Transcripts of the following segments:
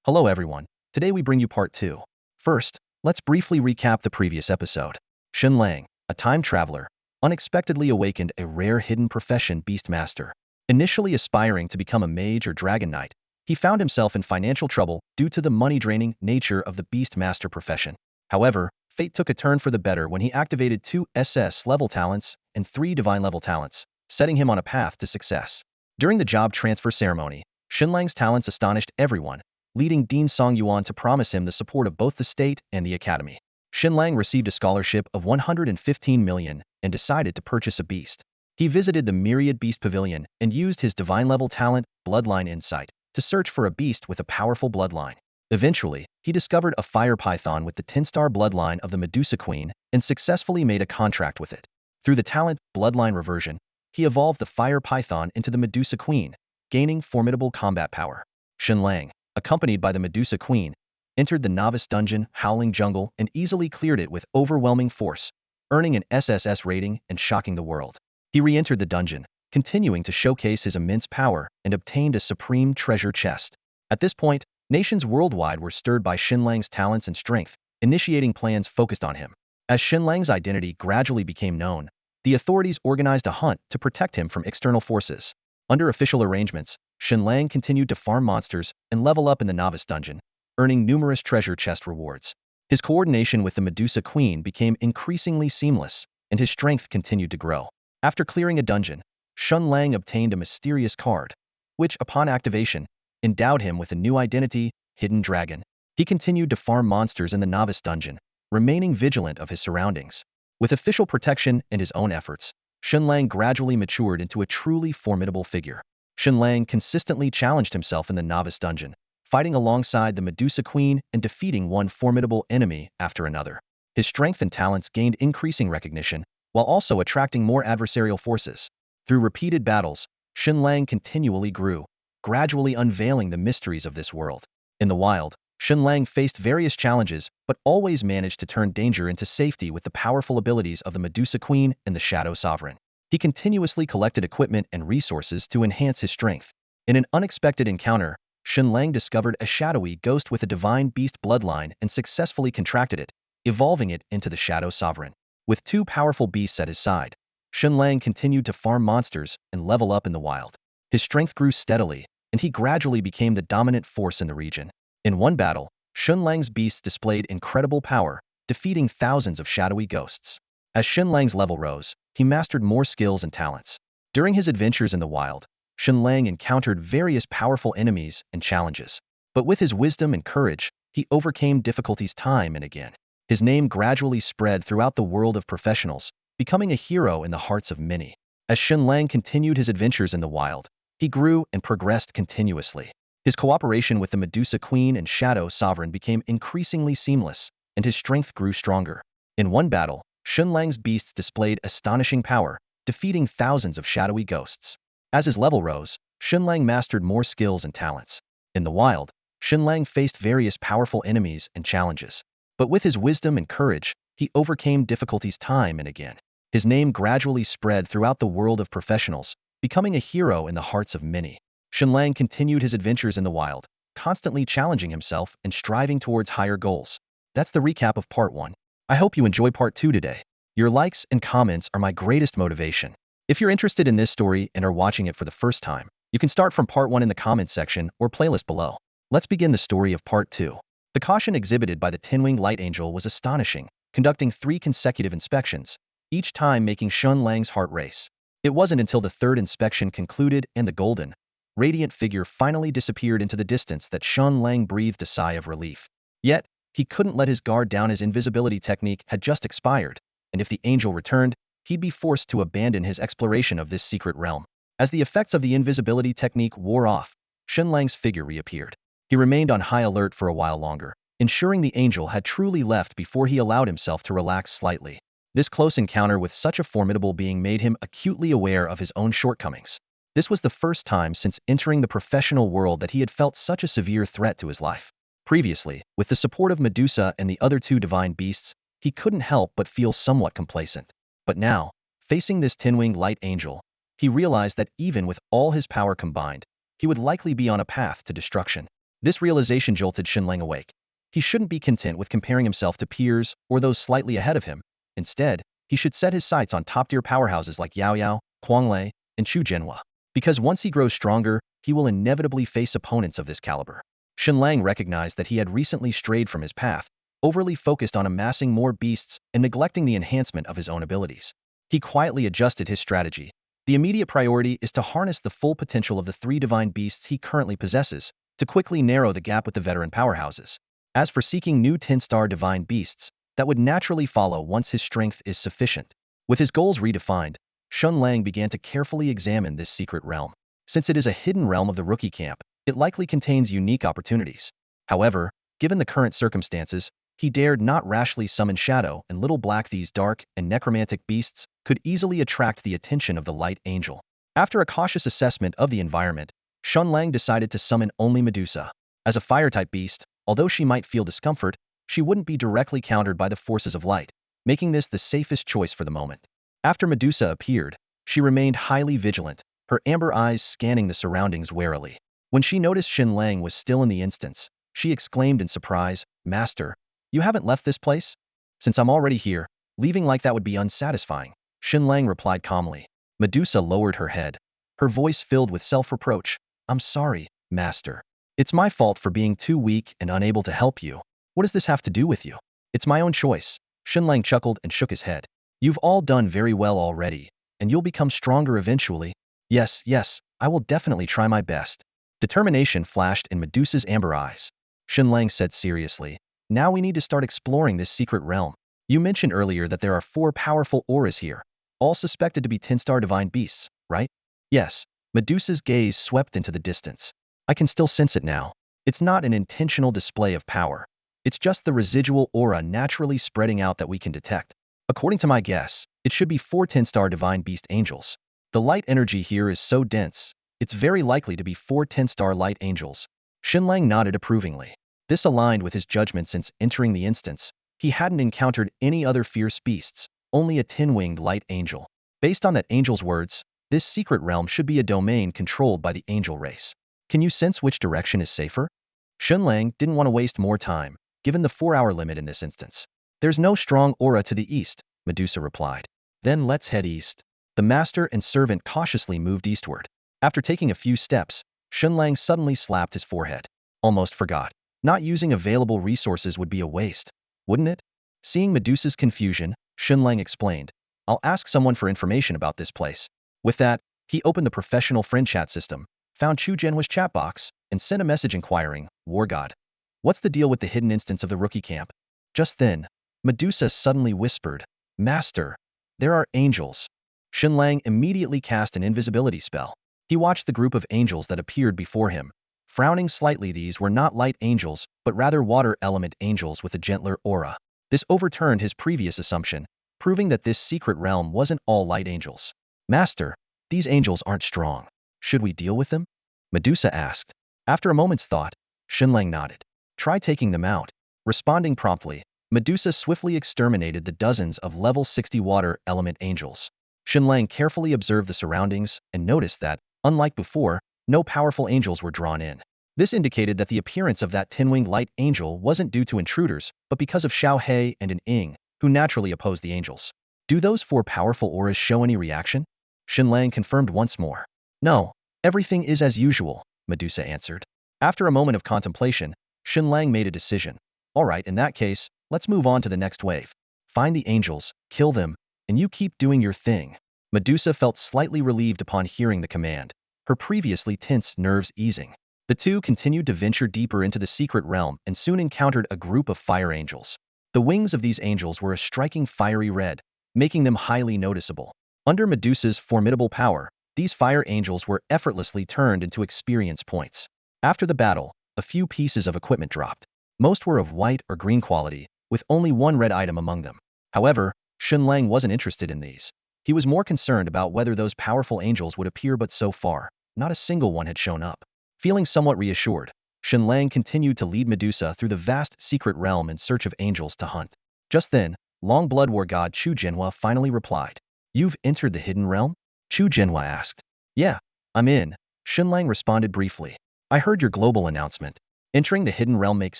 Hello everyone. Today we bring you part 2. First, let's briefly recap the previous episode. Shen Lang, a time traveler, unexpectedly awakened a rare hidden profession beast master. Initially aspiring to become a mage or dragon knight, he found himself in financial trouble due to the money-draining nature of the beast master profession. However, fate took a turn for the better when he activated 2 SS-level talents and 3 divine-level talents, setting him on a path to success. During the job transfer ceremony, Shen Lang's talents astonished everyone, leading Dean Songyuan to promise him the support of both the state and the academy. Shen Lang received a scholarship of 115 million and decided to purchase a beast. He visited the Myriad Beast Pavilion and used his divine-level talent, Bloodline Insight, to search for a beast with a powerful bloodline. Eventually, he discovered a fire python with the 10-star bloodline of the Medusa Queen and successfully made a contract with it. Through the talent, Bloodline Reversion, he evolved the fire python into the Medusa Queen, gaining formidable combat power. Shen Lang, accompanied by the Medusa Queen, entered the novice dungeon, Howling Jungle, and easily cleared it with overwhelming force, earning an SSS rating and shocking the world. He re-entered the dungeon, continuing to showcase his immense power, and obtained a supreme treasure chest. At this point, nations worldwide were stirred by Shen Lang's talents and strength, initiating plans focused on him. As Shen Lang's identity gradually became known, the authorities organized a hunt to protect him from external forces. Under official arrangements, Shen Lang continued to farm monsters and level up in the novice dungeon, earning numerous treasure chest rewards. His coordination with the Medusa Queen became increasingly seamless, and his strength continued to grow. After clearing a dungeon, Shen Lang obtained a mysterious card, which, upon activation, endowed him with a new identity, Hidden Dragon. He continued to farm monsters in the novice dungeon, remaining vigilant of his surroundings. With official protection and his own efforts, Shen Lang gradually matured into a truly formidable figure. Shen Lang consistently challenged himself in the novice dungeon, fighting alongside the Medusa Queen and defeating one formidable enemy after another. His strength and talents gained increasing recognition, while also attracting more adversarial forces. Through repeated battles, Shen Lang continually grew, gradually unveiling the mysteries of this world. In the wild, Shen Lang faced various challenges, but always managed to turn danger into safety with the powerful abilities of the Medusa Queen and the Shadow Sovereign. He continuously collected equipment and resources to enhance his strength. In an unexpected encounter, Shen Lang discovered a shadowy ghost with a divine beast bloodline and successfully contracted it, evolving it into the Shadow Sovereign. With 2 powerful beasts at his side, Shen Lang continued to farm monsters and level up in the wild. His strength grew steadily, and he gradually became the dominant force in the region. In one battle, Shen Lang's beasts displayed incredible power, defeating thousands of shadowy ghosts. As Shen Lang's level rose, he mastered more skills and talents. During his adventures in the wild, Shen Lang encountered various powerful enemies and challenges. But with his wisdom and courage, he overcame difficulties time and again. His name gradually spread throughout the world of professionals, becoming a hero in the hearts of many. As Shen Lang continued his adventures in the wild, he grew and progressed continuously. His cooperation with the Medusa Queen and Shadow Sovereign became increasingly seamless, and his strength grew stronger. In one battle, Shen Lang's beasts displayed astonishing power, defeating thousands of shadowy ghosts. As his level rose, Shen Lang mastered more skills and talents. In the wild, Shen Lang faced various powerful enemies and challenges. But with his wisdom and courage, he overcame difficulties time and again. His name gradually spread throughout the world of professionals, becoming a hero in the hearts of many. Shen Lang continued his adventures in the wild, constantly challenging himself and striving towards higher goals. That's the recap of part 1. I hope you enjoy part 2 today. Your likes and comments are my greatest motivation. If you're interested in this story and are watching it for the first time, you can start from part 1 in the comments section or playlist below. Let's begin the story of part 2. The caution exhibited by the 10-winged light angel was astonishing, conducting 3 consecutive inspections, each time making Shen Lang's heart race. It wasn't until the 3rd inspection concluded and the golden, radiant figure finally disappeared into the distance that Shen Lang breathed a sigh of relief. Yet, he couldn't let his guard down. His invisibility technique had just expired, and if the angel returned, he'd be forced to abandon his exploration of this secret realm. As the effects of the invisibility technique wore off, Shen Lang's figure reappeared. He remained on high alert for a while longer, ensuring the angel had truly left before he allowed himself to relax slightly. This close encounter with such a formidable being made him acutely aware of his own shortcomings. This was the first time since entering the professional world that he had felt such a severe threat to his life. Previously, with the support of Medusa and the other 2 divine beasts, he couldn't help but feel somewhat complacent. But now, facing this 10-winged light angel, he realized that even with all his power combined, he would likely be on a path to destruction. This realization jolted Shen Lang awake. He shouldn't be content with comparing himself to peers or those slightly ahead of him. Instead, he should set his sights on top-tier powerhouses like Yao Yao, Kuanglei, and Chu Jianhua. Because once he grows stronger, he will inevitably face opponents of this caliber. Shen Lang recognized that he had recently strayed from his path, overly focused on amassing more beasts and neglecting the enhancement of his own abilities. He quietly adjusted his strategy. The immediate priority is to harness the full potential of the 3 divine beasts he currently possesses, to quickly narrow the gap with the veteran powerhouses. As for seeking new 10-star divine beasts, that would naturally follow once his strength is sufficient. With his goals redefined, Shen Lang began to carefully examine this secret realm. Since it is a hidden realm of the rookie camp, it likely contains unique opportunities. However, given the current circumstances, he dared not rashly summon Shadow and Little Black. These dark and necromantic beasts could easily attract the attention of the Light Angel. After a cautious assessment of the environment, Shen Lang decided to summon only Medusa. As a fire-type beast, although she might feel discomfort, she wouldn't be directly countered by the forces of light, making this the safest choice for the moment. After Medusa appeared, she remained highly vigilant, her amber eyes scanning the surroundings warily. When she noticed Shen Lang was still in the instance, she exclaimed in surprise, "Master, you haven't left this place?" "Since I'm already here, leaving like that would be unsatisfying," Shen Lang replied calmly. Medusa lowered her head, her voice filled with self-reproach. "I'm sorry, Master. It's my fault for being too weak and unable to help you. What does this have to do with you?" "It's my own choice." Shen Lang chuckled and shook his head. "You've all done very well already, and you'll become stronger eventually." Yes, I will definitely try my best." Determination flashed in Medusa's amber eyes. Shen Lang said seriously, "Now we need to start exploring this secret realm. You mentioned earlier that there are 4 powerful auras here, all suspected to be 10-star divine beasts, right?" "Yes." Medusa's gaze swept into the distance. "I can still sense it now. It's not an intentional display of power. It's just the residual aura naturally spreading out that we can detect. According to my guess, it should be 4 10-star divine beast angels. The light energy here is so dense, it's very likely to be 4 10-star light angels." Shen Lang nodded approvingly. This aligned with his judgment since entering the instance. He hadn't encountered any other fierce beasts, only a 10-winged light angel. Based on that angel's words, this secret realm should be a domain controlled by the angel race. "Can you sense which direction is safer?" Shen Lang didn't want to waste more time, given the 4-hour limit in this instance. "There's no strong aura to the east," Medusa replied. "Then let's head east." The master and servant cautiously moved eastward. After taking a few steps, Shen Lang suddenly slapped his forehead. "Almost forgot. Not using available resources would be a waste, wouldn't it?" Seeing Medusa's confusion, Shen Lang explained, "I'll ask someone for information about this place." With that, he opened the professional friend chat system, found Chu Jianhua's chat box, and sent a message inquiring, "War God, what's the deal with the hidden instance of the rookie camp?" Just then, Medusa suddenly whispered, "Master, there are angels." Shen Lang immediately cast an invisibility spell. He watched the group of angels that appeared before him. Frowning slightly, these were not light angels, but rather water element angels with a gentler aura. This overturned his previous assumption, proving that this secret realm wasn't all light angels. "Master, these angels aren't strong. Should we deal with them?" Medusa asked. After a moment's thought, Shen Lang nodded. "Try taking them out." Responding promptly, Medusa swiftly exterminated the dozens of level 60 water element angels. Shen Lang carefully observed the surroundings and noticed that, unlike before, no powerful angels were drawn in. This indicated that the appearance of that 10-winged light angel wasn't due to intruders, but because of Xiao He and an Ying, who naturally opposed the angels. "Do those 4 powerful auras show any reaction?" Shen Lang confirmed once more. "No, everything is as usual," Medusa answered. After a moment of contemplation, Shen Lang made a decision. "All right, in that case, let's move on to the next wave. Find the angels, kill them, and you keep doing your thing." Medusa felt slightly relieved upon hearing the command, her previously tense nerves easing. The two continued to venture deeper into the secret realm and soon encountered a group of fire angels. The wings of these angels were a striking fiery red, making them highly noticeable. Under Medusa's formidable power, these fire angels were effortlessly turned into experience points. After the battle, a few pieces of equipment dropped. Most were of white or green quality, with only one red item among them. However, Shen Lang wasn't interested in these. He was more concerned about whether those powerful angels would appear, but so far, not a single one had shown up. Feeling somewhat reassured, Shen Lang continued to lead Medusa through the vast secret realm in search of angels to hunt. Just then, Long Blood War God Chu Jianhua finally replied. "You've entered the hidden realm?" Chu Jianhua asked. "Yeah, I'm in," Shen Lang responded briefly. "I heard your global announcement. Entering the hidden realm makes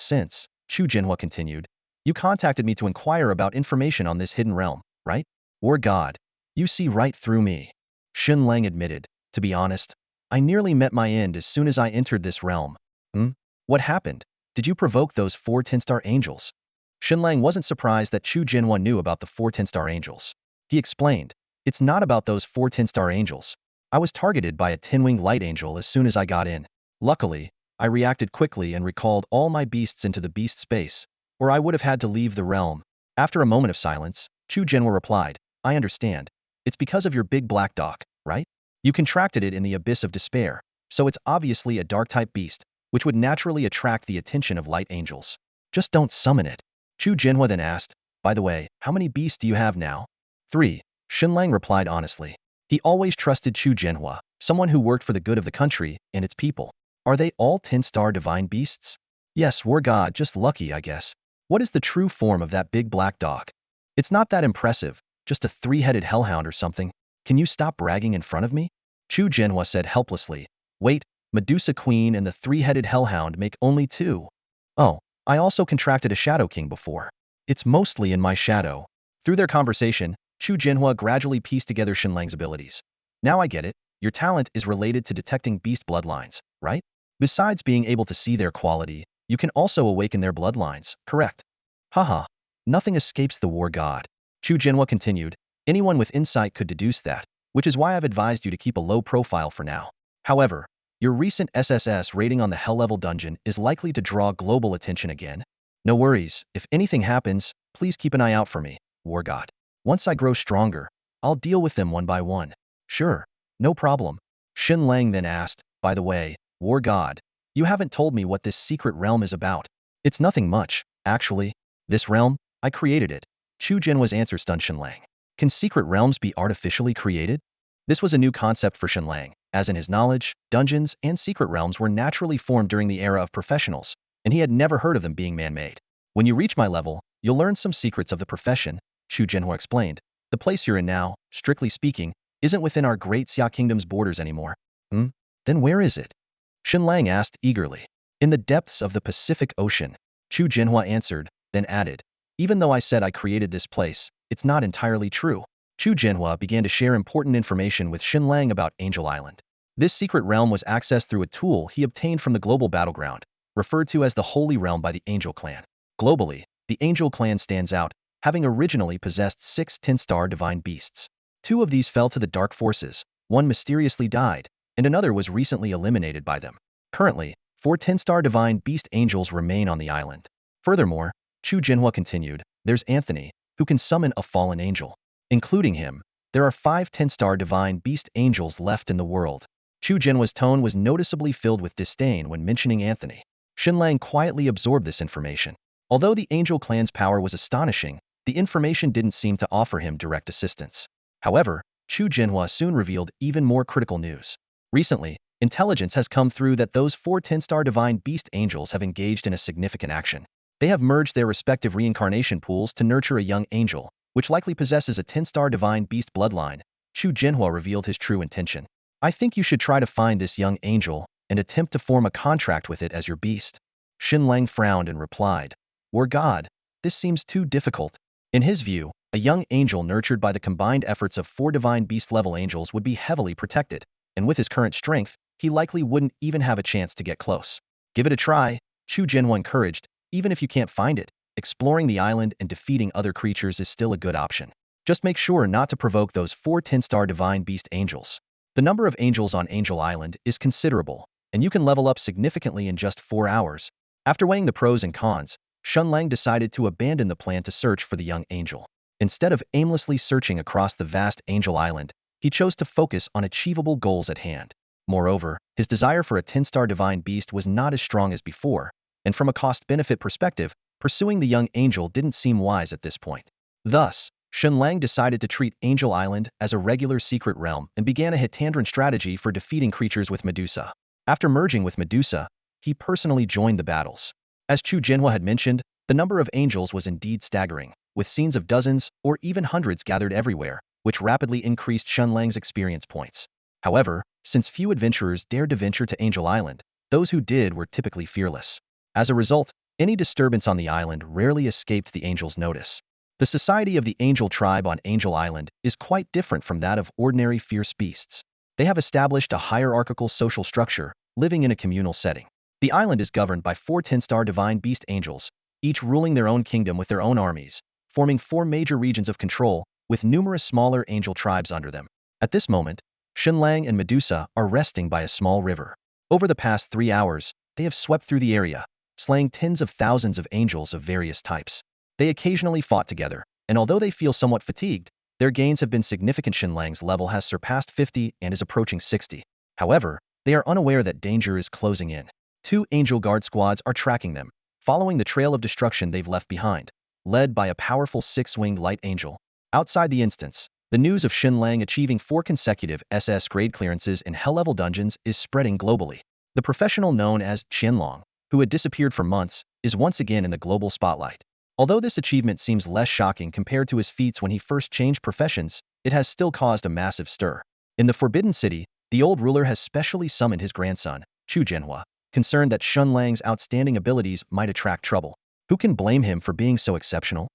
sense, Chu Jinhua continued. You contacted me to inquire about information on this hidden realm, right? Or God, you see right through me. Shen Lang admitted, to be honest, I nearly met my end as soon as I entered this realm. Hmm? What happened? Did you provoke those 4 10-star angels? Shen Lang wasn't surprised that Chu Jinhua knew about the 4 10-star angels. He explained, it's not about those 4 10-star angels. I was targeted by a 10-winged light angel as soon as I got in. Luckily, I reacted quickly and recalled all my beasts into the beast space, or I would have had to leave the realm. After a moment of silence, Chu Jinhua replied, I understand. It's because of your big black dog, right? You contracted it in the abyss of despair, so it's obviously a dark-type beast, which would naturally attract the attention of light angels. Just don't summon it. Chu Jinhua then asked, by the way, how many beasts do you have now? 3. Shen Lang replied honestly. He always trusted Chu Jinhua, someone who worked for the good of the country and its people. Are they all 10-star divine beasts? Yes, war god, just lucky, I guess. What is the true form of that big black dog? It's not that impressive, just a 3-headed hellhound or something. Can you stop bragging in front of me? Chu Jinhua said helplessly. Wait, Medusa Queen and the 3-headed hellhound make only 2. Oh, I also contracted a Shadow King before. It's mostly in my shadow. Through their conversation, Chu Jinhua gradually pieced together Shen Lang's abilities. Now I get it, your talent is related to detecting beast bloodlines, right? Besides being able to see their quality, you can also awaken their bloodlines, correct? Haha, nothing escapes the war god. Chu Jinhua continued, anyone with insight could deduce that, which is why I've advised you to keep a low profile for now. However, your recent SSS rating on the hell-level dungeon is likely to draw global attention again. No worries, if anything happens, please keep an eye out for me, war god. Once I grow stronger, I'll deal with them one by one. Sure, no problem. Shen Lang then asked, by the way, war god, you haven't told me what this secret realm is about. It's nothing much, actually. This realm, I created it. Chu Jinhua's answer stunned Shen Lang. Can secret realms be artificially created? This was a new concept for Shen Lang, as in his knowledge, dungeons and secret realms were naturally formed during the era of professionals, and he had never heard of them being man-made. When you reach my level, you'll learn some secrets of the profession, Chu Jinhua explained. The place you're in now, strictly speaking, isn't within our great Xia Kingdom's borders anymore. Then where is it? Shen Lang asked eagerly. In the depths of the Pacific Ocean, Chu Jinhua answered, then added, even though I said I created this place, it's not entirely true. Chu Jinhua began to share important information with Shen Lang about Angel Island. This secret realm was accessed through a tool he obtained from the global battleground, referred to as the Holy Realm by the Angel Clan. Globally, the Angel Clan stands out, having originally possessed 6 10-star divine beasts. 2 of these fell to the dark forces, one mysteriously died, and another was recently eliminated by them. Currently, 4 10-star divine beast angels remain on the island. Furthermore, Chu Jinhua continued, there's Anthony, who can summon a fallen angel. Including him, there are 5 10-star divine beast angels left in the world. Chu Jinhua's tone was noticeably filled with disdain when mentioning Anthony. Shen Lang quietly absorbed this information. Although the Angel Clan's power was astonishing, the information didn't seem to offer him direct assistance. However, Chu Jinhua soon revealed even more critical news. Recently, intelligence has come through that those 4 10-star divine beast angels have engaged in a significant action. They have merged their respective reincarnation pools to nurture a young angel, which likely possesses a 10-star divine beast bloodline. Chu Jinhua revealed his true intention. I think you should try to find this young angel and attempt to form a contract with it as your beast. Shen Lang frowned and replied, war god, this seems too difficult. In his view, a young angel nurtured by the combined efforts of 4 divine beast-level angels would be heavily protected, and with his current strength, he likely wouldn't even have a chance to get close. Give it a try, Chu Jinhua encouraged. Even if you can't find it, exploring the island and defeating other creatures is still a good option. Just make sure not to provoke those 4 10-star divine beast angels. The number of angels on Angel Island is considerable, and you can level up significantly in just 4 hours. After weighing the pros and cons, Shen Lang decided to abandon the plan to search for the young angel. Instead of aimlessly searching across the vast Angel Island, he chose to focus on achievable goals at hand. Moreover, his desire for a 10-star divine beast was not as strong as before, and from a cost-benefit perspective, pursuing the young angel didn't seem wise at this point. Thus, Shen Lang decided to treat Angel Island as a regular secret realm and began a Hitandran strategy for defeating creatures with Medusa. After merging with Medusa, he personally joined the battles. As Chu Jinhua had mentioned, the number of angels was indeed staggering, with scenes of dozens or even hundreds gathered everywhere, which rapidly increased Shen Lang's experience points. However, since few adventurers dared to venture to Angel Island, those who did were typically fearless. As a result, any disturbance on the island rarely escaped the Angel's notice. The society of the Angel tribe on Angel Island is quite different from that of ordinary fierce beasts. They have established a hierarchical social structure, living in a communal setting. The island is governed by 4 10-star divine beast angels, each ruling their own kingdom with their own armies, forming 4 major regions of control, with numerous smaller angel tribes under them. At this moment, Shen Lang and Medusa are resting by a small river. Over the past 3 hours, they have swept through the area, slaying tens of thousands of angels of various types. They occasionally fought together, and although they feel somewhat fatigued, their gains have been significant. Shen Lang's level has surpassed 50 and is approaching 60. However, they are unaware that danger is closing in. 2 angel guard squads are tracking them, following the trail of destruction they've left behind, led by a powerful 6-winged light angel. Outside the instance, the news of Shen Lang achieving 4 consecutive SS grade clearances in hell-level dungeons is spreading globally. The professional known as Shen Lang, who had disappeared for months, is once again in the global spotlight. Although this achievement seems less shocking compared to his feats when he first changed professions, it has still caused a massive stir. In the Forbidden City, the old ruler has specially summoned his grandson, Chu Jianhua, concerned that Shen Lang's outstanding abilities might attract trouble. Who can blame him for being so exceptional?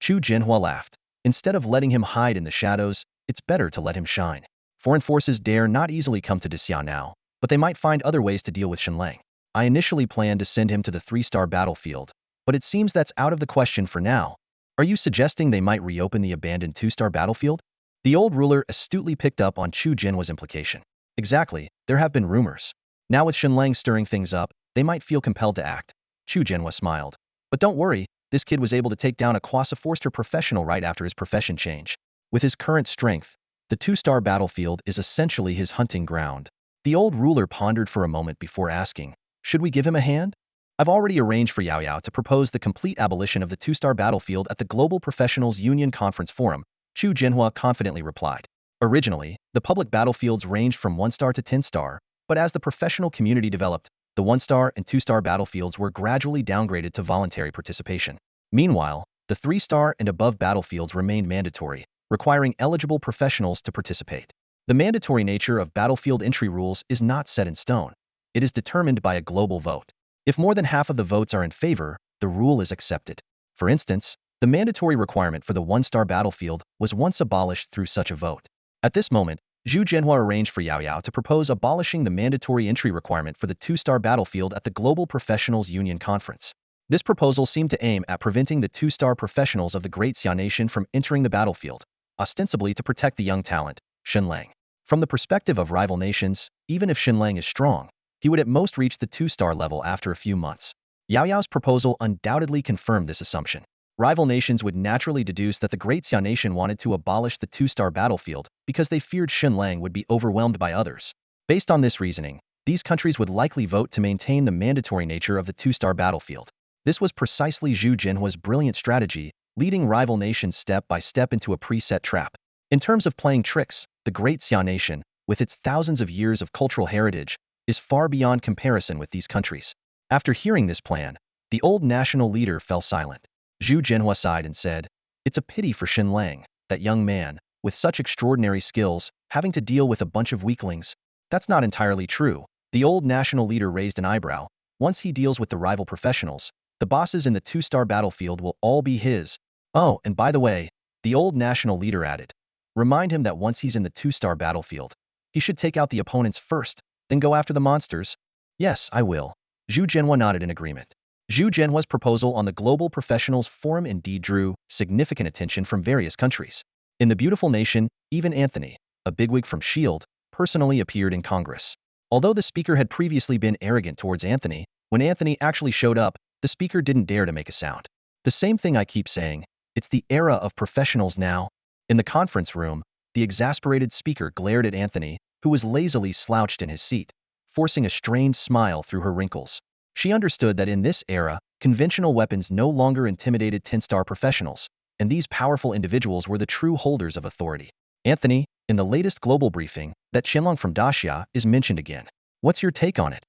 Chu Jianhua laughed. Instead of letting him hide in the shadows, it's better to let him shine. Foreign forces dare not easily come to Disya now, but they might find other ways to deal with Shen Lang. I initially planned to send him to the 3-star battlefield, but it seems that's out of the question for now. Are you suggesting they might reopen the abandoned 2-star battlefield? The old ruler astutely picked up on Chu Jianhua's implication. Exactly, there have been rumors. Now with Shen Lang stirring things up, they might feel compelled to act. Chu Jianhua smiled. But don't worry, this kid was able to take down a quasi-Forster professional right after his profession change. With his current strength, the 2-star battlefield is essentially his hunting ground. The old ruler pondered for a moment before asking, should we give him a hand? I've already arranged for Yao Yao to propose the complete abolition of the 2-star battlefield at the Global Professionals Union Conference Forum, Chu Jianhua confidently replied. Originally, the public battlefields ranged from 1-star to 10-star, but as the professional community developed, the 1-star and 2-star battlefields were gradually downgraded to voluntary participation. Meanwhile, the 3-star and above battlefields remained mandatory, requiring eligible professionals to participate. The mandatory nature of battlefield entry rules is not set in stone. It is determined by a global vote. If more than half of the votes are in favor, the rule is accepted. For instance, the mandatory requirement for the 1-star battlefield was once abolished through such a vote. At this moment, Zhu Jianhua arranged for Yao Yao to propose abolishing the mandatory entry requirement for the 2-star battlefield at the Global Professionals Union Conference. This proposal seemed to aim at preventing the 2-star professionals of the Great Xia Nation from entering the battlefield, ostensibly to protect the young talent, Shen Lang. From the perspective of rival nations, even if Shen Lang is strong, he would at most reach the 2-star level after a few months. Yao Yao's proposal undoubtedly confirmed this assumption. Rival nations would naturally deduce that the Great Xia Nation wanted to abolish the 2-star battlefield because they feared Shen Lang would be overwhelmed by others. Based on this reasoning, these countries would likely vote to maintain the mandatory nature of the 2-star battlefield. This was precisely Zhu Jianhua's brilliant strategy, leading rival nations step by step into a preset trap. In terms of playing tricks, the Great Xia Nation, with its thousands of years of cultural heritage, is far beyond comparison with these countries. After hearing this plan, the old national leader fell silent. Zhu Jianhua sighed and said, "It's a pity for Shen Lang, that young man, with such extraordinary skills, having to deal with a bunch of weaklings." "That's not entirely true." The old national leader raised an eyebrow. "Once he deals with the rival professionals, the bosses in the 2-star battlefield will all be his." "Oh, and by the way," the old national leader added, "remind him that once he's in the 2-star battlefield, he should take out the opponents first, then go after the monsters." "Yes, I will." Zhu Jianhua nodded in agreement. Zhu Jianhua's proposal on the Global Professionals Forum indeed drew significant attention from various countries. In the beautiful nation, even Anthony, a bigwig from S.H.I.E.L.D., personally appeared in Congress. Although the speaker had previously been arrogant towards Anthony, when Anthony actually showed up, the speaker didn't dare to make a sound. The same thing I keep saying, it's the era of professionals now. In the conference room, the exasperated speaker glared at Anthony, who was lazily slouched in his seat, forcing a strained smile through her wrinkles. She understood that in this era, conventional weapons no longer intimidated 10-star professionals, and these powerful individuals were the true holders of authority. "Anthony, in the latest global briefing, that Shen Lang from Daxia is mentioned again. What's your take on it?"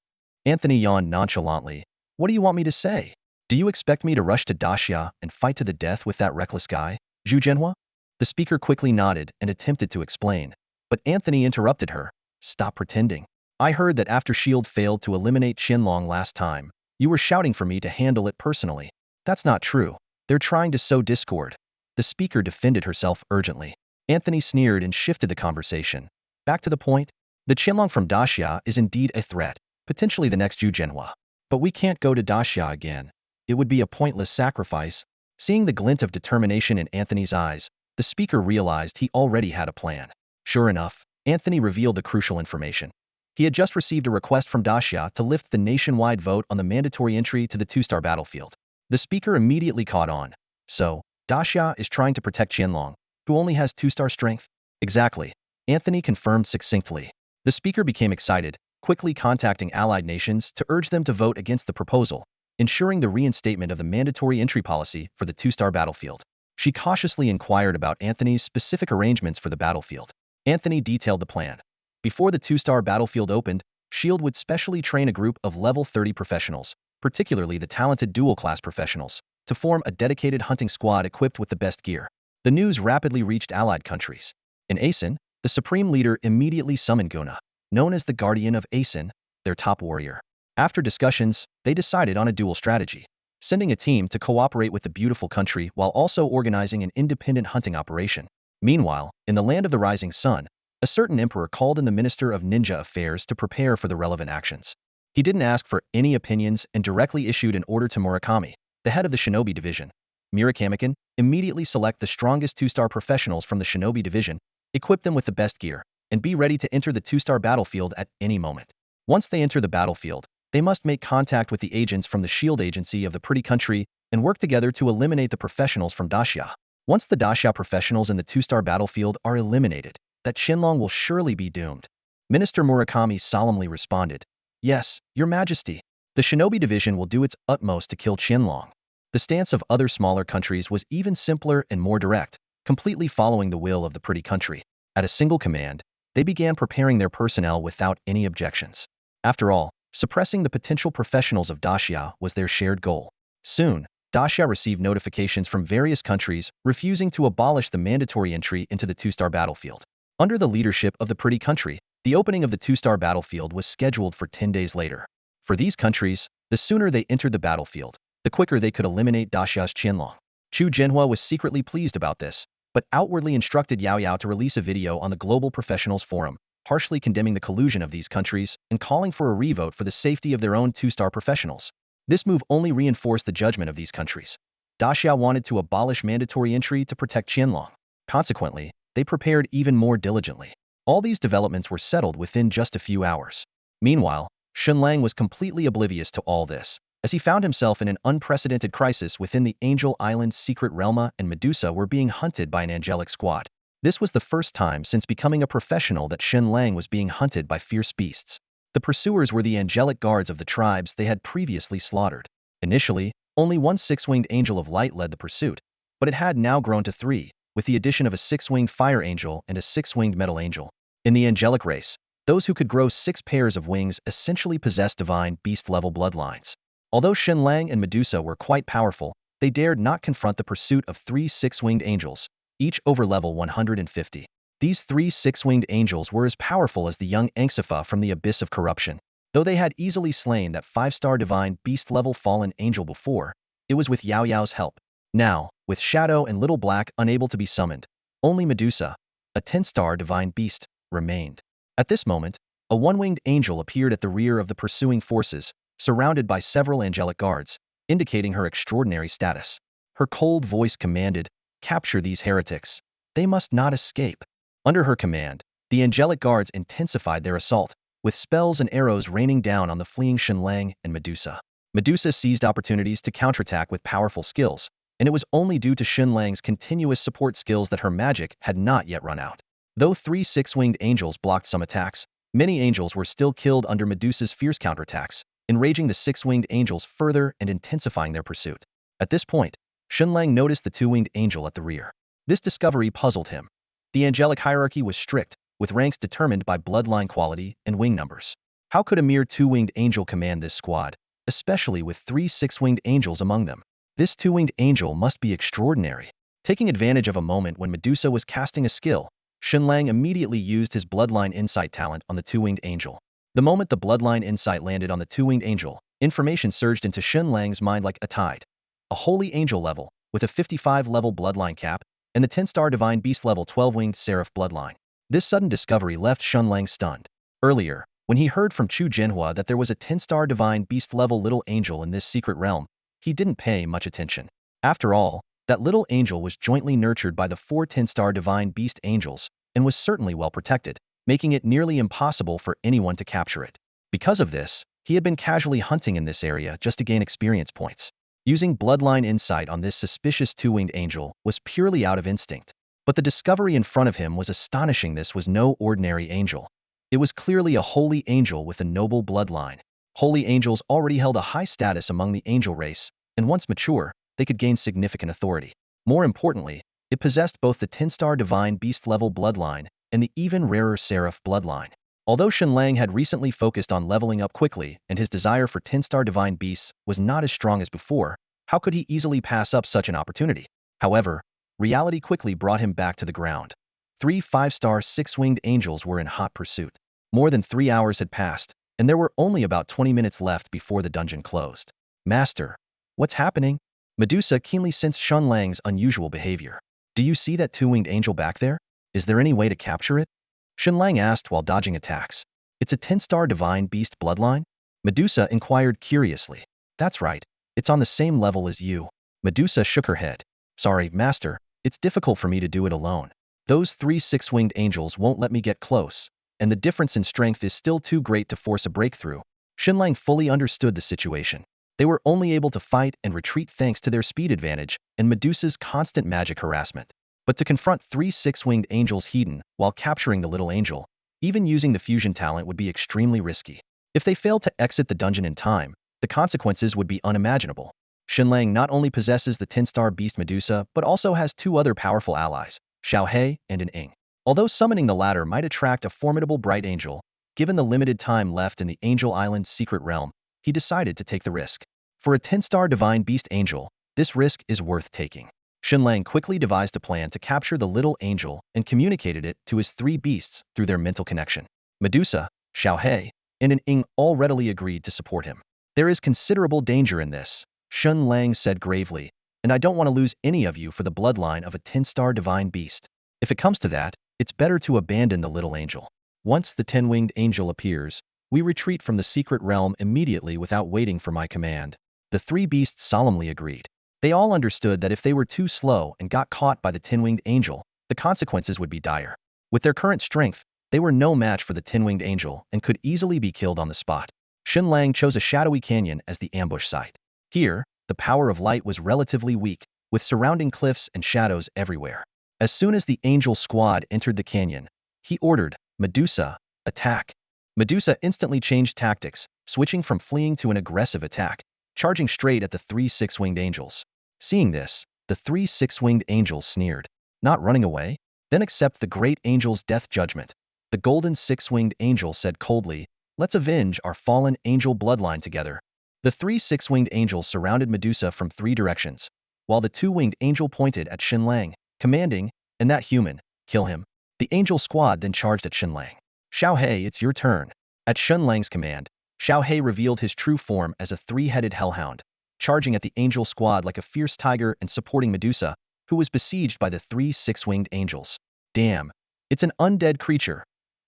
Anthony yawned nonchalantly. "What do you want me to say? Do you expect me to rush to Daxia and fight to the death with that reckless guy, Zhu Jianhua?" The speaker quickly nodded and attempted to explain, but Anthony interrupted her. "Stop pretending. I heard that after S.H.I.E.L.D. failed to eliminate Shen Lang last time, You were shouting for me to handle it personally. That's not true. They're trying to sow discord. The speaker defended herself urgently. Anthony sneered and shifted the conversation. Back to the point. The Qianlong from Daxia is indeed a threat, potentially the next Zhu Zhenhua. But we can't go to Daxia again. It would be a pointless sacrifice. Seeing the glint of determination in Anthony's eyes, the speaker realized he already had a plan. Sure enough, Anthony revealed the crucial information. He had just received a request from Daxia to lift the nationwide vote on the mandatory entry to the 2-star battlefield. The speaker immediately caught on. So, Daxia is trying to protect Qianlong, who only has 2-star strength? Exactly. Anthony confirmed succinctly. The speaker became excited, quickly contacting allied nations to urge them to vote against the proposal, ensuring the reinstatement of the mandatory entry policy for the 2-star battlefield. She cautiously inquired about Anthony's specific arrangements for the battlefield. Anthony detailed the plan. Before the 2-star battlefield opened, SHIELD would specially train a group of level 30 professionals, particularly the talented dual-class professionals, to form a dedicated hunting squad equipped with the best gear. The news rapidly reached allied countries. In Asen, the supreme leader immediately summoned Guna, known as the Guardian of Asen, their top warrior. After discussions, they decided on a dual strategy, sending a team to cooperate with the beautiful country while also organizing an independent hunting operation. Meanwhile, in the land of the rising sun, a certain emperor called in the Minister of Ninja Affairs to prepare for the relevant actions. He didn't ask for any opinions and directly issued an order to Murakami, the head of the shinobi division. Murakami immediately select the strongest 2-star professionals from the shinobi division, equip them with the best gear, and be ready to enter the 2-star battlefield at any moment. Once they enter the battlefield, they must make contact with the agents from the SHIELD agency of the pretty country and work together to eliminate the professionals from Daxia. Once the Daxia professionals in the 2-star battlefield are eliminated, that Qianlong will surely be doomed. Minister Murakami solemnly responded, "Yes, Your Majesty. The shinobi division will do its utmost to kill Qianlong." The stance of other smaller countries was even simpler and more direct, completely following the will of the pretty country. At a single command, they began preparing their personnel without any objections. After all, suppressing the potential professionals of Daxia was their shared goal. Soon, Daxia received notifications from various countries refusing to abolish the mandatory entry into the 2-star battlefield. Under the leadership of the pretty country, the opening of the 2-star battlefield was scheduled for 10 days later. For these countries, the sooner they entered the battlefield, the quicker they could eliminate Daxia's Qianlong. Zhu Zhenhua was secretly pleased about this, but outwardly instructed Yao Yao to release a video on the Global Professionals Forum, harshly condemning the collusion of these countries and calling for a revote for the safety of their own 2-star professionals. This move only reinforced the judgment of these countries. Daxia wanted to abolish mandatory entry to protect Qianlong. Consequently, they prepared even more diligently. All these developments were settled within just a few hours. Meanwhile, Shen Lang was completely oblivious to all this, as he found himself in an unprecedented crisis within the Angel Island's secret realm, and Medusa were being hunted by an angelic squad. This was the first time since becoming a professional that Shen Lang was being hunted by fierce beasts. The pursuers were the angelic guards of the tribes they had previously slaughtered. Initially, only one 6-winged angel of light led the pursuit, but it had now grown to 3, with the addition of a 6-winged fire angel and a 6-winged metal angel. In the angelic race, those who could grow 6 pairs of wings essentially possessed divine beast-level bloodlines. Although Shen Lang and Medusa were quite powerful, they dared not confront the pursuit of 3 6-winged angels, each over level 150. These 3 6-winged angels were as powerful as the young Anxifa from the Abyss of Corruption. Though they had easily slain that 5-star divine beast-level fallen angel before, it was with Yao Yao's help. Now, with Shadow and Little Black unable to be summoned, only Medusa, a 10-star divine beast, remained. At this moment, a 1-winged angel appeared at the rear of the pursuing forces, surrounded by several angelic guards, indicating her extraordinary status. Her cold voice commanded, "Capture these heretics. They must not escape." Under her command, the angelic guards intensified their assault, with spells and arrows raining down on the fleeing Shen Lang and Medusa. Medusa seized opportunities to counterattack with powerful skills, and it was only due to Shen Lang's continuous support skills that her magic had not yet run out. Though 3 6-winged angels blocked some attacks, many angels were still killed under Medusa's fierce counterattacks, enraging the 6-winged angels further and intensifying their pursuit. At this point, Shen Lang noticed the 2-winged angel at the rear. This discovery puzzled him. The angelic hierarchy was strict, with ranks determined by bloodline quality and wing numbers. How could a mere 2-winged angel command this squad, especially with 3 6-winged angels among them? This 2-winged angel must be extraordinary. Taking advantage of a moment when Medusa was casting a skill, Shen Lang immediately used his bloodline insight talent on the 2-winged angel. The moment the bloodline insight landed on the 2-winged angel, Information surged into Shen Lang's mind like a tide. A holy angel level, with a 55-level bloodline cap, and the 10-star divine beast level 12-winged seraph bloodline. This sudden discovery left Shen Lang stunned. Earlier, when he heard from Chu Jinhua that there was a 10-star divine beast level little angel in this secret realm, he didn't pay much attention. After all, that little angel was jointly nurtured by the 4 10-star divine beast angels and was certainly well protected, making it nearly impossible for anyone to capture it. Because of this, he had been casually hunting in this area just to gain experience points. Using bloodline insight on this suspicious 2-winged angel was purely out of instinct. But the discovery in front of him was astonishing. This was no ordinary angel. It was clearly a holy angel with a noble bloodline. Holy angels already held a high status among the angel race, and once mature, they could gain significant authority. More importantly, it possessed both the 10-star divine beast level bloodline and the even rarer seraph bloodline. Although Shen Lang had recently focused on leveling up quickly and his desire for 10-star divine beasts was not as strong as before, how could he easily pass up such an opportunity? However, reality quickly brought him back to the ground. 3 5-star 6-winged angels were in hot pursuit. More than 3 hours had passed, and there were only about 20 minutes left before the dungeon closed. Master, what's happening? Medusa keenly sensed Shen Lang's unusual behavior. Do you see that 2-winged angel back there? Is there any way to capture it? Shen Lang asked while dodging attacks. It's a 10-star divine beast bloodline? Medusa inquired curiously. That's right. It's on the same level as you. Medusa shook her head. Sorry, Master. It's difficult for me to do it alone. Those 3 6-winged angels won't let me get close, and the difference in strength is still too great to force a breakthrough. Shen Lang fully understood the situation. They were only able to fight and retreat thanks to their speed advantage and Medusa's constant magic harassment. But to confront 3 6-winged angels hidden while capturing the little angel, even using the fusion talent would be extremely risky. If they failed to exit the dungeon in time, the consequences would be unimaginable. Shen Lang not only possesses the 10-star beast Medusa but also has 2 other powerful allies, Xiaohe and an Ying. Although summoning the latter might attract a formidable bright angel, given the limited time left in the Angel Island's secret realm, he decided to take the risk. For a 10-star divine beast angel, this risk is worth taking. Shen Lang quickly devised a plan to capture the little angel and communicated it to his 3 beasts through their mental connection. Medusa, Xiaohe, and an Ying all readily agreed to support him. There is considerable danger in this, Shen Lang said gravely, and I don't want to lose any of you for the bloodline of a 10-star divine beast. If it comes to that, it's better to abandon the little angel. Once the 10-winged angel appears, we retreat from the secret realm immediately without waiting for my command. The 3 beasts solemnly agreed. They all understood that if they were too slow and got caught by the 10-winged angel, the consequences would be dire. With their current strength, they were no match for the 10-winged angel and could easily be killed on the spot. Shen Lang chose a shadowy canyon as the ambush site. Here, the power of light was relatively weak, with surrounding cliffs and shadows everywhere. As soon as the angel squad entered the canyon, he ordered, Medusa, attack. Medusa instantly changed tactics, switching from fleeing to an aggressive attack, charging straight at the 3 6-winged angels. Seeing this, the 3 6-winged angels sneered. Not running away? Then accept the great angel's death judgment. The golden 6-winged angel said coldly, let's avenge our fallen angel bloodline together. The 3 6-winged angels surrounded Medusa from 3 directions, while the 2-winged angel pointed at Shen Lang, commanding, and that human, kill him. The angel squad then charged at Shen Lang. Xiaohe, it's your turn. At Shen Lang's command, Xiaohe revealed his true form as a 3-headed hellhound, charging at the angel squad like a fierce tiger and supporting Medusa, who was besieged by the 3 6-winged angels. Damn, it's an undead creature.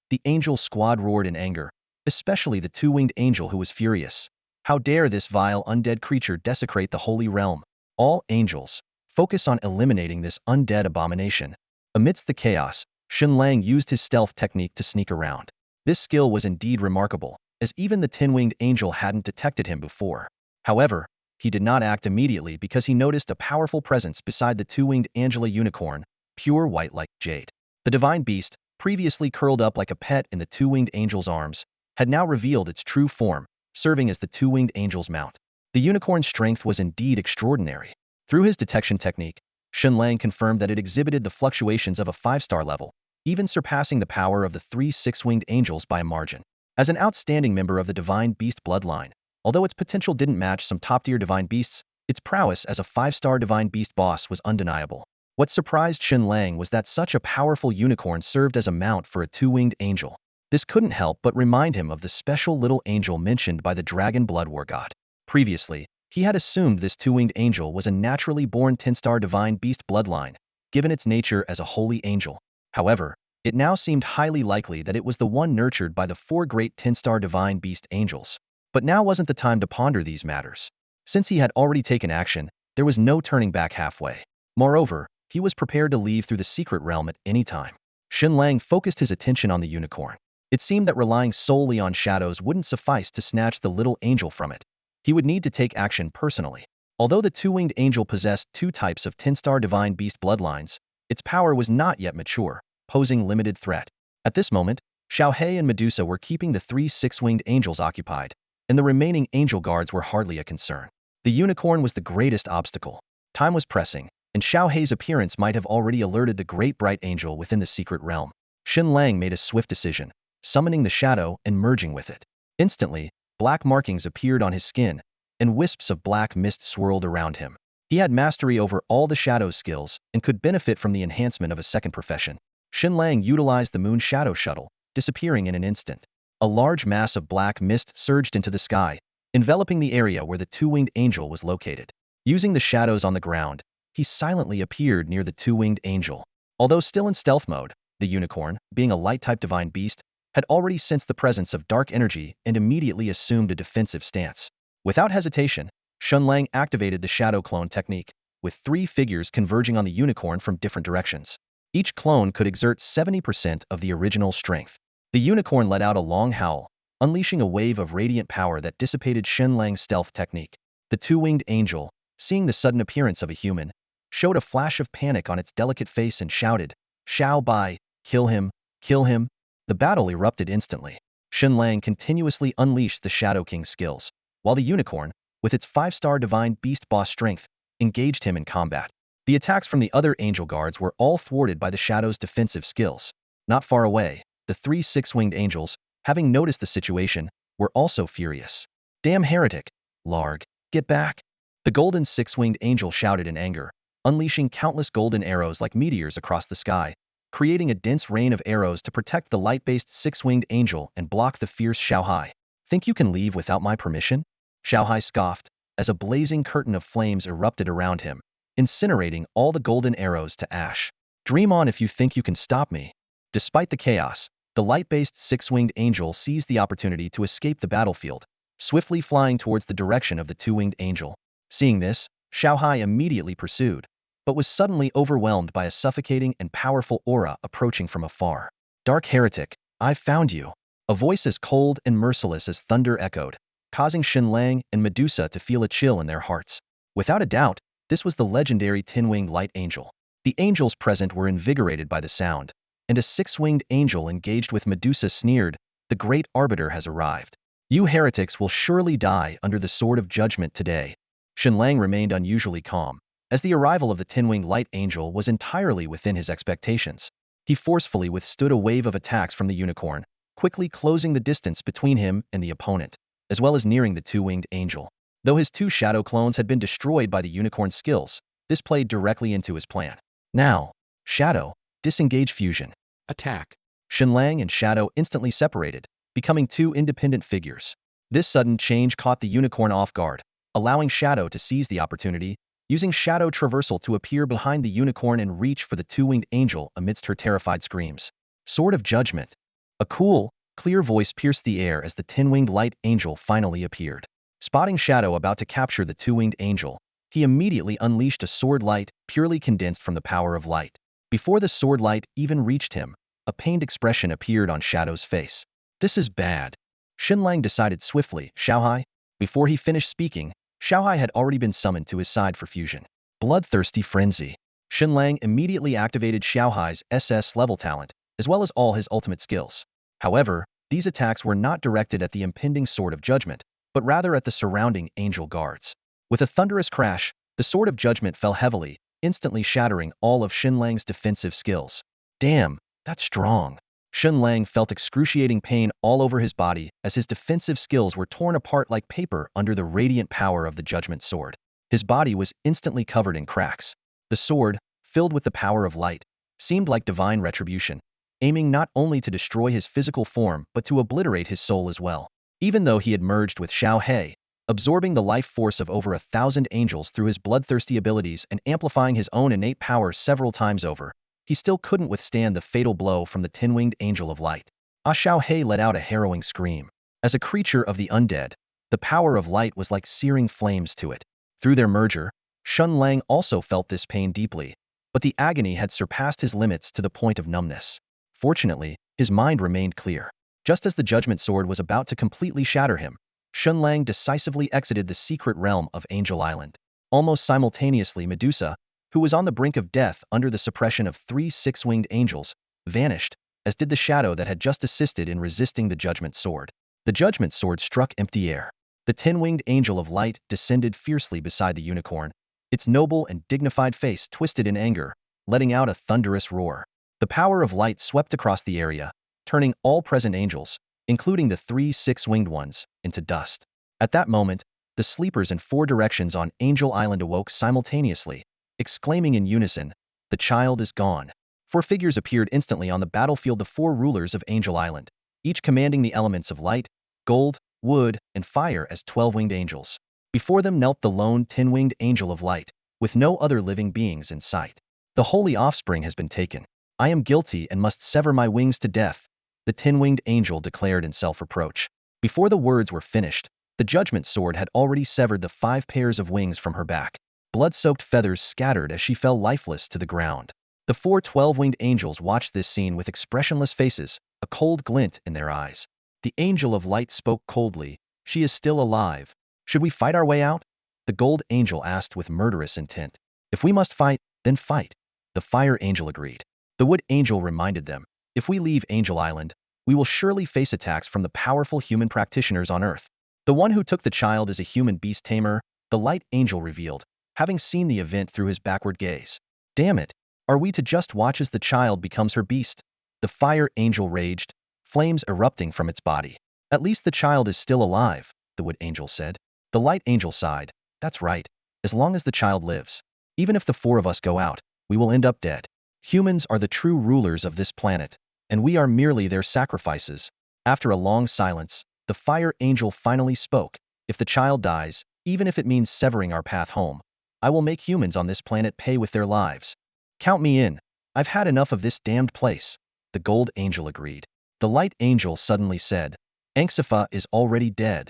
The angel squad roared in anger, especially the 2-winged angel who was furious. How dare this vile undead creature desecrate the holy realm? All angels, focus on eliminating this undead abomination. Amidst the chaos, Shen Lang used his stealth technique to sneak around. This skill was indeed remarkable, as even the 10-winged angel hadn't detected him before. However, he did not act immediately because he noticed a powerful presence beside the 2-winged Angela unicorn, pure white like jade. The divine beast, previously curled up like a pet in the 2-winged angel's arms, had now revealed its true form, serving as the 2-winged angel's mount. The unicorn's strength was indeed extraordinary. Through his detection technique, Shen Lang confirmed that it exhibited the fluctuations of a 5-star level, even surpassing the power of the 3 6-winged angels by a margin. As an outstanding member of the divine beast bloodline, although its potential didn't match some top-tier divine beasts, its prowess as a 5-star divine beast boss was undeniable. What surprised Shen Lang was that such a powerful unicorn served as a mount for a 2-winged angel. This couldn't help but remind him of the special little angel mentioned by the dragon blood war god. Previously, he had assumed this two-winged angel was a naturally born 10-star divine beast bloodline, given its nature as a holy angel. However, it now seemed highly likely that it was the one nurtured by the four great 10-star divine beast angels. But now wasn't the time to ponder these matters. Since he had already taken action, there was no turning back halfway. Moreover, he was prepared to leave through the secret realm at any time. Shen Lang focused his attention on the unicorn. It seemed that relying solely on shadows wouldn't suffice to snatch the little angel from it. He would need to take action personally. Although the two-winged angel possessed two types of 10-star divine beast bloodlines, its power was not yet mature, posing limited threat. At this moment, Xiaohei and Medusa were keeping the three six-winged angels occupied, and the remaining angel guards were hardly a concern. The unicorn was the greatest obstacle. Time was pressing, and Xiaohei's appearance might have already alerted the great bright angel within the secret realm. Shen Lang made a swift decision, summoning the shadow and merging with it. Instantly, black markings appeared on his skin, and wisps of black mist swirled around him. He had mastery over all the shadow skills and could benefit from the enhancement of a second profession. Shen Lang utilized the moon shadow shuttle, disappearing in an instant. A large mass of black mist surged into the sky, enveloping the area where the two-winged angel was located. Using the shadows on the ground, he silently appeared near the two-winged angel. Although still in stealth mode, the unicorn, being a light-type divine beast, had already sensed the presence of dark energy and immediately assumed a defensive stance. Without hesitation, Shen Lang activated the shadow clone technique, with three figures converging on the unicorn from different directions. Each clone could exert 70% of the original strength. The unicorn let out a long howl, unleashing a wave of radiant power that dissipated Shen Lang's stealth technique. The two-winged angel, seeing the sudden appearance of a human, showed a flash of panic on its delicate face and shouted, "Xiao Bai, kill him, kill him." The battle erupted instantly. Shen Lang continuously unleashed the Shadow King's skills, while the unicorn, with its 5-star divine beast boss strength, engaged him in combat. The attacks from the other angel guards were all thwarted by the Shadow's defensive skills. Not far away, the three six-winged angels, having noticed the situation, were also furious. "Damn heretic! Larg, get back!" The golden six-winged angel shouted in anger, unleashing countless golden arrows like meteors across the sky, creating a dense rain of arrows to protect the light-based six-winged angel and block the fierce Xiaohai. "Think you can leave without my permission?" Xiaohai scoffed, as a blazing curtain of flames erupted around him, incinerating all the golden arrows to ash. "Dream on if you think you can stop me." Despite the chaos, the light-based six-winged angel seized the opportunity to escape the battlefield, swiftly flying towards the direction of the two-winged angel. Seeing this, Xiaohai immediately pursued, but was suddenly overwhelmed by a suffocating and powerful aura approaching from afar. "Dark heretic, I've found you." A voice as cold and merciless as thunder echoed, causing Shen Lang and Medusa to feel a chill in their hearts. Without a doubt, this was the legendary 10-winged light angel. The angels present were invigorated by the sound, and a six-winged angel engaged with Medusa sneered, "The great arbiter has arrived. You heretics will surely die under the sword of judgment today." Shen Lang remained unusually calm, as the arrival of the 10-winged light angel was entirely within his expectations. He forcefully withstood a wave of attacks from the unicorn, quickly closing the distance between him and the opponent, as well as nearing the two-winged angel. Though his two shadow clones had been destroyed by the unicorn's skills, this played directly into his plan. Now, Shadow, disengage fusion. Attack. Shen Lang and Shadow instantly separated, becoming two independent figures. This sudden change caught the unicorn off guard, allowing Shadow to seize the opportunity, using Shadow Traversal to appear behind the unicorn and reach for the two-winged angel amidst her terrified screams. Sword of Judgment. A cool, clear voice pierced the air as the 10-winged light angel finally appeared. Spotting Shadow about to capture the two-winged angel, he immediately unleashed a sword light purely condensed from the power of light. Before the sword light even reached him, a pained expression appeared on Shadow's face. "This is bad." Shen Lang decided swiftly, "Xiaohai?" Before he finished speaking, Xiaohai had already been summoned to his side for fusion. Bloodthirsty Frenzy. Shen Lang immediately activated Xiaohai's SS level talent, as well as all his ultimate skills. However, these attacks were not directed at the impending Sword of Judgment, but rather at the surrounding angel guards. With a thunderous crash, the Sword of Judgment fell heavily, instantly shattering all of Shen Lang's defensive skills. "Damn, that's strong." Shen Lang felt excruciating pain all over his body as his defensive skills were torn apart like paper under the radiant power of the Judgment Sword. His body was instantly covered in cracks. The sword, filled with the power of light, seemed like divine retribution, aiming not only to destroy his physical form but to obliterate his soul as well. Even though he had merged with Xiaohei, absorbing the life force of over 1,000 angels through his bloodthirsty abilities and amplifying his own innate power several times over. He still couldn't withstand the fatal blow from the 10-winged angel of light. Xiao He let out a harrowing scream. As a creature of the undead, the power of light was like searing flames to it. Through their merger, Shen Lang also felt this pain deeply, but the agony had surpassed his limits to the point of numbness. Fortunately, his mind remained clear. Just as the Judgment Sword was about to completely shatter him, Shen Lang decisively exited the secret realm of Angel Island. Almost simultaneously, Medusa, who was on the brink of death under the suppression of 3 six-winged angels, vanished, as did the shadow that had just assisted in resisting the Judgment Sword. The Judgment Sword struck empty air. The 10-winged angel of light descended fiercely beside the unicorn, its noble and dignified face twisted in anger, letting out a thunderous roar. The power of light swept across the area, turning all present angels, including the 3 six-winged ones, into dust. At that moment, the sleepers in 4 directions on Angel Island awoke simultaneously, exclaiming in unison, "The child is gone." 4 figures appeared instantly on the battlefield, the 4 rulers of Angel Island, each commanding the elements of light, gold, wood, and fire as 12-winged angels. Before them knelt the lone 10-winged angel of light, with no other living beings in sight. "The holy offspring has been taken. I am guilty and must sever my wings to death," the 10-winged angel declared in self-reproach. Before the words were finished, the Judgment Sword had already severed the 5 pairs of wings from her back. Blood-soaked feathers scattered as she fell lifeless to the ground. The 4 12-winged angels watched this scene with expressionless faces, a cold glint in their eyes. The angel of light spoke coldly, "She is still alive. Should we fight our way out?" The gold angel asked with murderous intent. "If we must fight, then fight." The fire angel agreed. The wood angel reminded them, "If we leave Angel Island, we will surely face attacks from the powerful human practitioners on Earth." "The one who took the child is a human Beast Tamer," the light angel revealed, having seen the event through his backward gaze. "Damn it! Are we to just watch as the child becomes her beast?" The fire angel raged, flames erupting from its body. "At least the child is still alive," the wood angel said. The light angel sighed. "That's right. As long as the child lives. Even if the 4 of us go out, we will end up dead. Humans are the true rulers of this planet, and we are merely their sacrifices." After a long silence, the fire angel finally spoke. "If the child dies, even if it means severing our path home, I will make humans on this planet pay with their lives. Count me in. I've had enough of this damned place." The gold angel agreed. The light angel suddenly said, "Anxifa is already dead."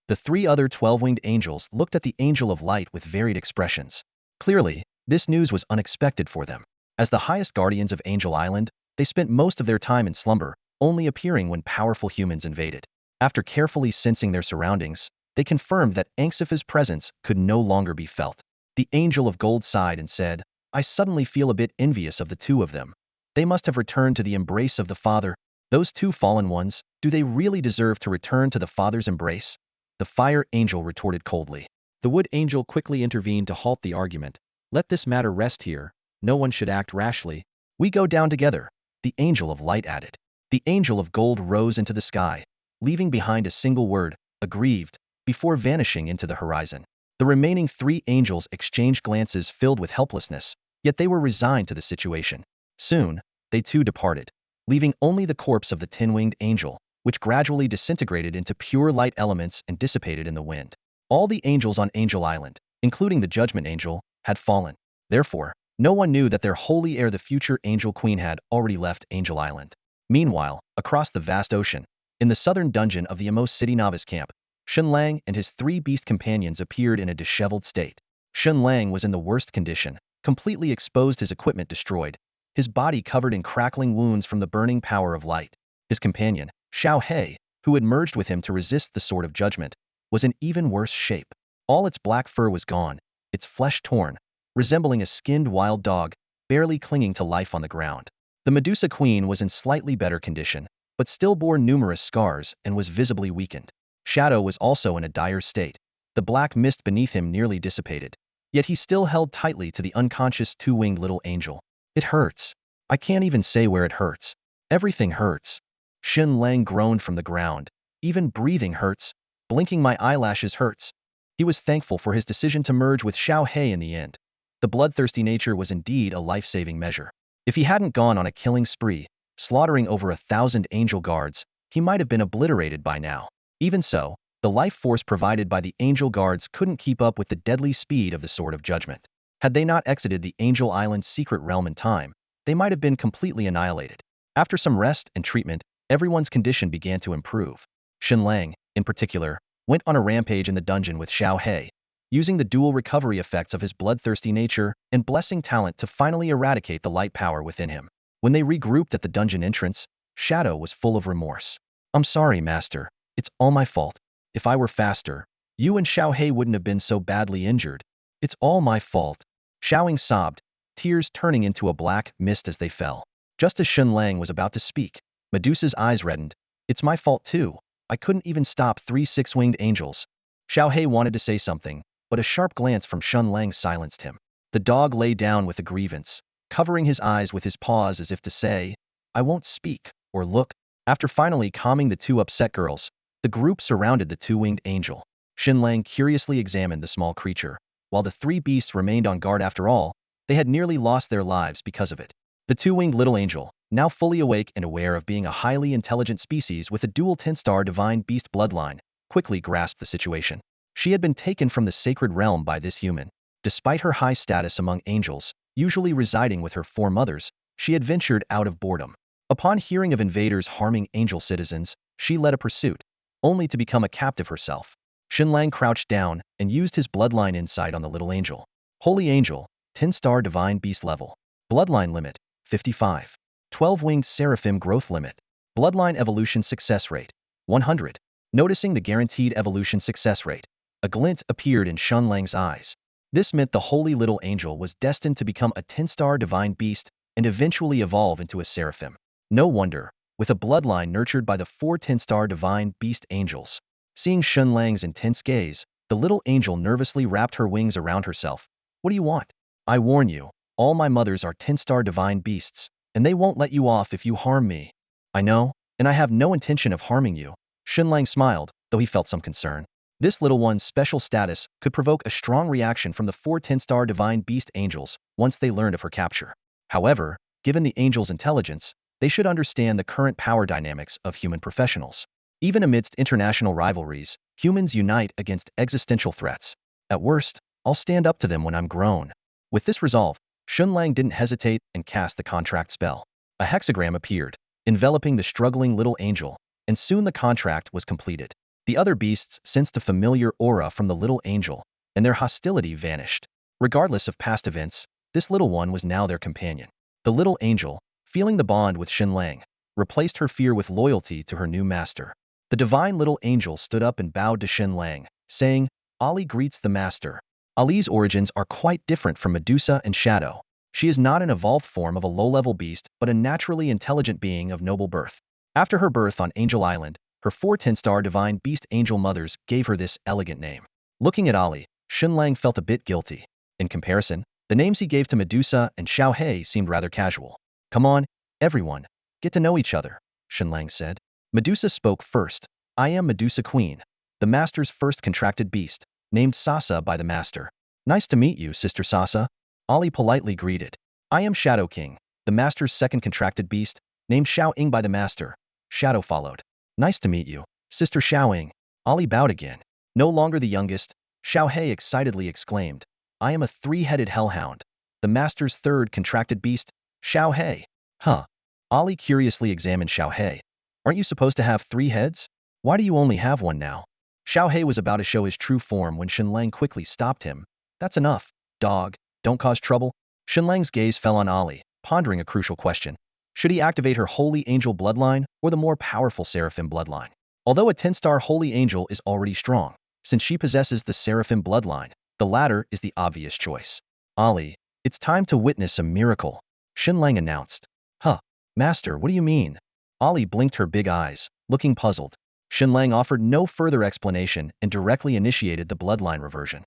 The 3 other 12-winged angels looked at the angel of light with varied expressions. Clearly, this news was unexpected for them. As the highest guardians of Angel Island, they spent most of their time in slumber, only appearing when powerful humans invaded. After carefully sensing their surroundings, they confirmed that Anxifa's presence could no longer be felt. The angel of gold sighed and said, "I suddenly feel a bit envious of the 2 of them. They must have returned to the embrace of the Father. Those 2 fallen ones, do they really deserve to return to the Father's embrace?" The fire angel retorted coldly. The wood angel quickly intervened to halt the argument. "Let this matter rest here. No one should act rashly. We go down together," the angel of light added. The angel of gold rose into the sky, leaving behind a single word, "aggrieved," before vanishing into the horizon. The remaining 3 angels exchanged glances filled with helplessness, yet they were resigned to the situation. Soon, they too departed, leaving only the corpse of the 10-winged angel, which gradually disintegrated into pure light elements and dissipated in the wind. All the angels on Angel Island, including the Judgment Angel, had fallen. Therefore, no one knew that their holy heir, the future Angel Queen, had already left Angel Island. Meanwhile, across the vast ocean, in the southern dungeon of the Amos City Novice Camp, Shen Lang and his 3 beast companions appeared in a disheveled state. Shen Lang was in the worst condition, completely exposed, his equipment destroyed, his body covered in crackling wounds from the burning power of light. His companion, Xiao He, who had merged with him to resist the Sword of Judgment, was in even worse shape. All its black fur was gone, its flesh torn, resembling a skinned wild dog, barely clinging to life on the ground. The Medusa Queen was in slightly better condition, but still bore numerous scars and was visibly weakened. Shadow was also in a dire state. The black mist beneath him nearly dissipated, yet he still held tightly to the unconscious 2-winged little angel. "It hurts. I can't even say where it hurts. Everything hurts." Shen Lang groaned from the ground. "Even breathing hurts. Blinking my eyelashes hurts." He was thankful for his decision to merge with Xiao He in the end. The bloodthirsty nature was indeed a life-saving measure. If he hadn't gone on a killing spree, slaughtering over 1,000 angel guards, he might have been obliterated by now. Even so, The life force provided by the angel guards couldn't keep up with the deadly speed of the Sword of Judgment. Had they not exited the Angel Island's secret realm in time, they might have been completely annihilated. After some rest and treatment, everyone's condition began to improve. Shen Lang, in particular, went on a rampage in the dungeon with Xiao He, using the dual recovery effects of his bloodthirsty nature and blessing talent to finally eradicate the light power within him. When they regrouped at the dungeon entrance, Shadow was full of remorse. "I'm sorry, Master. It's all my fault. If I were faster, you and Xiao He wouldn't have been so badly injured. It's all my fault." Xiaoying sobbed, tears turning into a black mist as they fell. Just as Shen Lang was about to speak, Medusa's eyes reddened. "It's my fault too. I couldn't even stop 3 six-winged angels." Xiao He wanted to say something, but a sharp glance from Shen Lang silenced him. The dog lay down with a grievance, covering his eyes with his paws as if to say, "I won't speak or look." After finally calming the two upset girls, the group surrounded the two-winged angel. Shen Lang curiously examined the small creature. While the three beasts remained on guard after all, they had nearly lost their lives because of it. The two-winged little angel, now fully awake and aware of being a highly intelligent species with a dual 10-star divine beast bloodline, quickly grasped the situation. She had been taken from the sacred realm by this human. Despite her high status among angels, usually residing with her 4 mothers, she had ventured out of boredom. Upon hearing of invaders harming angel citizens, she led a pursuit, only to become a captive herself. Shen Lang crouched down and used his bloodline insight on the little angel. Holy Angel, 10-star divine beast level. Bloodline limit, 55. 12-winged seraphim growth limit. Bloodline evolution success rate, 100. Noticing the guaranteed evolution success rate, a glint appeared in Shen Lang's eyes. This meant the holy little angel was destined to become a 10-star divine beast and eventually evolve into a seraphim. No wonder, with a bloodline nurtured by the 4 10-star divine beast angels. Seeing Shen Lang's intense gaze, the little angel nervously wrapped her wings around herself. "What do you want? I warn you, all my mothers are 10-star divine beasts, and they won't let you off if you harm me." "I know, and I have no intention of harming you." Shen Lang smiled, though he felt some concern. This little one's special status could provoke a strong reaction from the 4 10-star divine beast angels once they learned of her capture. However, given the angels' intelligence, they should understand the current power dynamics of human professionals. Even amidst international rivalries, humans unite against existential threats. At worst, I'll stand up to them when I'm grown. With this resolve, Shen Lang didn't hesitate and cast the contract spell. A hexagram appeared, enveloping the struggling little angel, and soon the contract was completed. The other beasts sensed a familiar aura from the little angel, and their hostility vanished. Regardless of past events, this little one was now their companion. The little angel, feeling the bond with Shen Lang, replaced her fear with loyalty to her new master. The divine little angel stood up and bowed to Shen Lang, saying, "Ali greets the master." Ali's origins are quite different from Medusa and Shadow. She is not an evolved form of a low-level beast, but a naturally intelligent being of noble birth. After her birth on Angel Island, her 4 10-star divine beast angel mothers gave her this elegant name. Looking at Ali, Shen Lang felt a bit guilty. In comparison, the names he gave to Medusa and Xiao He seemed rather casual. "Come on, everyone, get to know each other," Shen Lang said. Medusa spoke first. "I am Medusa Queen, the master's first contracted beast, named Sasa by the master." "Nice to meet you, Sister Sasa," Ali politely greeted. "I am Shadow King, the master's second contracted beast, named Xiaoying by the master." Shadow followed. "Nice to meet you, Sister Xiaoying." Ali bowed again. No longer the youngest, Xiao He excitedly exclaimed, "I am a 3-headed hellhound, the master's third contracted beast, Xiao He." "Huh." Ali curiously examined Xiao He. "Aren't you supposed to have 3 heads? Why do you only have one now?" Xiao He was about to show his true form when Shen Lang quickly stopped him. "That's enough, dog. Don't cause trouble." Shen Lang's gaze fell on Ali, pondering a crucial question. Should he activate her holy angel bloodline or the more powerful seraphim bloodline? Although a 10-star holy angel is already strong, since she possesses the seraphim bloodline, the latter is the obvious choice. "Ali, it's time to witness a miracle," Shen Lang announced. "Huh, master, what do you mean?" Ali blinked her big eyes, looking puzzled. Shen Lang offered no further explanation and directly initiated the bloodline reversion.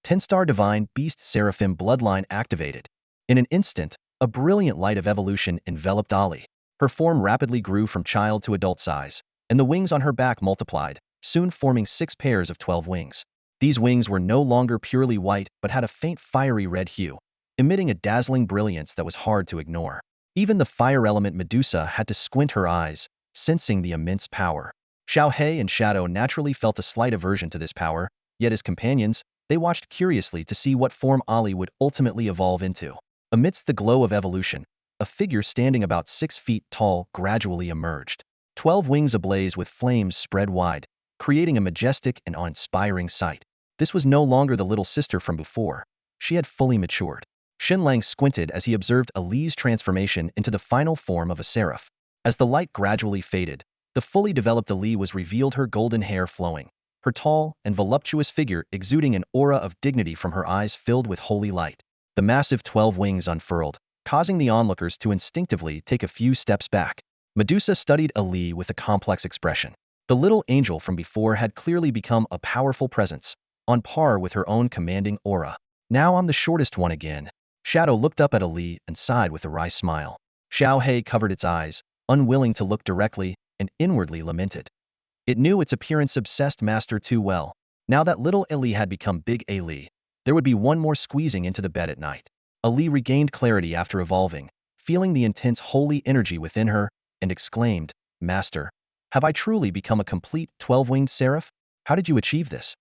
10-star divine beast seraphim bloodline activated. In an instant, a brilliant light of evolution enveloped Ali. Her form rapidly grew from child to adult size, and the wings on her back multiplied, soon forming 6 pairs of 12 wings. These wings were no longer purely white but had a faint fiery red hue, emitting a dazzling brilliance that was hard to ignore. Even the fire element Medusa had to squint her eyes, sensing the immense power. Xiao He and Shadow naturally felt a slight aversion to this power, yet as companions, they watched curiously to see what form Ali would ultimately evolve into. Amidst the glow of evolution, a figure standing about 6 feet tall gradually emerged. 12 wings ablaze with flames spread wide, creating a majestic and awe-inspiring sight. This was no longer the little sister from before. She had fully matured. Shen Lang squinted as he observed Ali's transformation into the final form of a seraph. As the light gradually faded, the fully developed Ali was revealed, her golden hair flowing, her tall and voluptuous figure exuding an aura of dignity from her eyes filled with holy light. The massive 12 wings unfurled, causing the onlookers to instinctively take a few steps back. Medusa studied Ali with a complex expression. The little angel from before had clearly become a powerful presence, on par with her own commanding aura. Now I'm the shortest one again. Shadow looked up at Ali and sighed with a wry smile. Xiao He covered its eyes, unwilling to look directly, and inwardly lamented. It knew its appearance-obsessed master too well. Now that little Ali had become Big Ali, there would be one more squeezing into the bed at night. Ali regained clarity after evolving, feeling the intense holy energy within her, and exclaimed, "Master, have I truly become a complete 12-winged seraph? How did you achieve this?"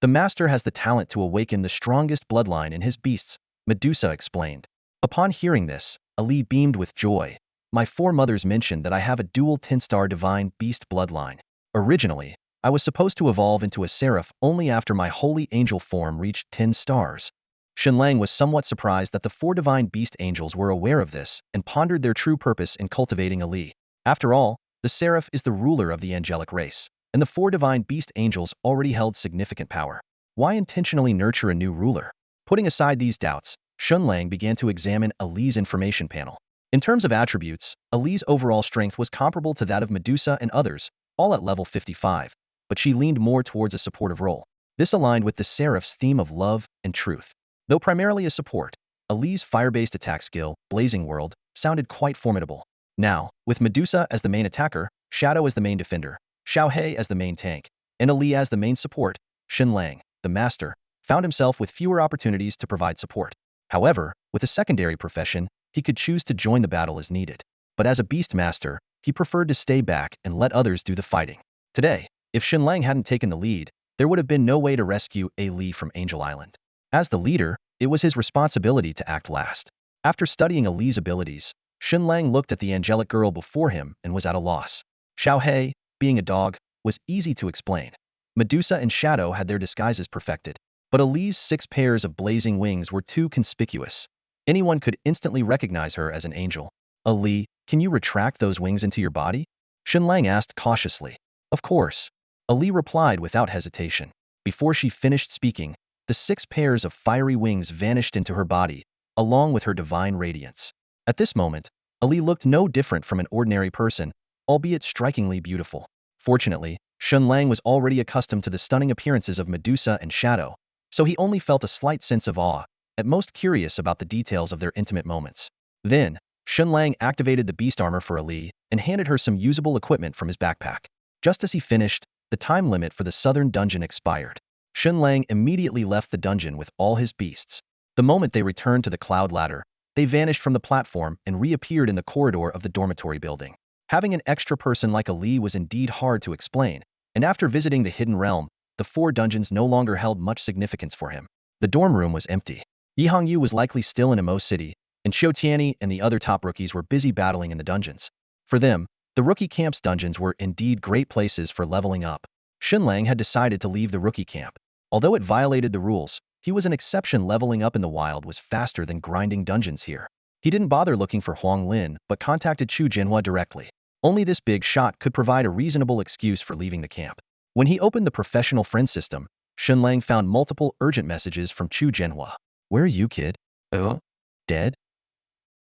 "The master has the talent to awaken the strongest bloodline in his beasts," Medusa explained. Upon hearing this, Ali beamed with joy. "My foremothers mentioned that I have a dual 10-star divine beast bloodline. Originally, I was supposed to evolve into a seraph only after my holy angel form reached 10 stars. Shen Lang was somewhat surprised that the 4 divine beast angels were aware of this and pondered their true purpose in cultivating Ali. After all, the seraph is the ruler of the angelic race, and the 4 divine beast angels already held significant power. Why intentionally nurture a new ruler? Putting aside these doubts, Shen Lang began to examine Ali's information panel. In terms of attributes, Ali's overall strength was comparable to that of Medusa and others, all at level 55, but she leaned more towards a supportive role. This aligned with the Seraph's theme of love and truth. Though primarily a support, Ali's fire-based attack skill, Blazing World, sounded quite formidable. Now, with Medusa as the main attacker, Shadow as the main defender, Xiao He as the main tank, and Ali as the main support, Shen Lang, the master, found himself with fewer opportunities to provide support. However, with a secondary profession, he could choose to join the battle as needed. But as a beast master, he preferred to stay back and let others do the fighting. Today, if Shen Lang hadn't taken the lead, there would have been no way to rescue Ali from Angel Island. As the leader, it was his responsibility to act last. After studying Ali's abilities, Shen Lang looked at the angelic girl before him and was at a loss. Xiao He, being a dog, was easy to explain. Medusa and Shadow had their disguises perfected, but Ali's 6 pairs of blazing wings were too conspicuous. Anyone could instantly recognize her as an angel. "Ali, can you retract those wings into your body?" Shen Lang asked cautiously. "Of course," Ali replied without hesitation. Before she finished speaking, the 6 pairs of fiery wings vanished into her body, along with her divine radiance. At this moment, Ali looked no different from an ordinary person, albeit strikingly beautiful. Fortunately, Shen Lang was already accustomed to the stunning appearances of Medusa and Shadow, so he only felt a slight sense of awe, at most curious about the details of their intimate moments. Then, Shen Lang activated the beast armor for Ali and handed her some usable equipment from his backpack. Just as he finished, the time limit for the southern dungeon expired. Shen Lang immediately left the dungeon with all his beasts. The moment they returned to the cloud ladder, they vanished from the platform and reappeared in the corridor of the dormitory building. Having an extra person like Ali was indeed hard to explain, and after visiting the hidden realm, the 4 dungeons no longer held much significance for him. The dorm room was empty. Yi Hongyu was likely still in Emo City, and Xiao Tianyi and the other top rookies were busy battling in the dungeons. For them, the rookie camp's dungeons were indeed great places for leveling up. Shen Lang had decided to leave the rookie camp. Although it violated the rules, he was an exception. Leveling up in the wild was faster than grinding dungeons here. He didn't bother looking for Huang Lin, but contacted Chu Jinhua directly. Only this big shot could provide a reasonable excuse for leaving the camp. When he opened the professional friend system, Shen Lang found multiple urgent messages from Chu Jinhua. "Where are you, kid? Oh? Dead?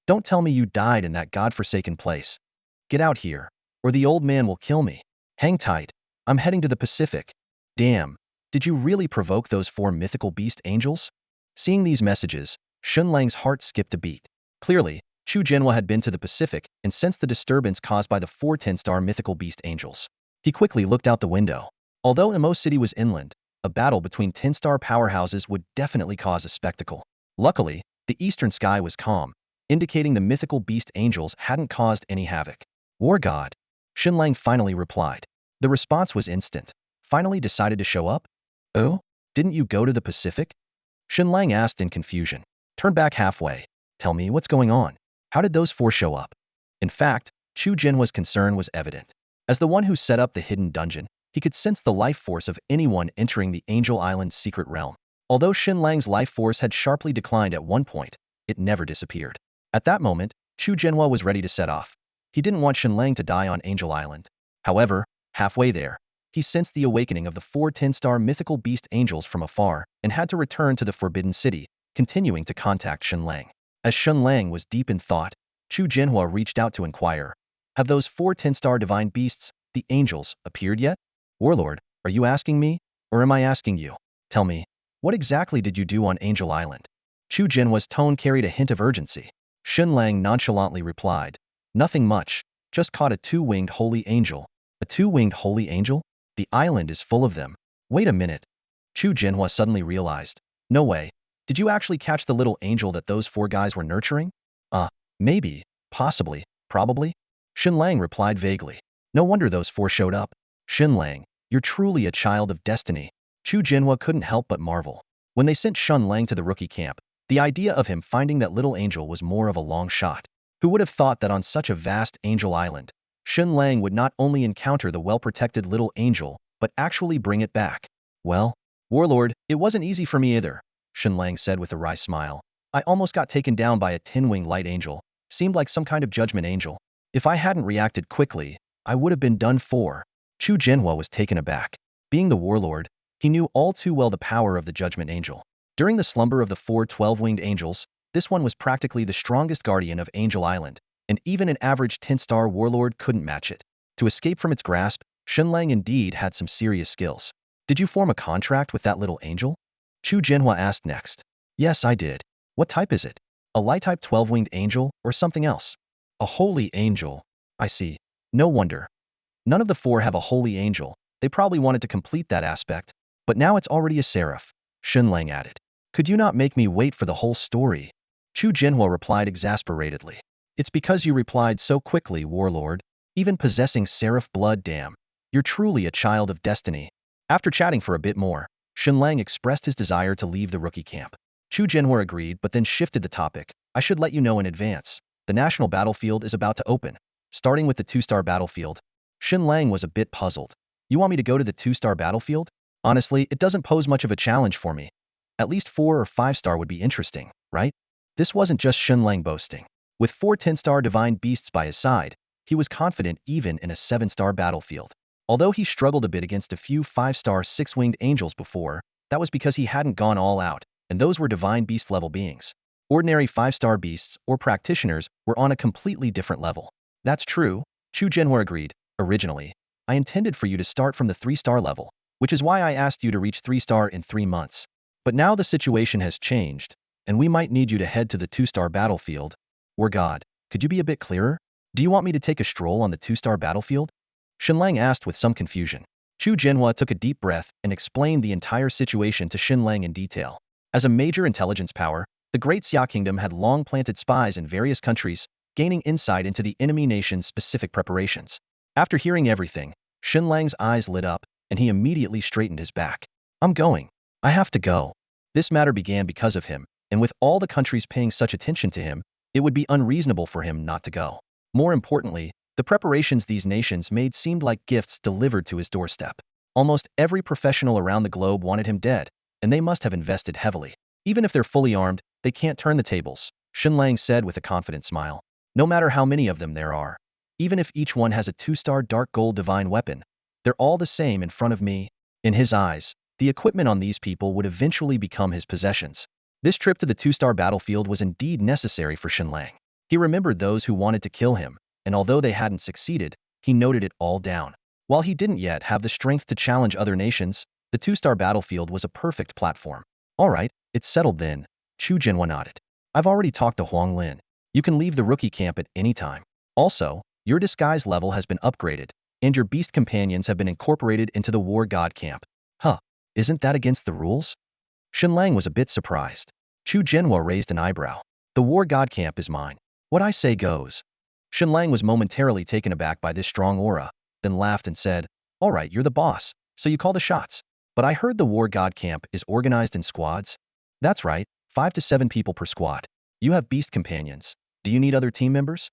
Don't tell me you died in that godforsaken place. Get out here, or the old man will kill me. Hang tight. I'm heading to the Pacific. Damn, did you really provoke those 4 mythical beast angels?" Seeing these messages, Shen Lang's heart skipped a beat. Clearly, Chu Jinhua had been to the Pacific and sensed the disturbance caused by the 4 10-star mythical beast angels. He quickly looked out the window. Although Emo City was inland, a battle between 10-star powerhouses would definitely cause a spectacle. Luckily, the eastern sky was calm, indicating the mythical beast angels hadn't caused any havoc. "War God," Shen Lang finally replied. The response was instant. Finally decided to show up? Oh? Didn't you go to the Pacific? Shen Lang asked in confusion. Turn back halfway. Tell me, what's going on? How did those four show up? In fact, Chu Jinhua's concern was evident. As the one who set up the hidden dungeon, he could sense the life force of anyone entering the Angel Island's secret realm. Although Shen Lang's life force had sharply declined at one point, it never disappeared. At that moment, Chu Jinhua was ready to set off. He didn't want Shen Lang to die on Angel Island. However, halfway there, he sensed the awakening of the four 10-star mythical beast angels from afar and had to return to the Forbidden City, continuing to contact Shen Lang. As Shen Lang was deep in thought, Chu Jinhua reached out to inquire, have those four 10-star divine beasts, the angels, appeared yet? Warlord, are you asking me, or am I asking you? Tell me, what exactly did you do on Angel Island? Chu Jinhua's tone carried a hint of urgency. Shen Lang nonchalantly replied, nothing much, just caught a two-winged holy angel. A two-winged holy angel? The island is full of them. Wait a minute. Chu Jinhua suddenly realized. No way. Did you actually catch the little angel that those four guys were nurturing? Maybe, possibly, probably. Shen Lang replied vaguely. No wonder those four showed up. Shen Lang, you're truly a child of destiny. Chu Jinhua couldn't help but marvel. When they sent Shen Lang to the rookie camp, the idea of him finding that little angel was more of a long shot. Who would have thought that on such a vast angel island, Shen Lang would not only encounter the well-protected little angel, but actually bring it back? Well, Warlord, it wasn't easy for me either, Shen Lang said with a wry smile. I almost got taken down by a 10-winged light angel. Seemed like some kind of judgment angel. If I hadn't reacted quickly, I would have been done for. Chu Jinhua was taken aback. Being the warlord, he knew all too well the power of the judgment angel. During the slumber of the four 12-winged angels, this one was practically the strongest guardian of Angel Island, and even an average 10-star warlord couldn't match it. To escape from its grasp, Shen Lang indeed had some serious skills. Did you form a contract with that little angel? Chu Jinhua asked next. Yes, I did. What type is it? A light-type 12-winged angel, or something else? A holy angel. I see. No wonder. None of the four have a holy angel. They probably wanted to complete that aspect. But now it's already a seraph, Shen Lang added. Could you not make me wait for the whole story? Chu Jinhua replied exasperatedly. It's because you replied so quickly, warlord. Even possessing seraph blood, damn. You're truly a child of destiny. After chatting for a bit more, Shen Lang expressed his desire to leave the rookie camp. Chu Jinhua agreed but then shifted the topic. I should let you know in advance. The national battlefield is about to open, starting with the 2-star battlefield. Shen Lang was a bit puzzled. You want me to go to the 2-star battlefield? Honestly, it doesn't pose much of a challenge for me. At least 4 or 5-star would be interesting, right? This wasn't just Shen Lang boasting. With 4 10-star divine beasts by his side, he was confident even in a 7-star battlefield. Although he struggled a bit against a few 5-star 6-winged angels before, that was because he hadn't gone all out, and those were divine beast level beings. Ordinary 5-star beasts or practitioners were on a completely different level. That's true, Chu Jinhua agreed. Originally, I intended for you to start from the 3-star level, which is why I asked you to reach 3-star in 3 months. But now the situation has changed, and we might need you to head to the 2-star battlefield. War God, could you be a bit clearer? Do you want me to take a stroll on the 2-star battlefield? Shen Lang asked with some confusion. Chu Jinhua took a deep breath and explained the entire situation to Shen Lang in detail. As a major intelligence power, the Great Xia Kingdom had long planted spies in various countries, gaining insight into the enemy nation's specific preparations. After hearing everything, Shen Lang's eyes lit up, and he immediately straightened his back. I'm going. I have to go. This matter began because of him, and with all the countries paying such attention to him, it would be unreasonable for him not to go. More importantly, the preparations these nations made seemed like gifts delivered to his doorstep. Almost every professional around the globe wanted him dead, and they must have invested heavily. Even if they're fully armed, they can't turn the tables, Shen Lang said with a confident smile. No matter how many of them there are. Even if each one has a 2-star dark gold divine weapon, they're all the same in front of me. In his eyes, the equipment on these people would eventually become his possessions. This trip to the 2-star battlefield was indeed necessary for Shen Lang. He remembered those who wanted to kill him, and although they hadn't succeeded, he noted it all down. While he didn't yet have the strength to challenge other nations, the 2-star battlefield was a perfect platform. All right, it's settled then, Chu Jinhua nodded. I've already talked to Huang Lin. You can leave the rookie camp at any time. Also, your disguise level has been upgraded, and your beast companions have been incorporated into the war god camp. Huh, isn't that against the rules? Shen Lang was a bit surprised. Chu Jinhua raised an eyebrow. The war god camp is mine. What I say goes. Shen Lang was momentarily taken aback by this strong aura, then laughed and said, Alright, you're the boss, so you call the shots. But I heard the war god camp is organized in squads? That's right, 5 to 7 people per squad. You have beast companions. Do you need other team members?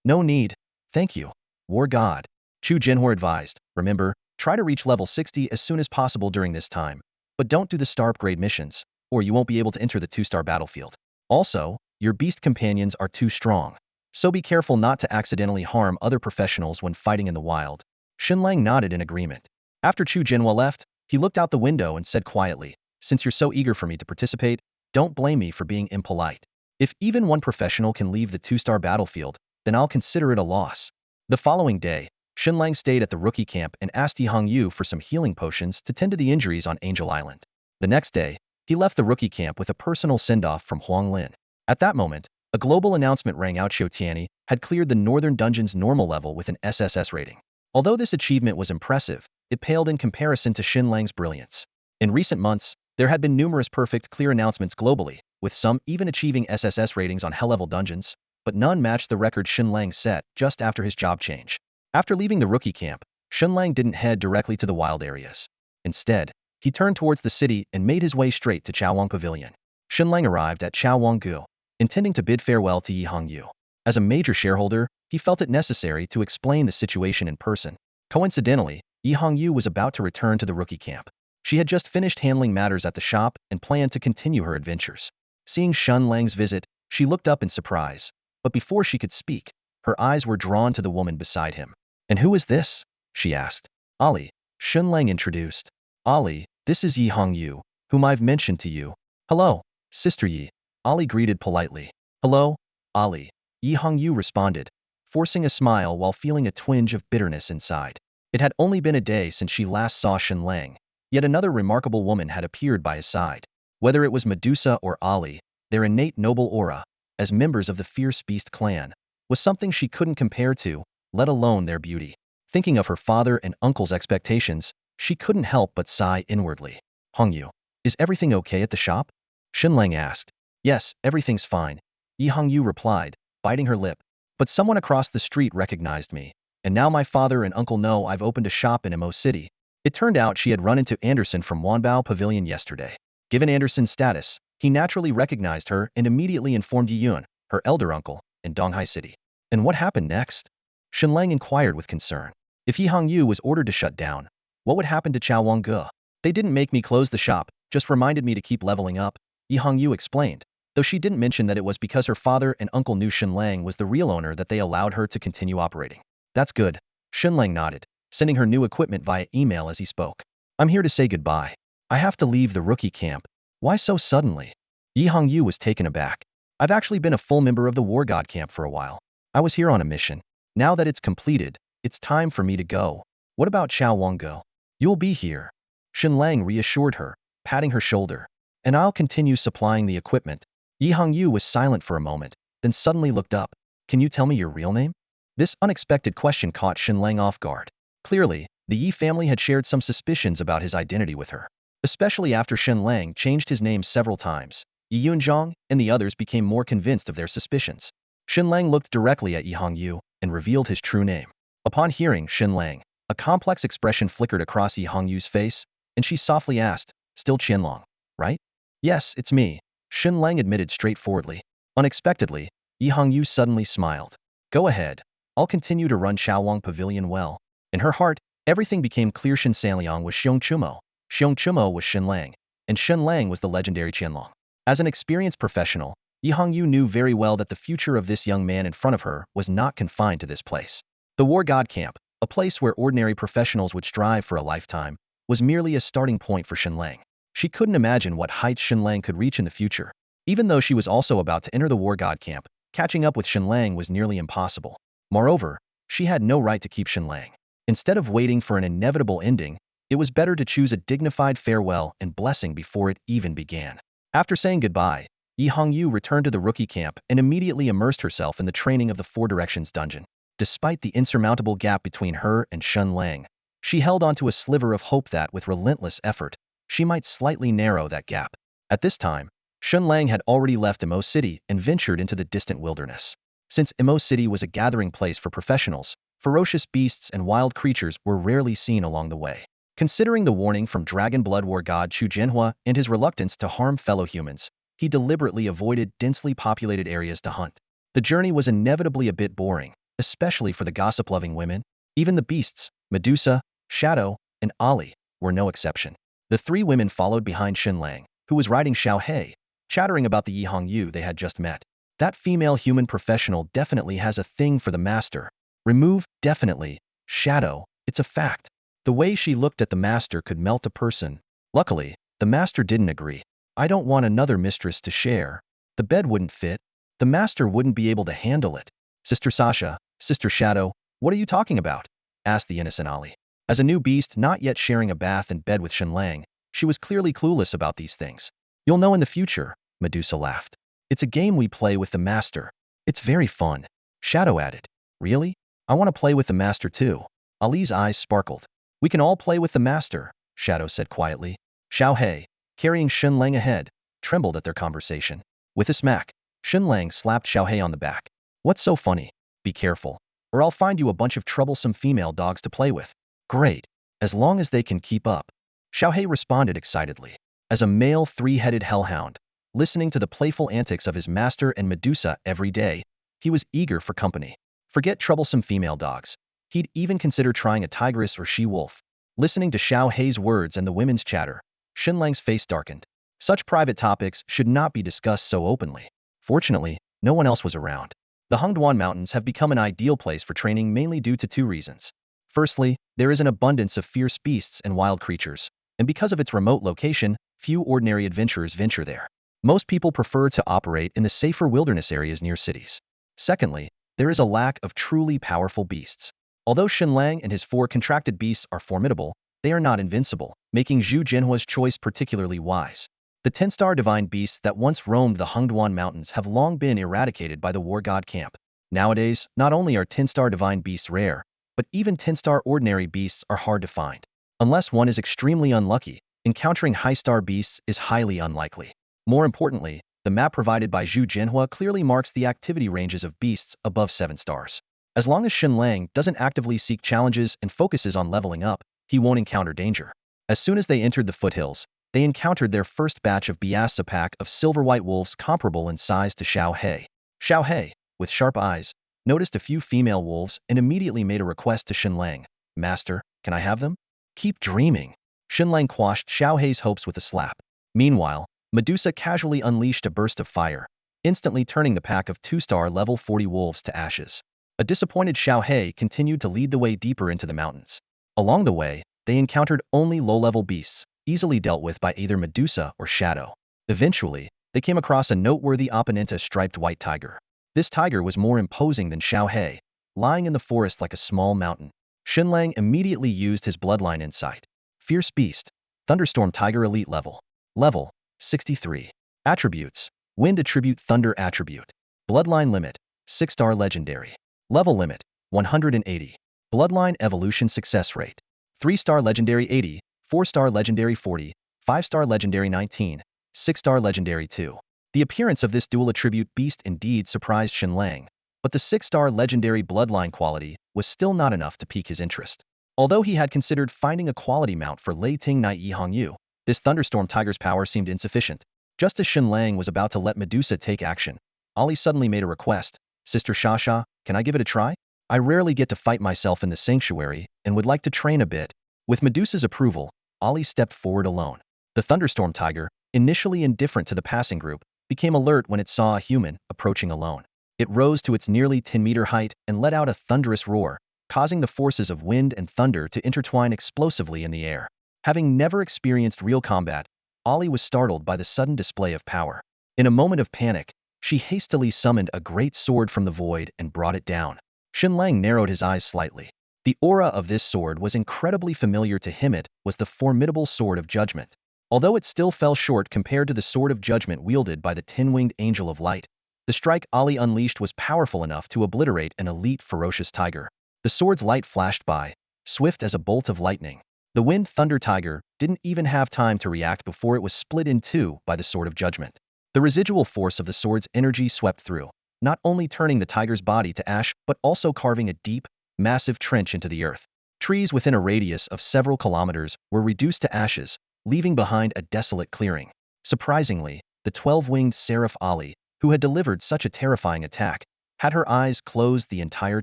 No need. Thank you. War god. Chu Jinhua advised, remember, try to reach level 60 as soon as possible during this time. But don't do the star upgrade missions, or you won't be able to enter the 2-star battlefield. Also, your beast companions are too strong. So be careful not to accidentally harm other professionals when fighting in the wild. Shen Lang nodded in agreement. After Chu Jinhua left, he looked out the window and said quietly, since you're so eager for me to participate, don't blame me for being impolite. If even one professional can leave the 2-star battlefield, then I'll consider it a loss. The following day, Shen Lang stayed at the rookie camp and asked Yi Hongyu for some healing potions to tend to the injuries on Angel Island. The next day, he left the rookie camp with a personal send-off from Huang Lin. At that moment, a global announcement rang out. Xiao Tianyi had cleared the Northern Dungeon's normal level with an SSS rating. Although this achievement was impressive, it paled in comparison to Shen Lang's brilliance. In recent months, there had been numerous perfect clear announcements globally, with some even achieving SSS ratings on hell-level dungeons, but none matched the record Shen Lang set just after his job change. After leaving the rookie camp, Shen Lang didn't head directly to the wild areas. Instead, he turned towards the city and made his way straight to Chaowang Pavilion. Shen Lang arrived at Chaowang-gu, intending to bid farewell to Yi Hongyu. As a major shareholder, he felt it necessary to explain the situation in person. Coincidentally, Yi Hongyu was about to return to the rookie camp. She had just finished handling matters at the shop and planned to continue her adventures. Seeing Shen Lang's visit, she looked up in surprise. But before she could speak, her eyes were drawn to the woman beside him. And who is this? She asked. Ali. Shen Lang introduced. Ali, this is Yi Hongyu, whom I've mentioned to you. Hello, Sister Yi. Ali greeted politely. Hello, Ali. Yi Hongyu responded, forcing a smile while feeling a twinge of bitterness inside. It had only been a day since she last saw Shen Lang, yet another remarkable woman had appeared by his side. Whether it was Medusa or Ali, their innate noble aura, as members of the fierce beast clan, was something she couldn't compare to, let alone their beauty. Thinking of her father and uncle's expectations, she couldn't help but sigh inwardly. Hongyu, is everything okay at the shop? Shen Lang asked. Yes, everything's fine, Yi Hongyu replied, biting her lip. But someone across the street recognized me, and now my father and uncle know I've opened a shop in Imo City. It turned out she had run into Anderson from Wanbao Pavilion yesterday. Given Anderson's status, he naturally recognized her and immediately informed Yi Yun, her elder uncle, in Donghai City. And what happened next? Shen Lang inquired with concern. If Yi Hongyu was ordered to shut down, what would happen to Chaowang-gu? They didn't make me close the shop, just reminded me to keep leveling up, Yi Hongyu explained, though she didn't mention that it was because her father and uncle knew Shen Lang was the real owner that they allowed her to continue operating. That's good. Shen Lang nodded, sending her new equipment via email as he spoke. I'm here to say goodbye. I have to leave the rookie camp. Why so suddenly? Yi Hongyu was taken aback. I've actually been a full member of the War God camp for a while. I was here on a mission. Now that it's completed, it's time for me to go. What about Chaowang-gu? You'll be here. Shen Lang reassured her, patting her shoulder. And I'll continue supplying the equipment. Yi Hongyu was silent for a moment, then suddenly looked up. Can you tell me your real name? This unexpected question caught Shen Lang off guard. Clearly, the Yi family had shared some suspicions about his identity with her. Especially after Shen Lang changed his name several times, Yi Yunzhong and the others became more convinced of their suspicions. Shen Lang looked directly at Yi Hongyu and revealed his true name. Upon hearing Shen Lang, a complex expression flickered across Yi Hongyu's face, and she softly asked, still Qianlong, right? Yes, it's me, Shen Lang admitted straightforwardly. Unexpectedly, Yi Hongyu suddenly smiled. Go ahead. I'll continue to run Chaowang Pavilion well. In her heart, everything became clear. Shen Sanliang was Xiong Chumo. Xiong Chumo was Shen Lang, and Shen Lang was the legendary Qianlong. As an experienced professional, Yi Hongyu knew very well that the future of this young man in front of her was not confined to this place. The War God Camp, a place where ordinary professionals would strive for a lifetime, was merely a starting point for Shen Lang. She couldn't imagine what heights Shen Lang could reach in the future. Even though she was also about to enter the War God Camp, catching up with Shen Lang was nearly impossible. Moreover, she had no right to keep Shen Lang. Instead of waiting for an inevitable ending, it was better to choose a dignified farewell and blessing before it even began. After saying goodbye, Yi Hongyu returned to the rookie camp and immediately immersed herself in the training of the Four Directions dungeon. Despite the insurmountable gap between her and Shen Lang, she held onto a sliver of hope that, with relentless effort, she might slightly narrow that gap. At this time, Shen Lang had already left Imo City and ventured into the distant wilderness. Since Imo City was a gathering place for professionals, ferocious beasts and wild creatures were rarely seen along the way. Considering the warning from Dragon Blood War god Chu Jinhua and his reluctance to harm fellow humans, he deliberately avoided densely populated areas to hunt. The journey was inevitably a bit boring, especially for the gossip-loving women. Even the beasts, Medusa, Shadow, and Ali, were no exception. The three women followed behind Shen Lang, who was riding Xiao He, chattering about the Yihong Yu they had just met. That female human professional definitely has a thing for the master. Remove, definitely, Shadow, it's a fact. The way she looked at the master could melt a person. Luckily, the master didn't agree. I don't want another mistress to share. The bed wouldn't fit. The master wouldn't be able to handle it. Sister Sasha, Sister Shadow, what are you talking about? Asked the innocent Ali. As a new beast not yet sharing a bath and bed with Shen Lang, she was clearly clueless about these things. You'll know in the future, Medusa laughed. It's a game we play with the master. It's very fun. Shadow added. Really? I want to play with the master too. Ali's eyes sparkled. We can all play with the master, Shadow said quietly. Xiao He, carrying Shen Lang ahead, trembled at their conversation. With a smack, Shen Lang slapped Xiao He on the back. What's so funny? Be careful, or I'll find you a bunch of troublesome female dogs to play with. Great, as long as they can keep up. Xiao He responded excitedly. As a male three-headed hellhound, listening to the playful antics of his master and Medusa every day, he was eager for company. Forget troublesome female dogs. He'd even consider trying a tigress or she-wolf. Listening to Xiao He's words and the women's chatter, Shen Lang's face darkened. Such private topics should not be discussed so openly. Fortunately, no one else was around. The Hongduan Mountains have become an ideal place for training mainly due to two reasons. Firstly, there is an abundance of fierce beasts and wild creatures, and because of its remote location, few ordinary adventurers venture there. Most people prefer to operate in the safer wilderness areas near cities. Secondly, there is a lack of truly powerful beasts. Although Shen Lang and his 4 contracted beasts are formidable, they are not invincible, making Zhu Jinhua's choice particularly wise. The 10-star divine beasts that once roamed the Hongduan Mountains have long been eradicated by the war god camp. Nowadays, not only are 10-star divine beasts rare, but even 10-star ordinary beasts are hard to find. Unless one is extremely unlucky, encountering high-star beasts is highly unlikely. More importantly, the map provided by Zhu Jinhua clearly marks the activity ranges of beasts above 7 stars. As long as Shen Lang doesn't actively seek challenges and focuses on leveling up, he won't encounter danger. As soon as they entered the foothills, they encountered their first batch of Bias, a pack of silver-white wolves comparable in size to Xiao He. Xiao He, with sharp eyes, noticed a few female wolves and immediately made a request to Shen Lang. Master, can I have them? Keep dreaming. Shen Lang quashed Xiao He's hopes with a slap. Meanwhile, Medusa casually unleashed a burst of fire, instantly turning the pack of 2-star level 40 wolves to ashes. A disappointed Xiao He continued to lead the way deeper into the mountains. Along the way, they encountered only low-level beasts, easily dealt with by either Medusa or Shadow. Eventually, they came across a noteworthy opponent, a striped white tiger. This tiger was more imposing than Xiao He, lying in the forest like a small mountain. Shen Lang immediately used his bloodline insight. Fierce beast, thunderstorm tiger elite level. Level, 63. Attributes, wind attribute, thunder attribute. Bloodline limit, 6-star legendary. Level limit, 180. Bloodline evolution success rate, 3-star legendary 80, 4-star legendary 40, 5-star legendary 19, 6-star legendary 2. The appearance of this dual attribute beast indeed surprised Shen Lang, but the 6-star legendary bloodline quality was still not enough to pique his interest. Although he had considered finding a quality mount for Lei Ting Nai Yihong Yu, this thunderstorm tiger's power seemed insufficient. Just as Shen Lang was about to let Medusa take action, Ali suddenly made a request. Sister Shasha, can I give it a try? I rarely get to fight myself in the sanctuary and would like to train a bit. With Medusa's approval, Ali stepped forward alone. The thunderstorm tiger, initially indifferent to the passing group, became alert when it saw a human approaching alone. It rose to its nearly 10-meter height and let out a thunderous roar, causing the forces of wind and thunder to intertwine explosively in the air. Having never experienced real combat, Ali was startled by the sudden display of power. In a moment of panic, she hastily summoned a great sword from the void and brought it down. Shen Lang narrowed his eyes slightly. The aura of this sword was incredibly familiar to him. It was the formidable Sword of Judgment. Although it still fell short compared to the Sword of Judgment wielded by the 10-winged Angel of Light, the strike Ali unleashed was powerful enough to obliterate an elite ferocious tiger. The sword's light flashed by, swift as a bolt of lightning. The Wind Thunder Tiger didn't even have time to react before it was split in two by the Sword of Judgment. The residual force of the sword's energy swept through, not only turning the tiger's body to ash but also carving a deep, massive trench into the earth. Trees within a radius of several kilometers were reduced to ashes, leaving behind a desolate clearing. Surprisingly, the 12-winged Seraph Ali, who had delivered such a terrifying attack, had her eyes closed the entire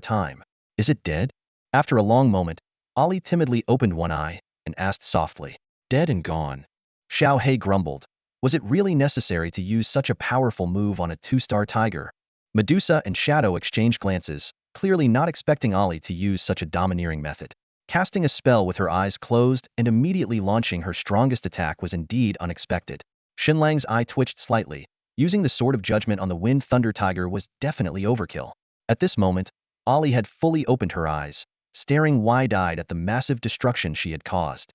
time. Is it dead? After a long moment, Ali timidly opened one eye and asked softly, "Dead and gone." Xiao He grumbled. Was it really necessary to use such a powerful move on a 2-star tiger? Medusa and Shadow exchanged glances, clearly not expecting Ali to use such a domineering method. Casting a spell with her eyes closed and immediately launching her strongest attack was indeed unexpected. Shen Lang's eye twitched slightly. Using the Sword of Judgment on the Wind Thunder Tiger was definitely overkill. At this moment, Ali had fully opened her eyes, staring wide-eyed at the massive destruction she had caused.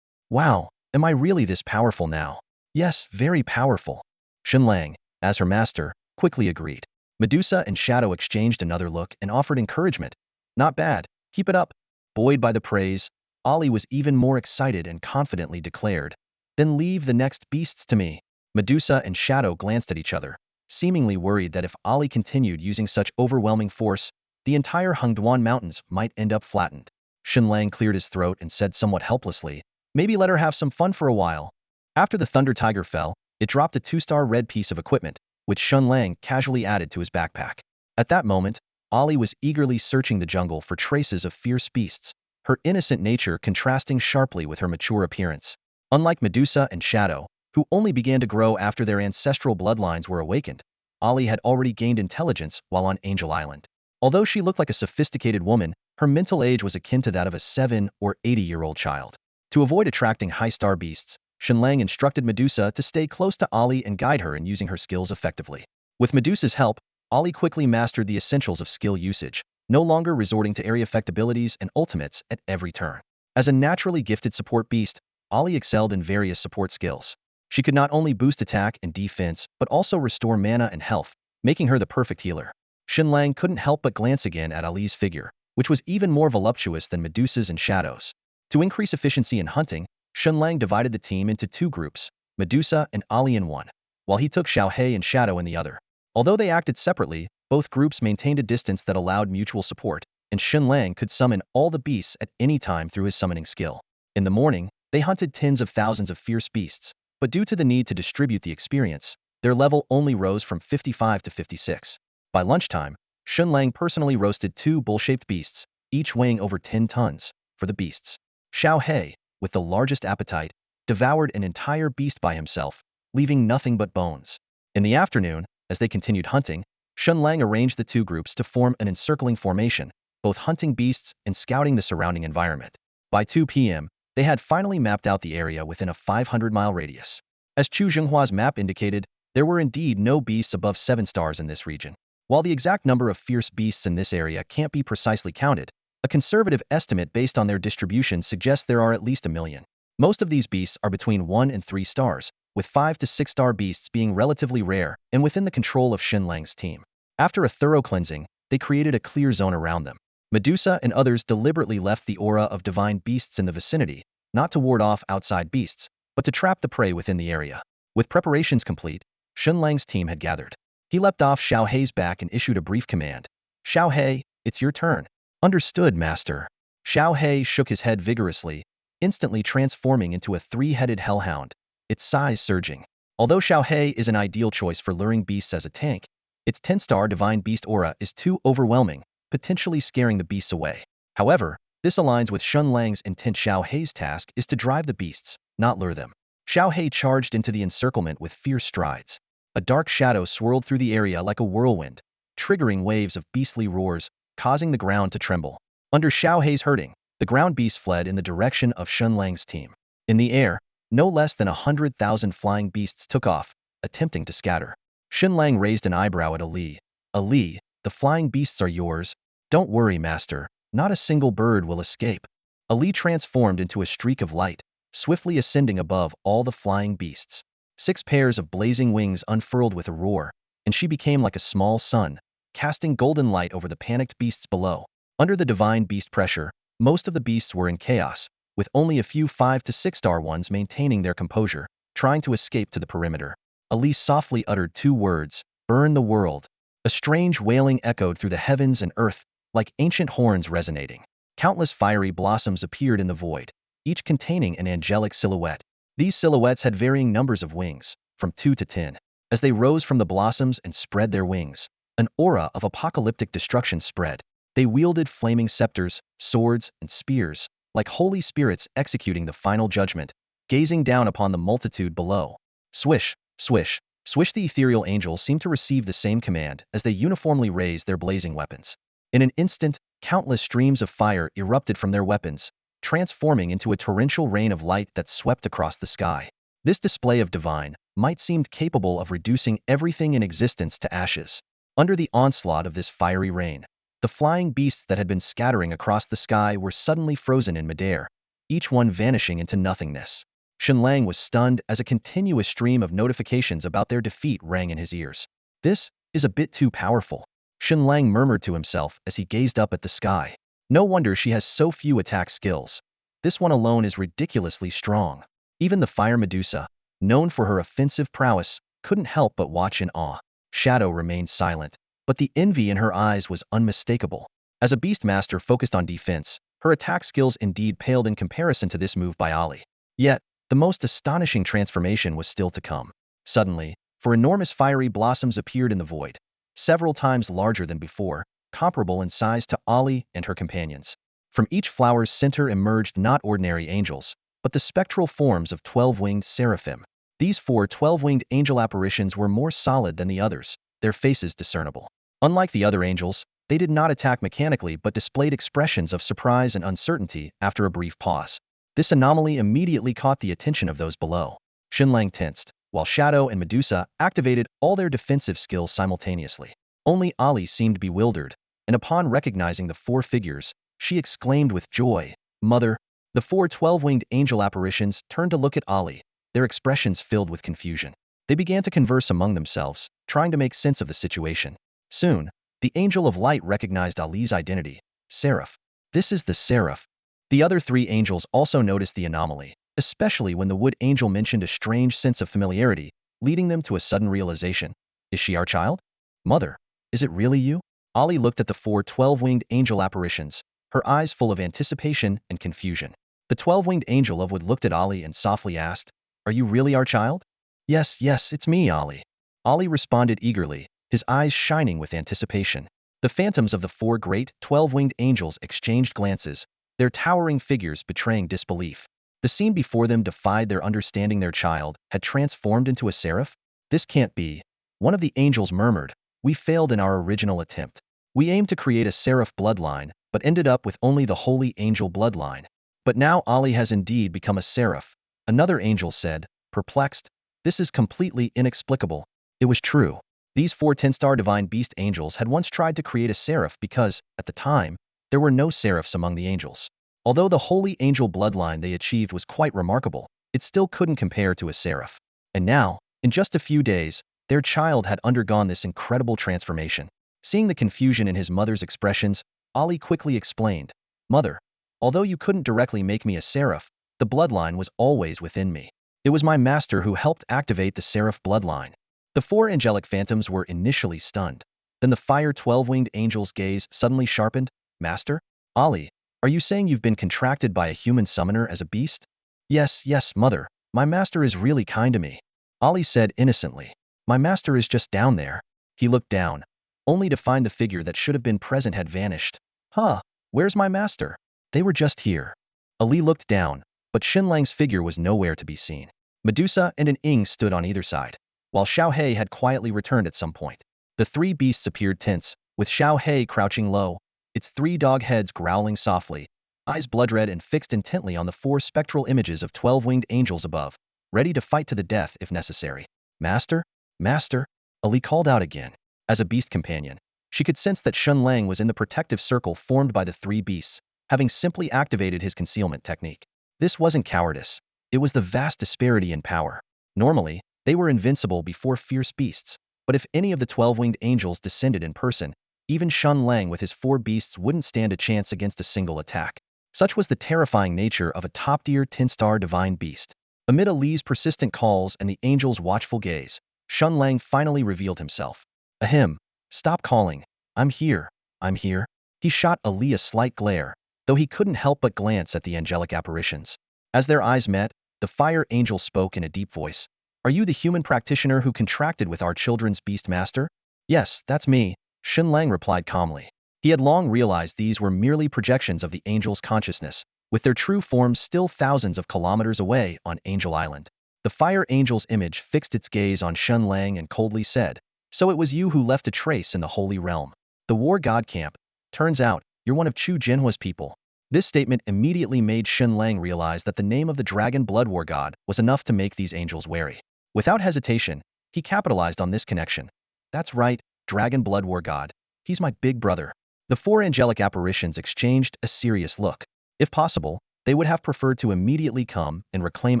Wow, am I really this powerful now? Yes, very powerful. Shen Lang, as her master, quickly agreed. Medusa and Shadow exchanged another look and offered encouragement. Not bad, keep it up. Buoyed by the praise, Ali was even more excited and confidently declared, "Then leave the next beasts to me." Medusa and Shadow glanced at each other, seemingly worried that if Ali continued using such overwhelming force, the entire Hengduan Mountains might end up flattened. Shen Lang cleared his throat and said somewhat helplessly, "Maybe let her have some fun for a while." After the Thunder Tiger fell, it dropped a 2-star red piece of equipment, which Shen Lang casually added to his backpack. At that moment, Ali was eagerly searching the jungle for traces of fierce beasts, her innocent nature contrasting sharply with her mature appearance. Unlike Medusa and Shadow, who only began to grow after their ancestral bloodlines were awakened, Ali had already gained intelligence while on Angel Island. Although she looked like a sophisticated woman, her mental age was akin to that of a 7- or 80-year-old child. To avoid attracting high-star beasts, Shen Lang instructed Medusa to stay close to Ali and guide her in using her skills effectively. With Medusa's help, Ali quickly mastered the essentials of skill usage, no longer resorting to area effect abilities and ultimates at every turn. As a naturally gifted support beast, Ali excelled in various support skills. She could not only boost attack and defense, but also restore mana and health, making her the perfect healer. Shen Lang couldn't help but glance again at Ali's figure, which was even more voluptuous than Medusa's and Shadow's. To increase efficiency in hunting, Shen Lang divided the team into 2 groups, Medusa and Ali in one, while he took Xiao He and Shadow in the other. Although they acted separately, both groups maintained a distance that allowed mutual support, and Shen Lang could summon all the beasts at any time through his summoning skill. In the morning, they hunted tens of thousands of fierce beasts, but due to the need to distribute the experience, their level only rose from 55 to 56. By lunchtime, Shen Lang personally roasted 2 bull-shaped beasts, each weighing over 10 tons, for the beasts. Xiao He, with the largest appetite, devoured an entire beast by himself, leaving nothing but bones. In the afternoon, as they continued hunting, Shen Lang arranged the 2 groups to form an encircling formation, both hunting beasts and scouting the surrounding environment. By 2 p.m., they had finally mapped out the area within a 500-mile radius. As Chu Zhenghua's map indicated, there were indeed no beasts above 7 stars in this region. While the exact number of fierce beasts in this area can't be precisely counted, a conservative estimate based on their distribution suggests there are at least 1 million. Most of these beasts are between 1 and 3 stars, with 5 to 6-star beasts being relatively rare and within the control of Shen Lang's team. After a thorough cleansing, they created a clear zone around them. Medusa and others deliberately left the aura of divine beasts in the vicinity, not to ward off outside beasts, but to trap the prey within the area. With preparations complete, Shen Lang's team had gathered. He leapt off Xiao He's back and issued a brief command. "Xiao He, it's your turn." "Understood, master." Xiao He shook his head vigorously, instantly transforming into a 3-headed hellhound, its size surging. Although Xiao He is an ideal choice for luring beasts as a tank, its 10-star divine beast aura is too overwhelming, potentially scaring the beasts away. However, this aligns with Shen Lang's intent. Xiao He's task is to drive the beasts, not lure them. Xiao He charged into the encirclement with fierce strides. A dark shadow swirled through the area like a whirlwind, triggering waves of beastly roars, causing the ground to tremble. Under Xiao He's herding, the ground beasts fled in the direction of Shen Lang's team. In the air, no less than 100,000 flying beasts took off, attempting to scatter. Shen Lang raised an eyebrow at Ali. "Ali, the flying beasts are yours. Don't worry, master, not a single bird will escape." Ali transformed into a streak of light, swiftly ascending above all the flying beasts. 6 pairs of blazing wings unfurled with a roar, and she became like a small sun, casting golden light over the panicked beasts below. Under the divine beast pressure, most of the beasts were in chaos, with only a few 5 to 6-star ones maintaining their composure, trying to escape to the perimeter. Ali softly uttered 2 words, "Burn the world." A strange wailing echoed through the heavens and earth, like ancient horns resonating. Countless fiery blossoms appeared in the void, each containing an angelic silhouette. These silhouettes had varying numbers of wings, from 2 to 10. As they rose from the blossoms and spread their wings, an aura of apocalyptic destruction spread. They wielded flaming scepters, swords, and spears, like holy spirits executing the final judgment, gazing down upon the multitude below. Swish, swish, swish. The ethereal angels seemed to receive the same command as they uniformly raised their blazing weapons. In an instant, countless streams of fire erupted from their weapons, transforming into a torrential rain of light that swept across the sky. This display of divine might seemed capable of reducing everything in existence to ashes. Under the onslaught of this fiery rain, the flying beasts that had been scattering across the sky were suddenly frozen in midair, each one vanishing into nothingness. Shen Lang was stunned as a continuous stream of notifications about their defeat rang in his ears. This is a bit too powerful, Shen Lang murmured to himself as he gazed up at the sky. No wonder she has so few attack skills. This one alone is ridiculously strong. Even the Fire Medusa, known for her offensive prowess, couldn't help but watch in awe. Shadow remained silent, but the envy in her eyes was unmistakable. As a beastmaster focused on defense, her attack skills indeed paled in comparison to this move by Ali. Yet, the most astonishing transformation was still to come. Suddenly, four enormous fiery blossoms appeared in the void, several times larger than before, comparable in size to Ali and her companions. From each flower's center emerged not ordinary angels, but the spectral forms of 12-winged seraphim. These 4 12-winged angel apparitions were more solid than the others, their faces discernible. Unlike the other angels, they did not attack mechanically but displayed expressions of surprise and uncertainty after a brief pause. This anomaly immediately caught the attention of those below. Shen Lang tensed, while Shadow and Medusa activated all their defensive skills simultaneously. Only Ali seemed bewildered, and upon recognizing the 4 figures, she exclaimed with joy, "Mother!" The 4 12-winged angel apparitions turned to look at Ali, their expressions filled with confusion. They began to converse among themselves, trying to make sense of the situation. Soon, the Angel of Light recognized Ali's identity, Seraph. This is the Seraph. The other 3 angels also noticed the anomaly, especially when the Wood Angel mentioned a strange sense of familiarity, leading them to a sudden realization. Is she our child? Mother, is it really you? Ali looked at the 4 12-winged angel apparitions, her eyes full of anticipation and confusion. The 12-winged angel of Wood looked at Ali and softly asked, "Are you really our child?" "Yes, yes, it's me, Ali." Ali responded eagerly, his eyes shining with anticipation. The phantoms of the 4 great 12-winged angels exchanged glances, their towering figures betraying disbelief. The scene before them defied their understanding. Their child had transformed into a seraph? This can't be. One of the angels murmured, "We failed in our original attempt. We aimed to create a seraph bloodline, but ended up with only the holy angel bloodline. But now Ali has indeed become a seraph." Another angel said, perplexed, "This is completely inexplicable." It was true. These 4 10-star divine beast angels had once tried to create a seraph because, at the time, there were no seraphs among the angels. Although the holy angel bloodline they achieved was quite remarkable, it still couldn't compare to a seraph. And now, in just a few days, their child had undergone this incredible transformation. Seeing the confusion in his mother's expressions, Ali quickly explained, "Mother, although you couldn't directly make me a seraph, the bloodline was always within me. It was my master who helped activate the seraph bloodline." The 4 angelic phantoms were initially stunned. Then the fire 12-winged angel's gaze suddenly sharpened. "Master? Ali, are you saying you've been contracted by a human summoner as a beast?" "Yes, yes, mother. My master is really kind to me," Ali said innocently. "My master is just down there." He looked down, only to find the figure that should have been present had vanished. "Huh, where's my master?" "They were just here." Ali looked down, but Shen Lang's figure was nowhere to be seen. Medusa and an Ing stood on either side, while Xiao He had quietly returned at some point. The 3 beasts appeared tense, with Xiao He crouching low, its 3 dog heads growling softly, eyes blood-red and fixed intently on the 4 spectral images of 12-winged angels above, ready to fight to the death if necessary. "Master? Master?" Ali called out again. As a beast companion, she could sense that Shen Lang was in the protective circle formed by the 3 beasts, having simply activated his concealment technique. This wasn't cowardice. It was the vast disparity in power. Normally, they were invincible before fierce beasts, but if any of the 12-winged angels descended in person, even Shen Lang with his 4 beasts wouldn't stand a chance against a single attack. Such was the terrifying nature of a top-tier 10-star divine beast. Amid Ali's persistent calls and the angel's watchful gaze, Shen Lang finally revealed himself. "Ahem, stop calling. I'm here, I'm here." He shot Ali a slight glare, though he couldn't help but glance at the angelic apparitions. As their eyes met, the fire angel spoke in a deep voice. Are you the human practitioner who contracted with our children's beast master? Yes, that's me, Shen Lang replied calmly. He had long realized these were merely projections of the angel's consciousness, with their true forms still thousands of kilometers away on Angel Island. The fire angel's image fixed its gaze on Shen Lang and coldly said, so it was you who left a trace in the Holy Realm. The War God Camp. Turns out, you're one of Chu Jinhua's people. This statement immediately made Shen Lang realize that the name of the Dragon Blood War God was enough to make these angels wary. Without hesitation, he capitalized on this connection. That's right, Dragon Blood War God. He's my big brother. The four angelic apparitions exchanged a serious look. If possible, they would have preferred to immediately come and reclaim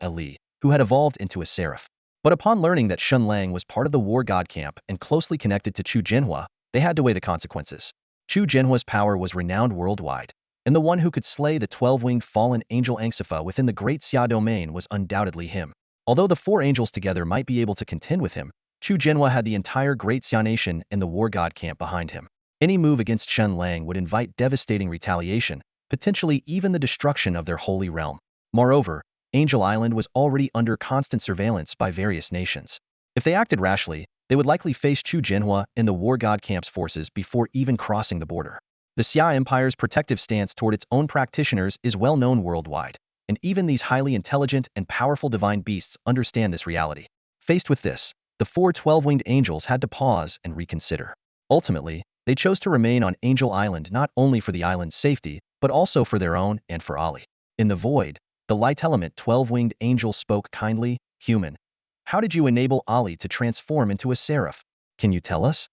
Ali, who had evolved into a seraph. But upon learning that Shen Lang was part of the War God Camp and closely connected to Chu Jinhua, they had to weigh the consequences. Chu Jinhua's power was renowned worldwide, and the one who could slay the 12-winged fallen angel Angsifa within the Great Xia domain was undoubtedly him. Although the four angels together might be able to contend with him, Chu Jinhua had the entire Great Xia nation and the War God Camp behind him. Any move against Shen Lang would invite devastating retaliation, potentially even the destruction of their holy realm. Moreover, Angel Island was already under constant surveillance by various nations. If they acted rashly, they would likely face Chu Jinhua and the War God Camp's forces before even crossing the border. The Xia Empire's protective stance toward its own practitioners is well known worldwide, and even these highly intelligent and powerful divine beasts understand this reality. Faced with this, the four 12-winged angels had to pause and reconsider. Ultimately, they chose to remain on Angel Island not only for the island's safety, but also for their own and for Ali. In the void, the light element 12-winged angel spoke kindly, human. How did you enable Ali to transform into a seraph? Can you tell us?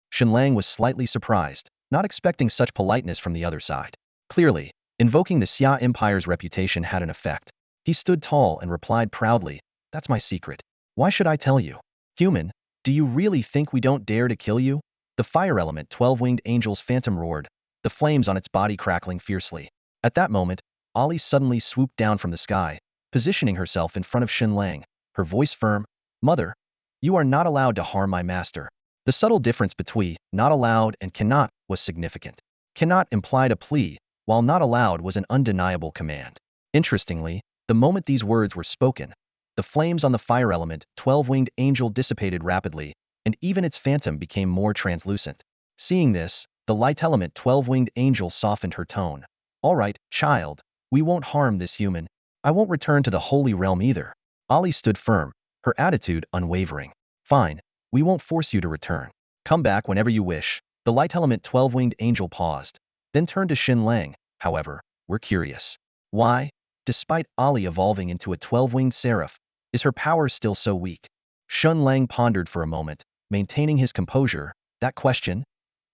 Shen Lang was slightly surprised, not expecting such politeness from the other side. Clearly, invoking the Xia Empire's reputation had an effect. He stood tall and replied proudly, that's my secret. Why should I tell you? Human, do you really think we don't dare to kill you? The fire element 12-winged angel's phantom roared, the flames on its body crackling fiercely. At that moment, Ali suddenly swooped down from the sky, positioning herself in front of Shen Lang, her voice firm. Mother, you are not allowed to harm my master. The subtle difference between not allowed and cannot was significant. Cannot implied a plea, while not allowed was an undeniable command. Interestingly, the moment these words were spoken, the flames on the fire element 12-winged angel dissipated rapidly, and even its phantom became more translucent. Seeing this, the light element 12-winged angel softened her tone. All right, child, we won't harm this human. I won't return to the holy realm either. Ali stood firm, her attitude unwavering. Fine, we won't force you to return. Come back whenever you wish. The light element 12-winged angel paused, then turned to Shen Lang. However, we're curious. Why, despite Ali evolving into a 12-winged seraph, is her power still so weak? Shen Lang pondered for a moment, maintaining his composure. That question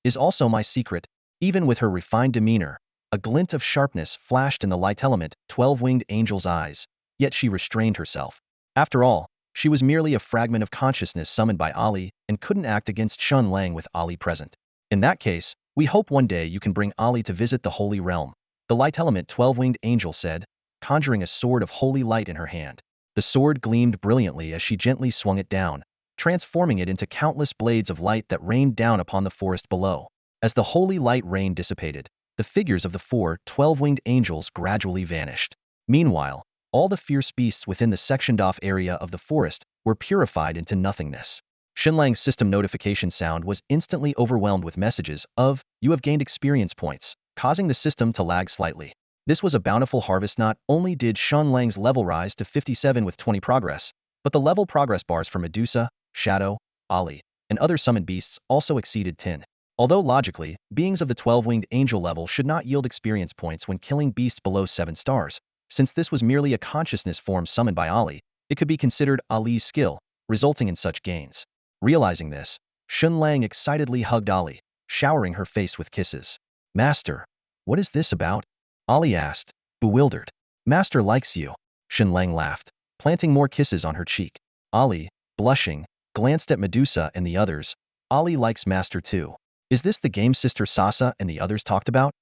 is also my secret. Even with her refined demeanor, a glint of sharpness flashed in the light element 12-winged angel's eyes, yet she restrained herself. After all, she was merely a fragment of consciousness summoned by Ali and couldn't act against Shen Lang with Ali present. In that case, we hope one day you can bring Ali to visit the Holy Realm, the light element 12-winged angel said, conjuring a sword of holy light in her hand. The sword gleamed brilliantly as she gently swung it down, transforming it into countless blades of light that rained down upon the forest below. As the holy light rain dissipated, the figures of the four 12-winged angels gradually vanished. Meanwhile, all the fierce beasts within the sectioned-off area of the forest were purified into nothingness. Shen Lang's system notification sound was instantly overwhelmed with messages of, you have gained experience points, causing the system to lag slightly. This was a bountiful harvest. Not only did Shen Lang's level rise to 57 with 20 progress, but the level progress bars for Medusa, Shadow, Ali, and other summoned beasts also exceeded 10. Although logically, beings of the 12-winged angel level should not yield experience points when killing beasts below 7 stars, since this was merely a consciousness form summoned by Ali, it could be considered Ali's skill, resulting in such gains. Realizing this, Shen Lang excitedly hugged Ali, showering her face with kisses. Master, what is this about? Ali asked, bewildered. Master likes you. Shen Lang laughed, planting more kisses on her cheek. Ali, blushing, glanced at Medusa and the others. Ali likes Master too. Is this the game Sister Sasa and the others talked about?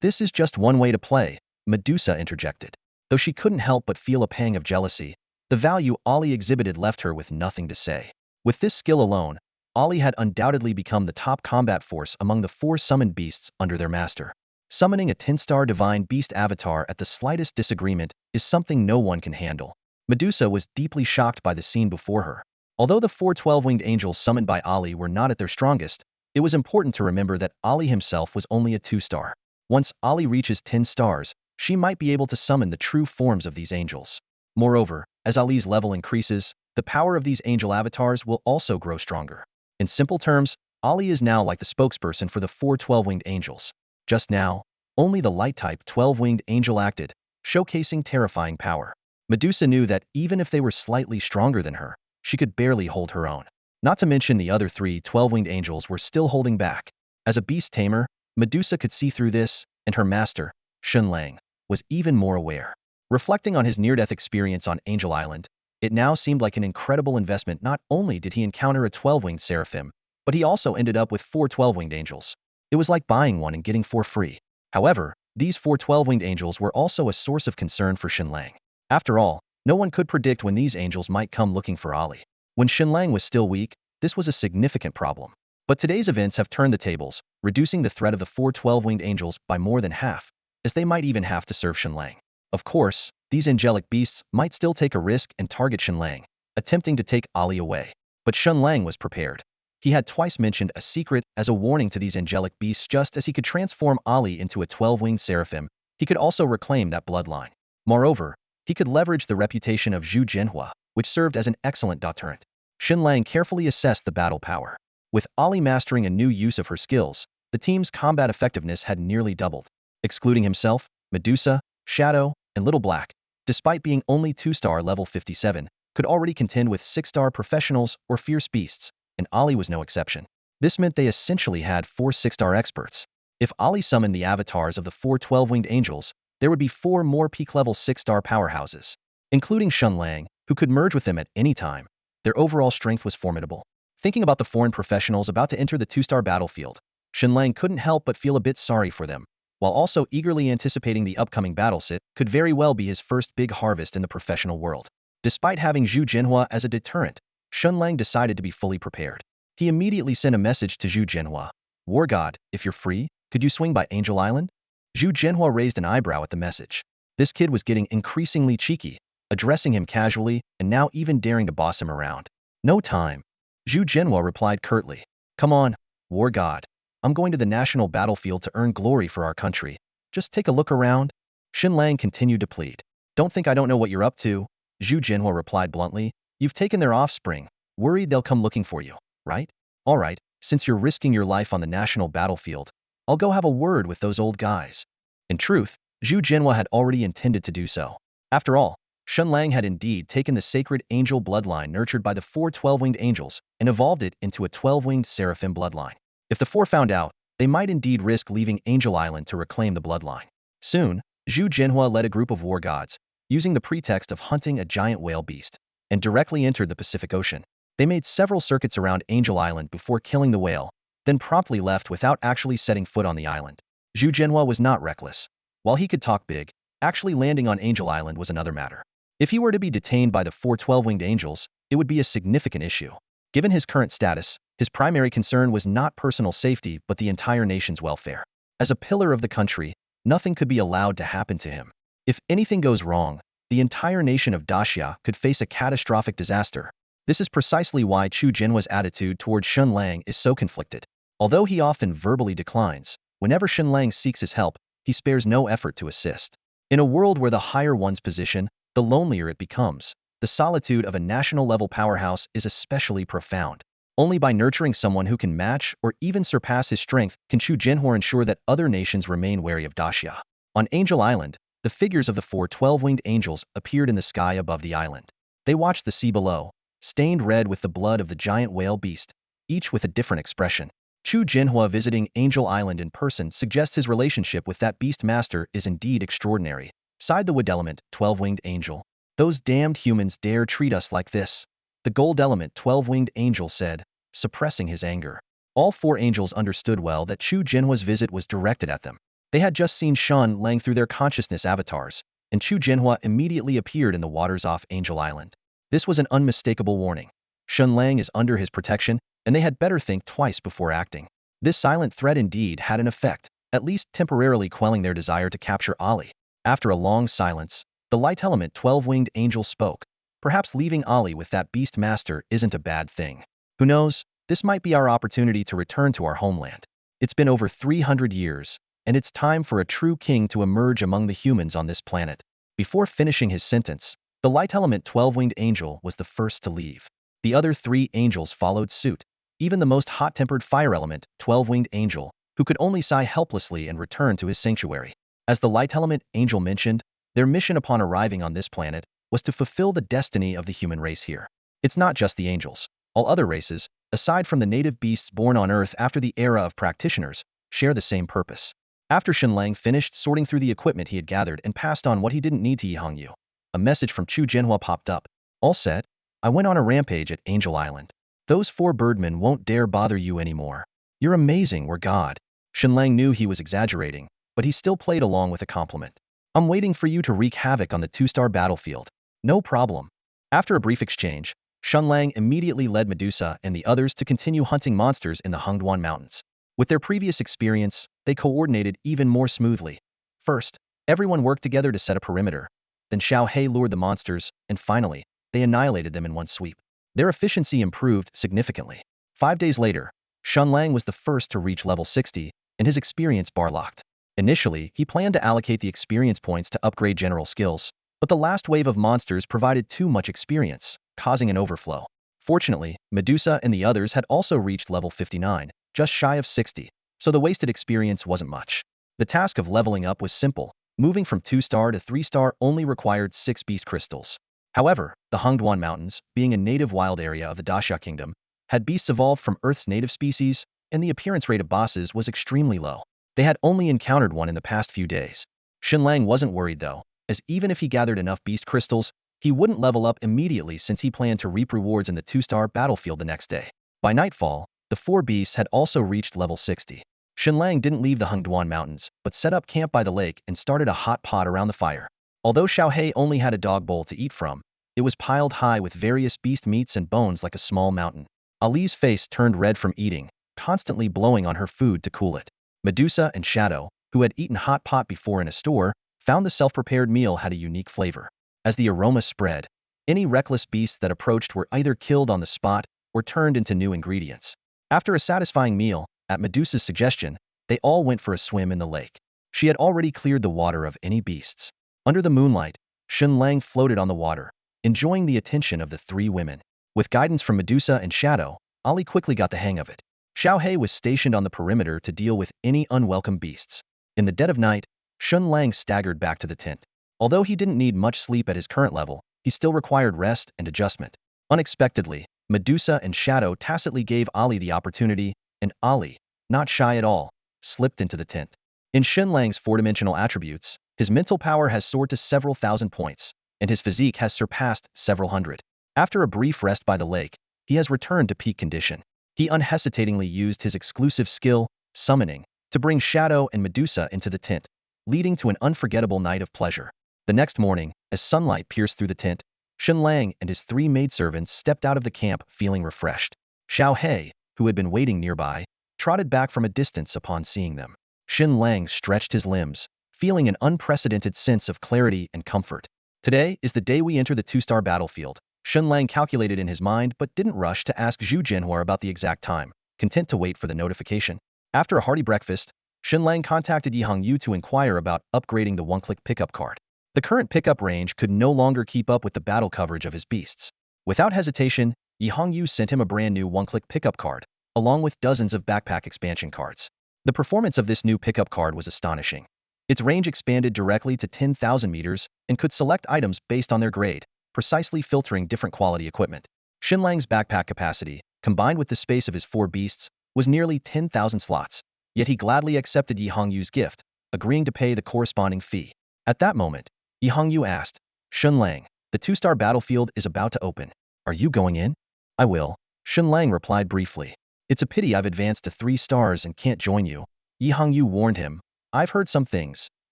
This is just one way to play, Medusa interjected. Though she couldn't help but feel a pang of jealousy, the value Ali exhibited left her with nothing to say. With this skill alone, Ali had undoubtedly become the top combat force among the four summoned beasts under their master. Summoning a 10-star divine beast avatar at the slightest disagreement is something no one can handle. Medusa was deeply shocked by the scene before her. Although the 4 12-winged angels summoned by Ali were not at their strongest, it was important to remember that Ali himself was only a 2-star. Once Ali reaches 10 stars, she might be able to summon the true forms of these angels. Moreover, as Ali's level increases, the power of these angel avatars will also grow stronger. In simple terms, Ali is now like the spokesperson for the 4 12-winged angels. Just now, only the light-type 12-winged angel acted, showcasing terrifying power. Medusa knew that even if they were slightly stronger than her, she could barely hold her own. Not to mention the other 3 12-winged angels were still holding back. As a beast tamer, Medusa could see through this, and her master, Shen Lang, was even more aware. Reflecting on his near-death experience on Angel Island, it now seemed like an incredible investment. Not only did he encounter a 12-winged seraphim, but he also ended up with 4 12-winged angels. It was like buying one and getting 4 free. However, these 4 12-winged angels were also a source of concern for Shen Lang. After all, no one could predict when these angels might come looking for Ali. When Shen Lang was still weak, this was a significant problem. But today's events have turned the tables, reducing the threat of the 4 12-winged angels by more than half, as they might even have to serve Shen Lang. Of course, these angelic beasts might still take a risk and target Shen Lang, attempting to take Ali away. But Shen Lang was prepared. He had twice mentioned a secret as a warning to these angelic beasts. Just as he could transform Ali into a 12-winged seraphim, he could also reclaim that bloodline. Moreover, he could leverage the reputation of Zhu Jinhua, which served as an excellent deterrent. Shen Lang carefully assessed the battle power. With Ali mastering a new use of her skills, the team's combat effectiveness had nearly doubled. Excluding himself, Medusa, Shadow, and Little Black, despite being only 2-star level 57, could already contend with 6-star professionals or fierce beasts, and Ali was no exception. This meant they essentially had 4 6-star experts. If Ali summoned the avatars of the 4 12-winged angels, there would be 4 more peak-level 6-star powerhouses, including Shen Lang, who could merge with them at any time. Their overall strength was formidable. Thinking about the foreign professionals about to enter the 2-star battlefield, Shen Lang couldn't help but feel a bit sorry for them, while also eagerly anticipating the upcoming battle. It could very well be his first big harvest in the professional world. Despite having Zhu Jinhua as a deterrent, Shen Lang decided to be fully prepared. He immediately sent a message to Zhu Jinhua. War God, if you're free, could you swing by Angel Island? Zhu Jinhua raised an eyebrow at the message. This kid was getting increasingly cheeky, addressing him casually and now even daring to boss him around. No time. Zhu Jinhua replied curtly. Come on, War God. I'm going to the national battlefield to earn glory for our country. Just take a look around. Shen Lang continued to plead. Don't think I don't know what you're up to, Zhu Jinhua replied bluntly. You've taken their offspring, worried they'll come looking for you, right? All right, since you're risking your life on the national battlefield, I'll go have a word with those old guys. In truth, Zhu Jinhua had already intended to do so. After all, Shen Lang had indeed taken the sacred angel bloodline nurtured by the 4 12-winged angels and evolved it into a 12-winged seraphim bloodline. If the 4 found out, they might indeed risk leaving Angel Island to reclaim the bloodline. Soon, Zhu Jinhua led a group of war gods, using the pretext of hunting a giant whale beast, and directly entered the Pacific Ocean. They made several circuits around Angel Island before killing the whale, then promptly left without actually setting foot on the island. Zhu Jinhua was not reckless. While he could talk big, actually landing on Angel Island was another matter. If he were to be detained by the 4 12-winged angels, it would be a significant issue. Given his current status, his primary concern was not personal safety but the entire nation's welfare. As a pillar of the country, nothing could be allowed to happen to him. If anything goes wrong, the entire nation of Daxia could face a catastrophic disaster. This is precisely why Zhu Jinhua's attitude towards Shen Lang is so conflicted. Although he often verbally declines, whenever Shen Lang seeks his help, he spares no effort to assist. In a world where the higher one's position, the lonelier it becomes, the solitude of a national-level powerhouse is especially profound. Only by nurturing someone who can match or even surpass his strength can Zhu Jinhua ensure that other nations remain wary of Daxia. On Angel Island, the figures of the 4 12-winged angels appeared in the sky above the island. They watched the sea below, stained red with the blood of the giant whale beast, each with a different expression. Zhu Jinhua visiting Angel Island in person suggests his relationship with that beast master is indeed extraordinary. Sighed the wood element, 12-winged angel. Those damned humans dare treat us like this. The gold element 12-winged angel said, suppressing his anger. All 4 angels understood well that Zhu Jinhua's visit was directed at them. They had just seen Shen Lang through their consciousness avatars, and Zhu Jinhua immediately appeared in the waters off Angel Island. This was an unmistakable warning. Shen Lang is under his protection, and they had better think twice before acting. This silent threat indeed had an effect, at least temporarily quelling their desire to capture Ali. After a long silence, the light element 12-winged angel spoke. Perhaps leaving Ali with that beast master isn't a bad thing. Who knows, this might be our opportunity to return to our homeland. It's been over 300 years, and it's time for a true king to emerge among the humans on this planet. Before finishing his sentence, the light element 12-winged angel was the first to leave. The other 3 angels followed suit. Even the most hot-tempered fire element 12-winged angel, who could only sigh helplessly and return to his sanctuary. As the light element angel mentioned, their mission upon arriving on this planet was to fulfill the destiny of the human race here. It's not just the angels. All other races, aside from the native beasts born on Earth after the era of practitioners, share the same purpose. After Shen Lang finished sorting through the equipment he had gathered and passed on what he didn't need to Yi Hongyu, a message from Chu Jianhua popped up. All set, I went on a rampage at Angel Island. Those 4 birdmen won't dare bother you anymore. You're amazing, we're God. Shen Lang knew he was exaggerating, but he still played along with a compliment. I'm waiting for you to wreak havoc on the 2-star battlefield. No problem. After a brief exchange, Shen Lang immediately led Medusa and the others to continue hunting monsters in the Hongduan Mountains. With their previous experience, they coordinated even more smoothly. First, everyone worked together to set a perimeter. Then Xiao He lured the monsters, and finally, they annihilated them in one sweep. Their efficiency improved significantly. 5 days later, Shen Lang was the first to reach level 60, and his experience bar locked. Initially, he planned to allocate the experience points to upgrade general skills, but the last wave of monsters provided too much experience, causing an overflow. Fortunately, Medusa and the others had also reached level 59, just shy of 60, so the wasted experience wasn't much. The task of leveling up was simple. Moving from 2-star to 3-star only required 6 beast crystals. However, the Hongduan Mountains, being a native wild area of the Daxia Kingdom, had beasts evolved from Earth's native species, and the appearance rate of bosses was extremely low. They had only encountered one in the past few days. Shen Lang wasn't worried though, as even if he gathered enough beast crystals, he wouldn't level up immediately since he planned to reap rewards in the 2-star battlefield the next day. By nightfall, the 4 beasts had also reached level 60. Shen Lang didn't leave the Hongduan Mountains, but set up camp by the lake and started a hot pot around the fire. Although Xiao He only had a dog bowl to eat from, it was piled high with various beast meats and bones like a small mountain. Ali's face turned red from eating, constantly blowing on her food to cool it. Medusa and Shadow, who had eaten hot pot before in a store, found the self-prepared meal had a unique flavor. As the aroma spread, any reckless beasts that approached were either killed on the spot or turned into new ingredients. After a satisfying meal, at Medusa's suggestion, they all went for a swim in the lake. She had already cleared the water of any beasts. Under the moonlight, Shen Lang floated on the water, enjoying the attention of the 3 women. With guidance from Medusa and Shadow, Ali quickly got the hang of it. Xiao He was stationed on the perimeter to deal with any unwelcome beasts. In the dead of night, Shen Lang staggered back to the tent. Although he didn't need much sleep at his current level, he still required rest and adjustment. Unexpectedly, Medusa and Shadow tacitly gave Ali the opportunity, and Ali, not shy at all, slipped into the tent. In Shen Lang's 4-dimensional attributes, his mental power has soared to several thousand points, and his physique has surpassed several hundred. After a brief rest by the lake, he has returned to peak condition. He unhesitatingly used his exclusive skill, summoning, to bring Shadow and Medusa into the tent, leading to an unforgettable night of pleasure. The next morning, as sunlight pierced through the tent, Shen Lang and his 3 maidservants stepped out of the camp feeling refreshed. Xiao He, who had been waiting nearby, trotted back from a distance upon seeing them. Shen Lang stretched his limbs, feeling an unprecedented sense of clarity and comfort. Today is the day we enter the 2-star battlefield. Shen Lang calculated in his mind but didn't rush to ask Zhu Jianhua about the exact time, content to wait for the notification. After a hearty breakfast, Shen Lang contacted Yi Hongyu to inquire about upgrading the one-click pickup card. The current pickup range could no longer keep up with the battle coverage of his beasts. Without hesitation, Yi Hongyu sent him a brand new one-click pickup card, along with dozens of backpack expansion cards. The performance of this new pickup card was astonishing. Its range expanded directly to 10,000 meters and could select items based on their grade, precisely filtering different quality equipment. Shen Lang's backpack capacity, combined with the space of his 4 beasts, was nearly 10,000 slots, yet he gladly accepted Yi Hongyu's gift, agreeing to pay the corresponding fee. At that moment, Yi Hongyu asked, Shen Lang, the 2-star battlefield is about to open. Are you going in? I will, Shen Lang replied briefly. It's a pity I've advanced to 3 stars and can't join you. Yi Hongyu warned him. I've heard some things.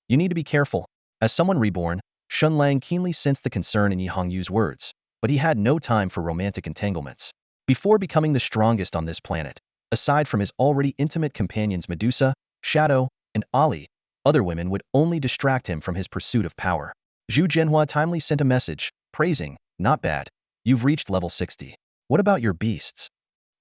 You need to be careful. As someone reborn, Shen Lang keenly sensed the concern in Yi Hongyu's words, but he had no time for romantic entanglements. Before becoming the strongest on this planet, aside from his already intimate companions Medusa, Shadow, and Ali, other women would only distract him from his pursuit of power. Zhu Jianhua timely sent a message, praising, "Not bad. You've reached level 60. What about your beasts?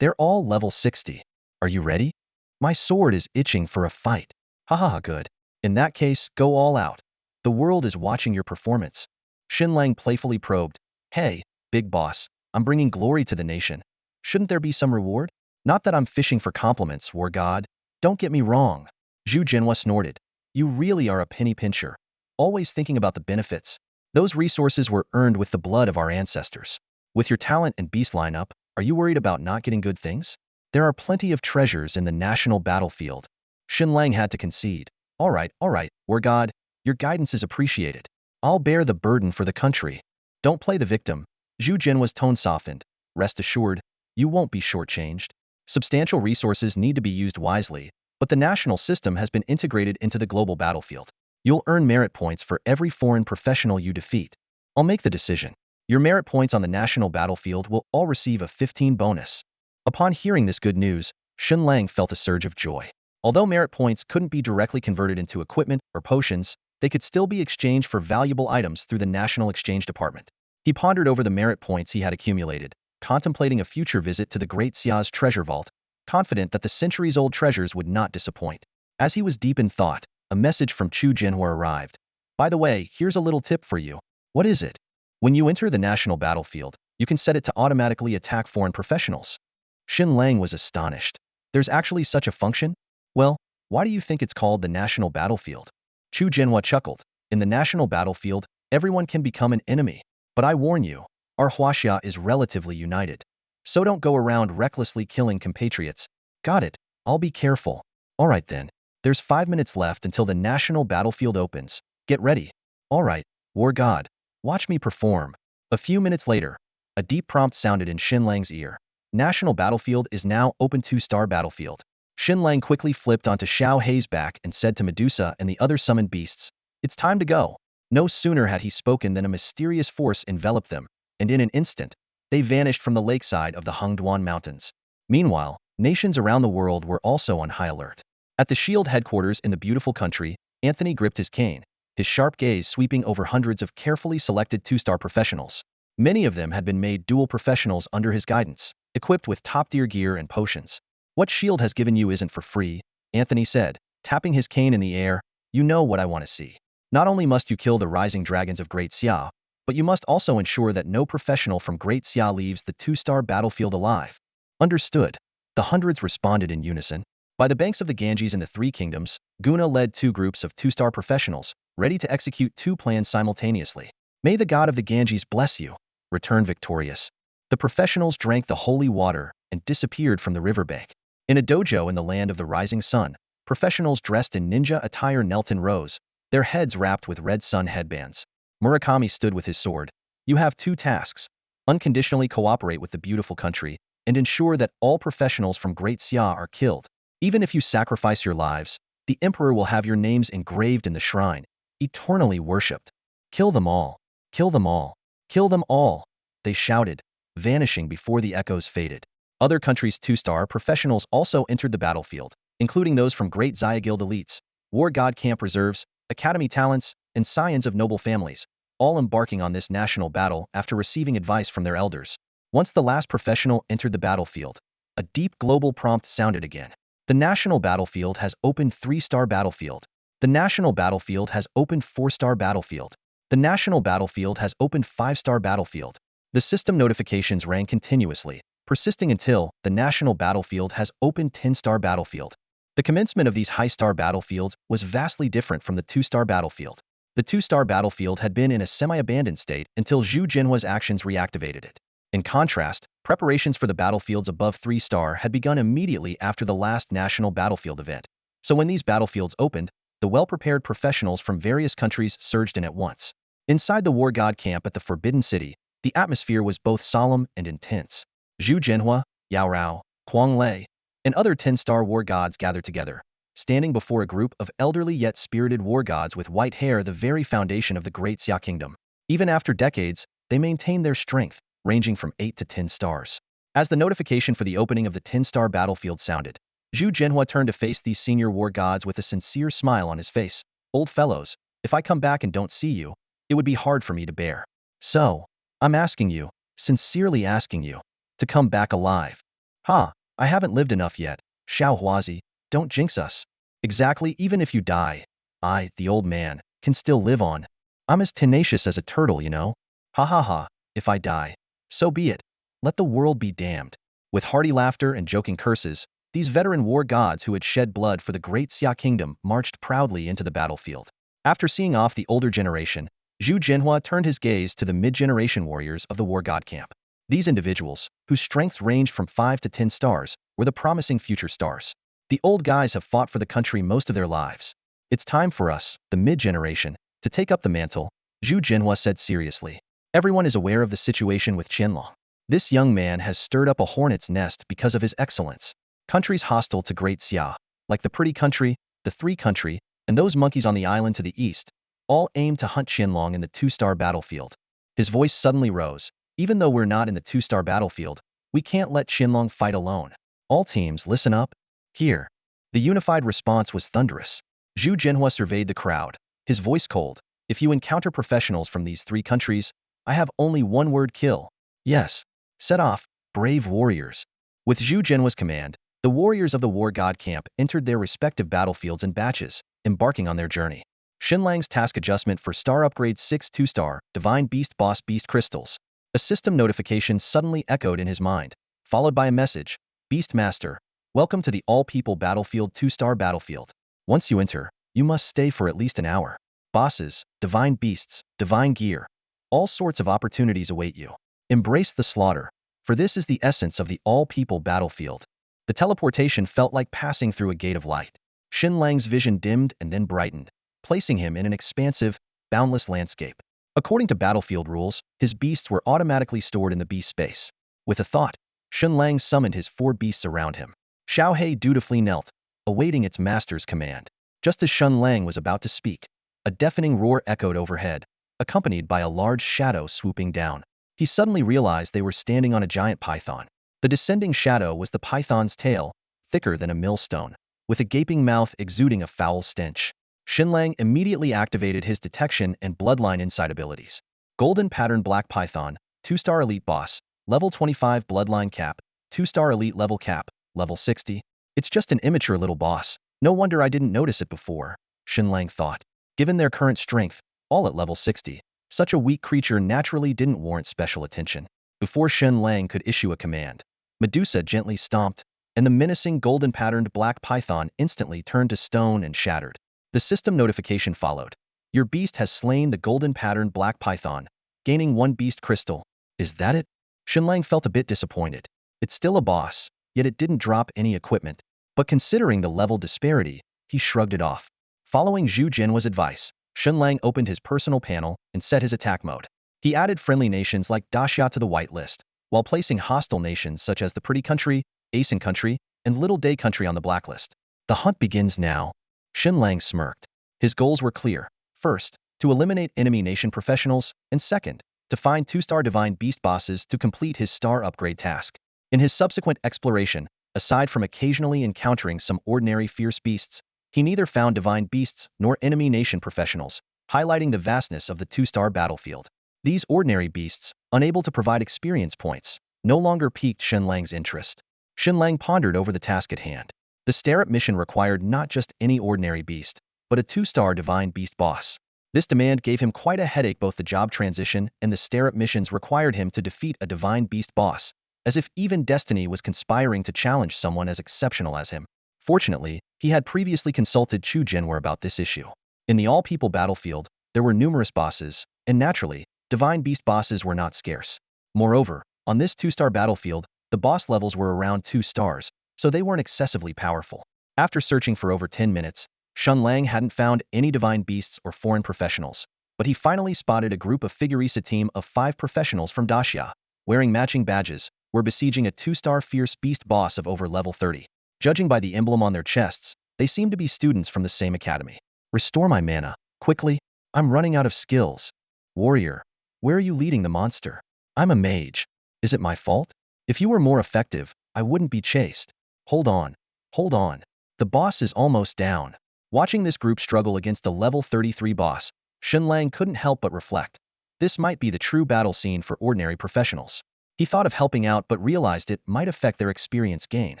They're all level 60. Are you ready? My sword is itching for a fight. Haha, good. In that case, go all out. The world is watching your performance." Shen Lang playfully probed, "Hey, big boss, I'm bringing glory to the nation. Shouldn't there be some reward? Not that I'm fishing for compliments, war god. Don't get me wrong." Zhu Jinhua snorted. "You really are a penny pincher. Always thinking about the benefits. Those resources were earned with the blood of our ancestors. With your talent and beast lineup, are you worried about not getting good things? There are plenty of treasures in the national battlefield." Shen Lang had to concede. All right, war god, your guidance is appreciated. I'll bear the burden for the country. Don't play the victim." Zhu Jinhua's tone softened. "Rest assured, you won't be shortchanged. Substantial resources need to be used wisely, but the national system has been integrated into the global battlefield. You'll earn merit points for every foreign professional you defeat. I'll make the decision. Your merit points on the national battlefield will all receive a 15 bonus." Upon hearing this good news, Shen Lang felt a surge of joy. Although merit points couldn't be directly converted into equipment or potions, they could still be exchanged for valuable items through the National Exchange Department. He pondered over the merit points he had accumulated, contemplating a future visit to the Great Xia's treasure vault, confident that the centuries-old treasures would not disappoint. As he was deep in thought, a message from Zhu Jianhua arrived. "By the way, here's a little tip for you." "What is it?" "When you enter the national battlefield, you can set it to automatically attack foreign professionals." Shen Lang was astonished. "There's actually such a function? Well, why do you think it's called the national battlefield?" Zhu Jianhua chuckled. "In the national battlefield, everyone can become an enemy. But I warn you, our Huaxia is relatively united. So don't go around recklessly killing compatriots." "Got it. I'll be careful." "All right then. There's 5 minutes left until the national battlefield opens. Get ready." "All right, war god. Watch me perform." A few minutes later, a deep prompt sounded in Shen Lang's ear. "National battlefield is now open 2-star battlefield." Shen Lang quickly flipped onto Xiao Hei's back and said to Medusa and the other summoned beasts, "It's time to go." No sooner had he spoken than a mysterious force enveloped them, and in an instant, they vanished from the lakeside of the Hengduan Mountains. Meanwhile, nations around the world were also on high alert. At the Shield headquarters in the beautiful country, Anthony gripped his cane, his sharp gaze sweeping over hundreds of carefully selected 2-star professionals. Many of them had been made dual professionals under his guidance, equipped with top-tier gear and potions. "What Shield has given you isn't for free," Anthony said, tapping his cane in the air. "You know what I want to see. Not only must you kill the rising dragons of Great Xia, but you must also ensure that no professional from Great Xia leaves the 2-star battlefield alive." "Understood." The hundreds responded in unison. By the banks of the Ganges in the Three Kingdoms, Guna led 2 groups of 2-star professionals, ready to execute 2 plans simultaneously. "May the god of the Ganges bless you," returned victorious. The professionals drank the holy water and disappeared from the riverbank. In a dojo in the land of the rising sun, professionals dressed in ninja attire knelt in rows, their heads wrapped with red sun headbands. Murakami stood with his sword. "You have 2 tasks. Unconditionally cooperate with the beautiful country, and ensure that all professionals from Great Xia are killed. Even if you sacrifice your lives, the Emperor will have your names engraved in the shrine, eternally worshipped." "Kill them all! Kill them all! Kill them all!" they shouted, vanishing before the echoes faded. Other countries' 2-star professionals also entered the battlefield, including those from Great Xia Guild elites, War God Camp reserves, Academy talents, and scions of noble families, all embarking on this national battle after receiving advice from their elders. Once the last professional entered the battlefield, a deep global prompt sounded again. The national battlefield has opened 3-star battlefield. The national battlefield has opened 4-star battlefield. The national battlefield has opened 5-star battlefield. The system notifications rang continuously, persisting until the national battlefield has opened 10-star battlefield. The commencement of these high-star battlefields was vastly different from the 2-star battlefield. The 2-star battlefield had been in a semi-abandoned state until Zhu Jinhua's actions reactivated it. In contrast, preparations for the battlefields above 3-star had begun immediately after the last national battlefield event. So when these battlefields opened, the well-prepared professionals from various countries surged in at once. Inside the war god camp at the Forbidden City, the atmosphere was both solemn and intense. Zhu Jinhua, Yao Rao, Kuang Lei, and other 10-star war gods gathered together, standing before a group of elderly yet spirited war gods with white hair, the very foundation of the Great Xia Kingdom. Even after decades, they maintained their strength, ranging from 8 to 10 stars. As the notification for the opening of the 10-star battlefield sounded, Zhu Jinhua turned to face these senior war gods with a sincere smile on his face. Old fellows, if I come back and don't see you, it would be hard for me to bear. So, I'm asking you, sincerely asking you, to come back alive. Ha, I haven't lived enough yet. Xiao Huazi, don't jinx us. Exactly, even if you die, I, the old man, can still live on. I'm as tenacious as a turtle, you know. Ha ha ha, if I die, so be it. Let the world be damned. With hearty laughter and joking curses, these veteran war gods who had shed blood for the great Xia kingdom marched proudly into the battlefield. After seeing off the older generation, Zhu Jinhua turned his gaze to the mid-generation warriors of the war god camp. These individuals, whose strengths ranged from 5 to 10 stars, were the promising future stars. The old guys have fought for the country most of their lives. It's time for us, the mid-generation, to take up the mantle, Zhu Jinhua said seriously. Everyone is aware of the situation with Shen Lang. This young man has stirred up a hornet's nest because of his excellence. Countries hostile to Great Xia, like the Pretty Country, the Three Country, and those monkeys on the island to the east, all aim to hunt Shen Lang in the 2-star battlefield. His voice suddenly rose. Even though we're not in the 2-star battlefield, we can't let Shen Lang fight alone. All teams, listen up. Here. The unified response was thunderous. Zhu Jinhua surveyed the crowd, his voice cold. If you encounter professionals from these 3 countries, I have only one word: kill. Yes. Set off, brave warriors. With Zhu Jinhua's command, the warriors of the war god camp entered their respective battlefields in batches, embarking on their journey. Shen Lang's task adjustment for star upgrade 6 2-star, Divine Beast Boss Beast Crystals. A system notification suddenly echoed in his mind, followed by a message. Beast Master, welcome to the all-people battlefield 2-star battlefield. Once you enter, you must stay for at least an hour. Bosses, divine beasts, divine gear. All sorts of opportunities await you. Embrace the slaughter, for this is the essence of the all-people battlefield. The teleportation felt like passing through a gate of light. Shen Lang's vision dimmed and then brightened, placing him in an expansive, boundless landscape. According to battlefield rules, his beasts were automatically stored in the beast space. With a thought, Shen Lang summoned his 4 beasts around him. Xiao He dutifully knelt, awaiting its master's command. Just as Shen Lang was about to speak, a deafening roar echoed overhead, accompanied by a large shadow swooping down. He suddenly realized they were standing on a giant python. The descending shadow was the python's tail, thicker than a millstone, with a gaping mouth exuding a foul stench. Shen Lang immediately activated his detection and bloodline insight abilities. Golden Pattern Black Python, 2-star elite boss, level 25 bloodline cap, 2-star elite level cap, level 60. It's just an immature little boss. No wonder I didn't notice it before, Shen Lang thought. Given their current strength, all at level 60, such a weak creature naturally didn't warrant special attention. Before Shen Lang could issue a command, Medusa gently stomped, and the menacing golden-patterned black python instantly turned to stone and shattered. The system notification followed. Your beast has slain the golden-patterned black python, gaining 1 beast crystal. Is that it? Shen Lang felt a bit disappointed. It's still a boss, yet it didn't drop any equipment. But considering the level disparity, he shrugged it off. Following Zhu Jinhua's advice, Shen Lang opened his personal panel and set his attack mode. He added friendly nations like Daxia to the whitelist, while placing hostile nations such as the Pretty Country, Asen Country, and Little Day Country on the blacklist. The hunt begins now. Shen Lang smirked. His goals were clear. First, to eliminate enemy nation professionals, and second, to find 2-star divine beast bosses to complete his star upgrade task. In his subsequent exploration, aside from occasionally encountering some ordinary fierce beasts, he neither found divine beasts nor enemy nation professionals, highlighting the vastness of the 2-star battlefield. These ordinary beasts, unable to provide experience points, no longer piqued Shen Lang's interest. Shen Lang pondered over the task at hand. The Startup mission required not just any ordinary beast, but a 2-star divine beast boss. This demand gave him quite a headache. Both the job transition and the Startup missions required him to defeat a divine beast boss, as if even destiny was conspiring to challenge someone as exceptional as him. Fortunately, he had previously consulted Zhu Jinhua about this issue. In the all-people battlefield, there were numerous bosses, and naturally, divine beast bosses were not scarce. Moreover, on this 2-star battlefield, the boss levels were around 2 stars, so they weren't excessively powerful. After searching for over 10 minutes, Shen Lang hadn't found any divine beasts or foreign professionals, but he finally spotted a group of figurista team of 5 professionals from Daxia, wearing matching badges, were besieging a 2-star fierce beast boss of over level 30. Judging by the emblem on their chests, they seemed to be students from the same academy. Restore my mana, quickly, I'm running out of skills. Warrior, where are you leading the monster? I'm a mage. Is it my fault? If you were more effective, I wouldn't be chased. Hold on. Hold on. The boss is almost down. Watching this group struggle against a level 33 boss, Shen Lang couldn't help but reflect. This might be the true battle scene for ordinary professionals. He thought of helping out but realized it might affect their experience gain,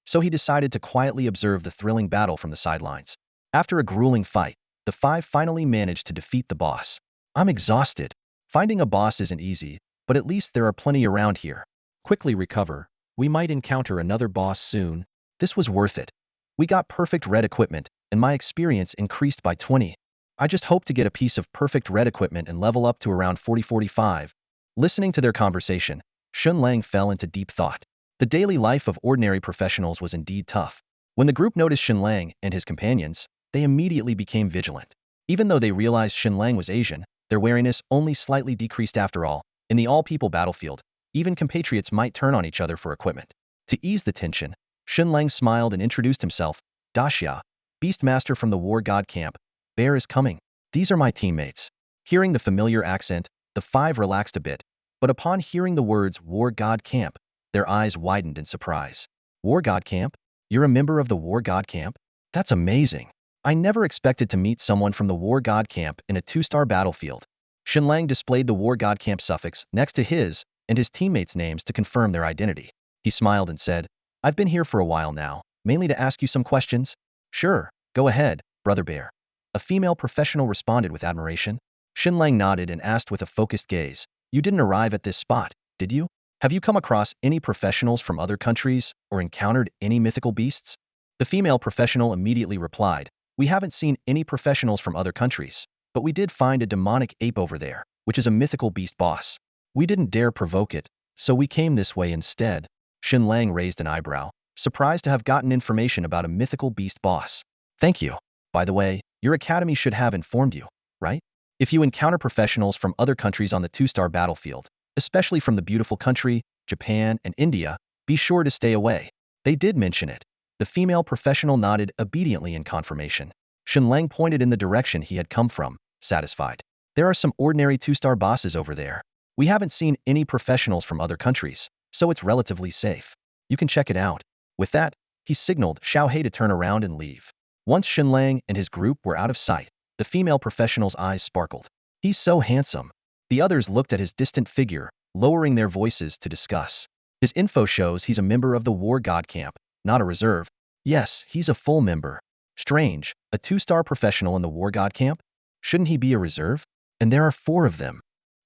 so he decided to quietly observe the thrilling battle from the sidelines. After a grueling fight, the five finally managed to defeat the boss. I'm exhausted. Finding a boss isn't easy, but at least there are plenty around here. Quickly recover. We might encounter another boss soon. This was worth it. We got perfect red equipment, and my experience increased by 20. I just hope to get a piece of perfect red equipment and level up to around 40-45. Listening to their conversation, Shen Lang fell into deep thought. The daily life of ordinary professionals was indeed tough. When the group noticed Shen Lang and his companions, they immediately became vigilant. Even though they realized Shen Lang was Asian, their wariness only slightly decreased after all. In the all-people battlefield, even compatriots might turn on each other for equipment. To ease the tension, Shen Lang smiled and introduced himself. Daxia, Beastmaster from the War God Camp. Bear is coming. These are my teammates. Hearing the familiar accent, the five relaxed a bit, but upon hearing the words War God Camp, their eyes widened in surprise. War God Camp? You're a member of the War God Camp? That's amazing. I never expected to meet someone from the War God Camp in a 2-star battlefield. Shen Lang displayed the War God Camp suffix next to his and his teammates' names to confirm their identity. He smiled and said, I've been here for a while now, mainly to ask you some questions. Sure, go ahead, Brother Bear. A female professional responded with admiration. Shen Lang nodded and asked with a focused gaze, You didn't arrive at this spot, did you? Have you come across any professionals from other countries or encountered any mythical beasts? The female professional immediately replied, We haven't seen any professionals from other countries, but we did find a demonic ape over there, which is a mythical beast boss. We didn't dare provoke it, so we came this way instead. Shen Lang raised an eyebrow, surprised to have gotten information about a mythical beast boss. Thank you. By the way, your academy should have informed you, right? If you encounter professionals from other countries on the 2-star battlefield, especially from the beautiful country, Japan and India, be sure to stay away. They did mention it. The female professional nodded obediently in confirmation. Shen Lang pointed in the direction he had come from, satisfied. There are some ordinary 2-star bosses over there. We haven't seen any professionals from other countries, so it's relatively safe. You can check it out. With that, he signaled Xiao He to turn around and leave. Once Shen Lang and his group were out of sight, the female professional's eyes sparkled. He's so handsome. The others looked at his distant figure, lowering their voices to discuss. His info shows he's a member of the War God Camp, not a reserve. Yes, he's a full member. Strange, a 2-star professional in the War God Camp? Shouldn't he be a reserve? And there are 4 of them.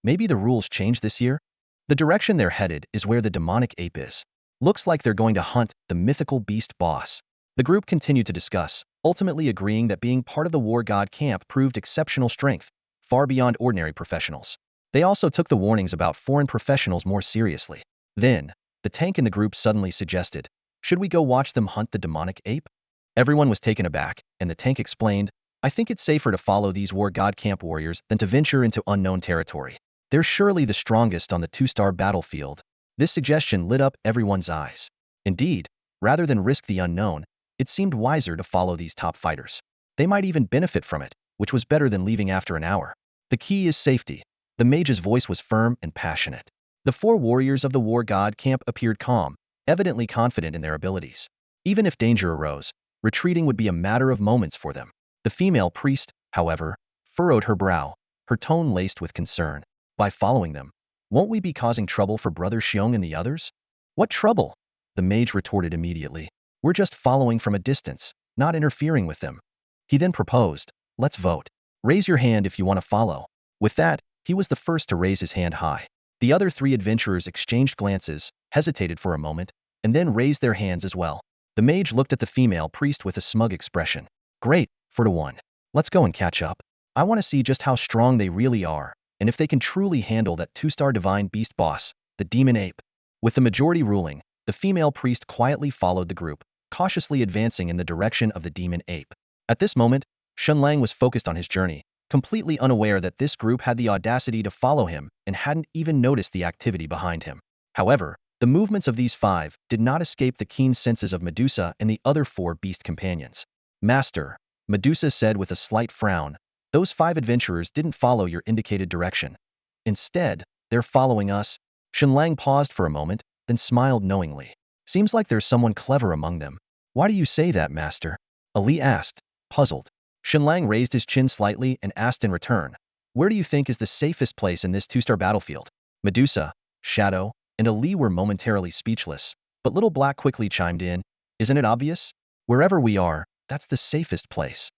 Maybe the rules changed this year? The direction they're headed is where the demonic ape is. Looks like they're going to hunt the mythical beast boss. The group continued to discuss, ultimately agreeing that being part of the War God Camp proved exceptional strength, far beyond ordinary professionals. They also took the warnings about foreign professionals more seriously. Then, the tank in the group suddenly suggested, should we go watch them hunt the demonic ape? Everyone was taken aback, and the tank explained, I think it's safer to follow these War God Camp warriors than to venture into unknown territory. They're surely the strongest on the 2-star battlefield. This suggestion lit up everyone's eyes. Indeed, rather than risk the unknown, it seemed wiser to follow these top fighters. They might even benefit from it, which was better than leaving after an hour. The key is safety. The mage's voice was firm and passionate. The 4 warriors of the War God Camp appeared calm, evidently confident in their abilities. Even if danger arose, retreating would be a matter of moments for them. The female priest, however, furrowed her brow, her tone laced with concern. By following them, won't we be causing trouble for Brother Xiong and the others? What trouble? The mage retorted immediately. We're just following from a distance, not interfering with them. He then proposed, let's vote. Raise your hand if you want to follow. With that, he was the first to raise his hand high. The other 3 adventurers exchanged glances, hesitated for a moment, and then raised their hands as well. The mage looked at the female priest with a smug expression. Great, 4-1. Let's go and catch up. I want to see just how strong they really are, and if they can truly handle that 2-star divine beast boss, the demon ape. With the majority ruling, the female priest quietly followed the group, cautiously advancing in the direction of the demon ape. At this moment, Shen Lang was focused on his journey, completely unaware that this group had the audacity to follow him and hadn't even noticed the activity behind him. However, the movements of these 5 did not escape the keen senses of Medusa and the other 4 beast companions. Master, Medusa said with a slight frown, those 5 adventurers didn't follow your indicated direction. Instead, they're following us. Shen Lang paused for a moment, then smiled knowingly. Seems like there's someone clever among them. Why do you say that, master? Ali asked, puzzled. Shen Lang raised his chin slightly and asked in return, where do you think is the safest place in this two-star battlefield? Medusa, Shadow, and Ali were momentarily speechless, but Little Black quickly chimed in, isn't it obvious? Wherever we are, that's the safest place.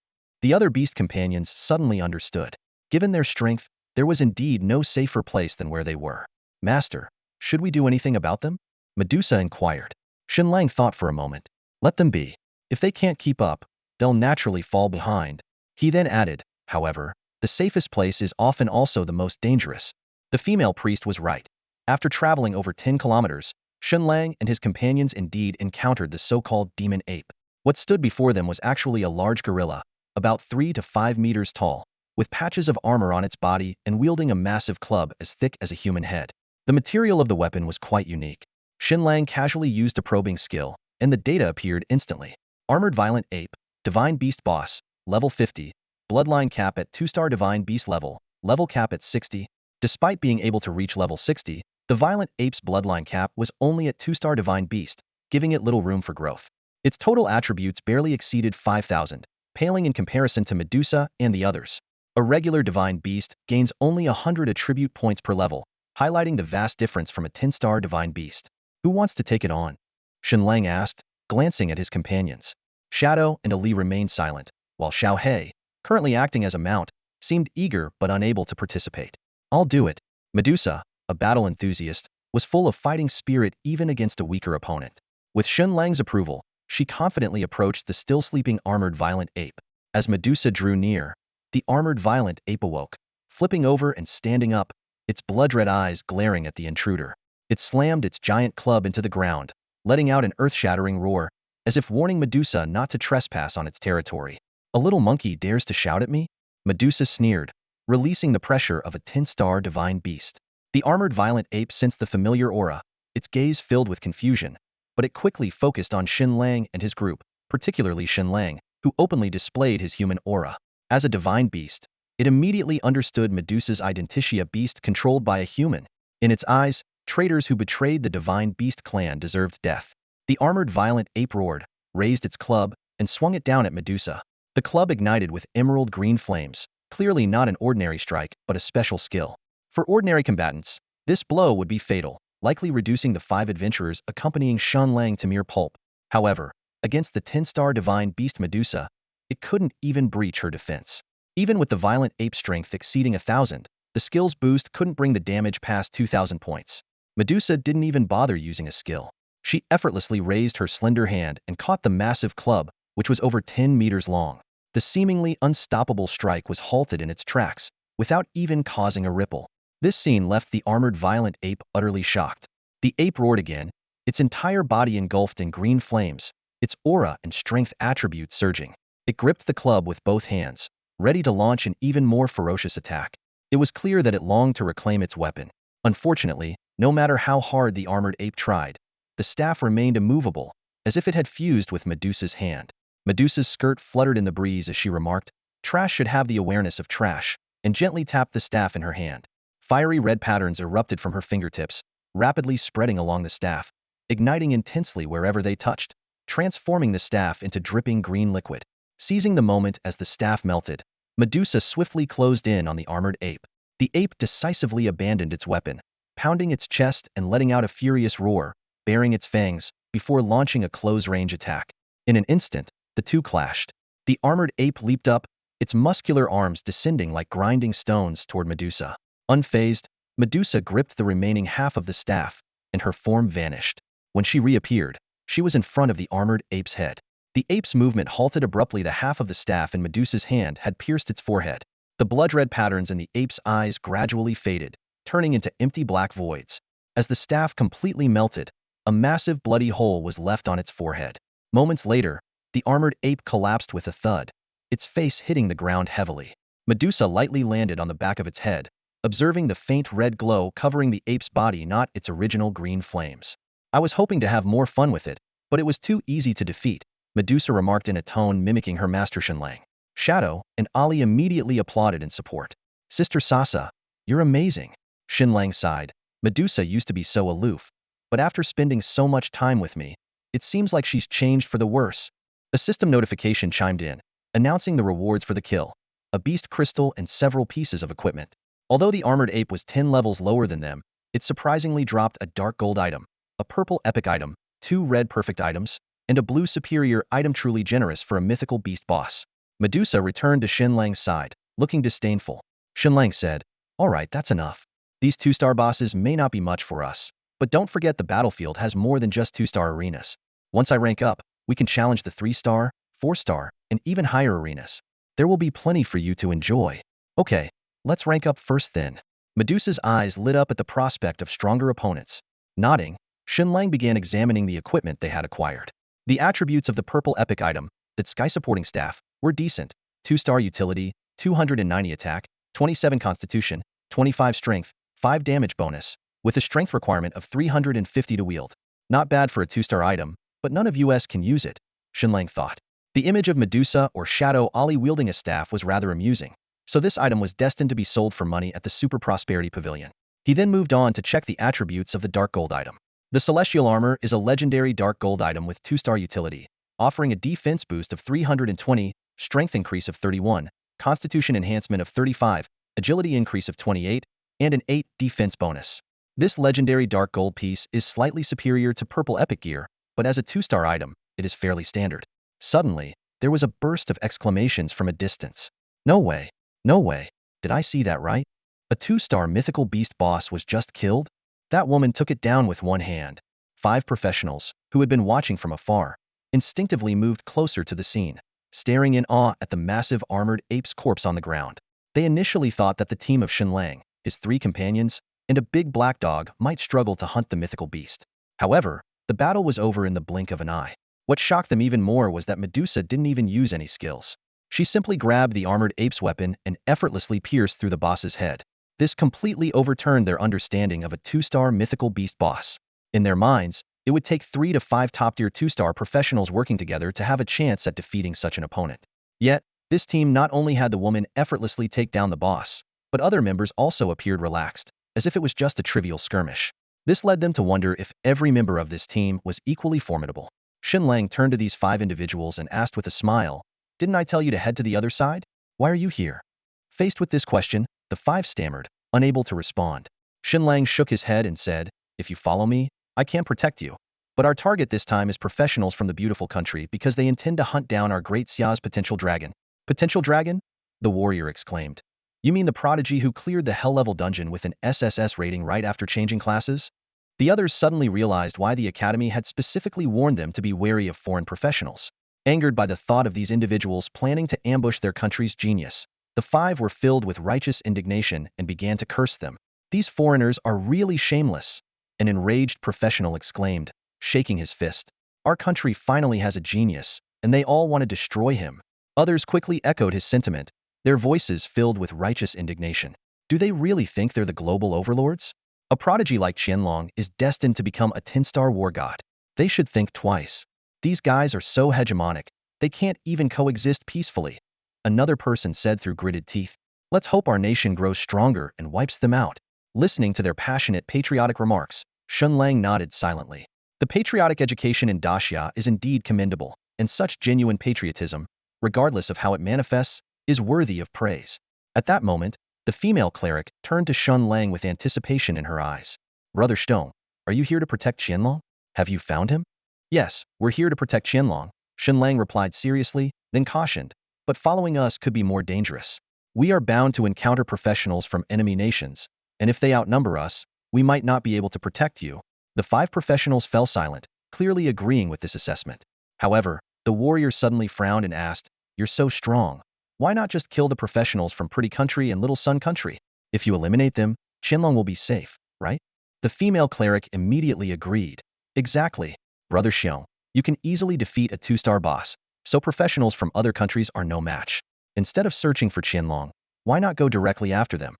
The other beast companions suddenly understood. Given their strength, there was indeed no safer place than where they were. Master, should we do anything about them? Medusa inquired. Shen Lang thought for a moment. Let them be. If they can't keep up, they'll naturally fall behind. He then added, however, the safest place is often also the most dangerous. The female priest was right. After traveling over 10 kilometers, Shen Lang and his companions indeed encountered the so-called demon ape. What stood before them was actually a large gorilla, about 3 to 5 meters tall, with patches of armor on its body and wielding a massive club as thick as a human head. The material of the weapon was quite unique. Shen Lang casually used a probing skill, and the data appeared instantly. Armored Violent Ape, Divine Beast Boss, level 50, Bloodline cap at 2-star Divine Beast level cap at 60. Despite being able to reach level 60, the Violent Ape's bloodline cap was only at 2-star Divine Beast, giving it little room for growth. Its total attributes barely exceeded 5,000, paling in comparison to Medusa and the others. A regular Divine Beast gains only 100 attribute points per level, highlighting the vast difference from a 10-star Divine Beast. Who wants to take it on? Shen Lang asked, glancing at his companions. Shadow and Ali remained silent, while Xiao He, currently acting as a mount, seemed eager but unable to participate. I'll do it. Medusa, a battle enthusiast, was full of fighting spirit even against a weaker opponent. With Shen Lang's approval, she confidently approached the still-sleeping armored Violent Ape. As Medusa drew near, the armored Violent Ape awoke, flipping over and standing up, its blood-red eyes glaring at the intruder. It slammed its giant club into the ground, letting out an earth-shattering roar, as if warning Medusa not to trespass on its territory. A little monkey dares to shout at me? Medusa sneered, releasing the pressure of a 10-star Divine Beast. The armored Violent Ape sensed the familiar aura, its gaze filled with confusion, but it quickly focused on Shen Lang and his group, particularly Shen Lang, who openly displayed his human aura. As a Divine Beast, it immediately understood Medusa's identity, a beast controlled by a human. In its eyes, traitors who betrayed the Divine Beast clan deserved death. The armored Violent Ape roared, raised its club, and swung it down at Medusa. The club ignited with emerald green flames, clearly not an ordinary strike, but a special skill. For ordinary combatants, this blow would be fatal, likely reducing the 5 adventurers accompanying Shen Lang to mere pulp. However, against the 10-star Divine Beast Medusa, it couldn't even breach her defense. Even with the Violent Ape strength exceeding 1,000, the skill's boost couldn't bring the damage past 2,000 points. Medusa didn't even bother using a skill. She effortlessly raised her slender hand and caught the massive club, which was over 10 meters long. The seemingly unstoppable strike was halted in its tracks, without even causing a ripple. This scene left the armored Violent Ape utterly shocked. The ape roared again, its entire body engulfed in green flames, its aura and strength attributes surging. It gripped the club with both hands, ready to launch an even more ferocious attack. It was clear that it longed to reclaim its weapon. Unfortunately, no matter how hard the armored ape tried, the staff remained immovable, as if it had fused with Medusa's hand. Medusa's skirt fluttered in the breeze as she remarked, "Trash should have the awareness of trash," and gently tapped the staff in her hand. Fiery red patterns erupted from her fingertips, rapidly spreading along the staff, igniting intensely wherever they touched, transforming the staff into dripping green liquid. Seizing the moment as the staff melted, Medusa swiftly closed in on the armored ape. The ape decisively abandoned its weapon, pounding its chest and letting out a furious roar, baring its fangs, before launching a close-range attack. In an instant, the two clashed. The armored ape leaped up, its muscular arms descending like grinding stones toward Medusa. Unfazed, Medusa gripped the remaining half of the staff, and her form vanished. When she reappeared, she was in front of the armored ape's head. The ape's movement halted abruptly. The half of the staff in Medusa's hand had pierced its forehead. The blood-red patterns in the ape's eyes gradually faded, turning into empty black voids. As the staff completely melted, a massive bloody hole was left on its forehead. Moments later, the armored ape collapsed with a thud, its face hitting the ground heavily. Medusa lightly landed on the back of its head, observing the faint red glow covering the ape's body, not its original green flames. "I was hoping to have more fun with it, but it was too easy to defeat," Medusa remarked in a tone mimicking her master Shen Lang. Shadow and Ali immediately applauded in support. "Sister Sasa, you're amazing." Shen Lang sighed. "Medusa used to be so aloof, but after spending so much time with me, It seems like she's changed for the worse. A system notification chimed in, announcing the rewards for the kill: a beast crystal and several pieces of equipment. Although the armored ape was 10 levels lower than them, it surprisingly dropped a dark gold item, a purple epic item, 2 red perfect items, and a blue superior item, truly generous for a mythical beast boss. Medusa returned to Shen Lang's side, looking disdainful. Shen Lang said, "All right, that's enough. These 2-star bosses may not be much for us, but don't forget the battlefield has more than just 2-star arenas. Once I rank up, we can challenge the 3-star, 4-star, and even higher arenas. There will be plenty for you to enjoy." "Okay, let's rank up first then." Medusa's eyes lit up at the prospect of stronger opponents. Nodding, Shen Lang began examining the equipment they had acquired. The attributes of the purple epic item, that sky supporting staff, were decent: 2-star utility, 290 attack, 27 constitution, 25 strength, 5 damage bonus, with a strength requirement of 350 to wield. Not bad for a 2-star item, but none of us can use it, Shen Lang thought. The image of Medusa or Shadow Ollie wielding a staff was rather amusing, so this item was destined to be sold for money at the Super Prosperity Pavilion. He then moved on to check the attributes of the dark gold item. The Celestial Armor is a legendary dark gold item with 2-star utility, offering a defense boost of 320, strength increase of 31, constitution enhancement of 35, agility increase of 28, and an 8 defense bonus. This legendary dark gold piece is slightly superior to purple epic gear, but as a 2-star item, it is fairly standard. Suddenly, there was a burst of exclamations from a distance. "No way, no way, did I see that right? A 2-star mythical beast boss was just killed?" That woman took it down with one hand. 5 professionals, who had been watching from afar, instinctively moved closer to the scene, staring in awe at the massive armored ape's corpse on the ground. They initially thought that the team of Shen Lang, his 3 companions, and a big black dog might struggle to hunt the mythical beast. However, the battle was over in the blink of an eye. What shocked them even more was that Medusa didn't even use any skills. She simply grabbed the armored ape's weapon and effortlessly pierced through the boss's head. This completely overturned their understanding of a 2-star mythical beast boss. In their minds, it would take 3 to 5 top-tier 2-star professionals working together to have a chance at defeating such an opponent. Yet, this team not only had the woman effortlessly take down the boss, but other members also appeared relaxed, as if it was just a trivial skirmish. This led them to wonder if every member of this team was equally formidable. Shen Lang turned to these 5 individuals and asked with a smile, "Didn't I tell you to head to the other side? Why are you here?" Faced with this question, the 5 stammered, unable to respond. Shen Lang shook his head and said, "If you follow me, I can protect you. But our target this time is professionals from the beautiful country because they intend to hunt down our great Xia's potential dragon." "Potential dragon?" the warrior exclaimed. "You mean the prodigy who cleared the hell-level dungeon with an SSS rating right after changing classes?" The others suddenly realized why the Academy had specifically warned them to be wary of foreign professionals. Angered by the thought of these individuals planning to ambush their country's genius, the 5 were filled with righteous indignation and began to curse them. "These foreigners are really shameless," an enraged professional exclaimed, shaking his fist. "Our country finally has a genius, and they all want to destroy him." Others quickly echoed his sentiment, their voices filled with righteous indignation. Do they really think they're the global overlords? A prodigy like Shen Lang is destined to become a 10-star war god. They should think twice. These guys are so hegemonic, they can't even coexist peacefully. Another person said through gritted teeth. "Let's hope our nation grows stronger and wipes them out." Listening to their passionate patriotic remarks, Shen Lang nodded silently. The patriotic education in Daxia is indeed commendable, and such genuine patriotism, regardless of how it manifests, is worthy of praise. At that moment, the female cleric turned to Shen Lang with anticipation in her eyes. "Brother Stone, are you here to protect Shen Lang? Have you found him?" "Yes, we're here to protect Shen Lang," Shen Lang replied seriously, then cautioned, "but following us could be more dangerous. We are bound to encounter professionals from enemy nations, and if they outnumber us, we might not be able to protect you." The 5 professionals fell silent, clearly agreeing with this assessment. However, the warrior suddenly frowned and asked, "You're so strong. Why not just kill the professionals from Pretty Country and Little Sun Country? If you eliminate them, Shen Lang will be safe, right?" The female cleric immediately agreed. "Exactly, Brother Xiong. You can easily defeat a 2-star boss, so professionals from other countries are no match. Instead of searching for Shen Lang, why not go directly after them?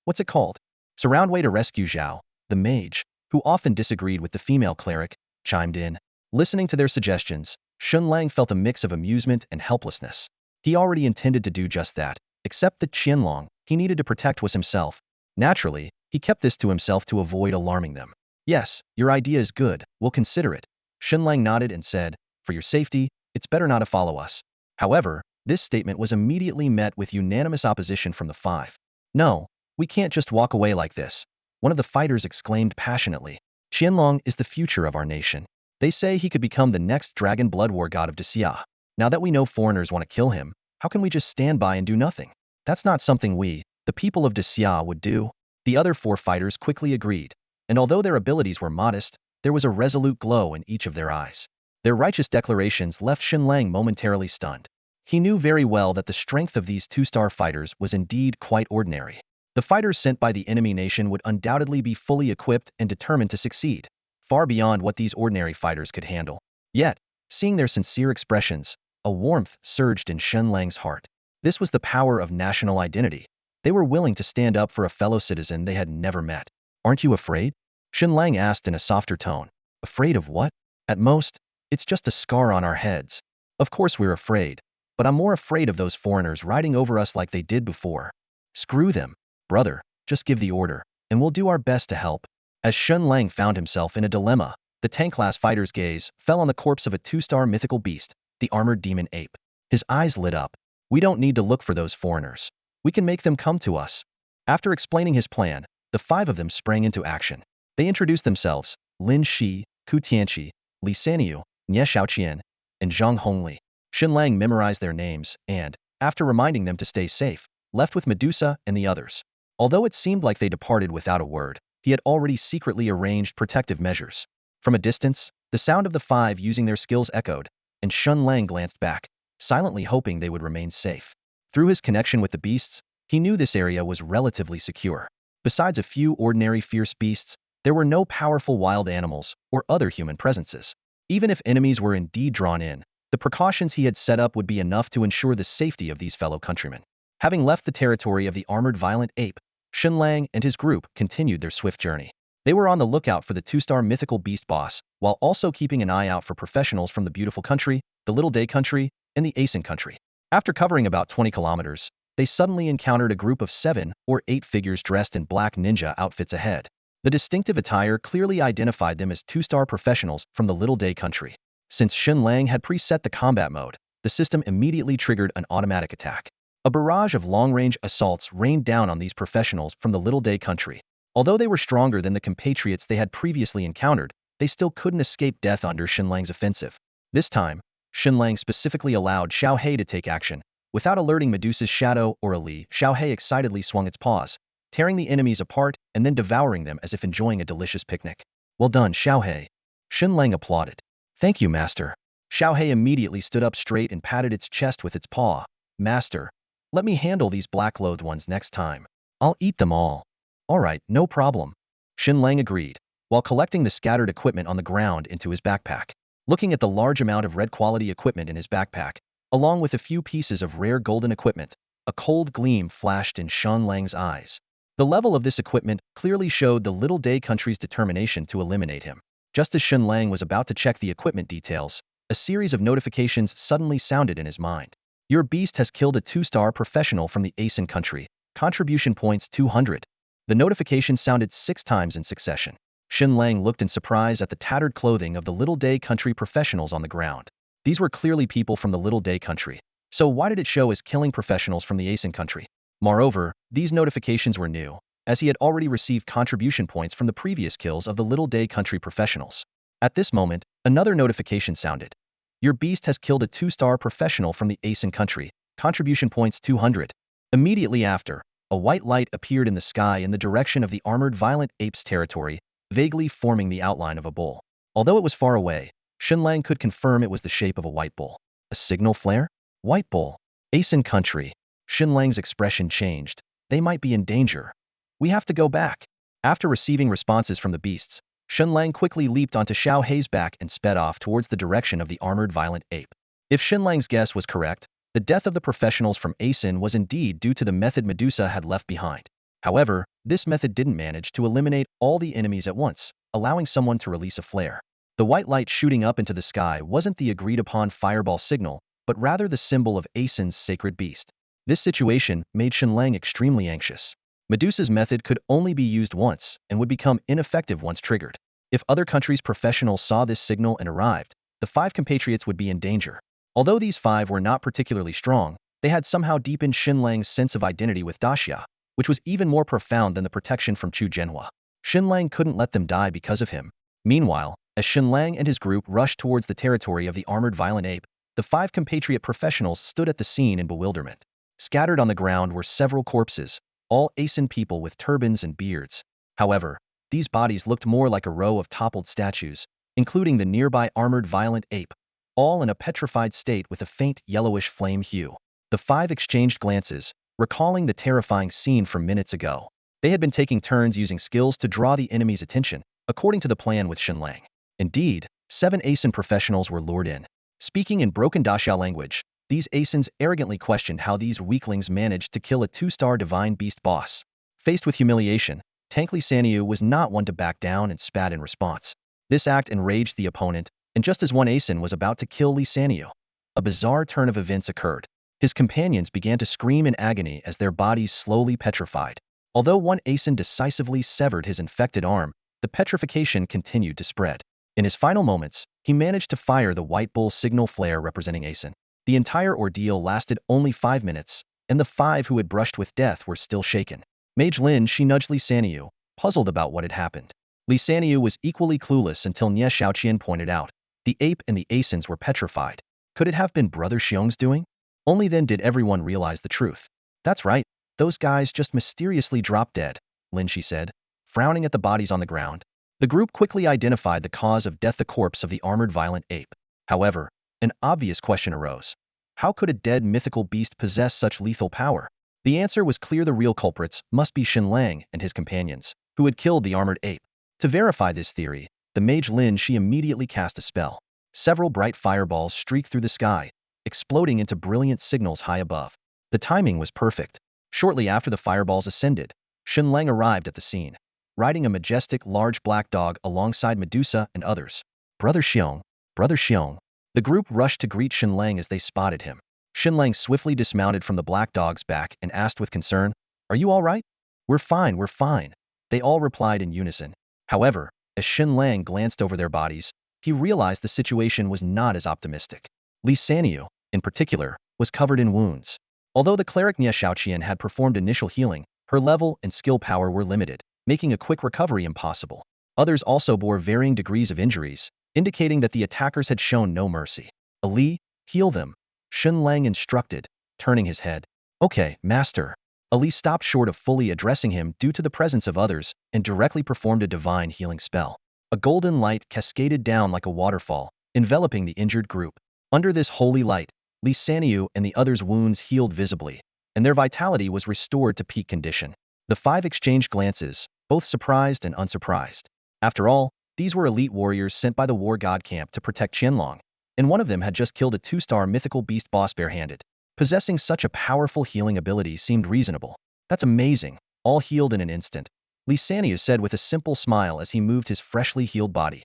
What's it called? Surround way to rescue Zhao." The mage, who often disagreed with the female cleric, chimed in. Listening to their suggestions, Shen Lang felt a mix of amusement and helplessness. He already intended to do just that, except that Shen Lang he needed to protect was himself. Naturally, he kept this to himself to avoid alarming them. "Yes, your idea is good, we'll consider it. Shen Lang nodded and said, "For your safety, it's better not to follow us." However, this statement was immediately met with unanimous opposition from the five. "No, we can't just walk away like this," one of the fighters exclaimed passionately. "Qianlong is the future of our nation. They say he could become the next dragon blood war god of Dixia. Now that we know foreigners want to kill him, how can we just stand by and do nothing? That's not something we, the people of Dixia, would do." The other four fighters quickly agreed, and although their abilities were modest, there was a resolute glow in each of their eyes. Their righteous declarations left Shen Lang momentarily stunned. He knew very well that the strength of these two-star fighters was indeed quite ordinary. The fighters sent by the enemy nation would undoubtedly be fully equipped and determined to succeed, far beyond what these ordinary fighters could handle. Yet, seeing their sincere expressions, a warmth surged in Shen Lang's heart. This was the power of national identity. They were willing to stand up for a fellow citizen they had never met. "Aren't you afraid?" Shen Lang asked in a softer tone. "Afraid of what? At most, it's just a scar on our heads. Of course we're afraid, but I'm more afraid of those foreigners riding over us like they did before. Screw them. Brother, just give the order, and we'll do our best to help." As Shen Lang found himself in a dilemma, the tank-class fighter's gaze fell on the corpse of a two-star mythical beast, the armored demon ape. His eyes lit up. "We don't need to look for those foreigners. We can make them come to us." After explaining his plan, the five of them sprang into action. They introduced themselves: Lin Shi, Ku Tianqi, Li Saniu, Nie Xiaoqian, and Zhang Hongli. Shen Lang memorized their names and, after reminding them to stay safe, left with Medusa and the others. Although it seemed like they departed without a word, he had already secretly arranged protective measures. From a distance, the sound of the five using their skills echoed, and Shen Lang glanced back, silently hoping they would remain safe. Through his connection with the beasts, he knew this area was relatively secure. Besides a few ordinary fierce beasts, there were no powerful wild animals or other human presences. Even if enemies were indeed drawn in, the precautions he had set up would be enough to ensure the safety of these fellow countrymen. Having left the territory of the armored violent ape, Shen Lang and his group continued their swift journey. They were on the lookout for the two-star mythical beast boss, while also keeping an eye out for professionals from the beautiful country, the Little Day country, and the Asen country. After covering about 20 kilometers, they suddenly encountered a group of 7 or 8 figures dressed in black ninja outfits ahead. The distinctive attire clearly identified them as two-star professionals from the Little Day country. Since Shen Lang had preset the combat mode, the system immediately triggered an automatic attack. A barrage of long-range assaults rained down on these professionals from the Little Day country. Although they were stronger than the compatriots they had previously encountered, they still couldn't escape death under Shen Lang's offensive. This time, Shen Lang specifically allowed Xiao He to take action. Without alerting Medusa's shadow or a Li, Xiao He excitedly swung its paws, tearing the enemies apart and then devouring them as if enjoying a delicious picnic. "Well done, Xiao He." Shen Lang applauded. "Thank you, Master." Xiao He immediately stood up straight and patted its chest with its paw. "Master, let me handle these black-clothed ones next time. I'll eat them all." "All right, no problem." Shen Lang agreed, while collecting the scattered equipment on the ground into his backpack. Looking at the large amount of red-quality equipment in his backpack, along with a few pieces of rare golden equipment, a cold gleam flashed in Shen Lang's eyes. The level of this equipment clearly showed the Little Day country's determination to eliminate him. Just as Shen Lang was about to check the equipment details, a series of notifications suddenly sounded in his mind. "Your beast has killed a two-star professional from the Asen country. Contribution points 200. The notification sounded 6 times in succession. Shen Lang looked in surprise at the tattered clothing of the Little Day country professionals on the ground. These were clearly people from the Little Day country. So why did it show as killing professionals from the Asen country? Moreover, these notifications were new, as he had already received contribution points from the previous kills of the Little Day country professionals. At this moment, another notification sounded. "Your beast has killed a 2-star professional from the Asen country. Contribution points 200. Immediately after, a white light appeared in the sky in the direction of the armored violent ape's territory, vaguely forming the outline of a bull. Although it was far away, Shen Lang could confirm it was the shape of a white bull. A signal flare? White bull. Asen country. Shen Lang's expression changed. They might be in danger. We have to go back. After receiving responses from the beasts, Shen Lang quickly leaped onto Xiao Hei's back and sped off towards the direction of the armored violent ape. If Shen Lang's guess was correct, the death of the professionals from Asen was indeed due to the method Medusa had left behind. However, this method didn't manage to eliminate all the enemies at once, allowing someone to release a flare. The white light shooting up into the sky wasn't the agreed-upon fireball signal, but rather the symbol of Asen's sacred beast. This situation made Shen Lang extremely anxious. Medusa's method could only be used once and would become ineffective once triggered. If other countries' professionals saw this signal and arrived, the 5 compatriots would be in danger. Although these 5 were not particularly strong, they had somehow deepened Shen Lang's sense of identity with Daxia, which was even more profound than the protection from Chu Zhenhua. Shen Lang couldn't let them die because of him. Meanwhile, as Shen Lang and his group rushed towards the territory of the armored violent ape, the 5 compatriot professionals stood at the scene in bewilderment. Scattered on the ground were several corpses, all Asen people with turbans and beards. However, these bodies looked more like a row of toppled statues, including the nearby armored violent ape, all in a petrified state with a faint yellowish flame hue. The 5 exchanged glances, recalling the terrifying scene from minutes ago. They had been taking turns using skills to draw the enemy's attention, according to the plan with Shen Lang. Indeed, 7 Asen professionals were lured in. Speaking in broken Daxia language, these Asens arrogantly questioned how these weaklings managed to kill a 2-star divine beast boss. Faced with humiliation, Tankli Sanyu was not one to back down and spat in response. This act enraged the opponent, and just as one Asen was about to kill Li Sanyu, a bizarre turn of events occurred. His companions began to scream in agony as their bodies slowly petrified. Although one Asen decisively severed his infected arm, the petrification continued to spread. In his final moments, he managed to fire the white bull signal flare representing Asen. The entire ordeal lasted only 5 minutes, and the 5 who had brushed with death were still shaken. Mage Lin she nudged Li Sanyu, puzzled about what had happened. Li Sanyu was equally clueless until Nie Xiaoqian pointed out. The ape and the Asens were petrified. Could it have been Brother Xiong's doing? Only then did everyone realize the truth. That's right, those guys just mysteriously dropped dead, Lin she said, frowning at the bodies on the ground. The group quickly identified the cause of death: the corpse of the armored violent ape. However, an obvious question arose. How could a dead mythical beast possess such lethal power? The answer was clear: the real culprits must be Shen Lang and his companions, who had killed the armored ape. To verify this theory, the mage Lin she immediately cast a spell. Several bright fireballs streaked through the sky, exploding into brilliant signals high above. The timing was perfect. Shortly after the fireballs ascended, Shen Lang arrived at the scene, riding a majestic large black dog alongside Medusa and others. Brother Xiong, Brother Xiong. The group rushed to greet Shen Lang as they spotted him. Shen Lang swiftly dismounted from the black dog's back and asked with concern, "Are you all right?" We're fine, they all replied in unison. However, as Shen Lang glanced over their bodies, he realized the situation was not as optimistic. Li Sanyu, in particular, was covered in wounds. Although the cleric Nie Xiaoqian had performed initial healing, her level and skill power were limited, making a quick recovery impossible. Others also bore varying degrees of injuries, indicating that the attackers had shown no mercy. Ali, heal them, Shen Lang instructed, turning his head. Okay, master. Ali stopped short of fully addressing him due to the presence of others and directly performed a divine healing spell. A golden light cascaded down like a waterfall, enveloping the injured group. Under this holy light, Li Sanyu and the others' wounds healed visibly, and their vitality was restored to peak condition. The 5 exchanged glances, both surprised and unsurprised. After all, these were elite warriors sent by the war god camp to protect Qianlong, and one of them had just killed a 2-star mythical beast boss barehanded. Possessing such a powerful healing ability seemed reasonable. That's amazing, all healed in an instant, Li Sanyu said with a simple smile as he moved his freshly healed body.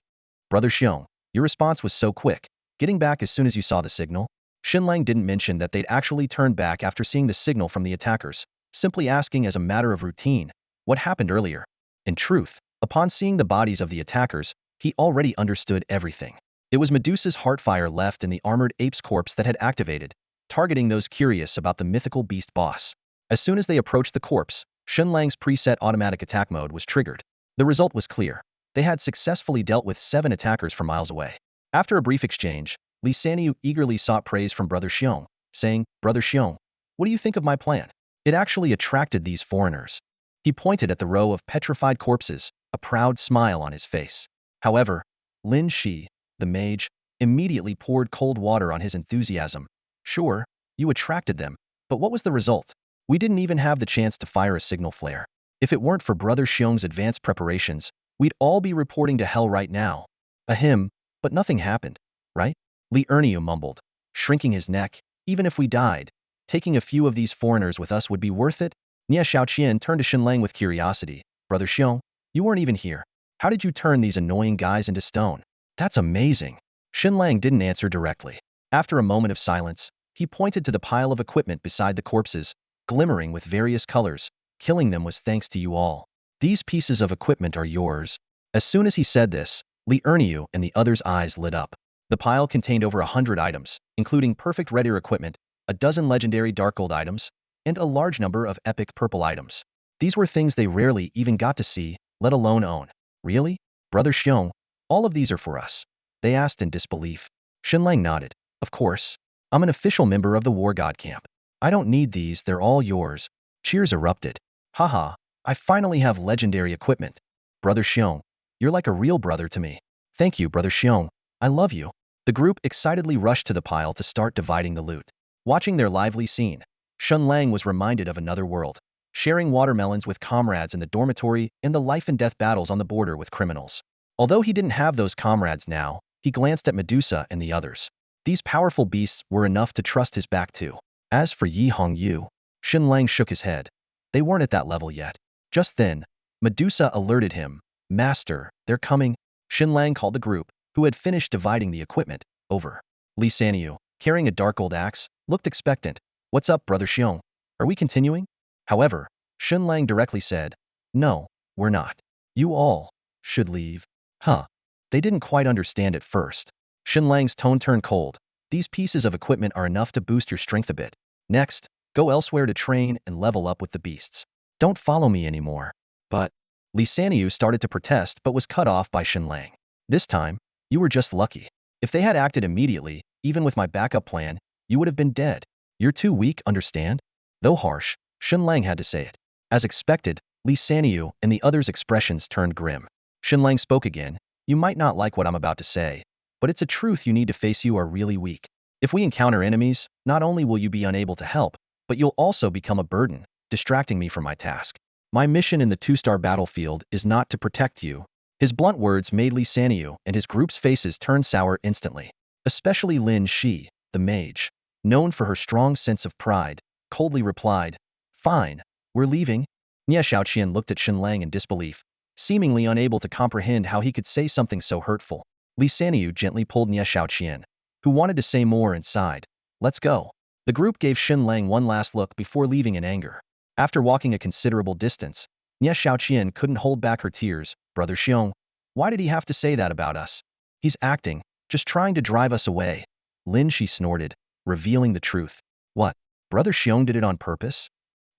Brother Xiong, your response was so quick, getting back as soon as you saw the signal. Shen Lang didn't mention that they'd actually turned back after seeing the signal from the attackers, simply asking as a matter of routine, what happened earlier? In truth, upon seeing the bodies of the attackers, he already understood everything. It was Medusa's heartfire left in the armored ape's corpse that had activated, targeting those curious about the mythical beast boss. As soon as they approached the corpse, Shen Lang's preset automatic attack mode was triggered. The result was clear. They had successfully dealt with 7 attackers from miles away. After a brief exchange, Li Sanyu eagerly sought praise from Brother Xiong, saying, Brother Xiong, what do you think of my plan? It actually attracted these foreigners. He pointed at the row of petrified corpses, a proud smile on his face. However, Lin Shi, the mage, immediately poured cold water on his enthusiasm. Sure, you attracted them, but what was the result? We didn't even have the chance to fire a signal flare. If it weren't for Brother Xiong's advanced preparations, we'd all be reporting to hell right now. Ahem, but nothing happened, right? Li Erniu mumbled, shrinking his neck. Even if we died, taking a few of these foreigners with us would be worth it. Nie Xiaoqian turned to Shen Lang with curiosity. Brother Xiong, you weren't even here. How did you turn these annoying guys into stone? That's amazing. Shen Lang didn't answer directly. After a moment of silence, he pointed to the pile of equipment beside the corpses, glimmering with various colors. Killing them was thanks to you all. These pieces of equipment are yours. As soon as he said this, Li Erniu and the others' eyes lit up. The pile contained over 100 items, including perfect red ear equipment, a dozen legendary dark gold items, and a large number of epic purple items. These were things they rarely even got to see, let alone own. Really? Brother Xiong, all of these are for us? They asked in disbelief. Shen Lang nodded. Of course. I'm an official member of the War God Camp. I don't need these, they're all yours. Cheers erupted. Haha, I finally have legendary equipment. Brother Xiong, you're like a real brother to me. Thank you, Brother Xiong. I love you. The group excitedly rushed to the pile to start dividing the loot. Watching their lively scene, Shen Lang was reminded of another world, sharing watermelons with comrades in the dormitory and the life and death battles on the border with criminals. Although he didn't have those comrades now, he glanced at Medusa and the others. These powerful beasts were enough to trust his back to. As for Yi Hongyu, Shen Lang shook his head. They weren't at that level yet. Just then, Medusa alerted him. Master, they're coming. Shen Lang called the group, who had finished dividing the equipment, over. Li Sanyu, carrying a dark gold axe, looked expectant. What's up, Brother Xiong? Are we continuing? However, Shen Lang directly said, no, we're not. You all should leave. Huh. They didn't quite understand at first. Shen Lang's tone turned cold. These pieces of equipment are enough to boost your strength a bit. Next, go elsewhere to train and level up with the beasts. Don't follow me anymore. But Li Sanyu started to protest but was cut off by Shen Lang. This time, you were just lucky. If they had acted immediately, even with my backup plan, you would have been dead. You're too weak, understand? Though harsh, Shen Lang had to say it. As expected, Li Sanyu and the others' expressions turned grim. Shen Lang spoke again. You might not like what I'm about to say, but it's a truth you need to face. You are really weak. If we encounter enemies, not only will you be unable to help, but you'll also become a burden, distracting me from my task. My mission in the 2-star battlefield is not to protect you. His blunt words made Li Sanyu and his group's faces turn sour instantly. Especially Lin Shi, the mage, known for her strong sense of pride, coldly replied, fine, we're leaving. Nie Xiaoqian looked at Shen Lang in disbelief, seemingly unable to comprehend how he could say something so hurtful. Li Sanyu gently pulled Nie Xiaoqian, who wanted to say more, and sighed. Let's go. The group gave Shen Lang one last look before leaving in anger. After walking a considerable distance, Nie Xiaoqian couldn't hold back her tears. Brother Xiong, why did he have to say that about us? He's acting, just trying to drive us away. Lin Shi snorted, revealing the truth. What? Brother Xiong did it on purpose?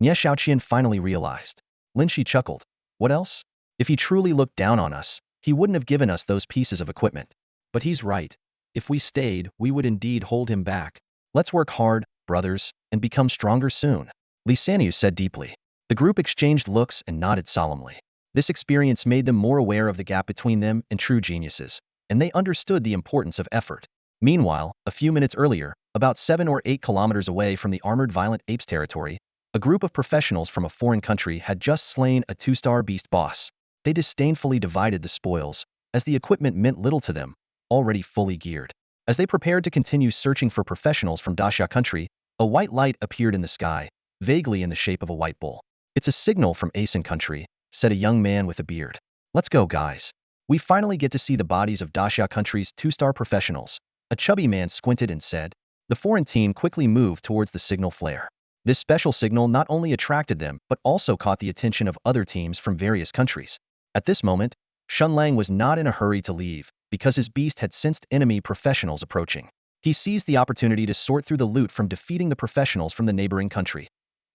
Nie Xiaoqian finally realized. Lin Shi chuckled. What else? If he truly looked down on us, he wouldn't have given us those pieces of equipment. But he's right. If we stayed, we would indeed hold him back. Let's work hard, brothers, and become stronger soon. Li Sanyu said deeply. The group exchanged looks and nodded solemnly. This experience made them more aware of the gap between them and true geniuses, and they understood the importance of effort. Meanwhile, a few minutes earlier, about 7 or 8 kilometers away from the armored violent apes territory, a group of professionals from a foreign country had just slain a 2-star beast boss. They disdainfully divided the spoils, as the equipment meant little to them, already fully geared. As they prepared to continue searching for professionals from Daxia country, a white light appeared in the sky, vaguely in the shape of a white bull. It's a signal from Asen country, said a young man with a beard. Let's go, guys. We finally get to see the bodies of Daxia country's 2-star professionals. A chubby man squinted and said. The foreign team quickly moved towards the signal flare. This special signal not only attracted them but also caught the attention of other teams from various countries. At this moment, Shen Lang was not in a hurry to leave, because his beast had sensed enemy professionals approaching. He seized the opportunity to sort through the loot from defeating the professionals from the neighboring country.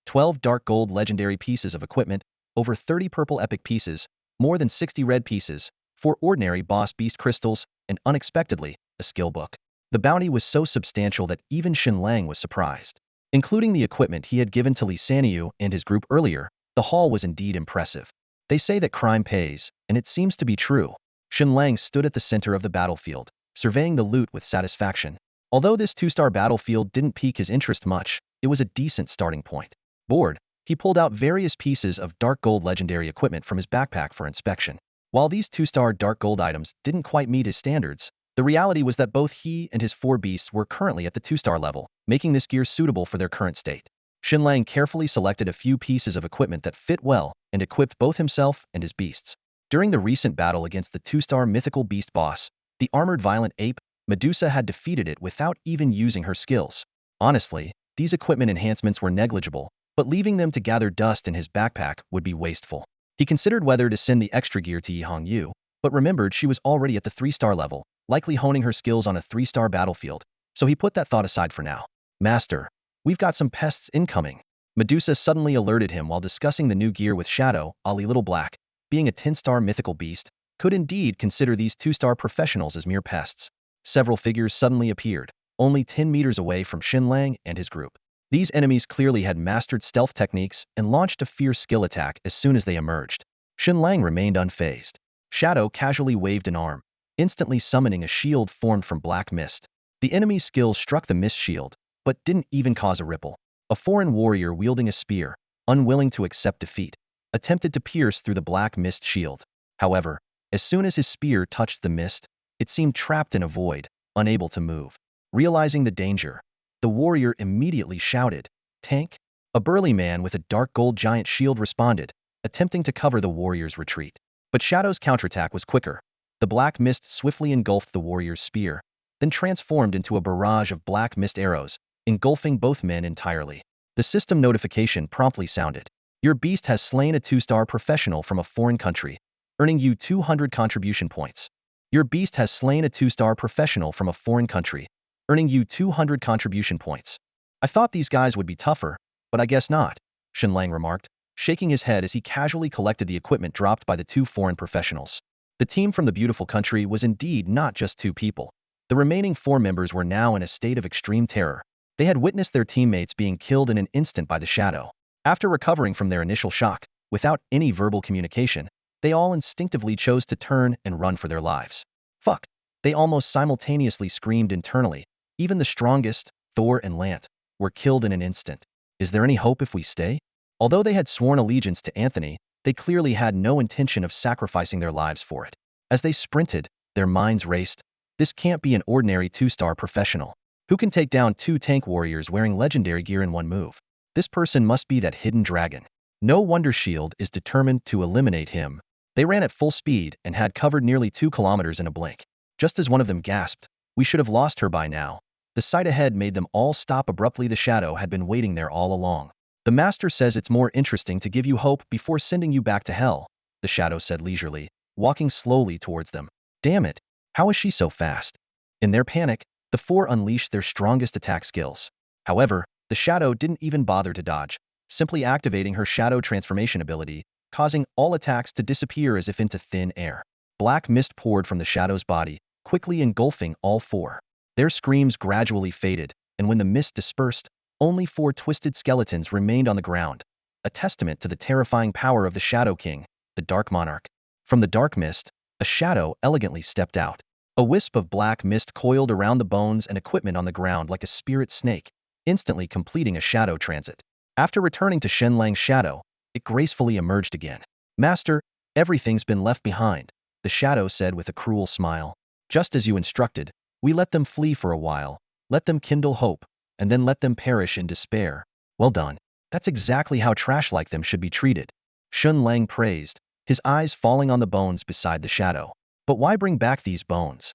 12 dark gold legendary pieces of equipment, over 30 purple epic pieces, more than 60 red pieces, 4 ordinary boss beast crystals, and unexpectedly, a skill book. The bounty was so substantial that even Shen Lang was surprised. Including the equipment he had given to Li Sanyu and his group earlier, the haul was indeed impressive. They say that crime pays, and it seems to be true. Shen Lang stood at the center of the battlefield, surveying the loot with satisfaction. Although this 2-star battlefield didn't pique his interest much, it was a decent starting point. Bored, he pulled out various pieces of dark gold legendary equipment from his backpack for inspection. While these 2-star dark gold items didn't quite meet his standards, the reality was that both he and his 4 beasts were currently at the 2-star level, making this gear suitable for their current state. Shen Lang carefully selected a few pieces of equipment that fit well and equipped both himself and his beasts. During the recent battle against the 2-star mythical beast boss, the armored violent ape, Medusa had defeated it without even using her skills. Honestly, these equipment enhancements were negligible, but leaving them to gather dust in his backpack would be wasteful. He considered whether to send the extra gear to Yi Hongyu, but remembered she was already at the 3-star level, likely honing her skills on a 3-star battlefield, so he put that thought aside for now. Master, we've got some pests incoming. Medusa suddenly alerted him while discussing the new gear with Shadow. Ali Little Black, being a 10-star mythical beast, could indeed consider these 2-star professionals as mere pests. Several figures suddenly appeared, only 10 meters away from Shen Lang and his group. These enemies clearly had mastered stealth techniques and launched a fierce skill attack as soon as they emerged. Shen Lang remained unfazed. Shadow casually waved an arm, instantly summoning a shield formed from black mist. The enemy's skill struck the mist shield, but didn't even cause a ripple. A foreign warrior wielding a spear, unwilling to accept defeat, attempted to pierce through the black mist shield. However, as soon as his spear touched the mist, it seemed trapped in a void, unable to move. Realizing the danger, the warrior immediately shouted, "Tank!" A burly man with a dark gold giant shield responded, attempting to cover the warrior's retreat. But Shadow's counterattack was quicker. The black mist swiftly engulfed the warrior's spear, then transformed into a barrage of black mist arrows, engulfing both men entirely. The system notification promptly sounded. Your beast has slain a 2-star professional from a foreign country, earning you 200 contribution points. Your beast has slain a 2-star professional from a foreign country, earning you 200 contribution points. I thought these guys would be tougher, but I guess not, Shen Lang remarked, shaking his head as he casually collected the equipment dropped by the 2 foreign professionals. The team from the beautiful country was indeed not just 2 people. The remaining 4 members were now in a state of extreme terror. They had witnessed their teammates being killed in an instant by the Shadow. After recovering from their initial shock, without any verbal communication, they all instinctively chose to turn and run for their lives. Fuck! They almost simultaneously screamed internally. Even the strongest, Thor and Lant, were killed in an instant. Is there any hope if we stay? Although they had sworn allegiance to Anthony, they clearly had no intention of sacrificing their lives for it. As they sprinted, their minds raced. This can't be an ordinary 2-star professional. Who can take down 2 tank warriors wearing legendary gear in one move? This person must be that hidden dragon. No wonder S.H.I.E.L.D. is determined to eliminate him. They ran at full speed and had covered nearly 2 kilometers in a blink. Just as one of them gasped, "We should have lost her by now." The sight ahead made them all stop abruptly. The Shadow had been waiting there all along. "The Master says it's more interesting to give you hope before sending you back to hell," the Shadow said leisurely, walking slowly towards them. Damn it, how is she so fast? In their panic, the 4 unleashed their strongest attack skills. However, the Shadow didn't even bother to dodge, simply activating her Shadow transformation ability, causing all attacks to disappear as if into thin air. Black mist poured from the Shadow's body, quickly engulfing all 4. Their screams gradually faded, and when the mist dispersed, only 4 twisted skeletons remained on the ground, a testament to the terrifying power of the Shadow King, the Dark Monarch. From the dark mist, a shadow elegantly stepped out. A wisp of black mist coiled around the bones and equipment on the ground like a spirit snake, instantly completing a shadow transit. After returning to Shen Lang's shadow, it gracefully emerged again. "Master, everything's been left behind," the shadow said with a cruel smile. "Just as you instructed, we let them flee for a while, let them kindle hope, and then let them perish in despair. Well done. That's exactly how trash like them should be treated," Shen Lang praised, his eyes falling on the bones beside the shadow. "But why bring back these bones?"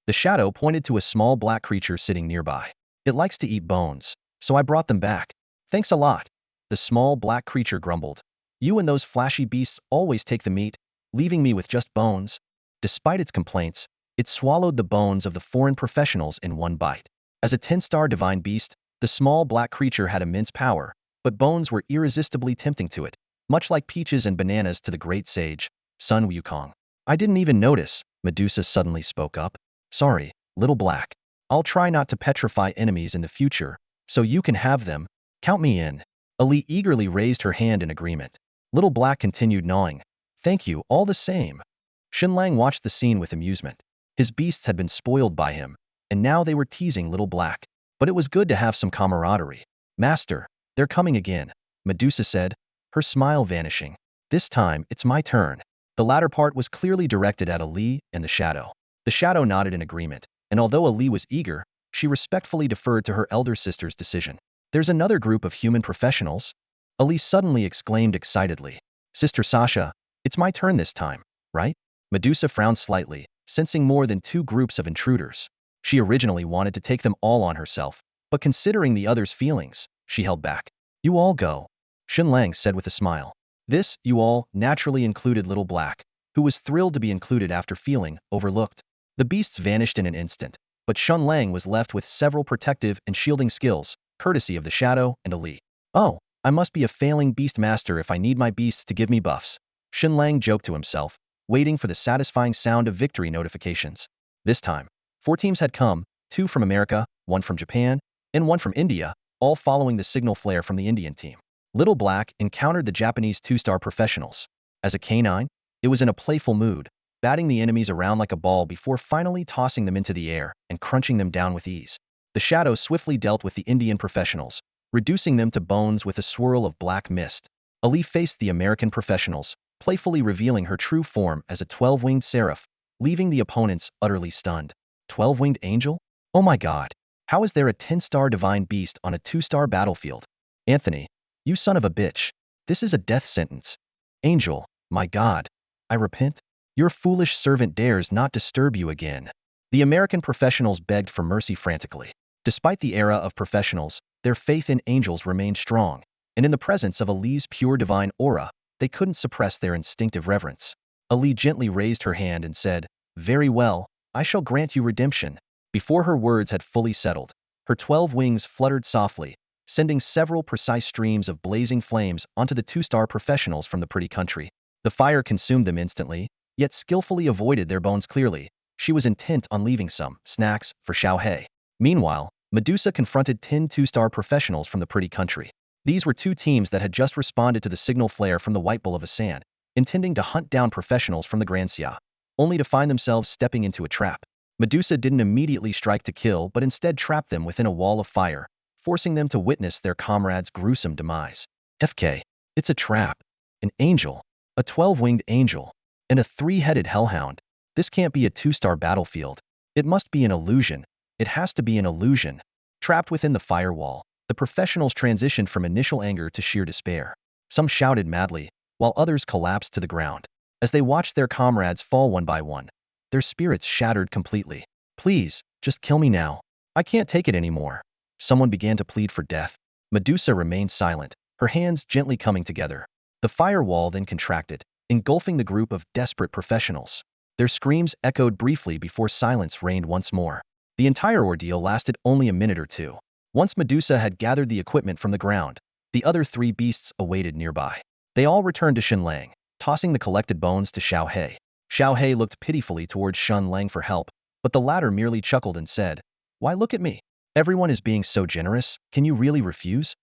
The shadow pointed to a small black creature sitting nearby. "It likes to eat bones, so I brought them back." "Thanks a lot," the small black creature grumbled. "You and those flashy beasts always take the meat, leaving me with just bones." Despite its complaints, it swallowed the bones of the foreign professionals in one bite. As a 10-star divine beast, the small black creature had immense power, but bones were irresistibly tempting to it, much like peaches and bananas to the great sage, Sun Wukong. "I didn't even notice," Medusa suddenly spoke up. "Sorry, Little Black. I'll try not to petrify enemies in the future, so you can have them. Count me in." Ali eagerly raised her hand in agreement. Little Black continued gnawing. "Thank you, all the same." Shen Lang watched the scene with amusement. His beasts had been spoiled by him, and now they were teasing Little Black. But it was good to have some camaraderie. "Master, they're coming again," Medusa said, her smile vanishing. "This time, it's my turn." The latter part was clearly directed at Ali and the Shadow. The Shadow nodded in agreement, and although Ali was eager, she respectfully deferred to her elder sister's decision. "There's another group of human professionals," Ali suddenly exclaimed excitedly. "Sister Sasha, it's my turn this time, right?" Medusa frowned slightly, sensing more than 2 groups of intruders. She originally wanted to take them all on herself, but considering the others' feelings, she held back. "You all go," Shen Lang said with a smile. This, "you all," naturally included Little Black, who was thrilled to be included after feeling overlooked. The beasts vanished in an instant, but Shen Lang was left with several protective and shielding skills, courtesy of the Shadow and Ali. Oh, I must be a failing beast master if I need my beasts to give me buffs. Shen Lang joked to himself, waiting for the satisfying sound of victory notifications. This time, 4 teams had come, 2 from America, 1 from Japan, and 1 from India, all following the signal flare from the Indian team. Little Black encountered the Japanese 2-star professionals. As a canine, it was in a playful mood, batting the enemies around like a ball before finally tossing them into the air and crunching them down with ease. The Shadow swiftly dealt with the Indian professionals, reducing them to bones with a swirl of black mist. Ali faced the American professionals, playfully revealing her true form as a 12-winged seraph, leaving the opponents utterly stunned. 12-winged angel? Oh my god. How is there a 10-star divine beast on a 2-star battlefield? Anthony, you son of a bitch. This is a death sentence. Angel, my god. I repent. Your foolish servant dares not disturb you again. The American professionals begged for mercy frantically. Despite the era of professionals, their faith in angels remained strong, and in the presence of Ali's pure divine aura, they couldn't suppress their instinctive reverence. Ali gently raised her hand and said, "Very well, I shall grant you redemption." Before her words had fully settled, her 12 wings fluttered softly, sending several precise streams of blazing flames onto the 2-star professionals from the pretty country. The fire consumed them instantly, yet skillfully avoided their bones clearly. She was intent on leaving some snacks for Xiao He. Meanwhile, Medusa confronted 10 2-star professionals from the pretty country. These were 2 teams that had just responded to the signal flare from the White Bull of Asan, intending to hunt down professionals from the Grand Xia, only to find themselves stepping into a trap. Medusa didn't immediately strike to kill but instead trapped them within a wall of fire, forcing them to witness their comrades' gruesome demise. FK. It's a trap. An angel. A 12-winged angel. And a 3-headed hellhound. This can't be a 2-star battlefield. It must be an illusion. It has to be an illusion. Trapped within the firewall, the professionals transitioned from initial anger to sheer despair. Some shouted madly, while others collapsed to the ground. As they watched their comrades fall one by one, their spirits shattered completely. Please, just kill me now. I can't take it anymore. Someone began to plead for death. Medusa remained silent, her hands gently coming together. The firewall then contracted, engulfing the group of desperate professionals. Their screams echoed briefly before silence reigned once more. The entire ordeal lasted only a minute or two. Once Medusa had gathered the equipment from the ground, the other 3 beasts awaited nearby. They all returned to Shen Lang, tossing the collected bones to Xiao He. Xiao He looked pitifully towards Shen Lang for help, but the latter merely chuckled and said, "Why look at me? Everyone is being so generous, can you really refuse?"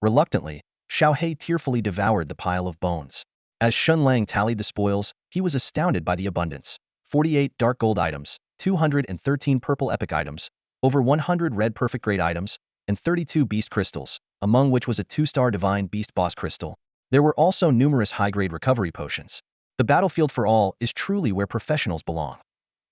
Reluctantly, Xiao He tearfully devoured the pile of bones. As Shen Lang tallied the spoils, he was astounded by the abundance. 48 dark gold items, 213 purple epic items, over 100 red perfect grade items, and 32 beast crystals, among which was a 2-star divine beast boss crystal. There were also numerous high-grade recovery potions. The battlefield for all is truly where professionals belong.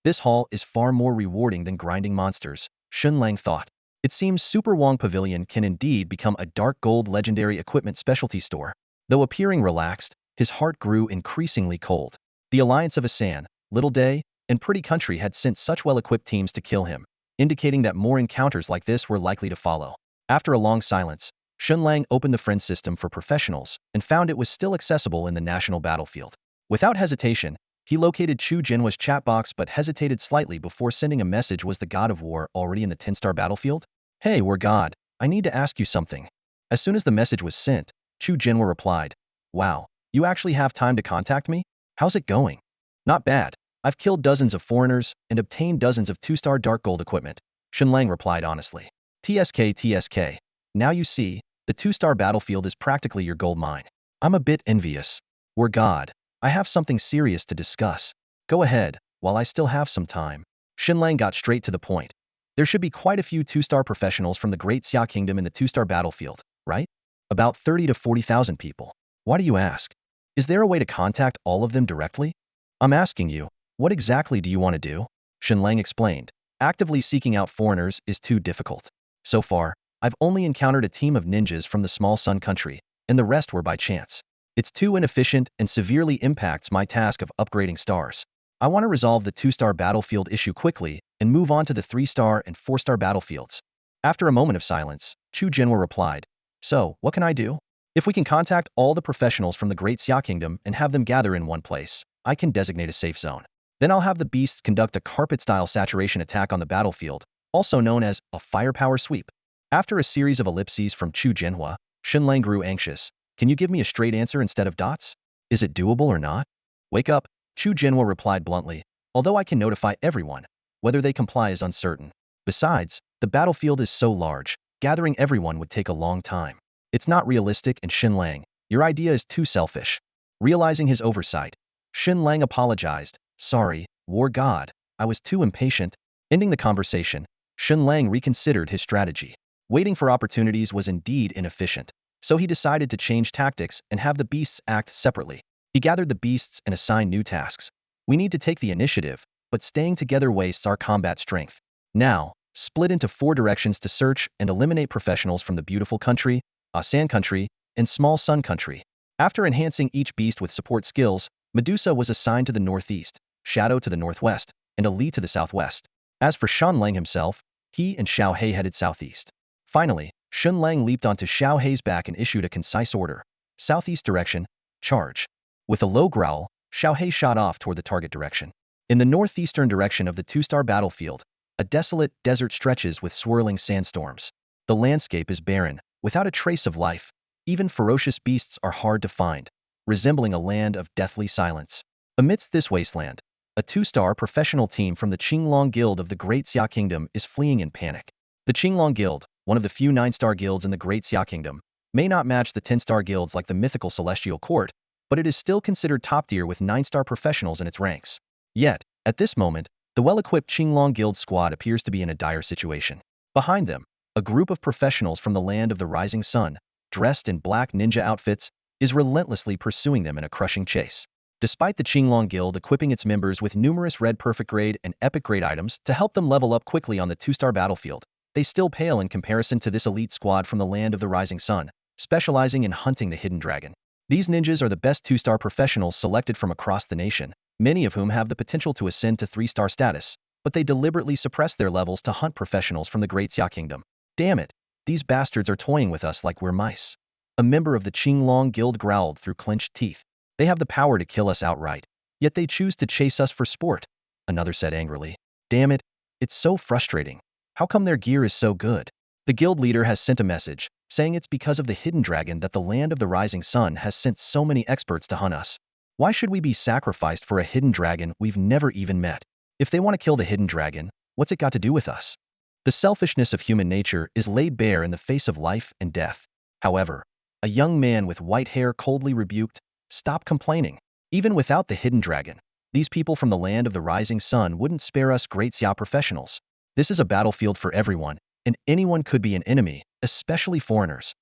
This haul is far more rewarding than grinding monsters, Shen Lang thought. It seems Super Wong Pavilion can indeed become a dark gold legendary equipment specialty store. Though appearing relaxed, his heart grew increasingly cold. The Alliance of Asan, Little Day, and Pretty Country had sent such well-equipped teams to kill him, indicating that more encounters like this were likely to follow. After a long silence, Shen Lang opened the friend system for professionals and found it was still accessible in the national battlefield. Without hesitation, he located Chu Jinhua's chat box but hesitated slightly before sending a message. Was the god of war already in the 10-star battlefield? "Hey, we're god. I need to ask you something." As soon as the message was sent, Chu Jinhua replied, "Wow, you actually have time to contact me? How's it going?" "Not bad. I've killed dozens of foreigners and obtained dozens of 2-star dark gold equipment," Shen Lang replied honestly. TSK. Now you see, the 2-star battlefield is practically your gold mine. I'm a bit envious. We're god. I have something serious to discuss. Go ahead, while I still have some time. Shen Lang got straight to the point. There should be quite a few 2-star professionals from the Great Xia Kingdom in the 2-star battlefield, right? About 30 to 40,000 people. Why do you ask? Is there a way to contact all of them directly? I'm asking you, what exactly do you want to do? Shen Lang explained. Actively seeking out foreigners is too difficult. So far, I've only encountered a team of ninjas from the small sun country, and the rest were by chance. It's too inefficient and severely impacts my task of upgrading stars. I want to resolve the 2-star battlefield issue quickly and move on to the 3-star and 4-star battlefields. After a moment of silence, Chu Jinhua replied, "So, what can I do? If we can contact all the professionals from the Great Xia Kingdom and have them gather in one place, I can designate a safe zone. Then I'll have the beasts conduct a carpet-style saturation attack on the battlefield, also known as a firepower sweep. After a series of ellipses from Chu Jinhua, Shen Lang grew anxious. Can you give me a straight answer instead of dots? Is it doable or not? Wake up, Chu Jinhua replied bluntly. Although I can notify everyone, whether they comply is uncertain. Besides, the battlefield is so large, gathering everyone would take a long time. It's not realistic, and Shen Lang, your idea is too selfish. Realizing his oversight, Shen Lang apologized. Sorry, war god, I was too impatient. Ending the conversation, Shen Lang reconsidered his strategy. Waiting for opportunities was indeed inefficient, so he decided to change tactics and have the beasts act separately. He gathered the beasts and assigned new tasks. We need to take the initiative, but staying together wastes our combat strength. Now, split into 4 directions to search and eliminate professionals from the beautiful country, Sand country, and small sun country. After enhancing each beast with support skills, Medusa was assigned to the northeast, Shadow to the northwest, and Ali to the southwest. As for Shen Lang himself, he and Xiao He headed southeast. Finally, Shen Lang leaped onto Xiao He's back and issued a concise order. Southeast direction, charge. With a low growl, Xiao He shot off toward the target direction. In the northeastern direction of the 2-star battlefield, a desolate desert stretches with swirling sandstorms. The landscape is barren, without a trace of life. Even ferocious beasts are hard to find, resembling a land of deathly silence. Amidst this wasteland, a 2-star professional team from the Qinglong Guild of the Great Xia Kingdom is fleeing in panic. The Qinglong Guild, one of the few 9-star guilds in the Great Xia Kingdom, may not match the 10-star guilds like the mythical Celestial Court, but it is still considered top tier with 9-star professionals in its ranks. Yet, at this moment, the well-equipped Qinglong Guild squad appears to be in a dire situation. Behind them, a group of professionals from the land of the rising sun, dressed in black ninja outfits, is relentlessly pursuing them in a crushing chase. Despite the Qinglong Guild equipping its members with numerous red perfect grade and epic grade items to help them level up quickly on the 2-star battlefield, they still pale in comparison to this elite squad from the land of the rising sun, specializing in hunting the hidden dragon. These ninjas are the best 2-star professionals selected from across the nation, many of whom have the potential to ascend to 3-star status, but they deliberately suppress their levels to hunt professionals from the Great Xia Kingdom. Damn it, these bastards are toying with us like we're mice. A member of the Qinglong Guild growled through clenched teeth. They have the power to kill us outright, yet they choose to chase us for sport, another said angrily. Damn it, it's so frustrating. How come their gear is so good? The guild leader has sent a message, saying it's because of the hidden dragon that the land of the rising sun has sent so many experts to hunt us. Why should we be sacrificed for a hidden dragon we've never even met? If they want to kill the hidden dragon, what's it got to do with us? The selfishness of human nature is laid bare in the face of life and death. However, a young man with white hair coldly rebuked, "Stop complaining. Even without the hidden dragon, these people from the land of the rising sun wouldn't spare us Great Xia professionals. This is a battlefield for everyone, and anyone could be an enemy, especially foreigners.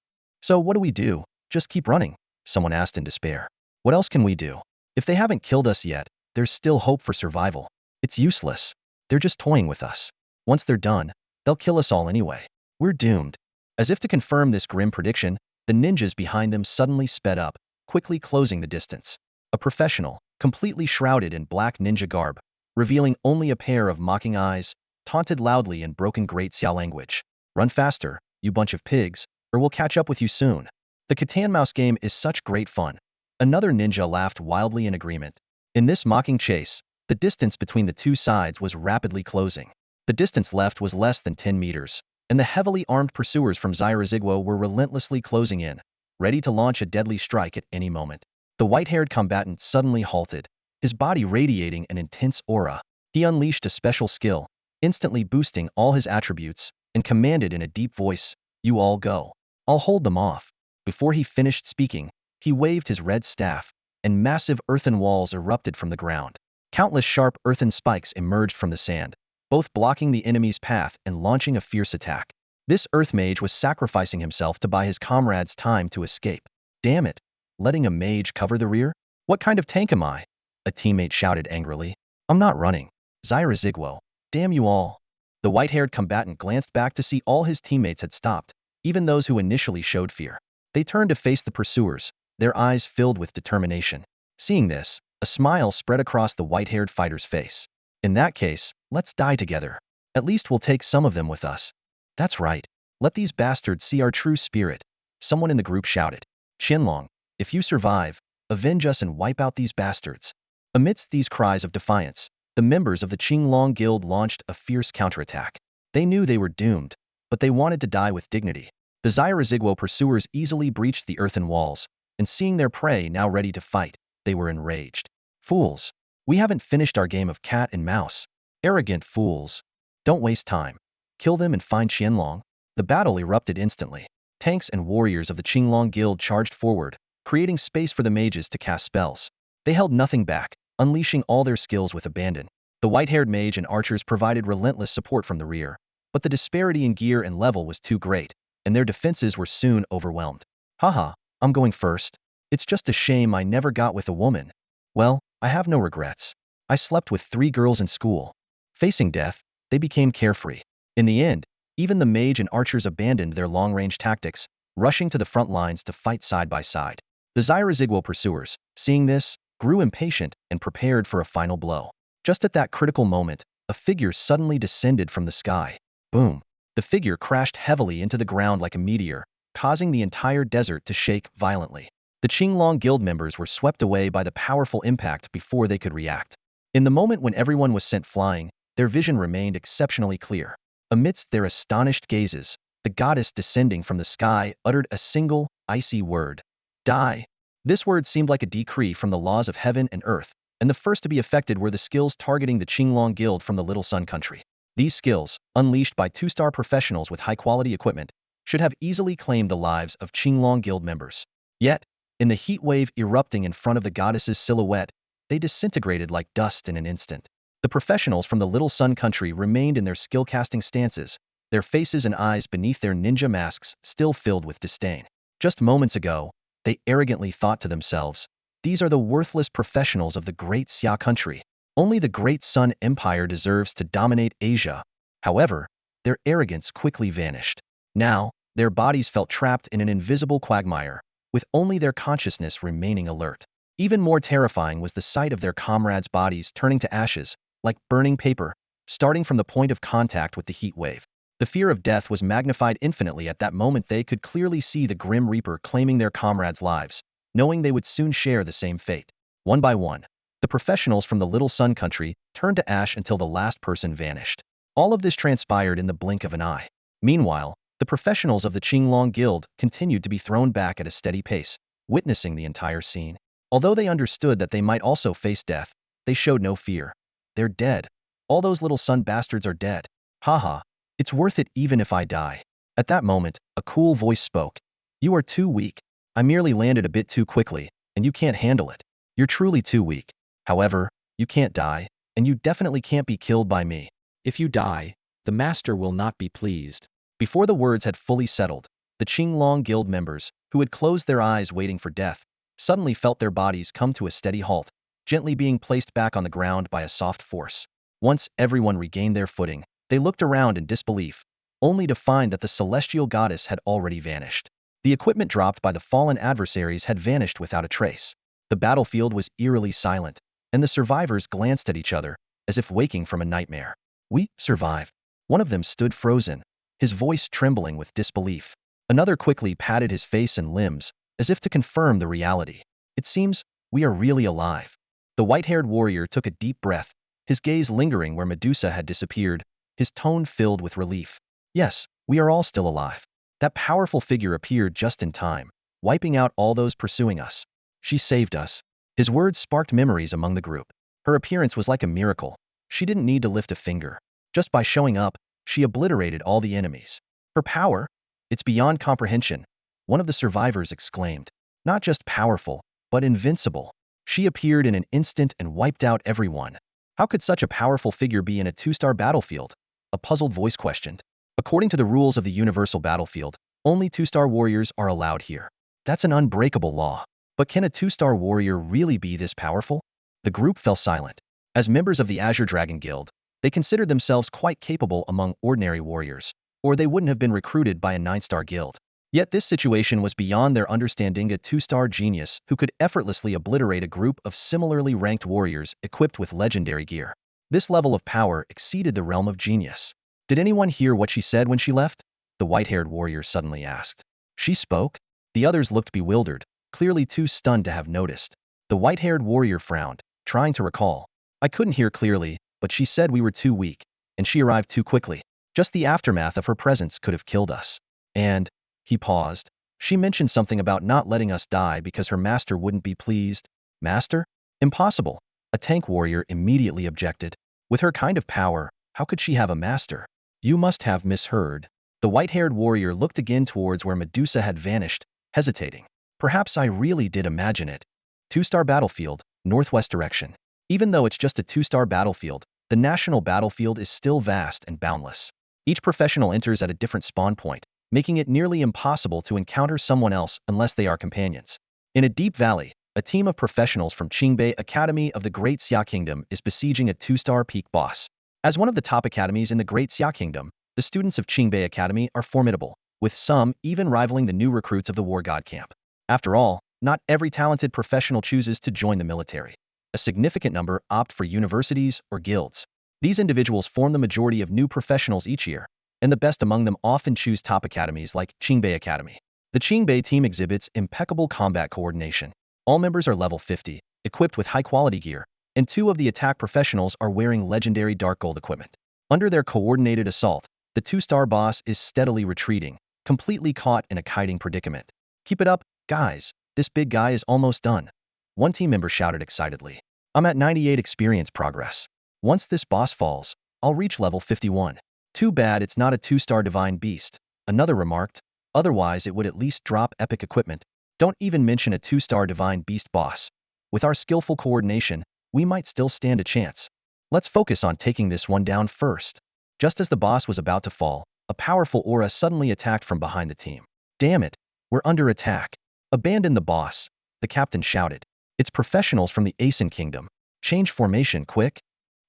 So what do we do? Just keep running?" someone asked in despair. What else can we do? If they haven't killed us yet, there's still hope for survival. It's useless. They're just toying with us. Once they're done, they'll kill us all anyway. We're doomed. As if to confirm this grim prediction, the ninjas behind them suddenly sped up, quickly closing the distance. A professional, completely shrouded in black ninja garb, revealing only a pair of mocking eyes, taunted loudly in broken Great Xia language. Run faster, you bunch of pigs, or we'll catch up with you soon. The Catan Mouse game is such great fun. Another ninja laughed wildly in agreement. In this mocking chase, the distance between the two sides was rapidly closing. The distance left was less than 10 meters, and the heavily armed pursuers from Zyrazigwo were relentlessly closing in, ready to launch a deadly strike at any moment. The white-haired combatant suddenly halted, his body radiating an intense aura. He unleashed a special skill, instantly boosting all his attributes, and commanded in a deep voice, "You all go. I'll hold them off." Before he finished speaking, he waved his red staff, and massive earthen walls erupted from the ground. Countless sharp earthen spikes emerged from the sand, both blocking the enemy's path and launching a fierce attack. This earth mage was sacrificing himself to buy his comrades time to escape. Damn it, letting a mage cover the rear? What kind of tank am I? A teammate shouted angrily. I'm not running. Zyrazigwo, damn you all. The white-haired combatant glanced back to see all his teammates had stopped, even those who initially showed fear. They turned to face the pursuers, their eyes filled with determination. Seeing this, a smile spread across the white-haired fighter's face. In that case, let's die together. At least we'll take some of them with us. That's right. Let these bastards see our true spirit, someone in the group shouted. Shen Lang, if you survive, avenge us and wipe out these bastards. Amidst these cries of defiance, the members of the Qinglong Guild launched a fierce counterattack. They knew they were doomed, but they wanted to die with dignity. The Zyrazigwo pursuers easily breached the earthen walls, and seeing their prey now ready to fight, they were enraged. Fools! We haven't finished our game of cat and mouse. Arrogant fools! Don't waste time. Kill them and find Qianlong. The battle erupted instantly. Tanks and warriors of the Qinglong Guild charged forward, creating space for the mages to cast spells. They held nothing back, unleashing all their skills with abandon. The white-haired mage and archers provided relentless support from the rear, but the disparity in gear and level was too great, and their defenses were soon overwhelmed. Haha, I'm going first. It's just a shame I never got with a woman. Well, I have no regrets. I slept with 3 girls in school. Facing death, they became carefree. In the end, even the mage and archers abandoned their long-range tactics, rushing to the front lines to fight side by side. The Zyrazigwo pursuers, seeing this, grew impatient and prepared for a final blow. Just at that critical moment, a figure suddenly descended from the sky. Boom! The figure crashed heavily into the ground like a meteor, causing the entire desert to shake violently. The Qinglong Guild members were swept away by the powerful impact before they could react. In the moment when everyone was sent flying, their vision remained exceptionally clear. Amidst their astonished gazes, the goddess descending from the sky uttered a single, icy word. Die. This word seemed like a decree from the laws of heaven and earth, and the first to be affected were the skills targeting the Qinglong Guild from the Little Sun Country. These skills, unleashed by 2-star professionals with high-quality equipment, should have easily claimed the lives of Qinglong Guild members. Yet, in the heat wave erupting in front of the goddess's silhouette, they disintegrated like dust in an instant. The professionals from the Little Sun Country remained in their skill-casting stances, their faces and eyes beneath their ninja masks still filled with disdain. Just moments ago, they arrogantly thought to themselves, these are the worthless professionals of the Great Xia Country. Only the Great Sun Empire deserves to dominate Asia. However, their arrogance quickly vanished. Now, their bodies felt trapped in an invisible quagmire, with only their consciousness remaining alert. Even more terrifying was the sight of their comrades' bodies turning to ashes, like burning paper, starting from the point of contact with the heat wave. The fear of death was magnified infinitely at that moment. They could clearly see the Grim Reaper claiming their comrades' lives, knowing they would soon share the same fate. One by one, the professionals from the Little Sun Country turned to ash until the last person vanished. All of this transpired in the blink of an eye. Meanwhile, the professionals of the Qinglong Guild continued to be thrown back at a steady pace, witnessing the entire scene. Although they understood that they might also face death, they showed no fear. They're dead. All those little sun bastards are dead. Haha, it's worth it even if I die. At that moment, a cool voice spoke. You are too weak. I merely landed a bit too quickly, and you can't handle it. You're truly too weak. However, you can't die, and you definitely can't be killed by me. If you die, the master will not be pleased. Before the words had fully settled, the Qinglong Guild members, who had closed their eyes waiting for death, suddenly felt their bodies come to a steady halt, gently being placed back on the ground by a soft force. Once everyone regained their footing, they looked around in disbelief, only to find that the celestial goddess had already vanished. The equipment dropped by the fallen adversaries had vanished without a trace. The battlefield was eerily silent, and the survivors glanced at each other, as if waking from a nightmare. We survived. One of them stood frozen, his voice trembling with disbelief. Another quickly patted his face and limbs, as if to confirm the reality. It seems we are really alive. The white-haired warrior took a deep breath, his gaze lingering where Medusa had disappeared, his tone filled with relief. Yes, we are all still alive. That powerful figure appeared just in time, wiping out all those pursuing us. She saved us. His words sparked memories among the group. Her appearance was like a miracle. She didn't need to lift a finger. Just by showing up, she obliterated all the enemies. Her power? It's beyond comprehension, one of the survivors exclaimed. Not just powerful, but invincible. She appeared in an instant and wiped out everyone. How could such a powerful figure be in a 2-star battlefield? A puzzled voice questioned. According to the rules of the universal battlefield, only 2-star warriors are allowed here. That's an unbreakable law. But can a 2-star warrior really be this powerful? The group fell silent. As members of the Azure Dragon Guild, they considered themselves quite capable among ordinary warriors, or they wouldn't have been recruited by a 9-star guild. Yet this situation was beyond their understanding. A 2-star genius who could effortlessly obliterate a group of similarly ranked warriors equipped with legendary gear. This level of power exceeded the realm of genius. Did anyone hear what she said when she left? The white-haired warrior suddenly asked. She spoke? The others looked bewildered, clearly too stunned to have noticed. The white-haired warrior frowned, trying to recall. I couldn't hear clearly, but she said we were too weak, and she arrived too quickly. Just the aftermath of her presence could have killed us. And, he paused, she mentioned something about not letting us die because her master wouldn't be pleased. Master? Impossible. A tank warrior immediately objected. With her kind of power, how could she have a master? You must have misheard. The white-haired warrior looked again towards where Medusa had vanished, hesitating. Perhaps I really did imagine it. 2-star battlefield, northwest direction. Even though it's just a 2-star battlefield, the national battlefield is still vast and boundless. Each professional enters at a different spawn point, making it nearly impossible to encounter someone else unless they are companions. In a deep valley, a team of professionals from Qingbei Academy of the Great Xia Kingdom is besieging a 2-star peak boss. As one of the top academies in the Great Xia Kingdom, the students of Qingbei Academy are formidable, with some even rivaling the new recruits of the War God Camp. After all, not every talented professional chooses to join the military. A significant number opt for universities or guilds. These individuals form the majority of new professionals each year, and the best among them often choose top academies like Qingbei Academy. The Qingbei team exhibits impeccable combat coordination. All members are level 50, equipped with high-quality gear, and 2 of the attack professionals are wearing legendary dark gold equipment. Under their coordinated assault, the 2-star boss is steadily retreating, completely caught in a kiting predicament. Keep it up, guys. This big guy is almost done. One team member shouted excitedly. I'm at 98 experience progress. Once this boss falls, I'll reach level 51. Too bad it's not a 2-star divine beast, another remarked. Otherwise it would at least drop epic equipment. Don't even mention a 2-star divine beast boss. With our skillful coordination, we might still stand a chance. Let's focus on taking this one down first. Just as the boss was about to fall, a powerful aura suddenly attacked from behind the team. Damn it, we're under attack. Abandon the boss, the captain shouted. It's professionals from the Asen Kingdom. Change formation quick.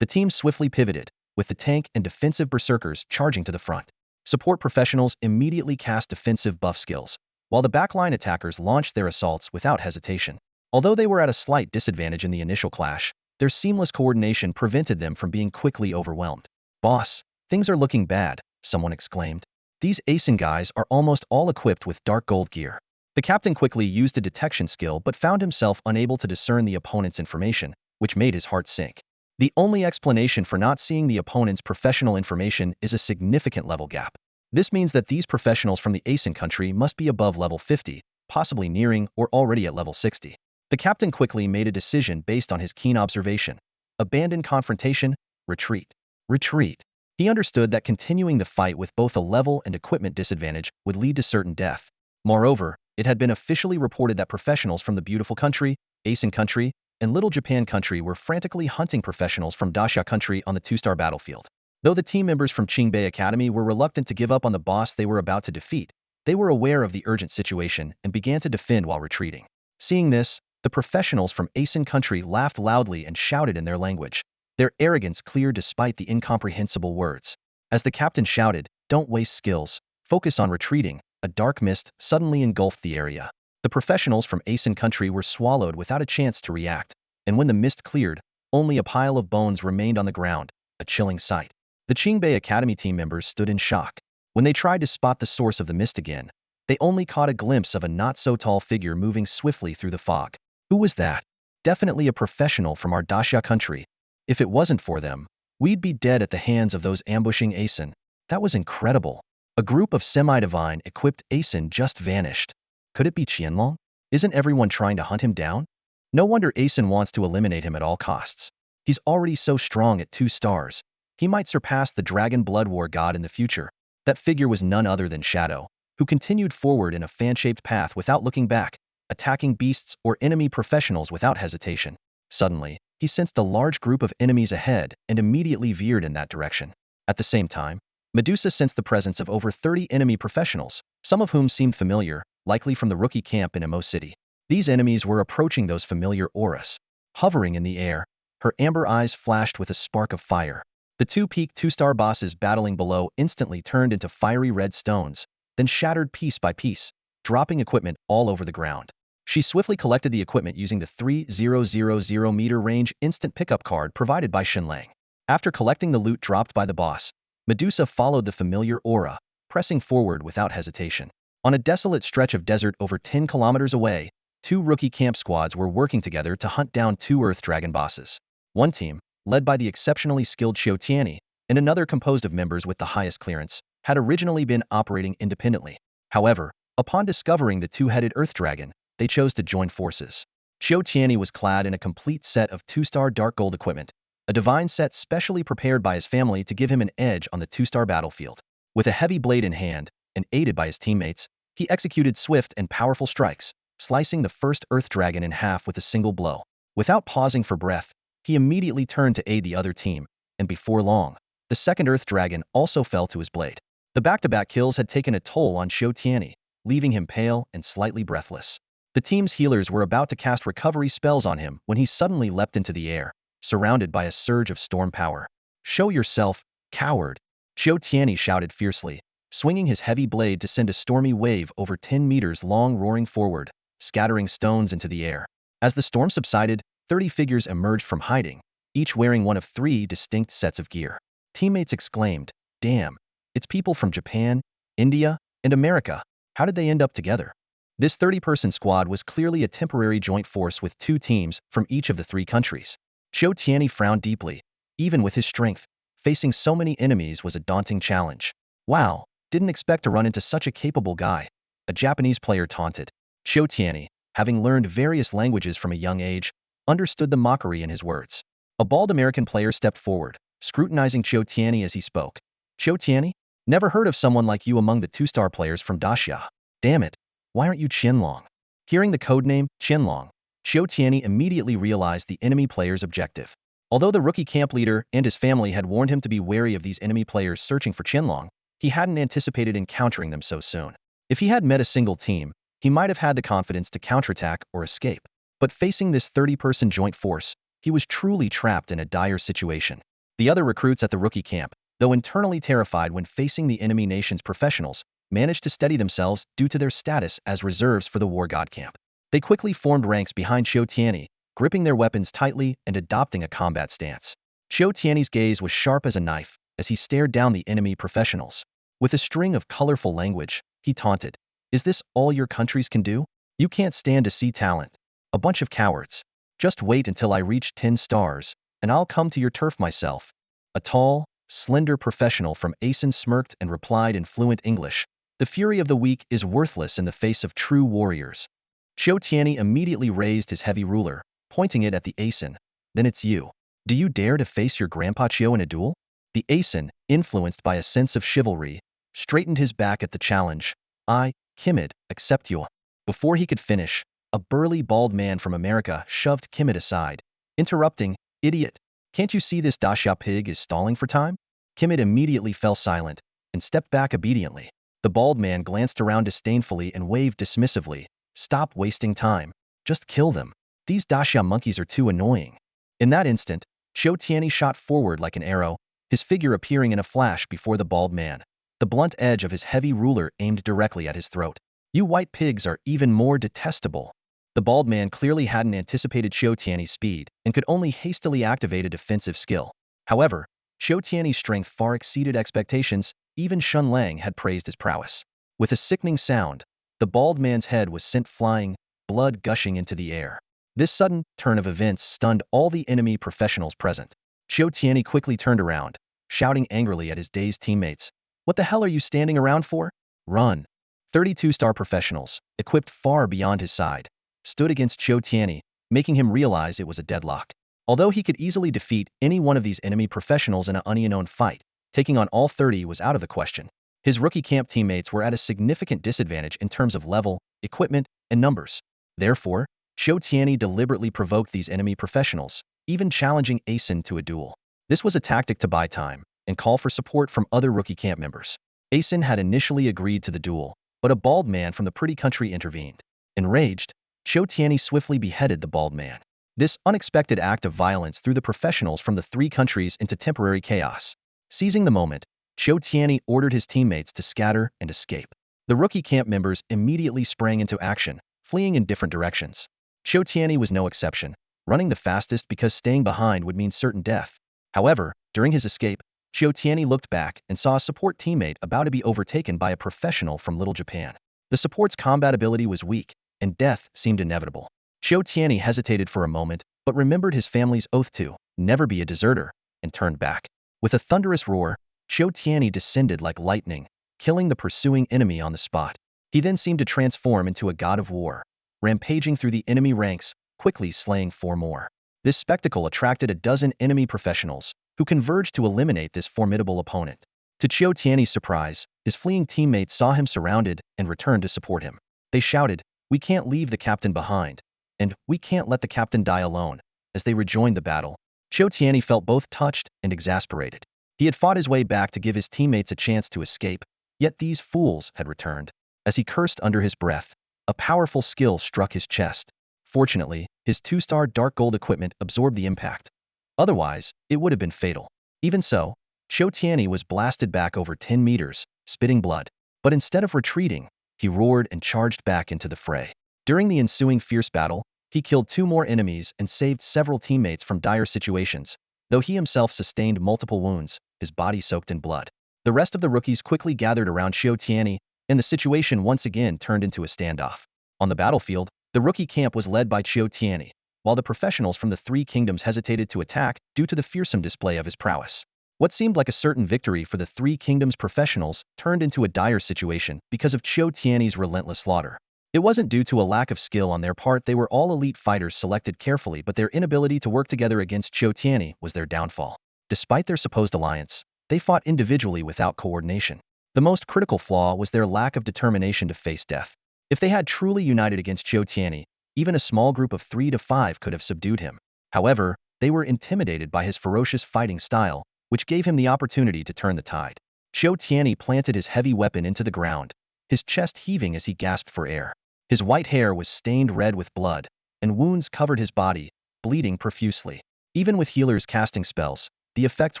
The team swiftly pivoted, with the tank and defensive berserkers charging to the front. Support professionals immediately cast defensive buff skills, while the backline attackers launched their assaults without hesitation. Although they were at a slight disadvantage in the initial clash, their seamless coordination prevented them from being quickly overwhelmed. Boss, things are looking bad, someone exclaimed. These Asen guys are almost all equipped with dark gold gear. The captain quickly used a detection skill but found himself unable to discern the opponent's information, which made his heart sink. The only explanation for not seeing the opponent's professional information is a significant level gap. This means that these professionals from the Asen country must be above level 50, possibly nearing or already at level 60. The captain quickly made a decision based on his keen observation. Abandon confrontation, retreat. Retreat. He understood that continuing the fight with both a level and equipment disadvantage would lead to certain death. Moreover, it had been officially reported that professionals from the Beautiful Country, Asen Country, and Little Japan Country were frantically hunting professionals from Daxia Country on the 2-star battlefield. Though the team members from Qingbei Academy were reluctant to give up on the boss they were about to defeat, they were aware of the urgent situation and began to defend while retreating. Seeing this, the professionals from Asen Country laughed loudly and shouted in their language, their arrogance clear despite the incomprehensible words. As the captain shouted, "Don't waste skills, focus on retreating," a dark mist suddenly engulfed the area. The professionals from Asen Country were swallowed without a chance to react, and when the mist cleared, only a pile of bones remained on the ground, a chilling sight. The Qingbei Academy team members stood in shock. When they tried to spot the source of the mist again, they only caught a glimpse of a not-so-tall figure moving swiftly through the fog. Who was that? Definitely a professional from our Daxia country. If it wasn't for them, we'd be dead at the hands of those ambushing Asen. That was incredible. A group of semi-divine equipped Asen just vanished. Could it be Qianlong? Isn't everyone trying to hunt him down? No wonder Asen wants to eliminate him at all costs. He's already so strong at 2 stars. He might surpass the Dragon Blood War god in the future. That figure was none other than Shadow, who continued forward in a fan-shaped path without looking back, attacking beasts or enemy professionals without hesitation. Suddenly, he sensed a large group of enemies ahead and immediately veered in that direction. At the same time, Medusa sensed the presence of over 30 enemy professionals, some of whom seemed familiar, likely from the rookie camp in Emo City. These enemies were approaching those familiar auras. Hovering in the air, her amber eyes flashed with a spark of fire. The 2 peak 2-star bosses battling below instantly turned into fiery red stones, then shattered piece by piece, dropping equipment all over the ground. She swiftly collected the equipment using the 3000-meter range instant pickup card provided by Shen Lang. After collecting the loot dropped by the boss, Medusa followed the familiar aura, pressing forward without hesitation. On a desolate stretch of desert over 10 kilometers away, two rookie camp squads were working together to hunt down two Earth Dragon bosses. One team, led by the exceptionally skilled Xiao Tianyi, and another composed of members with the highest clearance, had originally been operating independently. However, upon discovering the two-headed Earth Dragon, they chose to join forces. Xiao Tianyi was clad in a complete set of two-star dark gold equipment, a divine set specially prepared by his family to give him an edge on the two-star battlefield. With a heavy blade in hand, and aided by his teammates, he executed swift and powerful strikes, slicing the first Earth Dragon in half with a single blow. Without pausing for breath, he immediately turned to aid the other team, and before long, the second Earth Dragon also fell to his blade. The back-to-back kills had taken a toll on Xiao Tianyi, leaving him pale and slightly breathless. The team's healers were about to cast recovery spells on him when he suddenly leapt into the air, surrounded by a surge of storm power. "Show yourself, coward!" Xiao Tianyi shouted fiercely, swinging his heavy blade to send a stormy wave over 10 meters long roaring forward, scattering stones into the air. As the storm subsided, 30 figures emerged from hiding, each wearing one of 3 distinct sets of gear. Teammates exclaimed, "Damn, it's people from Japan, India, and America. How did they end up together?" This 30-person squad was clearly a temporary joint force with 2 teams from each of the 3 countries. Xiao Tianyi frowned deeply. Even with his strength, facing so many enemies was a daunting challenge. "Wow, didn't expect to run into such a capable guy," a Japanese player taunted. Xiao Tianyi, having learned various languages from a young age, understood the mockery in his words. A bald American player stepped forward, scrutinizing Xiao Tianyi as he spoke. "Xiao Tianyi? Never heard of someone like you among the 2-star players from Daxia. Damn it, why aren't you Shen Lang?" Hearing the codename, Shen Lang, Xiao Tianyi immediately realized the enemy player's objective. Although the rookie camp leader and his family had warned him to be wary of these enemy players searching for Shen Lang, he hadn't anticipated encountering them so soon. If he had met a single team, he might have had the confidence to counterattack or escape. But facing this 30-person joint force, he was truly trapped in a dire situation. The other recruits at the rookie camp, though internally terrified when facing the enemy nation's professionals, managed to steady themselves due to their status as reserves for the war god camp. They quickly formed ranks behind Xiao Tianyi, gripping their weapons tightly and adopting a combat stance. Xiao Tianyi's gaze was sharp as a knife as he stared down the enemy professionals. With a string of colorful language, he taunted, "Is this all your countries can do? You can't stand to see talent. A bunch of cowards. Just wait until I reach 10 stars, and I'll come to your turf myself." A tall, slender professional from ASEAN smirked and replied in fluent English, "The fury of the weak is worthless in the face of true warriors." Xiao Tianyi immediately raised his heavy ruler, pointing it at the ASEAN. "Then it's you. Do you dare to face your grandpa Xiao in a duel?" The ASEAN, influenced by a sense of chivalry, straightened his back at the challenge. "I, Kimid, accept you." Before he could finish, a burly bald man from America shoved Kimid aside, interrupting, "Idiot, can't you see this Daxia pig is stalling for time?" Kimid immediately fell silent and stepped back obediently. The bald man glanced around disdainfully and waved dismissively, "Stop wasting time. Just kill them. These Daxia monkeys are too annoying." In that instant, Xiao Tianyi shot forward like an arrow, his figure appearing in a flash before the bald man. The blunt edge of his heavy ruler aimed directly at his throat. "You white pigs are even more detestable." The bald man clearly hadn't anticipated Xiao Tianyi's speed and could only hastily activate a defensive skill. However, Xiao Tianyi's strength far exceeded expectations. Even Shen Lang had praised his prowess. With a sickening sound, the bald man's head was sent flying, blood gushing into the air. This sudden turn of events stunned all the enemy professionals present. Xiao Tianyi quickly turned around, shouting angrily at his dazed teammates, "What the hell are you standing around for? Run!" 32-star professionals, equipped far beyond his side, stood against Xiao Tianyi, making him realize it was a deadlock. Although he could easily defeat any one of these enemy professionals in an unknown fight, taking on all 30 was out of the question. His rookie camp teammates were at a significant disadvantage in terms of level, equipment, and numbers. Therefore, Xiao Tianyi deliberately provoked these enemy professionals, even challenging ASEAN to a duel. This was a tactic to buy time and call for support from other rookie camp members. ASEAN had initially agreed to the duel, but a bald man from the pretty country intervened. Enraged, Xiao Tianyi swiftly beheaded the bald man. This unexpected act of violence threw the professionals from the 3 countries into temporary chaos. Seizing the moment, Xiao Tianyi ordered his teammates to scatter and escape. The rookie camp members immediately sprang into action, fleeing in different directions. Xiao Tianyi was no exception, running the fastest because staying behind would mean certain death. However, during his escape, Xiao Tianyi looked back and saw a support teammate about to be overtaken by a professional from Little Japan. The support's combat ability was weak, and death seemed inevitable. Qiu Tianyi hesitated for a moment, but remembered his family's oath to never be a deserter, and turned back. With a thunderous roar, Qiu Tianyi descended like lightning, killing the pursuing enemy on the spot. He then seemed to transform into a god of war, rampaging through the enemy ranks, quickly slaying 4 more. This spectacle attracted a dozen enemy professionals, who converged to eliminate this formidable opponent. To Qiu Tianyi's surprise, his fleeing teammates saw him surrounded and returned to support him. They shouted, "We can't leave the captain behind," and "We can't let the captain die alone," as they rejoined the battle. Qiu Tianyi felt both touched and exasperated. He had fought his way back to give his teammates a chance to escape, yet these fools had returned. As he cursed under his breath, a powerful skill struck his chest. Fortunately, his 2-star dark gold equipment absorbed the impact. Otherwise, it would have been fatal. Even so, Qiu Tianyi was blasted back over 10 meters, spitting blood. But instead of retreating, he roared and charged back into the fray. During the ensuing fierce battle, he killed 2 more enemies and saved several teammates from dire situations, though he himself sustained multiple wounds, his body soaked in blood. The rest of the rookies quickly gathered around Qiu Tianyi, and the situation once again turned into a standoff. On the battlefield, the rookie camp was led by Qiu Tianyi, while the professionals from the 3 kingdoms hesitated to attack due to the fearsome display of his prowess. What seemed like a certain victory for the 3 kingdoms professionals turned into a dire situation because of Qiu Tianyi's relentless slaughter. It wasn't due to a lack of skill on their part. They were all elite fighters selected carefully, but their inability to work together against Qiu Tianyi was their downfall. Despite their supposed alliance, they fought individually without coordination. The most critical flaw was their lack of determination to face death. If they had truly united against Qiu Tianyi, even a small group of 3 to 5 could have subdued him. However, they were intimidated by his ferocious fighting style, which gave him the opportunity to turn the tide. Qiu Tianyi planted his heavy weapon into the ground, his chest heaving as he gasped for air. His white hair was stained red with blood, and wounds covered his body, bleeding profusely. Even with healers casting spells, the effects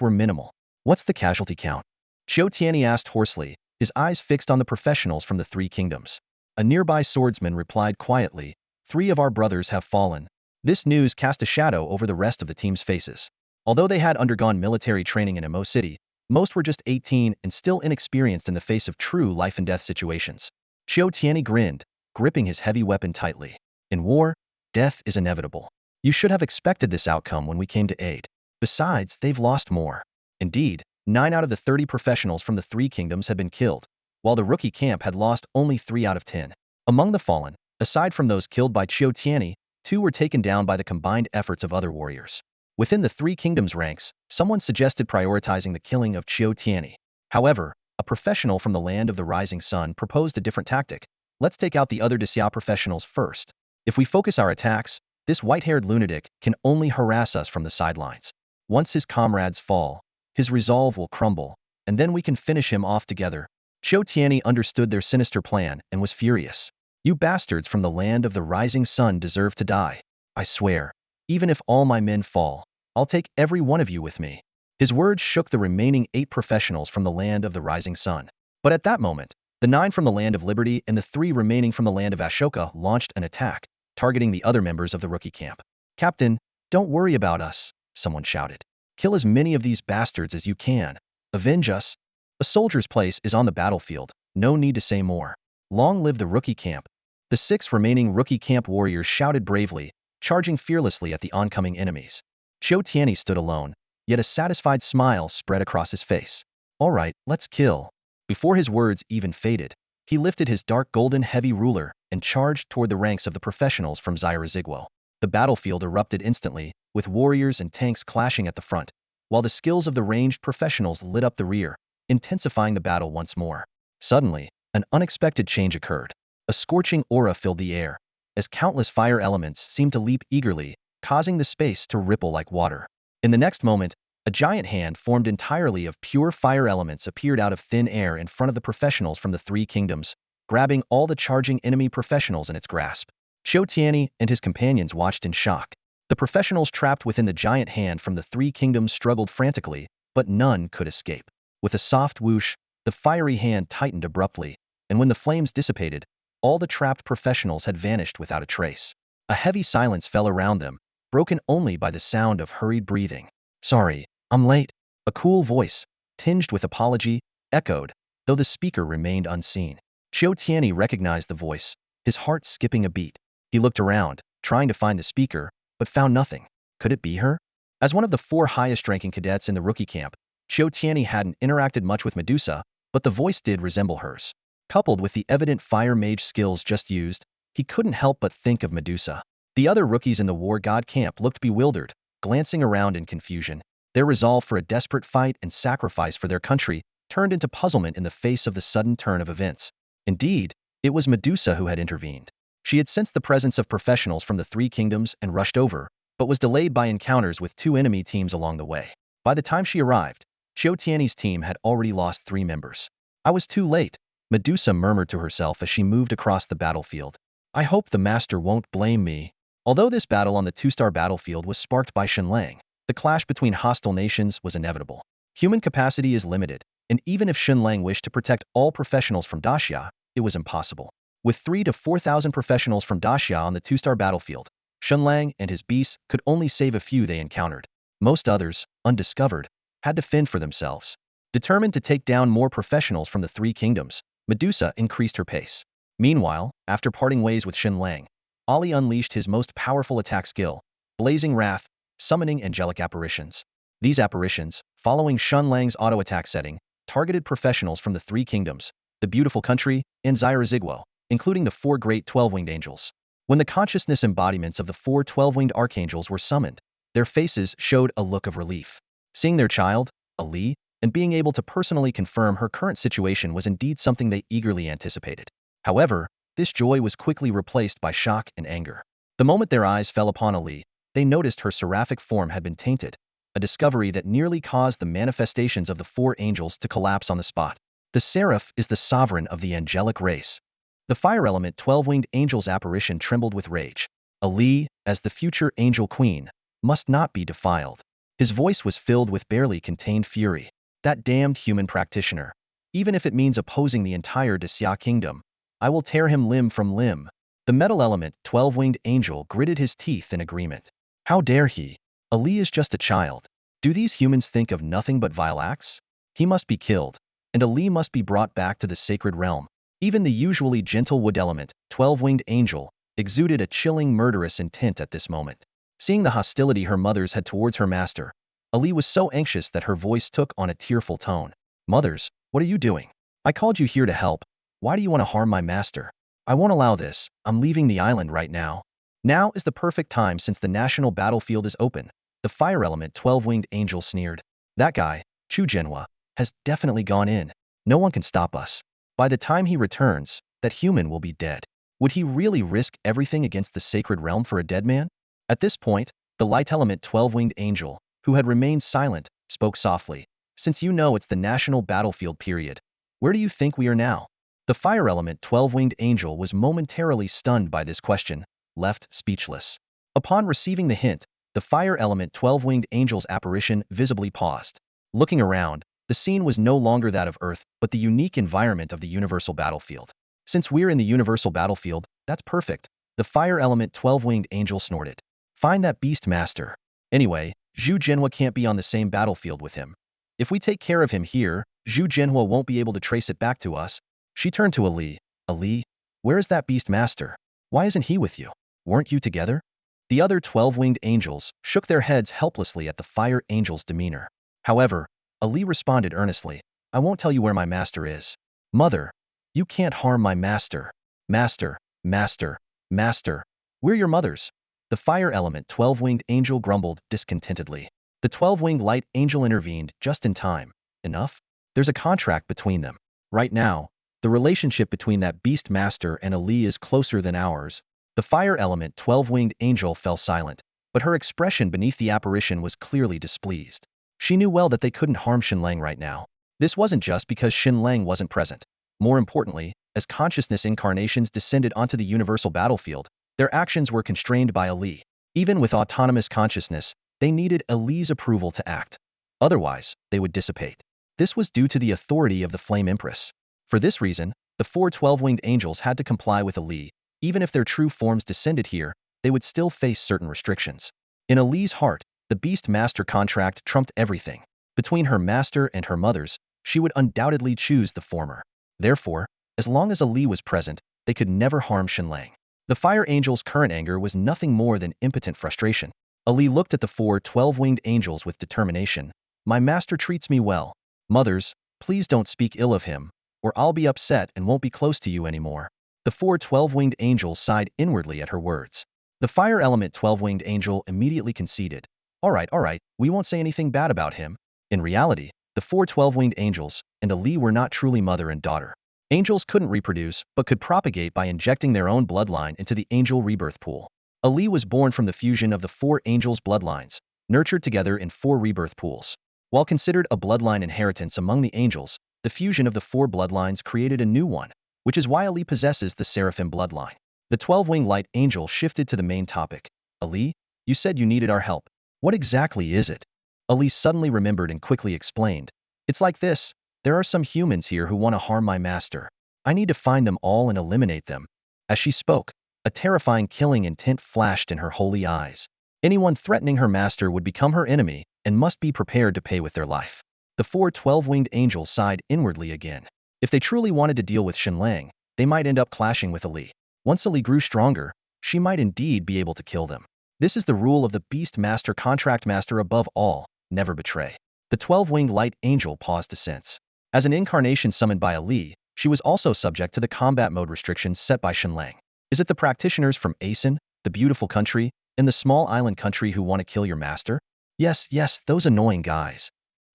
were minimal. "What's the casualty count?" Qiu Tianyi asked hoarsely, his eyes fixed on the professionals from the 3 kingdoms. A nearby swordsman replied quietly, "3 of our brothers have fallen." This news cast a shadow over the rest of the team's faces. Although they had undergone military training in Imo City, most were just 18 and still inexperienced in the face of true life-and-death situations. Qiu Tianyi grinned, gripping his heavy weapon tightly. "In war, death is inevitable. You should have expected this outcome when we came to aid. Besides, they've lost more." Indeed, 9 out of the 30 professionals from the 3 kingdoms had been killed, while the rookie camp had lost only 3 out of 10. Among the fallen, aside from those killed by Qiu Tianyi, 2 were taken down by the combined efforts of other warriors. Within the 3 kingdoms ranks, someone suggested prioritizing the killing of Qiu Tianyi. However, a professional from the land of the rising sun proposed a different tactic. "Let's take out the other Xia professionals first. If we focus our attacks, this white-haired lunatic can only harass us from the sidelines. Once his comrades fall, his resolve will crumble, and then we can finish him off together." Qiu Tianyi understood their sinister plan and was furious. "You bastards from the land of the rising sun deserve to die. I swear, even if all my men fall, I'll take every one of you with me." His words shook the remaining 8 professionals from the land of the rising sun. But at that moment, the 9 from the land of liberty and the 3 remaining from the land of Ashoka launched an attack, targeting the other members of the rookie camp. "Captain, don't worry about us," someone shouted. "Kill as many of these bastards as you can. Avenge us. A soldier's place is on the battlefield, no need to say more. Long live the rookie camp." The 6 remaining rookie camp warriors shouted bravely, charging fearlessly at the oncoming enemies. Qiu Tianyi stood alone, yet a satisfied smile spread across his face. "All right, let's kill." Before his words even faded, he lifted his dark golden heavy ruler and charged toward the ranks of the professionals from Zyra. The battlefield erupted instantly, with warriors and tanks clashing at the front, while the skills of the ranged professionals lit up the rear, intensifying the battle once more. Suddenly, an unexpected change occurred. A scorching aura filled the air, as countless fire elements seemed to leap eagerly, causing the space to ripple like water. In the next moment, a giant hand formed entirely of pure fire elements appeared out of thin air in front of the professionals from the 3 kingdoms, grabbing all the charging enemy professionals in its grasp. Qiu Tianyi and his companions watched in shock. The professionals trapped within the giant hand from the 3 kingdoms struggled frantically, but none could escape. With a soft whoosh, the fiery hand tightened abruptly, and when the flames dissipated, all the trapped professionals had vanished without a trace. A heavy silence fell around them, broken only by the sound of hurried breathing. "Sorry, I'm late." A cool voice, tinged with apology, echoed, though the speaker remained unseen. Qiu Tianyi recognized the voice, his heart skipping a beat. He looked around, trying to find the speaker, but found nothing. Could it be her? As one of the 4 highest-ranking cadets in the rookie camp, Qiu Tianyi hadn't interacted much with Medusa, but the voice did resemble hers. Coupled with the evident fire mage skills just used, he couldn't help but think of Medusa. The other rookies in the war god camp looked bewildered, glancing around in confusion. Their resolve for a desperate fight and sacrifice for their country turned into puzzlement in the face of the sudden turn of events. Indeed, it was Medusa who had intervened. She had sensed the presence of professionals from the 3 kingdoms and rushed over, but was delayed by encounters with 2 enemy teams along the way. By the time she arrived, Qiu Tianyi's team had already lost 3 members. I was too late, Medusa murmured to herself as she moved across the battlefield. I hope the master won't blame me. Although this battle on the 2-star battlefield was sparked by Shen Lang, the clash between hostile nations was inevitable. Human capacity is limited, and even if Shen Lang wished to protect all professionals from Daxia, it was impossible. With 3,000 to 4,000 professionals from Daxia on the 2-star battlefield, Shen Lang and his beasts could only save a few they encountered. Most others, undiscovered, had to fend for themselves. Determined to take down more professionals from the 3 kingdoms, Medusa increased her pace. Meanwhile, after parting ways with Shen Lang, Ali unleashed his most powerful attack skill, Blazing Wrath, summoning angelic apparitions. These apparitions, following Shen Lang's auto-attack setting, targeted professionals from the 3 kingdoms, the beautiful country, and Zigwo, including the 4 great 12-winged angels. When the consciousness embodiments of the 4 12-winged archangels were summoned, their faces showed a look of relief. Seeing their child, Ali, and being able to personally confirm her current situation was indeed something they eagerly anticipated. However, this joy was quickly replaced by shock and anger. The moment their eyes fell upon Ali, they noticed her seraphic form had been tainted, a discovery that nearly caused the manifestations of the 4 angels to collapse on the spot. The seraph is the sovereign of the angelic race. The fire element 12-winged angel's apparition trembled with rage. Ali, as the future angel queen, must not be defiled. His voice was filled with barely contained fury. That damned human practitioner. Even if it means opposing the entire Daxia kingdom, I will tear him limb from limb. The metal element 12-winged angel gritted his teeth in agreement. How dare he? Ali is just a child. Do these humans think of nothing but vile acts? He must be killed, and Ali must be brought back to the sacred realm. Even the usually gentle wood element, 12-winged angel, exuded a chilling murderous intent at this moment. Seeing the hostility her mothers had towards her master, Ali was so anxious that her voice took on a tearful tone. Mothers, what are you doing? I called you here to help. Why do you want to harm my master? I won't allow this. I'm leaving the island right now. Now is the perfect time since the national battlefield is open. The fire element 12-winged angel sneered. That guy, Chu Genhua, has definitely gone in. No one can stop us. By the time he returns, that human will be dead. Would he really risk everything against the sacred realm for a dead man? At this point, the light element 12-winged angel, who had remained silent, spoke softly. Since you know it's the national battlefield period, where do you think we are now? The fire element 12-winged angel was momentarily stunned by this question, left speechless. Upon receiving the hint, the fire element 12-winged angel's apparition visibly paused. Looking around, the scene was no longer that of Earth, but the unique environment of the universal battlefield. Since we're in the universal battlefield, that's perfect, the fire element 12-winged angel snorted. Find that beast master. Anyway, Zhu Genhua can't be on the same battlefield with him. If we take care of him here, Zhu Genhua won't be able to trace it back to us. She turned to Ali. Ali, where is that beast master? Why isn't he with you? Weren't you together? The other 12-winged angels shook their heads helplessly at the fire angel's demeanor. However, Ali responded earnestly, I won't tell you where my master is. Mother, you can't harm my master. Master, master, master, we're your mothers. The fire element 12-winged angel grumbled discontentedly. The 12-winged light angel intervened just in time. Enough? There's a contract between them. Right now, the relationship between that beast master and Ali is closer than ours. The fire element 12-winged angel fell silent, but her expression beneath the apparition was clearly displeased. She knew well that they couldn't harm Shen Lang right now. This wasn't just because Shen Lang wasn't present. More importantly, as consciousness incarnations descended onto the universal battlefield, their actions were constrained by Ali. Even with autonomous consciousness, they needed Ali's approval to act. Otherwise, they would dissipate. This was due to the authority of the Flame Empress. For this reason, the 4 12-winged angels had to comply with Ali. Even if their true forms descended here, they would still face certain restrictions. In Ali's heart, the Beast Master contract trumped everything. Between her master and her mothers, she would undoubtedly choose the former. Therefore, As long as Ali was present, they could never harm Shen Lang. The Fire Angel's current anger was nothing more than impotent frustration. Ali looked at the 12-winged angels with determination. My master treats me well. Mothers, please don't speak ill of him, or I'll be upset and won't be close to you anymore. The 12-winged angels sighed inwardly at her words. The fire element 12-winged angel immediately conceded. All right, we won't say anything bad about him. In reality, the 12-winged angels and Ali were not truly mother and daughter. Angels couldn't reproduce, but could propagate by injecting their own bloodline into the angel rebirth pool. Ali was born from the fusion of the 4 angels' bloodlines, nurtured together in 4 rebirth pools. While considered a bloodline inheritance among the angels, the fusion of the 4 bloodlines created a new one, which is why Ali possesses the seraphim bloodline. The 12-winged light angel shifted to the main topic. Ali, you said you needed our help. What exactly is it? Ali suddenly remembered and quickly explained. It's like this. There are some humans here who want to harm my master. I need to find them all and eliminate them. As she spoke, a terrifying killing intent flashed in her holy eyes. Anyone threatening her master would become her enemy and must be prepared to pay with their life. The 4 12-winged angels sighed inwardly again. If they truly wanted to deal with Shen Lang, they might end up clashing with Ali. Once Ali grew stronger, she might indeed be able to kill them. This is the rule of the Beast Master Contract Master above all, never betray. The 12-winged light angel paused to sense. As an incarnation summoned by Ali, she was also subject to the combat mode restrictions set by Shen Lang. Is it the practitioners from Asen, the beautiful country, and the small island country who want to kill your master? Yes, those annoying guys.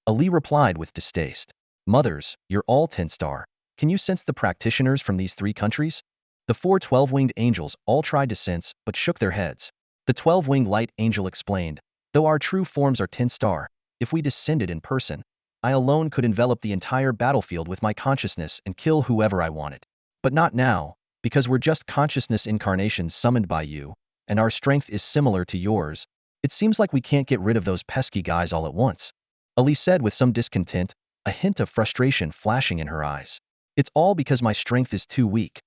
Ali replied with distaste. Mothers, you're all 10-star. Can you sense the practitioners from these 3 countries? The 4 12-winged angels all tried to sense, but shook their heads. The 12-winged light angel explained, though our true forms are 10-star, if we descended in person, I alone could envelop the entire battlefield with my consciousness and kill whoever I wanted. But not now, because we're just consciousness incarnations summoned by you, and our strength is similar to yours. It seems like we can't get rid of those pesky guys all at once. Ali said with some discontent, a hint of frustration flashing in her eyes. It's all because my strength is too weak.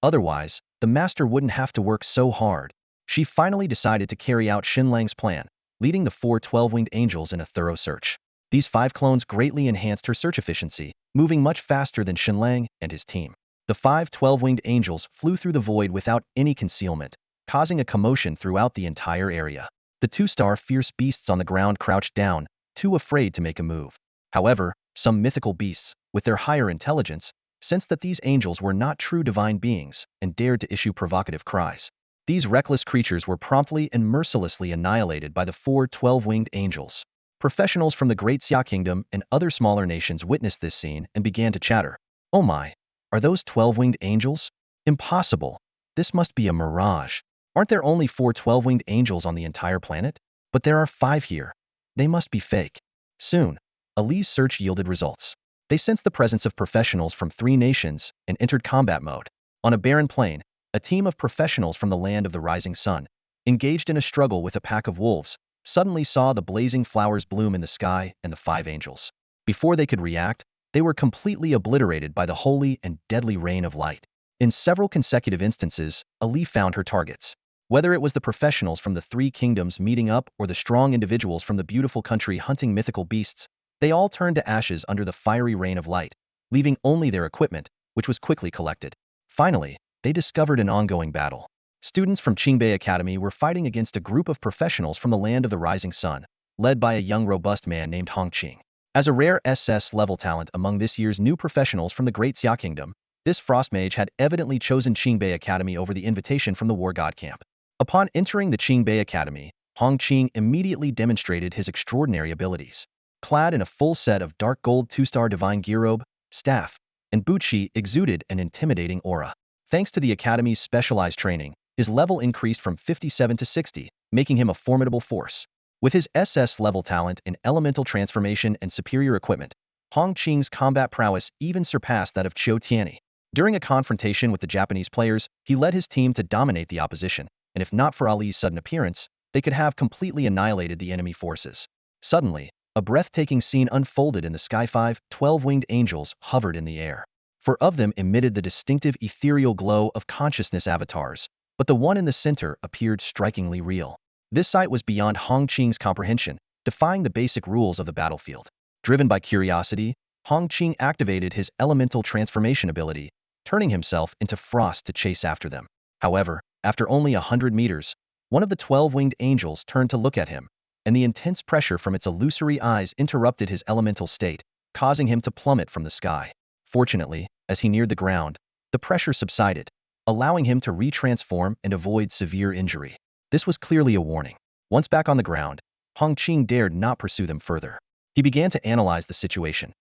Otherwise, the master wouldn't have to work so hard. She finally decided to carry out Shen Lang's plan, leading the 4 12-winged angels in a thorough search. These 5 clones greatly enhanced her search efficiency, moving much faster than Shen Lang and his team. The 5 12-winged angels flew through the void without any concealment, causing a commotion throughout the entire area. The 2-star fierce beasts on the ground crouched down, too afraid to make a move. However, some mythical beasts, with their higher intelligence, sensed that these angels were not true divine beings and dared to issue provocative cries. These reckless creatures were promptly and mercilessly annihilated by the 4 12-winged angels. Professionals from the Great Xia Kingdom and other smaller nations witnessed this scene and began to chatter. Oh my, are those 12-winged angels? Impossible. This must be a mirage. Aren't there only 4 12-winged angels on the entire planet? But there are 5 here. They must be fake. Soon, Ali's search yielded results. They sensed the presence of professionals from 3 nations and entered combat mode. On a barren plain, a team of professionals from the land of the rising sun, engaged in a struggle with a pack of wolves, suddenly saw the blazing flowers bloom in the sky and the 5 angels. Before they could react, they were completely obliterated by the holy and deadly rain of light. In several consecutive instances, Ali found her targets. Whether it was the professionals from the 3 kingdoms meeting up or the strong individuals from the beautiful country hunting mythical beasts, they all turned to ashes under the fiery rain of light, leaving only their equipment, which was quickly collected. Finally, they discovered an ongoing battle. Students from Qingbei Academy were fighting against a group of professionals from the land of the rising sun, led by a young robust man named Hong Qing. As a rare SS-level talent among this year's new professionals from the Great Xia Kingdom, this frost mage had evidently chosen Qingbei Academy over the invitation from the War God Camp. Upon entering the Qingbei Academy, Hong Qing immediately demonstrated his extraordinary abilities. Clad in a full set of dark gold 2-star divine gear robe, staff, and Buchi exuded an intimidating aura. Thanks to the Academy's specialized training, his level increased from 57 to 60, making him a formidable force. With his SS-level talent in elemental transformation and superior equipment, Hong Qing's combat prowess even surpassed that of Qiu Tianyi. During a confrontation with the Japanese players, he led his team to dominate the opposition, and if not for Ali's sudden appearance, they could have completely annihilated the enemy forces. Suddenly, a breathtaking scene unfolded in the sky. 5 12-winged angels hovered in the air. 4 of them emitted the distinctive ethereal glow of consciousness avatars, but the one in the center appeared strikingly real. This sight was beyond Hong Qing's comprehension, defying the basic rules of the battlefield. Driven by curiosity, Hong Qing activated his elemental transformation ability, turning himself into frost to chase after them. However, after only 100 meters, one of the 12-winged angels turned to look at him, and the intense pressure from its illusory eyes interrupted his elemental state, causing him to plummet from the sky. Fortunately, as he neared the ground, the pressure subsided, allowing him to retransform and avoid severe injury. This was clearly a warning. Once back on the ground, Hongqing dared not pursue them further. He began to analyze the situation.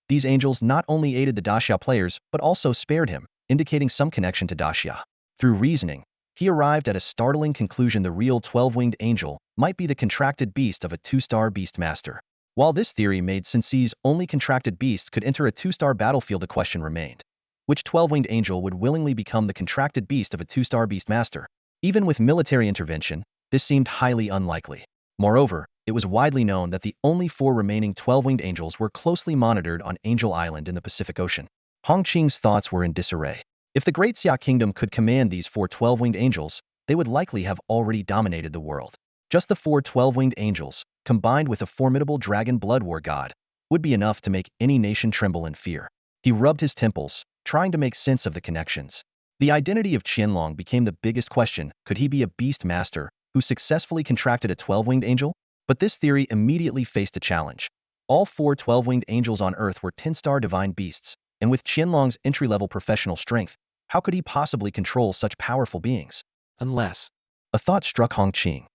These angels not only aided the Daxia players, but also spared him, indicating some connection to Daxia. Through reasoning, he arrived at a startling conclusion: the real 12-winged angel might be the contracted beast of a 2-star beast master. While this theory made sense, only contracted beasts could enter a 2-star battlefield. The question remained: which 12-winged angel would willingly become the contracted beast of a 2-star beast master? Even with military intervention, this seemed highly unlikely. Moreover, it was widely known that the only 4 remaining 12-winged angels were closely monitored on Angel Island in the Pacific Ocean. Hongqing's thoughts were in disarray. If the Great Xia Kingdom could command these 4 12-winged angels, they would likely have already dominated the world. Just the 4 12-winged angels, combined with a formidable dragon blood war god, would be enough to make any nation tremble in fear. He rubbed his temples, trying to make sense of the connections. The identity of Shen Lang became the biggest question. Could he be a beast master who successfully contracted a 12-winged angel? But this theory immediately faced a challenge. All 4 12-winged angels on Earth were 10-star divine beasts, and with Shen Lang's entry-level professional strength, how could he possibly control such powerful beings? Unless... A thought struck Hongqing.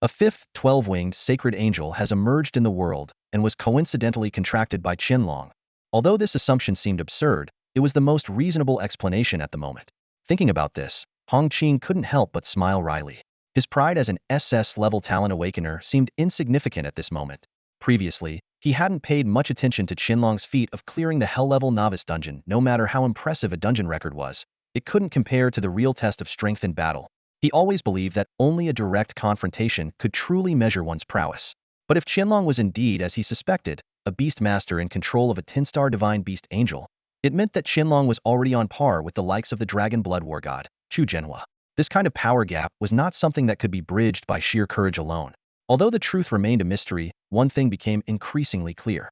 A 5th 12-winged sacred angel has emerged in the world and was coincidentally contracted by Shen Lang. Although this assumption seemed absurd, it was the most reasonable explanation at the moment. Thinking about this, Hongqing couldn't help but smile wryly. His pride as an SS-level talent awakener seemed insignificant at this moment. Previously, he hadn't paid much attention to Shen Lang's feat of clearing the Hell-level novice dungeon. No matter how impressive a dungeon record was, it couldn't compare to the real test of strength in battle. He always believed that only a direct confrontation could truly measure one's prowess. But if Shen Lang was indeed, as he suspected, a beast master in control of a 10-star divine beast angel, it meant that Shen Lang was already on par with the likes of the dragon blood war god, Chu Zhenhua. This kind of power gap was not something that could be bridged by sheer courage alone. Although the truth remained a mystery, one thing became increasingly clear.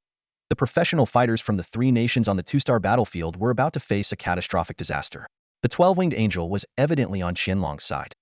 The professional fighters from the 3 nations on the 2-star battlefield were about to face a catastrophic disaster. The 12-winged angel was evidently on Shen Lang's side.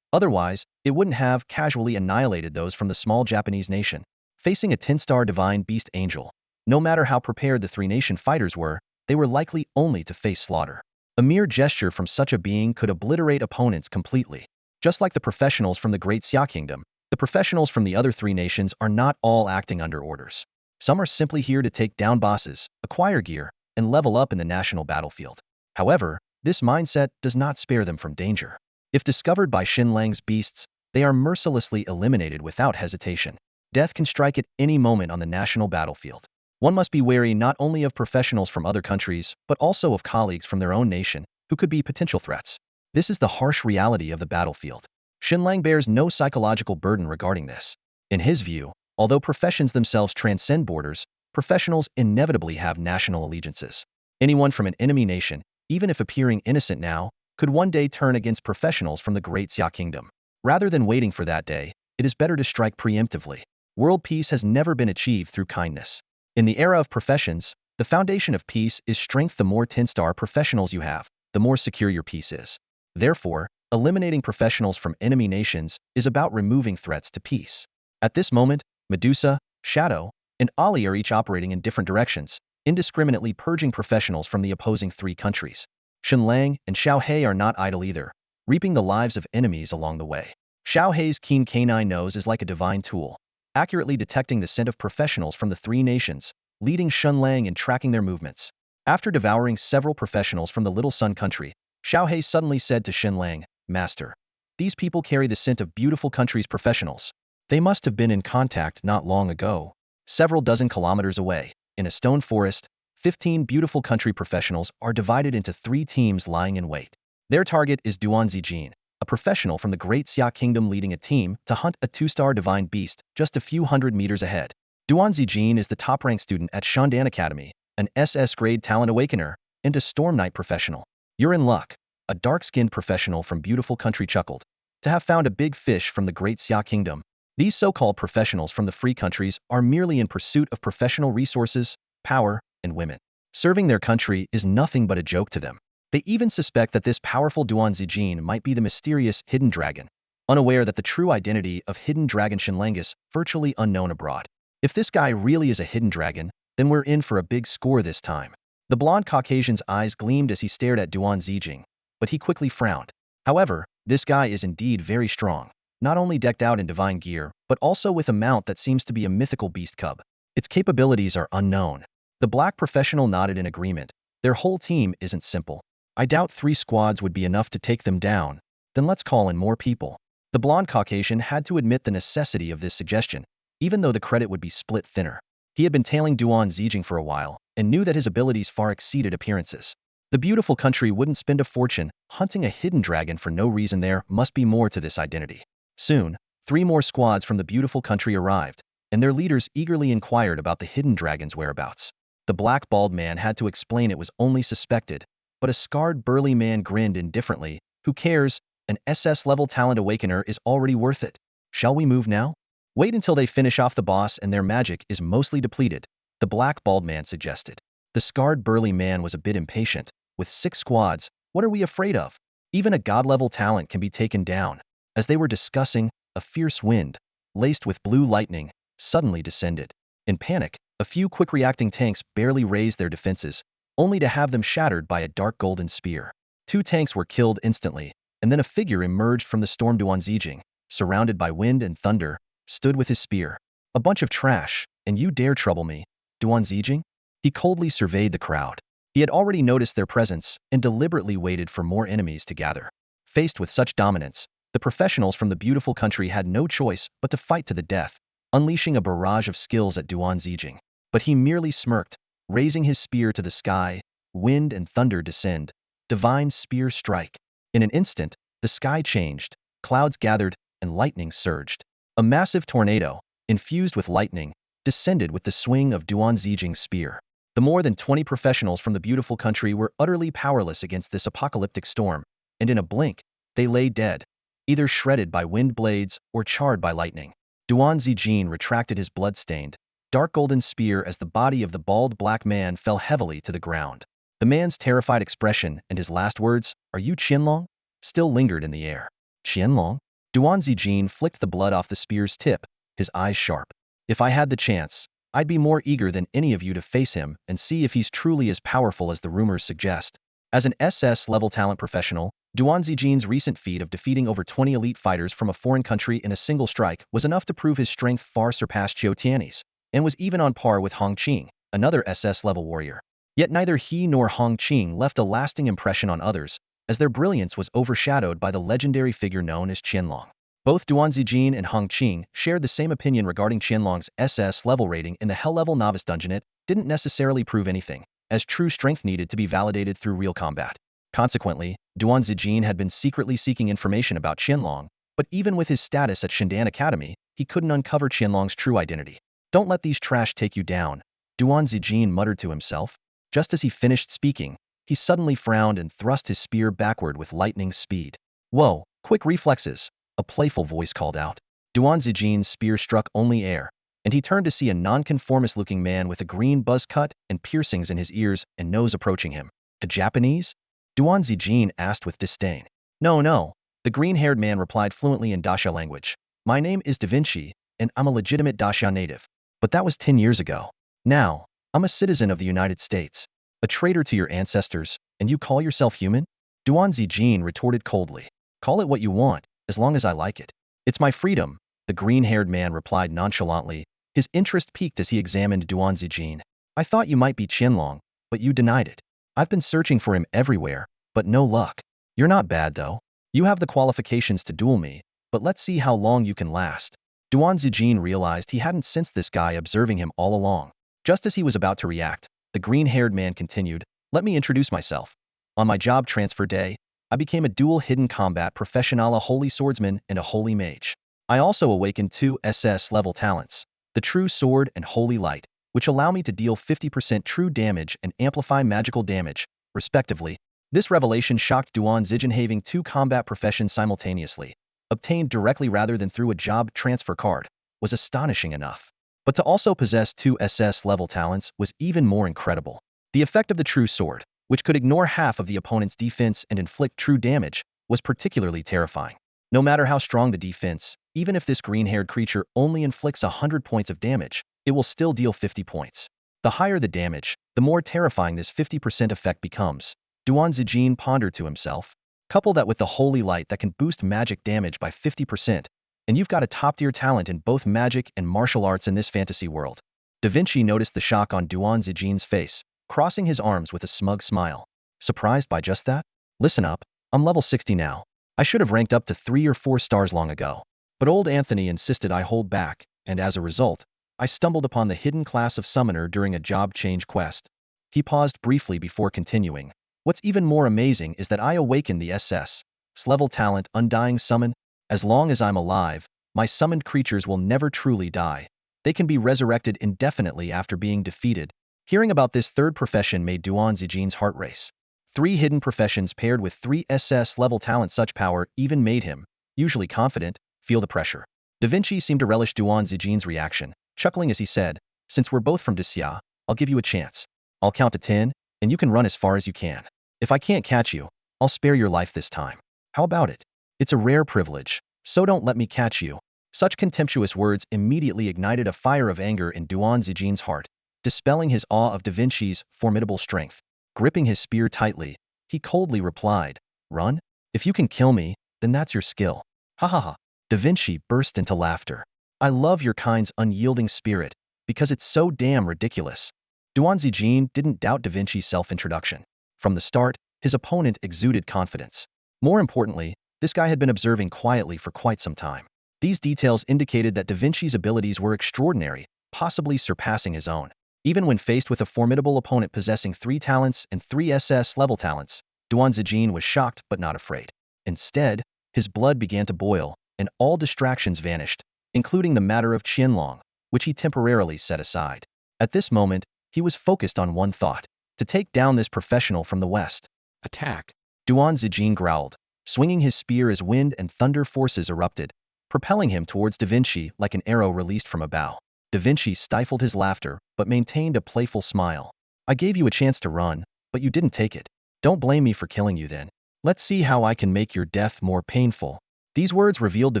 Otherwise, it wouldn't have casually annihilated those from the small Japanese nation. Facing a 10-star divine beast angel, no matter how prepared the 3-nation fighters were, they were likely only to face slaughter. A mere gesture from such a being could obliterate opponents completely. Just like the professionals from the Great Xia Kingdom, the professionals from the other 3 nations are not all acting under orders. Some are simply here to take down bosses, acquire gear, and level up in the national battlefield. However, this mindset does not spare them from danger. If discovered by Shen Lang's beasts, they are mercilessly eliminated without hesitation. Death can strike at any moment on the national battlefield. One must be wary not only of professionals from other countries, but also of colleagues from their own nation, who could be potential threats. This is the harsh reality of the battlefield. Shen Lang bears no psychological burden regarding this. In his view, although professions themselves transcend borders, professionals inevitably have national allegiances. Anyone from an enemy nation, even if appearing innocent now, could one day turn against professionals from the Great Xia Kingdom. Rather than waiting for that day, it is better to strike preemptively. World peace has never been achieved through kindness. In the era of professions, the foundation of peace is strength. The more 10-star professionals you have, the more secure your peace is. Therefore, eliminating professionals from enemy nations is about removing threats to peace. At this moment, Medusa, Shadow, and Ali are each operating in different directions, indiscriminately purging professionals from the opposing 3 countries. Shen Lang and Xiao He are not idle either, reaping the lives of enemies along the way. Xiao He's keen canine nose is like a divine tool, accurately detecting the scent of professionals from the 3 nations, leading Shen Lang in tracking their movements. After devouring several professionals from the Little Sun country, Xiao He suddenly said to Shen Lang, "Master, these people carry the scent of beautiful country's professionals. They must have been in contact not long ago." Several dozen kilometers away, in a stone forest, 15 beautiful country professionals are divided into 3 teams lying in wait. Their target is Duan Zijin, a professional from the Great Xia Kingdom leading a team to hunt a 2-star divine beast just a few hundred meters ahead. Duan Zijin is the top-ranked student at Shandan Academy, an SS-grade talent awakener, and a Storm Knight professional. "You're in luck," a dark-skinned professional from beautiful country chuckled, "to have found a big fish from the Great Xia Kingdom." These so-called professionals from the free countries are merely in pursuit of professional resources, power, and women. Serving their country is nothing but a joke to them. They even suspect that this powerful Duan Zijin might be the mysterious hidden dragon, unaware that the true identity of hidden dragon Shen Lang is virtually unknown abroad. If this guy really is a hidden dragon, then we're in for a big score this time. The blonde Caucasian's eyes gleamed as he stared at Duan Zijing, but he quickly frowned. However, this guy is indeed very strong, not only decked out in divine gear, but also with a mount that seems to be a mythical beast cub. Its capabilities are unknown. The black professional nodded in agreement. Their whole team isn't simple. I doubt 3 squads would be enough to take them down. Then let's call in more people. The blonde Caucasian had to admit the necessity of this suggestion, even though the credit would be split thinner. He had been tailing Duan Zijing for a while, and knew that his abilities far exceeded appearances. The beautiful country wouldn't spend a fortune hunting a hidden dragon for no reason. There must be more to this identity. Soon, 3 more squads from the beautiful country arrived, and their leaders eagerly inquired about the hidden dragon's whereabouts. The black bald man had to explain it was only suspected, but a scarred burly man grinned indifferently. Who cares? An SS-level talent awakener is already worth it. Shall we move now? Wait until they finish off the boss and their magic is mostly depleted, the black bald man suggested. The scarred burly man was a bit impatient. With 6 squads, what are we afraid of? Even a god-level talent can be taken down. As they were discussing, a fierce wind, laced with blue lightning, suddenly descended. In panic, a few quick-reacting tanks barely raised their defenses, only to have them shattered by a dark golden spear. 2 tanks were killed instantly, and then a figure emerged from the storm. Duan Zijing, surrounded by wind and thunder, stood with his spear. A bunch of trash, and you dare trouble me, Duan Zijing? He coldly surveyed the crowd. He had already noticed their presence and deliberately waited for more enemies to gather. Faced with such dominance, the professionals from the beautiful country had no choice but to fight to the death, unleashing a barrage of skills at Duan Zijing. But he merely smirked, raising his spear to the sky. Wind and thunder descend. Divine spear strike. In an instant, the sky changed, clouds gathered, and lightning surged. A massive tornado, infused with lightning, descended with the swing of Duan Zijing's spear. The more than 20 professionals from the beautiful country were utterly powerless against this apocalyptic storm, and in a blink, they lay dead, either shredded by wind blades or charred by lightning. Duan Zijing retracted his blood-stained, dark golden spear as the body of the bald black man fell heavily to the ground. The man's terrified expression and his last words, "Are you Chen Lang?" still lingered in the air. Chen Lang? Duan Zijing flicked the blood off the spear's tip, his eyes sharp. If I had the chance, I'd be more eager than any of you to face him and see if he's truly as powerful as the rumors suggest. As an SS-level talent professional, Duan Zijing's recent feat of defeating over 20 elite fighters from a foreign country in a single strike was enough to prove his strength far surpassed Qiu Tianyi's, and was even on par with Hong Qing, another SS-level warrior. Yet neither he nor Hong Qing left a lasting impression on others, as their brilliance was overshadowed by the legendary figure known as Chen Lang. Both Duan Zijing and Hong Qing shared the same opinion regarding Chen Lang's SS level rating in the Hell-level novice dungeon. It didn't necessarily prove anything, as true strength needed to be validated through real combat. Consequently, Duan Zijing had been secretly seeking information about Chen Lang, but even with his status at Shendan Academy, he couldn't uncover Chen Lang's true identity. "Don't let these trash take you down," Duan Zijing muttered to himself. Just as he finished speaking, he suddenly frowned and thrust his spear backward with lightning speed. "Whoa, quick reflexes," a playful voice called out. Duan Zijing's spear struck only air, and he turned to see a nonconformist-looking man with a green buzz cut and piercings in his ears and nose approaching him. "A Japanese?" Duan Zijing asked with disdain. No, the green-haired man replied fluently in Daxia language. "My name is Da Vinci, and I'm a legitimate Daxia native. But that was 10 years ago. Now, I'm a citizen of the United States. A traitor to your ancestors, and you call yourself human?" Duan Zijing retorted coldly. "Call it what you want, as long as I like it. It's my freedom," the green-haired man replied nonchalantly. His interest peaked as he examined Duan Zijing. "I thought you might be Chen Lang, but you denied it. I've been searching for him everywhere, but no luck. You're not bad, though. You have the qualifications to duel me, but let's see how long you can last." Duan Zijing realized he hadn't sensed this guy observing him all along. Just as he was about to react, the green-haired man continued, "Let me introduce myself. On my job transfer day, I became a dual hidden combat professional, a holy swordsman and a holy mage. I also awakened 2 SS-level talents, the True Sword and Holy Light, which allow me to deal 50% true damage and amplify magical damage, respectively." This revelation shocked Duan Zijing. Having 2 combat professions simultaneously, obtained directly rather than through a job transfer card, was astonishing enough. But to also possess 2 SS-level talents was even more incredible. The effect of the True Sword, which could ignore half of the opponent's defense and inflict true damage, was particularly terrifying. No matter how strong the defense, even if this green-haired creature only inflicts 100 points of damage, it will still deal 50 points. The higher the damage, the more terrifying this 50% effect becomes. Duan Zijin pondered to himself. Couple that with the holy light that can boost magic damage by 50%, and you've got a top-tier talent in both magic and martial arts in this fantasy world. Da Vinci noticed the shock on Duan Zijin's face, crossing his arms with a smug smile. Surprised by just that? Listen up, I'm level 60 now. I should have ranked up to 3 or 4 stars long ago. But old Anthony insisted I hold back, and as a result, I stumbled upon the hidden class of summoner during a job change quest. He paused briefly before continuing. What's even more amazing is that I awakened the SS-level talent Undying Summon. As long as I'm alive, my summoned creatures will never truly die. They can be resurrected indefinitely after being defeated. Hearing about this third profession made Duan Zijin's heart race. 3 hidden professions paired with 3 SS-level talent, such power even made him, usually confident, feel the pressure. Da Vinci seemed to relish Duan Zijin's reaction, chuckling as he said, "Since we're both from Xia, I'll give you a chance. I'll count to 10, and you can run as far as you can. If I can't catch you, I'll spare your life this time. How about it? It's a rare privilege, so don't let me catch you." Such contemptuous words immediately ignited a fire of anger in Duan Zijin's heart, dispelling his awe of Da Vinci's formidable strength. Gripping his spear tightly, he coldly replied, "Run? If you can kill me, then that's your skill." Ha ha ha. Da Vinci burst into laughter. "I love your kind's unyielding spirit, because it's so damn ridiculous." Duan Zijin didn't doubt Da Vinci's self-introduction. From the start, his opponent exuded confidence. More importantly, this guy had been observing quietly for quite some time. These details indicated that Da Vinci's abilities were extraordinary, possibly surpassing his own. Even when faced with a formidable opponent possessing 3 talents and 3 SS-level talents, Duan Zijin was shocked but not afraid. Instead, his blood began to boil, and all distractions vanished, including the matter of Shen Lang, which he temporarily set aside. At this moment, he was focused on one thought: to take down this professional from the west. Attack! Duan Zijin growled, swinging his spear as wind and thunder forces erupted, propelling him towards Da Vinci like an arrow released from a bow. Da Vinci stifled his laughter, but maintained a playful smile. "I gave you a chance to run, but you didn't take it. Don't blame me for killing you then. Let's see how I can make your death more painful." These words revealed Da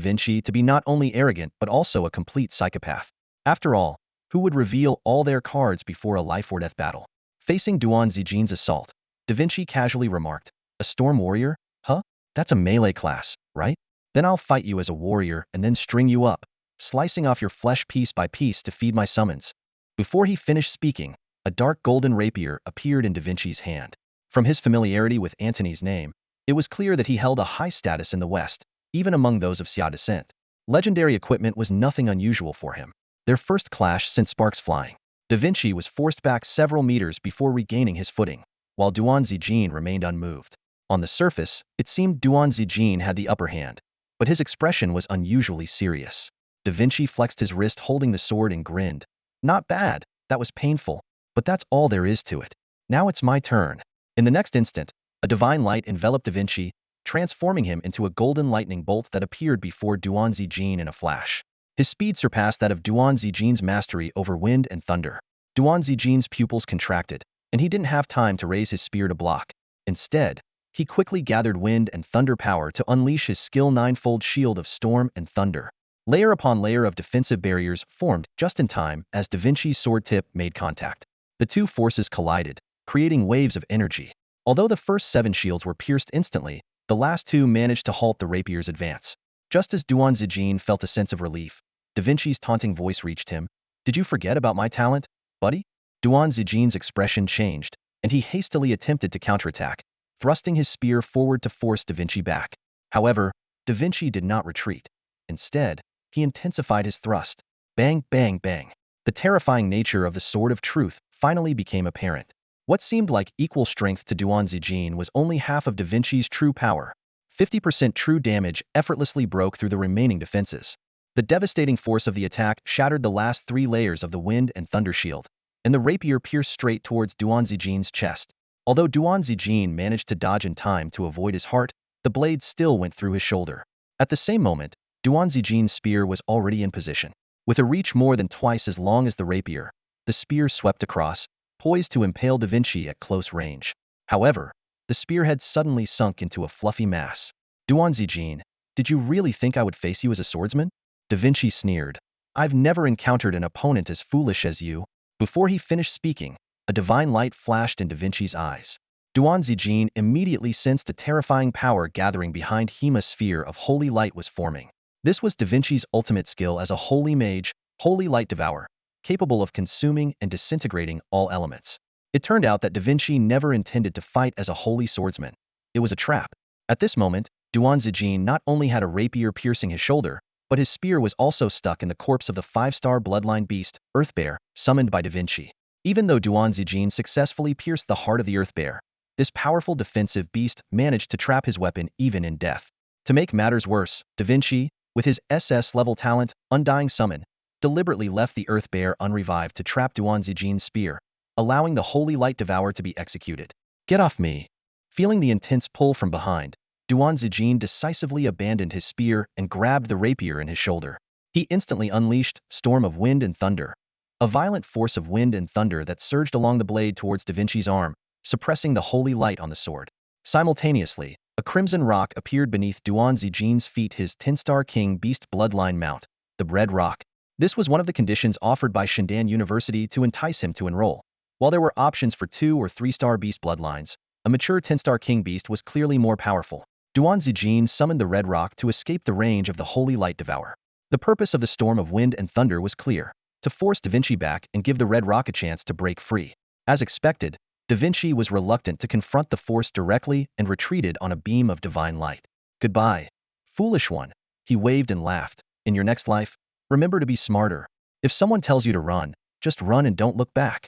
Vinci to be not only arrogant but also a complete psychopath. After all, who would reveal all their cards before a life-or-death battle? Facing Duan Zijin's assault, Da Vinci casually remarked, "A storm warrior? Huh? That's a melee class, right? Then I'll fight you as a warrior and then string you up, slicing off your flesh piece by piece to feed my summons." Before he finished speaking, a dark golden rapier appeared in Da Vinci's hand. From his familiarity with Antony's name, it was clear that he held a high status in the West, even among those of Xia descent. Legendary equipment was nothing unusual for him. Their first clash sent sparks flying. Da Vinci was forced back several meters before regaining his footing, while Duan Zijin remained unmoved. On the surface, it seemed Duan Zijin had the upper hand, but his expression was unusually serious. Da Vinci flexed his wrist holding the sword and grinned. "Not bad, that was painful, but that's all there is to it. Now it's my turn." In the next instant, a divine light enveloped Da Vinci, transforming him into a golden lightning bolt that appeared before Duan Zijin in a flash. His speed surpassed that of Duan Zijin's mastery over wind and thunder. Duan Zijin's pupils contracted, and he didn't have time to raise his spear to block. Instead, he quickly gathered wind and thunder power to unleash his skill ninefold shield of storm and thunder. Layer upon layer of defensive barriers formed just in time as Da Vinci's sword tip made contact. The two forces collided, creating waves of energy. Although the first 7 shields were pierced instantly, the last 2 managed to halt the rapier's advance. Just as Duan Zijin felt a sense of relief, Da Vinci's taunting voice reached him. "Did you forget about my talent, buddy?" Duan Zijin's expression changed, and he hastily attempted to counterattack, thrusting his spear forward to force Da Vinci back. However, Da Vinci did not retreat. Instead, he intensified his thrust. Bang, bang, bang. The terrifying nature of the Sword of Truth finally became apparent. What seemed like equal strength to Duan Zijin was only half of Da Vinci's true power. 50% true damage effortlessly broke through the remaining defenses. The devastating force of the attack shattered the last 3 layers of the wind and thunder shield, and the rapier pierced straight towards Duan Zijin's chest. Although Duan Zijin managed to dodge in time to avoid his heart, the blade still went through his shoulder. At the same moment, Duan Zijin's spear was already in position. With a reach more than twice as long as the rapier, the spear swept across, poised to impale Da Vinci at close range. However, the spearhead suddenly sunk into a fluffy mass. Duan Zijin, did you really think I would face you as a swordsman? Da Vinci sneered. I've never encountered an opponent as foolish as you. Before he finished speaking, a divine light flashed in Da Vinci's eyes. Duan Zijin immediately sensed a terrifying power gathering behind him. A sphere of holy light was forming. This was Da Vinci's ultimate skill as a holy mage, holy light devourer, capable of consuming and disintegrating all elements. It turned out that Da Vinci never intended to fight as a holy swordsman. It was a trap. At this moment, Duan Zijin not only had a rapier piercing his shoulder, but his spear was also stuck in the corpse of the 5-star bloodline beast, Earth Bear, summoned by Da Vinci. Even though Duan Zijin successfully pierced the heart of the Earth Bear, this powerful defensive beast managed to trap his weapon even in death. To make matters worse, Da Vinci, with his SS-level talent, Undying Summon, deliberately left the Earth Bear unrevived to trap Duan Zijin's spear, allowing the Holy Light Devourer to be executed. Get off me! Feeling the intense pull from behind, Duan Zijin decisively abandoned his spear and grabbed the rapier in his shoulder. He instantly unleashed Storm of Wind and Thunder, a violent force of wind and thunder that surged along the blade towards Da Vinci's arm, suppressing the holy light on the sword. Simultaneously, a crimson rock appeared beneath Duan Zijin's feet, his 10-star king beast bloodline mount, the Red Rock. This was one of the conditions offered by Shendan University to entice him to enroll. While there were options for 2- or 3-star beast bloodlines, a mature 10-star king beast was clearly more powerful. Duan Zijin summoned the Red Rock to escape the range of the Holy Light Devourer. The purpose of the Storm of Wind and Thunder was clear: to force Da Vinci back and give the Red Rock a chance to break free. As expected, Da Vinci was reluctant to confront the force directly and retreated on a beam of divine light. Goodbye, foolish one, he waved and laughed. In your next life, remember to be smarter. If someone tells you to run, just run and don't look back.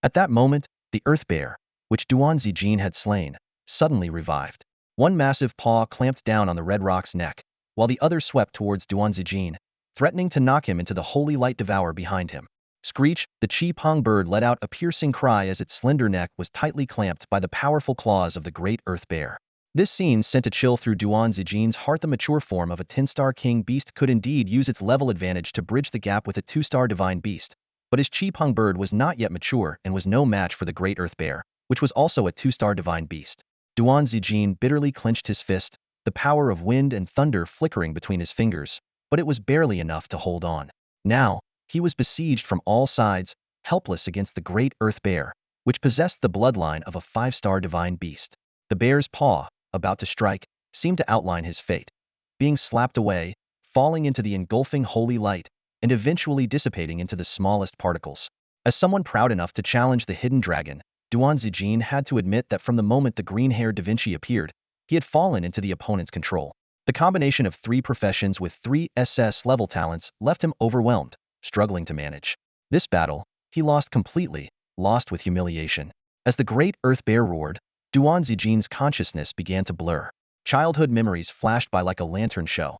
At that moment, the Earth Bear, which Duan Zijin had slain, suddenly revived. One massive paw clamped down on the Red Rock's neck, while the other swept towards Duan Zijin, threatening to knock him into the Holy Light Devourer behind him. Screech, the Chi-Pong bird let out a piercing cry as its slender neck was tightly clamped by the powerful claws of the great Earth Bear. This scene sent a chill through Duan Zijin's heart. The mature form of a 10-star king beast could indeed use its level advantage to bridge the gap with a 2-star divine beast, but his Chi-Pong bird was not yet mature and was no match for the great Earth Bear, which was also a 2-star divine beast. Duan Zijin bitterly clenched his fist, the power of wind and thunder flickering between his fingers, but it was barely enough to hold on. Now, he was besieged from all sides, helpless against the great Earth Bear, which possessed the bloodline of a 5-star divine beast. The bear's paw, about to strike, seemed to outline his fate, being slapped away, falling into the engulfing holy light, and eventually dissipating into the smallest particles. As someone proud enough to challenge the hidden dragon, Duan Zijin had to admit that from the moment the green-haired Da Vinci appeared, he had fallen into the opponent's control. The combination of 3 professions with 3 SS-level talents left him overwhelmed, struggling to manage. This battle, he lost completely, lost with humiliation. As the great Earth Bear roared, Duan Zijin's consciousness began to blur. Childhood memories flashed by like a lantern show.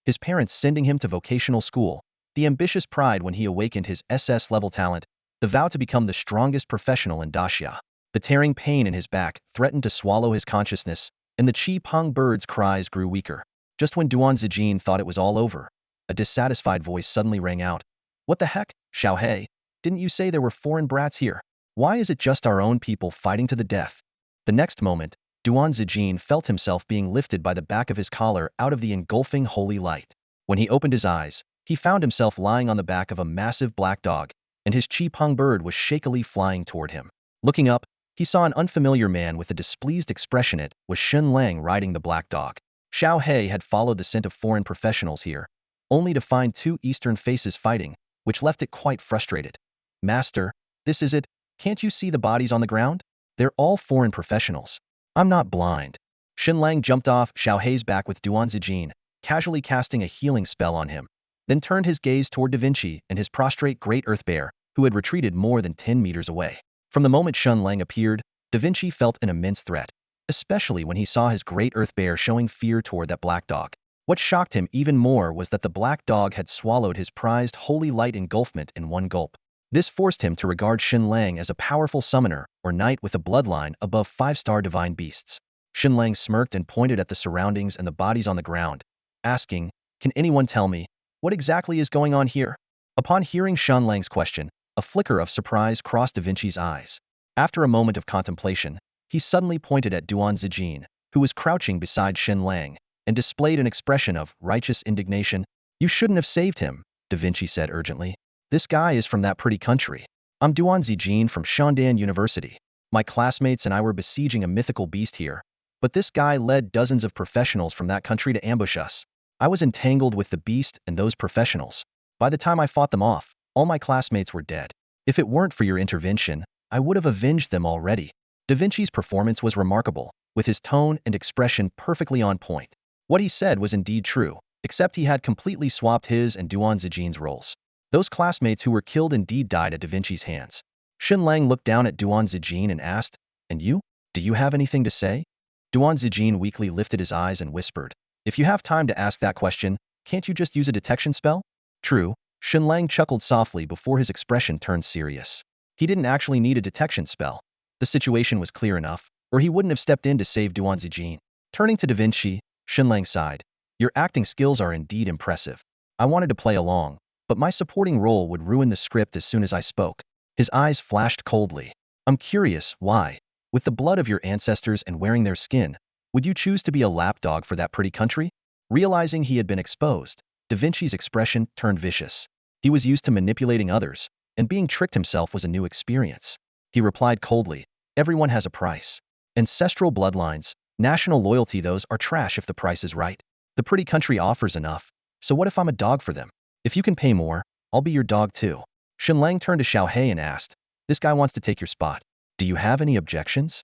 His parents sending him to vocational school, the ambitious pride when he awakened his SS-level talent, the vow to become the strongest professional in Daxia. The tearing pain in his back threatened to swallow his consciousness, and the Chi-Pong bird's cries grew weaker. Just when Duan Zijin thought it was all over, a dissatisfied voice suddenly rang out. What the heck, Xiaohei? Didn't you say there were foreign brats here? Why is it just our own people fighting to the death? The next moment, Duan Zijin felt himself being lifted by the back of his collar out of the engulfing holy light. When he opened his eyes, he found himself lying on the back of a massive black dog, and his Chi-Pong bird was shakily flying toward him. Looking up, he saw an unfamiliar man with a displeased expression. It was Shen Lang riding the black dog. Xiaohei had followed the scent of foreign professionals here, only to find 2 Eastern faces fighting, which left it quite frustrated. Master, this is it, can't you see the bodies on the ground? They're all foreign professionals. I'm not blind. Shen Lang jumped off Xiaohei's back with Duan Zijin, casually casting a healing spell on him, then turned his gaze toward Da Vinci and his prostrate great Earth Bear, who had retreated more than 10 meters away. From the moment Shen Lang appeared, Da Vinci felt an immense threat, especially when he saw his great Earth Bear showing fear toward that black dog. What shocked him even more was that the black dog had swallowed his prized holy light engulfment in one gulp. This forced him to regard Shen Lang as a powerful summoner or knight with a bloodline above 5-star divine beasts. Shen Lang smirked and pointed at the surroundings and the bodies on the ground, asking, "Can anyone tell me, what exactly is going on here?" Upon hearing Shen Lang's question, a flicker of surprise crossed Da Vinci's eyes. After a moment of contemplation, He suddenly pointed at Duan Zijin, who was crouching beside Shen Lang, and displayed an expression of righteous indignation. You shouldn't have saved him, Da Vinci said urgently. This guy is from that pretty country. I'm Duan Zijin from Shandan University. My classmates and I were besieging a mythical beast here, but this guy led dozens of professionals from that country to ambush us. I was entangled with the beast and those professionals. By the time I fought them off, all my classmates were dead. If it weren't for your intervention, I would have avenged them already. Da Vinci's performance was remarkable, with his tone and expression perfectly on point. What he said was indeed true, except he had completely swapped his and Duan Zijin's roles. Those classmates who were killed indeed died at Da Vinci's hands. Shen Lang looked down at Duan Zijin and asked, "And you? Do you have anything to say?" Duan Zijin weakly lifted his eyes and whispered, "If you have time to ask that question, can't you just use a detection spell?" True, Shen Lang chuckled softly before his expression turned serious. He didn't actually need a detection spell. The situation was clear enough, or he wouldn't have stepped in to save Duan Zijin. Turning to Da Vinci, Shen Lang sighed. Your acting skills are indeed impressive. I wanted to play along, but my supporting role would ruin the script as soon as I spoke. His eyes flashed coldly. I'm curious, why? With the blood of your ancestors and wearing their skin, would you choose to be a lapdog for that pretty country? Realizing he had been exposed, Da Vinci's expression turned vicious. He was used to manipulating others, and being tricked himself was a new experience. He replied coldly, everyone has a price. Ancestral bloodlines, national loyalty, those are trash if the price is right. The pretty country offers enough, so what if I'm a dog for them? If you can pay more, I'll be your dog too. Shen Lang turned to Xiao He and asked, this guy wants to take your spot. Do you have any objections?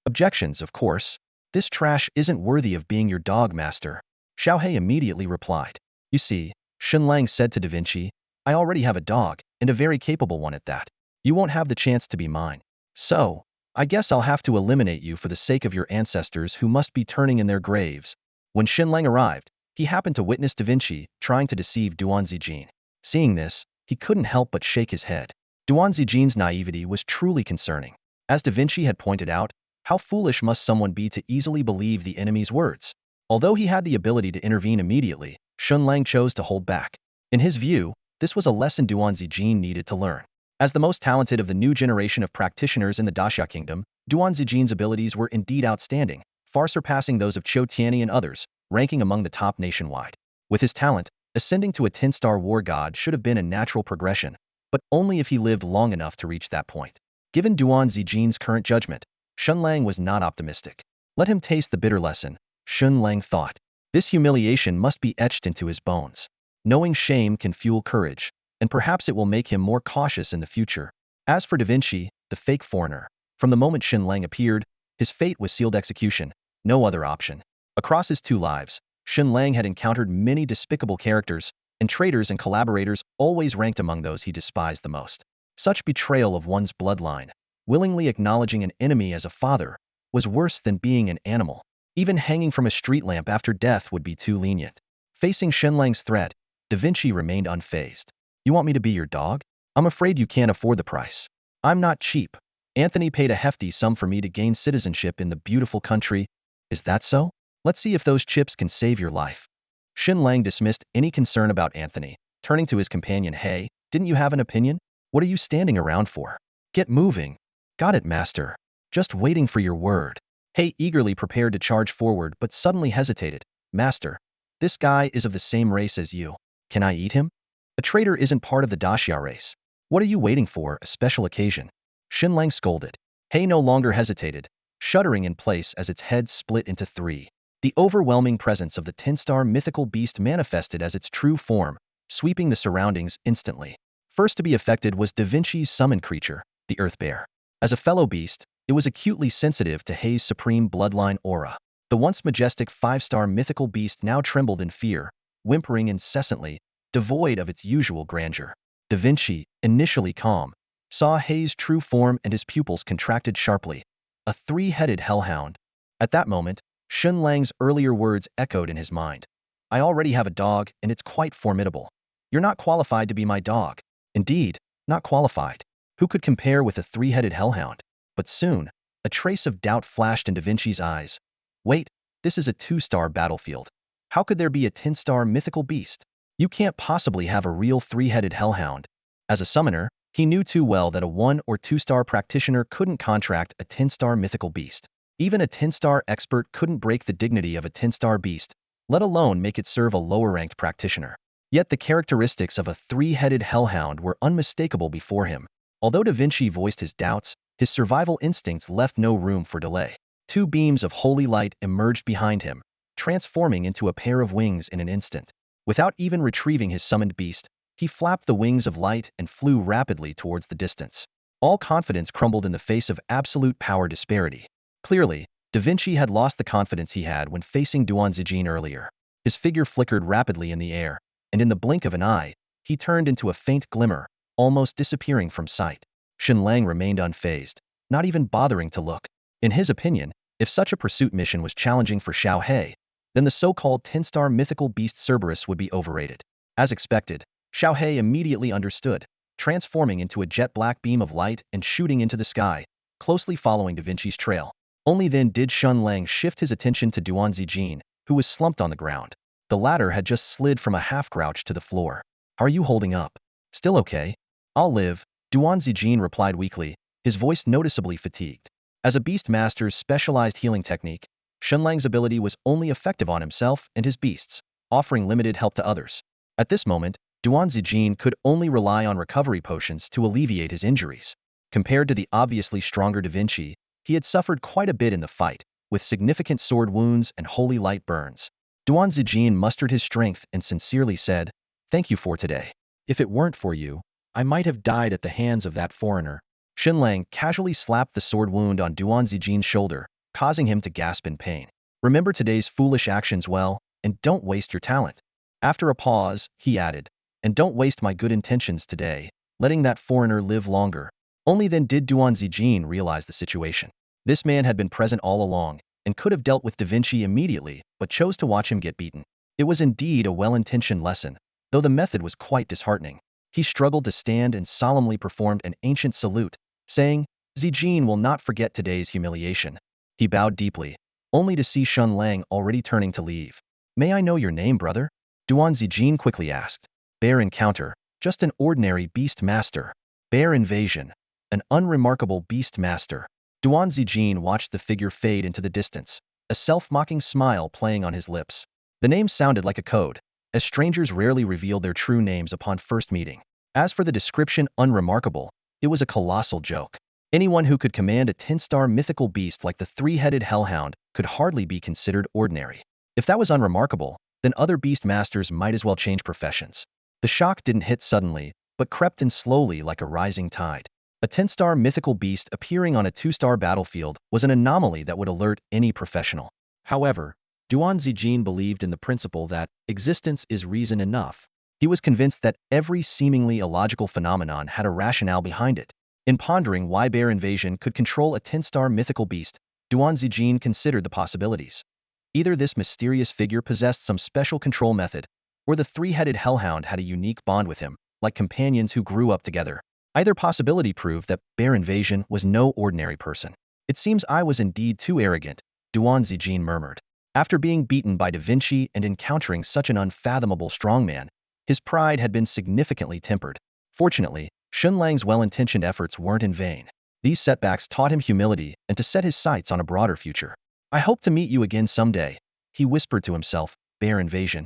Objections, of course. This trash isn't worthy of being your dog, master. Xiao He immediately replied. You see, Shen Lang said to Da Vinci, I already have a dog, and a very capable one at that. You won't have the chance to be mine. So, I guess I'll have to eliminate you for the sake of your ancestors who must be turning in their graves. When Shen Lang arrived, he happened to witness Da Vinci trying to deceive Duan Zijin. Seeing this, he couldn't help but shake his head. Duan Zijin's naivety was truly concerning. As Da Vinci had pointed out, how foolish must someone be to easily believe the enemy's words? Although he had the ability to intervene immediately, Shen Lang chose to hold back. In his view, this was a lesson Duan Zijin needed to learn. As the most talented of the new generation of practitioners in the Daxia Kingdom, Duan Zijin's abilities were indeed outstanding, far surpassing those of Qiu Tianyi and others, ranking among the top nationwide. With his talent, ascending to a 10-star war god should have been a natural progression, but only if he lived long enough to reach that point. Given Duan Zijin's current judgment, Shen Lang was not optimistic. Let him taste the bitter lesson, Shen Lang thought. This humiliation must be etched into his bones. Knowing shame can fuel courage, and perhaps it will make him more cautious in the future. As for Da Vinci, the fake foreigner, from the moment Shen Lang appeared, his fate was sealed execution, no other option. Across his 2 lives, Shen Lang had encountered many despicable characters, and traitors and collaborators always ranked among those he despised the most. Such betrayal of one's bloodline, willingly acknowledging an enemy as a father, was worse than being an animal. Even hanging from a street lamp after death would be too lenient. Facing Shen Lang's threat, Da Vinci remained unfazed. You want me to be your dog? I'm afraid you can't afford the price. I'm not cheap. Anthony paid a hefty sum for me to gain citizenship in the beautiful country. Is that so? Let's see if those chips can save your life. Shen Lang dismissed any concern about Anthony, turning to his companion. Hey, didn't you have an opinion? What are you standing around for? Get moving. Got it, master. Just waiting for your word. Hey eagerly prepared to charge forward but suddenly hesitated. Master, this guy is of the same race as you. Can I eat him? A traitor isn't part of the Daxia race. What are you waiting for, a special occasion? Shen Lang scolded. He no longer hesitated, shuddering in place as its head split into 3. The overwhelming presence of the 10-star mythical beast manifested as its true form, sweeping the surroundings instantly. First to be affected was Da Vinci's summoned creature, the Earth Bear. As a fellow beast, it was acutely sensitive to Hei's supreme bloodline aura. The once majestic 5-star mythical beast now trembled in fear, whimpering incessantly, devoid of its usual grandeur. Da Vinci, initially calm, saw Hei's true form and his pupils contracted sharply. A 3-headed hellhound. At that moment, Shen Lang's earlier words echoed in his mind. I already have a dog, and it's quite formidable. You're not qualified to be my dog. Indeed, not qualified. Who could compare with a 3-headed hellhound? But soon, a trace of doubt flashed in Da Vinci's eyes. Wait, this is a 2-star battlefield. How could there be a 10-star mythical beast? You can't possibly have a real 3-headed hellhound. As a summoner, He knew too well that a 1 or 2-star practitioner couldn't contract a 10-star mythical beast. Even a 10-star expert couldn't break the dignity of a 10-star beast, let alone make it serve a lower-ranked practitioner. Yet the characteristics of a 3-headed hellhound were unmistakable before him. Although Da Vinci voiced his doubts, his survival instincts left no room for delay. 2 beams of holy light emerged behind him, transforming into a pair of wings in an instant. Without even retrieving his summoned beast, he flapped the wings of light and flew rapidly towards the distance. All confidence crumbled in the face of absolute power disparity. Clearly, Da Vinci had lost the confidence he had when facing Duan Zijin earlier. His figure flickered rapidly in the air, and in the blink of an eye, he turned into a faint glimmer, almost disappearing from sight. Shen Lang remained unfazed, not even bothering to look. In his opinion, if such a pursuit mission was challenging for Xiao He, then the so-called 10-star mythical beast Cerberus would be overrated. As expected, Xiao He immediately understood, transforming into a jet-black beam of light and shooting into the sky, closely following Da Vinci's trail. Only then did Shen Lang shift his attention to Duan Zijin, who was slumped on the ground. The latter had just slid from a half-crouch to the floor. "Are you holding up? Still okay? I'll live," Duan Zijin replied weakly, his voice noticeably fatigued. As a beast master's specialized healing technique, Shen Lang's ability was only effective on himself and his beasts, offering limited help to others. At this moment, Duan Zijin could only rely on recovery potions to alleviate his injuries. Compared to the obviously stronger Da Vinci, he had suffered quite a bit in the fight, with significant sword wounds and holy light burns. Duan Zijin mustered his strength and sincerely said, "Thank you for today. If it weren't for you, I might have died at the hands of that foreigner." Shen Lang casually slapped the sword wound on Duan Zijin's shoulder, causing him to gasp in pain. "Remember today's foolish actions well, and don't waste your talent." After a pause, he added, "And don't waste my good intentions today, letting that foreigner live longer." Only then did Duan Zijin realize the situation. This man had been present all along, and could have dealt with Da Vinci immediately, but chose to watch him get beaten. It was indeed a well-intentioned lesson, though the method was quite disheartening. He struggled to stand and solemnly performed an ancient salute, saying, "Zijin will not forget today's humiliation." He bowed deeply, only to see Shen Lang already turning to leave. "May I know your name, brother?" Duan Zijin quickly asked. "Bear encounter, just an ordinary beast master." "Bear invasion, an unremarkable beast master." Duan Zijin watched the figure fade into the distance, a self-mocking smile playing on his lips. The name sounded like a code, as strangers rarely revealed their true names upon first meeting. As for the description unremarkable, it was a colossal joke. Anyone who could command a 10-star mythical beast like the 3-headed hellhound could hardly be considered ordinary. If that was unremarkable, then other beast masters might as well change professions. The shock didn't hit suddenly, but crept in slowly like a rising tide. A 10-star mythical beast appearing on a 2-star battlefield was an anomaly that would alert any professional. However, Duan Zijin believed in the principle that existence is reason enough. He was convinced that every seemingly illogical phenomenon had a rationale behind it. In pondering why bear invasion could control a 10-star mythical beast, Duan Zijin considered the possibilities. Either this mysterious figure possessed some special control method, or the 3-headed hellhound had a unique bond with him, like companions who grew up together. Either possibility proved that bear invasion was no ordinary person. "It seems I was indeed too arrogant," Duan Zijin murmured. After being beaten by Da Vinci and encountering such an unfathomable strongman, his pride had been significantly tempered. Fortunately, Shen Lang's well-intentioned efforts weren't in vain. These setbacks taught him humility and to set his sights on a broader future. "I hope to meet you again someday," he whispered to himself. "Bear invasion.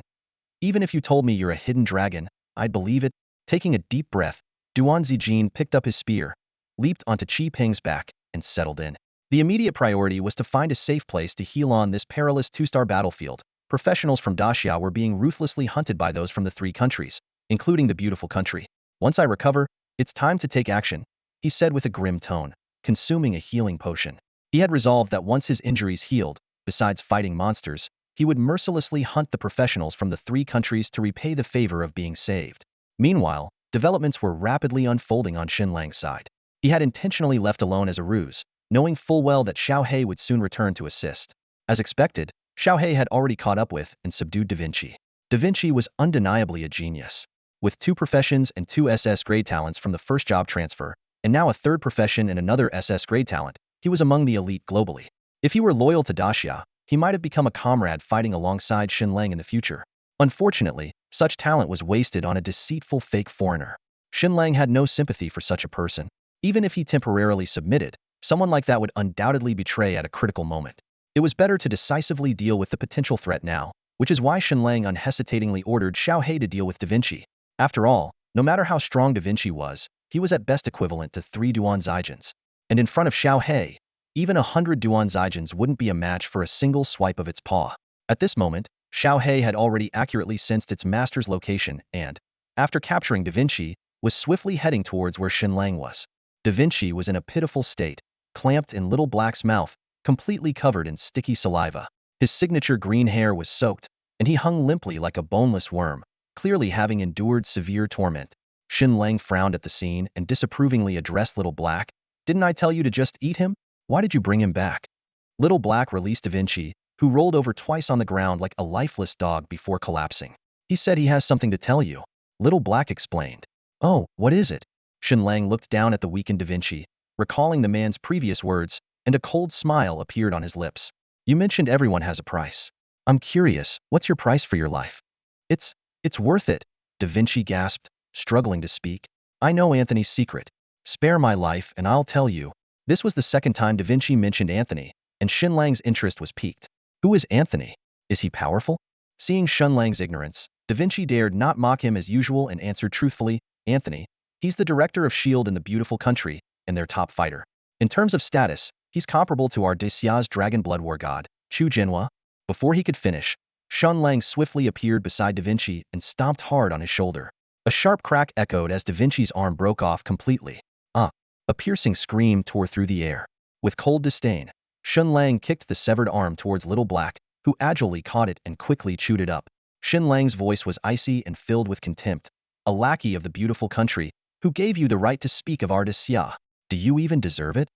Even if you told me you're a hidden dragon, I'd believe it." Taking a deep breath, Duan Zijin picked up his spear, leaped onto Qi Peng's back, and settled in. The immediate priority was to find a safe place to heal on this perilous 2-star battlefield. Professionals from Daxia were being ruthlessly hunted by those from the 3 countries, including the beautiful country. "Once I recover, it's time to take action," he said with a grim tone, consuming a healing potion. He had resolved that once his injuries healed, besides fighting monsters, he would mercilessly hunt the professionals from the 3 countries to repay the favor of being saved. Meanwhile, developments were rapidly unfolding on Shen Lang's side. He had intentionally left alone as a ruse, knowing full well that Xiao He would soon return to assist. As expected, Xiao He had already caught up with and subdued Da Vinci. Da Vinci was undeniably a genius. With 2 professions and 2 SS grade talents from the first job transfer, and now a 3rd profession and another SS grade talent, he was among the elite globally. If he were loyal to Daxia, he might have become a comrade fighting alongside Shen Lang in the future. Unfortunately, such talent was wasted on a deceitful fake foreigner. Shen Lang had no sympathy for such a person. Even if he temporarily submitted, someone like that would undoubtedly betray at a critical moment. It was better to decisively deal with the potential threat now, which is why Shen Lang unhesitatingly ordered Xiao He to deal with Da Vinci. After all, no matter how strong Da Vinci was, he was at best equivalent to 3 Duan Zijins. And in front of Xiao He, even 100 Duan Zijins wouldn't be a match for a single swipe of its paw. At this moment, Xiao He had already accurately sensed its master's location and, after capturing Da Vinci, was swiftly heading towards where Shen Lang was. Da Vinci was in a pitiful state, clamped in Little Black's mouth, completely covered in sticky saliva. His signature green hair was soaked, and he hung limply like a boneless worm, clearly having endured severe torment. Shen Lang frowned at the scene and disapprovingly addressed Little Black. "Didn't I tell you to just eat him? Why did you bring him back?" Little Black released Da Vinci, who rolled over twice on the ground like a lifeless dog before collapsing. "He said he has something to tell you," Little Black explained. "Oh, what is it?" Shen Lang looked down at the weakened Da Vinci, recalling the man's previous words, and a cold smile appeared on his lips. "You mentioned everyone has a price. I'm curious, what's your price for your life?" It's worth it," Da Vinci gasped, struggling to speak. "I know Anthony's secret. Spare my life and I'll tell you." This was the second time Da Vinci mentioned Anthony, and Shen Lang's interest was piqued. Who is Anthony? Is he powerful? Seeing Shen Lang's ignorance, Da Vinci dared not mock him as usual and answered truthfully, "Anthony, he's the director of S.H.I.E.L.D. in the beautiful country, and their top fighter. In terms of status, he's comparable to our Desia's dragon blood war god, Chu Jinhua." Before he could finish, Shen Lang swiftly appeared beside Da Vinci and stomped hard on his shoulder. A sharp crack echoed as Da Vinci's arm broke off completely. A piercing scream tore through the air. With cold disdain, Shen Lang kicked the severed arm towards Little Black, who agilely caught it and quickly chewed it up. Shen Lang's voice was icy and filled with contempt. "A lackey of the beautiful country, who gave you the right to speak of our Xia? Do you even deserve it?"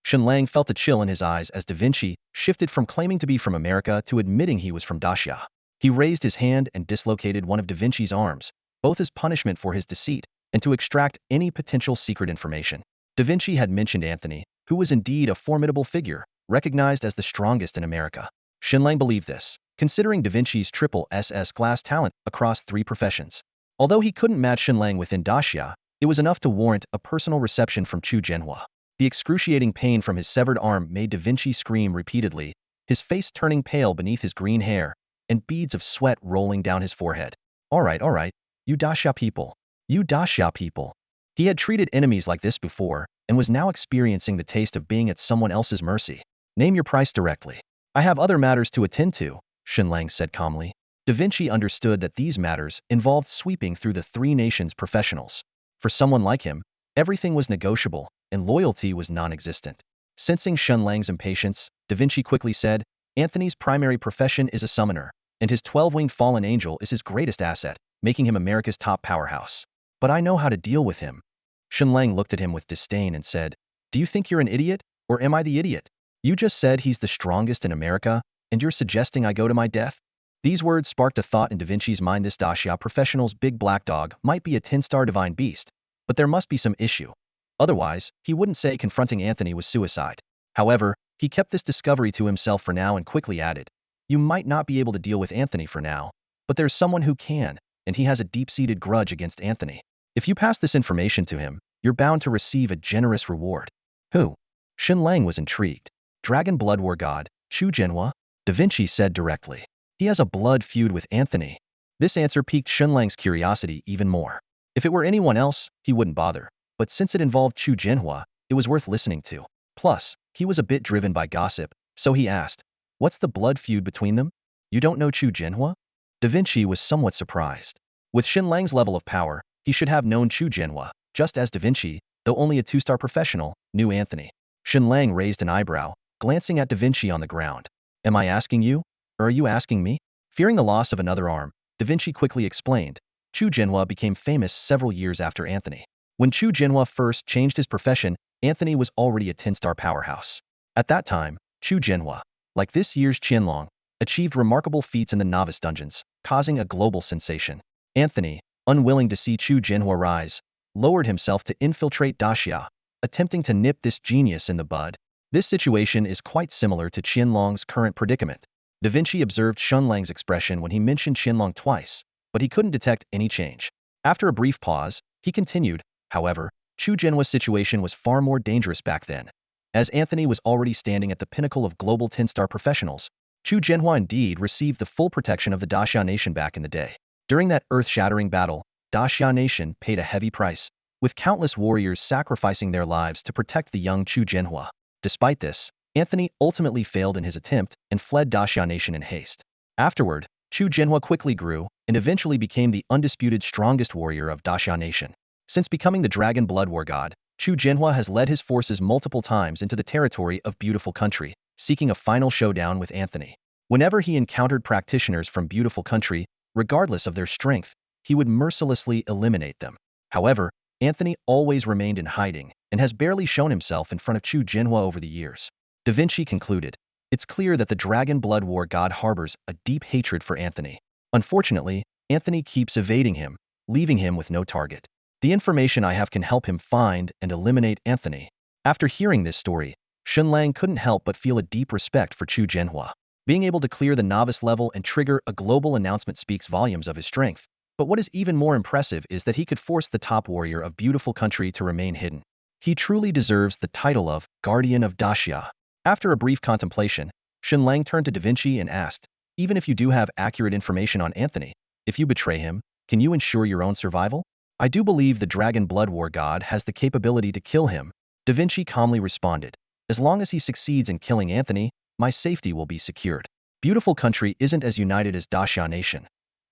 Shen Lang felt a chill in his eyes as Da Vinci shifted from claiming to be from America to admitting he was from Daxia. He raised his hand and dislocated one of Da Vinci's arms, both as punishment for his deceit and to extract any potential secret information. Da Vinci had mentioned Anthony, who was indeed a formidable figure, recognized as the strongest in America. Shen Lang believed this, considering Da Vinci's triple SS class talent across 3 professions. Although he couldn't match Shen Lang within Daxia, it was enough to warrant a personal reception from Chu Jinhua. The excruciating pain from his severed arm made Da Vinci scream repeatedly, his face turning pale beneath his green hair, and beads of sweat rolling down his forehead. All right, you Daxia people. You Daxia people." He had treated enemies like this before, and was now experiencing the taste of being at someone else's mercy. "Name your price directly." "I have other matters to attend to," Shen Lang said calmly. Da Vinci understood that these matters involved sweeping through the 3 nations' professionals. For someone like him, everything was negotiable, and loyalty was non-existent. Sensing Shen Lang's impatience, Da Vinci quickly said, "Anthony's primary profession is a summoner, and his 12-winged fallen angel is his greatest asset, making him America's top powerhouse. But I know how to deal with him." Shen Lang looked at him with disdain and said, "Do you think you're an idiot, or am I the idiot? You just said he's the strongest in America, and you're suggesting I go to my death?" These words sparked a thought in Da Vinci's mind. This Daxia professional's big black dog might be a 10-star divine beast, but there must be some issue. Otherwise, he wouldn't say confronting Anthony was suicide. However, he kept this discovery to himself for now and quickly added, "You might not be able to deal with Anthony for now, but there's someone who can, and he has a deep-seated grudge against Anthony. If you pass this information to him, you're bound to receive a generous reward." "Who?" Shen Lang was intrigued. "Dragon blood war god, Chu Jinhua," Da Vinci said directly. "He has a blood feud with Anthony." This answer piqued Shen Lang's curiosity even more. If it were anyone else, he wouldn't bother, but since it involved Chu Jinhua, it was worth listening to. Plus, he was a bit driven by gossip, so he asked, "What's the blood feud between them? You don't know Chu Jinhua?" Da Vinci was somewhat surprised. With Shen Lang's level of power, he should have known Chu Jinhua, just as Da Vinci, though only a 2-star professional, knew Anthony. Shen Lang raised an eyebrow, glancing at Da Vinci on the ground. "Am I asking you, or are you asking me?" Fearing the loss of another arm, Da Vinci quickly explained, "Chu Jinhua became famous several years after Anthony. When Chu Jinhua first changed his profession, Anthony was already a 10-star powerhouse. At that time, Chu Jinhua, like this year's Qianlong, achieved remarkable feats in the novice dungeons, causing a global sensation. Anthony, unwilling to see Chu Jinhua rise, lowered himself to infiltrate Daxia, attempting to nip this genius in the bud. This situation is quite similar to Qianlong's current predicament." Da Vinci observed Shen Lang's expression when he mentioned Qianlong twice, but he couldn't detect any change. After a brief pause, He continued, however, Chu Jinhua's situation was far more dangerous back then. As Anthony was already standing at the pinnacle of global 10-star professionals, Chu Jinhua indeed received the full protection of the Daxia Nation back in the day. During that earth-shattering battle, Daxia Nation paid a heavy price, with countless warriors sacrificing their lives to protect the young Chu Jinhua. Despite this, Anthony ultimately failed in his attempt and fled Daxia Nation in haste. Afterward, Chu Jinhua quickly grew and eventually became the undisputed strongest warrior of Daxia Nation. Since becoming the Dragon Blood War God, Chu Jinhua has led his forces multiple times into the territory of Beautiful Country, seeking a final showdown with Anthony. Whenever he encountered practitioners from Beautiful Country, regardless of their strength, he would mercilessly eliminate them. However, Anthony always remained in hiding and has barely shown himself in front of Chu Jinhua over the years. Da Vinci concluded, "It's clear that the Dragon Blood War God harbors a deep hatred for Anthony. Unfortunately, Anthony keeps evading him, leaving him with no target. The information I have can help him find and eliminate Anthony." After hearing this story, Shen Lang couldn't help but feel a deep respect for Chu Jinhua. Being able to clear the novice level and trigger a global announcement speaks volumes of his strength. But what is even more impressive is that he could force the top warrior of Beautiful Country to remain hidden. He truly deserves the title of Guardian of Daxia. After a brief contemplation, Shen Lang turned to Da Vinci and asked, "Even if you do have accurate information on Anthony, if you betray him, can you ensure your own survival?" "I do believe the Dragon Blood War God has the capability to kill him," Da Vinci calmly responded. "As long as he succeeds in killing Anthony, my safety will be secured. Beautiful Country isn't as united as Daxia Nation.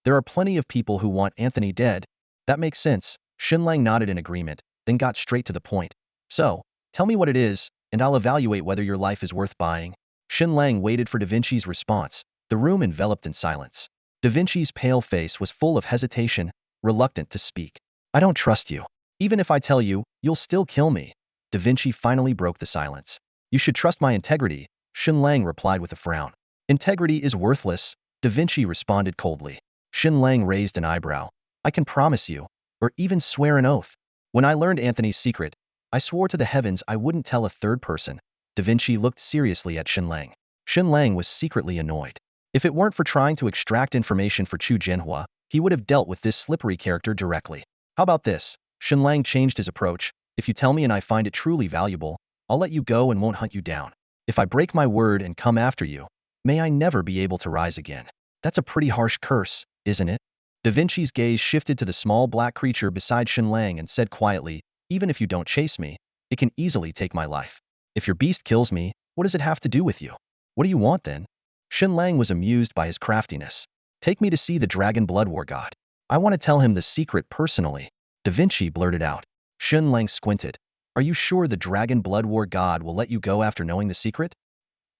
There are plenty of people who want Anthony dead." "That makes sense." Shen Lang nodded in agreement, then got straight to the point. "So, tell me what it is, and I'll evaluate whether your life is worth buying." Shen Lang waited for Da Vinci's response, the room enveloped in silence. Da Vinci's pale face was full of hesitation, reluctant to speak. "I don't trust you. Even if I tell you, you'll still kill me." Da Vinci finally broke the silence. "You should trust my integrity," Shen Lang replied with a frown. "Integrity is worthless," Da Vinci responded coldly. Shen Lang raised an eyebrow. "I can promise you, or even swear an oath. When I learned Anthony's secret, I swore to the heavens I wouldn't tell a third person." Da Vinci looked seriously at Shen Lang. Shen Lang was secretly annoyed. If it weren't for trying to extract information for Chu Jinhua, he would have dealt with this slippery character directly. "How about this?" Shen Lang changed his approach. "If you tell me and I find it truly valuable, I'll let you go and won't hunt you down. If I break my word and come after you, may I never be able to rise again." "That's a pretty harsh curse, isn't it?" Da Vinci's gaze shifted to the small black creature beside Shen Lang and said quietly, "Even if you don't chase me, it can easily take my life. If your beast kills me, what does it have to do with you? What do you want then?" Shen Lang was amused by his craftiness. "Take me to see the Dragon Blood War God. I want to tell him the secret personally." Da Vinci blurted out. Shen Lang squinted. "Are you sure the Dragon Blood War God will let you go after knowing the secret?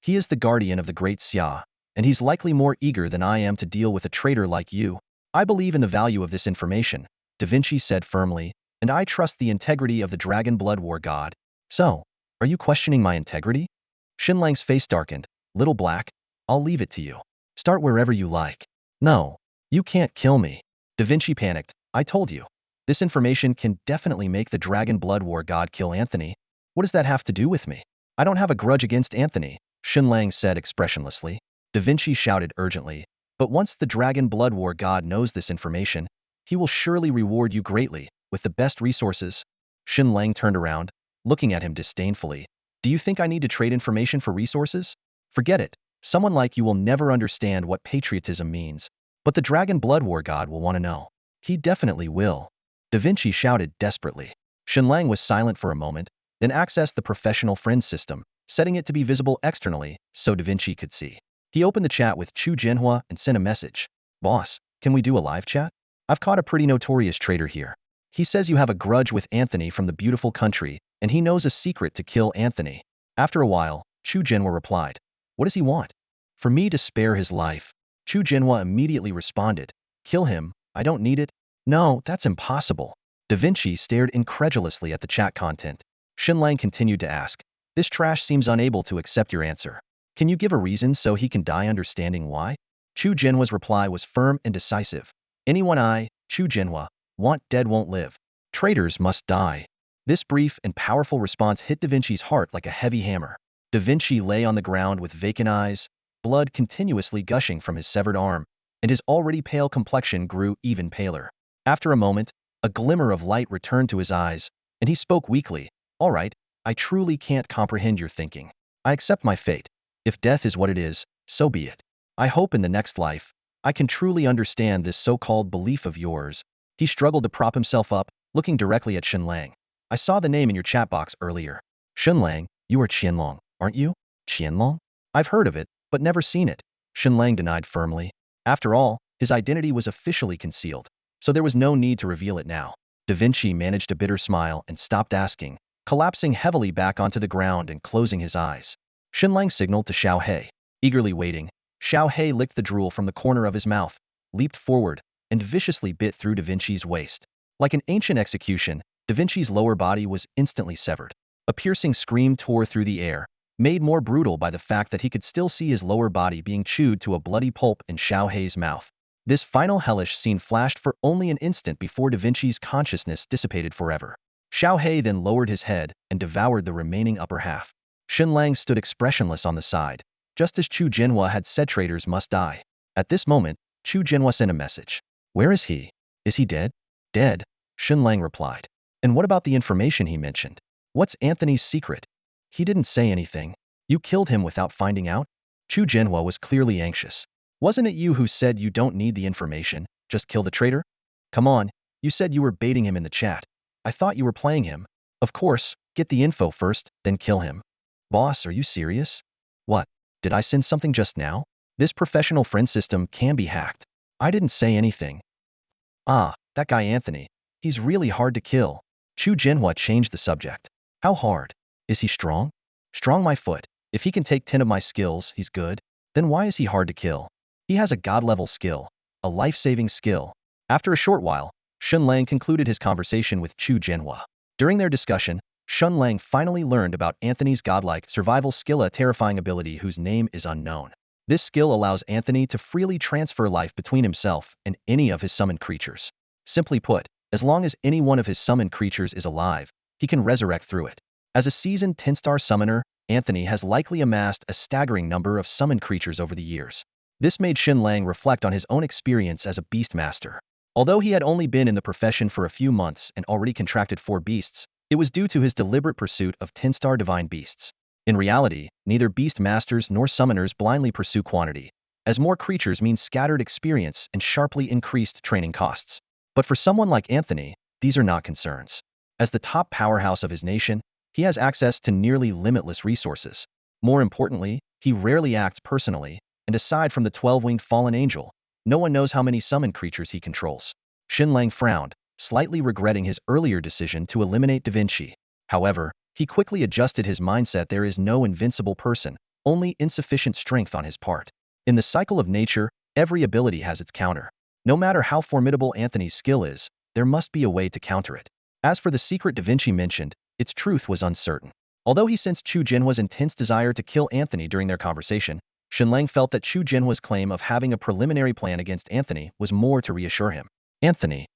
He is the guardian of the Great Xia, and he's likely more eager than I am to deal with a traitor like you." "I believe in the value of this information," Da Vinci said firmly, "and I trust the integrity of the Dragon Blood War God." "So, are you questioning my integrity?" Shen Lang's face darkened. "Little Black, I'll leave it to you. Start wherever you like." "No, you can't kill me." Da Vinci panicked. "I told you. This information can definitely make the Dragon Blood War God kill Anthony. What does that have to do with me?" "I don't have a grudge against Anthony," Shen Lang said expressionlessly. Da Vinci shouted urgently, "But once the Dragon Blood War God knows this information, he will surely reward you greatly, with the best resources." Shen Lang turned around, looking at him disdainfully. "Do you think I need to trade information for resources? Forget it. Someone like you will never understand what patriotism means. But the Dragon Blood War God will want to know." "He definitely will," Da Vinci shouted desperately. Shen Lang was silent for a moment, then accessed the professional friends system, setting it to be visible externally so Da Vinci could see. He opened the chat with Chu Jinhua and sent a message. "Boss, can we do a live chat? I've caught a pretty notorious traitor here. He says you have a grudge with Anthony from the Beautiful Country, and he knows a secret to kill Anthony." After a while, Chu Jinhua replied, "What does he want?" "For me to spare his life." Chu Jinhua immediately responded, "Kill him, I don't need it." "No, that's impossible." Da Vinci stared incredulously at the chat content. Shen Lang continued to ask, "This trash seems unable to accept your answer. Can you give a reason so he can die understanding why?" Chu Jinhua's reply was firm and decisive. "Anyone I, Chu Jinhua, want dead won't live. Traitors must die." This brief and powerful response hit Da Vinci's heart like a heavy hammer. Da Vinci lay on the ground with vacant eyes, blood continuously gushing from his severed arm, and his already pale complexion grew even paler. After a moment, A glimmer of light returned to his eyes, and he spoke weakly. All right, I truly can't comprehend your thinking. I accept my fate. If death is what it is, so be it. I hope in the next life, I can truly understand this so-called belief of yours. He struggled to prop himself up, looking directly at Shen Lang. I saw the name in your chat box earlier. Shen Lang, you are Qianlong, aren't you? Qianlong? I've heard of it, but never seen it. Shen Lang denied firmly. After all, his identity was officially concealed, so there was no need to reveal it now. Da Vinci managed a bitter smile and stopped asking, collapsing heavily back onto the ground and closing his eyes. Shen Lang signaled to Xiao He. Eagerly waiting, Xiao He licked the drool from the corner of his mouth, leaped forward, and viciously bit through Da Vinci's waist. Like an ancient execution, Da Vinci's lower body was instantly severed. A piercing scream tore through the air, made more brutal by the fact that he could still see his lower body being chewed to a bloody pulp in Xiao He's mouth. This final hellish scene flashed for only an instant before Da Vinci's consciousness dissipated forever. Xiao He then lowered his head and devoured the remaining upper half. Shen Lang stood expressionless on the side, just as Chu Jinhua had said traitors must die. At this moment, Chu Jinhua sent a message. Where is he? Is he dead? Dead, Shen Lang replied. And what about the information he mentioned? What's Anthony's secret? He didn't say anything. You killed him without finding out? Chu Jinhua was clearly anxious. Wasn't it you who said you don't need the information, just kill the traitor? Come on, you said you were baiting him in the chat. I thought you were playing him. Of course, get the info first, then kill him. Boss, are you serious? What? Did I send something just now? This professional friend system can be hacked. I didn't say anything. Ah, that guy Anthony. He's really hard to kill. Chu Jinhua changed the subject. How hard? Is he strong? Strong my foot. If he can take 10 of my skills, he's good. Then why is he hard to kill? He has a god-level skill. A life-saving skill. After a short while, Shen Lang concluded his conversation with Chu Jinhua. During their discussion, Shen Lang finally learned about Anthony's godlike survival skill, a terrifying ability whose name is unknown. This skill allows Anthony to freely transfer life between himself and any of his summoned creatures. Simply put, as long as any one of his summoned creatures is alive, he can resurrect through it. As a seasoned 10-star summoner, Anthony has likely amassed a staggering number of summoned creatures over the years. This made Shen Lang reflect on his own experience as a beast master. Although he had only been in the profession for a few months and already contracted 4 beasts, it was due to his deliberate pursuit of 10-star divine beasts. In reality, neither beast masters nor summoners blindly pursue quantity, as more creatures means scattered experience and sharply increased training costs. But for someone like Anthony, these are not concerns. As the top powerhouse of his nation, he has access to nearly limitless resources. More importantly, he rarely acts personally, and aside from the 12-winged fallen angel, no one knows how many summoned creatures he controls. Shen Lang frowned, slightly regretting his earlier decision to eliminate Da Vinci. However, he quickly adjusted his mindset. There is no invincible person, only insufficient strength on his part. In the cycle of nature, every ability has its counter. No matter how formidable Anthony's skill is, there must be a way to counter it. As for the secret Da Vinci mentioned, its truth was uncertain. Although he sensed Chu Jinhua's intense desire to kill Anthony during their conversation, Shen Lang felt that Chu Jinhua's claim of having a preliminary plan against Anthony was more to reassure him. Anthony.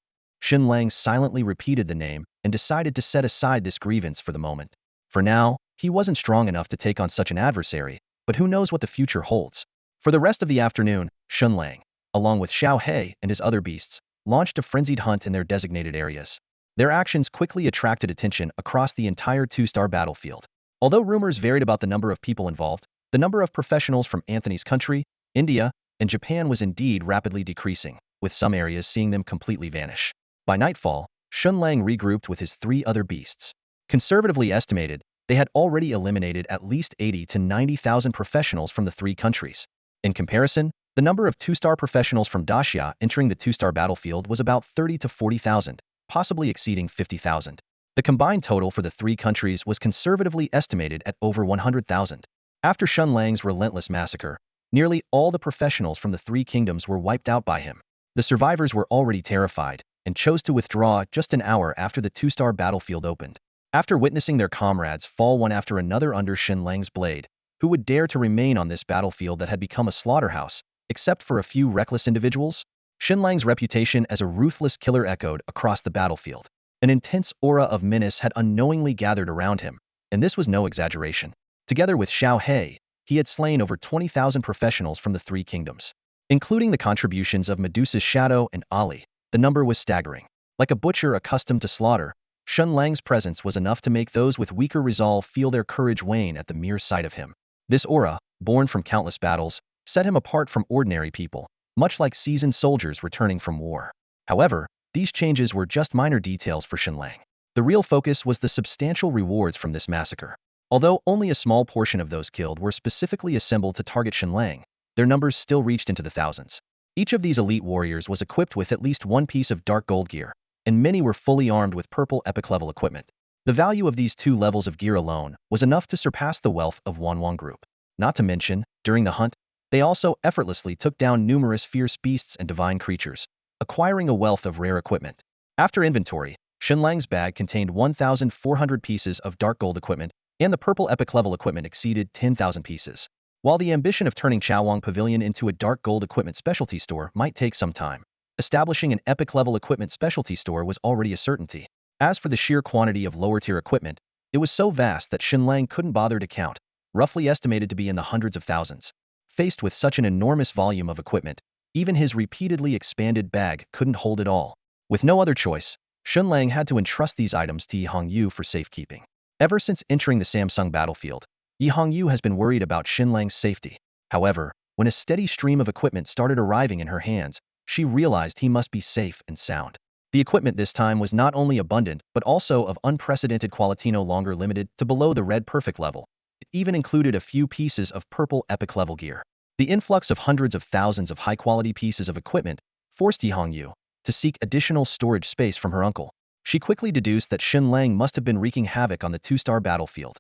Shen Lang silently repeated the name and decided to set aside this grievance for the moment. For now, he wasn't strong enough to take on such an adversary, but who knows what the future holds. For the rest of the afternoon, Shen Lang, along with Xiao He and his other beasts, launched a frenzied hunt in their designated areas. Their actions quickly attracted attention across the entire 2-star battlefield. Although rumors varied about the number of people involved, the number of professionals from Anthony's country, India, and Japan was indeed rapidly decreasing, with some areas seeing them completely vanish. By nightfall, Shen Lang regrouped with his 3 other beasts. Conservatively estimated, they had already eliminated at least 80 to 90,000 professionals from the 3 countries. In comparison, the number of 2-star professionals from Daxia entering the 2-star battlefield was about 30 to 40,000, possibly exceeding 50,000. The combined total for the 3 countries was conservatively estimated at over 100,000. After Shen Lang's relentless massacre, nearly all the professionals from the 3 kingdoms were wiped out by him. The survivors were already terrified and chose to withdraw just an hour after the 2-star battlefield opened. After witnessing their comrades fall one after another under Shen Lang's blade, who would dare to remain on this battlefield that had become a slaughterhouse, except for a few reckless individuals? Shen Lang's reputation as a ruthless killer echoed across the battlefield. An intense aura of menace had unknowingly gathered around him, and this was no exaggeration. Together with Xiao He, he had slain over 20,000 professionals from the 3 kingdoms. Including the contributions of Medusa's Shadow and Ali, the number was staggering. Like a butcher accustomed to slaughter, Shen Lang's presence was enough to make those with weaker resolve feel their courage wane at the mere sight of him. This aura, born from countless battles, set him apart from ordinary people, much like seasoned soldiers returning from war. However, these changes were just minor details for Shen Lang. The real focus was the substantial rewards from this massacre. Although only a small portion of those killed were specifically assembled to target Shen Lang, their numbers still reached into the thousands. Each of these elite warriors was equipped with at least one piece of dark gold gear, and many were fully armed with purple epic level equipment. The value of these two levels of gear alone was enough to surpass the wealth of Wanwang Group. Not to mention, during the hunt, they also effortlessly took down numerous fierce beasts and divine creatures, acquiring a wealth of rare equipment. After inventory, Shen Lang's bag contained 1,400 pieces of dark gold equipment, and the purple epic level equipment exceeded 10,000 pieces. While the ambition of turning Chawang Pavilion into a dark gold equipment specialty store might take some time, establishing an epic level equipment specialty store was already a certainty. As for the sheer quantity of lower tier equipment, it was so vast that Shen Lang couldn't bother to count, roughly estimated to be in the hundreds of thousands. Faced with such an enormous volume of equipment, even his repeatedly expanded bag couldn't hold it all. With no other choice, Shen Lang had to entrust these items to Yi Hongyu for safekeeping. Ever since entering the Samsung battlefield, Yi Hongyu has been worried about Shen Lang's safety. However, when a steady stream of equipment started arriving in her hands, she realized he must be safe and sound. The equipment this time was not only abundant, but also of unprecedented quality, no longer limited to below the red perfect level. It even included a few pieces of purple epic level gear. The influx of hundreds of thousands of high-quality pieces of equipment forced Yi Hongyu to seek additional storage space from her uncle. She quickly deduced that Shen Lang must have been wreaking havoc on the two-star battlefield.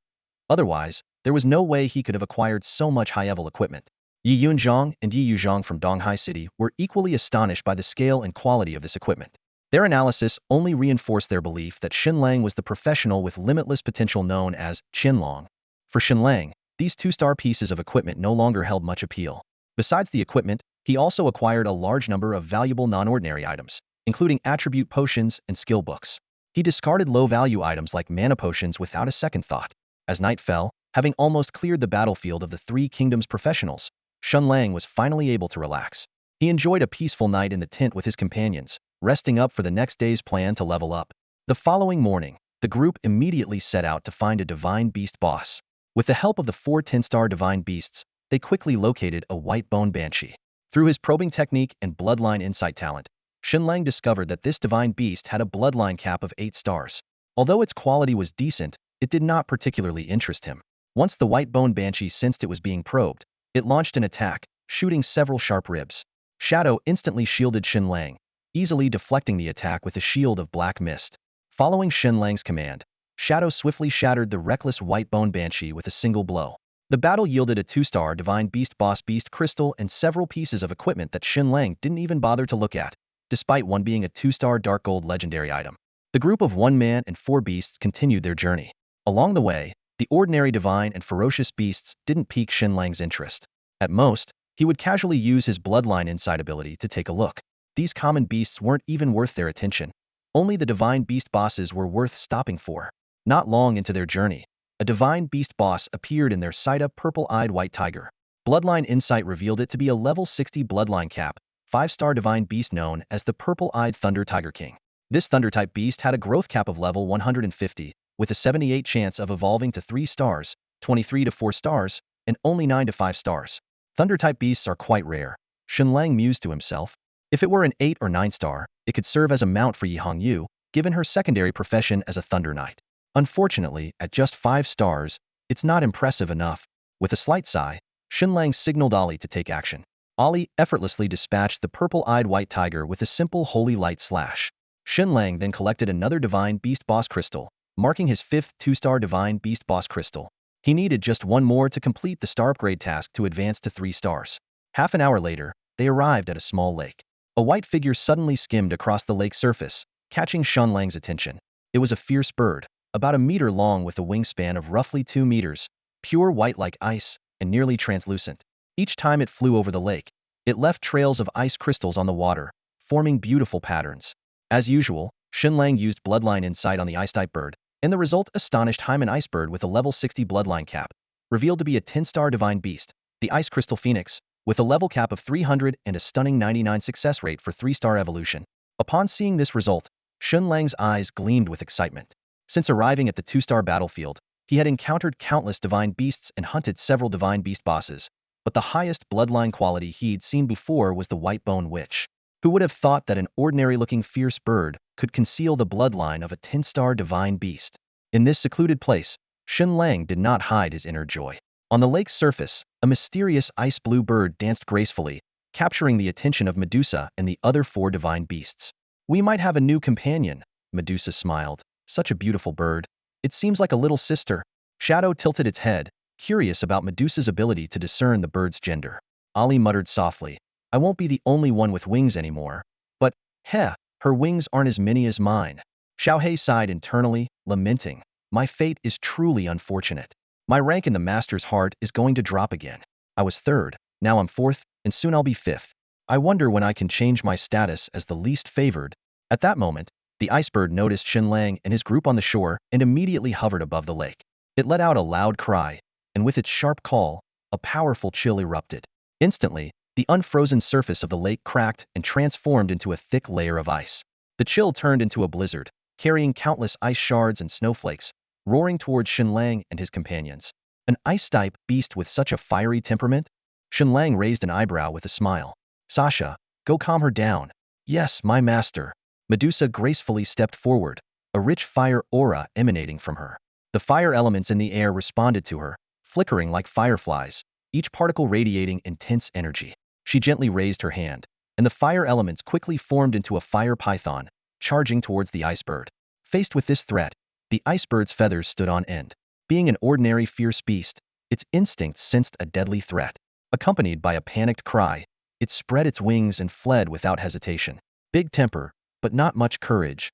Otherwise, there was no way he could have acquired so much high-level equipment. Yi Yunzhang and Yi Yuzhang from Donghai City were equally astonished by the scale and quality of this equipment. Their analysis only reinforced their belief that Shen Lang was the professional with limitless potential known as Qianlong. For Shen Lang, these two-star pieces of equipment no longer held much appeal. Besides the equipment, he also acquired a large number of valuable non-ordinary items, including attribute potions and skill books. He discarded low-value items like mana potions without a second thought. As night fell, having almost cleared the battlefield of the Three Kingdoms professionals, Shen Lang was finally able to relax. He enjoyed a peaceful night in the tent with his companions, resting up for the next day's plan to level up. The following morning, the group immediately set out to find a divine beast boss. With the help of the 4 10-star divine beasts, they quickly located a white-bone banshee. Through his probing technique and bloodline insight talent, Shen Lang discovered that this divine beast had a bloodline cap of 8 stars. Although its quality was decent, it did not particularly interest him. Once the white-bone banshee sensed it was being probed, it launched an attack, shooting several sharp ribs. Shadow instantly shielded Shen Lang, easily deflecting the attack with a shield of black mist. Following Shen Lang's command, Shadow swiftly shattered the reckless white-bone banshee with a single blow. The battle yielded a 2-star divine beast boss beast crystal and several pieces of equipment that Shen Lang didn't even bother to look at, despite one being a 2-star dark gold legendary item. The group of 1 man and 4 beasts continued their journey. Along the way, the ordinary divine and ferocious beasts didn't pique Shen Lang's interest. At most, he would casually use his bloodline insight ability to take a look. These common beasts weren't even worth their attention. Only the divine beast bosses were worth stopping for. Not long into their journey, a divine beast boss appeared in their sight-up purple-eyed white tiger. Bloodline insight revealed it to be a level 60 bloodline cap, 5-star divine beast known as the purple-eyed Thunder Tiger King. This Thunder-type beast had a growth cap of level 150, with a 78 chance of evolving to 3 stars, 23 to 4 stars, and only 9 to 5 stars. Thunder-type beasts are quite rare, Shen Lang mused to himself. If it were an 8 or 9 star, it could serve as a mount for Yi Hongyu, given her secondary profession as a Thunder Knight. Unfortunately, at just 5 stars, it's not impressive enough. With a slight sigh, Shen Lang signaled Ali to take action. Ali effortlessly dispatched the purple-eyed white tiger with a simple holy light slash. Shen Lang then collected another divine beast boss crystal, marking his 5th 2-star divine beast boss crystal. He needed just 1 more to complete the star upgrade task to advance to 3 stars. Half an hour later, they arrived at a small lake. A white figure suddenly skimmed across the lake surface, catching Shen Lang's attention. It was a fierce bird, about a meter long with a wingspan of roughly 2 meters, pure white like ice, and nearly translucent. Each time it flew over the lake, it left trails of ice crystals on the water, forming beautiful patterns. As usual, Shen Lang used bloodline insight on the ice-type bird, and the result astonished Hyman Icebird with a level 60 bloodline cap, revealed to be a 10-star divine beast, the Ice Crystal Phoenix, with a level cap of 300 and a stunning 99 success rate for 3-star evolution. Upon seeing this result, Shen Lang's eyes gleamed with excitement. Since arriving at the two-star battlefield, he had encountered countless divine beasts and hunted several divine beast bosses, but the highest bloodline quality he'd seen before was the White-Bone Witch. Who would have thought that an ordinary-looking fierce bird could conceal the bloodline of a 10-star divine beast? In this secluded place, Shen Lang did not hide his inner joy. On the lake's surface, a mysterious ice-blue bird danced gracefully, capturing the attention of Medusa and the other 4 divine beasts. "We might have a new companion," Medusa smiled. "Such a beautiful bird. It seems like a little sister." Shadow tilted its head, curious about Medusa's ability to discern the bird's gender. Ali muttered softly, "I won't be the only one with wings anymore. But, heh, her wings aren't as many as mine." Xiaohei sighed internally, lamenting, "My fate is truly unfortunate. My rank in the Master's heart is going to drop again. I was 3rd, now I'm 4th, and soon I'll be 5th. I wonder when I can change my status as the least favored." At that moment, the icebird noticed Shen Lang and his group on the shore and immediately hovered above the lake. It let out a loud cry, and with its sharp call, a powerful chill erupted. Instantly, the unfrozen surface of the lake cracked and transformed into a thick layer of ice. The chill turned into a blizzard, carrying countless ice shards and snowflakes, roaring towards Shen Lang and his companions. An ice-type beast with such a fiery temperament? Shen Lang raised an eyebrow with a smile. "Sasha, go calm her down." "Yes, my master." Medusa gracefully stepped forward, a rich fire aura emanating from her. The fire elements in the air responded to her, flickering like fireflies, each particle radiating intense energy. She gently raised her hand, and the fire elements quickly formed into a fire python, charging towards the icebird. Faced with this threat, the icebird's feathers stood on end. Being an ordinary fierce beast, its instincts sensed a deadly threat. Accompanied by a panicked cry, it spread its wings and fled without hesitation. Big temper, but not much courage.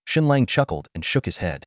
Shen Lang chuckled and shook his head.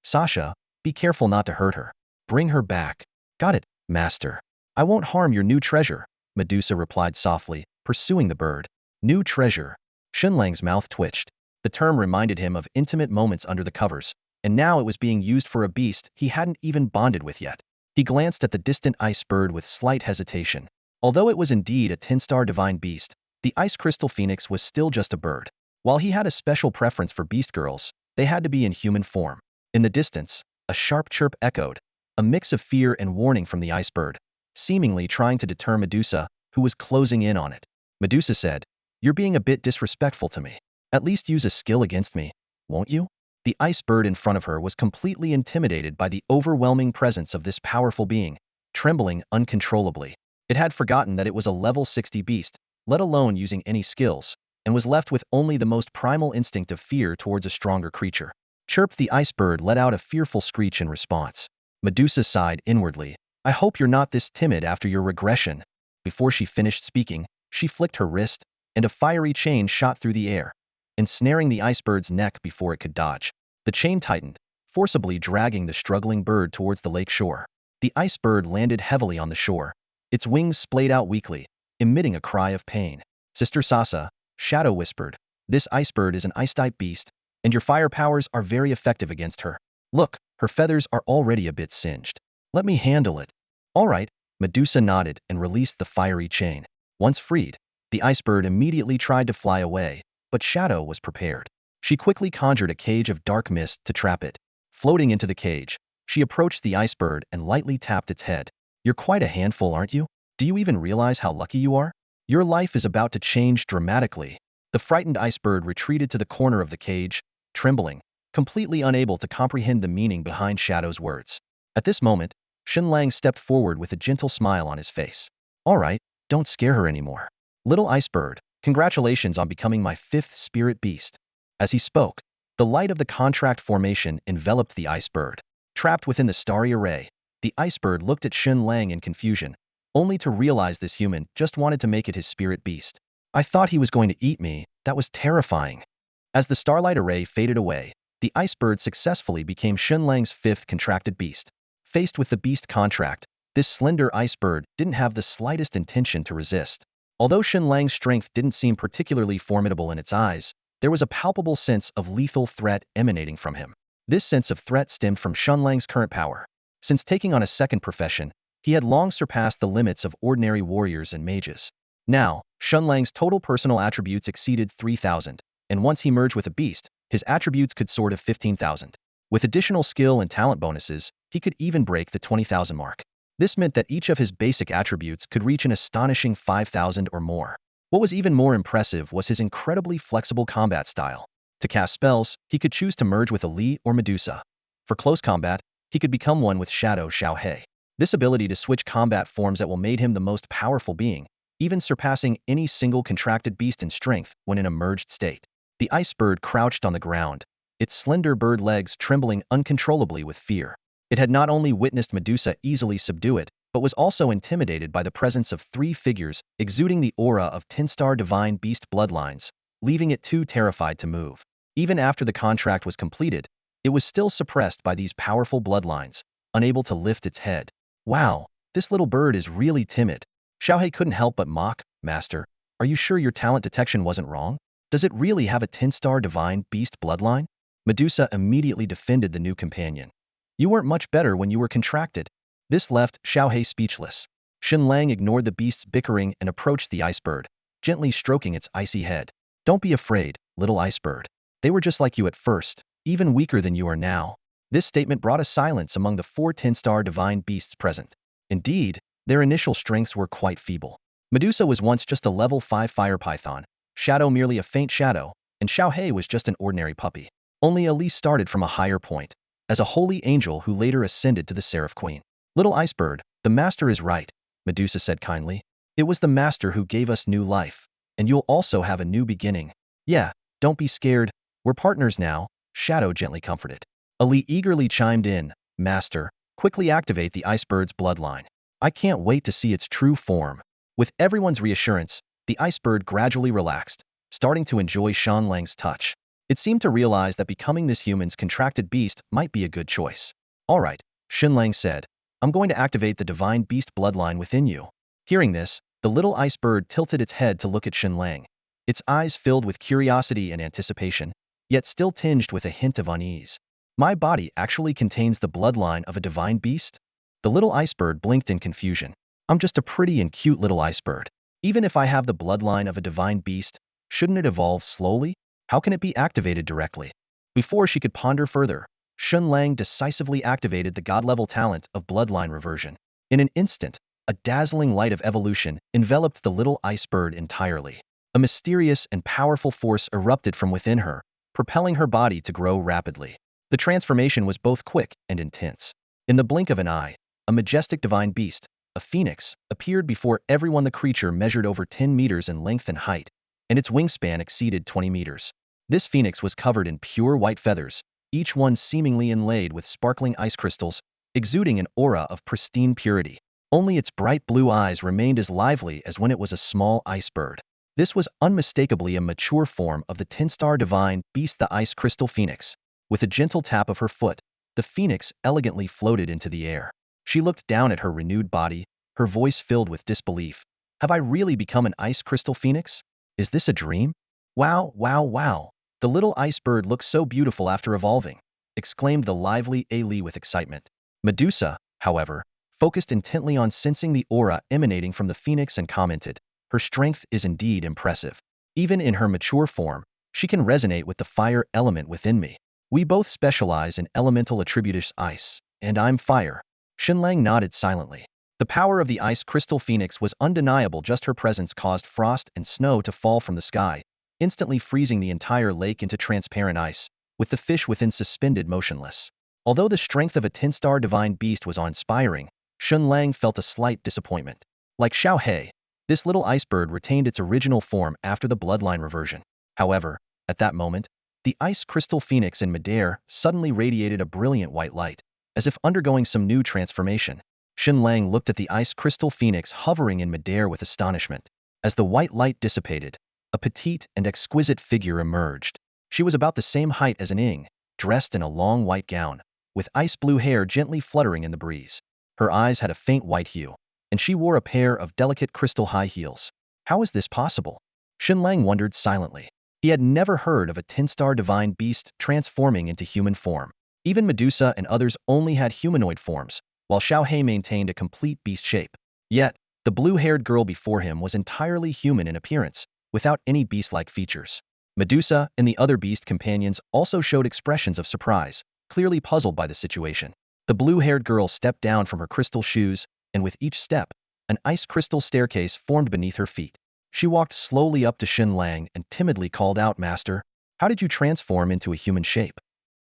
"Sasha, be careful not to hurt her. Bring her back." "Got it, master." "I won't harm your new treasure," Medusa replied softly, pursuing the bird. New treasure. Shen Lang's mouth twitched. The term reminded him of intimate moments under the covers, and now it was being used for a beast he hadn't even bonded with yet. He glanced at the distant ice bird with slight hesitation. Although it was indeed a 10-star divine beast, the ice crystal phoenix was still just a bird. While he had a special preference for beast girls, they had to be in human form. In the distance, a sharp chirp echoed, a mix of fear and warning from the ice bird, seemingly trying to deter Medusa, who was closing in on it. Medusa said, "You're being a bit disrespectful to me. At least use a skill against me, won't you?" The ice bird in front of her was completely intimidated by the overwhelming presence of this powerful being, trembling uncontrollably. It had forgotten that it was a level 60 beast, let alone using any skills, and was left with only the most primal instinct of fear towards a stronger creature. Chirp! The ice bird let out a fearful screech in response. Medusa sighed inwardly. "I hope you're not this timid after your regression." Before she finished speaking, she flicked her wrist, and a fiery chain shot through the air, ensnaring the ice bird's neck before it could dodge. The chain tightened, forcibly dragging the struggling bird towards the lake shore. The ice bird landed heavily on the shore. Its wings splayed out weakly, emitting a cry of pain. "Sister Sasa," Shadow whispered, "this ice bird is an ice-type beast, and your fire powers are very effective against her. Look, her feathers are already a bit singed. Let me handle it." "All right," Medusa nodded and released the fiery chain. Once freed, the ice bird immediately tried to fly away, but Shadow was prepared. She quickly conjured a cage of dark mist to trap it. Floating into the cage, she approached the ice bird and lightly tapped its head. "You're quite a handful, aren't you? Do you even realize how lucky you are? Your life is about to change dramatically." The frightened ice bird retreated to the corner of the cage, trembling, completely unable to comprehend the meaning behind Shadow's words. At this moment, Shen Lang stepped forward with a gentle smile on his face. "All right, don't scare her anymore. Little ice bird, congratulations on becoming my 5th spirit beast." As he spoke, the light of the contract formation enveloped the ice bird. Trapped within the starry array, the ice bird looked at Shen Lang in confusion, only to realize this human just wanted to make it his spirit beast. "I thought he was going to eat me. That was terrifying." As the starlight array faded away, the ice bird successfully became Shen Lang's 5th contracted beast. Faced with the beast contract, this slender ice bird didn't have the slightest intention to resist. Although Shen Lang's strength didn't seem particularly formidable in its eyes, there was a palpable sense of lethal threat emanating from him. This sense of threat stemmed from Shen Lang's current power. Since taking on a second profession, he had long surpassed the limits of ordinary warriors and mages. Now, Shen Lang's total personal attributes exceeded 3,000, and once he merged with a beast, His attributes could soar to 15,000. With additional skill and talent bonuses, he could even break the 20,000 mark. This meant that each of his basic attributes could reach an astonishing 5,000 or more. What was even more impressive was his incredibly flexible combat style. To cast spells, he could choose to merge with a Li or Medusa. For close combat, he could become one with Shadow Xiaohei. This ability to switch combat forms that will made him the most powerful being, even surpassing any single contracted beast in strength when in a merged state. The ice bird crouched on the ground, its slender bird legs trembling uncontrollably with fear. It had not only witnessed Medusa easily subdue it, but was also intimidated by the presence of 3 figures exuding the aura of 10-star divine beast bloodlines, leaving it too terrified to move. Even after the contract was completed, it was still suppressed by these powerful bloodlines, unable to lift its head. Wow, this little bird is really timid. Xiaohei couldn't help but mock. Master, are you sure your talent detection wasn't wrong? Does it really have a 10-star divine beast bloodline? Medusa immediately defended the new companion. You weren't much better when you were contracted. This left Xiaohei speechless. Shen Lang ignored the beast's bickering and approached the ice bird, gently stroking its icy head. Don't be afraid, little ice bird. They were just like you at first, even weaker than you are now. This statement brought a silence among the 4 10-star divine beasts present. Indeed, their initial strengths were quite feeble. Medusa was once just a level 5 fire python, Shadow merely a faint shadow, and Xiaohei was just an ordinary puppy. Only Elise started from a higher point, as a holy angel who later ascended to the Seraph Queen. Little ice bird, the master is right, Medusa said kindly. It was the master who gave us new life, and you'll also have a new beginning. Yeah, don't be scared, we're partners now, Shadow gently comforted. Ali eagerly chimed in, Master, quickly activate the ice bird's bloodline. I can't wait to see its true form. With everyone's reassurance, the ice bird gradually relaxed, starting to enjoy Shen Lang's touch. It seemed to realize that becoming this human's contracted beast might be a good choice. Alright, Shen Lang said, I'm going to activate the divine beast bloodline within you. Hearing this, the little ice bird tilted its head to look at Shen Lang. Its eyes filled with curiosity and anticipation, yet still tinged with a hint of unease. My body actually contains the bloodline of a divine beast? The little ice bird blinked in confusion. I'm just a pretty and cute little ice bird. Even if I have the bloodline of a divine beast, shouldn't it evolve slowly? How can it be activated directly? Before she could ponder further, Shen Lang decisively activated the god-level talent of bloodline reversion. In an instant, a dazzling light of evolution enveloped the little ice bird entirely. A mysterious and powerful force erupted from within her, propelling her body to grow rapidly. The transformation was both quick and intense. In the blink of an eye, a majestic divine beast, a phoenix, appeared before everyone. The creature measured over 10 meters in length and height, and its wingspan exceeded 20 meters. This phoenix was covered in pure white feathers, each one seemingly inlaid with sparkling ice crystals, exuding an aura of pristine purity. Only its bright blue eyes remained as lively as when it was a small ice bird. This was unmistakably a mature form of the 10-star divine beast, the ice crystal phoenix. With a gentle tap of her foot, the phoenix elegantly floated into the air. She looked down at her renewed body, her voice filled with disbelief. Have I really become an ice crystal phoenix? Is this a dream? Wow, wow, wow. The little ice bird looks so beautiful after evolving, exclaimed the lively Ali with excitement. Medusa, however, focused intently on sensing the aura emanating from the phoenix and commented, her strength is indeed impressive. Even in her mature form, she can resonate with the fire element within me. We both specialize in elemental attributes ice, and I'm fire. Shen Lang nodded silently. The power of the ice crystal phoenix was undeniable. Just her presence caused frost and snow to fall from the sky, instantly freezing the entire lake into transparent ice, with the fish within suspended motionless. Although the strength of a 10-star divine beast was awe-inspiring, Shen Lang felt a slight disappointment. Like Xiaohei, this little ice bird retained its original form after the bloodline reversion. However, at that moment, the ice crystal phoenix in midair suddenly radiated a brilliant white light, as if undergoing some new transformation. Shen Lang looked at the ice crystal phoenix hovering in midair with astonishment. As the white light dissipated, a petite and exquisite figure emerged. She was about the same height as an Ing, dressed in a long white gown, with ice blue hair gently fluttering in the breeze. Her eyes had a faint white hue, and she wore a pair of delicate crystal high heels. How is this possible? Shen Lang wondered silently. He had never heard of a 10-star divine beast transforming into human form. Even Medusa and others only had humanoid forms, while Xiaohei maintained a complete beast shape. Yet, the blue-haired girl before him was entirely human in appearance, without any beast-like features. Medusa and the other beast companions also showed expressions of surprise, clearly puzzled by the situation. The blue-haired girl stepped down from her crystal shoes, and with each step, an ice crystal staircase formed beneath her feet. She walked slowly up to Shen Lang and timidly called out, "Master, how did you transform into a human shape?"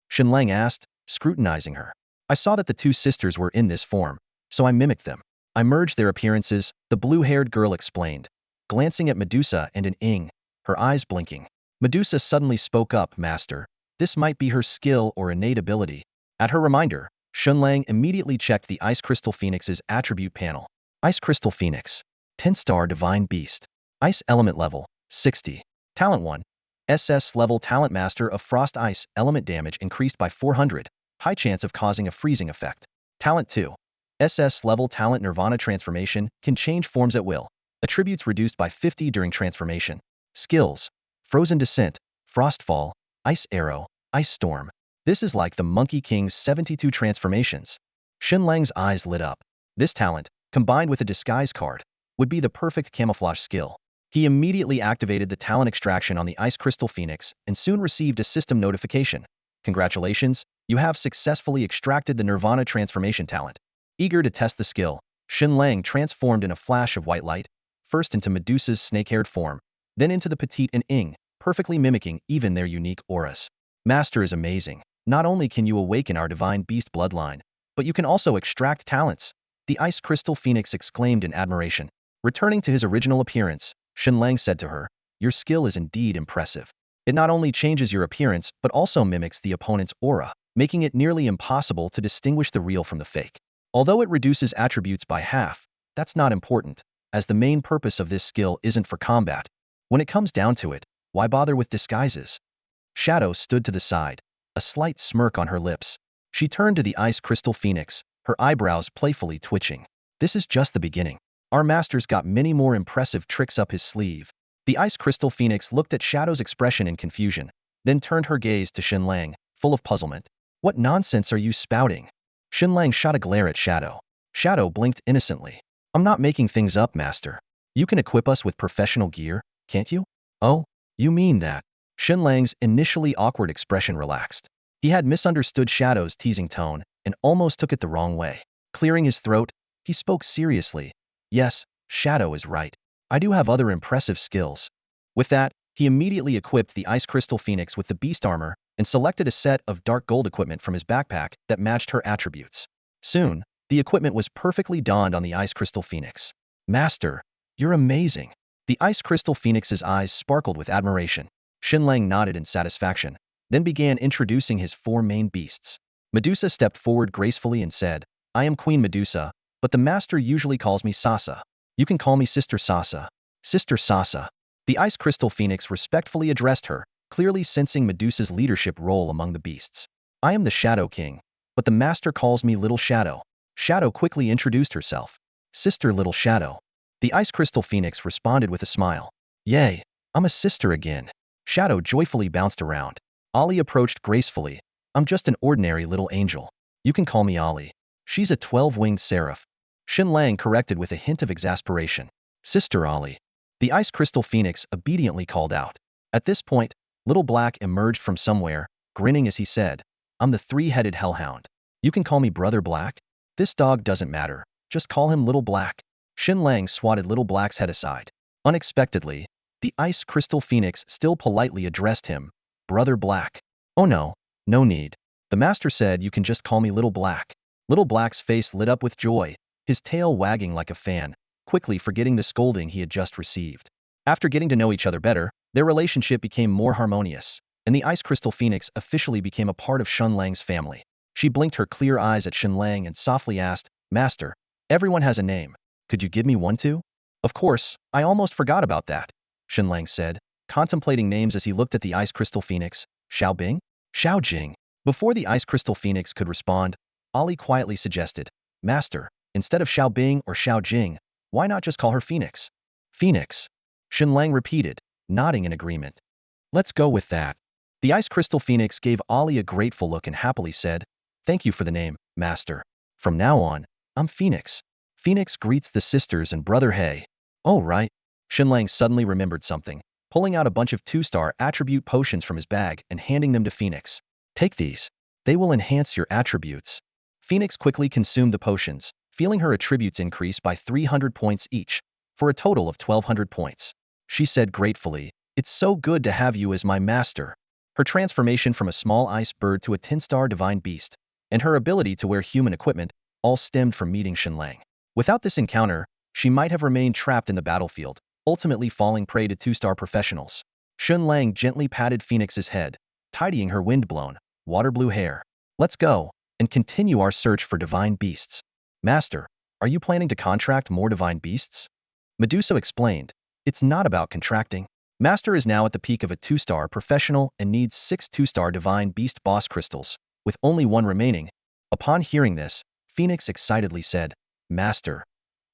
Shen Lang asked, scrutinizing her. "I saw that the two sisters were in this form, so I mimicked them. I merged their appearances," the blue-haired girl explained, glancing at Medusa and an Ing, her eyes blinking. Medusa suddenly spoke up, "Master, this might be her skill or innate ability." At her reminder, Shen Lang immediately checked the Ice Crystal Phoenix's attribute panel. Ice Crystal Phoenix, 10-star Divine Beast. Ice Element Level, 60. Talent 1. SS Level Talent Master of Frost Ice. Element damage increased by 400. High chance of causing a freezing effect. Talent 2. SS Level Talent Nirvana Transformation can change forms at will. Attributes reduced by 50 during transformation. Skills: Frozen Descent, Frostfall, Ice Arrow, Ice Storm. This is like the Monkey King's 72 transformations. Shen Lang's eyes lit up. This talent, combined with a disguise card, would be the perfect camouflage skill. He immediately activated the talent extraction on the Ice Crystal Phoenix and soon received a system notification. "Congratulations, you have successfully extracted the Nirvana transformation talent." Eager to test the skill, Shen Lang transformed in a flash of white light, first into Medusa's snake-haired form, then into the petite and Ing, perfectly mimicking even their unique auras. "Master is amazing. Not only can you awaken our divine beast bloodline, but you can also extract talents," the Ice Crystal Phoenix exclaimed in admiration. Returning to his original appearance, Shen Lang said to her, "Your skill is indeed impressive. It not only changes your appearance but also mimics the opponent's aura, making it nearly impossible to distinguish the real from the fake. Although it reduces attributes by half, that's not important, as the main purpose of this skill isn't for combat. When it comes down to it, why bother with disguises?" Shadow stood to the side, a slight smirk on her lips. She turned to the Ice Crystal Phoenix, her eyebrows playfully twitching. "This is just the beginning. Our master's got many more impressive tricks up his sleeve." The Ice Crystal Phoenix looked at Shadow's expression in confusion, then turned her gaze to Shen Lang, full of puzzlement. "What nonsense are you spouting?" Shen Lang shot a glare at Shadow. Shadow blinked innocently. "I'm not making things up, Master. You can equip us with professional gear, can't you?" "Oh, you mean that?" Shen Lang's initially awkward expression relaxed. He had misunderstood Shadow's teasing tone and almost took it the wrong way. Clearing his throat, he spoke seriously. "Yes, Shadow is right. I do have other impressive skills." With that, he immediately equipped the Ice Crystal Phoenix with the beast armor and selected a set of dark gold equipment from his backpack that matched her attributes. Soon, the equipment was perfectly donned on the Ice Crystal Phoenix. "Master, you're amazing." The Ice Crystal Phoenix's eyes sparkled with admiration. Shen Lang nodded in satisfaction, then began introducing his four main beasts. Medusa stepped forward gracefully and said, "I am Queen Medusa, but the master usually calls me Sasa. You can call me Sister Sasa." "Sister Sasa." The Ice Crystal Phoenix respectfully addressed her, clearly sensing Medusa's leadership role among the beasts. "I am the Shadow King, but the master calls me Little Shadow." Shadow quickly introduced herself. "Sister Little Shadow." The Ice Crystal Phoenix responded with a smile. "Yay, I'm a sister again." Shadow joyfully bounced around. Ollie approached gracefully. "I'm just an ordinary little angel. You can call me Ollie." "She's a 12-winged seraph." Shen Lang corrected with a hint of exasperation. "Sister Ollie." The Ice Crystal Phoenix obediently called out. At this point, Little Black emerged from somewhere, grinning as he said, "I'm the three-headed hellhound. You can call me Brother Black." "This dog doesn't matter. Just call him Little Black." Shen Lang swatted Little Black's head aside. Unexpectedly, the Ice Crystal Phoenix still politely addressed him, "Brother Black." "Oh no, no need. The master said you can just call me Little Black." Little Black's face lit up with joy, his tail wagging like a fan, quickly forgetting the scolding he had just received. After getting to know each other better, their relationship became more harmonious, and the Ice Crystal Phoenix officially became a part of Shen Lang's family. She blinked her clear eyes at Shen Lang and softly asked, "Master, everyone has a name. Could you give me one too?" "Of course, I almost forgot about that," Shen Lang said, contemplating names as he looked at the Ice Crystal Phoenix. "Xiao Bing? Xiao Jing?" Before the Ice Crystal Phoenix could respond, Ollie quietly suggested, "Master, instead of Xiao Bing or Xiao Jing, why not just call her Phoenix?" "Phoenix," Shen Lang repeated, nodding in agreement. "Let's go with that." The Ice Crystal Phoenix gave Ollie a grateful look and happily said, "Thank you for the name, Master. From now on, I'm Phoenix. Phoenix greets the sisters and brother Hey." "Oh right." Shen Lang suddenly remembered something, pulling out a bunch of 2-star attribute potions from his bag and handing them to Phoenix. Take these. They will enhance your attributes. Phoenix quickly consumed the potions, feeling her attributes increase by 300 points each, for a total of 1,200 points. She said gratefully, "It's so good to have you as my master." Her transformation from a small ice bird to a 10-star divine beast, and her ability to wear human equipment, all stemmed from meeting Shen Lang. Without this encounter, she might have remained trapped in the battlefield, ultimately falling prey to 2-star professionals. Shen Lang gently patted Phoenix's head, tidying her wind-blown, water-blue hair. "Let's go, and continue our search for divine beasts." "Master, are you planning to contract more divine beasts?" Medusa explained, "It's not about contracting. Master is now at the peak of a 2-star professional and needs 6 2-star divine beast boss crystals, with only 1 remaining." Upon hearing this, Phoenix excitedly said, "Master,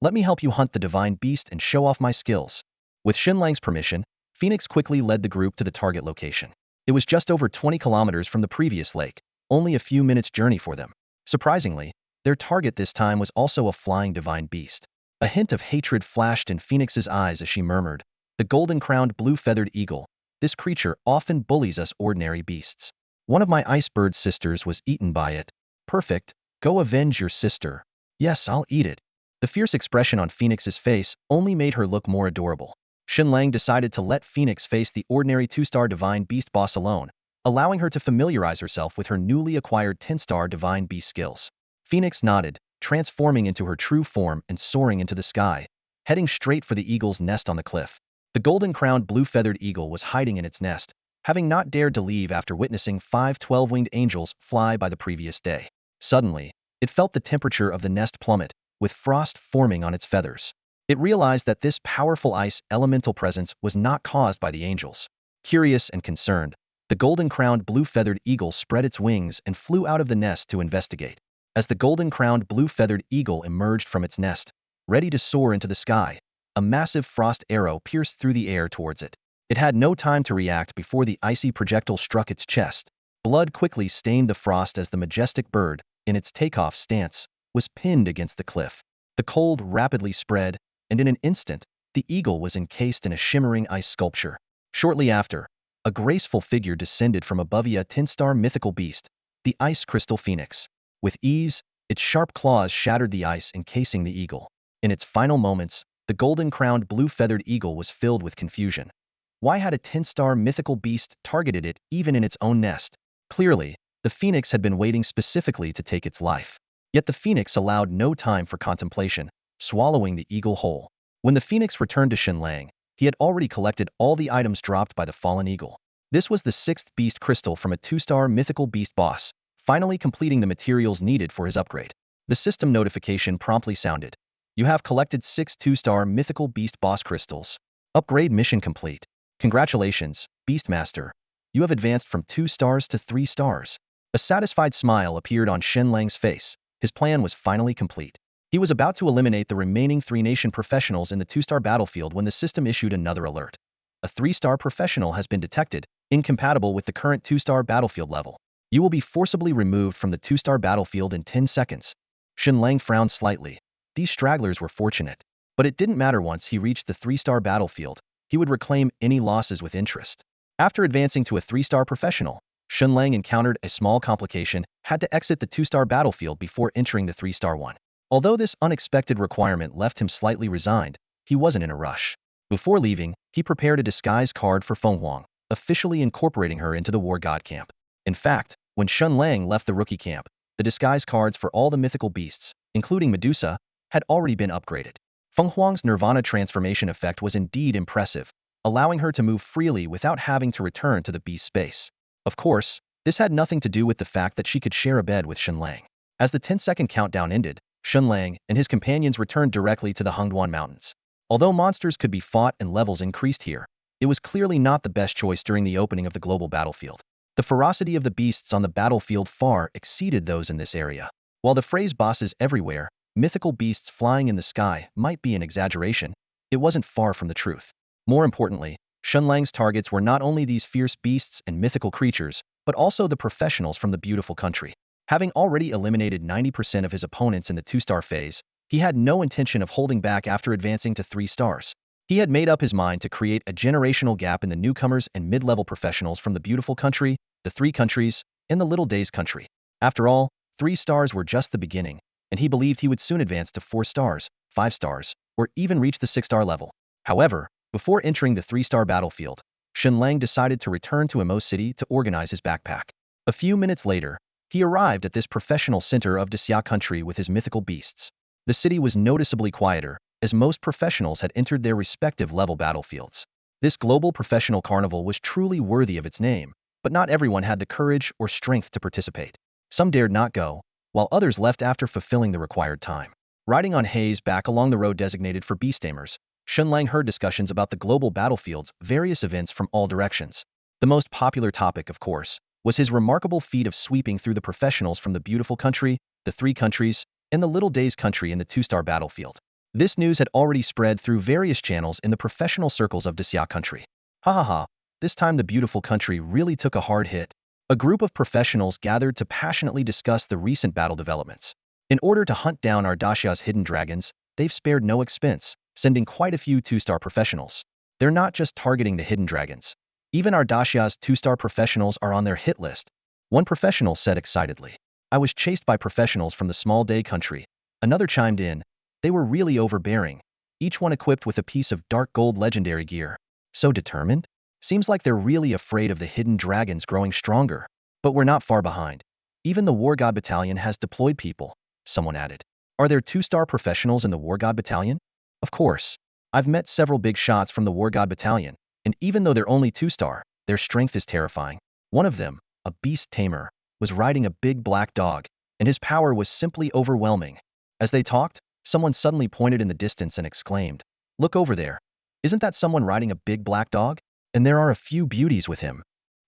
let me help you hunt the divine beast and show off my skills." With Shen Lang's permission, Phoenix quickly led the group to the target location. It was just over 20 kilometers from the previous lake, only a few minutes' journey for them. Surprisingly, their target this time was also a flying divine beast. A hint of hatred flashed in Phoenix's eyes as she murmured, "The golden-crowned blue-feathered eagle. This creature often bullies us ordinary beasts. One of my ice bird sisters was eaten by it." "Perfect. Go avenge your sister." "Yes, I'll eat it." The fierce expression on Phoenix's face only made her look more adorable. Shen Lang decided to let Phoenix face the ordinary 2-star divine beast boss alone, allowing her to familiarize herself with her newly acquired 10-star divine beast skills. Phoenix nodded, transforming into her true form and soaring into the sky, heading straight for the eagle's nest on the cliff. The golden-crowned blue-feathered eagle was hiding in its nest, having not dared to leave after witnessing 5 12-winged angels fly by the previous day. Suddenly, it felt the temperature of the nest plummet, with frost forming on its feathers. It realized that this powerful ice elemental presence was not caused by the angels. Curious and concerned, the golden-crowned blue-feathered eagle spread its wings and flew out of the nest to investigate. As the golden-crowned blue-feathered eagle emerged from its nest, ready to soar into the sky, a massive frost arrow pierced through the air towards it. It had no time to react before the icy projectile struck its chest. Blood quickly stained the frost as the majestic bird, in its takeoff stance, was pinned against the cliff. The cold rapidly spread, and in an instant, the eagle was encased in a shimmering ice sculpture. Shortly after, a graceful figure descended from above a 10-star mythical beast, the ice crystal phoenix. With ease, its sharp claws shattered the ice encasing the eagle. In its final moments, the golden-crowned blue-feathered eagle was filled with confusion. Why had a 10-star mythical beast targeted it even in its own nest? Clearly, the phoenix had been waiting specifically to take its life. Yet the phoenix allowed no time for contemplation, swallowing the eagle whole. When the phoenix returned to Shen Lang, he had already collected all the items dropped by the fallen eagle. This was the 6th beast crystal from a 2-star mythical beast boss, finally completing the materials needed for his upgrade. The system notification promptly sounded. "You have collected 6 2-star mythical beast boss crystals. Upgrade mission complete. Congratulations, Beastmaster. You have advanced from 2 stars to 3 stars." A satisfied smile appeared on Shen Lang's face. His plan was finally complete. He was about to eliminate the remaining 3 nation professionals in the 2-star battlefield when the system issued another alert. A 3-star professional has been detected, incompatible with the current 2-star battlefield level. You will be forcibly removed from the 2-star battlefield in 10 seconds. Shen Lang frowned slightly. These stragglers were fortunate. But it didn't matter once he reached the 3-star battlefield. He would reclaim any losses with interest. After advancing to a 3-star professional, Shen Lang encountered a small complication, had to exit the 2-star battlefield before entering the 3-star one. Although this unexpected requirement left him slightly resigned, he wasn't in a rush. Before leaving, he prepared a disguise card for Feng Huang, officially incorporating her into the War God camp. In fact, when Shen Lang left the rookie camp, the disguise cards for all the mythical beasts, including Medusa, had already been upgraded. Feng Huang's Nirvana transformation effect was indeed impressive, allowing her to move freely without having to return to the beast space. Of course, this had nothing to do with the fact that she could share a bed with Shen Lang. As the 10-second countdown ended, Shen Lang and his companions returned directly to the Hongduan Mountains. Although monsters could be fought and levels increased here, it was clearly not the best choice during the opening of the global battlefield. The ferocity of the beasts on the battlefield far exceeded those in this area. While the phrase bosses everywhere, mythical beasts flying in the sky might be an exaggeration, it wasn't far from the truth. More importantly, Shen Lang's targets were not only these fierce beasts and mythical creatures, but also the professionals from the beautiful country. Having already eliminated 90% of his opponents in the 2-star phase, he had no intention of holding back after advancing to 3 stars. He had made up his mind to create a generational gap in the newcomers and mid-level professionals from the beautiful country, the three countries, and the little days country. After all, 3 stars were just the beginning, and he believed he would soon advance to 4 stars, 5 stars, or even reach the 6-star level. However, before entering the 3-star battlefield, Shen Lang decided to return to Emo City to organize his backpack. A few minutes later, he arrived at this professional center of Desya country with his mythical beasts. The city was noticeably quieter, as most professionals had entered their respective level battlefields. This global professional carnival was truly worthy of its name, but not everyone had the courage or strength to participate. Some dared not go, while others left after fulfilling the required time. Riding on Hayes back along the road designated for Beast Tamers, Shen Lang heard discussions about the global battlefield's various events from all directions. The most popular topic, of course, was his remarkable feat of sweeping through the professionals from the beautiful country, the three countries, and the little days country in the 2-star battlefield. This news had already spread through various channels in the professional circles of Desya country. Ha ha ha, this time the beautiful country really took a hard hit. A group of professionals gathered to passionately discuss the recent battle developments. In order to hunt down Ardashia's hidden dragons, they've spared no expense, sending quite a few 2-star professionals. They're not just targeting the hidden dragons. Even Ardashia's 2-star professionals are on their hit list. One professional said excitedly. I was chased by professionals from the small day country. Another chimed in. They were really overbearing, each one equipped with a piece of dark gold legendary gear. So determined? Seems like they're really afraid of the hidden dragons growing stronger. But we're not far behind. Even the War God Battalion has deployed people, someone added. Are there 2-star professionals in the War God Battalion? Of course. I've met several big shots from the War God Battalion, and even though they're only 2-star, their strength is terrifying. One of them, a Beast Tamer, was riding a big black dog, and his power was simply overwhelming. As they talked, someone suddenly pointed in the distance and exclaimed, "Look over there. Isn't that someone riding a big black dog? And there are a few beauties with him."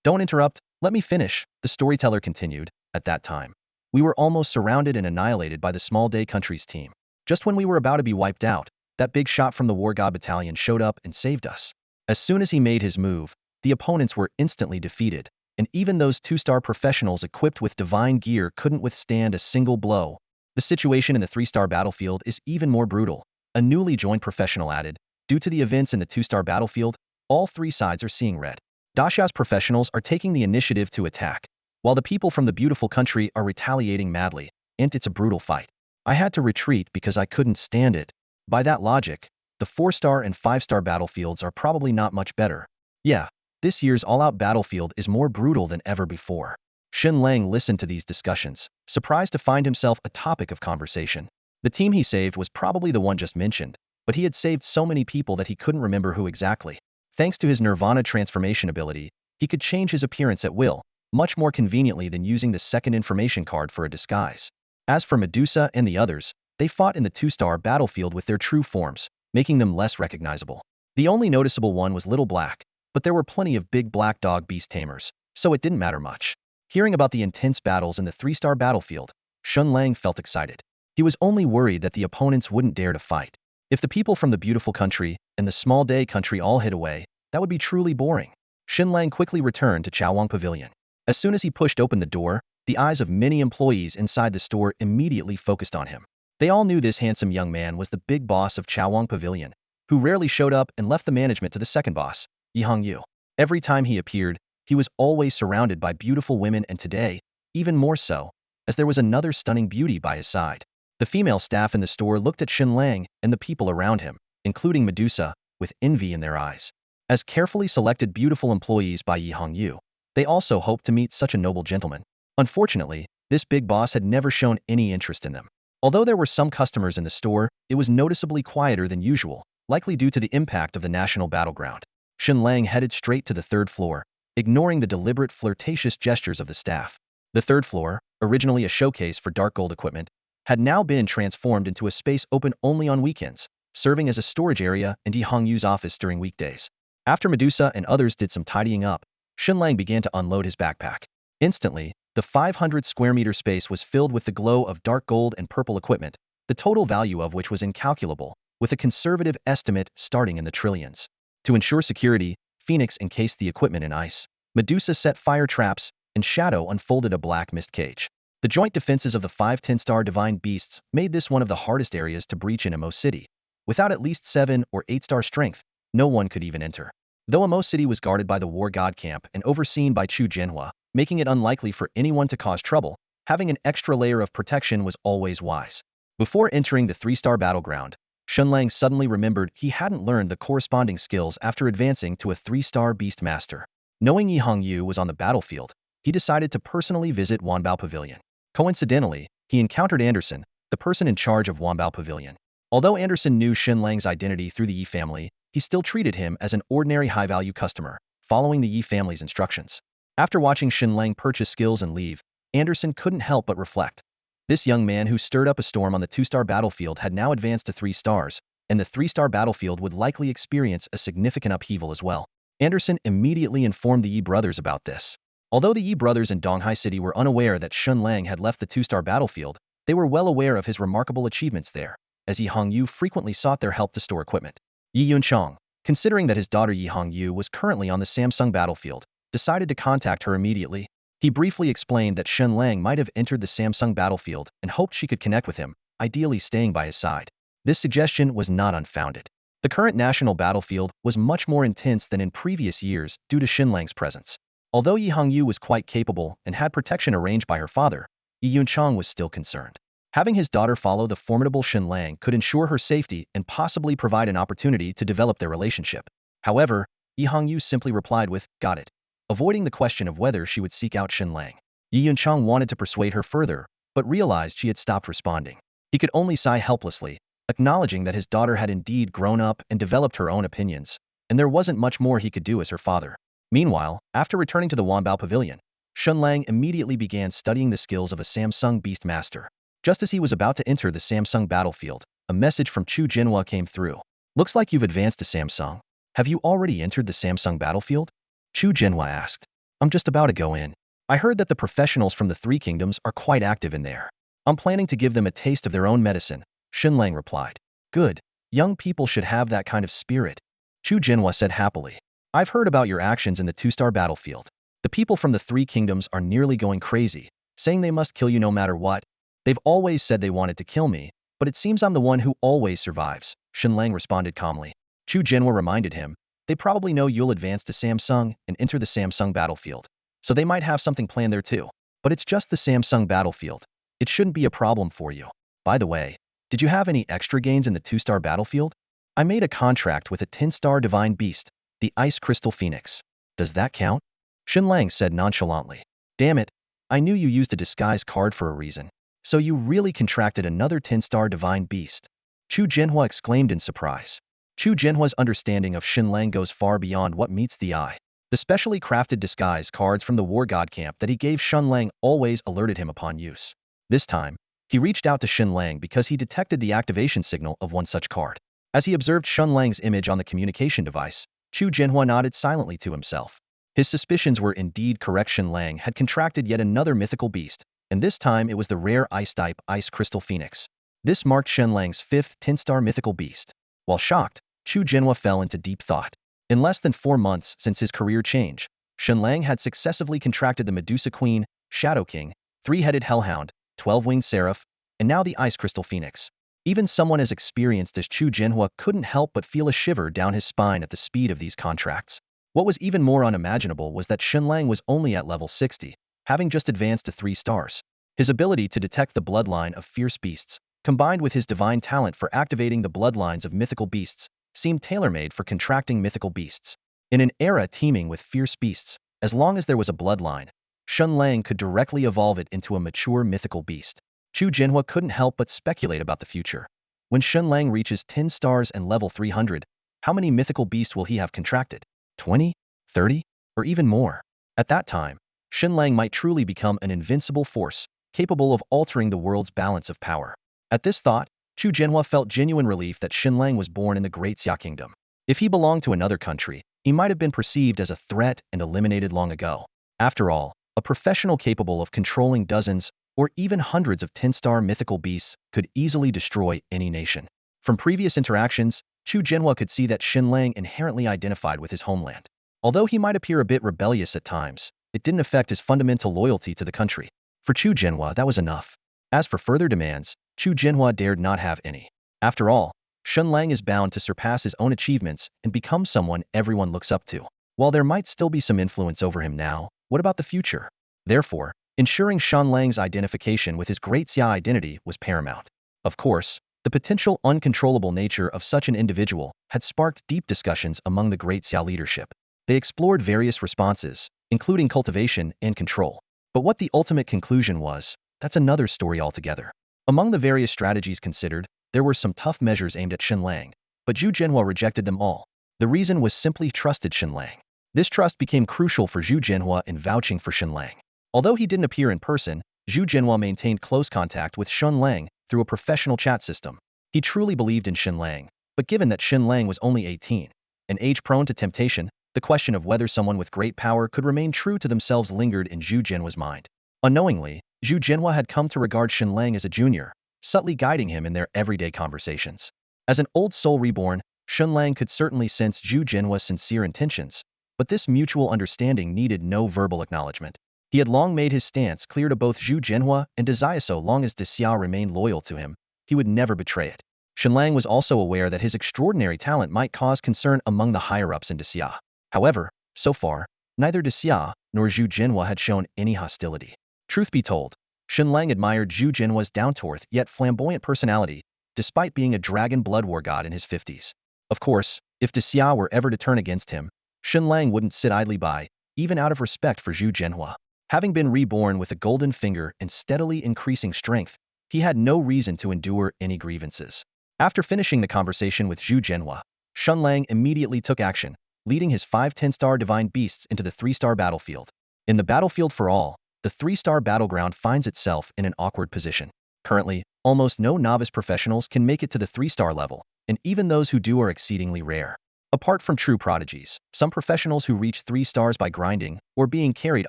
Don't interrupt, let me finish, the storyteller continued. At that time, we were almost surrounded and annihilated by the small day country's team. Just when we were about to be wiped out, that big shot from the War God Battalion showed up and saved us. As soon as he made his move, the opponents were instantly defeated, and even those 2-star professionals equipped with divine gear couldn't withstand a single blow. The situation in the 3-star battlefield is even more brutal, a newly joined professional added. Due to the events in the 2-star battlefield, all 3 sides are seeing red. Dasha's professionals are taking the initiative to attack, while the people from the beautiful country are retaliating madly, and it's a brutal fight. I had to retreat because I couldn't stand it. By that logic, the 4-star and 5-star battlefields are probably not much better. Yeah, this year's all-out battlefield is more brutal than ever before. Shen Lang listened to these discussions, surprised to find himself a topic of conversation. The team he saved was probably the one just mentioned, but he had saved so many people that he couldn't remember who exactly. Thanks to his Nirvana transformation ability, he could change his appearance at will, much more conveniently than using the second information card for a disguise. As for Medusa and the others, they fought in the 2-star battlefield with their true forms, making them less recognizable. The only noticeable one was Little Black, but there were plenty of big black dog Beast Tamers, so it didn't matter much. Hearing about the intense battles in the 3-star battlefield, Shen Lang felt excited. He was only worried that the opponents wouldn't dare to fight. If the people from the beautiful country and the small day country all hid away, that would be truly boring. Shen Lang quickly returned to Chawang Pavilion. As soon as he pushed open the door, the eyes of many employees inside the store immediately focused on him. They all knew this handsome young man was the big boss of Chawang Pavilion, who rarely showed up and left the management to the second boss, Yihang Yu. Every time he appeared, he was always surrounded by beautiful women, and today, even more so, as there was another stunning beauty by his side. The female staff in the store looked at Shen Lang and the people around him, including Medusa, with envy in their eyes. As carefully selected beautiful employees by Yihang Yu, they also hoped to meet such a noble gentleman. Unfortunately, this big boss had never shown any interest in them. Although there were some customers in the store, it was noticeably quieter than usual, likely due to the impact of the national battleground. Shen Lang headed straight to the 3rd floor, ignoring the deliberate flirtatious gestures of the staff. The 3rd floor, originally a showcase for dark gold equipment, had now been transformed into a space open only on weekends, serving as a storage area and Yihang Yu's office during weekdays. After Medusa and others did some tidying up, Shen Lang began to unload his backpack. Instantly, the 500 square meter space was filled with the glow of dark gold and purple equipment, the total value of which was incalculable, with a conservative estimate starting in the trillions. To ensure security, Phoenix encased the equipment in ice. Medusa set fire traps, and Shadow unfolded a black mist cage. The joint defenses of the 5 10-star divine beasts made this one of the hardest areas to breach in Emo City. Without at least 7 or 8-star strength, no one could even enter. Though Amo City was guarded by the war god camp and overseen by Chu Jinhua, making it unlikely for anyone to cause trouble, having an extra layer of protection was always wise. Before entering the 3-star battleground, Shen Lang suddenly remembered he hadn't learned the corresponding skills after advancing to a 3-star Beast Master. Knowing Yi Hongyu was on the battlefield, he decided to personally visit Wanbao Pavilion. Coincidentally, he encountered Anderson, the person in charge of Wanbao Pavilion. Although Anderson knew Shen Lang's identity through the Yi family, he still treated him as an ordinary high-value customer, following the Yi family's instructions. After watching Shen Lang purchase skills and leave, Anderson couldn't help but reflect. This young man who stirred up a storm on the 2-star battlefield had now advanced to 3 stars, and the 3-star battlefield would likely experience a significant upheaval as well. Anderson immediately informed the Yi brothers about this. Although the Yi brothers in Donghai City were unaware that Shen Lang had left the 2-star battlefield, they were well aware of his remarkable achievements there, as Yi Hongyu frequently sought their help to store equipment. Yi Yunchang, considering that his daughter Yi Hongyu was currently on the Samsung battlefield, decided to contact her immediately. He briefly explained that Shen Lang might have entered the Samsung battlefield and hoped she could connect with him, ideally staying by his side. This suggestion was not unfounded. The current national battlefield was much more intense than in previous years due to Shen Lang's presence. Although Yi Hongyu was quite capable and had protection arranged by her father, Yi Yunchang was still concerned. Having his daughter follow the formidable Shen Lang could ensure her safety and possibly provide an opportunity to develop their relationship. However, Yi Hongyu simply replied with, "Got it," avoiding the question of whether she would seek out Shen Lang. Yi Yunchang wanted to persuade her further, but realized she had stopped responding. He could only sigh helplessly, acknowledging that his daughter had indeed grown up and developed her own opinions, and there wasn't much more he could do as her father. Meanwhile, after returning to the Wanbao Pavilion, Shen Lang immediately began studying the skills of a Samsung Beast Master. Just as he was about to enter the Samsung battlefield, a message from Chu Jinhua came through. "Looks like you've advanced to Samsung. Have you already entered the Samsung battlefield?" Chu Jinhua asked. "I'm just about to go in. I heard that the professionals from the 3 kingdoms are quite active in there. I'm planning to give them a taste of their own medicine," Shen Lang replied. "Good. Young people should have that kind of spirit," Chu Jinhua said happily. "I've heard about your actions in the 2-star battlefield. The people from the 3 kingdoms are nearly going crazy, saying they must kill you no matter what. They've always said they wanted to kill me, but it seems I'm the one who always survives," Shen Lang responded calmly. Chu Jinhua reminded him, "They probably know you'll advance to Samsung and enter the Samsung battlefield, so they might have something planned there too. But it's just the Samsung battlefield. It shouldn't be a problem for you. By the way, did you have any extra gains in the 2-star battlefield? I made a contract with a 10-star divine beast, the Ice Crystal Phoenix. Does that count?" Shen Lang said nonchalantly. "Damn it, I knew you used a disguise card for a reason. So you really contracted another 10-star divine beast?" Chu Jinhua exclaimed in surprise. Chu Jinhua's understanding of Shen Lang goes far beyond what meets the eye. The specially crafted disguise cards from the war god camp that he gave Shen Lang always alerted him upon use. This time, he reached out to Shen Lang because he detected the activation signal of one such card. As he observed Shen Lang's image on the communication device, Chu Jinhua nodded silently to himself. His suspicions were indeed correct. Shen Lang had contracted yet another mythical beast, and this time it was the rare ice-type Ice Crystal Phoenix. This marked Shen Lang's 5th 10-star mythical beast. While shocked, Chu Jinhua fell into deep thought. In less than 4 months since his career change, Shen Lang had successively contracted the Medusa Queen, Shadow King, 3-headed Hellhound, 12-Winged Seraph, and now the Ice Crystal Phoenix. Even someone as experienced as Chu Jinhua couldn't help but feel a shiver down his spine at the speed of these contracts. What was even more unimaginable was that Shen Lang was only at level 60, having just advanced to 3 stars. His ability to detect the bloodline of fierce beasts, combined with his divine talent for activating the bloodlines of mythical beasts, seemed tailor-made for contracting mythical beasts. In an era teeming with fierce beasts, as long as there was a bloodline, Shen Lang could directly evolve it into a mature mythical beast. Chu Jinhua couldn't help but speculate about the future. When Shen Lang reaches 10 stars and level 300, how many mythical beasts will he have contracted? 20? 30? Or even more? At that time, Shen Lang might truly become an invincible force, capable of altering the world's balance of power. At this thought, Chu Jinhua felt genuine relief that Shen Lang was born in the Great Xia Kingdom. If he belonged to another country, he might have been perceived as a threat and eliminated long ago. After all, a professional capable of controlling dozens or even hundreds of 10-star mythical beasts could easily destroy any nation. From previous interactions, Chu Jinhua could see that Shen Lang inherently identified with his homeland. Although he might appear a bit rebellious at times, it didn't affect his fundamental loyalty to the country. For Chu Jinhua, that was enough. As for further demands, Chu Jinhua dared not have any. After all, Shen Lang is bound to surpass his own achievements and become someone everyone looks up to. While there might still be some influence over him now, what about the future? Therefore, ensuring Shen Lang's identification with his Great Xia identity was paramount. Of course, the potential uncontrollable nature of such an individual had sparked deep discussions among the Great Xia leadership. They explored various responses, including cultivation and control. But what the ultimate conclusion was, that's another story altogether. Among the various strategies considered, there were some tough measures aimed at Shen Lang, but Zhu Jianhua rejected them all. The reason was simply trusted Shen Lang. This trust became crucial for Zhu Jianhua in vouching for Shen Lang. Although he didn't appear in person, Zhu Jianhua maintained close contact with Shen Lang through a professional chat system. He truly believed in Shen Lang, but given that Shen Lang was only 18, an age prone to temptation, the question of whether someone with great power could remain true to themselves lingered in Zhu Jianhua's mind. Unknowingly, Zhu Jianhua had come to regard Shen Lang as a junior, subtly guiding him in their everyday conversations. As an old soul reborn, Shen Lang could certainly sense Zhu Jianhua's sincere intentions, but this mutual understanding needed no verbal acknowledgement. He had long made his stance clear to both Zhu Jianhua and Dezia. So long as Dezia remained loyal to him, he would never betray it. Shen Lang was also aware that his extraordinary talent might cause concern among the higher-ups in Dezia. However, so far, neither Dezia nor Zhu Jianhua had shown any hostility. Truth be told, Shen Lang admired Zhu Jianhua's down-to-earth yet flamboyant personality, despite being a dragon blood war god in his 50s. Of course, if Dezia were ever to turn against him, Shen Lang wouldn't sit idly by, even out of respect for Zhu Jianhua. Having been reborn with a golden finger and steadily increasing strength, he had no reason to endure any grievances. After finishing the conversation with Zhu Jianhua, Shen Lang immediately took action, leading his 5 10-star divine beasts into the 3-star battlefield. In the battlefield for all, the 3-star battleground finds itself in an awkward position. Currently, almost no novice professionals can make it to the 3-star level, and even those who do are exceedingly rare. Apart from true prodigies, some professionals who reach 3 stars by grinding or being carried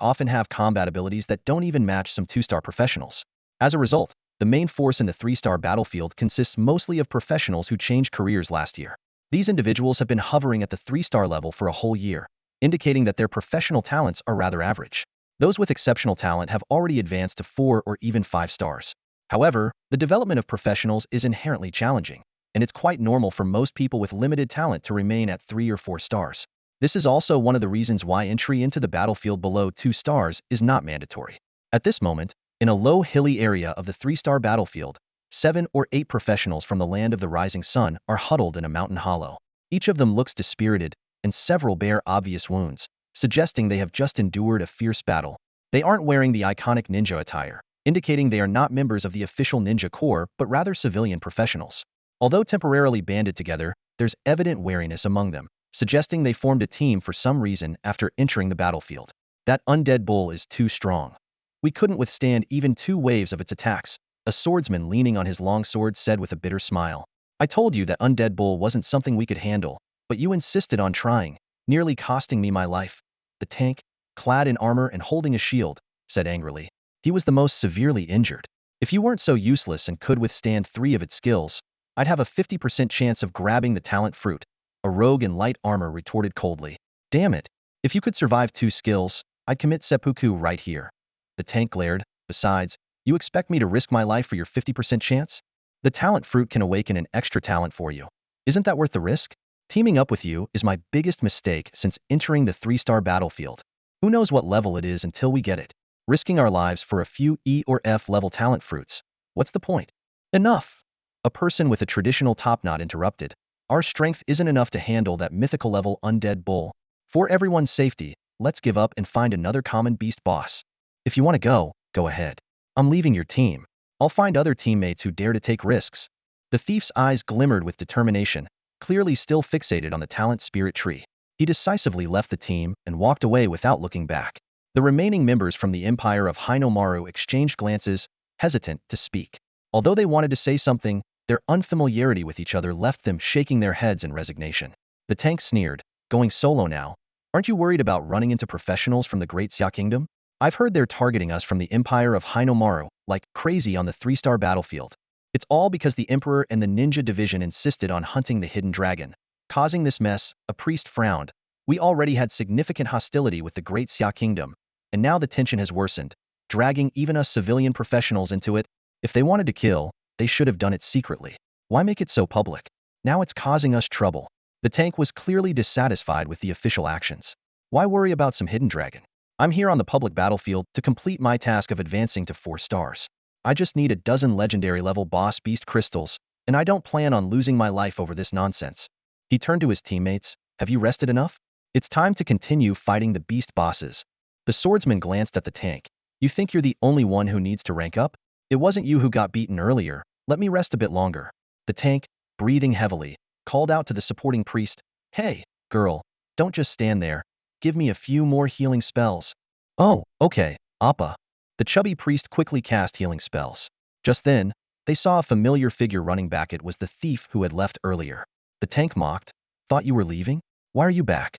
often have combat abilities that don't even match some 2-star professionals. As a result, the main force in the 3-star battlefield consists mostly of professionals who changed careers last year. These individuals have been hovering at the 3-star level for a whole year, indicating that their professional talents are rather average. Those with exceptional talent have already advanced to 4 or even 5 stars. However, the development of professionals is inherently challenging, and it's quite normal for most people with limited talent to remain at 3 or 4 stars. This is also one of the reasons why entry into the battlefield below 2 stars is not mandatory. At this moment, in a low hilly area of the 3-star battlefield, 7 or 8 professionals from the land of the rising sun are huddled in a mountain hollow. Each of them looks dispirited, and several bear obvious wounds, suggesting they have just endured a fierce battle. They aren't wearing the iconic ninja attire, indicating they are not members of the official ninja corps but rather civilian professionals. Although temporarily banded together, there's evident wariness among them, suggesting they formed a team for some reason after entering the battlefield. That undead bull is too strong. We couldn't withstand even 2 waves of its attacks, a swordsman leaning on his long sword said with a bitter smile. I told you that undead bull wasn't something we could handle, but you insisted on trying, nearly costing me my life. The tank, clad in armor and holding a shield, said angrily. He was the most severely injured. If you weren't so useless and could withstand 3 of its skills, I'd have a 50% chance of grabbing the talent fruit, a rogue in light armor retorted coldly. Damn it. If you could survive 2 skills, I'd commit seppuku right here. The tank glared. Besides, you expect me to risk my life for your 50% chance? The talent fruit can awaken an extra talent for you. Isn't that worth the risk? Teaming up with you is my biggest mistake since entering the 3-star battlefield. Who knows what level it is until we get it? Risking our lives for a few E or F level talent fruits. What's the point? Enough. A person with a traditional top knot interrupted. Our strength isn't enough to handle that mythical level undead bull. For everyone's safety, let's give up and find another common beast boss. If you want to go ahead. I'm leaving your team. I'll find other teammates who dare to take risks. The thief's eyes glimmered with determination, clearly still fixated on the talent spirit tree. He decisively left the team and walked away without looking back. The remaining members from the Empire of Hinomaru exchanged glances, hesitant to speak. Although they wanted to say something, their unfamiliarity with each other left them shaking their heads in resignation. The tank sneered, going solo now. Aren't you worried about running into professionals from the Great Xia Kingdom? I've heard they're targeting us from the Empire of Hinomaru, like crazy on the 3-star battlefield. It's all because the Emperor and the Ninja Division insisted on hunting the hidden dragon. Causing this mess, a priest frowned. We already had significant hostility with the Great Xia Kingdom, and now the tension has worsened, dragging even us civilian professionals into it. If they wanted to kill, they should have done it secretly. Why make it so public? Now it's causing us trouble. The tank was clearly dissatisfied with the official actions. Why worry about some hidden dragon? I'm here on the public battlefield to complete my task of advancing to 4 stars. I just need a dozen legendary level boss beast crystals, and I don't plan on losing my life over this nonsense. He turned to his teammates. Have you rested enough? It's time to continue fighting the beast bosses. The swordsman glanced at the tank. You think you're the only one who needs to rank up? It wasn't you who got beaten earlier. Let me rest a bit longer. The tank, breathing heavily, called out to the supporting priest. Hey, girl, don't just stand there. Give me a few more healing spells. Oh, okay, Appa. The chubby priest quickly cast healing spells. Just then, they saw a familiar figure running back. It was the thief who had left earlier. The tank mocked. Thought you were leaving? Why are you back?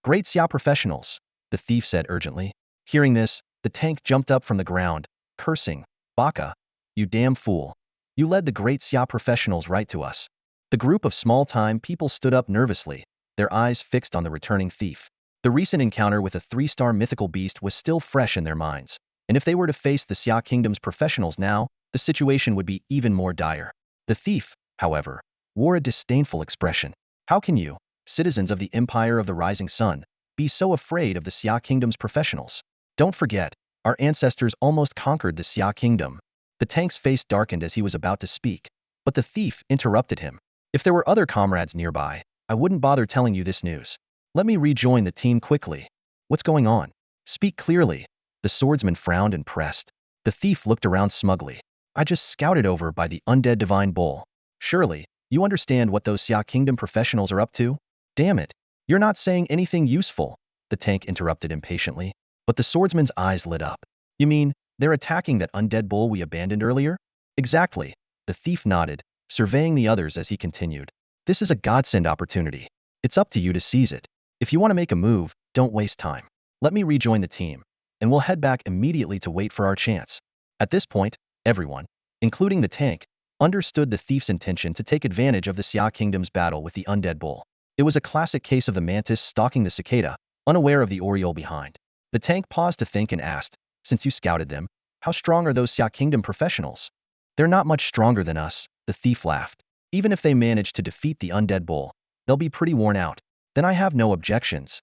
Great Xia professionals, the thief said urgently. Hearing this, the tank jumped up from the ground, cursing. Baka, you damn fool. You led the great Xia professionals right to us. The group of small-time people stood up nervously, their eyes fixed on the returning thief. The recent encounter with a 3-star mythical beast was still fresh in their minds, and if they were to face the Xia Kingdom's professionals now, the situation would be even more dire. The thief, however, wore a disdainful expression. How can you, citizens of the Empire of the Rising Sun, be so afraid of the Xia Kingdom's professionals? Don't forget, our ancestors almost conquered the Xia Kingdom. The tank's face darkened as he was about to speak, but the thief interrupted him. If there were other comrades nearby, I wouldn't bother telling you this news. Let me rejoin the team quickly. What's going on? Speak clearly. The swordsman frowned and pressed. The thief looked around smugly. I just scouted over by the undead divine bull. Surely, you understand what those Xia Kingdom professionals are up to? Damn it. You're not saying anything useful, the tank interrupted impatiently. But the swordsman's eyes lit up. You mean, they're attacking that undead bull we abandoned earlier? Exactly. The thief nodded, surveying the others as he continued. This is a godsend opportunity. It's up to you to seize it. If you want to make a move, don't waste time. Let me rejoin the team, and we'll head back immediately to wait for our chance. At this point, everyone, including the tank, understood the thief's intention to take advantage of the Xia Kingdom's battle with the undead bull. It was a classic case of the mantis stalking the cicada, unaware of the oriole behind. The tank paused to think and asked, since you scouted them, how strong are those Xia Kingdom professionals? They're not much stronger than us, the thief laughed. Even if they manage to defeat the undead bull, they'll be pretty worn out. Then I have no objections.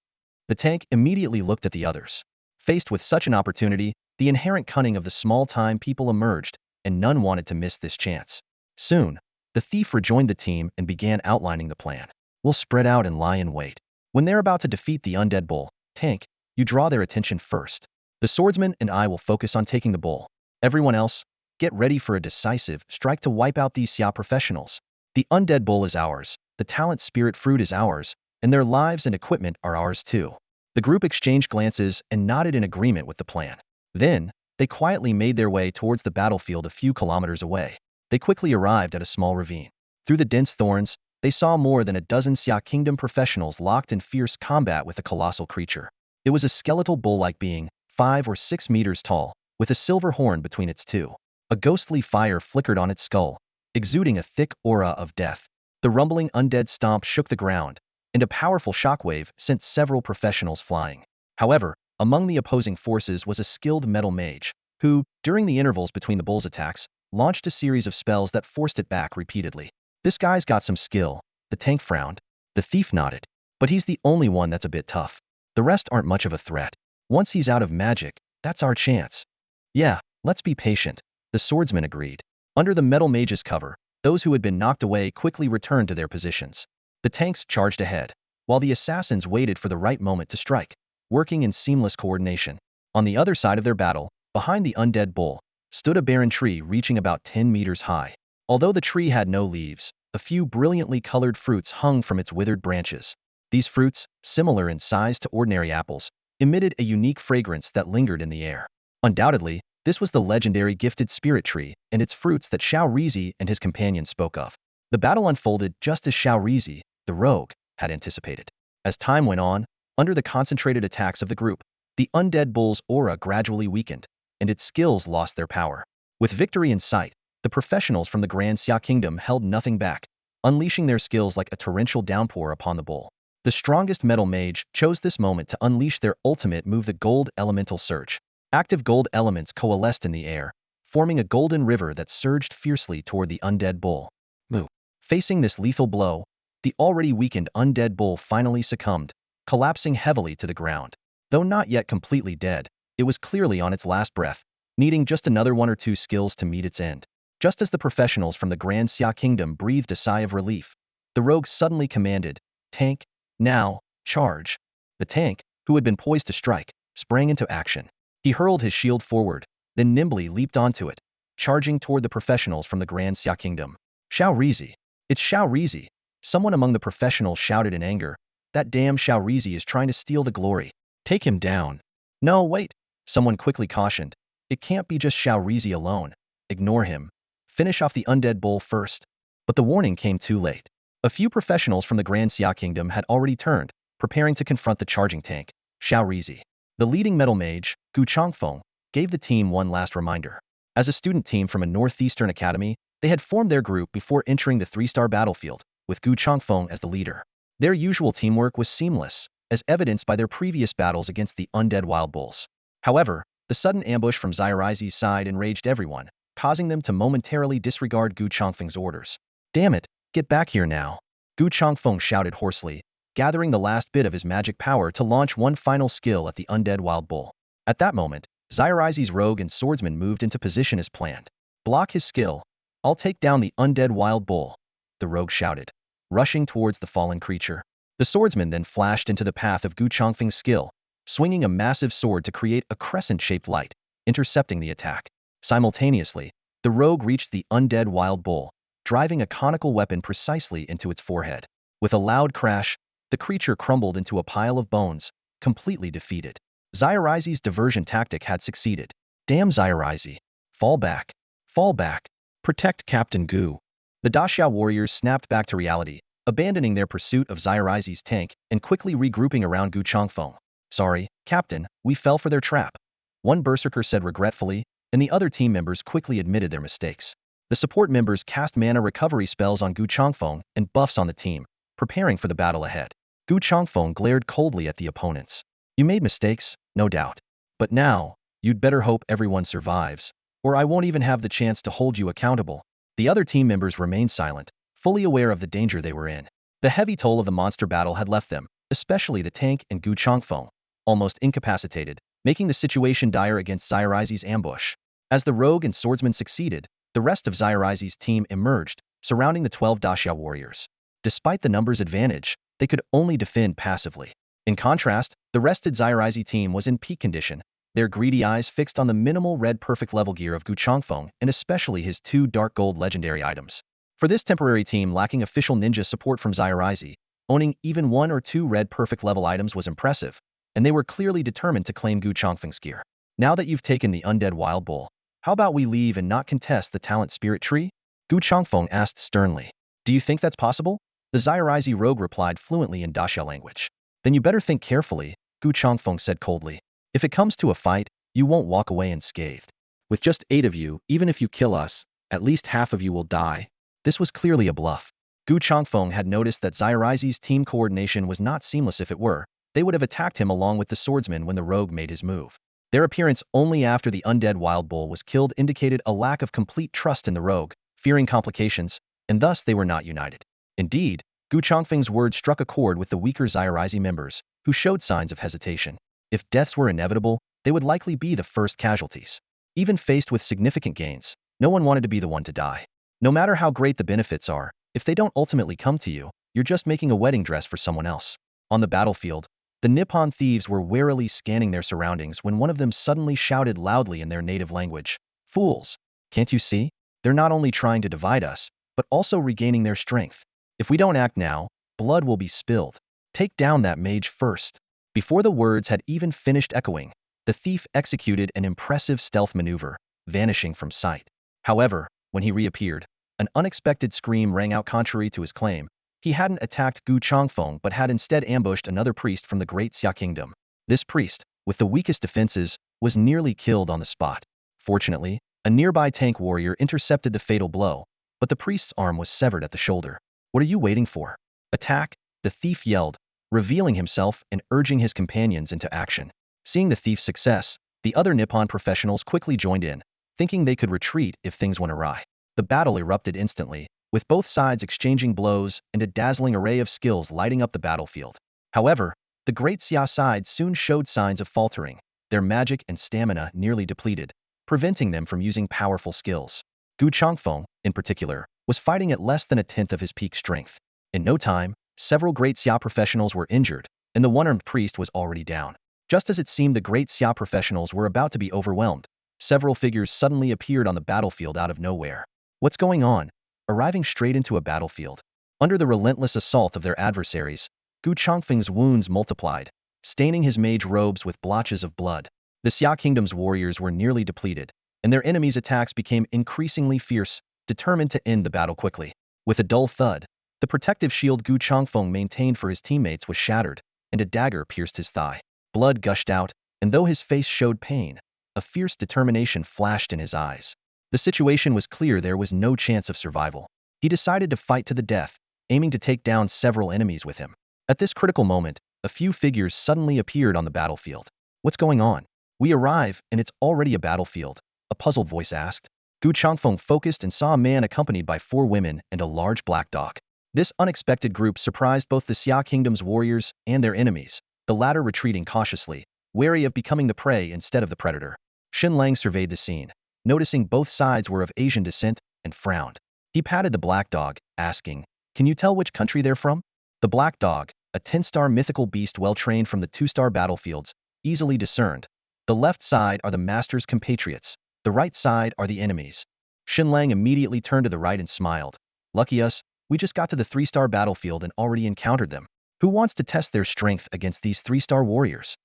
The tank immediately looked at the others. Faced with such an opportunity, the inherent cunning of the small-time people emerged, and none wanted to miss this chance. Soon, the thief rejoined the team and began outlining the plan. We'll spread out and lie in wait. When they're about to defeat the undead bull, tank, you draw their attention first. The swordsman and I will focus on taking the bull. Everyone else, get ready for a decisive strike to wipe out these Xia professionals. The undead bull is ours, the talent spirit fruit is ours, and their lives and equipment are ours too. The group exchanged glances and nodded in agreement with the plan. Then, they quietly made their way towards the battlefield a few kilometers away. They quickly arrived at a small ravine. Through the dense thorns, they saw more than a dozen Xia Kingdom professionals locked in fierce combat with a colossal creature. It was a skeletal bull-like being, 5 or 6 meters tall, with a silver horn between its two. A ghostly fire flickered on its skull, exuding a thick aura of death. The rumbling undead stomp shook the ground, and a powerful shockwave sent several professionals flying. However, among the opposing forces was a skilled metal mage, who, during the intervals between the bull's attacks, launched a series of spells that forced it back repeatedly. This guy's got some skill, the tank frowned. The thief nodded. But he's the only one that's a bit tough. The rest aren't much of a threat. Once he's out of magic, that's our chance. Yeah, let's be patient, the swordsman agreed. Under the metal mage's cover, those who had been knocked away quickly returned to their positions. The tanks charged ahead, while the assassins waited for the right moment to strike, working in seamless coordination. On the other side of their battle, behind the undead bull, stood a barren tree reaching about 10 meters high. Although the tree had no leaves, a few brilliantly colored fruits hung from its withered branches. These fruits, similar in size to ordinary apples, emitted a unique fragrance that lingered in the air. Undoubtedly, this was the legendary gifted spirit tree and its fruits that Xiao Rizi and his companions spoke of. The battle unfolded just as Xiao Rizi, the rogue, had anticipated. As time went on, under the concentrated attacks of the group, the undead bull's aura gradually weakened, and its skills lost their power. With victory in sight, the professionals from the Grand Xia Kingdom held nothing back, unleashing their skills like a torrential downpour upon the bull. The strongest metal mage chose this moment to unleash their ultimate move, the Gold Elemental Surge. Active gold elements coalesced in the air, forming a golden river that surged fiercely toward the undead bull. Moo. Facing this lethal blow, the already weakened undead bull finally succumbed, collapsing heavily to the ground. Though not yet completely dead, it was clearly on its last breath, needing just another one or two skills to meet its end. Just as the professionals from the Grand Xia Kingdom breathed a sigh of relief, the rogue suddenly commanded, "Tank, now, charge." The tank, who had been poised to strike, sprang into action. He hurled his shield forward, then nimbly leaped onto it, charging toward the professionals from the Grand Xia Kingdom. "Xiao Rizi! It's Xiao Rizi!" Someone among the professionals shouted in anger. "That damn Xiao Rizi is trying to steal the glory. Take him down." "No, wait," someone quickly cautioned. "It can't be just Xiao Rizi alone. Ignore him. Finish off the undead bull first." But the warning came too late. A few professionals from the Grand Xia Kingdom had already turned, preparing to confront the charging tank, Xiao Rizi. The leading metal mage, Gu Chongfeng, gave the team one last reminder. As a student team from a northeastern academy, they had formed their group before entering the 3-star battlefield, with Gu Chongfeng as the leader. Their usual teamwork was seamless, as evidenced by their previous battles against the undead wild bulls. However, the sudden ambush from Xiaorizi's side enraged everyone, causing them to momentarily disregard Gu Chongfeng's orders. "Damn it, get back here now!" Gu Chongfeng shouted hoarsely, gathering the last bit of his magic power to launch one final skill at the undead wild bull. At that moment, Xiaorizi's rogue and swordsman moved into position as planned. "Block his skill. I'll take down the undead wild bull," the rogue shouted, rushing towards the fallen creature. The swordsman then flashed into the path of Gu Chongfeng's skill, swinging a massive sword to create a crescent-shaped light, intercepting the attack. Simultaneously, the rogue reached the undead wild bull, driving a conical weapon precisely into its forehead. With a loud crash, the creature crumbled into a pile of bones, completely defeated. Xiaorizi's diversion tactic had succeeded. "Damn Xiaorizi! Fall back! Fall back! Protect Captain Gu!" The Daxia warriors snapped back to reality, abandoning their pursuit of Xiaorizi's tank and quickly regrouping around Gu Chongfeng. "Sorry, Captain, we fell for their trap," one berserker said regretfully, and the other team members quickly admitted their mistakes. The support members cast mana recovery spells on Gu Chongfeng and buffs on the team, preparing for the battle ahead. Gu Chongfeng glared coldly at the opponents. "You made mistakes, no doubt. But now, you'd better hope everyone survives, or I won't even have the chance to hold you accountable." The other team members remained silent, fully aware of the danger they were in. The heavy toll of the monster battle had left them, especially the tank and Gu Chongfeng, almost incapacitated, making the situation dire against Xiaorizi's ambush. As the rogue and swordsman succeeded, the rest of Xiaorizi's team emerged, surrounding the 12 Daxia warriors. Despite the numbers advantage, they could only defend passively. In contrast, the rested Xiaorizi team was in peak condition, their greedy eyes fixed on the minimal red perfect level gear of Gu Chongfeng and especially his 2 dark gold legendary items. For this temporary team lacking official ninja support from Xiaorizi, owning even 1 or 2 red perfect level items was impressive, and they were clearly determined to claim Gu Chongfeng's gear. "Now that you've taken the undead wild bull, how about we leave and not contest the talent spirit tree?" Gu Chongfeng asked sternly. "Do you think that's possible?" The Xiaorizi rogue replied fluently in Daxia language. "Then you better think carefully," Gu Chongfeng said coldly. "If it comes to a fight, you won't walk away unscathed. With just 8 of you, even if you kill us, at least half of you will die." This was clearly a bluff. Gu Chongfeng had noticed that Xiaorizi's team coordination was not seamless. If it were, they would have attacked him along with the swordsman when the rogue made his move. Their appearance only after the undead wild bull was killed indicated a lack of complete trust in the rogue, fearing complications, and thus they were not united. Indeed, Gu Chongfeng's words struck a chord with the weaker Xiaorizi members, who showed signs of hesitation. If deaths were inevitable, they would likely be the first casualties. Even faced with significant gains, no one wanted to be the one to die. No matter how great the benefits are, if they don't ultimately come to you, you're just making a wedding dress for someone else. On the battlefield, the Nippon thieves were warily scanning their surroundings when one of them suddenly shouted loudly in their native language, "Fools! Can't you see? They're not only trying to divide us, but also regaining their strength. If we don't act now, blood will be spilled. Take down that mage first." Before the words had even finished echoing, the thief executed an impressive stealth maneuver, vanishing from sight. However, when he reappeared, an unexpected scream rang out. Contrary to his claim, he hadn't attacked Gu Chongfeng but had instead ambushed another priest from the Great Xia Kingdom. This priest, with the weakest defenses, was nearly killed on the spot. Fortunately, a nearby tank warrior intercepted the fatal blow, but the priest's arm was severed at the shoulder. "What are you waiting for? Attack!" the thief yelled, revealing himself and urging his companions into action. Seeing the thief's success, the other Nippon professionals quickly joined in, thinking they could retreat if things went awry. The battle erupted instantly, with both sides exchanging blows and a dazzling array of skills lighting up the battlefield. However, the Great Xia side soon showed signs of faltering, their magic and stamina nearly depleted, preventing them from using powerful skills. Gu Changfeng, in particular, was fighting at less than a tenth of his peak strength. In no time, several Great Xia professionals were injured, and the one-armed priest was already down. Just as it seemed the Great Xia professionals were about to be overwhelmed, several figures suddenly appeared on the battlefield out of nowhere. What's going on? Arriving straight into a battlefield. Under the relentless assault of their adversaries, Gu Changfeng's wounds multiplied, staining his mage robes with blotches of blood. The Xia Kingdom's warriors were nearly depleted, and their enemies' attacks became increasingly fierce, determined to end the battle quickly. With a dull thud, the protective shield Gu Changfeng maintained for his teammates was shattered, and a dagger pierced his thigh. Blood gushed out, and though his face showed pain, a fierce determination flashed in his eyes. The situation was clear, there was no chance of survival. He decided to fight to the death, aiming to take down several enemies with him. At this critical moment, a few figures suddenly appeared on the battlefield. What's going on? We arrive, and it's already a battlefield, a puzzled voice asked. Gu Changfeng focused and saw a man accompanied by 4 women and a large black dog. This unexpected group surprised both the Xia Kingdom's warriors and their enemies, the latter retreating cautiously, wary of becoming the prey instead of the predator. Shen Lang surveyed the scene, noticing both sides were of Asian descent, and frowned. He patted the black dog, asking, "Can you tell which country they're from?" The black dog, a 10-star mythical beast well-trained from the 2-star battlefields, easily discerned. The left side are the master's compatriots, the right side are the enemies. Shen Lang immediately turned to the right and smiled. "Lucky us, we just got to the 3-star battlefield and already encountered them. Who wants to test their strength against these 3-star warriors?"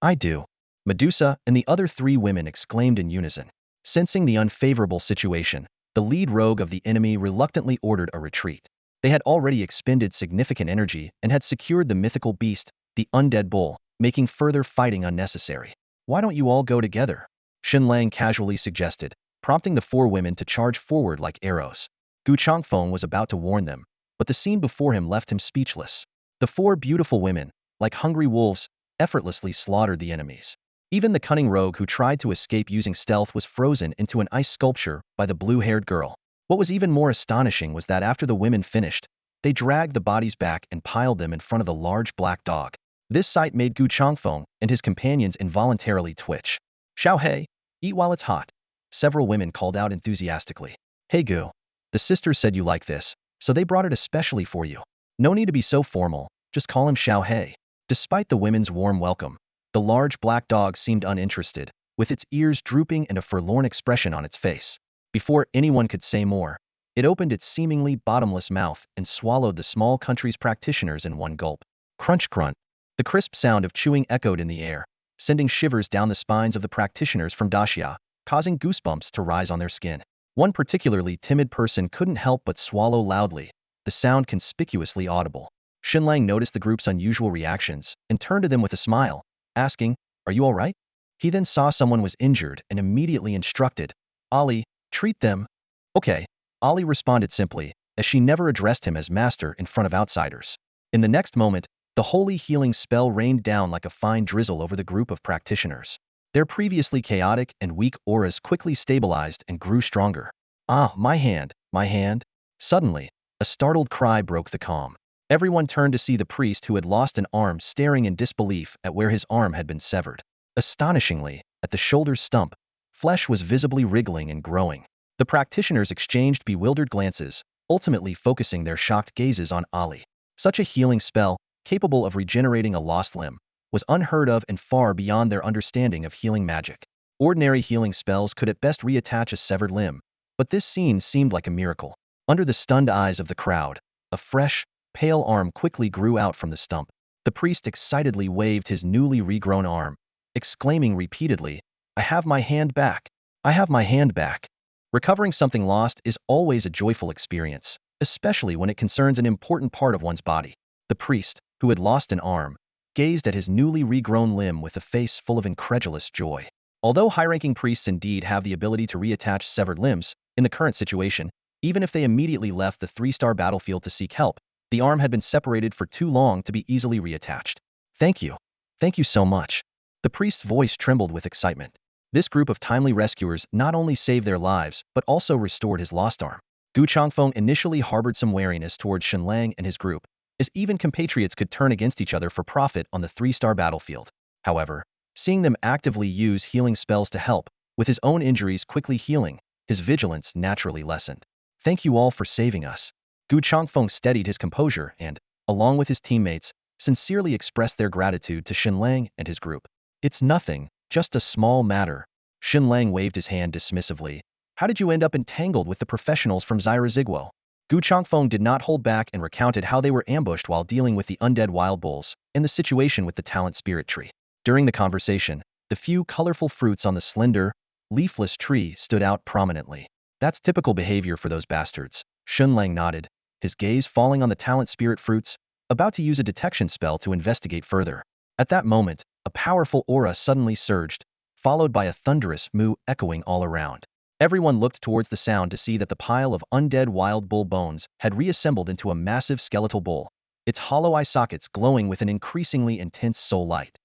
"I do." Medusa and the other 3 women exclaimed in unison. Sensing the unfavorable situation, the lead rogue of the enemy reluctantly ordered a retreat. They had already expended significant energy and had secured the mythical beast, the undead bull, making further fighting unnecessary. "Why don't you all go together?" Shen Lang casually suggested, prompting the 4 women to charge forward like arrows. Gu Changfeng was about to warn them, but the scene before him left him speechless. The 4 beautiful women, like hungry wolves, effortlessly slaughtered the enemies. Even the cunning rogue who tried to escape using stealth was frozen into an ice sculpture by the blue-haired girl. What was even more astonishing was that after the women finished, they dragged the bodies back and piled them in front of the large black dog. This sight made Gu Changfeng and his companions involuntarily twitch. "Xiao He, eat while it's hot," several women called out enthusiastically. "Hey Gu, the sisters said you like this, so they brought it especially for you. No need to be so formal, just call him Xiao He." Despite the women's warm welcome, the large black dog seemed uninterested, with its ears drooping and a forlorn expression on its face. Before anyone could say more, it opened its seemingly bottomless mouth and swallowed the small country's practitioners in one gulp. Crunch crunch. The crisp sound of chewing echoed in the air, sending shivers down the spines of the practitioners from Daxia, causing goosebumps to rise on their skin. One particularly timid person couldn't help but swallow loudly, the sound conspicuously audible. Shen Lang noticed the group's unusual reactions and turned to them with a smile, asking, "Are you all right?" He then saw someone was injured and immediately instructed, "Ali, treat them." "Okay," Ali responded simply, as she never addressed him as master in front of outsiders. In the next moment, the holy healing spell rained down like a fine drizzle over the group of practitioners. Their previously chaotic and weak auras quickly stabilized and grew stronger. "Ah, my hand, my hand." Suddenly, a startled cry broke the calm. Everyone turned to see the priest who had lost an arm staring in disbelief at where his arm had been severed. Astonishingly, at the shoulder's stump, flesh was visibly wriggling and growing. The practitioners exchanged bewildered glances, ultimately focusing their shocked gazes on Ali. Such a healing spell, capable of regenerating a lost limb, was unheard of and far beyond their understanding of healing magic. Ordinary healing spells could at best reattach a severed limb, but this scene seemed like a miracle. Under the stunned eyes of the crowd, a fresh, pale arm quickly grew out from the stump. The priest excitedly waved his newly regrown arm, exclaiming repeatedly, "I have my hand back! I have my hand back!" Recovering something lost is always a joyful experience, especially when it concerns an important part of one's body. The priest, who had lost an arm, gazed at his newly regrown limb with a face full of incredulous joy. Although high-ranking priests indeed have the ability to reattach severed limbs, in the current situation, even if they immediately left the 3-star battlefield to seek help, the arm had been separated for too long to be easily reattached. "Thank you. Thank you so much." The priest's voice trembled with excitement. This group of timely rescuers not only saved their lives but also restored his lost arm. Gu Changfeng initially harbored some wariness towards Shen Lang and his group, as even compatriots could turn against each other for profit on the 3-star battlefield. However, seeing them actively use healing spells to help, with his own injuries quickly healing, his vigilance naturally lessened. Thank you all for saving us. Gu Changfeng steadied his composure and, along with his teammates, sincerely expressed their gratitude to Shen Lang and his group. It's nothing, just a small matter. Shen Lang waved his hand dismissively. How did you end up entangled with the professionals from Zyra Zigwo? Gu Changfeng did not hold back and recounted how they were ambushed while dealing with the undead wild bulls and the situation with the talent spirit tree. During the conversation, the few colorful fruits on the slender, leafless tree stood out prominently. That's typical behavior for those bastards. Shen Lang nodded, his gaze falling on the talent spirit fruits, about to use a detection spell to investigate further. At that moment, a powerful aura suddenly surged, followed by a thunderous moo echoing all around. Everyone looked towards the sound to see that the pile of undead wild bull bones had reassembled into a massive skeletal bull, its hollow eye sockets glowing with an increasingly intense soul light.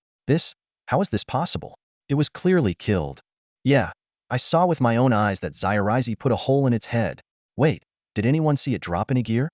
How is this possible? It was clearly killed. Yeah, I saw with my own eyes that Zyarizi put a hole in its head. Wait, did anyone see it drop any gear?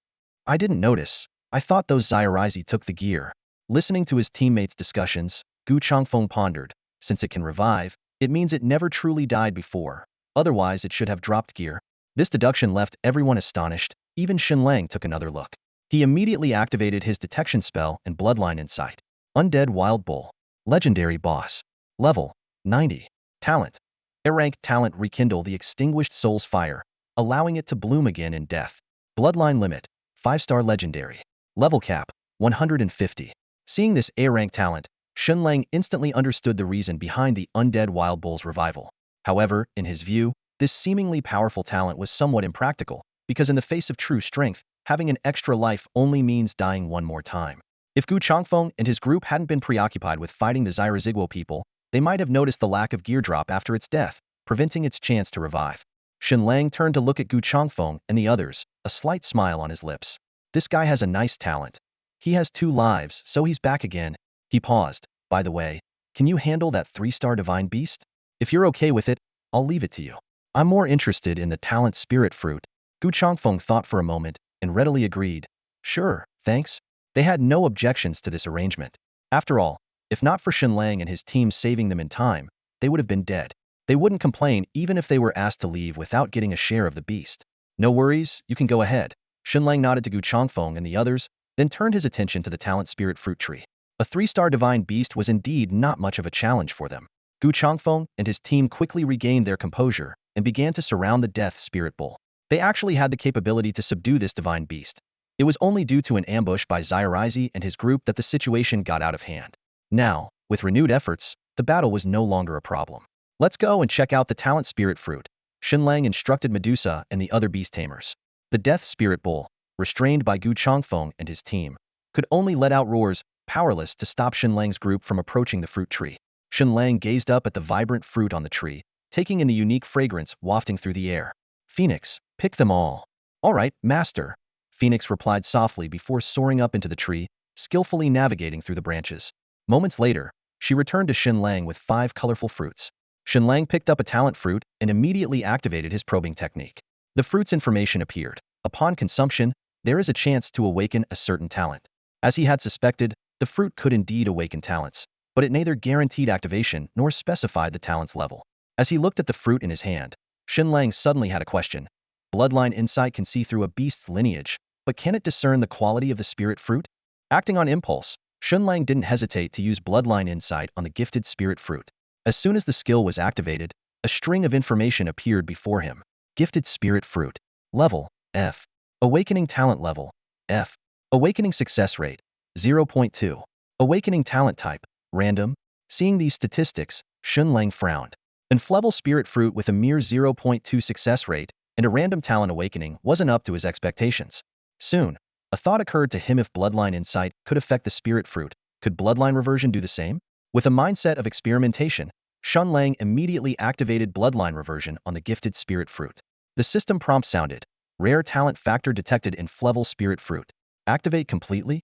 I didn't notice. I thought those Zyarizi took the gear. Listening to his teammates' discussions, Gu Changfeng pondered. Since it can revive, it means it never truly died before. Otherwise, it should have dropped gear. This deduction left everyone astonished. Even Shen Lang took another look. He immediately activated his detection spell and bloodline insight. Undead Wild Bull. Legendary Boss. Level 90. Talent. A-rank talent rekindle the extinguished soul's fire, allowing it to bloom again in death. Bloodline limit. 5-star legendary. Level cap. 150. Seeing this A-rank talent, Shen Lang instantly understood the reason behind the undead wild bull's revival. However, in his view, this seemingly powerful talent was somewhat impractical, because in the face of true strength, having an extra life only means dying one more time. If Gu Changfeng and his group hadn't been preoccupied with fighting the Zyra Zigwo people, they might have noticed the lack of gear drop after its death, preventing its chance to revive. Shen Lang turned to look at Gu Changfeng and the others, a slight smile on his lips. This guy has a nice talent. He has 2 lives, so he's back again. He paused. By the way, can you handle that 3-star divine beast? If you're okay with it, I'll leave it to you. I'm more interested in the talent spirit fruit. Gu Changfeng thought for a moment and readily agreed. Sure, thanks. They had no objections to this arrangement. After all, if not for Shen Lang and his team saving them in time, they would have been dead. They wouldn't complain even if they were asked to leave without getting a share of the beast. No worries, you can go ahead. Shen Lang nodded to Gu Changfeng and the others, then turned his attention to the talent spirit fruit tree. A 3-star divine beast was indeed not much of a challenge for them. Gu Changfeng and his team quickly regained their composure and began to surround the death spirit bull. They actually had the capability to subdue this divine beast. It was only due to an ambush by Zyarizi and his group that the situation got out of hand. Now, with renewed efforts, the battle was no longer a problem. Let's go and check out the talent spirit fruit. Shen Lang instructed Medusa and the other beast tamers. The death spirit bull, restrained by Gu Changfeng and his team, could only let out roars, powerless to stop Shen Lang's group from approaching the fruit tree. Shen Lang gazed up at the vibrant fruit on the tree, taking in the unique fragrance wafting through the air. Phoenix, pick them all. All right, master. Phoenix replied softly before soaring up into the tree, skillfully navigating through the branches. Moments later, she returned to Shen Lang with 5 colorful fruits. Shen Lang picked up a talent fruit and immediately activated his probing technique. The fruit's information appeared. Upon consumption, there is a chance to awaken a certain talent. As he had suspected, the fruit could indeed awaken talents, but it neither guaranteed activation nor specified the talent's level. As he looked at the fruit in his hand, Shen Lang suddenly had a question. Bloodline insight can see through a beast's lineage, but can it discern the quality of the spirit fruit? Acting on impulse, Shen Lang didn't hesitate to use bloodline insight on the gifted spirit fruit. As soon as the skill was activated, a string of information appeared before him. Gifted spirit fruit. Level, F. Awakening talent level, F. Awakening success rate, 0.2. Awakening talent type, random. Seeing these statistics, Shen Lang frowned. An level spirit fruit with a mere 0.2 success rate and a random talent awakening wasn't up to his expectations. Soon, a thought occurred to him. If bloodline insight could affect the spirit fruit, could bloodline reversion do the same? With a mindset of experimentation, Shen Lang immediately activated bloodline reversion on the gifted spirit fruit. The system prompt sounded. Rare talent factor detected in level spirit fruit. Activate completely?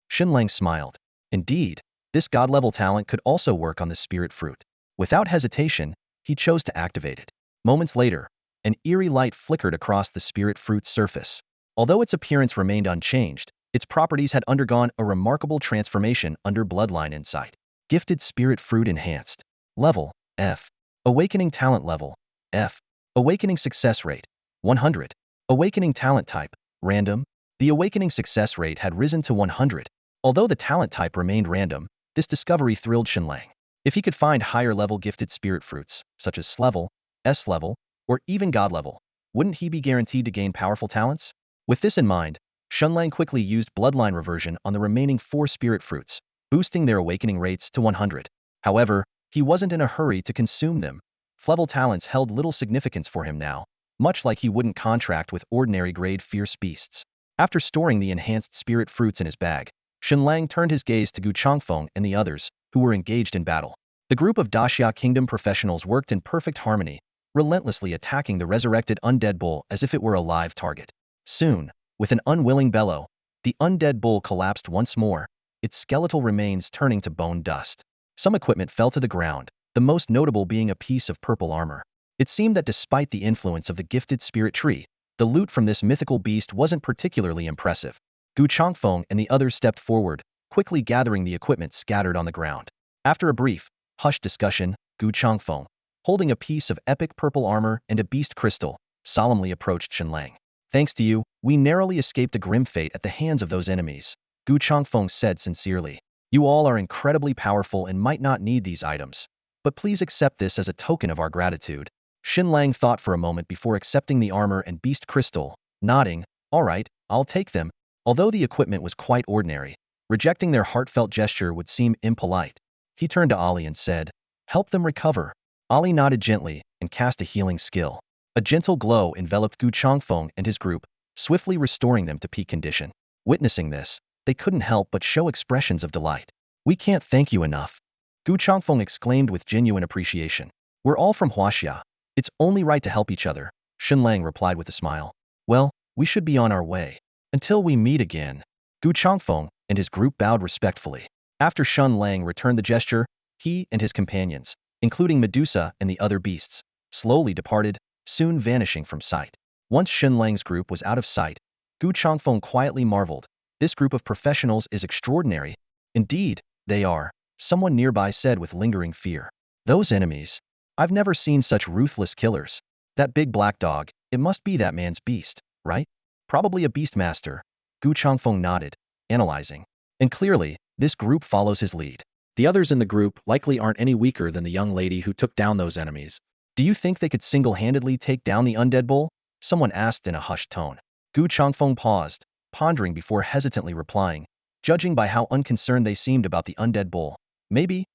Shen Lang smiled. Indeed, this god-level talent could also work on the spirit fruit. Without hesitation, he chose to activate it. Moments later, An eerie light flickered across the spirit fruit's surface. Although its appearance remained unchanged, its properties had undergone a remarkable transformation under bloodline insight. Gifted spirit fruit enhanced. Level, F. Awakening talent level, F. Awakening success rate, 100. Awakening talent type, random. The awakening success rate had risen to 100. Although the talent type remained random, this discovery thrilled Shen Lang. If he could find higher-level gifted spirit fruits, such as S-level, S-level, or even God-level, wouldn't he be guaranteed to gain powerful talents? With this in mind, Shen Lang quickly used bloodline reversion on the remaining 4 spirit fruits, boosting their awakening rates to 100. However, he wasn't in a hurry to consume them. Level talents held little significance for him now, much like he wouldn't contract with ordinary grade fierce beasts. After storing the enhanced spirit fruits in his bag, Shen Lang turned his gaze to Gu Changfeng and the others, who were engaged in battle. The group of Daxia Kingdom professionals worked in perfect harmony, relentlessly attacking the resurrected undead bull as if it were a live target. Soon, with an unwilling bellow, the undead bull collapsed once more, its skeletal remains turning to bone dust. Some equipment fell to the ground, the most notable being a piece of purple armor. It seemed that despite the influence of the gifted spirit tree, the loot from this mythical beast wasn't particularly impressive. Gu Changfeng and the others stepped forward, quickly gathering the equipment scattered on the ground. After a brief, hushed discussion, Gu Changfeng, holding a piece of epic purple armor and a beast crystal, solemnly approached Shen Lang. Thanks to you, we narrowly escaped a grim fate at the hands of those enemies, Gu Changfeng said sincerely. You all are incredibly powerful and might not need these items, but please accept this as a token of our gratitude. Shen Lang thought for a moment before accepting the armor and beast crystal, nodding, all right, I'll take them. Although the equipment was quite ordinary, rejecting their heartfelt gesture would seem impolite. He turned to Ali and said, help them recover. Ali nodded gently and cast a healing skill. A gentle glow enveloped Gu Changfeng and his group, swiftly restoring them to peak condition. Witnessing this, they couldn't help but show expressions of delight. We can't thank you enough, Gu Changfeng exclaimed with genuine appreciation. We're all from Huaxia. It's only right to help each other, Shen Lang replied with a smile. Well, we should be on our way. Until we meet again. Gu Changfeng and his group bowed respectfully. After Shen Lang returned the gesture, he and his companions, including Medusa and the other beasts, slowly departed, soon vanishing from sight. Once Shen Lang's group was out of sight, Gu Changfeng quietly marveled. This group of professionals is extraordinary. Indeed, they are, someone nearby said with lingering fear. Those enemies. I've never seen such ruthless killers. That big black dog, it must be that man's beast, right? Probably a beast master. Gu Changfeng nodded, analyzing. And clearly, this group follows his lead. The others in the group likely aren't any weaker than the young lady who took down those enemies. Do you think they could single-handedly take down the undead bull? Someone asked in a hushed tone. Gu Changfeng paused, pondering before hesitantly replying, judging by how unconcerned they seemed about the undead bull. Maybe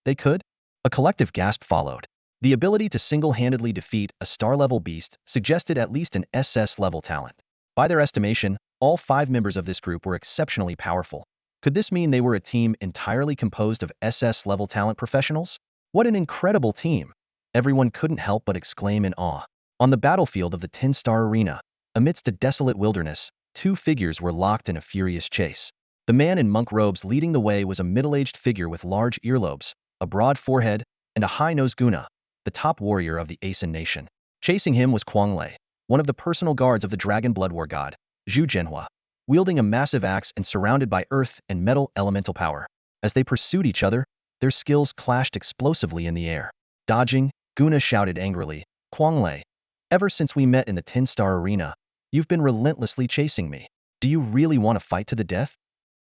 they could? A collective gasp followed. The ability to single-handedly defeat a star-level beast suggested at least an SS-level talent. By their estimation, all 5 members of this group were exceptionally powerful. Could this mean they were a team entirely composed of SS-level talent professionals? What an incredible team! Everyone couldn't help but exclaim in awe. On the battlefield of the 10-star arena, amidst a desolate wilderness, 2 figures were locked in a furious chase. The man in monk robes leading the way was a middle-aged figure with large earlobes, a broad forehead, and a high-nosed guna, the top warrior of the Asen nation. Chasing him was Quang Lei, one of the personal guards of the dragon blood war god, Zhu Zhenhua, wielding a massive axe and surrounded by earth and metal elemental power. As they pursued each other, their skills clashed explosively in the air. Dodging, Guna shouted angrily, Quang Lei, ever since we met in the 10-star arena, you've been relentlessly chasing me. Do you really want to fight to the death?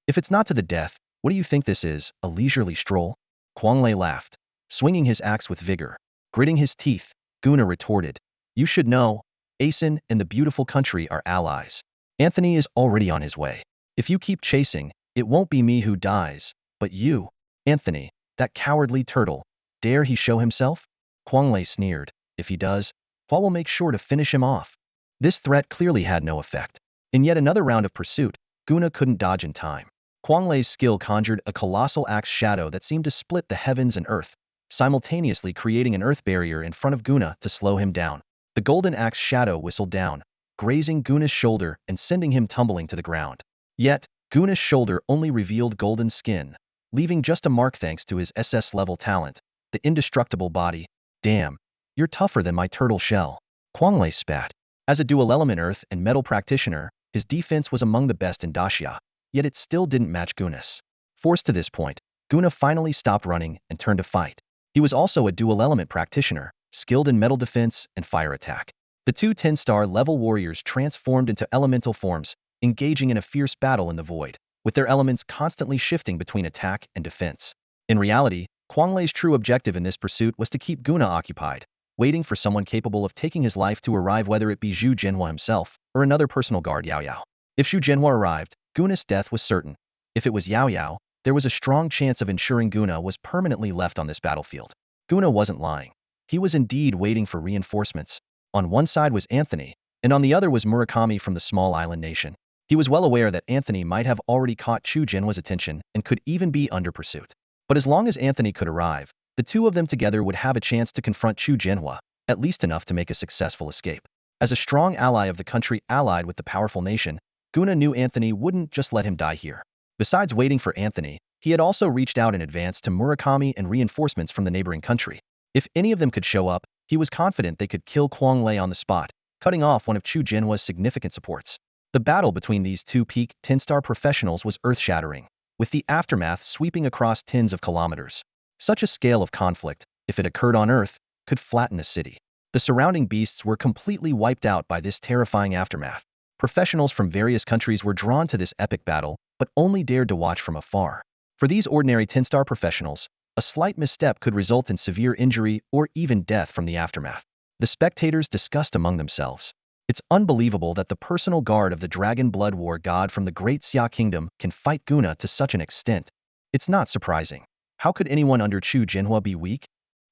If it's not to the death, what do you think this is, a leisurely stroll? Quang Lei laughed, swinging his axe with vigor. Gritting his teeth, Guna retorted, you should know, Asen and the beautiful country are allies. Anthony is already on his way. If you keep chasing, it won't be me who dies, but you. Anthony, that cowardly turtle, dare he show himself? Quang Lei sneered, if he does, Hua will make sure to finish him off. This threat clearly had no effect. In yet another round of pursuit, Guna couldn't dodge in time. Quang Lei's skill conjured a colossal axe shadow that seemed to split the heavens and earth, simultaneously creating an earth barrier in front of Guna to slow him down. The golden axe shadow whistled down, grazing Guna's shoulder and sending him tumbling to the ground. Yet, Guna's shoulder only revealed golden skin, leaving just a mark thanks to his SS-level talent, the indestructible body. Damn, you're tougher than my turtle shell. Quanglei spat. As a dual-element earth and metal practitioner, his defense was among the best in Daxia, yet it still didn't match Guna's. Forced to this point, Guna finally stopped running and turned to fight. He was also a dual-element practitioner, skilled in metal defense and fire attack. The two 10-star level warriors transformed into elemental forms, engaging in a fierce battle in the void, with their elements constantly shifting between attack and defense. In reality, Quanglei's true objective in this pursuit was to keep Guna occupied, waiting for someone capable of taking his life to arrive, whether it be Zhu Jinhua himself or another personal guard Yao Yao. If Zhu Jinhua arrived, Guna's death was certain. If it was Yao Yao, there was a strong chance of ensuring Guna was permanently left on this battlefield. Guna wasn't lying. He was indeed waiting for reinforcements. On one side was Anthony, and on the other was Murakami from the small island nation. He was well aware that Anthony might have already caught Zhu Jinhua's attention and could even be under pursuit. But as long as Anthony could arrive, the two of them together would have a chance to confront Zhu Jinhua, at least enough to make a successful escape. As a strong ally of the country allied with the powerful nation, Guna knew Anthony wouldn't just let him die here. Besides waiting for Anthony, he had also reached out in advance to Murakami and reinforcements from the neighboring country. If any of them could show up, he was confident they could kill Quanglei on the spot, cutting off one of Zhu Jinhua's significant supports. The battle between these two peak 10-star professionals was earth-shattering, with the aftermath sweeping across tens of kilometers. Such a scale of conflict, if it occurred on Earth, could flatten a city. The surrounding beasts were completely wiped out by this terrifying aftermath. Professionals from various countries were drawn to this epic battle, but only dared to watch from afar. For these ordinary 10-star professionals, a slight misstep could result in severe injury or even death from the aftermath. The spectators discussed among themselves. It's unbelievable that the personal guard of the Dragon Blood War god from the Great Xia Kingdom can fight Guna to such an extent. It's not surprising. How could anyone under Zhu Jinhua be weak?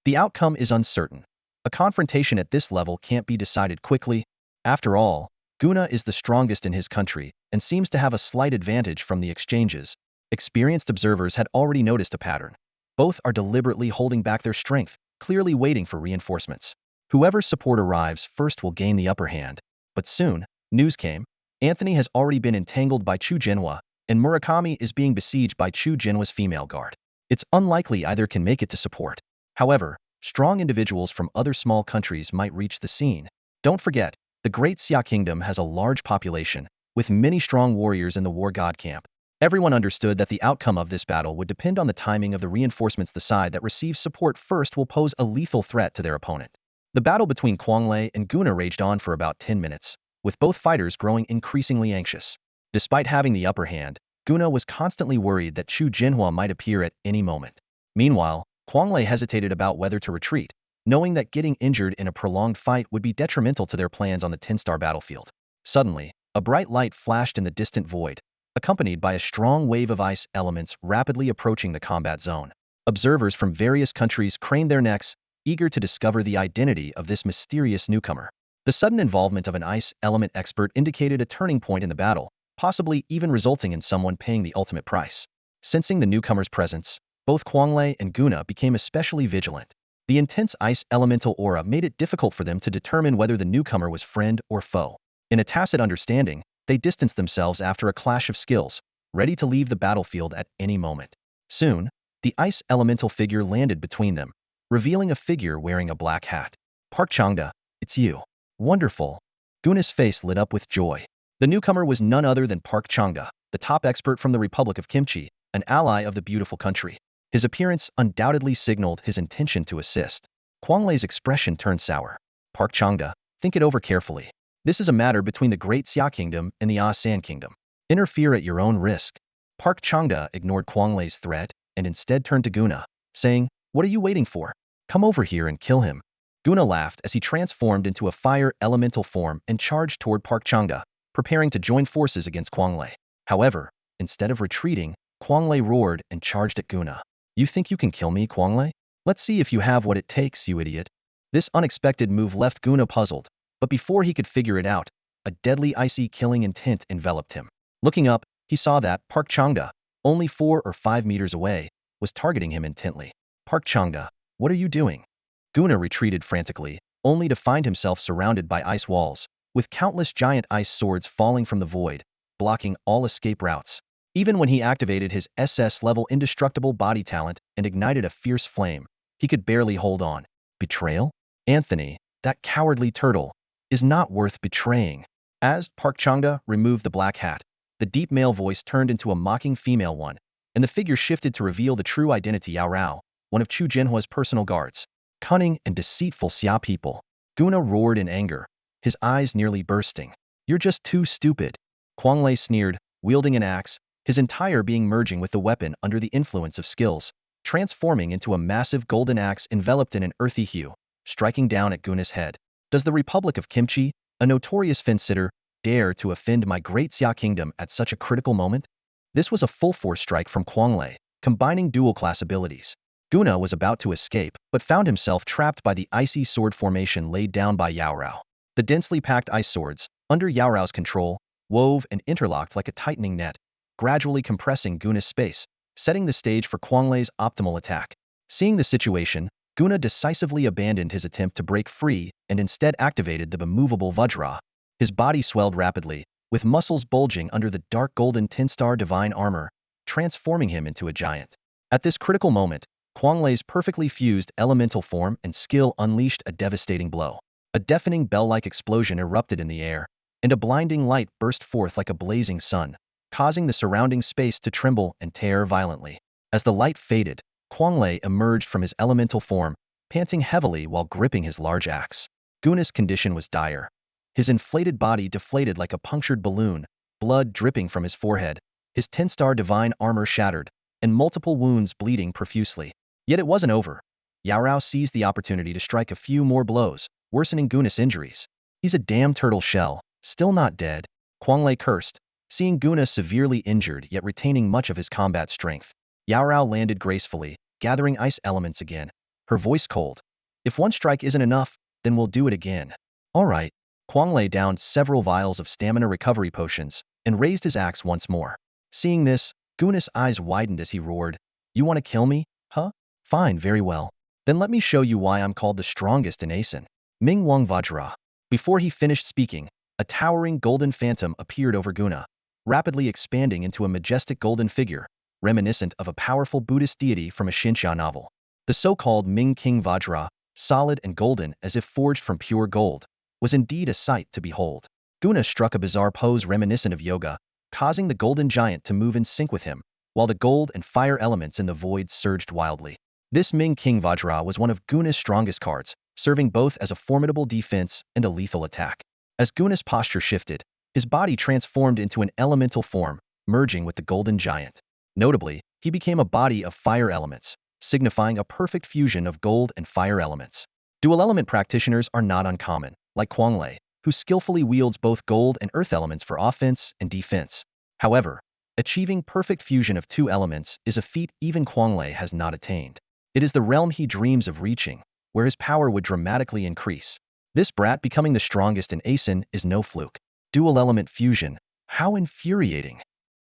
The outcome is uncertain. A confrontation at this level can't be decided quickly. After all, Guna is the strongest in his country and seems to have a slight advantage from the exchanges. Experienced observers had already noticed a pattern. Both are deliberately holding back their strength, clearly waiting for reinforcements. Whoever's support arrives first will gain the upper hand. But soon, news came. Anthony has already been entangled by Zhu Jinhua, and Murakami is being besieged by Zhu Jinhua's female guard. It's unlikely either can make it to support. However, strong individuals from other small countries might reach the scene. Don't forget, the Great Xia Kingdom has a large population, with many strong warriors in the war god camp. Everyone understood that the outcome of this battle would depend on the timing of the reinforcements. The side that receives support first will pose a lethal threat to their opponent. The battle between Quanglei and Guna raged on for about 10 minutes, with both fighters growing increasingly anxious. Despite having the upper hand, Guna was constantly worried that Zhu Jinhua might appear at any moment. Meanwhile, Quanglei hesitated about whether to retreat, knowing that getting injured in a prolonged fight would be detrimental to their plans on the 10-star battlefield. Suddenly, a bright light flashed in the distant void, accompanied by a strong wave of ice elements rapidly approaching the combat zone. Observers from various countries craned their necks, eager to discover the identity of this mysterious newcomer. The sudden involvement of an ice element expert indicated a turning point in the battle, possibly even resulting in someone paying the ultimate price. Sensing the newcomer's presence, both Quanglei and Guna became especially vigilant. The intense ice elemental aura made it difficult for them to determine whether the newcomer was friend or foe. In a tacit understanding, they distanced themselves after a clash of skills, ready to leave the battlefield at any moment. Soon, the ice elemental figure landed between them, revealing a figure wearing a black hat. Park Changda, it's you. Wonderful. Guna's face lit up with joy. The newcomer was none other than Park Changda, the top expert from the Republic of Kimchi, an ally of the beautiful country. His appearance undoubtedly signaled his intention to assist. Quanglei's expression turned sour. Park Changda, think it over carefully. This is a matter between the Great Xia Kingdom and the Asan Kingdom. Interfere at your own risk. Park Changda ignored Quanglei's threat and instead turned to Guna, saying, "What are you waiting for? Come over here and kill him." Guna laughed as he transformed into a fire elemental form and charged toward Park Changda, preparing to join forces against Quanglei. However, instead of retreating, Quanglei roared and charged at Guna. "You think you can kill me, Quanglei? Let's see if you have what it takes, you idiot." This unexpected move left Guna puzzled, but before he could figure it out, a deadly icy killing intent enveloped him. Looking up, he saw that Park Changda, only 4 or 5 meters away, was targeting him intently. "Park Changda, what are you doing?" Guna retreated frantically, only to find himself surrounded by ice walls, with countless giant ice swords falling from the void, blocking all escape routes. Even when he activated his SS-level indestructible body talent and ignited a fierce flame, he could barely hold on. Betrayal? Anthony, that cowardly turtle, is not worth betraying. As Park Changda removed the black hat, the deep male voice turned into a mocking female one, and the figure shifted to reveal the true identity Yao Rao, one of Chu Jinhua's personal guards. Cunning and deceitful Xia people. Guna roared in anger, his eyes nearly bursting. You're just too stupid. Kuang Lei sneered, wielding an axe, his entire being merging with the weapon under the influence of skills, transforming into a massive golden axe enveloped in an earthy hue, striking down at Guna's head. Does the Republic of Kimchi, a notorious fence-sitter, dare to offend my great Xia kingdom at such a critical moment? This was a full-force strike from Kuang Lei, combining dual-class abilities. Guna was about to escape, but found himself trapped by the icy sword formation laid down by Yao Rao. The densely packed ice swords, under Yao Rao's control, wove and interlocked like a tightening net, gradually compressing Guna's space, setting the stage for Kuang Lei's optimal attack. Seeing the situation, Guna decisively abandoned his attempt to break free and instead activated the immovable Vajra. His body swelled rapidly, with muscles bulging under the dark golden 10-star divine armor, transforming him into a giant. At this critical moment, Kuang Lei's perfectly fused elemental form and skill unleashed a devastating blow. A deafening bell-like explosion erupted in the air, and a blinding light burst forth like a blazing sun, causing the surrounding space to tremble and tear violently. As the light faded, Kuang Lei emerged from his elemental form, panting heavily while gripping his large axe. Guna's condition was dire. His inflated body deflated like a punctured balloon, blood dripping from his forehead, his 10-star divine armor shattered, and multiple wounds bleeding profusely. Yet it wasn't over. Yao Rao seized the opportunity to strike a few more blows, worsening Guna's injuries. He's a damn turtle shell, still not dead. Kuang Lei cursed, seeing Guna severely injured yet retaining much of his combat strength. Yao Rao landed gracefully, gathering ice elements again, her voice cold. If one strike isn't enough, then we'll do it again. All right. Kuang Lei downed several vials of stamina recovery potions and raised his axe once more. Seeing this, Guna's eyes widened as he roared, You want to kill me, huh? Fine, very well. Then let me show you why I'm called the strongest in Asen. Ming Wang Vajra. Before he finished speaking, a towering golden phantom appeared over Guna, rapidly expanding into a majestic golden figure, reminiscent of a powerful Buddhist deity from a Xinxia novel. The so-called Ming King Vajra, solid and golden as if forged from pure gold, was indeed a sight to behold. Guna struck a bizarre pose reminiscent of yoga, causing the golden giant to move in sync with him, while the gold and fire elements in the void surged wildly. This Ming King Vajra was one of Guna's strongest cards, serving both as a formidable defense and a lethal attack. As Guna's posture shifted, his body transformed into an elemental form, merging with the golden giant. Notably, he became a body of fire elements, signifying a perfect fusion of gold and fire elements. Dual element practitioners are not uncommon, like Kuang Lei, who skillfully wields both gold and earth elements for offense and defense. However, achieving perfect fusion of two elements is a feat even Kuang Lei has not attained. It is the realm he dreams of reaching, where his power would dramatically increase. This brat becoming the strongest in Asen is no fluke. Dual element fusion, how infuriating.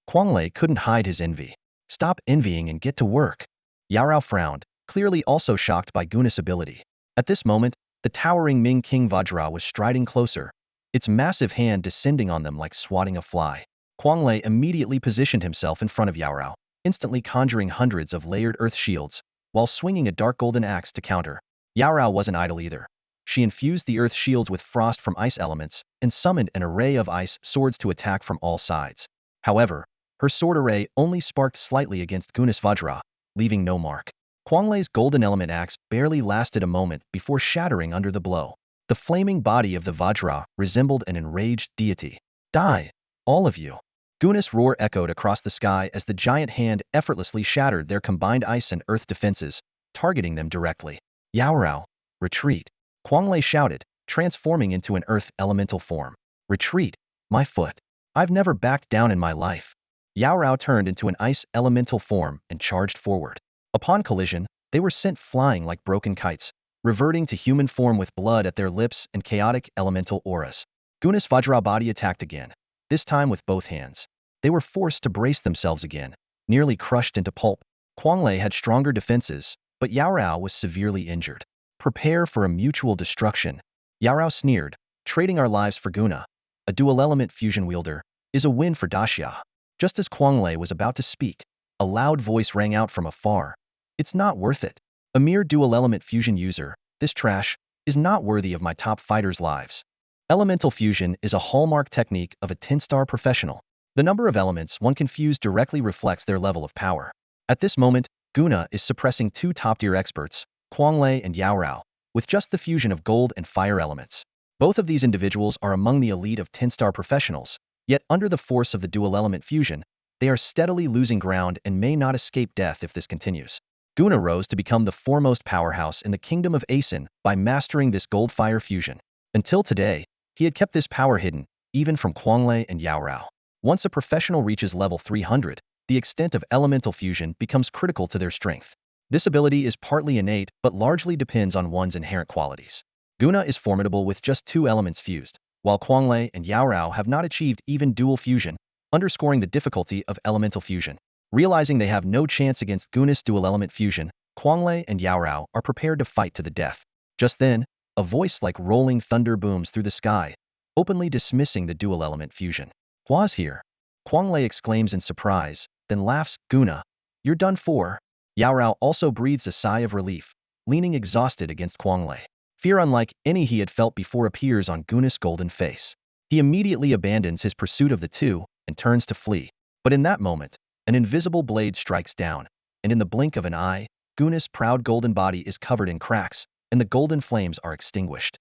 Kuang Lei couldn't hide his envy. Stop envying and get to work. Yao Rao frowned, clearly also shocked by Guna's ability. At this moment, the towering Ming King Vajra was striding closer, its massive hand descending on them like swatting a fly. Kuang Lei immediately positioned himself in front of Yao Rao, instantly conjuring hundreds of layered earth shields, while swinging a dark golden axe to counter. Yao Rao wasn't idle either. She infused the earth shields with frost from ice elements and summoned an array of ice swords to attack from all sides. However, her sword array only sparked slightly against Guna's Vajra, leaving no mark. Kuang Lei's golden element axe barely lasted a moment before shattering under the blow. The flaming body of the Vajra resembled an enraged deity. Die, all of you. Guna's roar echoed across the sky as the giant hand effortlessly shattered their combined ice and earth defenses, targeting them directly. Yao Rao, retreat. Kuang Lei shouted, transforming into an earth elemental form. Retreat, my foot. I've never backed down in my life. Yao Rao turned into an ice elemental form and charged forward. Upon collision, they were sent flying like broken kites, reverting to human form with blood at their lips and chaotic elemental auras. Guna's Vajra body attacked again, this time with both hands. They were forced to brace themselves again, nearly crushed into pulp. Kuang Lei had stronger defenses, but Yao Rao was severely injured. Prepare for a mutual destruction. Yao Rao sneered, trading our lives for Guna, a dual-element fusion wielder, is a win for Daxia. Just as Kuang Lei was about to speak, a loud voice rang out from afar. It's not worth it. A mere dual-element fusion user, this trash, is not worthy of my top fighters' lives. Elemental fusion is a hallmark technique of a 10-star professional. The number of elements one can fuse directly reflects their level of power. At this moment, Guna is suppressing two top-tier experts, Quanglei and Yaorao, with just the fusion of gold and fire elements. Both of these individuals are among the elite of 10-star professionals, yet under the force of the dual-element fusion, they are steadily losing ground and may not escape death if this continues. Guna rose to become the foremost powerhouse in the kingdom of Asen by mastering this gold-fire fusion. Until today, he had kept this power hidden, even from Quanglei and Yaorao. Once a professional reaches level 300, the extent of elemental fusion becomes critical to their strength. This ability is partly innate but largely depends on one's inherent qualities. Guna is formidable with just two elements fused, while Quanglei and Yaorao have not achieved even dual fusion, underscoring the difficulty of elemental fusion. Realizing they have no chance against Guna's dual-element fusion, Quanglei and Yaorao are prepared to fight to the death. Just then, a voice like rolling thunder booms through the sky, openly dismissing the dual-element fusion. Hua's here. Quanglei exclaims in surprise, then laughs. Guna, you're done for. Yaorao also breathes a sigh of relief, leaning exhausted against Quanglei. Fear unlike any he had felt before appears on Guna's golden face. He immediately abandons his pursuit of the two and turns to flee. But in that moment, an invisible blade strikes down, and in the blink of an eye, Guna's proud golden body is covered in cracks, and the golden flames are extinguished.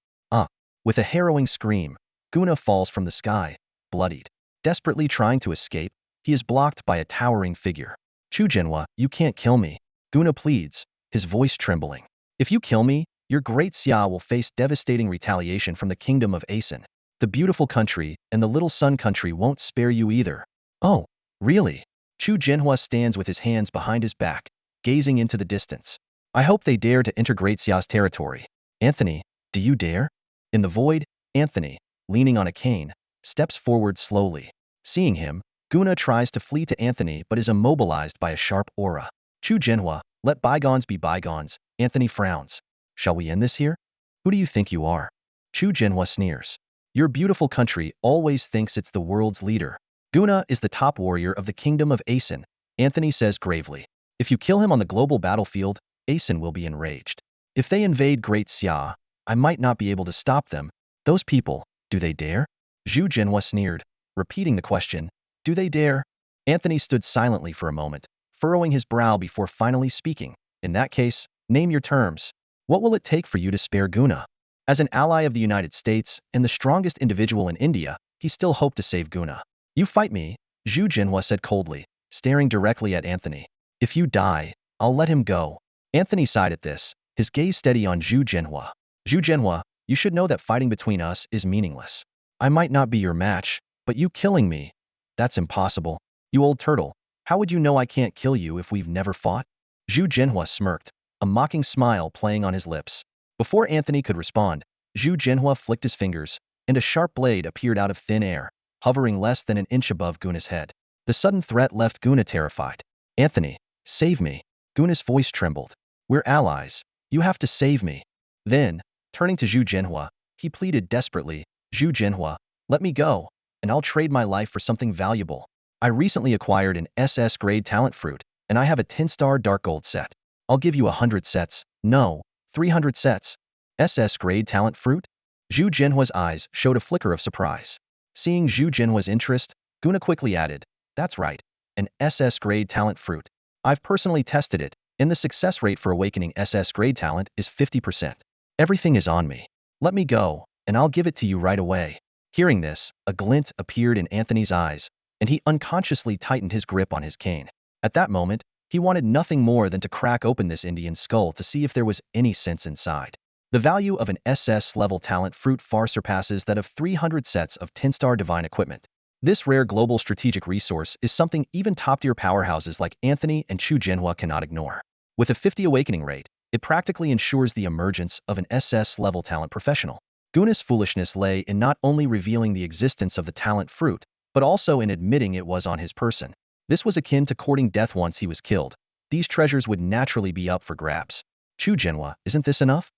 With a harrowing scream, Guna falls from the sky, bloodied. Desperately trying to escape, he is blocked by a towering figure. Chu Jinhua, you can't kill me. Guna pleads, his voice trembling. If you kill me, your great Xia will face devastating retaliation from the kingdom of Asen. The beautiful country and the little sun country won't spare you either. Oh, really? Chu Jinhua stands with his hands behind his back, gazing into the distance. I hope they dare to enter Great Xia's territory. Anthony, do you dare? In the void, Anthony, leaning on a cane, steps forward slowly. Seeing him, Guna tries to flee to Anthony but is immobilized by a sharp aura. Chu Jinhua, let bygones be bygones. Anthony frowns. Shall we end this here? Who do you think you are? Chu Jinhua sneers. Your beautiful country always thinks it's the world's leader. Guna is the top warrior of the kingdom of Asen, Anthony says gravely. If you kill him on the global battlefield, Asen will be enraged. If they invade Great Xia, I might not be able to stop them. Those people, do they dare? Zhu Jinhua sneered, repeating the question, do they dare? Anthony stood silently for a moment, furrowing his brow before finally speaking. In that case, name your terms. What will it take for you to spare Guna? As an ally of the United States and the strongest individual in India, he still hoped to save Guna. You fight me, Zhu Jinhua said coldly, staring directly at Anthony. If you die, I'll let him go. Anthony sighed at this, his gaze steady on Zhu Jinhua. Zhu Jinhua, you should know that fighting between us is meaningless. I might not be your match, but you killing me, that's impossible. You old turtle, how would you know I can't kill you if we've never fought? Zhu Jinhua smirked, a mocking smile playing on his lips. Before Anthony could respond, Zhu Jinhua flicked his fingers, and a sharp blade appeared out of thin air, hovering less than an inch above Guna's head. The sudden threat left Guna terrified. Anthony, save me. Guna's voice trembled. We're allies. You have to save me. Then, turning to Zhu Jinhua, he pleaded desperately, Zhu Jinhua, let me go, and I'll trade my life for something valuable. I recently acquired an SS grade talent fruit, and I have a 10-star dark gold set. I'll give you 100 sets, no, 300 sets. SS grade talent fruit? Zhu Jinhua's eyes showed a flicker of surprise. Seeing Zhu Jinhua's interest, Guna quickly added, that's right, an SS grade talent fruit. I've personally tested it, and the success rate for awakening SS grade talent is 50%. Everything is on me. Let me go, and I'll give it to you right away. Hearing this, a glint appeared in Anthony's eyes, and he unconsciously tightened his grip on his cane. At that moment, he wanted nothing more than to crack open this Indian skull to see if there was any sense inside. The value of an SS-level talent fruit far surpasses that of 300 sets of 10-star divine equipment. This rare global strategic resource is something even top-tier powerhouses like Anthony and Chu Jinhua cannot ignore. With a 50 awakening rate, it practically ensures the emergence of an SS-level talent professional. Guna's foolishness lay in not only revealing the existence of the talent fruit, but also in admitting it was on his person. This was akin to courting death once he was killed. These treasures would naturally be up for grabs. Chu Jinhua, isn't this enough?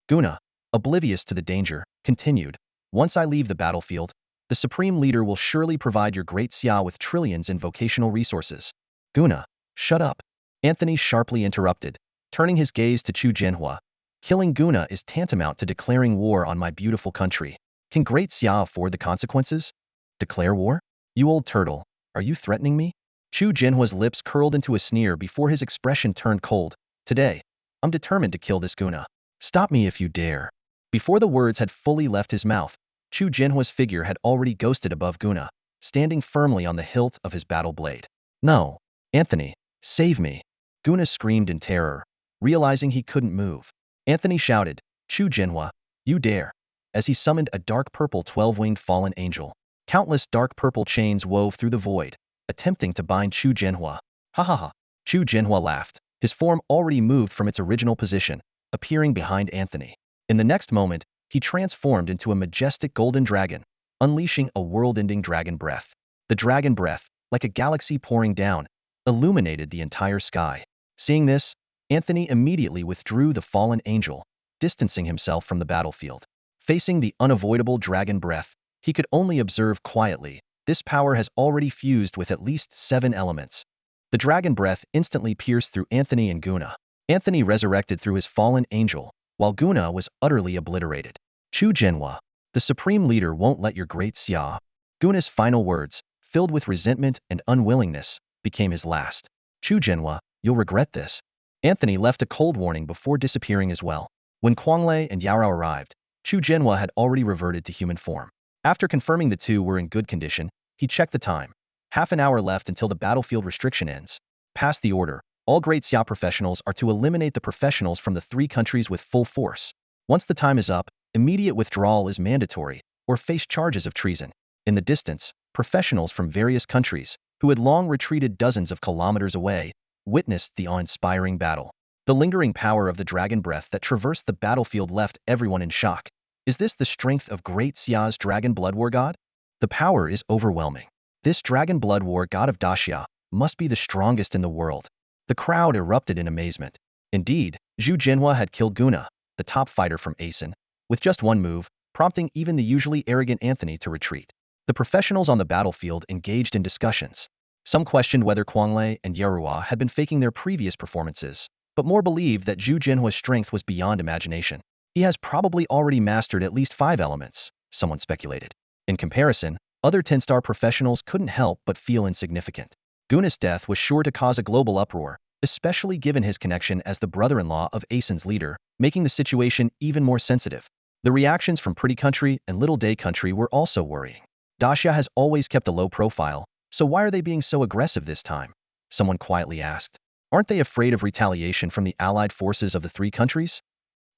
Guna, oblivious to the danger, continued, once I leave the battlefield, the Supreme Leader will surely provide your great Xia with trillions in vocational resources. Guna, shut up. Anthony sharply interrupted, turning his gaze to Chu Jinhua. Killing Guna is tantamount to declaring war on my beautiful country. Can Great Xia afford the consequences? Declare war? You old turtle, are you threatening me? Chu Jinhua's lips curled into a sneer before his expression turned cold. Today, I'm determined to kill this Guna. Stop me if you dare. Before the words had fully left his mouth, Chu Jinhua's figure had already ghosted above Guna, standing firmly on the hilt of his battle blade. No, Anthony, save me. Guna screamed in terror, realizing he couldn't move. Anthony shouted, Chu Jinhua, you dare, as he summoned a dark purple 12-winged fallen angel. Countless dark purple chains wove through the void, attempting to bind Chu Jinhua. Ha ha ha. Chu Jinhua laughed, his form already moved from its original position, appearing behind Anthony. In the next moment, he transformed into a majestic golden dragon, unleashing a world-ending dragon breath. The dragon breath, like a galaxy pouring down, illuminated the entire sky. Seeing this, Anthony immediately withdrew the fallen angel, distancing himself from the battlefield. Facing the unavoidable dragon breath, he could only observe quietly. This power has already fused with at least 7 elements. The dragon breath instantly pierced through Anthony and Guna. Anthony resurrected through his fallen angel, while Guna was utterly obliterated. Chu Jinhua, the supreme leader won't let your great Xia. Guna's final words, filled with resentment and unwillingness, became his last. Chu Jinhua, you'll regret this. Anthony left a cold warning before disappearing as well. When Quanglei and Yarao arrived, Chu Jinhua had already reverted to human form. After confirming the two were in good condition, he checked the time. Half an hour left until the battlefield restriction ends. Pass the order. All Great Xia professionals are to eliminate the professionals from the 3 countries with full force. Once the time is up, immediate withdrawal is mandatory, or face charges of treason. In the distance, professionals from various countries, who had long retreated dozens of kilometers away, witnessed the awe-inspiring battle. The lingering power of the dragon breath that traversed the battlefield left everyone in shock. Is this the strength of Great Xia's dragon blood war god? The power is overwhelming. This dragon blood war god of Daxia must be the strongest in the world. The crowd erupted in amazement. Indeed, Zhu Jinhua had killed Guna, the top fighter from Asen, with just one move, prompting even the usually arrogant Anthony to retreat. The professionals on the battlefield engaged in discussions. Some questioned whether Quanglei and Yarua had been faking their previous performances, but more believed that Zhu Jinhua's strength was beyond imagination. He has probably already mastered at least 5 elements, someone speculated. In comparison, other 10-star professionals couldn't help but feel insignificant. Guna's death was sure to cause a global uproar, especially given his connection as the brother-in-law of Asen's leader, making the situation even more sensitive. The reactions from Pretty Country and Little Day Country were also worrying. Daxia has always kept a low profile, so why are they being so aggressive this time? Someone quietly asked. Aren't they afraid of retaliation from the allied forces of the 3 countries?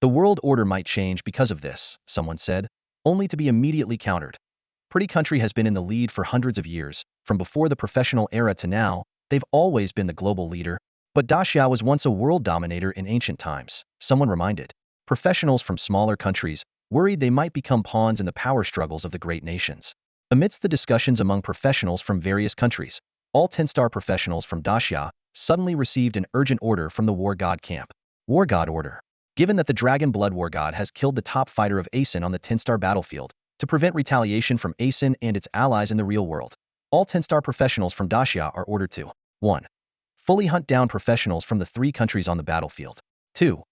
The world order might change because of this, someone said, only to be immediately countered. Pretty Country has been in the lead for hundreds of years. From before the professional era to now, they've always been the global leader. But Daxia was once a world dominator in ancient times, someone reminded. Professionals from smaller countries worried they might become pawns in the power struggles of the great nations. Amidst the discussions among professionals from various countries, all 10-star professionals from Daxia suddenly received an urgent order from the War God camp. War God order. Given that the Dragon Blood War God has killed the top fighter of Asen on the 10-star battlefield, to prevent retaliation from Asen and its allies in the real world, all 10-star professionals from Daxia are ordered to 1. Fully hunt down professionals from the 3 countries on the battlefield. 2.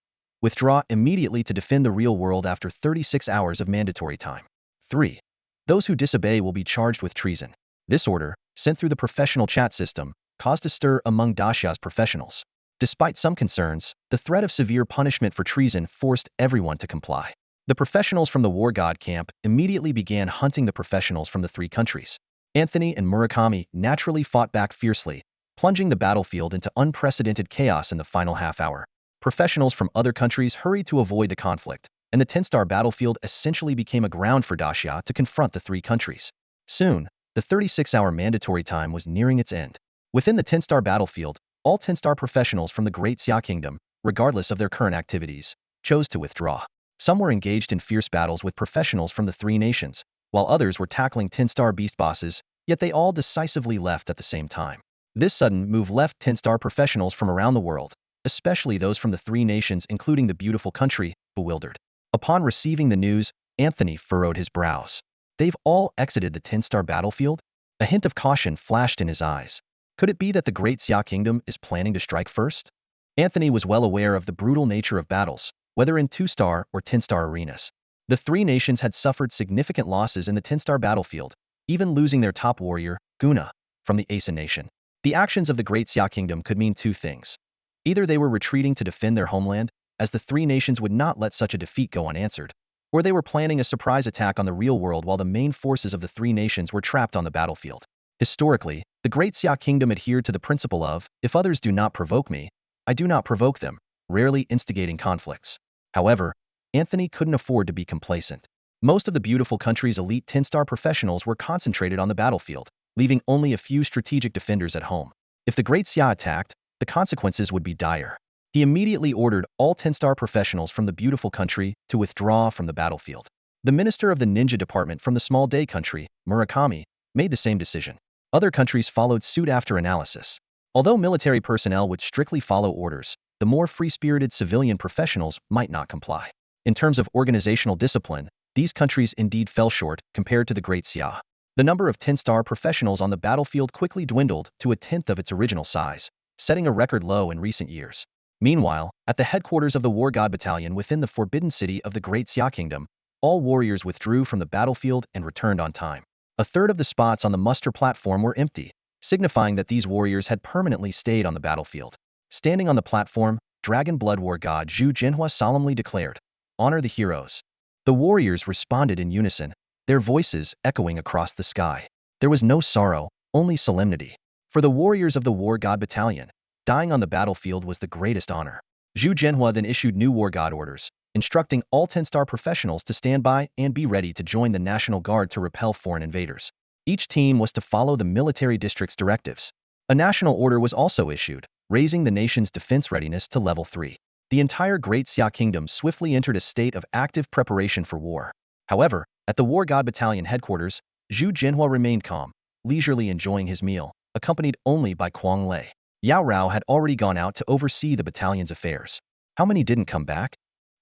Withdraw immediately to defend the real world after 36 hours of mandatory time. 3. Those who disobey will be charged with treason. This order, sent through the professional chat system, caused a stir among Daxia's professionals. Despite some concerns, the threat of severe punishment for treason forced everyone to comply. The professionals from the War God camp immediately began hunting the professionals from the 3 countries. Anthony and Murakami naturally fought back fiercely, plunging the battlefield into unprecedented chaos in the final half hour. Professionals from other countries hurried to avoid the conflict, and the 10-star battlefield essentially became a ground for Daxia to confront the 3 countries. Soon, the 36-hour mandatory time was nearing its end. Within the 10-star battlefield, all 10-star professionals from the Great Xia Kingdom, regardless of their current activities, chose to withdraw. Some were engaged in fierce battles with professionals from the 3 nations, while others were tackling 10-star beast bosses, yet they all decisively left at the same time. This sudden move left 10-star professionals from around the world, especially those from the 3 nations including the beautiful country, bewildered. Upon receiving the news, Anthony furrowed his brows. They've all exited the 10-star battlefield? A hint of caution flashed in his eyes. Could it be that the Great Xia Kingdom is planning to strike first? Anthony was well aware of the brutal nature of battles, whether in 2-star or 10-star arenas. The three nations had suffered significant losses in the 10-star battlefield, even losing their top warrior, Guna, from the Asa nation. The actions of the Great Xia Kingdom could mean two things. Either they were retreating to defend their homeland, as the three nations would not let such a defeat go unanswered, or they were planning a surprise attack on the real world while the main forces of the three nations were trapped on the battlefield. Historically, the Great Xia Kingdom adhered to the principle of, if others do not provoke me, I do not provoke them, rarely instigating conflicts. However, Anthony couldn't afford to be complacent. Most of the beautiful country's elite 10-star professionals were concentrated on the battlefield, leaving only a few strategic defenders at home. If the Great Xia attacked, the consequences would be dire. He immediately ordered all 10-star professionals from the beautiful country to withdraw from the battlefield. The minister of the ninja department from the small day country, Murakami, made the same decision. Other countries followed suit after analysis. Although military personnel would strictly follow orders, the more free-spirited civilian professionals might not comply. In terms of organizational discipline, these countries indeed fell short compared to the Great Xia. The number of 10-star professionals on the battlefield quickly dwindled to a tenth of its original size, setting a record low in recent years. Meanwhile, at the headquarters of the War God Battalion within the Forbidden City of the Great Xia Kingdom, all warriors withdrew from the battlefield and returned on time. A third of the spots on the muster platform were empty, signifying that these warriors had permanently stayed on the battlefield. Standing on the platform, Dragon Blood War God Zhu Jinhua solemnly declared, "Honor the heroes." The warriors responded in unison, their voices echoing across the sky. There was no sorrow, only solemnity. For the warriors of the War God Battalion, dying on the battlefield was the greatest honor. Zhu Jinhua then issued new War God orders, instructing all 10-star professionals to stand by and be ready to join the National Guard to repel foreign invaders. Each team was to follow the military district's directives. A national order was also issued, raising the nation's defense readiness to level 3. The entire Great Xia Kingdom swiftly entered a state of active preparation for war. However, at the War God Battalion headquarters, Zhu Jinhua remained calm, leisurely enjoying his meal, accompanied only by Quang Lei. Yao Rao had already gone out to oversee the battalion's affairs. How many didn't come back?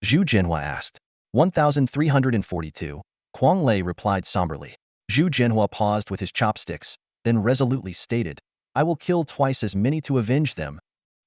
Zhu Jinhua asked. 1,342. Quang Lei replied somberly. Zhu Jinhua paused with his chopsticks, then resolutely stated, "I will kill twice as many to avenge them."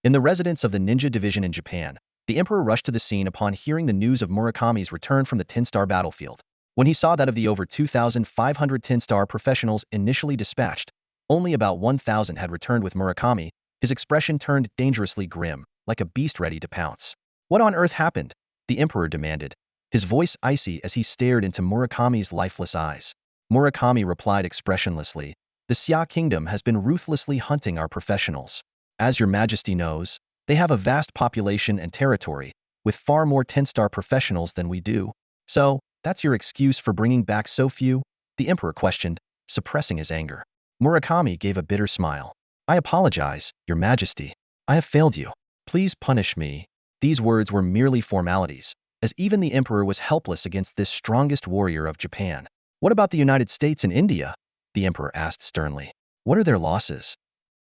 In the residence of the ninja division in Japan, the emperor rushed to the scene upon hearing the news of Murakami's return from the 10-star battlefield. When he saw that of the over 2,500 10-star professionals initially dispatched, only about 1,000 had returned with Murakami, his expression turned dangerously grim, like a beast ready to pounce. "What on earth happened?" the emperor demanded, his voice icy as he stared into Murakami's lifeless eyes. Murakami replied expressionlessly, "The Xia Kingdom has been ruthlessly hunting our professionals. As your majesty knows, they have a vast population and territory, with far more 10-star professionals than we do. So, that's your excuse for bringing back so few?" the emperor questioned, suppressing his anger. Murakami gave a bitter smile. "I apologize, your majesty. I have failed you. Please punish me." These words were merely formalities, as even the emperor was helpless against this strongest warrior of Japan. "What about the United States and India?" the emperor asked sternly. "What are their losses?"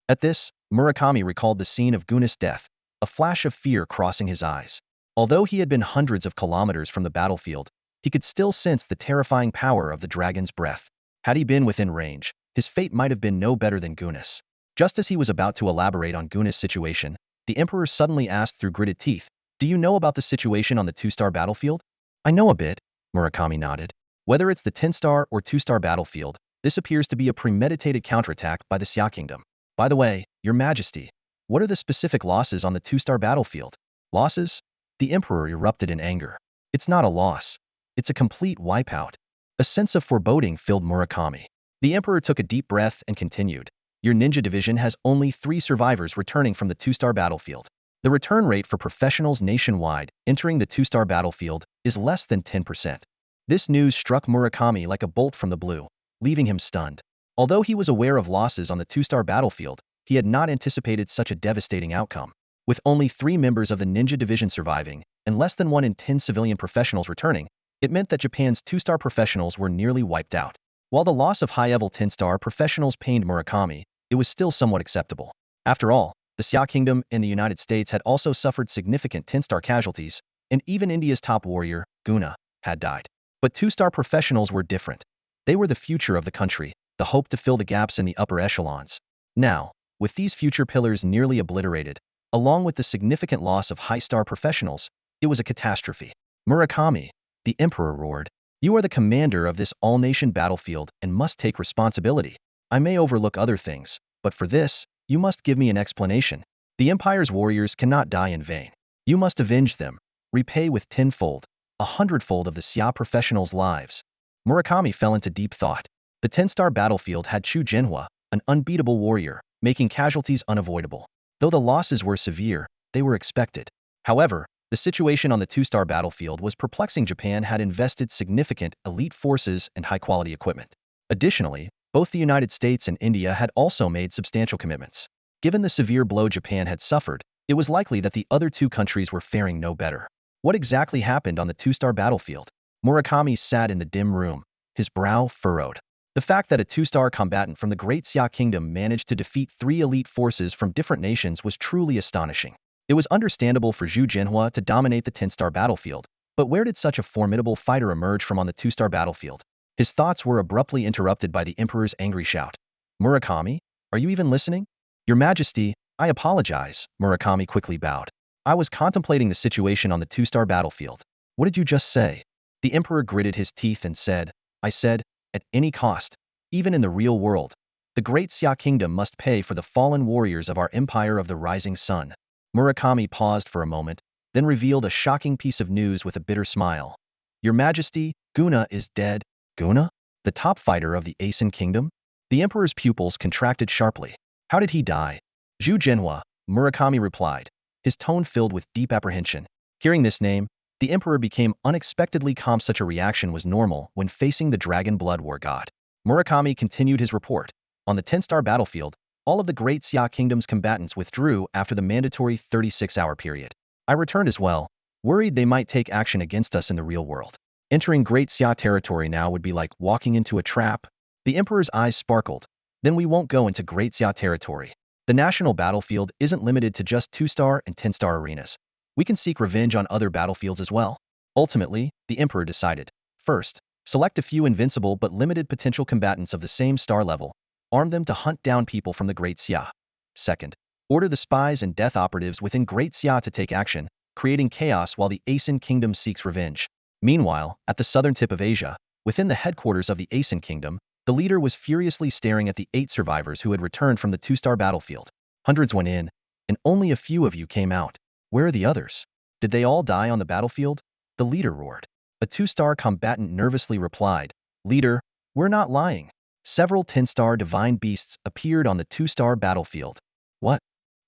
At this, Murakami recalled the scene of Guna's death, a flash of fear crossing his eyes. Although he had been hundreds of kilometers from the battlefield, he could still sense the terrifying power of the dragon's breath. Had he been within range, his fate might have been no better than Guna's. Just as he was about to elaborate on Guna's situation, the emperor suddenly asked through gritted teeth, "Do you know about the situation on the 2-star battlefield?" "I know a bit," Murakami nodded. "Whether it's the 10-star or 2-star battlefield, this appears to be a premeditated counterattack by the Xia Kingdom. By the way, your majesty, what are the specific losses on the 2-star battlefield?" "Losses?" the emperor erupted in anger. "It's not a loss. It's a complete wipeout." A sense of foreboding filled Murakami. The emperor took a deep breath and continued, "Your ninja division has only 3 survivors returning from the 2-star battlefield. The return rate for professionals nationwide entering the 2-star battlefield is less than 10%. This news struck Murakami like a bolt from the blue, leaving him stunned. Although he was aware of losses on the 2-star battlefield, he had not anticipated such a devastating outcome. With only 3 members of the ninja division surviving, and less than 1 in 10 civilian professionals returning, it meant that Japan's 2-star professionals were nearly wiped out. While the loss of high-level 10-star professionals pained Murakami, it was still somewhat acceptable. After all, the Xia Kingdom and the United States had also suffered significant 10-star casualties, and even India's top warrior, Guna, had died. But 2-star professionals were different. They were the future of the country, the hope to fill the gaps in the upper echelons. Now, with these future pillars nearly obliterated, along with the significant loss of high-star professionals, it was a catastrophe. Murakami, The emperor roared. You are the commander of this all-nation battlefield and must take responsibility. I may overlook other things, but for this, you must give me an explanation. The empire's warriors cannot die in vain. You must avenge them, repay with tenfold, 100-fold of the Xia professionals' lives. Murakami fell into deep thought. The 10-star battlefield had Chu Jinhua, an unbeatable warrior, making casualties unavoidable. Though the losses were severe, they were expected. However, the situation on the 2-star battlefield was perplexing. Japan had invested significant elite forces and high-quality equipment. Additionally, both the United States and India had also made substantial commitments. Given the severe blow Japan had suffered, it was likely that the other two countries were faring no better. What exactly happened on the 2-star battlefield? Murakami sat in the dim room, his brow furrowed. The fact that a 2-star combatant from the Great Xia Kingdom managed to defeat 3 elite forces from different nations was truly astonishing. It was understandable for Zhu Jinhua to dominate the 10-star battlefield, but where did such a formidable fighter emerge from on the 2-star battlefield? His thoughts were abruptly interrupted by the emperor's angry shout. Murakami, are you even listening? Your Majesty, I apologize, Murakami quickly bowed. I was contemplating the situation on the 2-star battlefield. What did you just say? The emperor gritted his teeth and said, I said, at any cost, even in the real world, the Great Xia Kingdom must pay for the fallen warriors of our Empire of the Rising Sun. Murakami paused for a moment, then revealed a shocking piece of news with a bitter smile. Your Majesty, Guna is dead. Guna? The top fighter of the Asen Kingdom? The emperor's pupils contracted sharply. How did he die? Zhu Jinhua, Murakami replied, his tone filled with deep apprehension. Hearing this name, the emperor became unexpectedly calm. Such a reaction was normal when facing the dragon blood war god. Murakami continued his report. On the 10-star battlefield, all of the Great Xia Kingdom's combatants withdrew after the mandatory 36-hour period. I returned as well, worried they might take action against us in the real world. Entering Great Xia territory now would be like walking into a trap. The emperor's eyes sparkled. Then we won't go into Great Xia territory. The national battlefield isn't limited to just 2-star and 10-star arenas. We can seek revenge on other battlefields as well. Ultimately, the emperor decided. First, select a few invincible but limited potential combatants of the same star level. Arm them to hunt down people from the Great Xia. Second, order the spies and death operatives within Great Xia to take action, creating chaos while the Asen Kingdom seeks revenge. Meanwhile, at the southern tip of Asia, within the headquarters of the Asen Kingdom, the leader was furiously staring at the 8 survivors who had returned from the 2-star battlefield. Hundreds went in, and only a few of you came out. Where are the others? Did they all die on the battlefield? The leader roared. A 2-star combatant nervously replied, Leader, we're not lying. Several 10-star divine beasts appeared on the 2-star battlefield. What?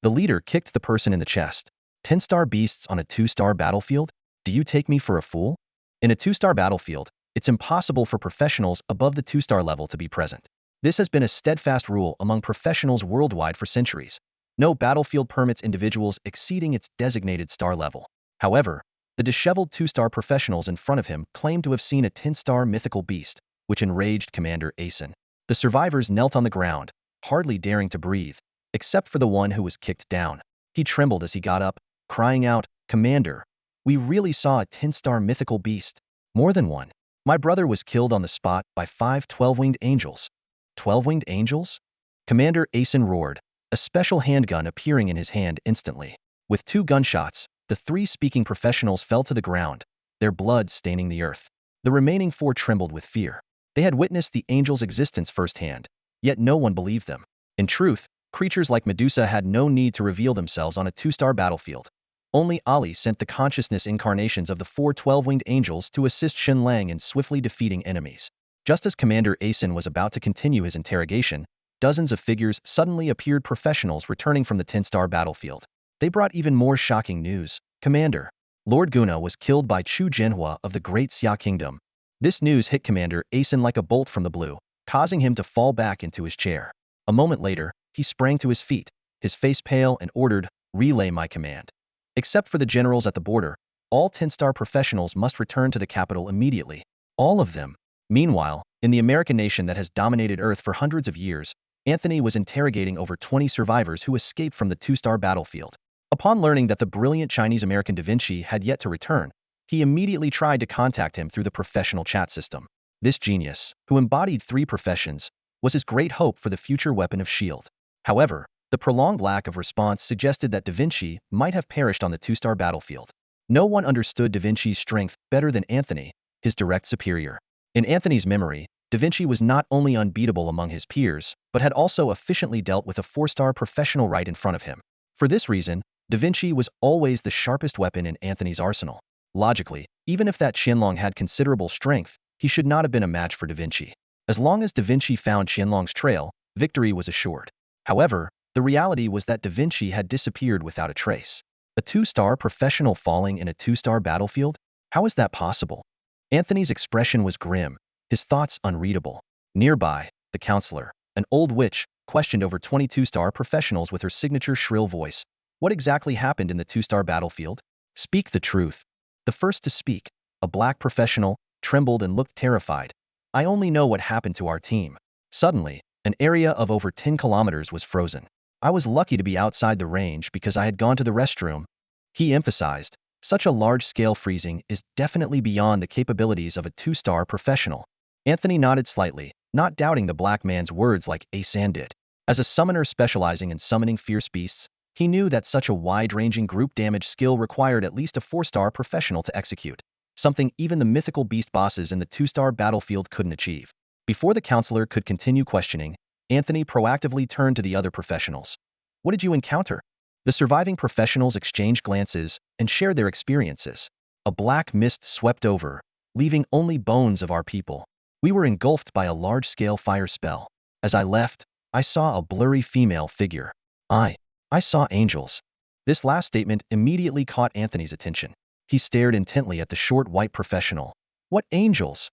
The leader kicked the person in the chest. 10-star beasts on a 2-star battlefield? Do you take me for a fool? In a 2-star battlefield, it's impossible for professionals above the 2-star level to be present. This has been a steadfast rule among professionals worldwide for centuries. No battlefield permits individuals exceeding its designated star level. However, the disheveled 2-star professionals in front of him claimed to have seen a 10-star mythical beast, which enraged Commander Asen. The survivors knelt on the ground, hardly daring to breathe, except for the one who was kicked down. He trembled as he got up, crying out, Commander, we really saw a 10-star mythical beast. More than one. My brother was killed on the spot by 5 12-winged angels. 12-winged angels? Commander Asen roared, a special handgun appearing in his hand instantly. With 2 gunshots, the 3 speaking professionals fell to the ground, their blood staining the earth. The remaining 4 trembled with fear. They had witnessed the angels' existence firsthand, yet no one believed them. In truth, creatures like Medusa had no need to reveal themselves on a 2-star battlefield. Only Ali sent the consciousness incarnations of the 4 12-winged angels to assist Shen Lang in swiftly defeating enemies. Just as Commander Asen was about to continue his interrogation, dozens of figures suddenly appeared, professionals returning from the 10-star battlefield. They brought even more shocking news. Commander, Lord Guna was killed by Chu Jinhua of the Great Xia Kingdom. This news hit Commander Asen like a bolt from the blue, causing him to fall back into his chair. A moment later, he sprang to his feet, his face pale, and ordered, Relay my command. Except for the generals at the border, all 10-star professionals must return to the capital immediately. All of them. Meanwhile, in the American nation that has dominated Earth for hundreds of years, Anthony was interrogating over 20 survivors who escaped from the 2-star battlefield. Upon learning that the brilliant Chinese-American Da Vinci had yet to return, he immediately tried to contact him through the professional chat system. This genius, who embodied 3 professions, was his great hope for the future weapon of S.H.I.E.L.D. However, the prolonged lack of response suggested that Da Vinci might have perished on the 2-star battlefield. No one understood Da Vinci's strength better than Anthony, his direct superior. In Anthony's memory, Da Vinci was not only unbeatable among his peers, but had also efficiently dealt with a 4-star professional right in front of him. For this reason, Da Vinci was always the sharpest weapon in Anthony's arsenal. Logically, even if that Shen Lang had considerable strength, he should not have been a match for Da Vinci. As long as Da Vinci found Shen Lang's trail, victory was assured. However, the reality was that Da Vinci had disappeared without a trace. A 2-star professional falling in a 2-star battlefield? How is that possible? Anthony's expression was grim, his thoughts unreadable. Nearby, the counselor, an old witch, questioned over 22-star professionals with her signature shrill voice. What exactly happened in the 2-star battlefield? Speak the truth. The first to speak, a black professional, trembled and looked terrified. I only know what happened to our team. Suddenly, an area of over 10 kilometers was frozen. I was lucky to be outside the range because I had gone to the restroom. He emphasized, such a large-scale freezing is definitely beyond the capabilities of a 2-star professional. Anthony nodded slightly, not doubting the black man's words like Asan did. As a summoner specializing in summoning fierce beasts, he knew that such a wide-ranging group damage skill required at least a 4-star professional to execute, something even the mythical beast bosses in the 2-star battlefield couldn't achieve. Before the counselor could continue questioning, Anthony proactively turned to the other professionals. What did you encounter? The surviving professionals exchanged glances and shared their experiences. A black mist swept over, leaving only bones of our people. We were engulfed by a large-scale fire spell. As I left, I saw a blurry female figure. I saw angels. This last statement immediately caught Anthony's attention. He stared intently at the short white professional. What angels?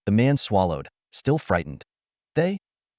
The man swallowed, still frightened. They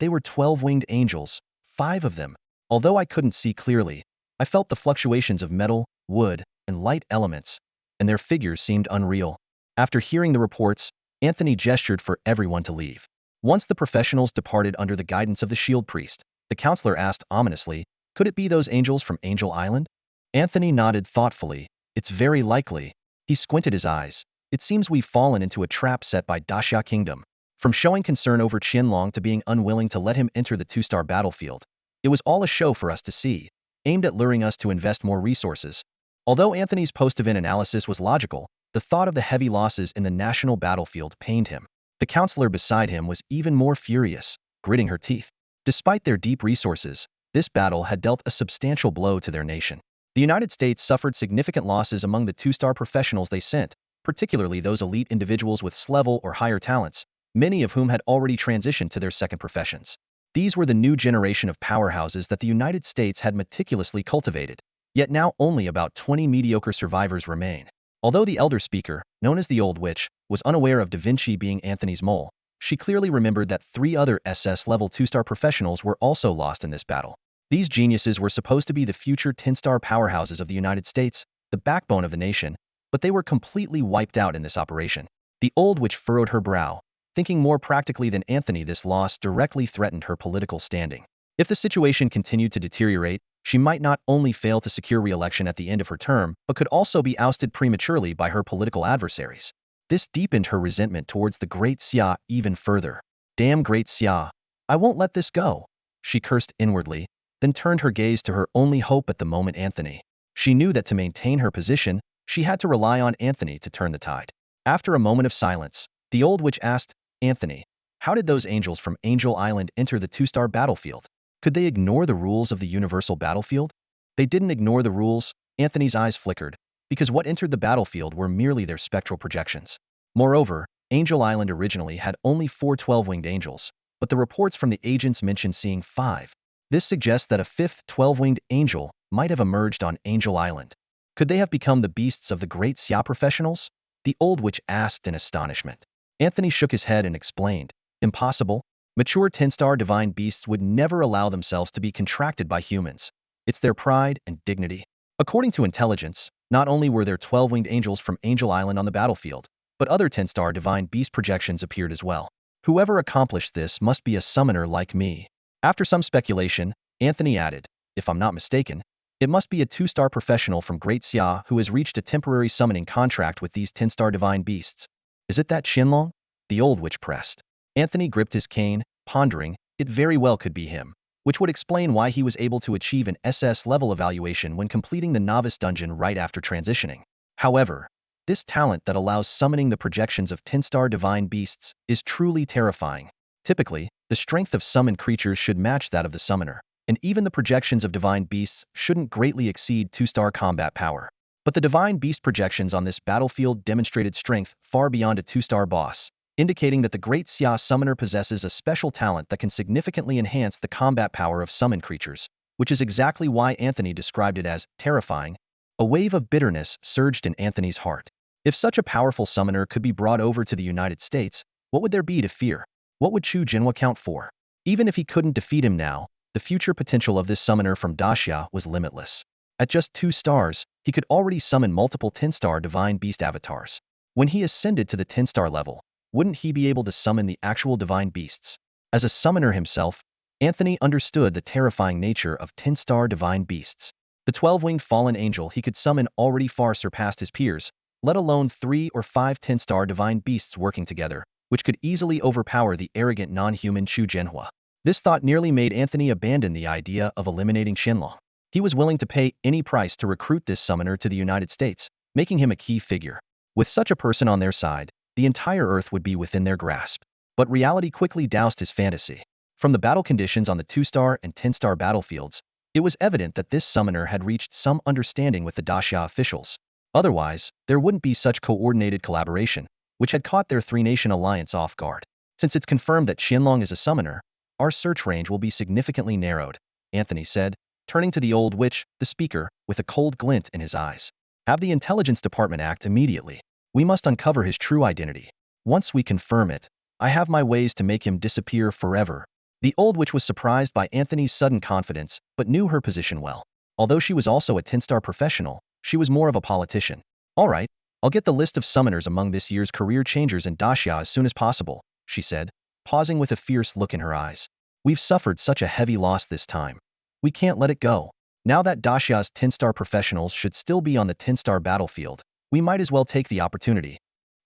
were 12-winged angels, 5 of them. Although I couldn't see clearly, I felt the fluctuations of metal, wood, and light elements, and their figures seemed unreal. After hearing the reports, Anthony gestured for everyone to leave. Once the professionals departed under the guidance of the shield priest, the counselor asked ominously, could it be those angels from Angel Island? Anthony nodded thoughtfully. It's very likely. He squinted his eyes. It seems we've fallen into a trap set by Daxia Kingdom. From showing concern over Shen Lang to being unwilling to let him enter the 2-star battlefield, it was all a show for us to see, aimed at luring us to invest more resources. Although Anthony's post-event analysis was logical, the thought of the heavy losses in the national battlefield pained him. The counselor beside him was even more furious, gritting her teeth. Despite their deep resources, this battle had dealt a substantial blow to their nation. The United States suffered significant losses among the 2-star professionals they sent, particularly those elite individuals with S-level or higher talents, many of whom had already transitioned to their second professions. These were the new generation of powerhouses that the United States had meticulously cultivated, yet now only about 20 mediocre survivors remain. Although the elder speaker, known as the Old Witch, was unaware of Da Vinci being Anthony's mole, she clearly remembered that 3 other SS-level 2-star professionals were also lost in this battle. These geniuses were supposed to be the future 10-star powerhouses of the United States, the backbone of the nation, but they were completely wiped out in this operation. The Old Witch furrowed her brow, thinking more practically than Anthony. This loss directly threatened her political standing. If the situation continued to deteriorate, she might not only fail to secure re-election at the end of her term, but could also be ousted prematurely by her political adversaries. This deepened her resentment towards the Great Xia even further. Damn Great Xia, I won't let this go, she cursed inwardly, then turned her gaze to her only hope at the moment, Anthony. She knew that to maintain her position, she had to rely on Anthony to turn the tide. After a moment of silence, the Old Witch asked, Anthony, how did those angels from Angel Island enter the 2-star battlefield? Could they ignore the rules of the universal battlefield? They didn't ignore the rules, Anthony's eyes flickered, because what entered the battlefield were merely their spectral projections. Moreover, Angel Island originally had only 4 12-winged angels, but the reports from the agents mentioned seeing 5. This suggests that a 5th 12-winged angel might have emerged on Angel Island. Could they have become the beasts of the Great Xia professionals? The Old Witch asked in astonishment. Anthony shook his head and explained, impossible. Mature 10-star divine beasts would never allow themselves to be contracted by humans. It's their pride and dignity. According to intelligence, not only were there 12-winged angels from Angel Island on the battlefield, but other 10-star divine beast projections appeared as well. Whoever accomplished this must be a summoner like me. After some speculation, Anthony added, if I'm not mistaken, it must be a 2-star professional from Great Xia who has reached a temporary summoning contract with these 10-star divine beasts. Is it that Shen Lang? The Old Witch pressed. Anthony gripped his cane, pondering, it very well could be him, which would explain why he was able to achieve an SS level evaluation when completing the novice dungeon right after transitioning. However, This talent that allows summoning the projections of 10-star divine beasts is truly terrifying. Typically, the strength of summoned creatures should match that of the summoner, and even the projections of divine beasts shouldn't greatly exceed 2-star combat power. But the divine beast projections on this battlefield demonstrated strength far beyond a 2-star boss, indicating that the Great Xia summoner possesses a special talent that can significantly enhance the combat power of summoned creatures, which is exactly why Anthony described it as terrifying. A wave of bitterness surged in Anthony's heart. If such a powerful summoner could be brought over to the United States, what would there be to fear? What would Chu Jinhua count for? Even if he couldn't defeat him now, the future potential of this summoner from Daxia was limitless. At just 2 stars, he could already summon multiple 10-star divine beast avatars. When he ascended to the 10-star level, wouldn't he be able to summon the actual divine beasts? As a summoner himself, Anthony understood the terrifying nature of 10-star divine beasts. The 12-winged fallen angel he could summon already far surpassed his peers, let alone 3 or 5 10-star divine beasts working together, which could easily overpower the arrogant non-human Chu Jinhua. This thought nearly made Anthony abandon the idea of eliminating Shen Lang. He was willing to pay any price to recruit this summoner to the United States, making him a key figure. With such a person on their side, the entire Earth would be within their grasp. But reality quickly doused his fantasy. From the battle conditions on the 2-star and 10-star battlefields, it was evident that this summoner had reached some understanding with the Daxia officials. Otherwise, there wouldn't be such coordinated collaboration, which had caught their 3-nation alliance off guard. Since it's confirmed that Shen Lang is a summoner, our search range will be significantly narrowed, Anthony said, turning to the old witch, the speaker, with a cold glint in his eyes. Have the intelligence department act immediately. We must uncover his true identity. Once we confirm it, I have my ways to make him disappear forever. The old witch was surprised by Anthony's sudden confidence, but knew her position well. Although she was also a 10-star professional, she was more of a politician. All right, I'll get the list of summoners among this year's career changers in Daxia as soon as possible, she said, pausing with a fierce look in her eyes. We've suffered such a heavy loss this time. We can't let it go. Now that Daxia's 10-star professionals should still be on the 10-star battlefield, we might as well take the opportunity.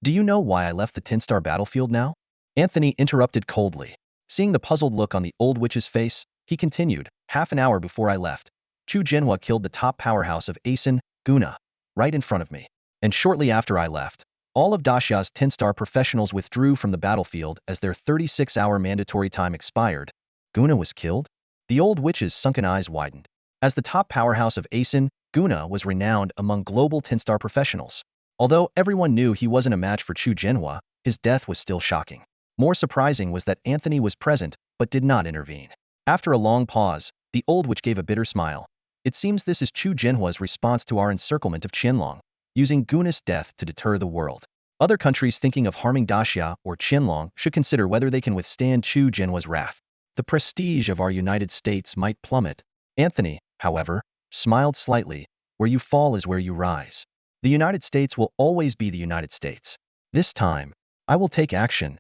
Do you know why I left the 10-star battlefield now? Anthony interrupted coldly. Seeing the puzzled look on the old witch's face, he continued, half an hour before I left, Chu Jinhua killed the top powerhouse of Asen, Guna, right in front of me. And shortly after I left, all of Daxia's 10-star professionals withdrew from the battlefield as their 36-hour mandatory time expired. Guna was killed? The old witch's sunken eyes widened. As the top powerhouse of Asen, Guna was renowned among global 10-star professionals. Although everyone knew he wasn't a match for Chu Jinhua, his death was still shocking. More surprising was that Anthony was present, but did not intervene. After a long pause, the old witch gave a bitter smile. It seems this is Chu Jinhua's response to our encirclement of Shen Lang, using Guna's death to deter the world. Other countries thinking of harming Daxia or Shen Lang should consider whether they can withstand Chu Jinhua's wrath. The prestige of our United States might plummet. Anthony, however, smiled slightly. Where you fall is where you rise. The United States will always be the United States. This time, I will take action.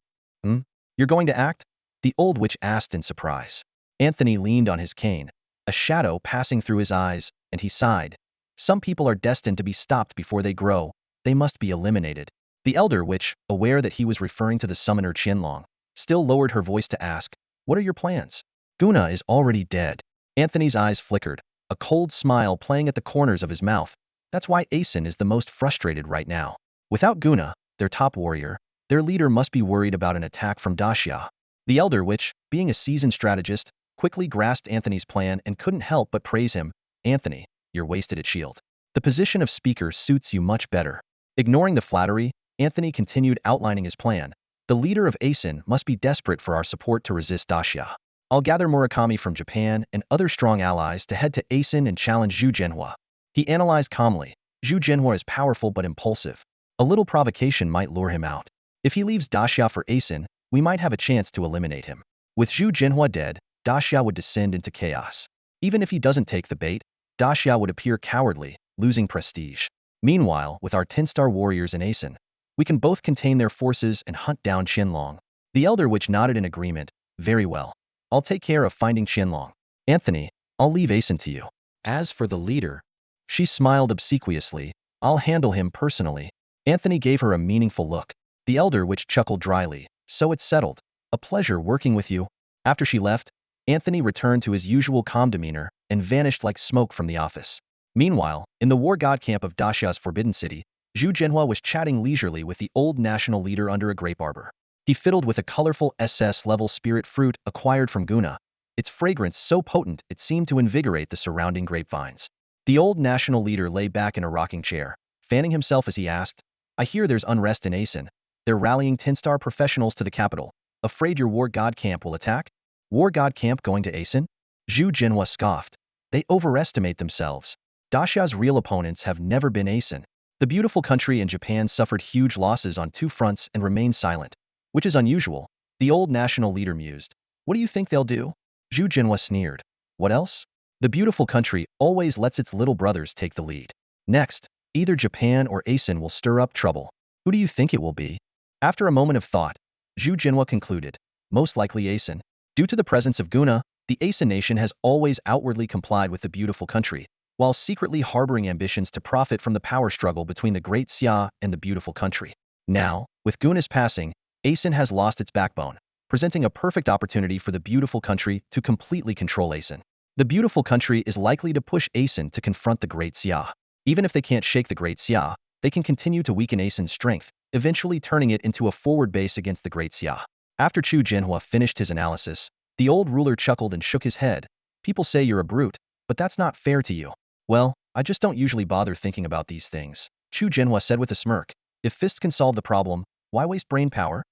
You're going to act? The old witch asked in surprise. Anthony leaned on his cane, a shadow passing through his eyes, and he sighed. Some people are destined to be stopped before they grow. They must be eliminated. The elder witch, aware that he was referring to the summoner Shen Lang, still lowered her voice to ask, what are your plans? Guna is already dead. Anthony's eyes flickered, a cold smile playing at the corners of his mouth. That's why Asen is the most frustrated right now. Without Guna, their top warrior, their leader must be worried about an attack from Daxia. The elder witch, being a seasoned strategist, quickly grasped Anthony's plan and couldn't help but praise him. Anthony, you're wasted at shield. The position of speaker suits you much better. Ignoring the flattery, Anthony continued outlining his plan. The leader of Asen must be desperate for our support to resist Daxia. I'll gather Murakami from Japan and other strong allies to head to Asen and challenge Zhu Jinhua. He analyzed calmly. Zhu Jinhua is powerful but impulsive. A little provocation might lure him out. If he leaves Daxia for Asen, we might have a chance to eliminate him. With Zhu Jinhua dead, Daxia would descend into chaos. Even if he doesn't take the bait, Daxia would appear cowardly, losing prestige. Meanwhile, with our 10-star warriors in Asen, we can both contain their forces and hunt down Shen Lang. The elder witch nodded in agreement. Very well. I'll take care of finding Shen Lang. Anthony, I'll leave Asen to you. As for the leader, she smiled obsequiously. I'll handle him personally. Anthony gave her a meaningful look. The elder witch chuckled dryly. So it's settled. A pleasure working with you. After she left, Anthony returned to his usual calm demeanor and vanished like smoke from the office. Meanwhile, in the war god camp of Daxia's Forbidden City, Zhu Jinhua was chatting leisurely with the old national leader under a grape arbor. He fiddled with a colorful SS-level spirit fruit acquired from Guna, its fragrance so potent it seemed to invigorate the surrounding grapevines. The old national leader lay back in a rocking chair, fanning himself as he asked, I hear there's unrest in Asen. They're rallying 10-star professionals to the capital. Afraid your war god camp will attack? War god camp going to Asen? Zhu Jinhua scoffed. They overestimate themselves. Daxia's real opponents have never been Asen. The beautiful country in Japan suffered huge losses on two fronts and remained silent, which is unusual. The old national leader mused. What do you think they'll do? Zhu Jinhua sneered. What else? The beautiful country always lets its little brothers take the lead. Next, either Japan or Asen will stir up trouble. Who do you think it will be? After a moment of thought, Zhu Jinhua concluded, most likely Asen. Due to the presence of Guna, the Asen nation has always outwardly complied with the beautiful country, while secretly harboring ambitions to profit from the power struggle between the Great Xia and the beautiful country. Now, with Guna's passing, Asen has lost its backbone, presenting a perfect opportunity for the beautiful country to completely control Asen. The beautiful country is likely to push Asen to confront the Great Xia. Even if they can't shake the Great Xia, they can continue to weaken Asen's strength, eventually turning it into a forward base against the Great Xia. After Zhu Jinhua finished his analysis, the old ruler chuckled and shook his head. People say you're a brute, but that's not fair to you. Well, I just don't usually bother thinking about these things, Zhu Jinhua said with a smirk. If fists can solve the problem, why waste brain power?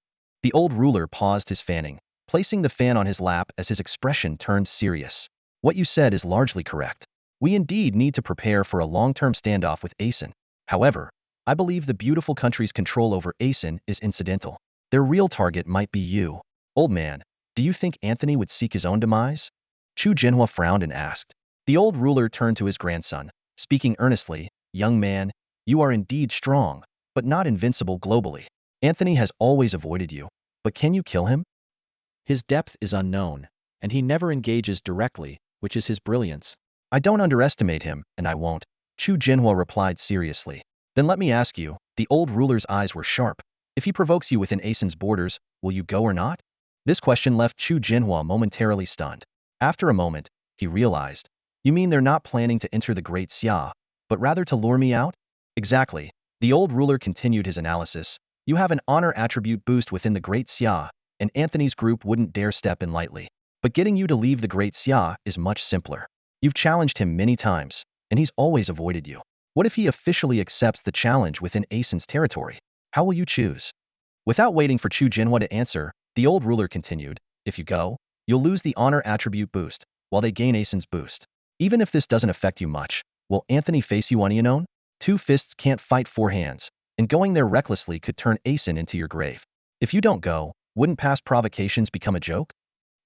The old ruler paused his fanning, placing the fan on his lap as his expression turned serious. What you said is largely correct. We indeed need to prepare for a long-term standoff with Asen. However, I believe the beautiful country's control over Asen is incidental. Their real target might be you. Old man, do you think Anthony would seek his own demise? Zhu Jinhua frowned and asked. The old ruler turned to his grandson, speaking earnestly, young man, you are indeed strong, but not invincible globally. Anthony has always avoided you, but can you kill him? His depth is unknown, and he never engages directly, which is his brilliance. I don't underestimate him, and I won't, Zhu Jinhua replied seriously. Then let me ask you, the old ruler's eyes were sharp. If he provokes you within Asen's borders, will you go or not? This question left Zhu Jinhua momentarily stunned. After a moment, he realized. You mean they're not planning to enter the Great Xia, but rather to lure me out? Exactly. The old ruler continued his analysis. You have an honor attribute boost within the Great Xia, and Anthony's group wouldn't dare step in lightly. But getting you to leave the Great Xia is much simpler. You've challenged him many times, and he's always avoided you. What if he officially accepts the challenge within Asen's territory? How will you choose? Without waiting for Zhu Jinhua to answer, the old ruler continued, if you go, you'll lose the honor attribute boost, while they gain Asen's boost. Even if this doesn't affect you much, will Anthony face you unknown? Two fists can't fight four hands, and going there recklessly could turn Asen into your grave. If you don't go, wouldn't past provocations become a joke?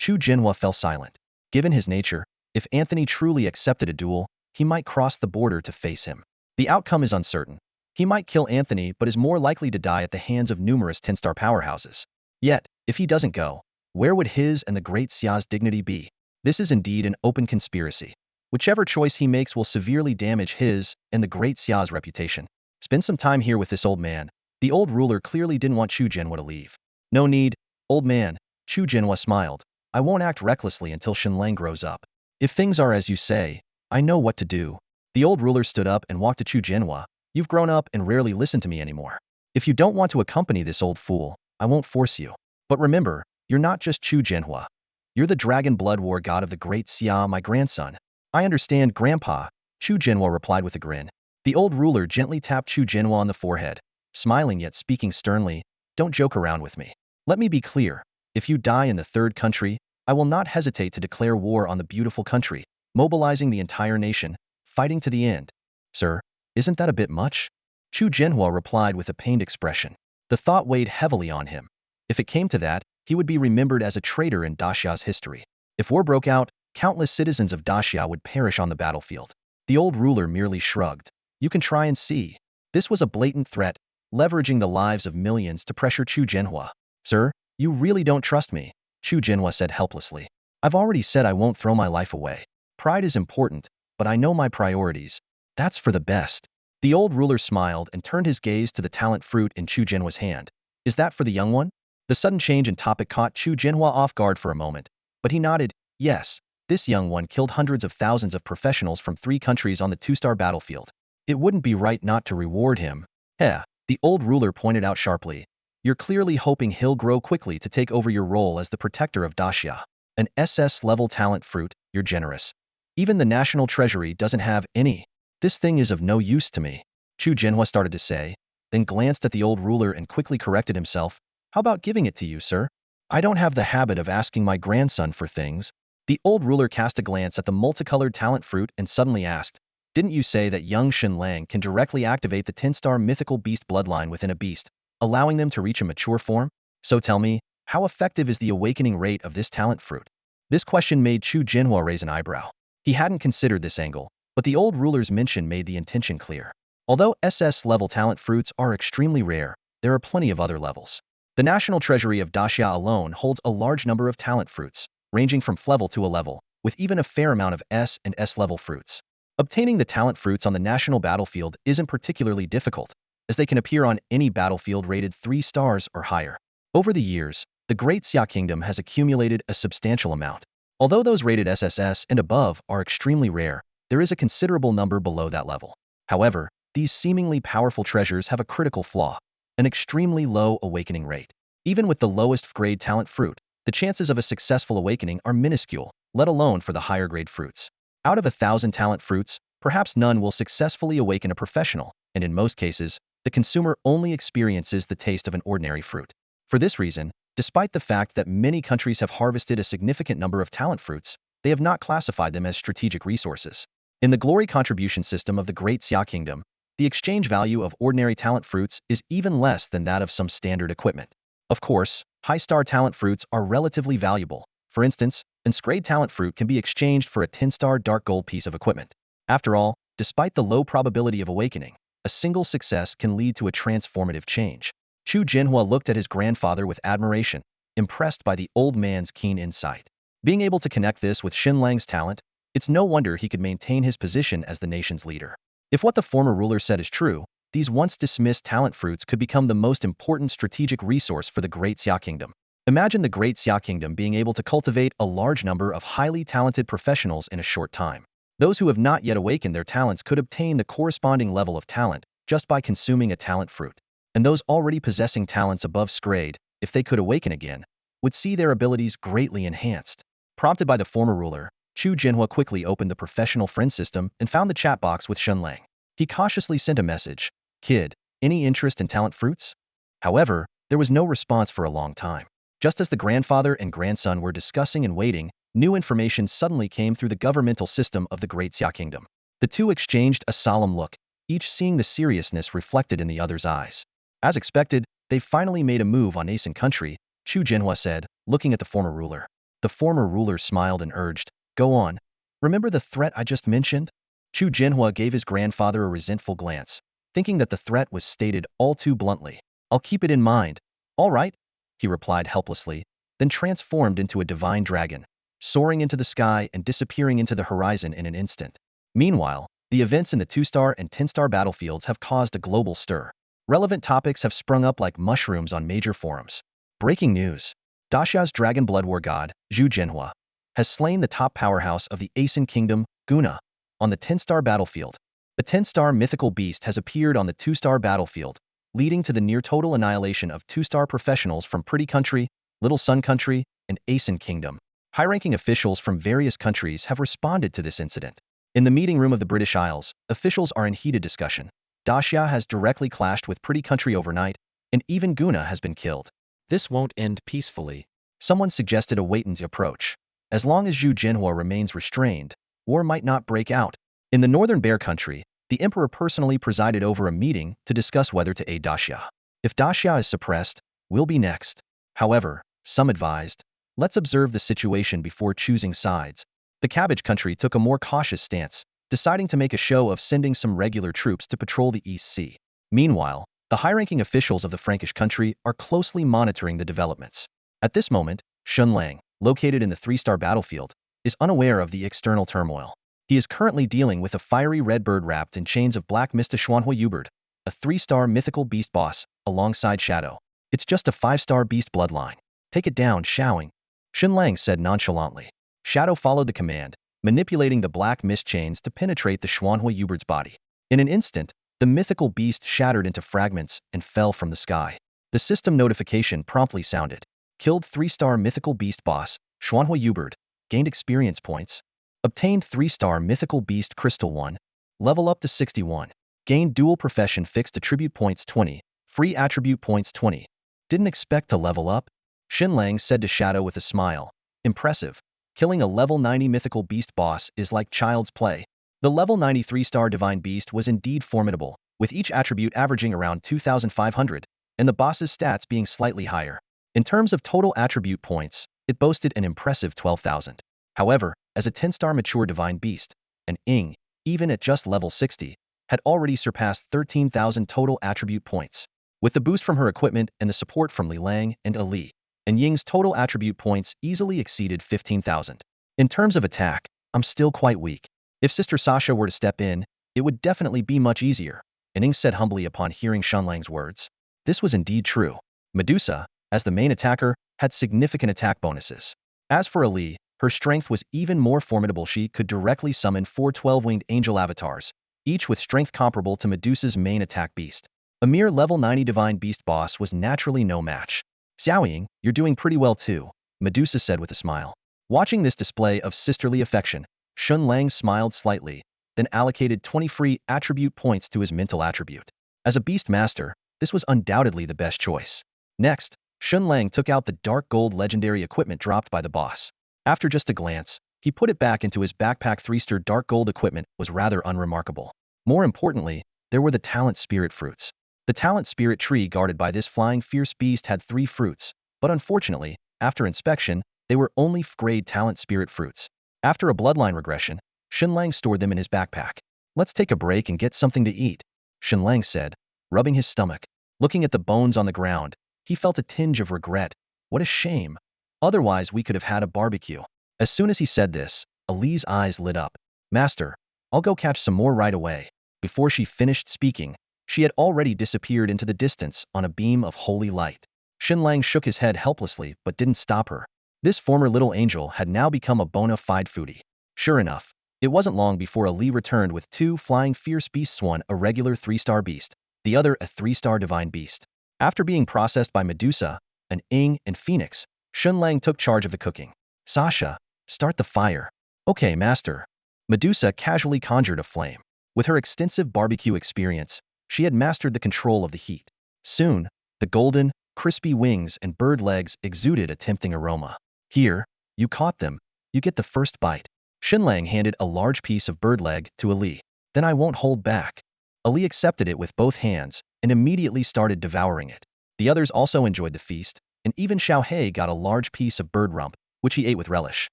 Zhu Jinhua fell silent. Given his nature, if Anthony truly accepted a duel, he might cross the border to face him. The outcome is uncertain. He might kill Anthony but is more likely to die at the hands of numerous 10-star powerhouses. Yet, if he doesn't go, where would his and the Great Xia's dignity be? This is indeed an open conspiracy. Whichever choice he makes will severely damage his and the Great Xia's reputation. Spend some time here with this old man. The old ruler clearly didn't want Zhu Jinhua to leave. No need, old man, Zhu Jinhua smiled. I won't act recklessly until Shen Lang grows up. If things are as you say, I know what to do. The old ruler stood up and walked to Zhu Jinhua. You've grown up and rarely listen to me anymore. If you don't want to accompany this old fool, I won't force you. But remember, you're not just Zhu Jinhua. You're the dragon blood war god of the Great Xia, my grandson. I understand, Grandpa, Zhu Jinhua replied with a grin. The old ruler gently tapped Zhu Jinhua on the forehead, smiling yet speaking sternly, don't joke around with me. Let me be clear, if you die in the third country, I will not hesitate to declare war on the beautiful country, mobilizing the entire nation, fighting to the end. Sir, isn't that a bit much? Zhu Jinhua replied with a pained expression. The thought weighed heavily on him. If it came to that, he would be remembered as a traitor in Daxia's history. If war broke out, countless citizens of Daxia would perish on the battlefield. The old ruler merely shrugged. You can try and see. This was a blatant threat, leveraging the lives of millions to pressure Zhu Jinhua. Sir, you really don't trust me, Zhu Jinhua said helplessly. I've already said I won't throw my life away. Pride is important, but I know my priorities. That's for the best. The old ruler smiled and turned his gaze to the talent fruit in Zhu Jinhua's hand. Is that for the young one? The sudden change in topic caught Zhu Jinhua off guard for a moment, but he nodded, yes. This young one killed hundreds of thousands of professionals from 3 countries on the 2-star battlefield. It wouldn't be right not to reward him. Heh, the old ruler pointed out sharply. You're clearly hoping he'll grow quickly to take over your role as the protector of Daxia. An SS-level talent fruit, you're generous. Even the national treasury doesn't have any. This thing is of no use to me, Chu Jinhua started to say, then glanced at the old ruler and quickly corrected himself. How about giving it to you, sir? I don't have the habit of asking my grandson for things. The old ruler cast a glance at the multicolored talent fruit and suddenly asked, didn't you say that young Shen Lang can directly activate the 10-star mythical beast bloodline within a beast, allowing them to reach a mature form? So tell me, how effective is the awakening rate of this talent fruit? This question made Chu Jinhua raise an eyebrow. He hadn't considered this angle, but the old ruler's mention made the intention clear. Although SS-level talent fruits are extremely rare, there are plenty of other levels. The national treasury of Daxia alone holds a large number of talent fruits, ranging from level to a level, with even a fair amount of S and S-level fruits. Obtaining the talent fruits on the national battlefield isn't particularly difficult, as they can appear on any battlefield rated 3 stars or higher. Over the years, the Great Xia Kingdom has accumulated a substantial amount. Although those rated SSS and above are extremely rare, there is a considerable number below that level. However, these seemingly powerful treasures have a critical flaw, an extremely low awakening rate. Even with the lowest grade talent fruit, the chances of a successful awakening are minuscule, let alone for the higher grade fruits. Out of 1,000 talent fruits, perhaps none will successfully awaken a professional, and in most cases, the consumer only experiences the taste of an ordinary fruit. For this reason, despite the fact that many countries have harvested a significant number of talent fruits, they have not classified them as strategic resources. In the glory contribution system of the Great Xia Kingdom, the exchange value of ordinary talent fruits is even less than that of some standard equipment. Of course, high-star talent fruits are relatively valuable. For instance, an Scrade talent fruit can be exchanged for a 10-star dark gold piece of equipment. After all, despite the low probability of awakening, a single success can lead to a transformative change. Chu Jinhua looked at his grandfather with admiration, impressed by the old man's keen insight. Being able to connect this with Shen Lang's talent, it's no wonder he could maintain his position as the nation's leader. If what the former ruler said is true, these once dismissed talent fruits could become the most important strategic resource for the Great Xia Kingdom. Imagine the Great Xia Kingdom being able to cultivate a large number of highly talented professionals in a short time. Those who have not yet awakened their talents could obtain the corresponding level of talent just by consuming a talent fruit. And those already possessing talents above Scrade, if they could awaken again, would see their abilities greatly enhanced. Prompted by the former ruler, Chu Jinhua quickly opened the professional friend system and found the chat box with Shen Lang. He cautiously sent a message, "Kid, any interest in talent fruits?" However, there was no response for a long time. Just as the grandfather and grandson were discussing and waiting, new information suddenly came through the governmental system of the Great Xia Kingdom. The two exchanged a solemn look, each seeing the seriousness reflected in the other's eyes. As expected, they finally made a move on nascent country, Chu Jinhua said, looking at the former ruler. The former ruler smiled and urged, "Go on. Remember the threat I just mentioned?" Chu Jinhua gave his grandfather a resentful glance, thinking that the threat was stated all too bluntly. "I'll keep it in mind." "All right," he replied helplessly, then transformed into a divine dragon, soaring into the sky and disappearing into the horizon in an instant. Meanwhile, the events in the 2-star and 10-star battlefields have caused a global stir. Relevant topics have sprung up like mushrooms on major forums. Breaking news. Daxia's dragon blood war god, Zhu Jinhua, has slain the top powerhouse of the Asen Kingdom, Guna, on the 10-star battlefield. A 10-star mythical beast has appeared on the 2-star battlefield, leading to the near-total annihilation of 2-star professionals from Pretty Country, Little Sun Country, and Asen Kingdom. High-ranking officials from various countries have responded to this incident. In the meeting room of the British Isles, officials are in heated discussion. Daxia has directly clashed with Pretty Country overnight, and even Guna has been killed. This won't end peacefully. Someone suggested a wait-and-see approach. As long as Zhu Jinhua remains restrained, war might not break out. In the northern Bear Country, the emperor personally presided over a meeting to discuss whether to aid Daxia. If Daxia is suppressed, we'll be next. However, some advised, let's observe the situation before choosing sides. The Cabbage Country took a more cautious stance, deciding to make a show of sending some regular troops to patrol the East Sea. Meanwhile, the high-ranking officials of the Frankish country are closely monitoring the developments. At this moment, Shen Lang, located in the 3-star battlefield, is unaware of the external turmoil. He is currently dealing with a fiery red bird wrapped in chains of black mist Xuanhua Yubird, a 3-star mythical beast boss, alongside Shadow. It's just a 5-star beast bloodline. Take it down, Xiaoing. Shen Lang said nonchalantly. Shadow followed the command, manipulating the black mist chains to penetrate the Xuanhua Yubird's body. In an instant, The mythical beast shattered into fragments and fell from the sky. The system notification promptly sounded. Killed 3-star mythical beast boss, Xuanhui Yubert, gained experience points. Obtained 3-star mythical beast crystal 1, level up to 61. Gained dual profession fixed attribute points 20, free attribute points 20. Didn't expect to level up? Shen Lang said to Shadow with a smile. Impressive. Killing a level 90 mythical beast boss is like child's play. The level 93-star divine beast was indeed formidable, with each attribute averaging around 2,500, and the boss's stats being slightly higher. In terms of total attribute points, it boasted an impressive 12,000. However, as a 10-star mature divine beast, an Ing, even at just level 60, had already surpassed 13,000 total attribute points. With the boost from her equipment and the support from Li Lang and Ali, and Ying's total attribute points easily exceeded 15,000. In terms of attack, I'm still quite weak. If Sister Sasha were to step in, it would definitely be much easier, Ning said humbly upon hearing Shen Lang's words. This was indeed true. Medusa, as the main attacker, had significant attack bonuses. As for Ali, her strength was even more formidable. She could directly summon 4 12-winged angel avatars, each with strength comparable to Medusa's main attack beast. A mere level 90 divine beast boss was naturally no match. Xiaoying, you're doing pretty well too, Medusa said with a smile. Watching this display of sisterly affection, Shen Lang smiled slightly, then allocated 20 free attribute points to his mental attribute. As a beast master, this was undoubtedly the best choice. Next, Shen Lang took out the dark gold legendary equipment dropped by the boss. After just a glance, he put it back into his backpack. 3-star dark gold equipment was rather unremarkable. More importantly, there were the talent spirit fruits. The talent spirit tree guarded by this flying fierce beast had 3 fruits, but unfortunately, after inspection, they were only grade talent spirit fruits. After a bloodline regression, Shen Lang stored them in his backpack. Let's take a break and get something to eat, Shen Lang said, rubbing his stomach. Looking at the bones on the ground, he felt a tinge of regret. What a shame. Otherwise, we could have had a barbecue. As soon as he said this, Ali's eyes lit up. Master, I'll go catch some more right away. Before she finished speaking, she had already disappeared into the distance on a beam of holy light. Shen Lang shook his head helplessly but didn't stop her. This former little angel had now become a bona fide foodie. Sure enough, it wasn't long before Ali returned with 2 flying fierce beasts, one a regular 3-star beast, the other a 3-star divine beast. After being processed by Medusa, an Ing, and Phoenix, Shen Lang took charge of the cooking. Sasha, start the fire. Okay, master. Medusa casually conjured a flame. With her extensive barbecue experience, she had mastered the control of the heat. Soon, the golden, crispy wings and bird legs exuded a tempting aroma. Here, you caught them. You get the first bite. Shen Lang handed a large piece of bird leg to Ali. Then I won't hold back. Ali accepted it with both hands and immediately started devouring it. The others also enjoyed the feast, and even Xiaohei got a large piece of bird rump, which he ate with relish.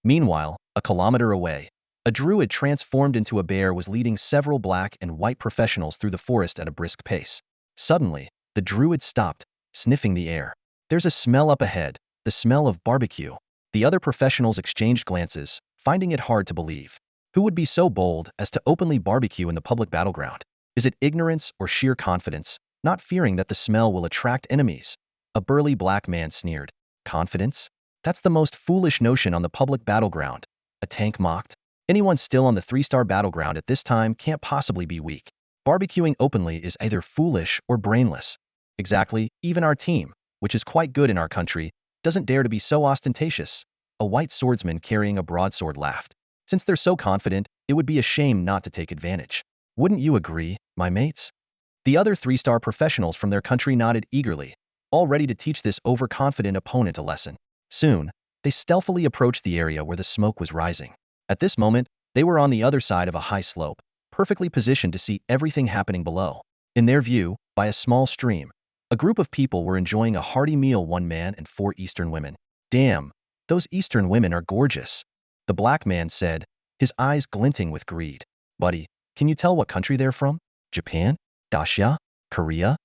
Meanwhile, a kilometer away, a druid transformed into a bear was leading several black and white professionals through the forest at a brisk pace. Suddenly, the druid stopped, sniffing the air. There's a smell up ahead, the smell of barbecue. The other professionals exchanged glances, finding it hard to believe. Who would be so bold as to openly barbecue in the public battleground? Is it ignorance or sheer confidence, not fearing that the smell will attract enemies? A burly black man sneered. Confidence? That's the most foolish notion on the public battleground. A tank mocked. Anyone still on the 3-star battleground at this time can't possibly be weak. Barbecuing openly is either foolish or brainless. Exactly, even our team, which is quite good in our country, doesn't dare to be so ostentatious. A white swordsman carrying a broadsword laughed. Since they're so confident, it would be a shame not to take advantage. Wouldn't you agree, my mates? The other 3-star professionals from their country nodded eagerly, all ready to teach this overconfident opponent a lesson. Soon, they stealthily approached the area where the smoke was rising. At this moment, they were on the other side of a high slope, perfectly positioned to see everything happening below. In their view, by a small stream, a group of people were enjoying a hearty meal, 1 man and 4 Eastern women. Damn, those Eastern women are gorgeous, the black man said, his eyes glinting with greed. Buddy, can you tell what country they're from? Japan? Dacia? Korea?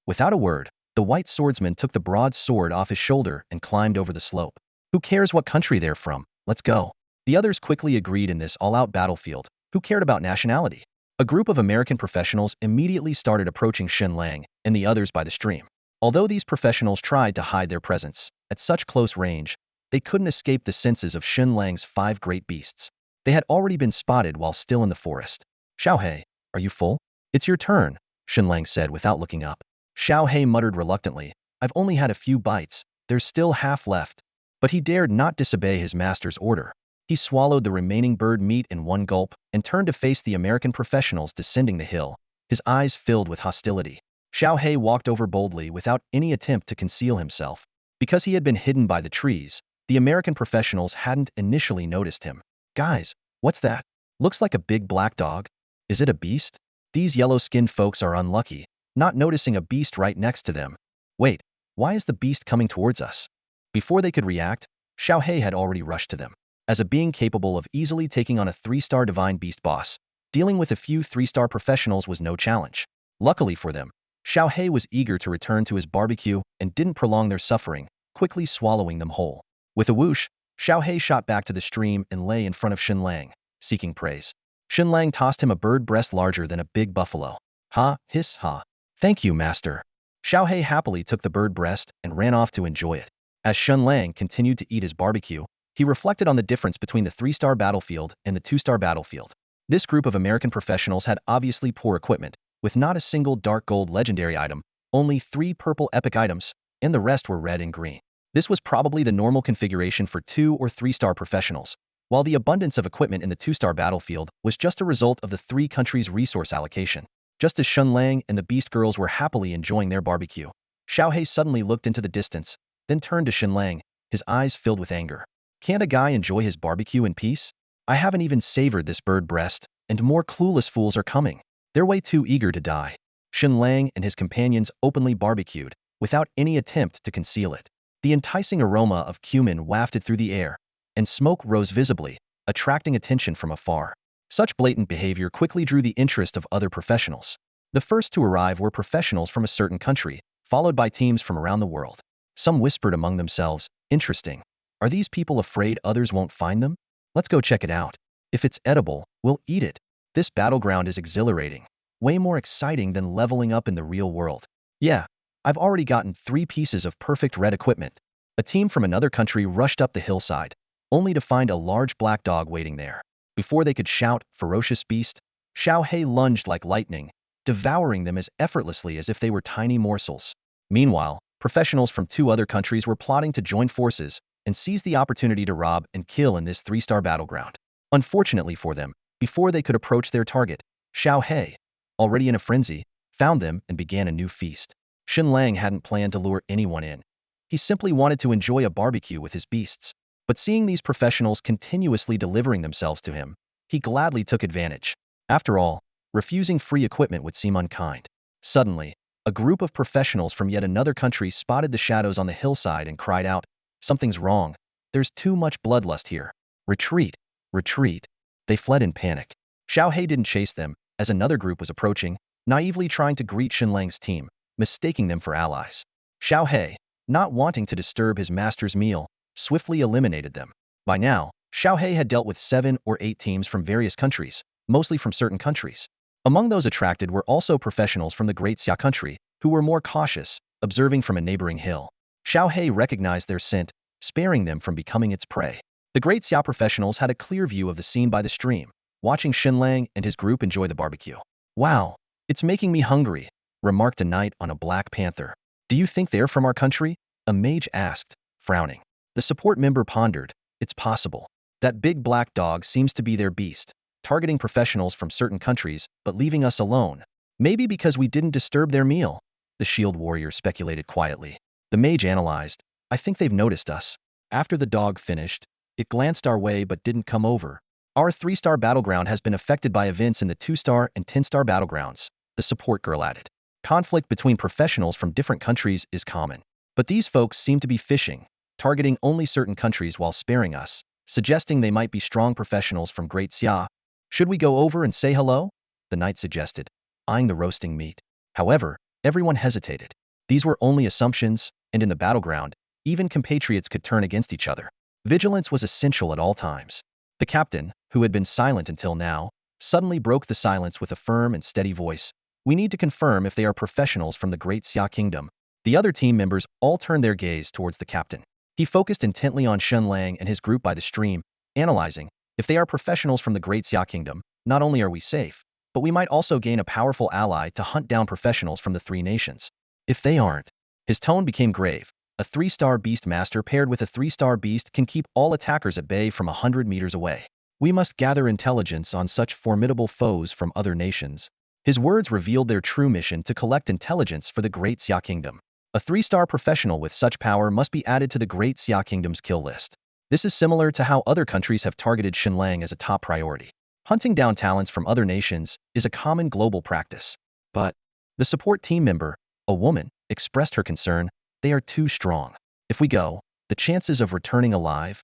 Without a word, the white swordsman took the broad sword off his shoulder and climbed over the slope. Who cares what country they're from? Let's go. The others quickly agreed. In this all-out battlefield, who cared about nationality? A group of American professionals immediately started approaching Shen Lang and the others by the stream. Although these professionals tried to hide their presence, at such close range, they couldn't escape the senses of Shen Lang's 5 great beasts. They had already been spotted while still in the forest. Xiaohei, are you full? It's your turn, Shen Lang said without looking up. Xiao He muttered reluctantly, I've only had a few bites, there's still half left. But he dared not disobey his master's order. He swallowed the remaining bird meat in one gulp and turned to face the American professionals descending the hill, his eyes filled with hostility. Xiao He walked over boldly without any attempt to conceal himself. Because he had been hidden by the trees, the American professionals hadn't initially noticed him. Guys, what's that? Looks like a big black dog. Is it a beast? These yellow-skinned folks are unlucky, not noticing a beast right next to them. Wait, why is the beast coming towards us? Before they could react, Xiao He had already rushed to them. As a being capable of easily taking on a 3-star divine beast boss, dealing with a few 3-star professionals was no challenge. Luckily for them, Xiao He was eager to return to his barbecue and didn't prolong their suffering, quickly swallowing them whole. With a whoosh, Xiao He shot back to the stream and lay in front of Shen Lang, seeking praise. Shen Lang tossed him a bird breast larger than a big buffalo. Ha, hiss, ha. Thank you, master. Xiao He happily took the bird breast and ran off to enjoy it. As Shen Lang continued to eat his barbecue, he reflected on the difference between the 3-star battlefield and the 2-star battlefield. This group of American professionals had obviously poor equipment, with not a single dark gold legendary item, only 3 purple epic items, and the rest were red and green. This was probably the normal configuration for 2 or 3-star professionals, while the abundance of equipment in the 2-star battlefield was just a result of the 3 countries' resource allocation. Just as Shen Lang and the Beast Girls were happily enjoying their barbecue, Xiao He suddenly looked into the distance, then turned to Shen Lang, his eyes filled with anger. Can't a guy enjoy his barbecue in peace? I haven't even savored this bird breast, and more clueless fools are coming. They're way too eager to die. Shen Lang and his companions openly barbecued, without any attempt to conceal it. The enticing aroma of cumin wafted through the air, and smoke rose visibly, attracting attention from afar. Such blatant behavior quickly drew the interest of other professionals. The first to arrive were professionals from a certain country, followed by teams from around the world. Some whispered among themselves, interesting. Are these people afraid others won't find them? Let's go check it out. If it's edible, we'll eat it. This battleground is exhilarating. Way more exciting than leveling up in the real world. Yeah, I've already gotten 3 pieces of perfect red equipment. A team from another country rushed up the hillside, only to find a large black dog waiting there. Before they could shout, ferocious beast, Xiao He lunged like lightning, devouring them as effortlessly as if they were tiny morsels. Meanwhile, professionals from 2 other countries were plotting to join forces and seize the opportunity to rob and kill in this 3-star battleground. Unfortunately for them, before they could approach their target, Xiao He, already in a frenzy, found them and began a new feast. Shen Lang hadn't planned to lure anyone in. He simply wanted to enjoy a barbecue with his beasts. But seeing these professionals continuously delivering themselves to him, he gladly took advantage. After all, refusing free equipment would seem unkind. Suddenly, a group of professionals from yet another country spotted the shadows on the hillside and cried out, something's wrong. There's too much bloodlust here. Retreat, retreat. They fled in panic. Xiao He didn't chase them, as another group was approaching, naively trying to greet Shen Lang's team, mistaking them for allies. Xiao He, not wanting to disturb his master's meal, swiftly eliminated them. By now, Xiao He had dealt with 7 or 8 teams from various countries, mostly from certain countries. Among those attracted were also professionals from the Great Xia country, who were more cautious, observing from a neighboring hill. Xiao He recognized their scent, sparing them from becoming its prey. The Great Xia professionals had a clear view of the scene by the stream, watching Shen Lang and his group enjoy the barbecue. Wow, it's making me hungry, remarked a knight on a black panther. Do you think they're from our country? A mage asked, frowning. The support member pondered, it's possible. That big black dog seems to be their beast, targeting professionals from certain countries, but leaving us alone. Maybe because we didn't disturb their meal, the shield warrior speculated quietly. The mage analyzed, I think they've noticed us. After the dog finished, it glanced our way but didn't come over. Our 3-star battleground has been affected by events in the 2-star and 10-star battlegrounds, the support girl added. Conflict between professionals from different countries is common. But these folks seem to be fishing, targeting only certain countries while sparing us, suggesting they might be strong professionals from Great Xia. Should we go over and say hello? The knight suggested, eyeing the roasting meat. However, everyone hesitated. These were only assumptions, and in the battleground, even compatriots could turn against each other. Vigilance was essential at all times. The captain, who had been silent until now, suddenly broke the silence with a firm and steady voice. We need to confirm if they are professionals from the Great Xia Kingdom. The other team members all turned their gaze towards the captain. He focused intently on Shen Lang and his group by the stream, analyzing, if they are professionals from the Great Xia Kingdom, not only are we safe, but we might also gain a powerful ally to hunt down professionals from the three nations. If they aren't. His tone became grave. A 3-star beast master paired with a 3-star beast can keep all attackers at bay from 100 meters away. We must gather intelligence on such formidable foes from other nations. His words revealed their true mission to collect intelligence for the Great Xia Kingdom. A 3-star professional with such power must be added to the Great Xia Kingdom's kill list. This is similar to how other countries have targeted Shen Lang as a top priority. Hunting down talents from other nations is a common global practice. But the support team member, a woman, expressed her concern. They are too strong. If we go, the chances of returning alive?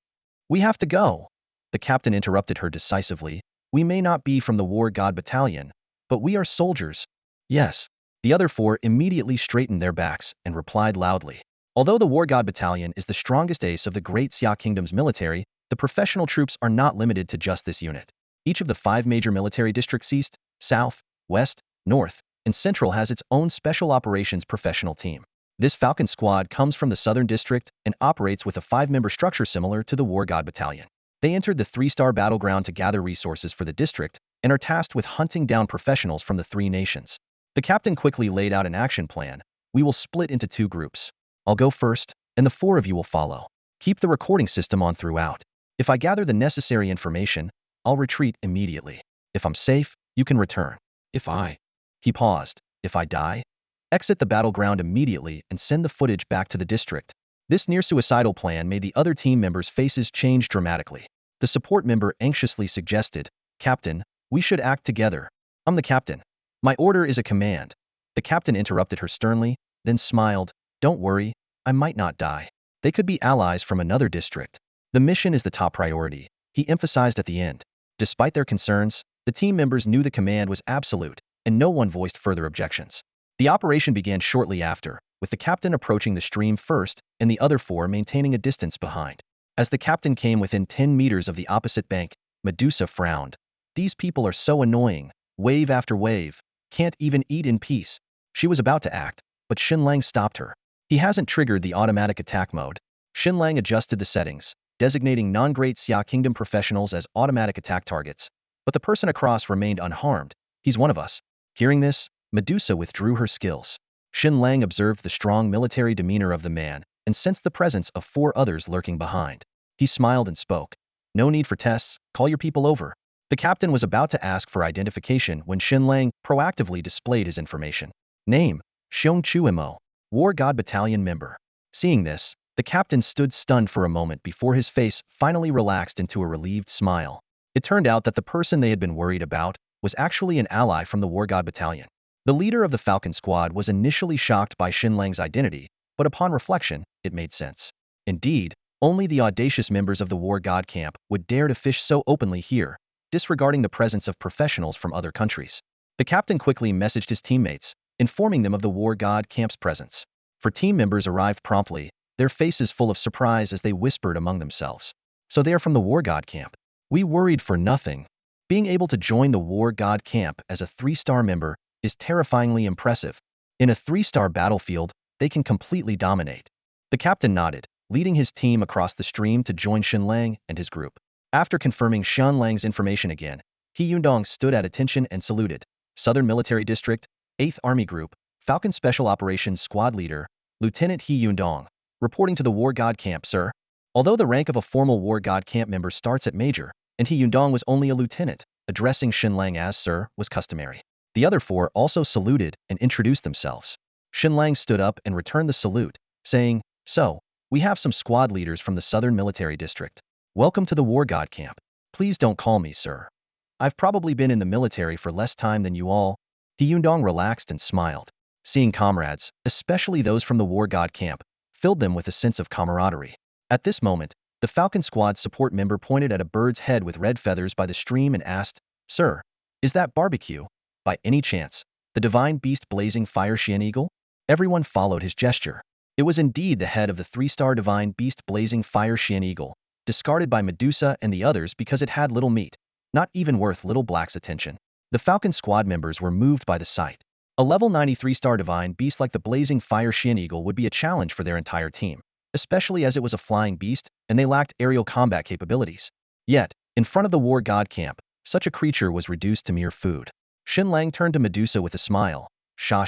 We have to go. The captain interrupted her decisively. We may not be from the War God Battalion, but we are soldiers. Yes. The other four immediately straightened their backs and replied loudly. Although the War God Battalion is the strongest ace of the Great Xia Kingdom's military, the professional troops are not limited to just this unit. Each of the 5 major military districts east, south, west, north, and central has its own special operations professional team. This Falcon Squad comes from the Southern District and operates with a 5-member structure similar to the War God Battalion. They entered the 3-star battleground to gather resources for the district and are tasked with hunting down professionals from the 3 nations. The captain quickly laid out an action plan. We will split into 2 groups. I'll go first, and the 4 of you will follow. Keep the recording system on throughout. If I gather the necessary information, I'll retreat immediately. If I'm safe, you can return. He paused. If I die? Exit the battleground immediately and send the footage back to the district. This near-suicidal plan made the other team members' faces change dramatically. The support member anxiously suggested, Captain, we should act together. I'm the captain. My order is a command. The captain interrupted her sternly, then smiled. Don't worry, I might not die. They could be allies from another district. The mission is the top priority, he emphasized at the end. Despite their concerns, the team members knew the command was absolute, and no one voiced further objections. The operation began shortly after, with the captain approaching the stream first and the other 4 maintaining a distance behind. As the captain came within 10 meters of the opposite bank, Medusa frowned. These people are so annoying, wave after wave, can't even eat in peace. She was about to act, but Shen Lang stopped her. He hasn't triggered the automatic attack mode. Shen Lang adjusted the settings, designating non-Great Xia Kingdom professionals as automatic attack targets. But the person across remained unharmed. He's one of us. Hearing this, Medusa withdrew her skills. Shen Lang observed the strong military demeanor of the man and sensed the presence of 4 others lurking behind. He smiled and spoke. No need for tests, call your people over. The captain was about to ask for identification when Shen Lang proactively displayed his information. Name, Xiong Chuimo, War God Battalion member. Seeing this, the captain stood stunned for a moment before his face finally relaxed into a relieved smile. It turned out that the person they had been worried about was actually an ally from the War God Battalion. The leader of the Falcon Squad was initially shocked by Shen Lang's identity, but upon reflection, it made sense. Indeed, only the audacious members of the War God camp would dare to fish so openly here, disregarding the presence of professionals from other countries. The captain quickly messaged his teammates, informing them of the War God camp's presence. 4 team members arrived promptly, their faces full of surprise as they whispered among themselves. So they are from the War God camp. We worried for nothing. Being able to join the War God camp as a 3-star member is terrifyingly impressive. In a 3-star battlefield, they can completely dominate. The captain nodded, leading his team across the stream to join Shen Lang and his group. After confirming Shen Lang's information again, He Yundong stood at attention and saluted. Southern Military District, 8th Army Group, Falcon Special Operations Squad Leader, Lieutenant He Yundong, reporting to the War God Camp, sir. Although the rank of a formal War God Camp member starts at Major, and He Yundong was only a lieutenant, addressing Shen Lang as sir was customary. The other 4 also saluted and introduced themselves. Shen Lang stood up and returned the salute, saying, So, we have some squad leaders from the Southern Military District. Welcome to the War God Camp. Please don't call me sir. I've probably been in the military for less time than you all. He Yundong relaxed and smiled. Seeing comrades, especially those from the War God Camp, filled them with a sense of camaraderie. At this moment, the Falcon Squad support member pointed at a bird's head with red feathers by the stream and asked, Sir, is that barbecue? By any chance, the divine beast blazing fire Shen Eagle? Everyone followed his gesture. It was indeed the head of the 3-star divine beast blazing fire Shen Eagle, discarded by Medusa and the others because it had little meat, not even worth Little Black's attention. The Falcon Squad members were moved by the sight. A level 93-star divine beast like the blazing fire Shen Eagle would be a challenge for their entire team, especially as it was a flying beast and they lacked aerial combat capabilities. Yet, in front of the War God Camp, such a creature was reduced to mere food. Shen Lang turned to Medusa with a smile. Sha,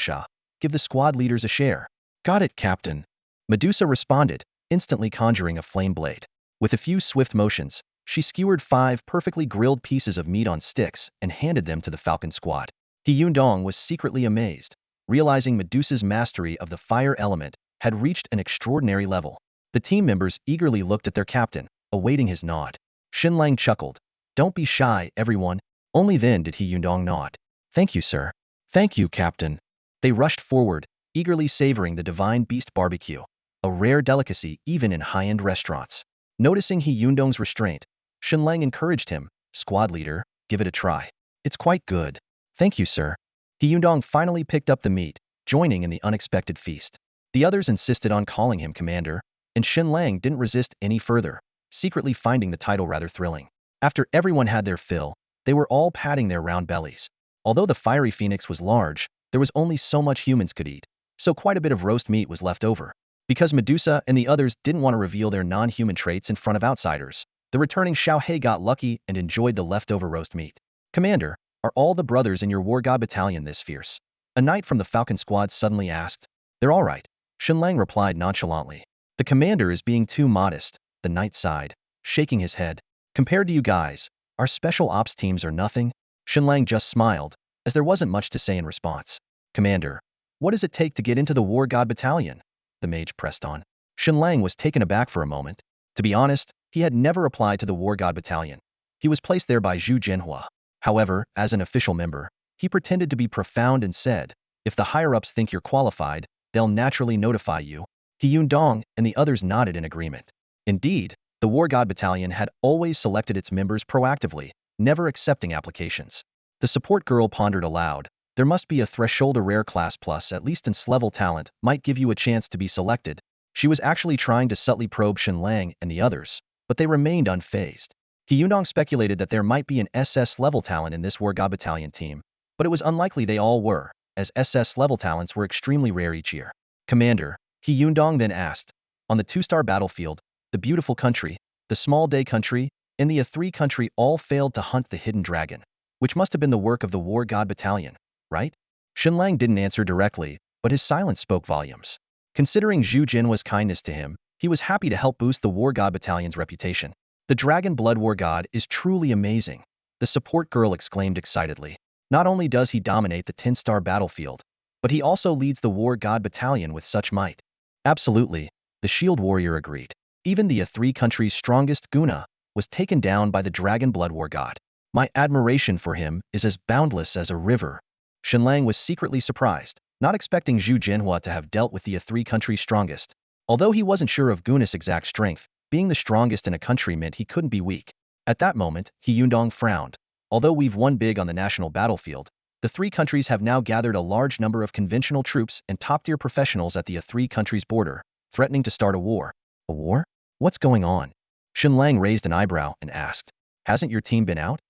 give the squad leaders a share. Got it, Captain. Medusa responded, instantly conjuring a flame blade. With a few swift motions, she skewered 5 perfectly grilled pieces of meat on sticks and handed them to the Falcon squad. He Yundong was secretly amazed, realizing Medusa's mastery of the fire element had reached an extraordinary level. The team members eagerly looked at their captain, awaiting his nod. Shen Lang chuckled. Don't be shy, everyone. Only then did He Yundong nod. Thank you, sir. Thank you, Captain. They rushed forward, eagerly savoring the divine beast barbecue, a rare delicacy even in high-end restaurants. Noticing He Yundong's restraint, Shen Lang encouraged him. Squad leader, give it a try. It's quite good. Thank you, sir. He Yundong finally picked up the meat, joining in the unexpected feast. The others insisted on calling him commander, and Shen Lang didn't resist any further, secretly finding the title rather thrilling. After everyone had their fill, they were all patting their round bellies. Although the fiery phoenix was large, there was only so much humans could eat, so quite a bit of roast meat was left over. Because Medusa and the others didn't want to reveal their non-human traits in front of outsiders, the returning Xiaohei got lucky and enjoyed the leftover roast meat. Commander, are all the brothers in your war god battalion this fierce? A knight from the Falcon squad suddenly asked. They're all right, Shen Lang replied nonchalantly. The commander is being too modest, the knight sighed, shaking his head. Compared to you guys, our special ops teams are nothing. Shen Lang just smiled, as there wasn't much to say in response. Commander, what does it take to get into the war god battalion? The mage pressed on. Shen Lang was taken aback for a moment. To be honest, he had never applied to the war god battalion. He was placed there by Zhu Jianhua. However, as an official member, he pretended to be profound and said, if the higher-ups think you're qualified, they'll naturally notify you. He Yundong and the others nodded in agreement. Indeed, the War God Battalion had always selected its members proactively, never accepting applications. The support girl pondered aloud. There must be a threshold, a rare class plus at least in level talent might give you a chance to be selected. She was actually trying to subtly probe Shen Lang and the others, but they remained unfazed. He Yundong speculated that there might be an SS level talent in this War God Battalion team, but it was unlikely they all were, as SS level talents were extremely rare each year. Commander, He Yundong then asked, on the 2-star battlefield, the beautiful country, the small day country, and the A3 country all failed to hunt the hidden dragon, which must have been the work of the War God Battalion, right? Shen Lang didn't answer directly, but his silence spoke volumes. Considering Zhu Jinhua's kindness to him, he was happy to help boost the War God Battalion's reputation. The Dragon Blood War God is truly amazing, the support girl exclaimed excitedly. Not only does he dominate the 10-star battlefield, but he also leads the War God Battalion with such might. Absolutely, the Shield Warrior agreed. Even the A3 country's strongest Guna was taken down by the Dragon Blood War God. My admiration for him is as boundless as a river. Shen Lang was secretly surprised, not expecting Zhu Jinhua to have dealt with the A3 country's strongest. Although he wasn't sure of Guna's exact strength, being the strongest in a country meant he couldn't be weak. At that moment, He Yundong frowned. Although we've won big on the national battlefield, the 3 countries have now gathered a large number of conventional troops and top-tier professionals at the A3 countries' border, threatening to start a war. A war? What's going on? Shen Lang raised an eyebrow and asked. Hasn't your team been out?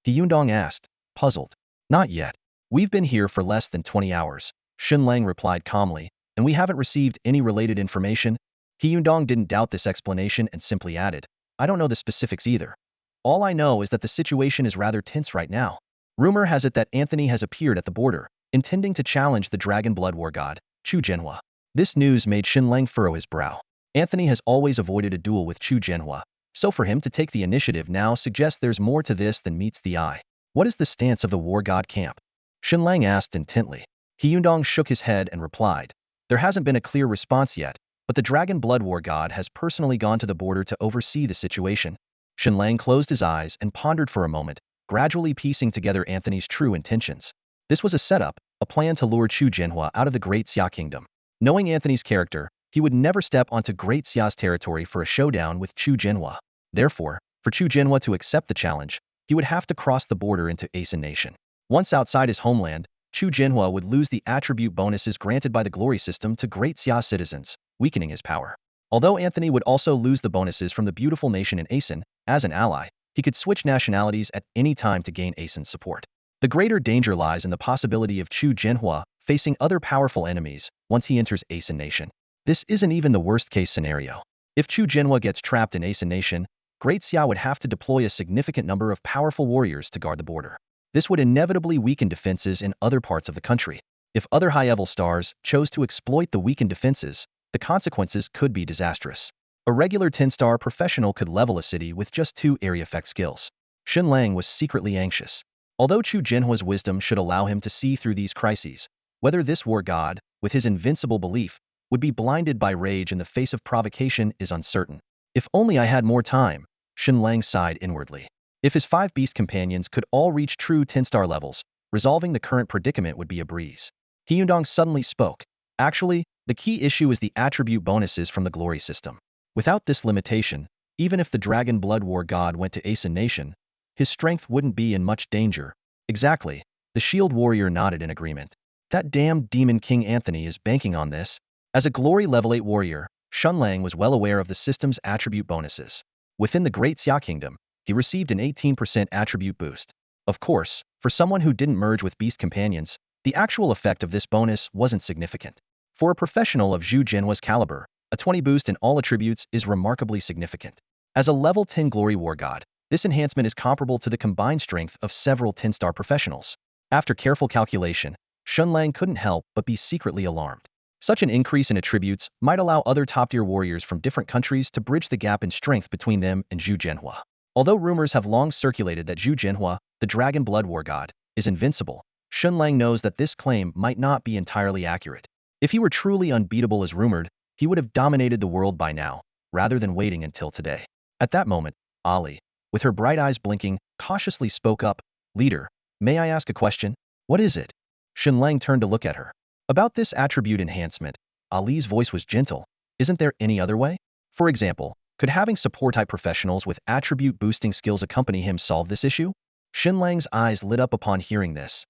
He Yundong asked, puzzled. Not yet. We've been here for less than 20 hours, Shen Lang replied calmly, and we haven't received any related information. He Yundong didn't doubt this explanation and simply added, I don't know the specifics either. All I know is that the situation is rather tense right now. Rumor has it that Anthony has appeared at the border, intending to challenge the Dragon Blood War God, Zhu Jinhua. This news made Shen Lang furrow his brow. Anthony has always avoided a duel with Zhu Jinhua, so for him to take the initiative now suggests there's more to this than meets the eye. What is the stance of the War God camp? Shen Lang asked intently. He Yundong shook his head and replied, there hasn't been a clear response yet, but the Dragon Blood War God has personally gone to the border to oversee the situation. Shen Lang closed his eyes and pondered for a moment, gradually piecing together Anthony's true intentions. This was a setup, a plan to lure Zhu Jinhua out of the Great Xia Kingdom. Knowing Anthony's character, he would never step onto Great Xia's territory for a showdown with Zhu Jinhua. Therefore, for Zhu Jinhua to accept the challenge, he would have to cross the border into Asen Nation. Once outside his homeland, Zhu Jinhua would lose the attribute bonuses granted by the glory system to Great Xia citizens, weakening his power. Although Anthony would also lose the bonuses from the beautiful nation in Asen, as an ally, he could switch nationalities at any time to gain Asen's support. The greater danger lies in the possibility of Zhu Jinhua facing other powerful enemies once he enters Asen Nation. This isn't even the worst-case scenario. If Zhu Jinhua gets trapped in Asen Nation, Great Xia would have to deploy a significant number of powerful warriors to guard the border. This would inevitably weaken defenses in other parts of the country. If other high-level stars chose to exploit the weakened defenses, the consequences could be disastrous. A regular 10-star professional could level a city with just 2 area effect skills. Shen Lang was secretly anxious. Although Chu Jinhua's wisdom should allow him to see through these crises, whether this war god, with his invincible belief, would be blinded by rage in the face of provocation is uncertain. If only I had more time, Shen Lang sighed inwardly. If his 5 beast companions could all reach true 10-star levels, resolving the current predicament would be a breeze. He Yundong suddenly spoke. Actually, the key issue is the attribute bonuses from the glory system. Without this limitation, even if the Dragon Blood War god went to Aeson Nation, his strength wouldn't be in much danger. Exactly, the shield warrior nodded in agreement. That damned demon King Anthony is banking on this. As a glory level 8 warrior, Shen Lang was well aware of the system's attribute bonuses. Within the Great Xia Kingdom, he received an 18% attribute boost. Of course, for someone who didn't merge with beast companions, the actual effect of this bonus wasn't significant. For a professional of Zhu Jinhua's caliber, a 20 boost in all attributes is remarkably significant. As a level 10 glory war god, this enhancement is comparable to the combined strength of several 10-star professionals. After careful calculation, Shen Lang couldn't help but be secretly alarmed. Such an increase in attributes might allow other top-tier warriors from different countries to bridge the gap in strength between them and Zhu Jinhua. Although rumors have long circulated that Zhu Jinhua, the Dragon Blood War god, is invincible, Shen Lang knows that this claim might not be entirely accurate. If he were truly unbeatable as rumored, he would have dominated the world by now, rather than waiting until today. At that moment, Ali, with her bright eyes blinking, cautiously spoke up, "Leader, may I ask a question?" "What is it?" Shen Lang turned to look at her. About this attribute enhancement, Ali's voice was gentle. "Isn't there any other way? For example, could having support-type professionals with attribute-boosting skills accompany him solve this issue?" Shen Lang's eyes lit up upon hearing this.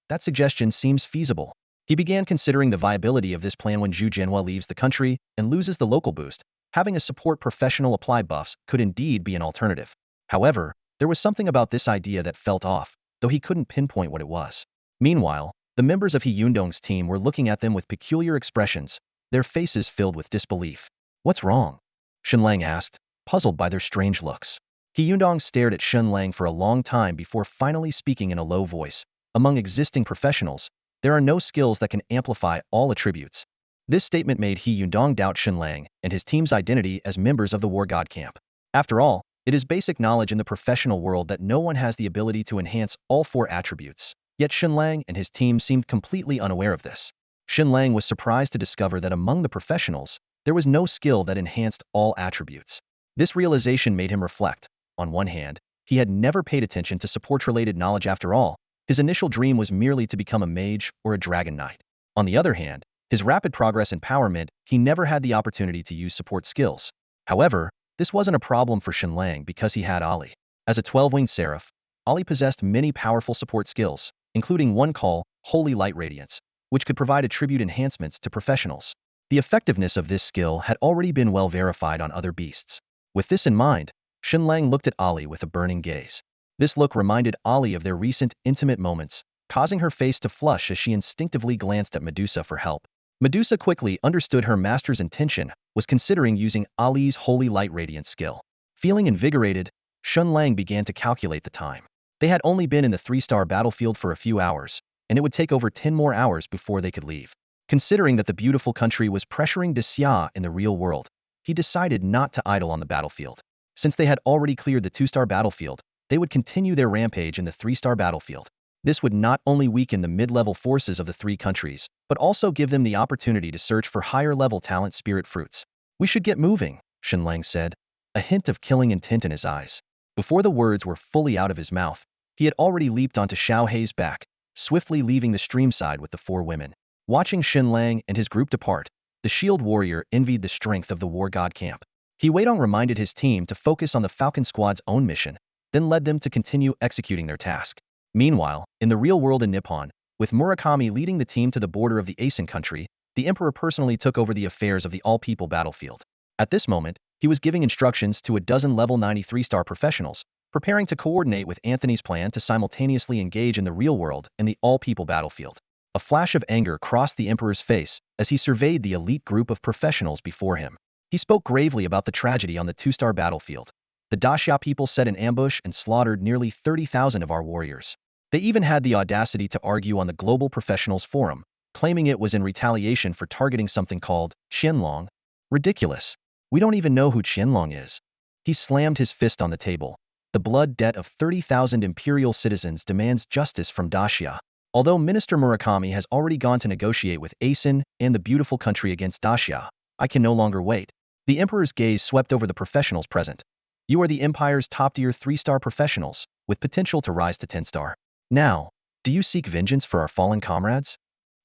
That suggestion seems feasible. He began considering the viability of this plan when Zhu Jinhua leaves the country and loses the local boost. Having a support professional apply buffs could indeed be an alternative. However, there was something about this idea that felt off, though he couldn't pinpoint what it was. Meanwhile, the members of He Yundong's team were looking at them with peculiar expressions, their faces filled with disbelief. "What's wrong?" Shen Lang asked, puzzled by their strange looks. He Yundong stared at Shen Lang for a long time before finally speaking in a low voice. "Among existing professionals, there are no skills that can amplify all attributes." This statement made He Yundong doubt Shen Lang and his team's identity as members of the War God camp. After all, it is basic knowledge in the professional world that no one has the ability to enhance all 4 attributes. Yet Shen Lang and his team seemed completely unaware of this. Shen Lang was surprised to discover that among the professionals, there was no skill that enhanced all attributes. This realization made him reflect. On one hand, he had never paid attention to support-related knowledge after all. His initial dream was merely to become a mage or a dragon knight. On the other hand, his rapid progress in power meant he never had the opportunity to use support skills. However, this wasn't a problem for Shen Lang because he had Ali. As a 12-winged seraph, Ali possessed many powerful support skills, including one called Holy Light Radiance, which could provide attribute enhancements to professionals. The effectiveness of this skill had already been well verified on other beasts. With this in mind, Shen Lang looked at Ali with a burning gaze. This look reminded Ali of their recent, intimate moments, causing her face to flush as she instinctively glanced at Medusa for help. Medusa quickly understood her master's intention, was considering using Ali's Holy Light Radiance skill. Feeling invigorated, Shen Lang began to calculate the time. They had only been in the 3-star battlefield for a few hours, and it would take over 10 more hours before they could leave. Considering that the beautiful country was pressuring Xia in the real world, he decided not to idle on the battlefield. Since they had already cleared the 2-star battlefield, they would continue their rampage in the 3-star battlefield. This would not only weaken the mid-level forces of the 3 countries, but also give them the opportunity to search for higher-level talent spirit fruits. "We should get moving," Shen Lang said, a hint of killing intent in his eyes. Before the words were fully out of his mouth, he had already leaped onto Xiao Hei's back, swiftly leaving the streamside with the 4 women. Watching Shen Lang and his group depart, the shield warrior envied the strength of the war god camp. He Weidong reminded his team to focus on the Falcon Squad's own mission, then led them to continue executing their task. Meanwhile, in the real world in Nippon, with Murakami leading the team to the border of the Aeson country, the emperor personally took over the affairs of the all-people battlefield. At this moment, he was giving instructions to a dozen level 93-star professionals, preparing to coordinate with Anthony's plan to simultaneously engage in the real world and the all-people battlefield. A flash of anger crossed the emperor's face as he surveyed the elite group of professionals before him. He spoke gravely about the tragedy on the 2-star battlefield. "The Daxia people set an ambush and slaughtered nearly 30,000 of our warriors. They even had the audacity to argue on the Global Professionals Forum, claiming it was in retaliation for targeting something called Shen Lang. Ridiculous. We don't even know who Shen Lang is. He slammed his fist on the table. The blood debt of 30,000 imperial citizens demands justice from Dacia. Although Minister Murakami has already gone to negotiate with Asen and the beautiful country against Dacia, I can no longer wait. The Emperor's gaze swept over the professionals present. You are the Empire's top-tier 3-star professionals, with potential to rise to 10-star. Now, do you seek vengeance for our fallen comrades?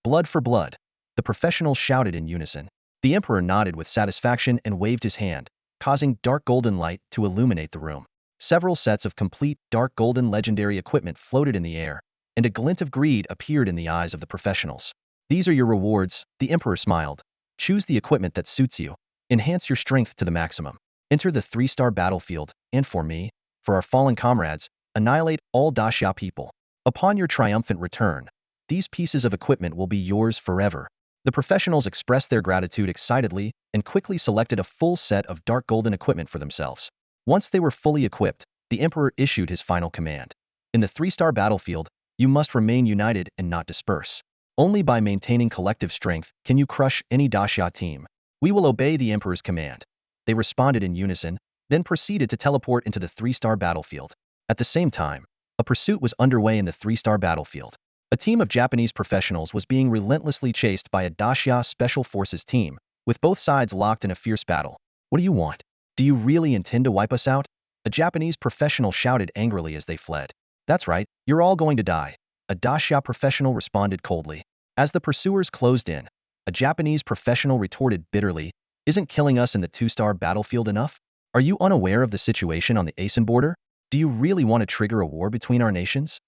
Blood for blood, the professionals shouted in unison. The Emperor nodded with satisfaction and waved his hand, causing dark golden light to illuminate the room. Several sets of complete dark golden legendary equipment floated in the air, and a glint of greed appeared in the eyes of the professionals. These are your rewards, the Emperor smiled. Choose the equipment that suits you. Enhance your strength to the maximum. Enter the 3-star battlefield, and for me, for our fallen comrades, annihilate all Dacia people. Upon your triumphant return, these pieces of equipment will be yours forever. The professionals expressed their gratitude excitedly and quickly selected a full set of dark golden equipment for themselves. Once they were fully equipped, the Emperor issued his final command. In the 3-star battlefield, you must remain united and not disperse. Only by maintaining collective strength can you crush any Dacia team. We will obey the Emperor's command. They responded in unison, then proceeded to teleport into the 3-star battlefield. At the same time, a pursuit was underway in the 3-star battlefield. A team of Japanese professionals was being relentlessly chased by a Dacia Special Forces team, with both sides locked in a fierce battle. What do you want? Do you really intend to wipe us out? A Japanese professional shouted angrily as they fled. That's right, you're all going to die. A Dacia professional responded coldly. As the pursuers closed in, a Japanese professional retorted bitterly, isn't killing us in the 2-star battlefield enough? Are you unaware of the situation on the Asen border? Do you really want to trigger a war between our nations?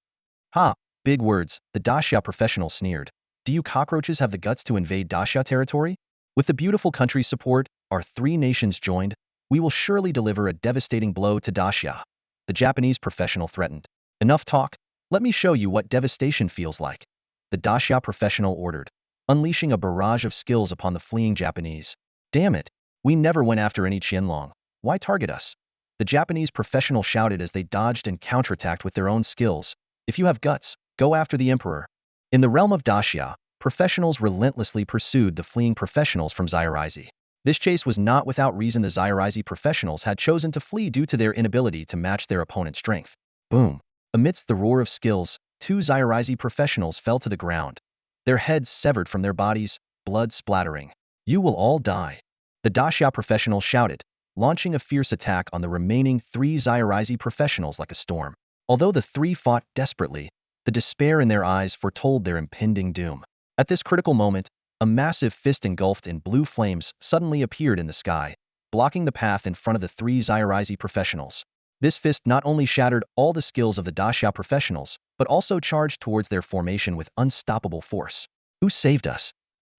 Ha, big words, the Dacia professional sneered. Do you cockroaches have the guts to invade Dacia territory? With the beautiful country's support, our 3 nations joined, we will surely deliver a devastating blow to Dacia. The Japanese professional threatened. Enough talk, let me show you what devastation feels like. The Dacia professional ordered, unleashing a barrage of skills upon the fleeing Japanese. Damn it, we never went after any Shen Lang. Why target us? The Japanese professional shouted as they dodged and counterattacked with their own skills. If you have guts, go after the Emperor. In the realm of Dacia, professionals relentlessly pursued the fleeing professionals from Zyarizi. This chase was not without reason. The Zyarizi professionals had chosen to flee due to their inability to match their opponent's strength. Boom. Amidst the roar of skills, 2 Zyarizi professionals fell to the ground. Their heads severed from their bodies, blood splattering. You will all die. The Dacia professional shouted, launching a fierce attack on the remaining 3 Zyarizi professionals like a storm. Although the 3 fought desperately, the despair in their eyes foretold their impending doom. At this critical moment, a massive fist engulfed in blue flames suddenly appeared in the sky, blocking the path in front of the 3 Zyarizi professionals. This fist not only shattered all the skills of the Dacia professionals, but also charged towards their formation with unstoppable force. Who saved us?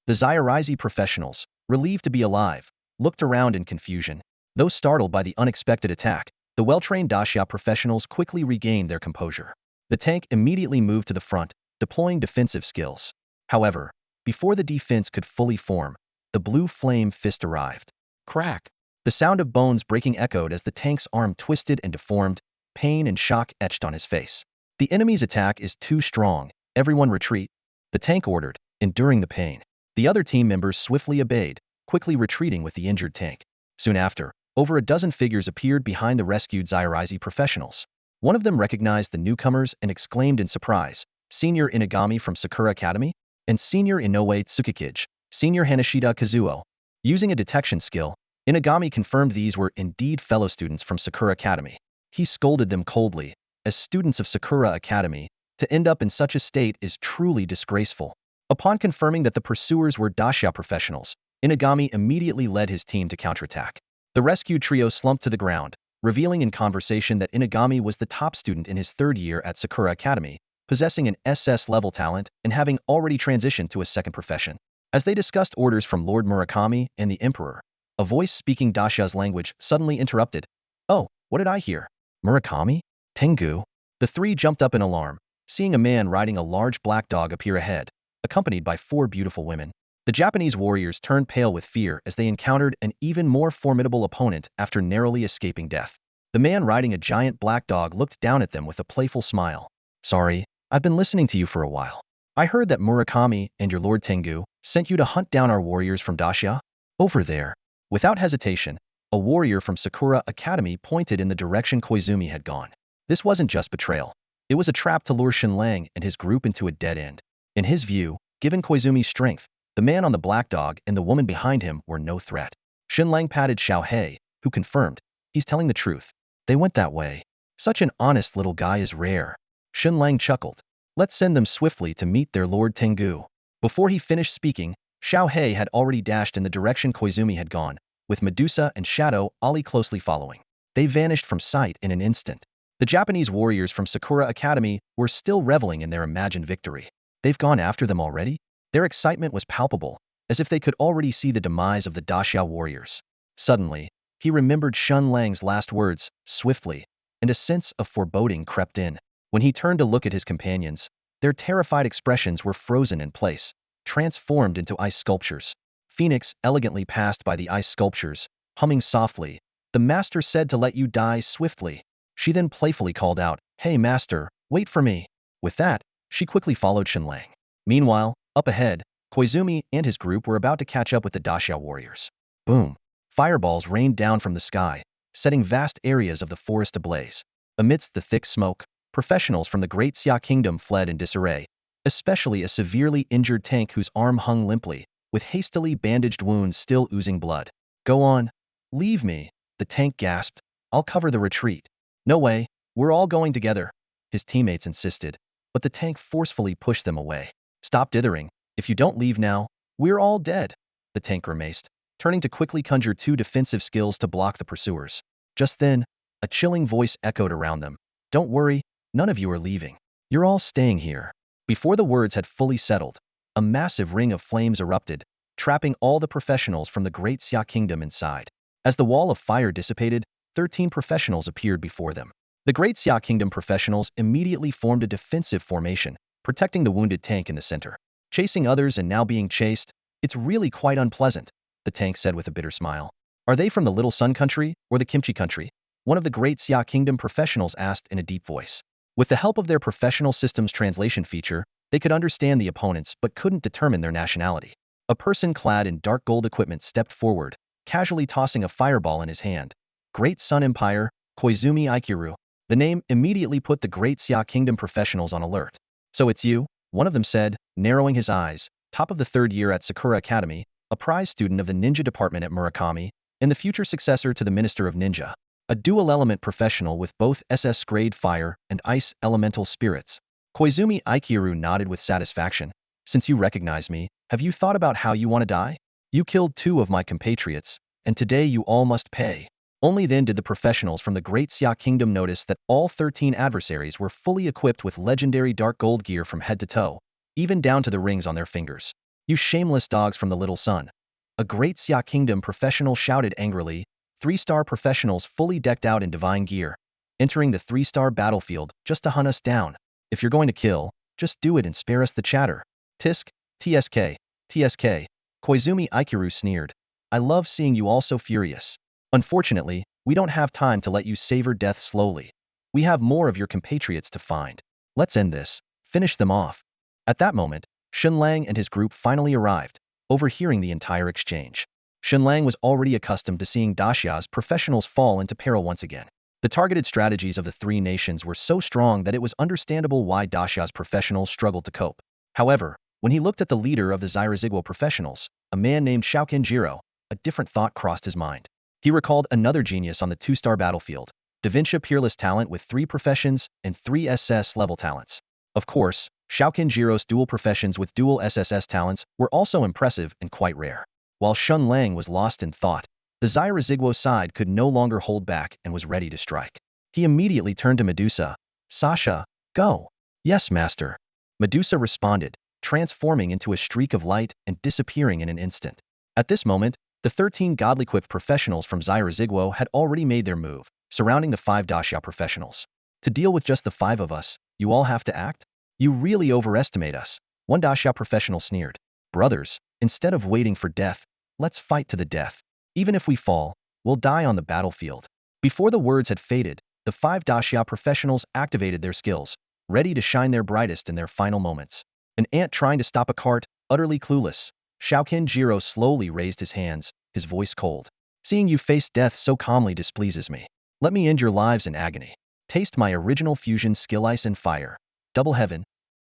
The Zyarizi professionals, relieved to be alive, looked around in confusion. Though startled by the unexpected attack, the well-trained Dacia professionals quickly regained their composure. The tank immediately moved to the front, deploying defensive skills. However, before the defense could fully form, the blue flame fist arrived. Crack! The sound of bones breaking echoed as the tank's arm twisted and deformed, pain and shock etched on his face. The enemy's attack is too strong, everyone retreat, the tank ordered, enduring the pain. The other team members swiftly obeyed, quickly retreating with the injured tank. Soon after, over a dozen figures appeared behind the rescued Zyarizi professionals. One of them recognized the newcomers and exclaimed in surprise, Senior Inagami from Sakura Academy? And Senior Inoue Tsukikage, Senior Hanashida Kazuo. Using a detection skill, Inagami confirmed these were indeed fellow students from Sakura Academy. He scolded them coldly. As students of Sakura Academy, to end up in such a state is truly disgraceful. Upon confirming that the pursuers were Dacia professionals, Inagami immediately led his team to counterattack. The rescued trio slumped to the ground, revealing in conversation that Inagami was the top student in his 3rd year at Sakura Academy, possessing an SS-level talent and having already transitioned to a second profession. As they discussed orders from Lord Murakami and the Emperor, a voice speaking Dacia's language suddenly interrupted. Oh, what did I hear? Murakami? Tengu? The 3 jumped up in alarm, seeing a man riding a large black dog appear ahead, accompanied by 4 beautiful women. The Japanese warriors turned pale with fear as they encountered an even more formidable opponent after narrowly escaping death. The man riding a giant black dog looked down at them with a playful smile. Sorry, I've been listening to you for a while. I heard that Murakami and your Lord Tengu sent you to hunt down our warriors from Dacia? Over there. Without hesitation, a warrior from Sakura Academy pointed in the direction Koizumi had gone. This wasn't just betrayal. It was a trap to lure Shen Lang and his group into a dead end. In his view, given Koizumi's strength, the man on the black dog and the woman behind him were no threat. Shen Lang patted Xiao He, who confirmed, he's telling the truth. They went that way. Such an honest little guy is rare. Shen Lang chuckled. Let's send them swiftly to meet their Lord Tengu. Before he finished speaking, Xiao He had already dashed in the direction Koizumi had gone, with Medusa and Shadow Ali closely following. They vanished from sight in an instant. The Japanese warriors from Sakura Academy were still reveling in their imagined victory. They've gone after them already? Their excitement was palpable, as if they could already see the demise of the Daxia warriors. Suddenly, he remembered Shen Lang's last words, swiftly, and a sense of foreboding crept in. When he turned to look at his companions, their terrified expressions were frozen in place, transformed into ice sculptures. Phoenix elegantly passed by the ice sculptures, humming softly. The master said to let you die swiftly. She then playfully called out, "Hey master, wait for me." With that, she quickly followed Shen Lang. Meanwhile, up ahead, Koizumi and his group were about to catch up with the Daxia warriors. Boom! Fireballs rained down from the sky, setting vast areas of the forest ablaze. Amidst the thick smoke, professionals from the Great Xia Kingdom fled in disarray, especially a severely injured tank whose arm hung limply, with hastily bandaged wounds still oozing blood. "Go on. Leave me," the tank gasped. "I'll cover the retreat." "No way, we're all going together," his teammates insisted, but the tank forcefully pushed them away. "Stop dithering. If you don't leave now, we're all dead," the tank grimaced, turning to quickly conjure two defensive skills to block the pursuers. Just then, a chilling voice echoed around them. "Don't worry, none of you are leaving. You're all staying here." Before the words had fully settled, a massive ring of flames erupted, trapping all the professionals from the Great Xia Kingdom inside. As the wall of fire dissipated, 13 professionals appeared before them. The Great Xia Kingdom professionals immediately formed a defensive formation, protecting the wounded tank in the center. "Chasing others and now being chased, it's really quite unpleasant," the tank said with a bitter smile. "Are they from the Little Sun Country or the Kimchi Country?" one of the Great Xia Kingdom professionals asked in a deep voice. With the help of their professional systems translation feature, they could understand the opponents but couldn't determine their nationality. A person clad in dark gold equipment stepped forward, casually tossing a fireball in his hand. "Great Sun Empire, Koizumi Aikiru." The name immediately put the Great Xia Kingdom professionals on alert. "So it's you?" one of them said, narrowing his eyes. Top of the third year at Sakura Academy, a prize student of the ninja department at Murakami, and the future successor to the Minister of Ninja. A dual-element professional with both SS-grade fire and ice elemental spirits. Koizumi Aikiru nodded with satisfaction. "Since you recognize me, have you thought about how you want to die? You killed 2 of my compatriots, and today you all must pay." Only then did the professionals from the Great Xia Kingdom notice that all 13 adversaries were fully equipped with legendary dark gold gear from head to toe, even down to the rings on their fingers. "You shameless dogs from the Little Sun," a Great Xia Kingdom professional shouted angrily. 3-star professionals fully decked out in divine gear, entering the 3-star battlefield just to hunt us down. "If you're going to kill, just do it and spare us the chatter." "Tisk, TSK, TSK, Koizumi Aikiru sneered. "I love seeing you all so furious. Unfortunately, we don't have time to let you savor death slowly. We have more of your compatriots to find. Let's end this, finish them off." At that moment, Shen Lang and his group finally arrived, overhearing the entire exchange. Shen Lang was already accustomed to seeing Daxia's professionals fall into peril once again. The targeted strategies of the 3 nations were so strong that it was understandable why Daxia's professionals struggled to cope. However, when he looked at the leader of the Zairazigwo professionals, a man named Shaokin Jiro, a different thought crossed his mind. He recalled another genius on the 2-star battlefield, Da Vinci peerless talent with 3 professions and 3 SS-level talents. Of course, Shaokin Jiro's dual professions with dual SSS talents were also impressive and quite rare. While Shen Lang was lost in thought, the Zairazigwo side could no longer hold back and was ready to strike. He immediately turned to Medusa. "Sasha, go." "Yes, master." Medusa responded, transforming into a streak of light and disappearing in an instant. At this moment, the 13 godly-equipped professionals from Zairazigwo had already made their move, surrounding the 5 Daxia professionals. "To deal with just the 5 of us, you all have to act? You really overestimate us," one Daxia professional sneered. "Brothers, instead of waiting for death, let's fight to the death. Even if we fall, we'll die on the battlefield." Before the words had faded, the 5 Daxia professionals activated their skills, ready to shine their brightest in their final moments. An ant trying to stop a cart, utterly clueless. Jiro slowly raised his hands, his voice cold. Seeing you face death so calmly displeases me. Let me end your lives in agony. Taste my original fusion skill ice and fire. Double heaven.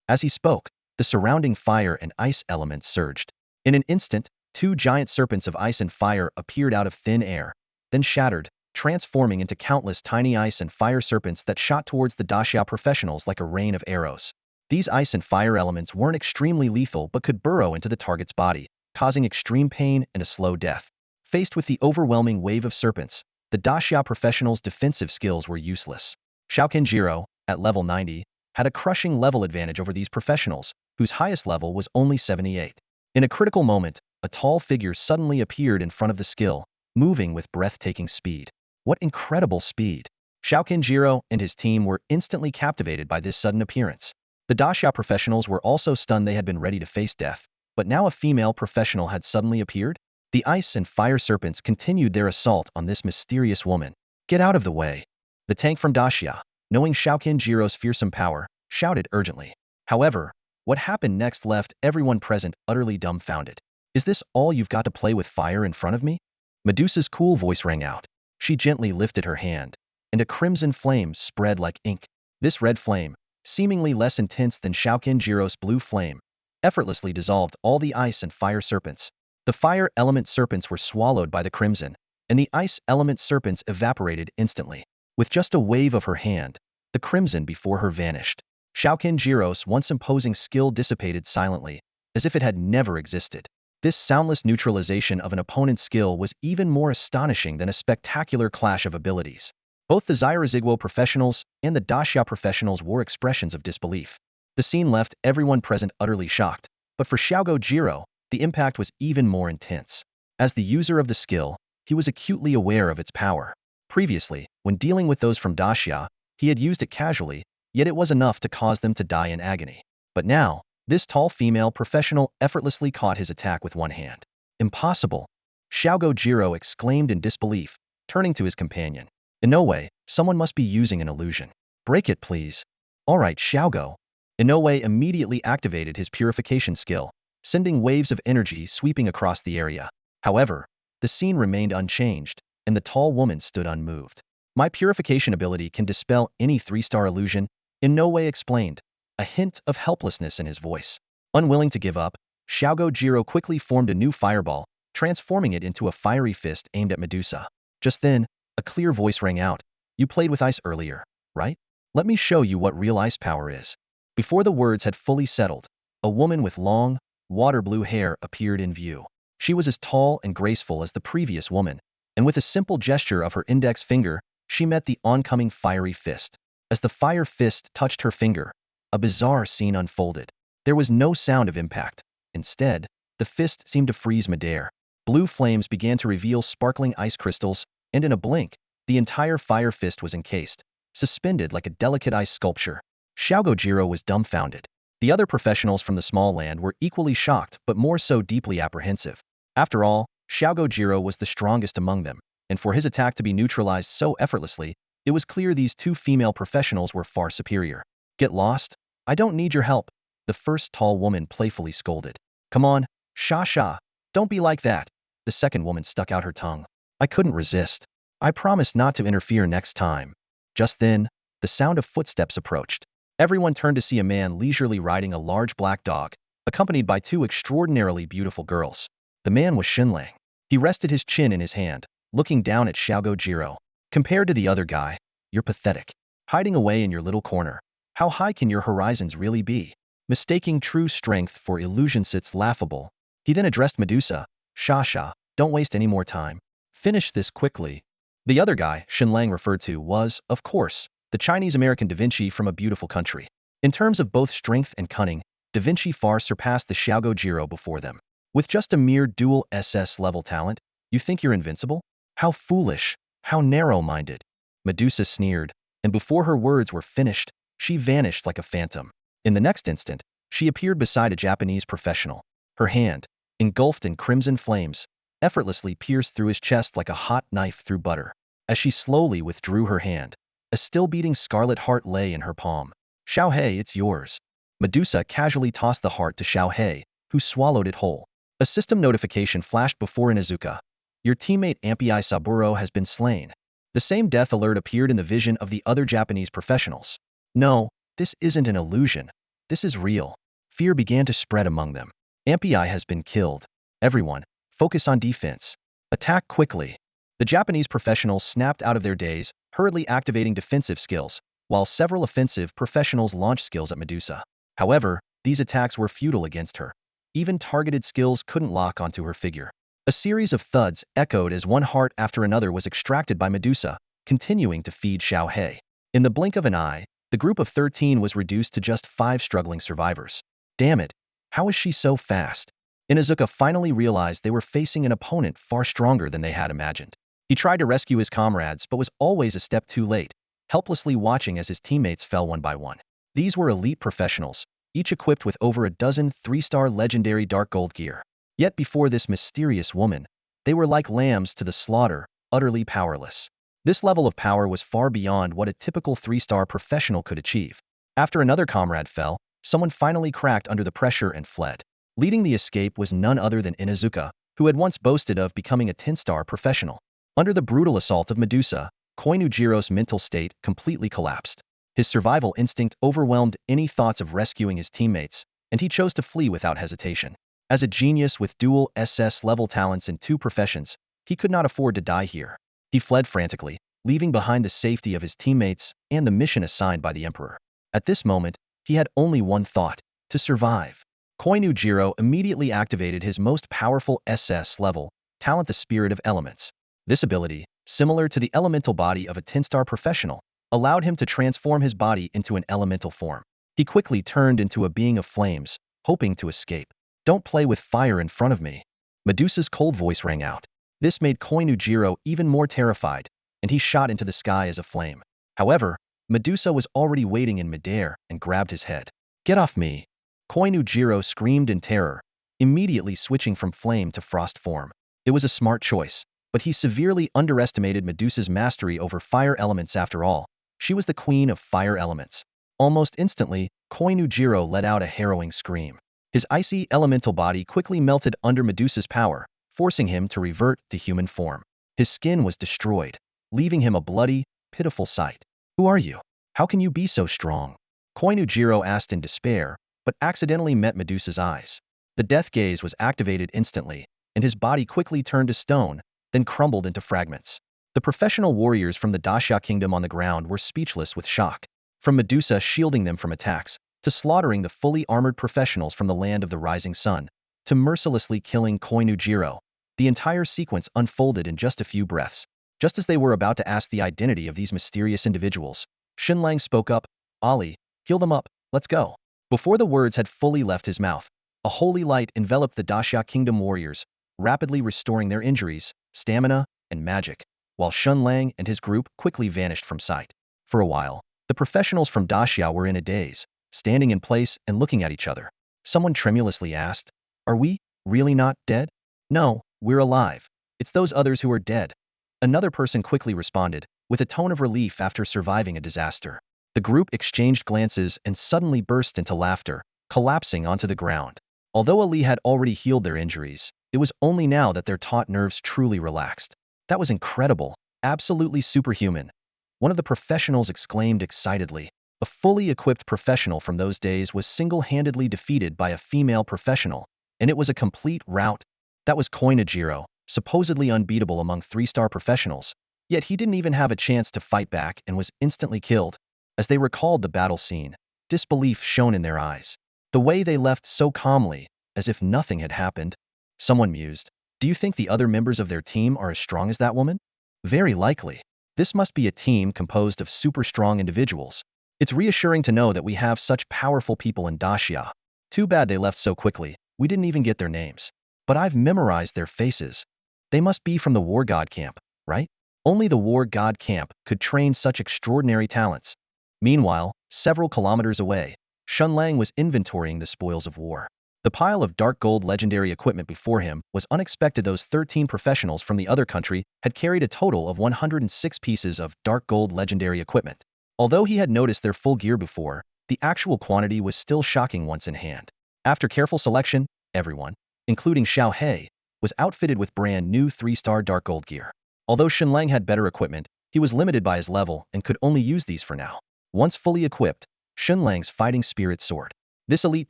As he spoke, the surrounding fire and ice elements surged. In an instant, two giant serpents of ice and fire appeared out of thin air, then shattered, transforming into countless tiny ice and fire serpents that shot towards the Daxia professionals like a rain of arrows. These ice and fire elements weren't extremely lethal but could burrow into the target's body, causing extreme pain and a slow death. Faced with the overwhelming wave of serpents, the Daxia professionals' defensive skills were useless. Jiro, at level 90, had a crushing level advantage over these professionals, whose highest level was only 78. In a critical moment, a tall figure suddenly appeared in front of the skill, moving with breathtaking speed. What incredible speed! Jiro and his team were instantly captivated by this sudden appearance. The Daxia professionals were also stunned. They had been ready to face death, but now a female professional had suddenly appeared? The ice and fire serpents continued their assault on this mysterious woman. Get out of the way! The tank from Daxia, knowing Jiro's fearsome power, shouted urgently. However, what happened next left everyone present utterly dumbfounded. Is this all you've got to play with fire in front of me? Medusa's cool voice rang out. She gently lifted her hand, and a crimson flame spread like ink. This red flame, seemingly less intense than Jiro's blue flame, effortlessly dissolved all the ice and fire serpents. The fire element serpents were swallowed by the crimson, and the ice element serpents evaporated instantly. With just a wave of her hand, the crimson before her vanished. Jiro's once imposing skill dissipated silently, as if it had never existed. This soundless neutralization of an opponent's skill was even more astonishing than a spectacular clash of abilities. Both the Zyrazigwo professionals and the Daxia professionals wore expressions of disbelief. The scene left everyone present utterly shocked, but for Jiro, the impact was even more intense. As the user of the skill, he was acutely aware of its power. Previously, when dealing with those from Daxia, he had used it casually, yet it was enough to cause them to die in agony. But now, this tall female professional effortlessly caught his attack with one hand. Impossible! Jiro exclaimed in disbelief, turning to his companion. Inoue, someone must be using an illusion. Break it, please. All right, Xiaogo. Inoue immediately activated his purification skill, sending waves of energy sweeping across the area. However, the scene remained unchanged, and the tall woman stood unmoved. My purification ability can dispel any 3-star illusion, Inoue explained, a hint of helplessness in his voice. Unwilling to give up, Jiro quickly formed a new fireball, transforming it into a fiery fist aimed at Medusa. Just then, a clear voice rang out. You played with ice earlier, right? Let me show you what real ice power is. Before the words had fully settled, a woman with long, water blue hair appeared in view. She was as tall and graceful as the previous woman, and with a simple gesture of her index finger, she met the oncoming fiery fist. As the fire fist touched her finger, a bizarre scene unfolded. There was no sound of impact. Instead, the fist seemed to freeze midair. Blue flames began to reveal sparkling ice crystals, and in a blink, the entire fire fist was encased, suspended like a delicate ice sculpture. Jiro was dumbfounded. The other professionals from the small land were equally shocked but more so deeply apprehensive. After all, Jiro was the strongest among them, and for his attack to be neutralized so effortlessly, it was clear these two female professionals were far superior. Get lost? I don't need your help, the first tall woman playfully scolded. Come on, Sha, don't be like that. The second woman stuck out her tongue. I couldn't resist. I promise not to interfere next time. Just then, the sound of footsteps approached. Everyone turned to see a man leisurely riding a large black dog, accompanied by two extraordinarily beautiful girls. The man was Shen Lang. He rested his chin in his hand, looking down at Jiro. Compared to the other guy, you're pathetic. Hiding away in your little corner. How high can your horizons really be? Mistaking true strength for illusion sits laughable. He then addressed Medusa. Sha, don't waste any more time. Finish this quickly. The other guy, Shen Lang referred to, was, of course, the Chinese-American Da Vinci from a beautiful country. In terms of both strength and cunning, Da Vinci far surpassed the Jiro before them. With just a mere dual SS level talent, you think you're invincible? How foolish, how narrow-minded. Medusa sneered, and before her words were finished, she vanished like a phantom. In the next instant, she appeared beside a Japanese professional. Her hand, engulfed in crimson flames, effortlessly pierced through his chest like a hot knife through butter. As she slowly withdrew her hand, a still-beating scarlet heart lay in her palm. Xiaohei, it's yours. Medusa casually tossed the heart to Xiaohei, who swallowed it whole. A system notification flashed before Inuzuka. Your teammate Ampi Saburo has been slain. The same death alert appeared in the vision of the other Japanese professionals. No, this isn't an illusion. This is real. Fear began to spread among them. Ampi has been killed. Everyone, focus on defense. Attack quickly. The Japanese professionals snapped out of their daze, hurriedly activating defensive skills, while several offensive professionals launched skills at Medusa. However, these attacks were futile against her. Even targeted skills couldn't lock onto her figure. A series of thuds echoed as one heart after another was extracted by Medusa, continuing to feed Xiaohei. In the blink of an eye, the group of 13 was reduced to just 5 struggling survivors. Damn it, how is she so fast? Inuzuka finally realized they were facing an opponent far stronger than they had imagined. He tried to rescue his comrades but was always a step too late, helplessly watching as his teammates fell one by one. These were elite professionals, each equipped with over a dozen 3-star legendary dark gold gear. Yet before this mysterious woman, they were like lambs to the slaughter, utterly powerless. This level of power was far beyond what a typical 3-star professional could achieve. After another comrade fell, someone finally cracked under the pressure and fled. Leading the escape was none other than Inuzuka, who had once boasted of becoming a 10-star professional. Under the brutal assault of Medusa, Koinujiro's mental state completely collapsed. His survival instinct overwhelmed any thoughts of rescuing his teammates, and he chose to flee without hesitation. As a genius with dual SS-level talents in 2 professions, he could not afford to die here. He fled frantically, leaving behind the safety of his teammates and the mission assigned by the Emperor. At this moment, he had only one thought: to survive. Koinujiro immediately activated his most powerful SS-level talent, the Spirit of Elements. This ability, similar to the elemental body of a 10-star professional, allowed him to transform his body into an elemental form. He quickly turned into a being of flames, hoping to escape. Don't play with fire in front of me. Medusa's cold voice rang out. This made Koinujiro even more terrified, and he shot into the sky as a flame. However, Medusa was already waiting in midair and grabbed his head. Get off me! Koinujiro screamed in terror, immediately switching from flame to frost form. It was a smart choice, but he severely underestimated Medusa's mastery over fire elements. After all, she was the queen of fire elements. Almost instantly, Koinujiro let out a harrowing scream. His icy elemental body quickly melted under Medusa's power, forcing him to revert to human form. His skin was destroyed, leaving him a bloody, pitiful sight. Who are you? How can you be so strong? Koinujiro asked in despair, but accidentally met Medusa's eyes. The death gaze was activated instantly, and his body quickly turned to stone, then crumbled into fragments. The professional warriors from the Daxia kingdom on the ground were speechless with shock. From Medusa shielding them from attacks, to slaughtering the fully armored professionals from the land of the rising sun, to mercilessly killing Koinujiro, the entire sequence unfolded in just a few breaths. Just as they were about to ask the identity of these mysterious individuals, Shen Lang spoke up. Ali, heal them up, let's go. Before the words had fully left his mouth, a holy light enveloped the Daxia kingdom warriors, rapidly restoring their injuries, stamina, and magic, while Shen Lang and his group quickly vanished from sight. For a while, the professionals from Daxia were in a daze, standing in place and looking at each other. Someone tremulously asked, "Are we really not dead?" "No, we're alive. It's those others who are dead." Another person quickly responded, with a tone of relief after surviving a disaster. The group exchanged glances and suddenly burst into laughter, collapsing onto the ground. Although Ali had already healed their injuries, it was only now that their taut nerves truly relaxed. That was incredible, absolutely superhuman. One of the professionals exclaimed excitedly. A fully equipped professional from those days was single-handedly defeated by a female professional, and it was a complete rout. That was Koinujiro, supposedly unbeatable among 3-star professionals, yet he didn't even have a chance to fight back and was instantly killed. As they recalled the battle scene, disbelief shone in their eyes. The way they left so calmly, as if nothing had happened. Someone mused, "Do you think the other members of their team are as strong as that woman?" "Very likely. This must be a team composed of super strong individuals. It's reassuring to know that we have such powerful people in Daxia. Too bad they left so quickly, we didn't even get their names. But I've memorized their faces. They must be from the War God camp, right? Only the War God camp could train such extraordinary talents." Meanwhile, several kilometers away, Shen Lang was inventorying the spoils of war. The pile of dark gold legendary equipment before him was unexpected. Those 13 professionals from the other country had carried a total of 106 pieces of dark gold legendary equipment. Although he had noticed their full gear before, the actual quantity was still shocking once in hand. After careful selection, everyone, including Xiao He, was outfitted with brand new 3-star dark gold gear. Although Shen Lang had better equipment, he was limited by his level and could only use these for now. Once fully equipped, Shen Lang's fighting spirit soared. This elite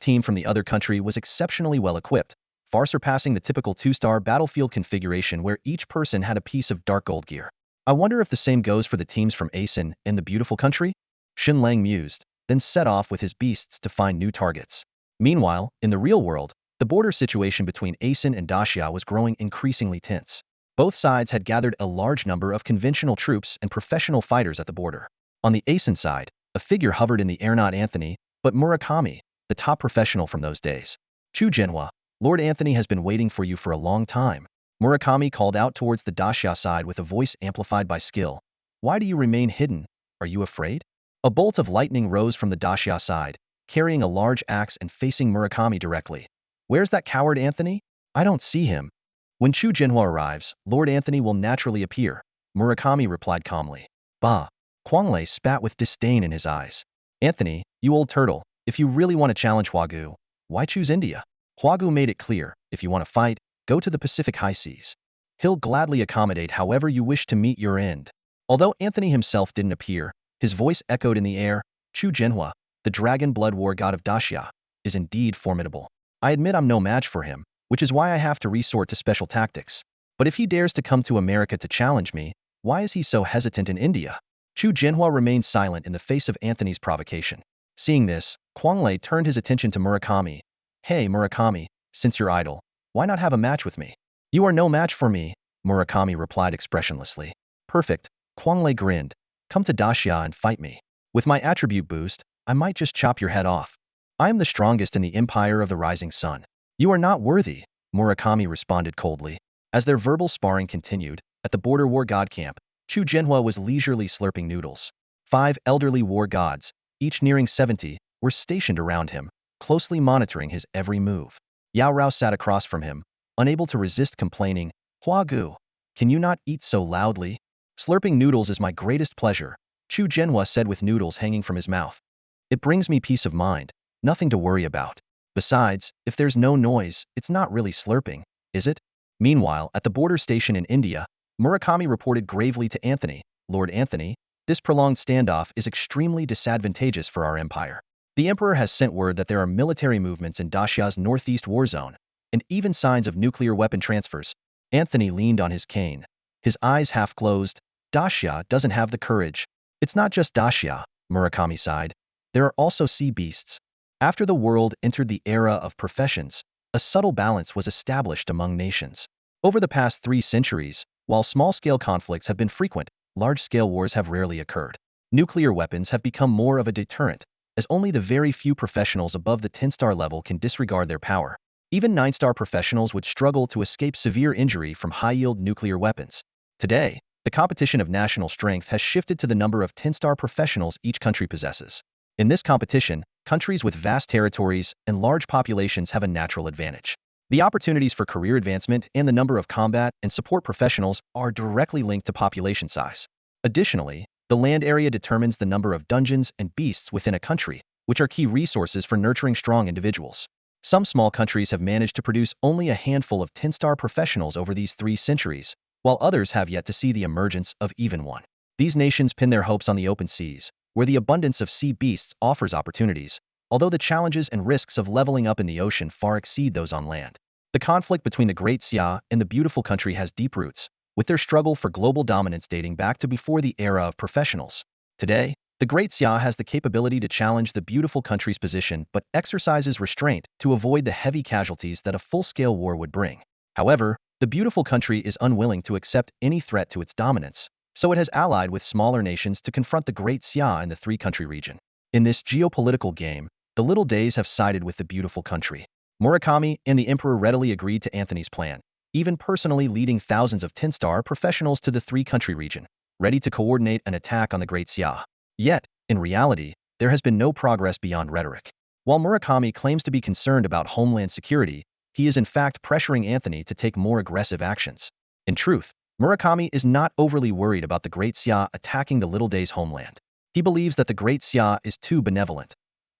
team from the other country was exceptionally well equipped, far surpassing the typical 2-star battlefield configuration where each person had a piece of dark gold gear. I wonder if the same goes for the teams from Asen and the beautiful country? Shen Lang mused, then set off with his beasts to find new targets. Meanwhile, in the real world, the border situation between Asen and Daxia was growing increasingly tense. Both sides had gathered a large number of conventional troops and professional fighters at the border. On the Asen side, a figure hovered in the air, not Anthony, but Murakami, the top professional from those days. Chu Jinhua, Lord Anthony has been waiting for you for a long time. Murakami called out towards the Daxia side with a voice amplified by skill. Why do you remain hidden? Are you afraid? A bolt of lightning rose from the Daxia side, carrying a large axe and facing Murakami directly. Where's that coward Anthony? I don't see him. When Chu Jinhua arrives, Lord Anthony will naturally appear, Murakami replied calmly. Bah! Quanglei spat with disdain in his eyes. Anthony, you old turtle, if you really want to challenge Huagu, why choose India? Huagu made it clear, if you want to fight, go to the Pacific high seas. He'll gladly accommodate however you wish to meet your end. Although Anthony himself didn't appear, his voice echoed in the air. Chu Jinhua, the dragon blood war god of Daxia, is indeed formidable. I admit I'm no match for him, which is why I have to resort to special tactics. But if he dares to come to America to challenge me, why is he so hesitant in India? Chu Jinhua remained silent in the face of Anthony's provocation. Seeing this, Quanglei turned his attention to Murakami. Hey Murakami, since you're idle, why not have a match with me? You are no match for me, Murakami replied expressionlessly. Perfect, Quanglei grinned. Come to Daxia and fight me. With my attribute boost, I might just chop your head off. I am the strongest in the Empire of the Rising Sun. You are not worthy, Murakami responded coldly. As their verbal sparring continued, at the border war god camp, Chu Jinhua was leisurely slurping noodles. 5 elderly war gods, each nearing 70, were stationed around him, closely monitoring his every move. Yao Rao sat across from him, unable to resist complaining, Huagu, can you not eat so loudly? Slurping noodles is my greatest pleasure, Chu Jinhua said with noodles hanging from his mouth. It brings me peace of mind, nothing to worry about. Besides, if there's no noise, it's not really slurping, is it? Meanwhile, at the border station in India, Murakami reported gravely to Anthony, Lord Anthony, this prolonged standoff is extremely disadvantageous for our empire. The emperor has sent word that there are military movements in Daxia's northeast war zone, and even signs of nuclear weapon transfers. Anthony leaned on his cane, his eyes half closed. Daxia doesn't have the courage. It's not just Daxia, Murakami sighed. There are also sea beasts. After the world entered the era of professions, a subtle balance was established among nations. Over the past 3 centuries, while small-scale conflicts have been frequent, large-scale wars have rarely occurred. Nuclear weapons have become more of a deterrent, as only the very few professionals above the 10-star level can disregard their power. Even 9-star professionals would struggle to escape severe injury from high-yield nuclear weapons. Today, the competition of national strength has shifted to the number of 10-star professionals each country possesses. In this competition, countries with vast territories and large populations have a natural advantage. The opportunities for career advancement and the number of combat and support professionals are directly linked to population size. Additionally, the land area determines the number of dungeons and beasts within a country, which are key resources for nurturing strong individuals. Some small countries have managed to produce only a handful of 10-star professionals over these 3 centuries, while others have yet to see the emergence of even one. These nations pin their hopes on the open seas, where the abundance of sea beasts offers opportunities, although the challenges and risks of leveling up in the ocean far exceed those on land. The conflict between the Great Xia and the beautiful country has deep roots, with their struggle for global dominance dating back to before the era of professionals. Today, the Great Xia has the capability to challenge the beautiful country's position but exercises restraint to avoid the heavy casualties that a full-scale war would bring. However, the beautiful country is unwilling to accept any threat to its dominance, so it has allied with smaller nations to confront the Great Xia in the 3-country region. In this geopolitical game, the little days have sided with the beautiful country. Murakami and the emperor readily agreed to Anthony's plan, even personally leading thousands of 10-star professionals to the 3-country region, ready to coordinate an attack on the Great Xia. Yet, in reality, there has been no progress beyond rhetoric. While Murakami claims to be concerned about homeland security, he is in fact pressuring Anthony to take more aggressive actions. In truth, Murakami is not overly worried about the Great Xia attacking the Little Day's homeland. He believes that the Great Xia is too benevolent.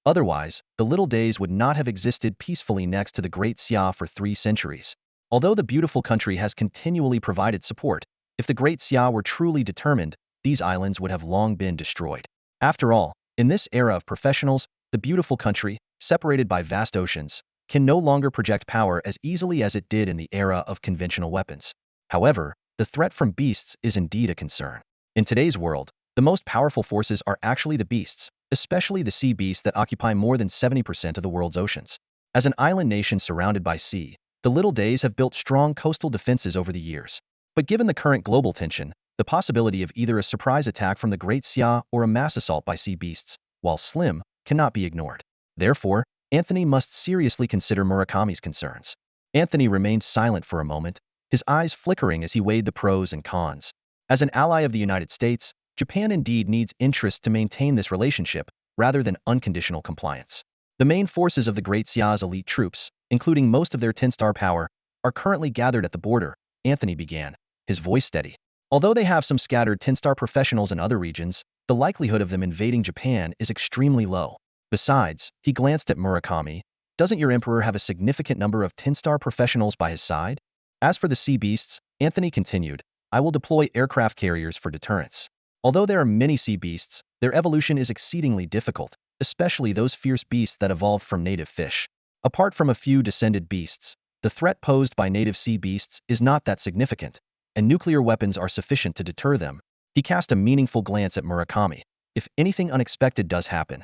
Otherwise, the little days would not have existed peacefully next to the Great Xia for 3 centuries. Although the beautiful country has continually provided support, if the Great Xia were truly determined, these islands would have long been destroyed. After all, in this era of professionals, the beautiful country, separated by vast oceans, can no longer project power as easily as it did in the era of conventional weapons. However, the threat from beasts is indeed a concern. In today's world, the most powerful forces are actually the beasts, especially the sea beasts that occupy more than 70% of the world's oceans. As an island nation surrounded by sea, the Little Days have built strong coastal defenses over the years. But given the current global tension, the possibility of either a surprise attack from the Great Xia or a mass assault by sea beasts, while slim, cannot be ignored. Therefore, Anthony must seriously consider Murakami's concerns. Anthony remained silent for a moment, his eyes flickering as he weighed the pros and cons. As an ally of the United States, Japan indeed needs interest to maintain this relationship, rather than unconditional compliance. The main forces of the Great Xia's elite troops, including most of their 10-star power, are currently gathered at the border, Anthony began, his voice steady. Although they have some scattered 10-star professionals in other regions, the likelihood of them invading Japan is extremely low. Besides, he glanced at Murakami, doesn't your emperor have a significant number of 10-star professionals by his side? As for the sea beasts, Anthony continued, I will deploy aircraft carriers for deterrence. Although there are many sea beasts, their evolution is exceedingly difficult, especially those fierce beasts that evolved from native fish. Apart from a few descended beasts, the threat posed by native sea beasts is not that significant, and nuclear weapons are sufficient to deter them. He cast a meaningful glance at Murakami. If anything unexpected does happen,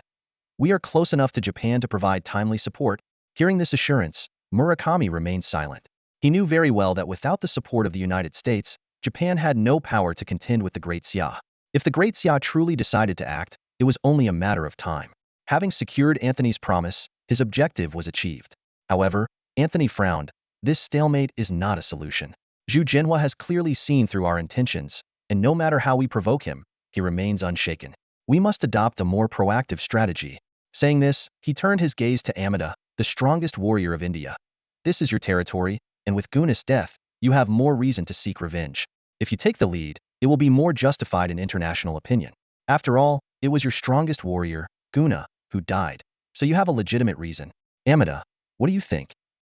we are close enough to Japan to provide timely support. Hearing this assurance, Murakami remained silent. He knew very well that without the support of the United States, Japan had no power to contend with the Great Xia. If the Great Xia truly decided to act, it was only a matter of time. Having secured Anthony's promise, his objective was achieved. However, Anthony frowned. This stalemate is not a solution. Zhu Jinhua has clearly seen through our intentions, and no matter how we provoke him, he remains unshaken. We must adopt a more proactive strategy. Saying this, he turned his gaze to Amida, the strongest warrior of India. This is your territory, and with Guna's death, you have more reason to seek revenge. If you take the lead, it will be more justified in international opinion. After all, it was your strongest warrior, Guna, who died. So you have a legitimate reason. Amida, what do you think?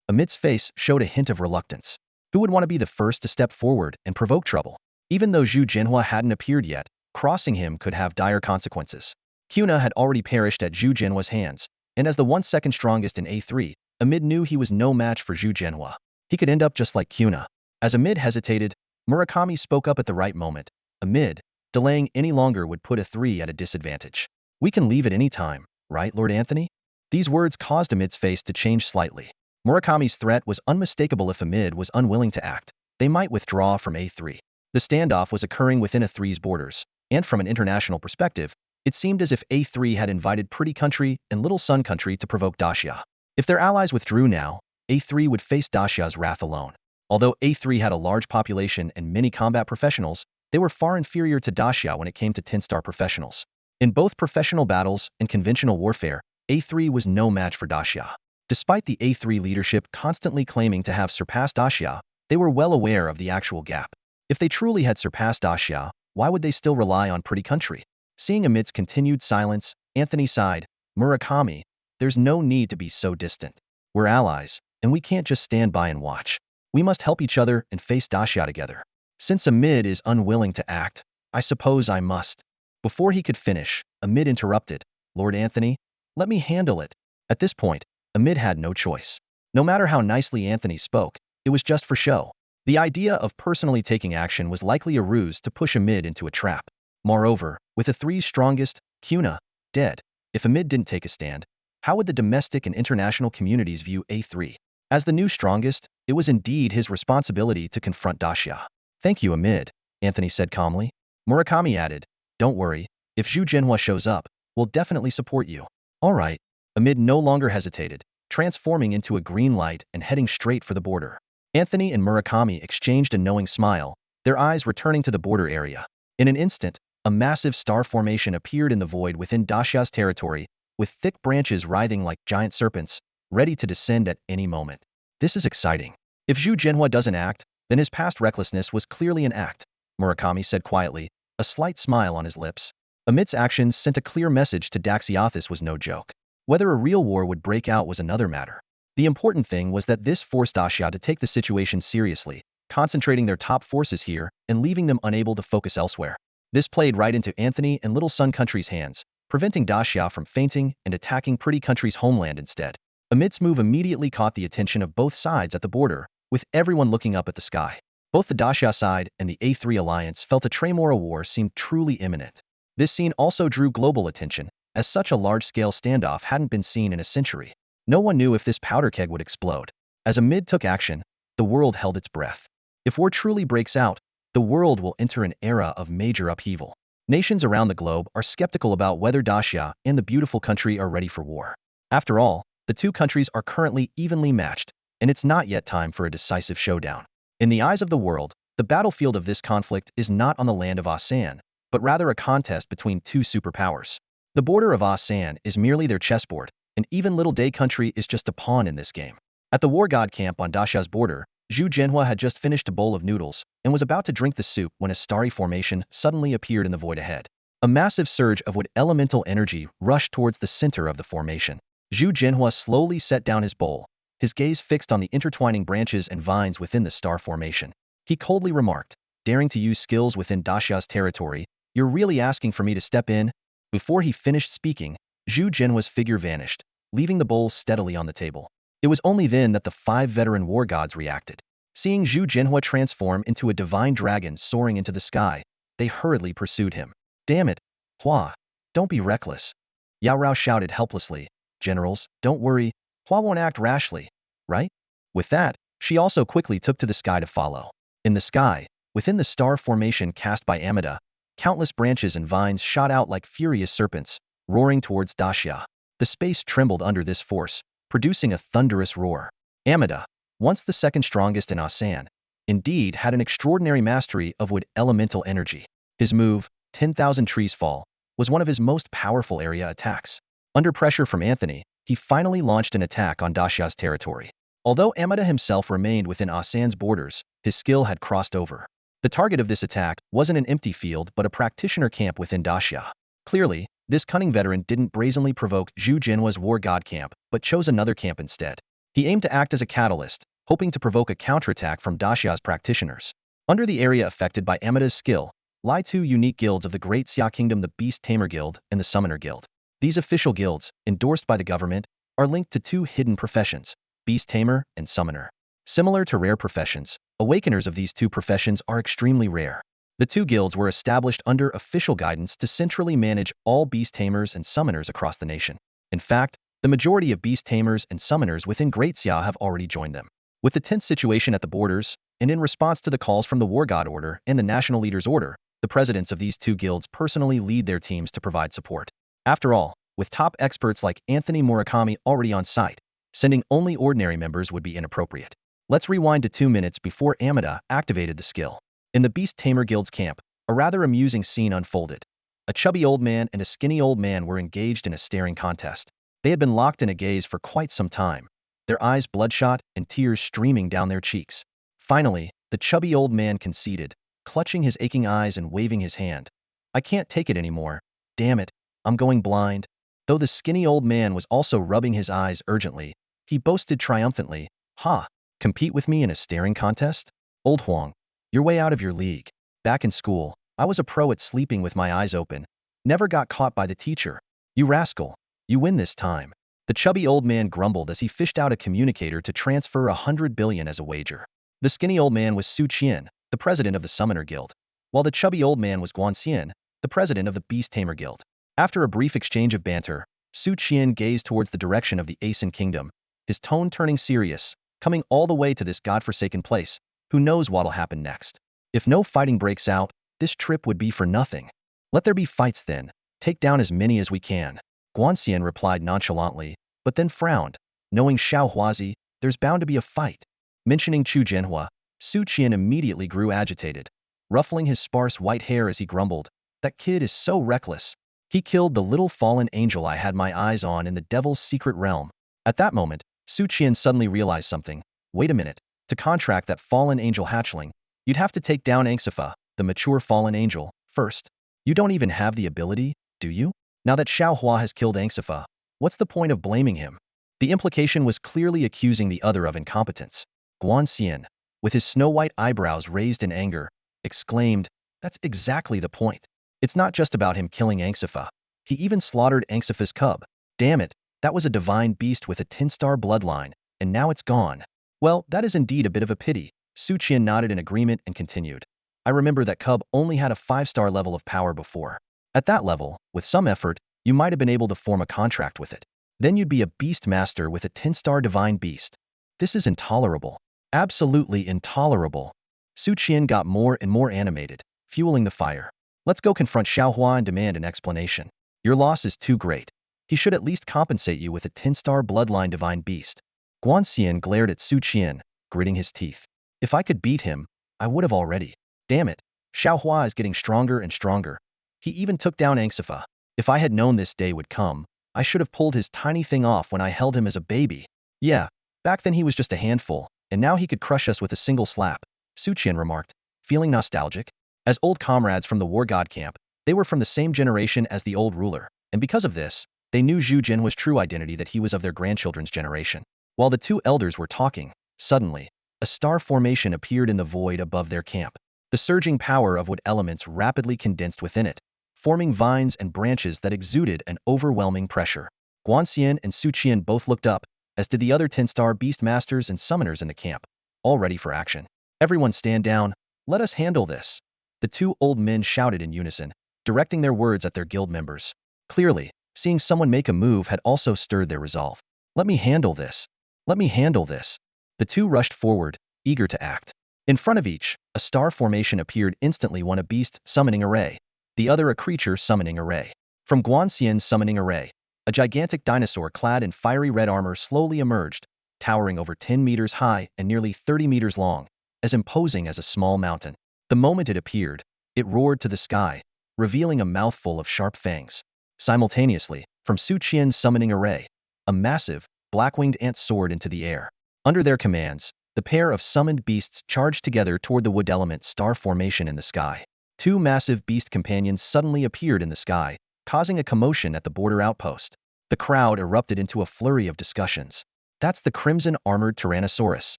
Amit's face showed a hint of reluctance. Who would want to be the first to step forward and provoke trouble? Even though Zhu Jinhua hadn't appeared yet, crossing him could have dire consequences. Kuna had already perished at Zhu Jinhua's hands, and as the 1/2 strongest in A3, Amid knew he was no match for Zhu Jinhua. He could end up just like Kuna. As Amid hesitated, Murakami spoke up at the right moment. Amid, delaying any longer would put A3 at a disadvantage. We can leave at any time, right, Lord Anthony? These words caused Amid's face to change slightly. Murakami's threat was unmistakable. If Amid was unwilling to act, they might withdraw from A3. The standoff was occurring within A3's borders, and from an international perspective, it seemed as if A3 had invited Pretty Country and Little Sun Country to provoke Daxia. If their allies withdrew now, A3 would face Daxia's wrath alone. Although A3 had a large population and many combat professionals, they were far inferior to Daxia when it came to 10-star professionals. In both professional battles and conventional warfare, A3 was no match for Daxia. Despite the A3 leadership constantly claiming to have surpassed Daxia, they were well aware of the actual gap. If they truly had surpassed Daxia, why would they still rely on Pretty Country? Seeing Amit's continued silence, Anthony sighed, Murakami, there's no need to be so distant. We're allies, and we can't just stand by and watch. We must help each other and face Daxia together. Since Amid is unwilling to act, I suppose I must. Before he could finish, Amid interrupted, Lord Anthony, let me handle it. At this point, Amid had no choice. No matter how nicely Anthony spoke, it was just for show. The idea of personally taking action was likely a ruse to push Amid into a trap. Moreover, with A3's strongest, Kuna, dead, if Amid didn't take a stand, how would the domestic and international communities view A3? As the new strongest, it was indeed his responsibility to confront Daxia. Thank you, Amid, Anthony said calmly. Murakami added, don't worry, if Zhu Jinhua shows up, we'll definitely support you. All right. Amid no longer hesitated, transforming into a green light and heading straight for the border. Anthony and Murakami exchanged a knowing smile, their eyes returning to the border area. In an instant, a massive star formation appeared in the void within Daxia's territory, with thick branches writhing like giant serpents, ready to descend at any moment. This is exciting. If Zhu Jinhua doesn't act, then his past recklessness was clearly an act, Murakami said quietly, a slight smile on his lips. Amit's actions sent a clear message to Daxia. This was no joke. Whether a real war would break out was another matter. The important thing was that this forced Daxia to take the situation seriously, concentrating their top forces here and leaving them unable to focus elsewhere. This played right into Anthony and Little Sun Country's hands, preventing Daxia from fainting and attacking Pretty Country's homeland instead. Amit's move immediately caught the attention of both sides at the border, with everyone looking up at the sky. Both the Daxia side and the A3 alliance felt a Tremora war seemed truly imminent. This scene also drew global attention, as such a large-scale standoff hadn't been seen in a century. No one knew if this powder keg would explode. As Amit took action, the world held its breath. If war truly breaks out, the world will enter an era of major upheaval. Nations around the globe are skeptical about whether Daxia and the beautiful country are ready for war. After all, the two countries are currently evenly matched, and it's not yet time for a decisive showdown. In the eyes of the world, the battlefield of this conflict is not on the land of Asan, but rather a contest between two superpowers. The border of Asan is merely their chessboard, and even Little Day Country is just a pawn in this game. At the war god camp on Daxia's border, Zhu Jinhua had just finished a bowl of noodles and was about to drink the soup when a starry formation suddenly appeared in the void ahead. A massive surge of wood elemental energy rushed towards the center of the formation. Zhu Jinhua slowly set down his bowl, his gaze fixed on the intertwining branches and vines within the star formation. He coldly remarked, daring to use skills within Daxia's territory, "You're really asking for me to step in?" Before he finished speaking, Zhu Jinhua's figure vanished, leaving the bowl steadily on the table. It was only then that the 5 veteran war gods reacted. Seeing Zhu Jinhua transform into a divine dragon soaring into the sky, they hurriedly pursued him. "Damn it, Hua, don't be reckless." Yao Rao shouted helplessly. "Generals, don't worry, Hua won't act rashly, right?" With that, she also quickly took to the sky to follow. In the sky, within the star formation cast by Amida, countless branches and vines shot out like furious serpents, roaring towards Daxia. The space trembled under this force, producing a thunderous roar. Amida, once the second strongest in Asan, indeed had an extraordinary mastery of wood elemental energy. His move, 10,000 Trees Fall, was one of his most powerful area attacks. Under pressure from Anthony, he finally launched an attack on Daxia's territory. Although Amida himself remained within Asan's borders, his skill had crossed over. The target of this attack wasn't an empty field but a practitioner camp within Daxia. Clearly, this cunning veteran didn't brazenly provoke Zhu Jinhua's war god camp, but chose another camp instead. He aimed to act as a catalyst, hoping to provoke a counterattack from Daxia's practitioners. Under the area affected by Amida's skill, lie 2 unique guilds of the Great Xia Kingdom, the Beast Tamer Guild and the Summoner Guild. These official guilds, endorsed by the government, are linked to 2 hidden professions, Beast Tamer and Summoner. Similar to rare professions, awakeners of these 2 professions are extremely rare. The 2 guilds were established under official guidance to centrally manage all beast tamers and summoners across the nation. In fact, the majority of beast tamers and summoners within Great Xia have already joined them. With the tense situation at the borders, and in response to the calls from the War God Order and the National Leaders Order, the presidents of these 2 guilds personally lead their teams to provide support. After all, with top experts like Anthony Murakami already on site, sending only ordinary members would be inappropriate. Let's rewind to 2 minutes before Amida activated the skill. In the Beast Tamer Guild's camp, a rather amusing scene unfolded. A chubby old man and a skinny old man were engaged in a staring contest. They had been locked in a gaze for quite some time, their eyes bloodshot and tears streaming down their cheeks. Finally, the chubby old man conceded, clutching his aching eyes and waving his hand. "I can't take it anymore. Damn it, I'm going blind." Though the skinny old man was also rubbing his eyes urgently, he boasted triumphantly, "Ha! Compete with me in a staring contest? Old Huang, you're way out of your league. Back in school, I was a pro at sleeping with my eyes open. Never got caught by the teacher. You rascal, you win this time." The chubby old man grumbled as he fished out a communicator to transfer 100 billion as a wager. The skinny old man was Su Qian, the president of the Summoner Guild, while the chubby old man was Guan Xian, the president of the Beast Tamer Guild. After a brief exchange of banter, Su Qian gazed towards the direction of the Asen Kingdom, his tone turning serious. "Coming all the way to this godforsaken place, who knows what'll happen next? If no fighting breaks out, this trip would be for nothing. Let there be fights then, take down as many as we can." Guanxian replied nonchalantly, but then frowned. Knowing Xiao Huazi, there's bound to be a fight. Mentioning Chu Jianhua, Su Qian immediately grew agitated, ruffling his sparse white hair as he grumbled, "That kid is so reckless. He killed the little fallen angel I had my eyes on in the devil's secret realm." At that moment, Su Qian suddenly realized something. Wait a minute, to contract that fallen angel hatchling, you'd have to take down Anxifa, the mature fallen angel, first. You don't even have the ability, do you? Now that Xiao Hua has killed Anxifa, What's the point of blaming him? The implication was clearly accusing the other of incompetence. Guan Xian, with his snow-white eyebrows raised in anger, exclaimed, "That's exactly the point. It's not just about him killing Anxifa. He even slaughtered Anxifa's cub. Damn it, that was a divine beast with a 10-star bloodline, and now it's gone." "Well, that is indeed a bit of a pity." Su Qian nodded in agreement and continued. "I remember that cub only had a 5-star level of power before. At that level, with some effort, you might have been able to form a contract with it. Then you'd be a beast master with a 10-star divine beast. This is intolerable. Absolutely intolerable." Su Qian got more and more animated, fueling the fire. "Let's go confront Xiaohua and demand an explanation. Your loss is too great. He should at least compensate you with a 10-star bloodline divine beast." Guan Xian glared at Su Qian, gritting his teeth. "If I could beat him, I would have already. Damn it, Xiaohua is getting stronger and stronger. He even took down Anxifa. If I had known this day would come, I should have pulled his tiny thing off when I held him as a baby. Yeah, back then he was just a handful, and now he could crush us with a single slap," Su Qian remarked, feeling nostalgic. As old comrades from the war god camp, they were from the same generation as the old ruler, and because of this, they knew Zhu Jinhua's true identity, that he was of their grandchildren's generation. While the two elders were talking, suddenly, a star formation appeared in the void above their camp. The surging power of wood elements rapidly condensed within it, forming vines and branches that exuded an overwhelming pressure. Guan Xian and Su Qian both looked up, as did the other 10-star beast masters and summoners in the camp, all ready for action. "Everyone stand down. Let us handle this," the two old men shouted in unison, directing their words at their guild members. Clearly, seeing someone make a move had also stirred their resolve. "Let me handle this. Let me handle this." The two rushed forward, eager to act. In front of each, a star formation appeared instantly, one a beast summoning array, the other a creature summoning array. From Guan Xian's summoning array, a gigantic dinosaur clad in fiery red armor slowly emerged, towering over 10 meters high and nearly 30 meters long, as imposing as a small mountain. The moment it appeared, it roared to the sky, revealing a mouthful of sharp fangs. Simultaneously, from Su Qian's summoning array, a massive, black-winged ant soared into the air. Under their commands, the pair of summoned beasts charged together toward the wood element star formation in the sky. Two massive beast companions suddenly appeared in the sky, causing a commotion at the border outpost. The crowd erupted into a flurry of discussions. "That's the Crimson Armored Tyrannosaurus,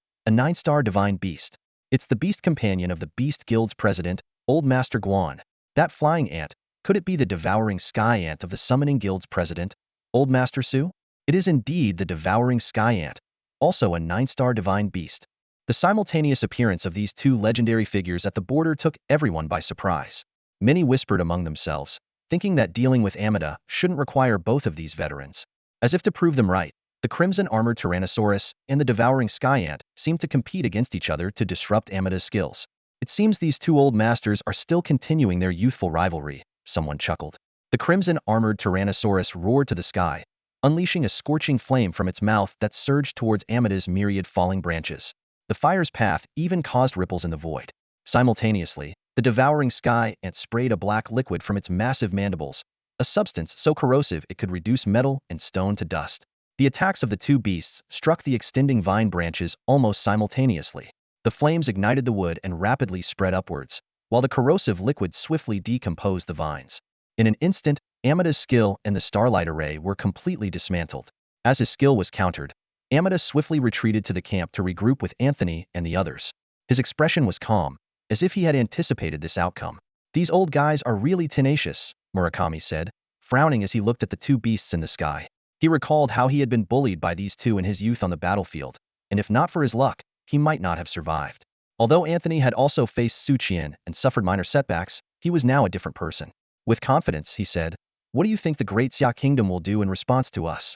a 9-star divine beast. It's the beast companion of the Beast Guild's president, Old Master Guan. That flying ant, could it be the devouring sky ant of the Summoning Guild's president, Old Master Su? It is indeed the devouring sky ant, also a 9-star divine beast." The simultaneous appearance of these two legendary figures at the border took everyone by surprise. Many whispered among themselves, thinking that dealing with Amida shouldn't require both of these veterans. As if to prove them right, the Crimson Armored Tyrannosaurus and the devouring sky ant seemed to compete against each other to disrupt Amida's skills. "It seems these two old masters are still continuing their youthful rivalry," someone chuckled. The Crimson Armored Tyrannosaurus roared to the sky, unleashing a scorching flame from its mouth that surged towards Amida's myriad falling branches. The fire's path even caused ripples in the void. Simultaneously, the devouring sky ant sprayed a black liquid from its massive mandibles, a substance so corrosive it could reduce metal and stone to dust. The attacks of the two beasts struck the extending vine branches almost simultaneously. The flames ignited the wood and rapidly spread upwards, while the corrosive liquid swiftly decomposed the vines. In an instant, Amida's skill and the Starlight Array were completely dismantled. As his skill was countered, Amida swiftly retreated to the camp to regroup with Anthony and the others. His expression was calm, as if he had anticipated this outcome. "These old guys are really tenacious," Murakami said, frowning as he looked at the two beasts in the sky. He recalled how he had been bullied by these two in his youth on the battlefield, and if not for his luck, he might not have survived. Although Anthony had also faced Su Qian and suffered minor setbacks, he was now a different person. With confidence, he said, "What do you think the Great Xia Kingdom will do in response to us?"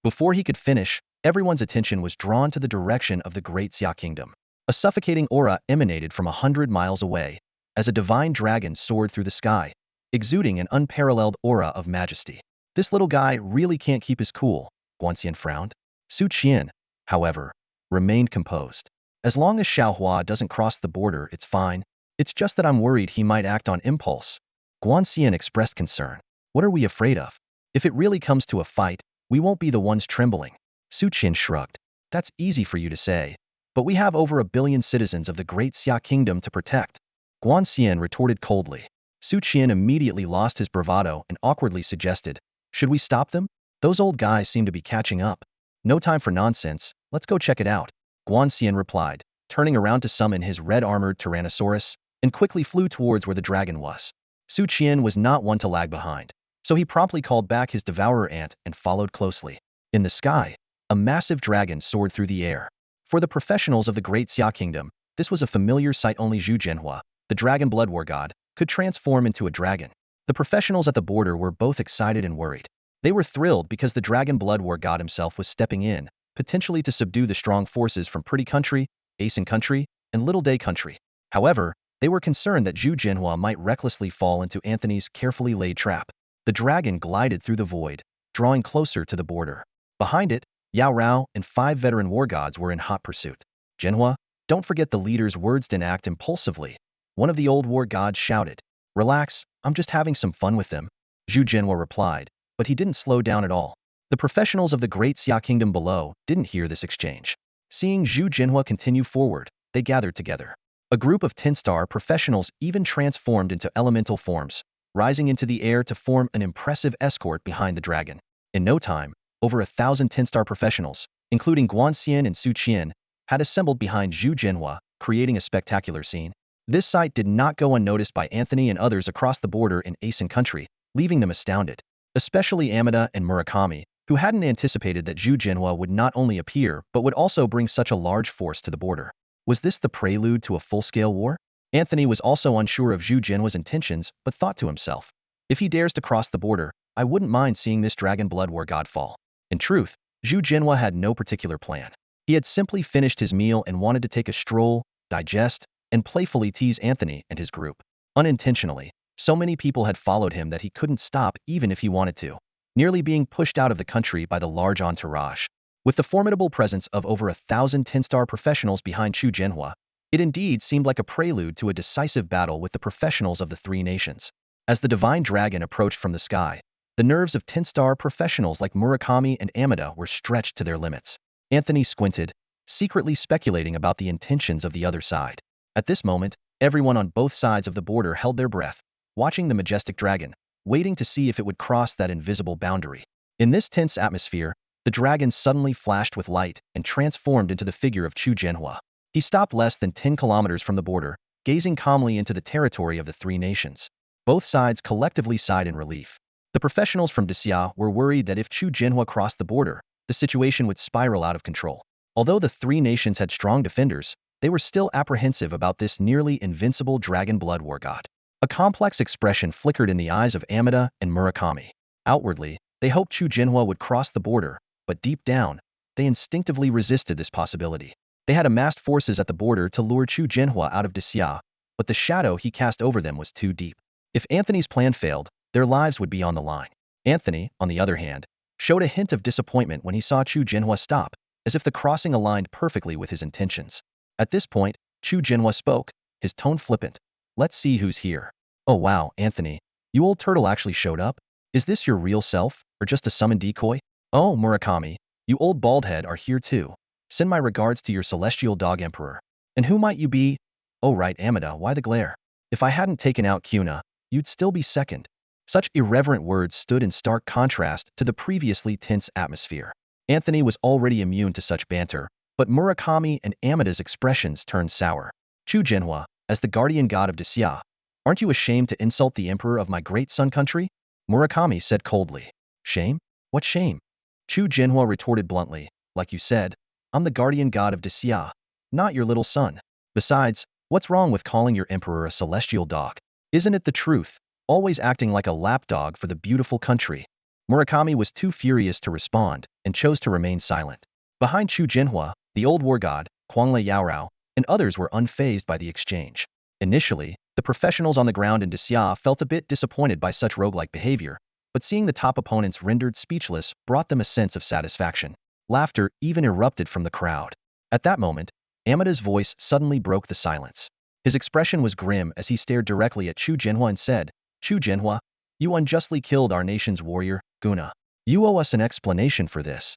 Before he could finish, everyone's attention was drawn to the direction of the Great Xia Kingdom. A suffocating aura emanated from 100 miles away, as a divine dragon soared through the sky, exuding an unparalleled aura of majesty. "This little guy really can't keep his cool," Guan Xian frowned. Su Qian, however, remained composed. "As long as Xiaohua doesn't cross the border, it's fine. It's just that I'm worried he might act on impulse." Guan Xian expressed concern. "What are we afraid of? If it really comes to a fight, we won't be the ones trembling." Su Qian shrugged. "That's easy for you to say, but we have over 1 billion citizens of the Great Xia Kingdom to protect." Guan Xian retorted coldly. Su Qian immediately lost his bravado and awkwardly suggested, "Should we stop them?" Those old guys seem to be catching up. No time for nonsense, let's go check it out. Guanxian replied, turning around to summon his red-armored Tyrannosaurus, and quickly flew towards where the dragon was. Su Qian was not one to lag behind, so he promptly called back his devourer ant and followed closely. In the sky, a massive dragon soared through the air. For the professionals of the Great Xia Kingdom, this was a familiar sight. Only Zhu Jianhua, the dragon blood war god, could transform into a dragon. The professionals at the border were both excited and worried. They were thrilled because the dragon blood war god himself was stepping in, potentially to subdue the strong forces from Pretty Country, Asen Country, and Little Day Country. However, they were concerned that Zhu Jianhua might recklessly fall into Anthony's carefully laid trap. The dragon glided through the void, drawing closer to the border. Behind it, Yao Rao and 5 veteran war gods were in hot pursuit. Jianhua, don't forget the leader's words. Didn't act impulsively. One of the old war gods shouted. Relax, I'm just having some fun with them. Zhu Jianhua replied, but he didn't slow down at all. The professionals of the Great Xia Kingdom below didn't hear this exchange. Seeing Zhu Jianhua continue forward, they gathered together. A group of 10-star professionals even transformed into elemental forms, rising into the air to form an impressive escort behind the dragon. In no time, over 1,000 10-star professionals, including Guanxian and Su Qian, had assembled behind Zhu Jianhua, creating a spectacular scene. This sight did not go unnoticed by Anthony and others across the border in Asen Country, leaving them astounded. Especially Amida and Murakami, who hadn't anticipated that Zhu Jianhua would not only appear but would also bring such a large force to the border. Was this the prelude to a full-scale war? Anthony was also unsure of Zhu Jianhua's intentions, but thought to himself, if he dares to cross the border, I wouldn't mind seeing this dragon blood war god fall. In truth, Zhu Jianhua had no particular plan. He had simply finished his meal and wanted to take a stroll, digest, and playfully tease Anthony and his group. Unintentionally, so many people had followed him that he couldn't stop even if he wanted to, nearly being pushed out of the country by the large entourage. With the formidable presence of over 1,000 10-star professionals behind Zhu Jianhua, it indeed seemed like a prelude to a decisive battle with the professionals of the 3 nations. As the divine dragon approached from the sky, the nerves of 10-star professionals like Murakami and Amida were stretched to their limits. Anthony squinted, secretly speculating about the intentions of the other side. At this moment, everyone on both sides of the border held their breath, watching the majestic dragon, waiting to see if it would cross that invisible boundary. In this tense atmosphere, the dragon suddenly flashed with light and transformed into the figure of Zhu Jianhua. He stopped less than 10 kilometers from the border, gazing calmly into the territory of the 3 nations. Both sides collectively sighed in relief. The professionals from Xia were worried that if Zhu Jianhua crossed the border, the situation would spiral out of control. Although the 3 nations had strong defenders, they were still apprehensive about this nearly invincible dragon blood war god. A complex expression flickered in the eyes of Amida and Murakami. Outwardly, they hoped Zhu Jianhua would cross the border, but deep down, they instinctively resisted this possibility. They had amassed forces at the border to lure Zhu Jianhua out of Xia, but the shadow he cast over them was too deep. If Anthony's plan failed, their lives would be on the line. Anthony, on the other hand, showed a hint of disappointment when he saw Zhu Jianhua stop, as if the crossing aligned perfectly with his intentions. At this point, Zhu Jianhua spoke, his tone flippant. Let's see who's here. Oh wow, Anthony, you old turtle actually showed up? Is this your real self, or just a summon decoy? Oh, Murakami, you old baldhead are here too. Send my regards to your celestial dog emperor. And who might you be? Oh right, Amida, why the glare? If I hadn't taken out Kuna, you'd still be second. Such irreverent words stood in stark contrast to the previously tense atmosphere. Anthony was already immune to such banter, but Murakami and Amida's expressions turned sour. Zhu Jianhua, as the guardian god of Xia, aren't you ashamed to insult the emperor of my great sun country? Murakami said coldly. Shame? What shame? Zhu Jianhua retorted bluntly, like you said, I'm the guardian god of Xia, not your little son. Besides, what's wrong with calling your emperor a celestial dog? Isn't it the truth, always acting like a lapdog for the beautiful country? Murakami was too furious to respond and chose to remain silent. Behind Zhu Jianhua, the old war god, Quangle Yaorao, and others were unfazed by the exchange. Initially, the professionals on the ground in Xia felt a bit disappointed by such roguelike behavior, but seeing the top opponents rendered speechless brought them a sense of satisfaction. Laughter even erupted from the crowd. At that moment, Amida's voice suddenly broke the silence. His expression was grim as he stared directly at Zhu Jianhua and said, Zhu Jianhua, you unjustly killed our nation's warrior, Guna. You owe us an explanation for this.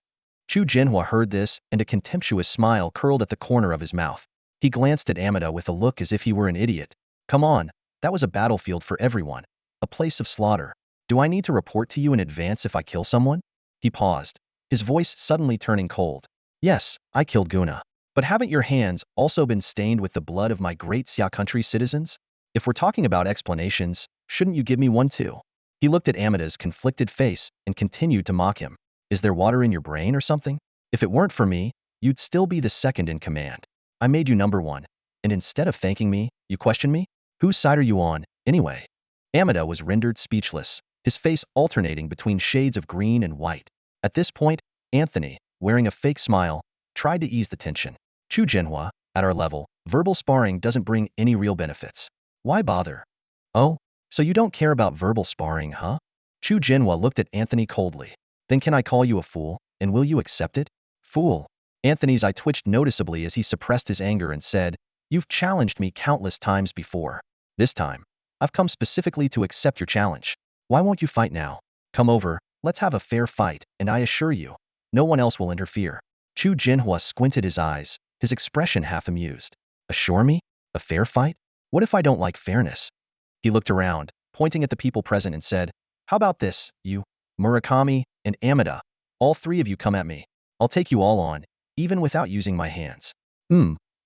Zhu Jianhua heard this, and a contemptuous smile curled at the corner of his mouth. He glanced at Amida with a look as if he were an idiot. Come on, that was a battlefield for everyone. A place of slaughter. Do I need to report to you in advance if I kill someone? He paused, his voice suddenly turning cold. Yes, I killed Guna. But haven't your hands also been stained with the blood of my great Xia country citizens? If we're talking about explanations, shouldn't you give me one too? He looked at Amida's conflicted face and continued to mock him. Is there water in your brain or something? If it weren't for me, you'd still be the second in command. I made you number one, and instead of thanking me, you question me? Whose side are you on, anyway? Amida was rendered speechless, his face alternating between shades of green and white. At this point, Anthony, wearing a fake smile, tried to ease the tension. Chu Jinhua, at our level, verbal sparring doesn't bring any real benefits. Why bother? Oh, so you don't care about verbal sparring, huh? Chu Jinhua looked at Anthony coldly. Then can I call you a fool, and will you accept it? Fool. Anthony's eye twitched noticeably as he suppressed his anger and said, You've challenged me countless times before. This time, I've come specifically to accept your challenge. Why won't you fight now? Come over, let's have a fair fight, and I assure you, no one else will interfere. Chu Jinhua squinted his eyes, his expression half amused. Assure me? A fair fight? What if I don't like fairness? He looked around, pointing at the people present and said, How about this, you, Murakami, and Amida? All three of you come at me. I'll take you all on, even without using my hands.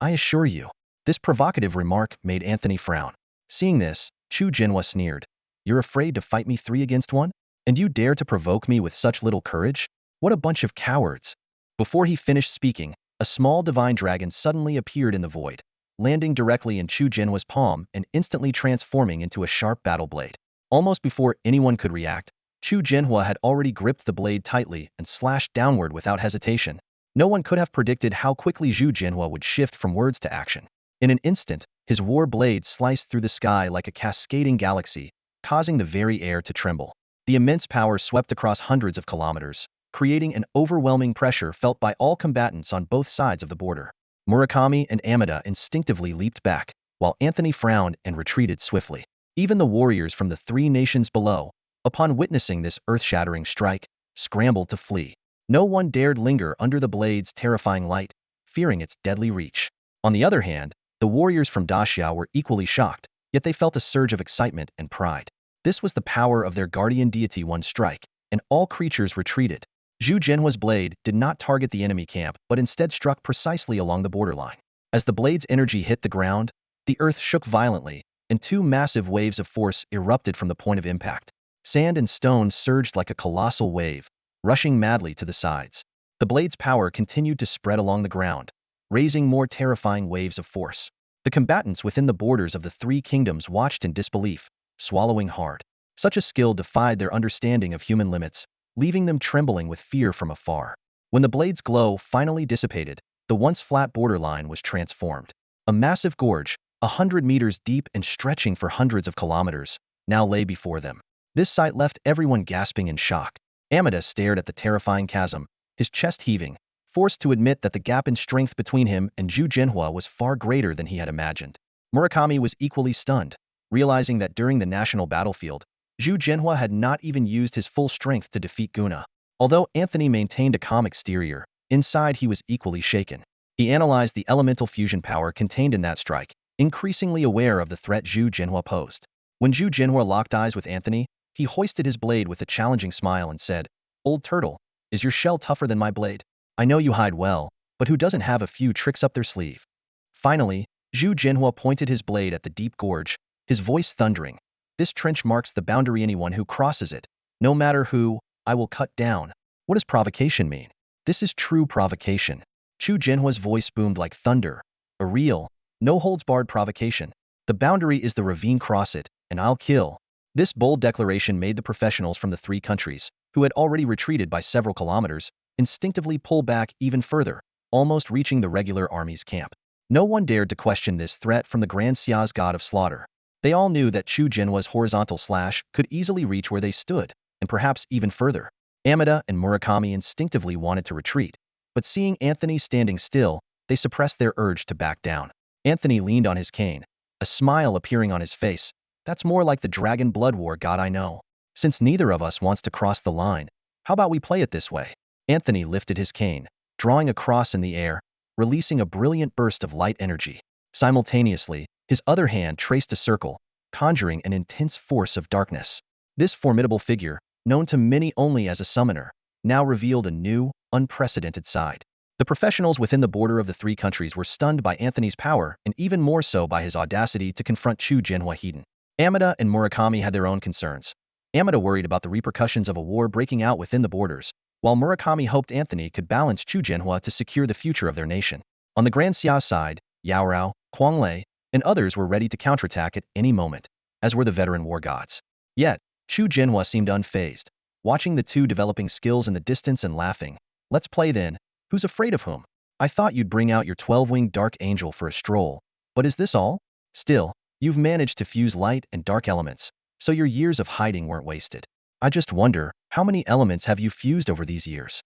I assure you. This provocative remark made Anthony frown. Seeing this, Chu Jinhua sneered. You're afraid to fight me 3 against 1? And you dare to provoke me with such little courage? What a bunch of cowards. Before he finished speaking, a small divine dragon suddenly appeared in the void, landing directly in Chu Jinhua's palm and instantly transforming into a sharp battle blade. Almost before anyone could react, Chu Jinhua had already gripped the blade tightly and slashed downward without hesitation. No one could have predicted how quickly Chu Jinhua would shift from words to action. In an instant, his war blade sliced through the sky like a cascading galaxy, causing the very air to tremble. The immense power swept across hundreds of kilometers, creating an overwhelming pressure felt by all combatants on both sides of the border. Murakami and Amida instinctively leaped back, while Anthony frowned and retreated swiftly. Even the warriors from the 3 nations below, upon witnessing this earth-shattering strike, scrambled to flee. No one dared linger under the blade's terrifying light, fearing its deadly reach. On the other hand, the warriors from Daxia were equally shocked, yet they felt a surge of excitement and pride. This was the power of their guardian deity one strike, and all creatures retreated. Chu Jinhua's blade did not target the enemy camp, but instead struck precisely along the borderline. As the blade's energy hit the ground, the earth shook violently, and 2 massive waves of force erupted from the point of impact. Sand and stone surged like a colossal wave, rushing madly to the sides. The blade's power continued to spread along the ground, raising more terrifying waves of force. The combatants within the borders of the 3 kingdoms watched in disbelief, swallowing hard. Such a skill defied their understanding of human limits, leaving them trembling with fear from afar. When the blade's glow finally dissipated, the once flat borderline was transformed. A massive gorge, 100 meters deep and stretching for hundreds of kilometers, now lay before them. This sight left everyone gasping in shock. Amida stared at the terrifying chasm, his chest heaving, forced to admit that the gap in strength between him and Chu Jinhua was far greater than he had imagined. Murakami was equally stunned, realizing that during the national battlefield, Chu Jinhua had not even used his full strength to defeat Guna. Although Anthony maintained a calm exterior, inside he was equally shaken. He analyzed the elemental fusion power contained in that strike, increasingly aware of the threat Chu Jinhua posed. When Chu Jinhua locked eyes with Anthony, he hoisted his blade with a challenging smile and said, Old turtle, is your shell tougher than my blade? I know you hide well, but who doesn't have a few tricks up their sleeve? Finally, Chu Jinhua pointed his blade at the deep gorge, his voice thundering. This trench marks the boundary. Anyone who crosses it, no matter who, I will cut down. What does provocation mean? This is true provocation. Chu Jinhua's voice boomed like thunder. A real, no-holds-barred provocation. The boundary is the ravine, cross it, and I'll kill. This bold declaration made the professionals from the 3 countries, who had already retreated by several kilometers, instinctively pull back even further, almost reaching the regular army's camp. No one dared to question this threat from the Grand Xia's god of slaughter. They all knew that Chu Jinhua's horizontal slash could easily reach where they stood, and perhaps even further. Amida and Murakami instinctively wanted to retreat, but seeing Anthony standing still, they suppressed their urge to back down. Anthony leaned on his cane, a smile appearing on his face. That's more like the dragon blood war god I know. Since neither of us wants to cross the line, how about we play it this way? Anthony lifted his cane, drawing a cross in the air, releasing a brilliant burst of light energy. Simultaneously, his other hand traced a circle, conjuring an intense force of darkness. This formidable figure, known to many only as a summoner, now revealed a new, unprecedented side. The professionals within the border of the three countries were stunned by Anthony's power and even more so by his audacity to confront Chu Jinhua Hiden. Amida and Murakami had their own concerns. Amida worried about the repercussions of a war breaking out within the borders, while Murakami hoped Anthony could balance Chu Jinhua to secure the future of their nation. On the Grand Xia side, Yao Rao, Kuang Lei, and others were ready to counterattack at any moment, as were the veteran war gods. Yet, Chu Jinhua seemed unfazed, watching the two developing skills in the distance and laughing. Let's play then. Who's afraid of whom? I thought you'd bring out your 12-winged dark angel for a stroll, but is this all? Still, you've managed to fuse light and dark elements, so your years of hiding weren't wasted. I just wonder, how many elements have you fused over these years?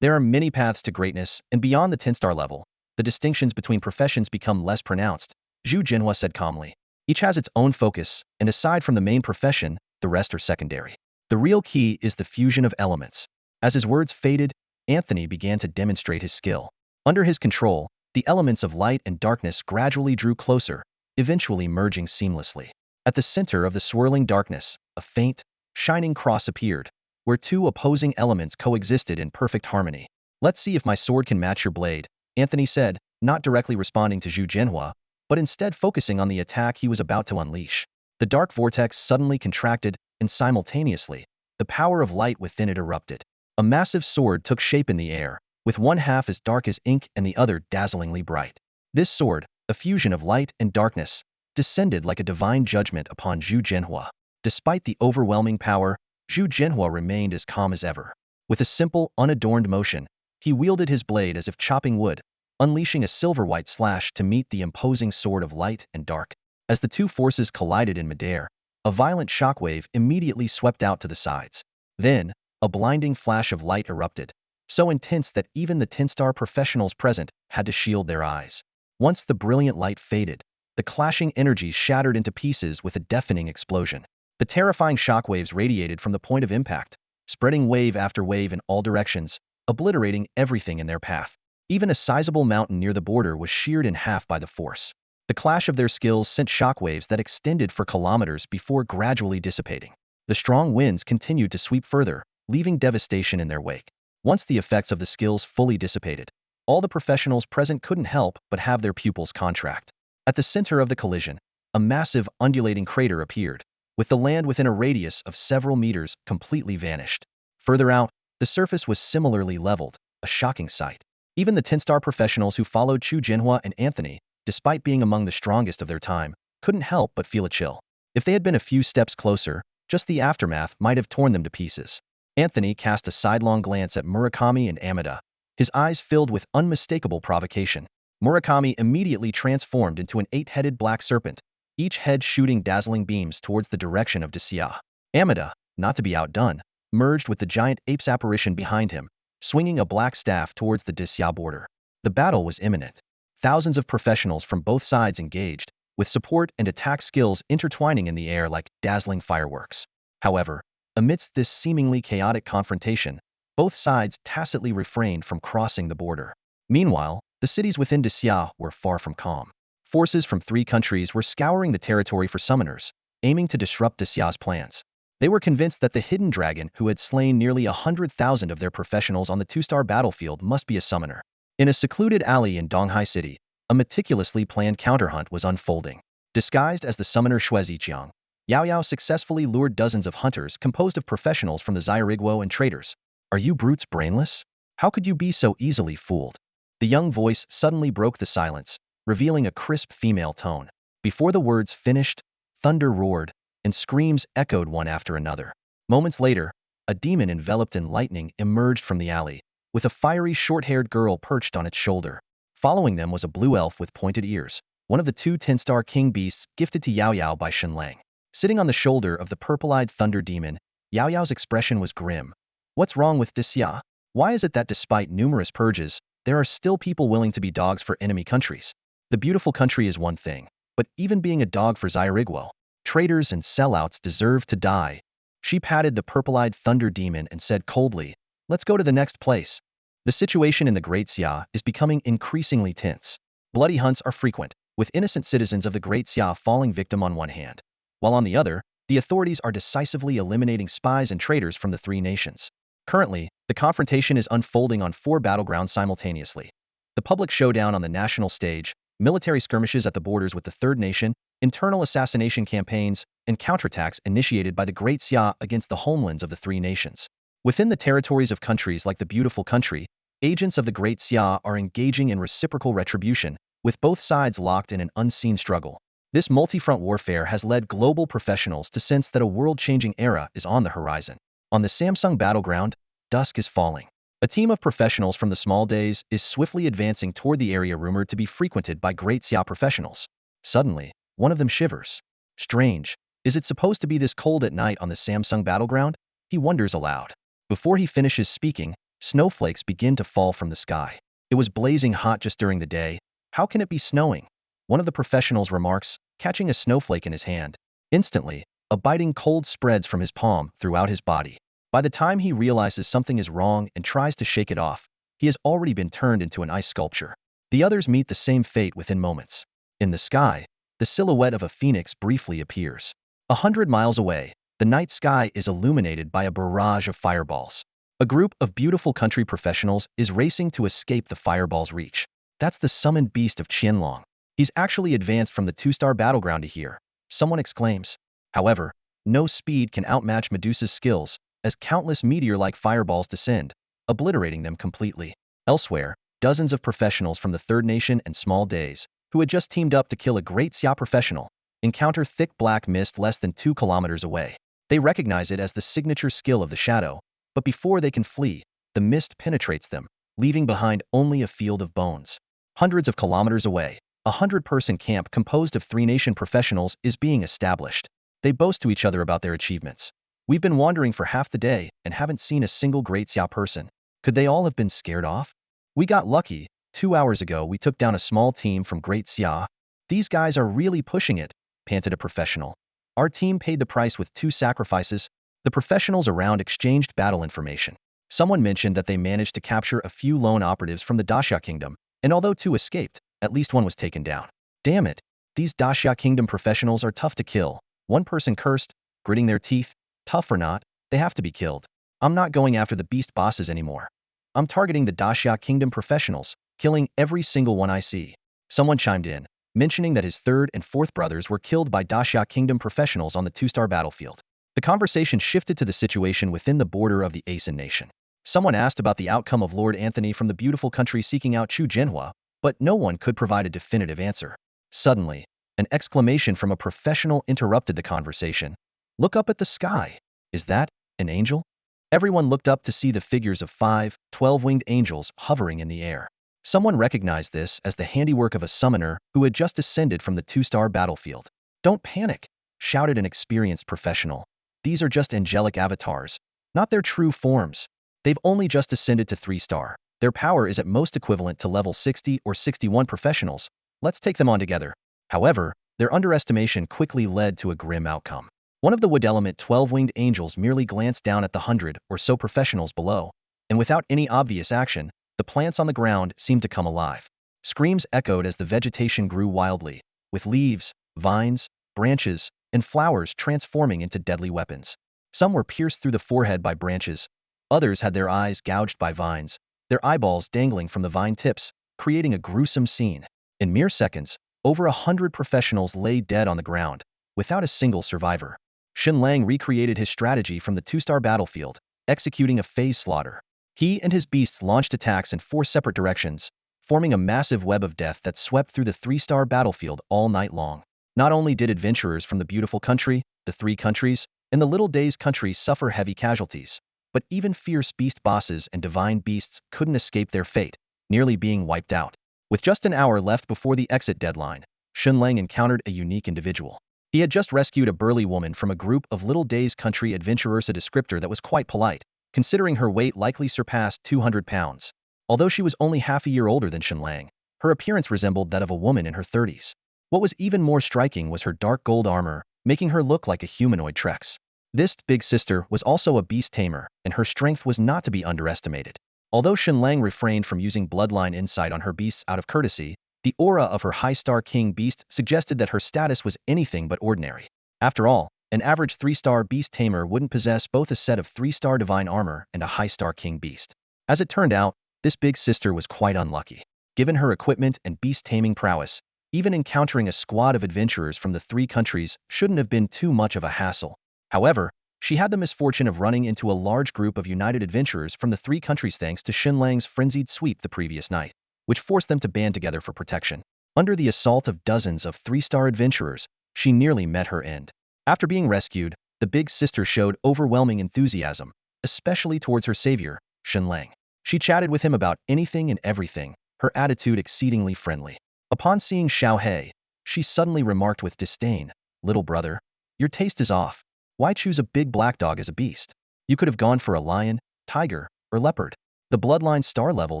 There are many paths to greatness, and beyond the 10-star level, the distinctions between professions become less pronounced, Zhu Jinhua said calmly. Each has its own focus, and aside from the main profession, the rest are secondary. The real key is the fusion of elements. As his words faded, Anthony began to demonstrate his skill. Under his control, the elements of light and darkness gradually drew closer, eventually merging seamlessly. At the center of the swirling darkness, a faint, shining cross appeared, where two opposing elements coexisted in perfect harmony. Let's see if my sword can match your blade, Anthony said, not directly responding to Zhu Jinhua, but instead focusing on the attack he was about to unleash. The dark vortex suddenly contracted, and simultaneously, the power of light within it erupted. A massive sword took shape in the air, with one half as dark as ink and the other dazzlingly bright. This sword, a fusion of light and darkness, descended like a divine judgment upon Zhu Jinhua. Despite the overwhelming power, Zhu Jinhua remained as calm as ever. With a simple, unadorned motion, he wielded his blade as if chopping wood, unleashing a silver-white slash to meet the imposing sword of light and dark. As the two forces collided in midair, a violent shockwave immediately swept out to the sides. Then, a blinding flash of light erupted, so intense that even the 10-star professionals present had to shield their eyes. Once the brilliant light faded, the clashing energies shattered into pieces with a deafening explosion. The terrifying shockwaves radiated from the point of impact, spreading wave after wave in all directions, obliterating everything in their path. Even a sizable mountain near the border was sheared in half by the force. The clash of their skills sent shockwaves that extended for kilometers before gradually dissipating. The strong winds continued to sweep further, leaving devastation in their wake. Once the effects of the skills fully dissipated, all the professionals present couldn't help but have their pupils contract. At the center of the collision, a massive undulating crater appeared, with the land within a radius of several meters completely vanished. Further out, the surface was similarly leveled, a shocking sight. Even the 10-star professionals who followed Chu Jinhua and Anthony, despite being among the strongest of their time, couldn't help but feel a chill. If they had been a few steps closer, just the aftermath might have torn them to pieces. Anthony cast a sidelong glance at Murakami and Amida, his eyes filled with unmistakable provocation. Murakami immediately transformed into an 8-headed black serpent, each head shooting dazzling beams towards the direction of Xia. Amida, not to be outdone, merged with the giant ape's apparition behind him, swinging a black staff towards the Xia border. The battle was imminent. Thousands of professionals from both sides engaged, with support and attack skills intertwining in the air like dazzling fireworks. However, amidst this seemingly chaotic confrontation, both sides tacitly refrained from crossing the border. Meanwhile, the cities within Xia were far from calm. Forces from 3 countries were scouring the territory for summoners, aiming to disrupt Xia's plans. They were convinced that the hidden dragon who had slain nearly 100,000 of their professionals on the 2-star battlefield must be a summoner. In a secluded alley in Donghai City, a meticulously planned counterhunt was unfolding. Disguised as the summoner Shui Ziqiang, Yao Yao successfully lured dozens of hunters composed of professionals from the Zyrigwo and traders. Are you brutes brainless? How could you be so easily fooled? The young voice suddenly broke the silence, revealing a crisp female tone. Before the words finished, thunder roared, and screams echoed one after another. Moments later, a demon enveloped in lightning emerged from the alley, with a fiery short-haired girl perched on its shoulder. Following them was a blue elf with pointed ears, one of the 2 10-star king beasts gifted to Yao Yao by Shen Lang. Sitting on the shoulder of the purple-eyed thunder demon, Yao Yao's expression was grim. What's wrong with Xia? Why is it that despite numerous purges, there are still people willing to be dogs for enemy countries? The beautiful country is one thing, but even being a dog for Zyrigwo, traitors and sellouts deserve to die. She patted the purple-eyed thunder demon and said coldly, let's go to the next place. The situation in the Great Xia is becoming increasingly tense. Bloody hunts are frequent, with innocent citizens of the Great Xia falling victim on one hand, while on the other, the authorities are decisively eliminating spies and traitors from the 3 nations. Currently, The confrontation is unfolding on 4 battlegrounds simultaneously. The public showdown on the national stage, military skirmishes at the borders with the Third Nation, internal assassination campaigns, and counterattacks initiated by the Great Xia against the homelands of the 3 nations. Within the territories of countries like the Beautiful Country, agents of the Great Xia are engaging in reciprocal retribution, with both sides locked in an unseen struggle. This multi-front warfare has led global professionals to sense that a world-changing era is on the horizon. On the Samsung battleground, dusk is falling. A team of professionals from the small days is swiftly advancing toward the area rumored to be frequented by Great Xia professionals. Suddenly, one of them shivers. Strange, is it supposed to be this cold at night on the Samsung battleground? He wonders aloud. Before he finishes speaking, snowflakes begin to fall from the sky. It was blazing hot just during the day. How can it be snowing? One of the professionals remarks, catching a snowflake in his hand. Instantly, a biting cold spreads from his palm throughout his body. By the time he realizes something is wrong and tries to shake it off, he has already been turned into an ice sculpture. The others meet the same fate within moments. In the sky, the silhouette of a phoenix briefly appears. 100 miles away, the night sky is illuminated by a barrage of fireballs. A group of beautiful country professionals is racing to escape the fireball's reach. That's the summoned beast of Shen Lang. He's actually advanced from the 2-star battleground to here, someone exclaims. However, no speed can outmatch Medusa's skills, as countless meteor-like fireballs descend, obliterating them completely. Elsewhere, dozens of professionals from the Third Nation and Small Days, who had just teamed up to kill a Great Xia professional, encounter thick black mist less than 2 kilometers away. They recognize it as the signature skill of the shadow, but before they can flee, the mist penetrates them, leaving behind only a field of bones. Hundreds of kilometers away, a 100-person camp composed of 3 nation professionals is being established. They boast to each other about their achievements. We've been wandering for half the day and haven't seen a single Great Xia person. Could they all have been scared off? We got lucky. 2 hours ago we took down a small team from Great Xia. These guys are really pushing it, panted a professional. Our team paid the price with 2 sacrifices. The professionals around exchanged battle information. Someone mentioned that they managed to capture a few lone operatives from the Daxia Kingdom, and although 2 escaped, at least 1 was taken down. Damn it, these Daxia Kingdom professionals are tough to kill. One person cursed, gritting their teeth. Tough or not, they have to be killed. I'm not going after the beast bosses anymore. I'm targeting the Daxia Kingdom professionals, killing every single one I see. Someone chimed in, mentioning that his 3rd and 4th brothers were killed by Daxia Kingdom professionals on the 2-star battlefield. The conversation shifted to the situation within the border of the Asen Nation. Someone asked about the outcome of Lord Anthony from the Beautiful Country seeking out Chu Jinhua, but no one could provide a definitive answer. Suddenly, an exclamation from a professional interrupted the conversation. Look up at the sky. Is that an angel? Everyone looked up to see the figures of 5 12-winged angels hovering in the air. Someone recognized this as the handiwork of a summoner who had just ascended from the 2-star battlefield. Don't panic, shouted an experienced professional. These are just angelic avatars, not their true forms. They've only just ascended to 3-star. Their power is at most equivalent to level 60 or 61 professionals. Let's take them on together. However, their underestimation quickly led to a grim outcome. One of the wood element 12-winged angels merely glanced down at the 100 or so professionals below, and without any obvious action, the plants on the ground seemed to come alive. Screams echoed as the vegetation grew wildly, with leaves, vines, branches, and flowers transforming into deadly weapons. Some were pierced through the forehead by branches, others had their eyes gouged by vines, their eyeballs dangling from the vine tips, creating a gruesome scene. In mere seconds, over 100 professionals lay dead on the ground, without a single survivor. Shen Lang recreated his strategy from the 2-star battlefield, executing a phase slaughter. He and his beasts launched attacks in 4 separate directions, forming a massive web of death that swept through the 3-star battlefield all night long. Not only did adventurers from the Beautiful Country, the 3 countries, and the Little Days country suffer heavy casualties, but even fierce beast bosses and divine beasts couldn't escape their fate, nearly being wiped out. With just an hour left before the exit deadline, Shen Lang encountered a unique individual. He had just rescued a burly woman from a group of Little Days country adventurers, a descriptor that was quite polite, considering her weight likely surpassed 200 pounds. Although she was only half a year older than Shen Lang, her appearance resembled that of a woman in her 30s. What was even more striking was her dark gold armor, making her look like a humanoid Trex. This big sister was also a Beast Tamer, and her strength was not to be underestimated. Although Shen Lang refrained from using bloodline insight on her beasts out of courtesy, the aura of her high-star king beast suggested that her status was anything but ordinary. After all, An average 3-star Beast Tamer wouldn't possess both a set of 3-star divine armor and a high-star king beast. As it turned out, this big sister was quite unlucky. Given her equipment and beast taming prowess, even encountering a squad of adventurers from the 3 countries shouldn't have been too much of a hassle. However, she had the misfortune of running into a large group of united adventurers from the 3 countries thanks to Shen Lang's frenzied sweep the previous night, which forced them to band together for protection. Under the assault of dozens of 3-star adventurers, she nearly met her end. After being rescued, the big sister showed overwhelming enthusiasm, especially towards her savior, Shen Lang. She chatted with him about anything and everything, her attitude exceedingly friendly. Upon seeing Xiao He, she suddenly remarked with disdain, "Little brother, your taste is off. Why choose a big black dog as a beast? You could have gone for a lion, tiger, or leopard. The bloodline star level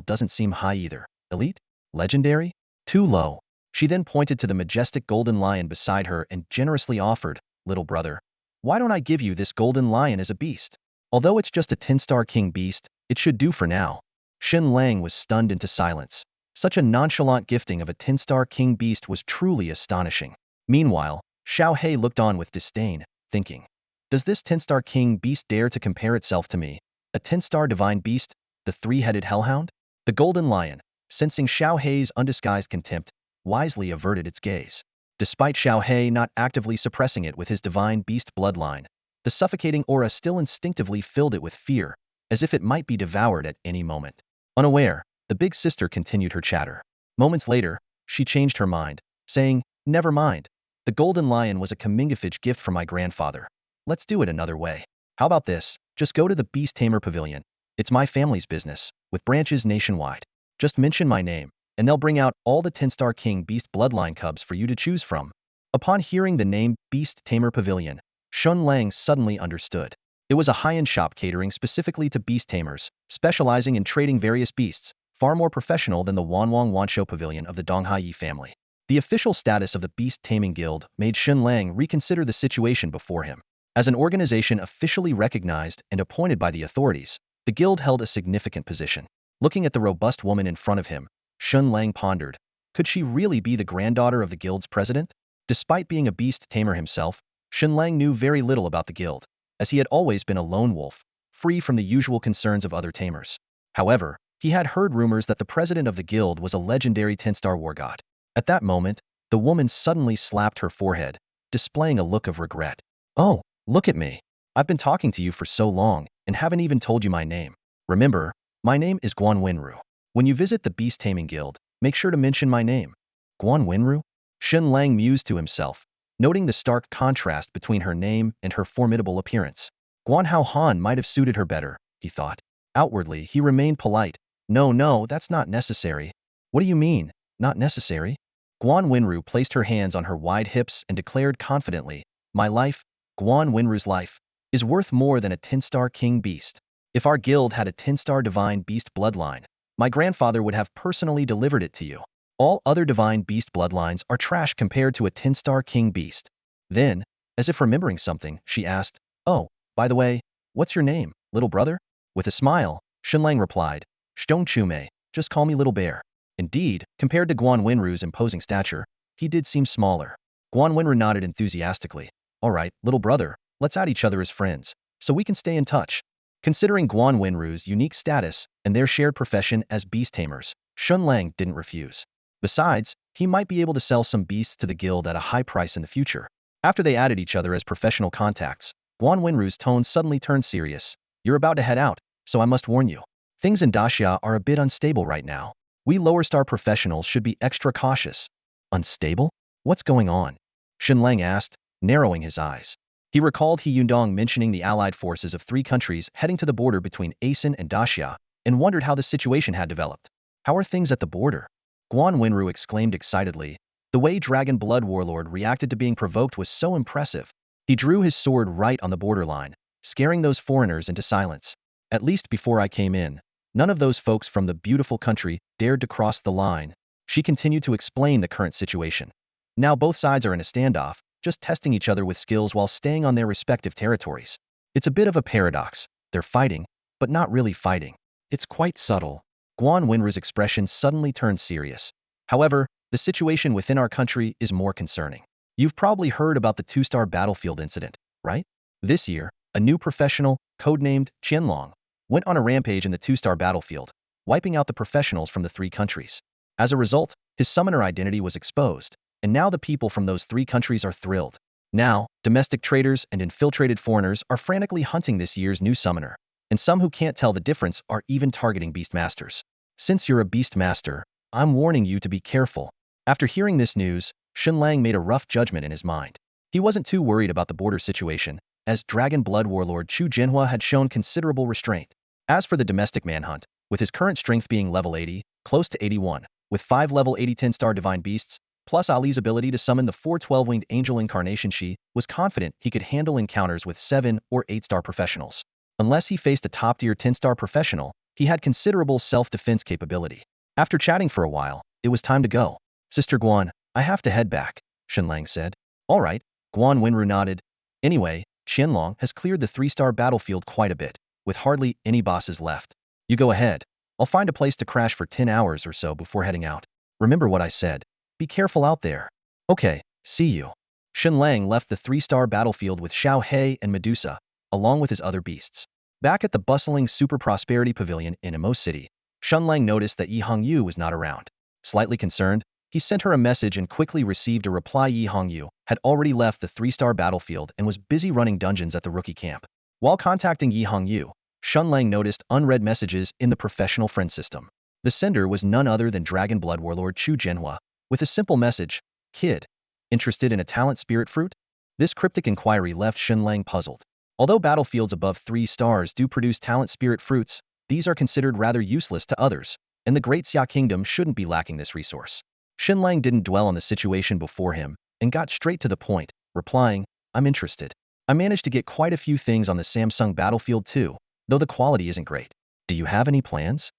doesn't seem high either. Elite? Legendary? Too low." She then pointed to the majestic golden lion beside her and generously offered, "Little brother, why don't I give you this golden lion as a beast? Although it's just a 10-star king beast, it should do for now." Shen Lang was stunned into silence. Such a nonchalant gifting of a 10-star king beast was truly astonishing. Meanwhile, Xiao He looked on with disdain, thinking, "Does this 10-star king beast dare to compare itself to me? A 10-star divine beast, the 3-headed hellhound?" The golden lion, sensing Xiao He's undisguised contempt, wisely averted its gaze. Despite Xiao He not actively suppressing it with his divine beast bloodline, the suffocating aura still instinctively filled it with fear, as if it might be devoured at any moment. Unaware, the big sister continued her chatter. Moments later, she changed her mind, saying, "Never mind. The golden lion was a Kamingafage gift from my grandfather. Let's do it another way. How about this? Just go to the Beast Tamer Pavilion. It's my family's business, with branches nationwide. Just mention my name, and they'll bring out all the 10-star king beast bloodline cubs for you to choose from." Upon hearing the name Beast Tamer Pavilion, Shen Lang suddenly understood. It was a high-end shop catering specifically to beast tamers, specializing in trading various beasts, far more professional than the Wanwang Wansho Pavilion of the Donghai family. The official status of the Beast Taming Guild made Shen Lang reconsider the situation before him. As an organization officially recognized and appointed by the authorities, the guild held a significant position. Looking at the robust woman in front of him, Shen Lang pondered, could she really be the granddaughter of the guild's president? Despite being a beast tamer himself, Shen Lang knew very little about the guild, as he had always been a lone wolf, free from the usual concerns of other tamers. However, he had heard rumors that the president of the guild was a legendary 10-star war god. At that moment, the woman suddenly slapped her forehead, displaying a look of regret. "Oh, look at me. I've been talking to you for so long, and haven't even told you my name. Remember, my name is Guan Wenru. When you visit the Beast Taming Guild, make sure to mention my name." Guan Wenru? Shen Lang mused to himself, noting the stark contrast between her name and her formidable appearance. Guan Hao Han might have suited her better, he thought. Outwardly, he remained polite. No, that's not necessary." "What do you mean, not necessary?" Guan Wenru placed her hands on her wide hips and declared confidently, "My life, Guan Wenru's life, is worth more than a 10-star king beast. If our guild had a 10-star divine beast bloodline, my grandfather would have personally delivered it to you. All other divine beast bloodlines are trash compared to a 10-star king beast." Then, as if remembering something, she asked, "Oh, by the way, what's your name, little brother?" With a smile, Shen Lang replied, "Shtong Chume, just call me Little Bear." Indeed, compared to Guan Wenru's imposing stature, he did seem smaller. Guan Wenru nodded enthusiastically. "All right, little brother, let's add each other as friends, so we can stay in touch." Considering Guan Wenru's unique status and their shared profession as beast tamers, Shen Lang didn't refuse. Besides, he might be able to sell some beasts to the guild at a high price in the future. After they added each other as professional contacts, Guan Wenru's tone suddenly turned serious. "You're about to head out, so I must warn you. Things in Daxia are a bit unstable right now. We lower-star professionals should be extra cautious." "Unstable? What's going on?" Shen Lang asked, narrowing his eyes. He recalled He Yundong mentioning the allied forces of 3 countries heading to the border between Asin and Daxia, and wondered how the situation had developed. "How are things at the border?" Guan Wenru exclaimed excitedly. The way Dragon Blood Warlord reacted to being provoked was so impressive. He drew his sword right on the borderline, scaring those foreigners into silence. "At least before I came in, none of those folks from the beautiful country dared to cross the line." She continued to explain the current situation. Now both sides are in a standoff, just testing each other with skills while staying on their respective territories. It's a bit of a paradox. They're fighting, but not really fighting. It's quite subtle. Guan Wenru's expression suddenly turned serious. "However, the situation within our country is more concerning. You've probably heard about the 2-star battlefield incident, right? This year, a new professional, codenamed Shen Lang, went on a rampage in the 2-star battlefield, wiping out the professionals from the 3 countries. As a result, his summoner identity was exposed, and now the people from those 3 countries are thrilled. Now, domestic traders and infiltrated foreigners are frantically hunting this year's new summoner, and some who can't tell the difference are even targeting Beastmasters. Since you're a Beastmaster, I'm warning you to be careful. After hearing this news, Shen Lang made a rough judgment in his mind. He wasn't too worried about the border situation, as Dragon Blood Warlord Chu Jinhua had shown considerable restraint. As for the domestic manhunt, with his current strength being level 80, close to 81, with 5 level 80 10-star divine beasts, plus Ali's ability to summon the 4 12-winged angel incarnation, she was confident he could handle encounters with 7 or 8-star professionals. Unless he faced a top-tier 10-star professional, he had considerable self-defense capability. After chatting for a while, it was time to go. Sister Guan, I have to head back, Shen Lang said. All right, Guan Wenru nodded. Anyway, Shen Lang has cleared the 3-star battlefield quite a bit, with hardly any bosses left. You go ahead. I'll find a place to crash for 10 hours or so before heading out. Remember what I said. Be careful out there. Okay, see you. Shen Lang left the 3-star battlefield with Xiao He and Medusa, along with his other beasts. Back at the bustling Super Prosperity Pavilion in Imo City, Shen Lang noticed that Yi Hongyu was not around. Slightly concerned, he sent her a message and quickly received a reply. Yi Hongyu had already left the 3-star battlefield and was busy running dungeons at the rookie camp. While contacting Yi Hongyu, Shen Lang noticed unread messages in the professional friend system. The sender was none other than Dragon Blood Warlord Chu Jinhua, with a simple message, "Kid, interested in a talent spirit fruit?" This cryptic inquiry left Shen Lang puzzled. Although battlefields above 3 stars do produce talent spirit fruits, these are considered rather useless to others, and the Great Xia Kingdom shouldn't be lacking this resource. Shen Lang didn't dwell on the situation before him, and got straight to the point, replying, "I'm interested. I managed to get quite a few things on the Samsung battlefield too, though the quality isn't great. Do you have any plans?"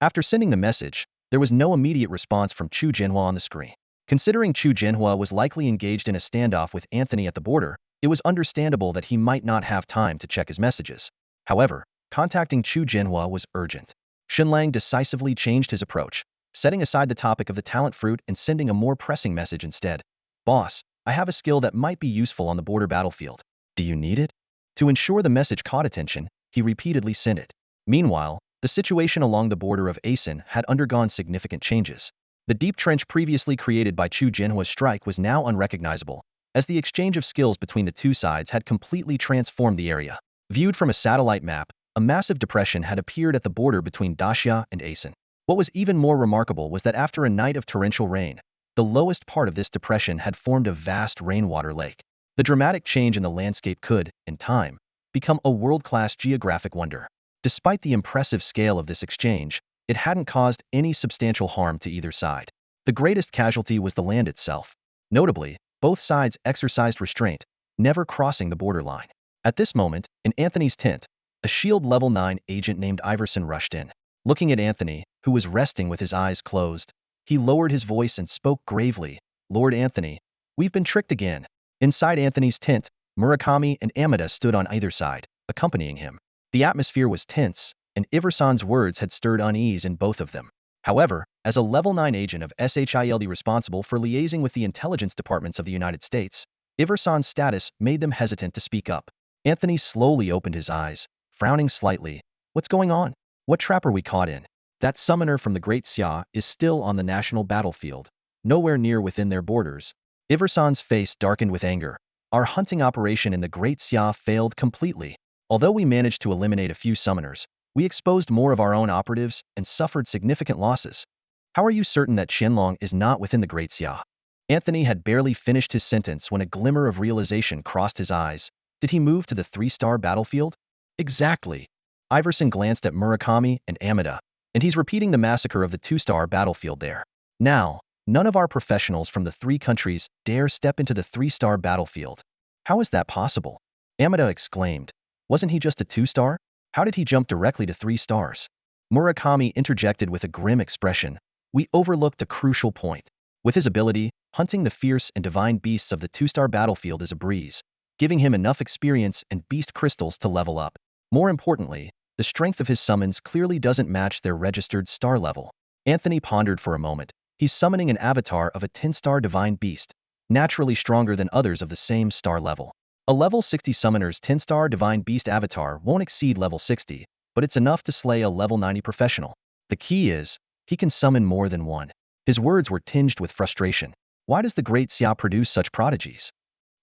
After sending the message, there was no immediate response from Chu Jinhua on the screen. Considering Chu Jinhua was likely engaged in a standoff with Anthony at the border, it was understandable that he might not have time to check his messages. However, contacting Chu Jinhua was urgent. Shen Lang decisively changed his approach, setting aside the topic of the talent fruit and sending a more pressing message instead. "Boss, I have a skill that might be useful on the border battlefield. Do you need it?" To ensure the message caught attention, he repeatedly sent it. Meanwhile, the situation along the border of Asin had undergone significant changes. The deep trench previously created by Chu Jinhua's strike was now unrecognizable, as the exchange of skills between the two sides had completely transformed the area. Viewed from a satellite map, a massive depression had appeared at the border between Daxia and Asin. What was even more remarkable was that after a night of torrential rain, the lowest part of this depression had formed a vast rainwater lake. The dramatic change in the landscape could, in time, become a world-class geographic wonder. Despite the impressive scale of this exchange, it hadn't caused any substantial harm to either side. The greatest casualty was the land itself. Notably, both sides exercised restraint, never crossing the borderline. At this moment, in Anthony's tent, a shield level 9 agent named Iverson rushed in. Looking at Anthony, who was resting with his eyes closed, he lowered his voice and spoke gravely, "Lord Anthony, we've been tricked again." Inside Anthony's tent, Murakami and Amida stood on either side, accompanying him. The atmosphere was tense, and Iverson's words had stirred unease in both of them. However, as a level 9 agent of SHILD responsible for liaising with the intelligence departments of the United States, Iverson's status made them hesitant to speak up. Anthony slowly opened his eyes, frowning slightly. "What's going on? What trap are we caught in? That summoner from the Great Xia is still on the national battlefield, nowhere near within their borders." Iverson's face darkened with anger. "Our hunting operation in the Great Xia failed completely. Although we managed to eliminate a few summoners, we exposed more of our own operatives and suffered significant losses. How are you certain that Shen Lang is not within the Great Xia?" Anthony had barely finished his sentence when a glimmer of realization crossed his eyes. Did he move to the 3-star battlefield? Exactly. Iverson glanced at Murakami and Amida, and he's repeating the massacre of the 2-star battlefield there. Now, none of our professionals from the 3 countries dare step into the 3-star battlefield. How is that possible? Amida exclaimed. Wasn't he just a 2-star? How did he jump directly to 3 stars? Murakami interjected with a grim expression. We overlooked a crucial point. With his ability, hunting the fierce and divine beasts of the 2-star battlefield is a breeze, giving him enough experience and beast crystals to level up. More importantly, the strength of his summons clearly doesn't match their registered star level. Anthony pondered for a moment. He's summoning an avatar of a 10-star divine beast, naturally stronger than others of the same star level. A level 60 summoner's 10-star divine beast avatar won't exceed level 60, but it's enough to slay a level 90 professional. The key is, he can summon more than one. His words were tinged with frustration. Why does the great Xia produce such prodigies?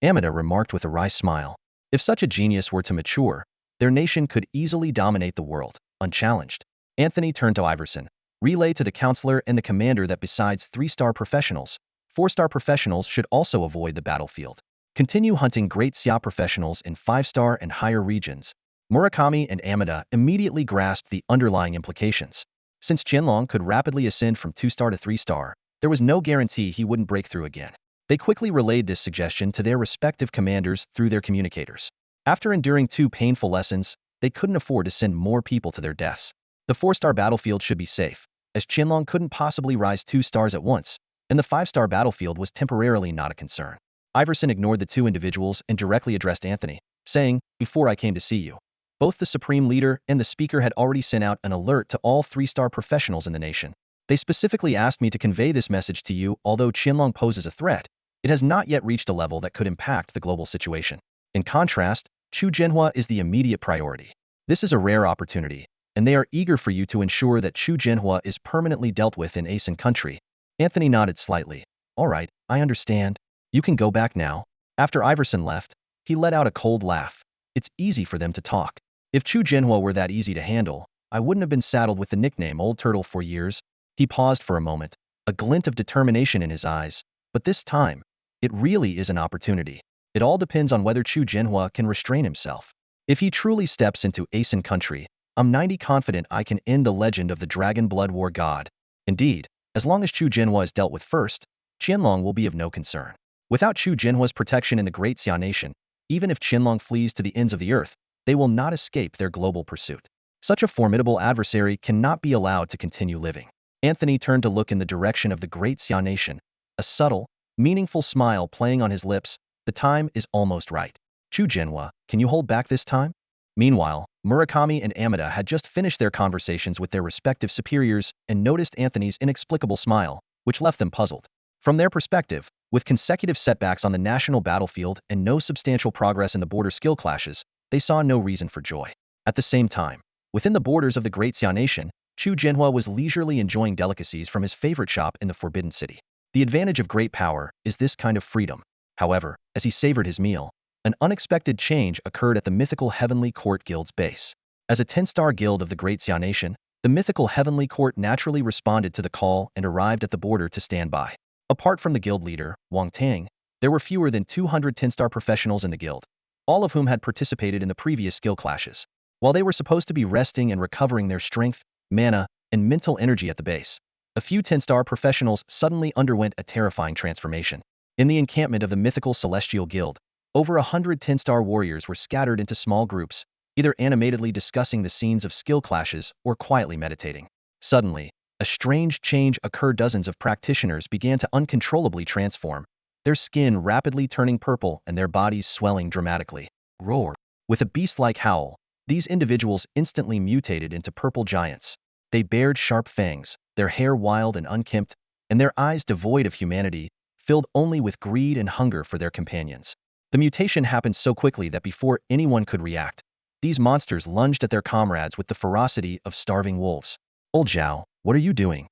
Amida remarked with a wry smile. If such a genius were to mature, their nation could easily dominate the world, unchallenged. Anthony turned to Iverson. Relay to the counselor and the commander that besides 3-star professionals, 4-star professionals should also avoid the battlefield. Continue hunting great Xia professionals in 5-star and higher regions. Murakami and Amida immediately grasped the underlying implications. Since Shen Lang could rapidly ascend from 2-star to 3-star, there was no guarantee he wouldn't break through again. They quickly relayed this suggestion to their respective commanders through their communicators. After enduring 2 painful lessons, they couldn't afford to send more people to their deaths. The 4-star battlefield should be safe, as Shen Lang couldn't possibly rise 2 stars at once, and the 5-star battlefield was temporarily not a concern. Iverson ignored the 2 individuals and directly addressed Anthony, saying, "Before I came to see you, both the Supreme Leader and the Speaker had already sent out an alert to all 3-star professionals in the nation. They specifically asked me to convey this message to you. Although Shen Lang poses a threat, it has not yet reached a level that could impact the global situation. In contrast, Chu Jianhua is the immediate priority. This is a rare opportunity, and they are eager for you to ensure that Chu Jianhua is permanently dealt with in Asen country." Anthony nodded slightly. "All right, I understand. You can go back now." After Iverson left, he let out a cold laugh. It's easy for them to talk. If Chu Jianhua were that easy to handle, I wouldn't have been saddled with the nickname Old Turtle for years. He paused for a moment, a glint of determination in his eyes. But this time, it really is an opportunity. It all depends on whether Chu Jianhua can restrain himself. If he truly steps into Asen country, I'm 90 confident I can end the legend of the Dragon Blood War God. Indeed, as long as Chu Jianhua is dealt with first, Shen Lang will be of no concern. Without Chu Jianhua's protection in the Great Xia Nation, even if Shen Lang flees to the ends of the earth, they will not escape their global pursuit. Such a formidable adversary cannot be allowed to continue living. Anthony turned to look in the direction of the Great Xia Nation, a subtle, meaningful smile playing on his lips. The time is almost right. Chu Jianhua, can you hold back this time? Meanwhile, Murakami and Amida had just finished their conversations with their respective superiors and noticed Anthony's inexplicable smile, which left them puzzled. From their perspective, with consecutive setbacks on the national battlefield and no substantial progress in the border skill clashes, they saw no reason for joy. At the same time, within the borders of the Great Xia Nation, Chu Jianhua was leisurely enjoying delicacies from his favorite shop in the Forbidden City. The advantage of great power is this kind of freedom. However, as he savored his meal, an unexpected change occurred at the mythical Heavenly Court Guild's base. As a 10-star guild of the Great Xia Nation, the mythical Heavenly Court naturally responded to the call and arrived at the border to stand by. Apart from the guild leader, Wang Tang, there were fewer than 200 10-star professionals in the guild, all of whom had participated in the previous skill clashes. While they were supposed to be resting and recovering their strength, mana, and mental energy at the base, a few 10-star professionals suddenly underwent a terrifying transformation. In the encampment of the mythical Celestial Guild, over 100 10-star warriors were scattered into small groups, either animatedly discussing the scenes of skill clashes or quietly meditating. Suddenly, a strange change occurred. Dozens of practitioners began to uncontrollably transform, their skin rapidly turning purple and their bodies swelling dramatically. Roar! With a beast-like howl, these individuals instantly mutated into purple giants. They bared sharp fangs, their hair wild and unkempt, and their eyes devoid of humanity, filled only with greed and hunger for their companions. The mutation happened so quickly that before anyone could react, these monsters lunged at their comrades with the ferocity of starving wolves. "Old Zhao, what are you doing?"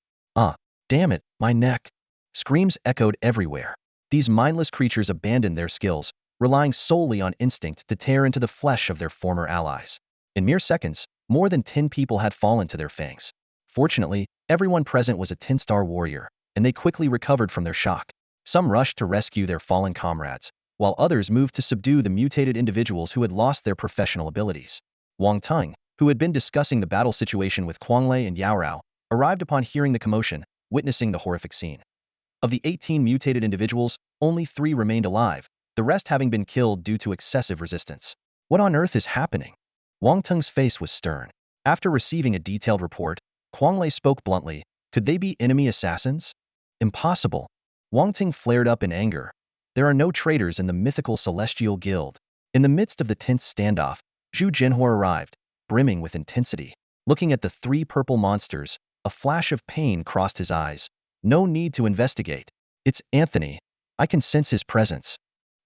Damn it, my neck!" Screams echoed everywhere. These mindless creatures abandoned their skills, relying solely on instinct to tear into the flesh of their former allies. In mere seconds, more than 10 people had fallen to their fangs. Fortunately, everyone present was a 10-star warrior, and they quickly recovered from their shock. Some rushed to rescue their fallen comrades, while others moved to subdue the mutated individuals who had lost their professional abilities. Wang Tung, who had been discussing the battle situation with Quanglei and Yaorao, arrived upon hearing the commotion, witnessing the horrific scene. Of the 18 mutated individuals, only 3 remained alive, the rest having been killed due to excessive resistance. What on earth is happening? Wang Tung's face was stern. After receiving a detailed report, Quanglei spoke bluntly. Could they be enemy assassins? Impossible. Wang Tung flared up in anger. There are no traitors in the mythical Celestial Guild. In the midst of the tense standoff, Zhu Jianhua arrived, brimming with intensity. Looking at the 3 purple monsters, a flash of pain crossed his eyes. No need to investigate. It's Anthony. I can sense his presence.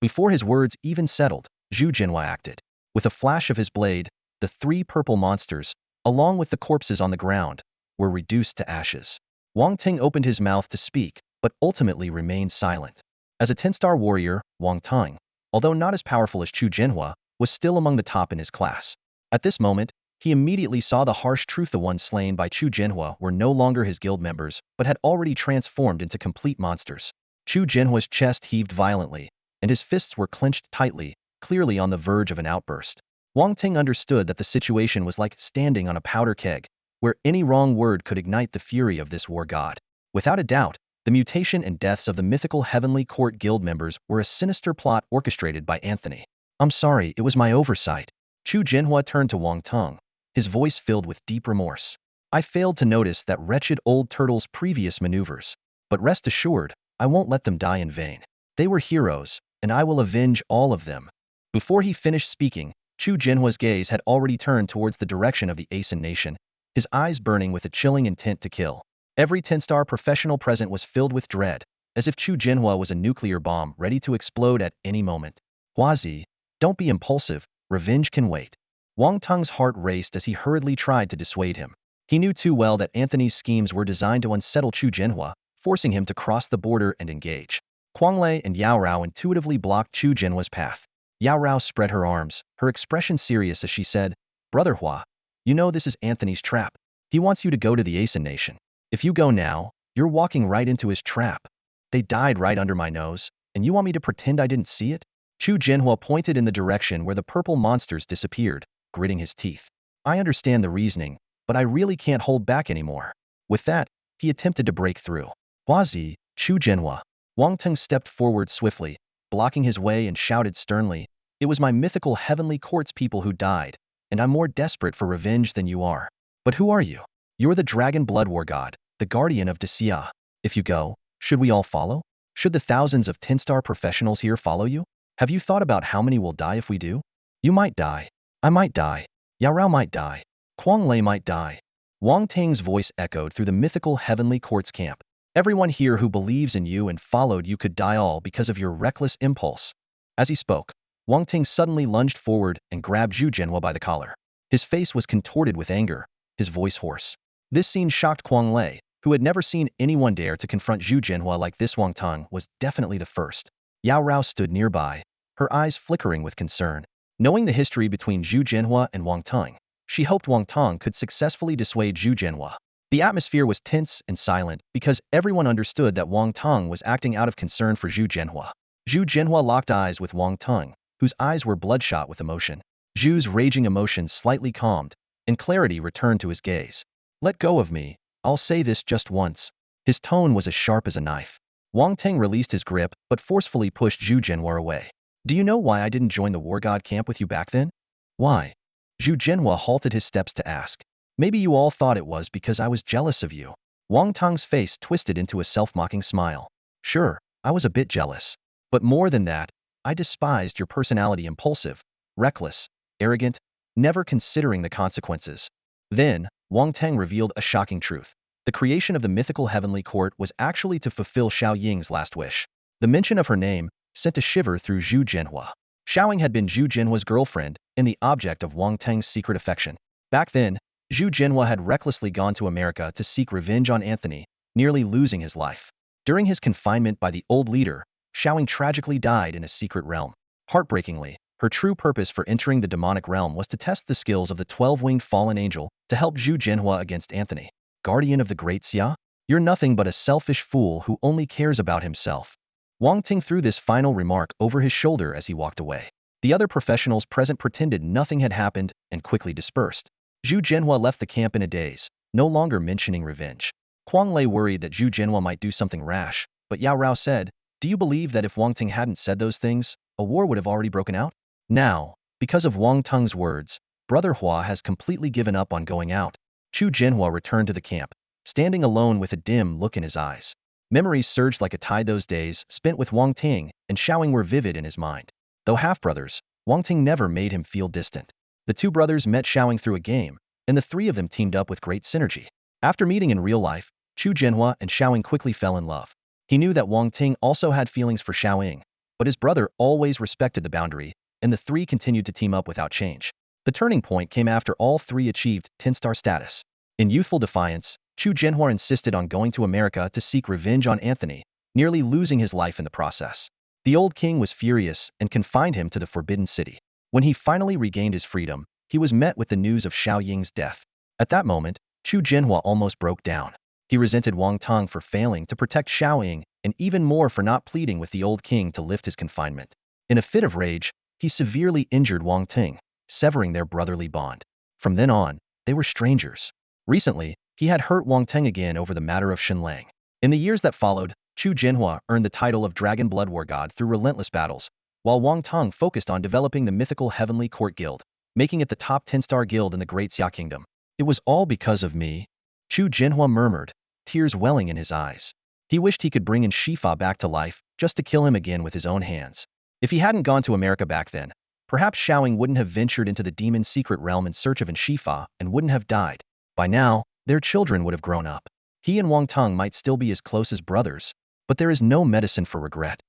Before his words even settled, Zhu Jinhua acted. With a flash of his blade, the three purple monsters, along with the corpses on the ground, were reduced to ashes. Wang Ting opened his mouth to speak, but ultimately remained silent. As a 10-star warrior, Wang Ting, although not as powerful as Zhu Jinhua, was still among the top in his class. At this moment, he immediately saw the harsh truth: the ones slain by Zhu Jinhua were no longer his guild members, but had already transformed into complete monsters. Zhu Jinhua's chest heaved violently, and his fists were clenched tightly, clearly on the verge of an outburst. Wang Ting understood that the situation was like standing on a powder keg, where any wrong word could ignite the fury of this war god. Without a doubt, the mutation and deaths of the mythical Heavenly Court guild members were a sinister plot orchestrated by Anthony. I'm sorry, it was my oversight. Zhu Jinhua turned to Wang Ting, his voice filled with deep remorse. I failed to notice that wretched old turtle's previous maneuvers. But rest assured, I won't let them die in vain. They were heroes, and I will avenge all of them. Before he finished speaking, Zhu Jinhua's gaze had already turned towards the direction of the Asen nation, his eyes burning with a chilling intent to kill. Every 10-star professional present was filled with dread, as if Zhu Jinhua was a nuclear bomb ready to explode at any moment. Huazi, don't be impulsive, revenge can wait. Wang Ting's heart raced as he hurriedly tried to dissuade him. He knew too well that Anthony's schemes were designed to unsettle Zhu Jinhua, forcing him to cross the border and engage. Quanglei and Yao Rao intuitively blocked Zhu Jinhua's path. Yao Rao spread her arms, her expression serious as she said, Brother Hua, you know this is Anthony's trap. He wants you to go to the Asen nation. If you go now, you're walking right into his trap. They died right under my nose, and you want me to pretend I didn't see it? Zhu Jinhua pointed in the direction where the purple monsters disappeared, gritting his teeth. I understand the reasoning, but I really can't hold back anymore. With that, he attempted to break through. Huazi, Zhu Jinhua. Wang Ting stepped forward swiftly, blocking his way and shouted sternly, it was my mythical Heavenly Court's people who died, and I'm more desperate for revenge than you are. But who are you? You're the Dragon Blood War God, the guardian of Dacia. If you go, should we all follow? Should the thousands of 10-star professionals here follow you? Have you thought about how many will die if we do? You might die. I might die. Yao Rao might die. Quanglei might die. Wang Ting's voice echoed through the mythical Heavenly Court's camp. Everyone here who believes in you and followed you could die all because of your reckless impulse. As he spoke, Wang Ting suddenly lunged forward and grabbed Zhu Jinhua by the collar. His face was contorted with anger, his voice hoarse. This scene shocked Quanglei, who had never seen anyone dare to confront Zhu Jinhua like this. Wang Ting was definitely the first. Yao Rao stood nearby, her eyes flickering with concern. Knowing the history between Zhu Jinhua and Wang Ting, she hoped Wang Ting could successfully dissuade Zhu Jinhua. The atmosphere was tense and silent because everyone understood that Wang Ting was acting out of concern for Zhu Jinhua. Zhu Jinhua locked eyes with Wang Ting, whose eyes were bloodshot with emotion. Zhu's raging emotions slightly calmed, and clarity returned to his gaze. Let go of me, I'll say this just once. His tone was as sharp as a knife. Wang Ting released his grip but forcefully pushed Zhu Jinhua away. Do you know why I didn't join the war god camp with you back then? Why? Zhu Jinhua halted his steps to ask. Maybe you all thought it was because I was jealous of you. Wang Ting's face twisted into a self-mocking smile. Sure, I was a bit jealous. But more than that, I despised your personality: impulsive, reckless, arrogant, never considering the consequences. Then, Wang Ting revealed a shocking truth. The creation of the mythical Heavenly Court was actually to fulfill Xiao Ying's last wish. The mention of her name sent a shiver through Zhu Jinhua. Xiao Ying had been Zhu Jinhua's girlfriend and the object of Wang Ting's secret affection. Back then, Zhu Jinhua had recklessly gone to America to seek revenge on Anthony, nearly losing his life. During his confinement by the old leader, Xiao Ying tragically died in a secret realm. Heartbreakingly, her true purpose for entering the demonic realm was to test the skills of the 12-winged fallen angel to help Zhu Jinhua against Anthony. Guardian of the Great Xia? You're nothing but a selfish fool who only cares about himself. Wang Ting threw this final remark over his shoulder as he walked away. The other professionals present pretended nothing had happened and quickly dispersed. Zhu Jinhua left the camp in a daze, no longer mentioning revenge. Quanglei worried that Zhu Jinhua might do something rash, but Yao Rao said, do you believe that if Wang Ting hadn't said those things, a war would have already broken out? Now, because of Wang Ting's words, Brother Hua has completely given up on going out. Zhu Jinhua returned to the camp, standing alone with a dim look in his eyes. Memories surged like a tide. Those days spent with Wang Ting and Xiao Ying were vivid in his mind. Though half-brothers, Wang Ting never made him feel distant. The two brothers met Xiao Ying through a game, and the three of them teamed up with great synergy. After meeting in real life, Zhu Jinhua and Xiao Ying quickly fell in love. He knew that Wang Ting also had feelings for Xiao Ying, but his brother always respected the boundary, and the three continued to team up without change. The turning point came after all three achieved 10-star status. In youthful defiance, Chu Jinhua insisted on going to America to seek revenge on Anthony, nearly losing his life in the process. The old king was furious and confined him to the Forbidden City. When he finally regained his freedom, he was met with the news of Xiao Ying's death. At that moment, Chu Jinhua almost broke down. He resented Wang Tong for failing to protect Xiao Ying and even more for not pleading with the old king to lift his confinement. In a fit of rage, he severely injured Wang Ting, severing their brotherly bond. From then on, they were strangers. Recently, he had hurt Wang Ting again over the matter of Shen Lang. In the years that followed, Chu Jinhua earned the title of Dragon Blood War God through relentless battles, while Wang Tong focused on developing the mythical Heavenly Court Guild, making it the top 10-star guild in the Great Xia Kingdom. It was all because of me, Chu Jinhua murmured, tears welling in his eyes. He wished he could bring in Shifa back to life, just to kill him again with his own hands. If he hadn't gone to America back then, perhaps Xiaoying wouldn't have ventured into the demon's secret realm in search of Shifa and wouldn't have died. By now, their children would have grown up. He and Wang Tong might still be as close as brothers, but there is no medicine for regret.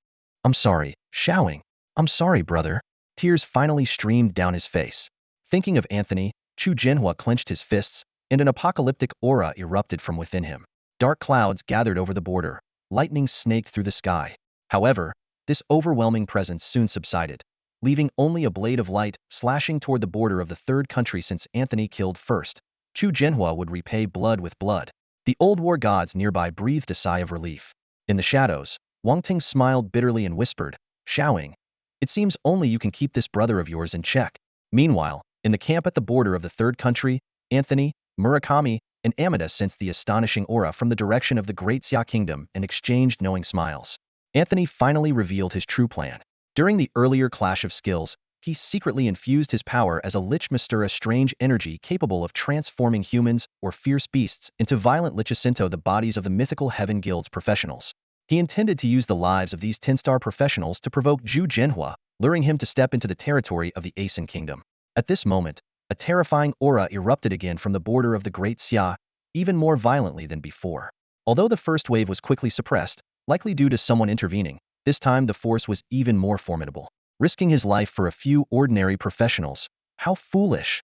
I'm sorry, Xiaoying. I'm sorry, brother. Tears finally streamed down his face. Thinking of Anthony, Chu Jinhua clenched his fists, and an apocalyptic aura erupted from within him. Dark clouds gathered over the border, lightning snaked through the sky. However, this overwhelming presence soon subsided, leaving only a blade of light slashing toward the border of the third country. Since Anthony killed first, Chu Jinhua would repay blood with blood. The old war gods nearby breathed a sigh of relief. In the shadows, Wang Ting smiled bitterly and whispered, Xiaoying, it seems only you can keep this brother of yours in check. Meanwhile, in the camp at the border of the third country, Anthony, Murakami, and Amida sensed the astonishing aura from the direction of the Great Xia Kingdom and exchanged knowing smiles. Anthony finally revealed his true plan. During the earlier clash of skills, he secretly infused his power as a Lich Master, a strange energy capable of transforming humans or fierce beasts into violent Lichicinto, the bodies of the mythical Heaven Guild's professionals. He intended to use the lives of these 10-star professionals to provoke Chu Jinhua, luring him to step into the territory of the Asen Kingdom. At this moment, a terrifying aura erupted again from the border of the Great Xia, even more violently than before. Although the first wave was quickly suppressed, likely due to someone intervening, this time the force was even more formidable. Risking his life for a few ordinary professionals. How foolish!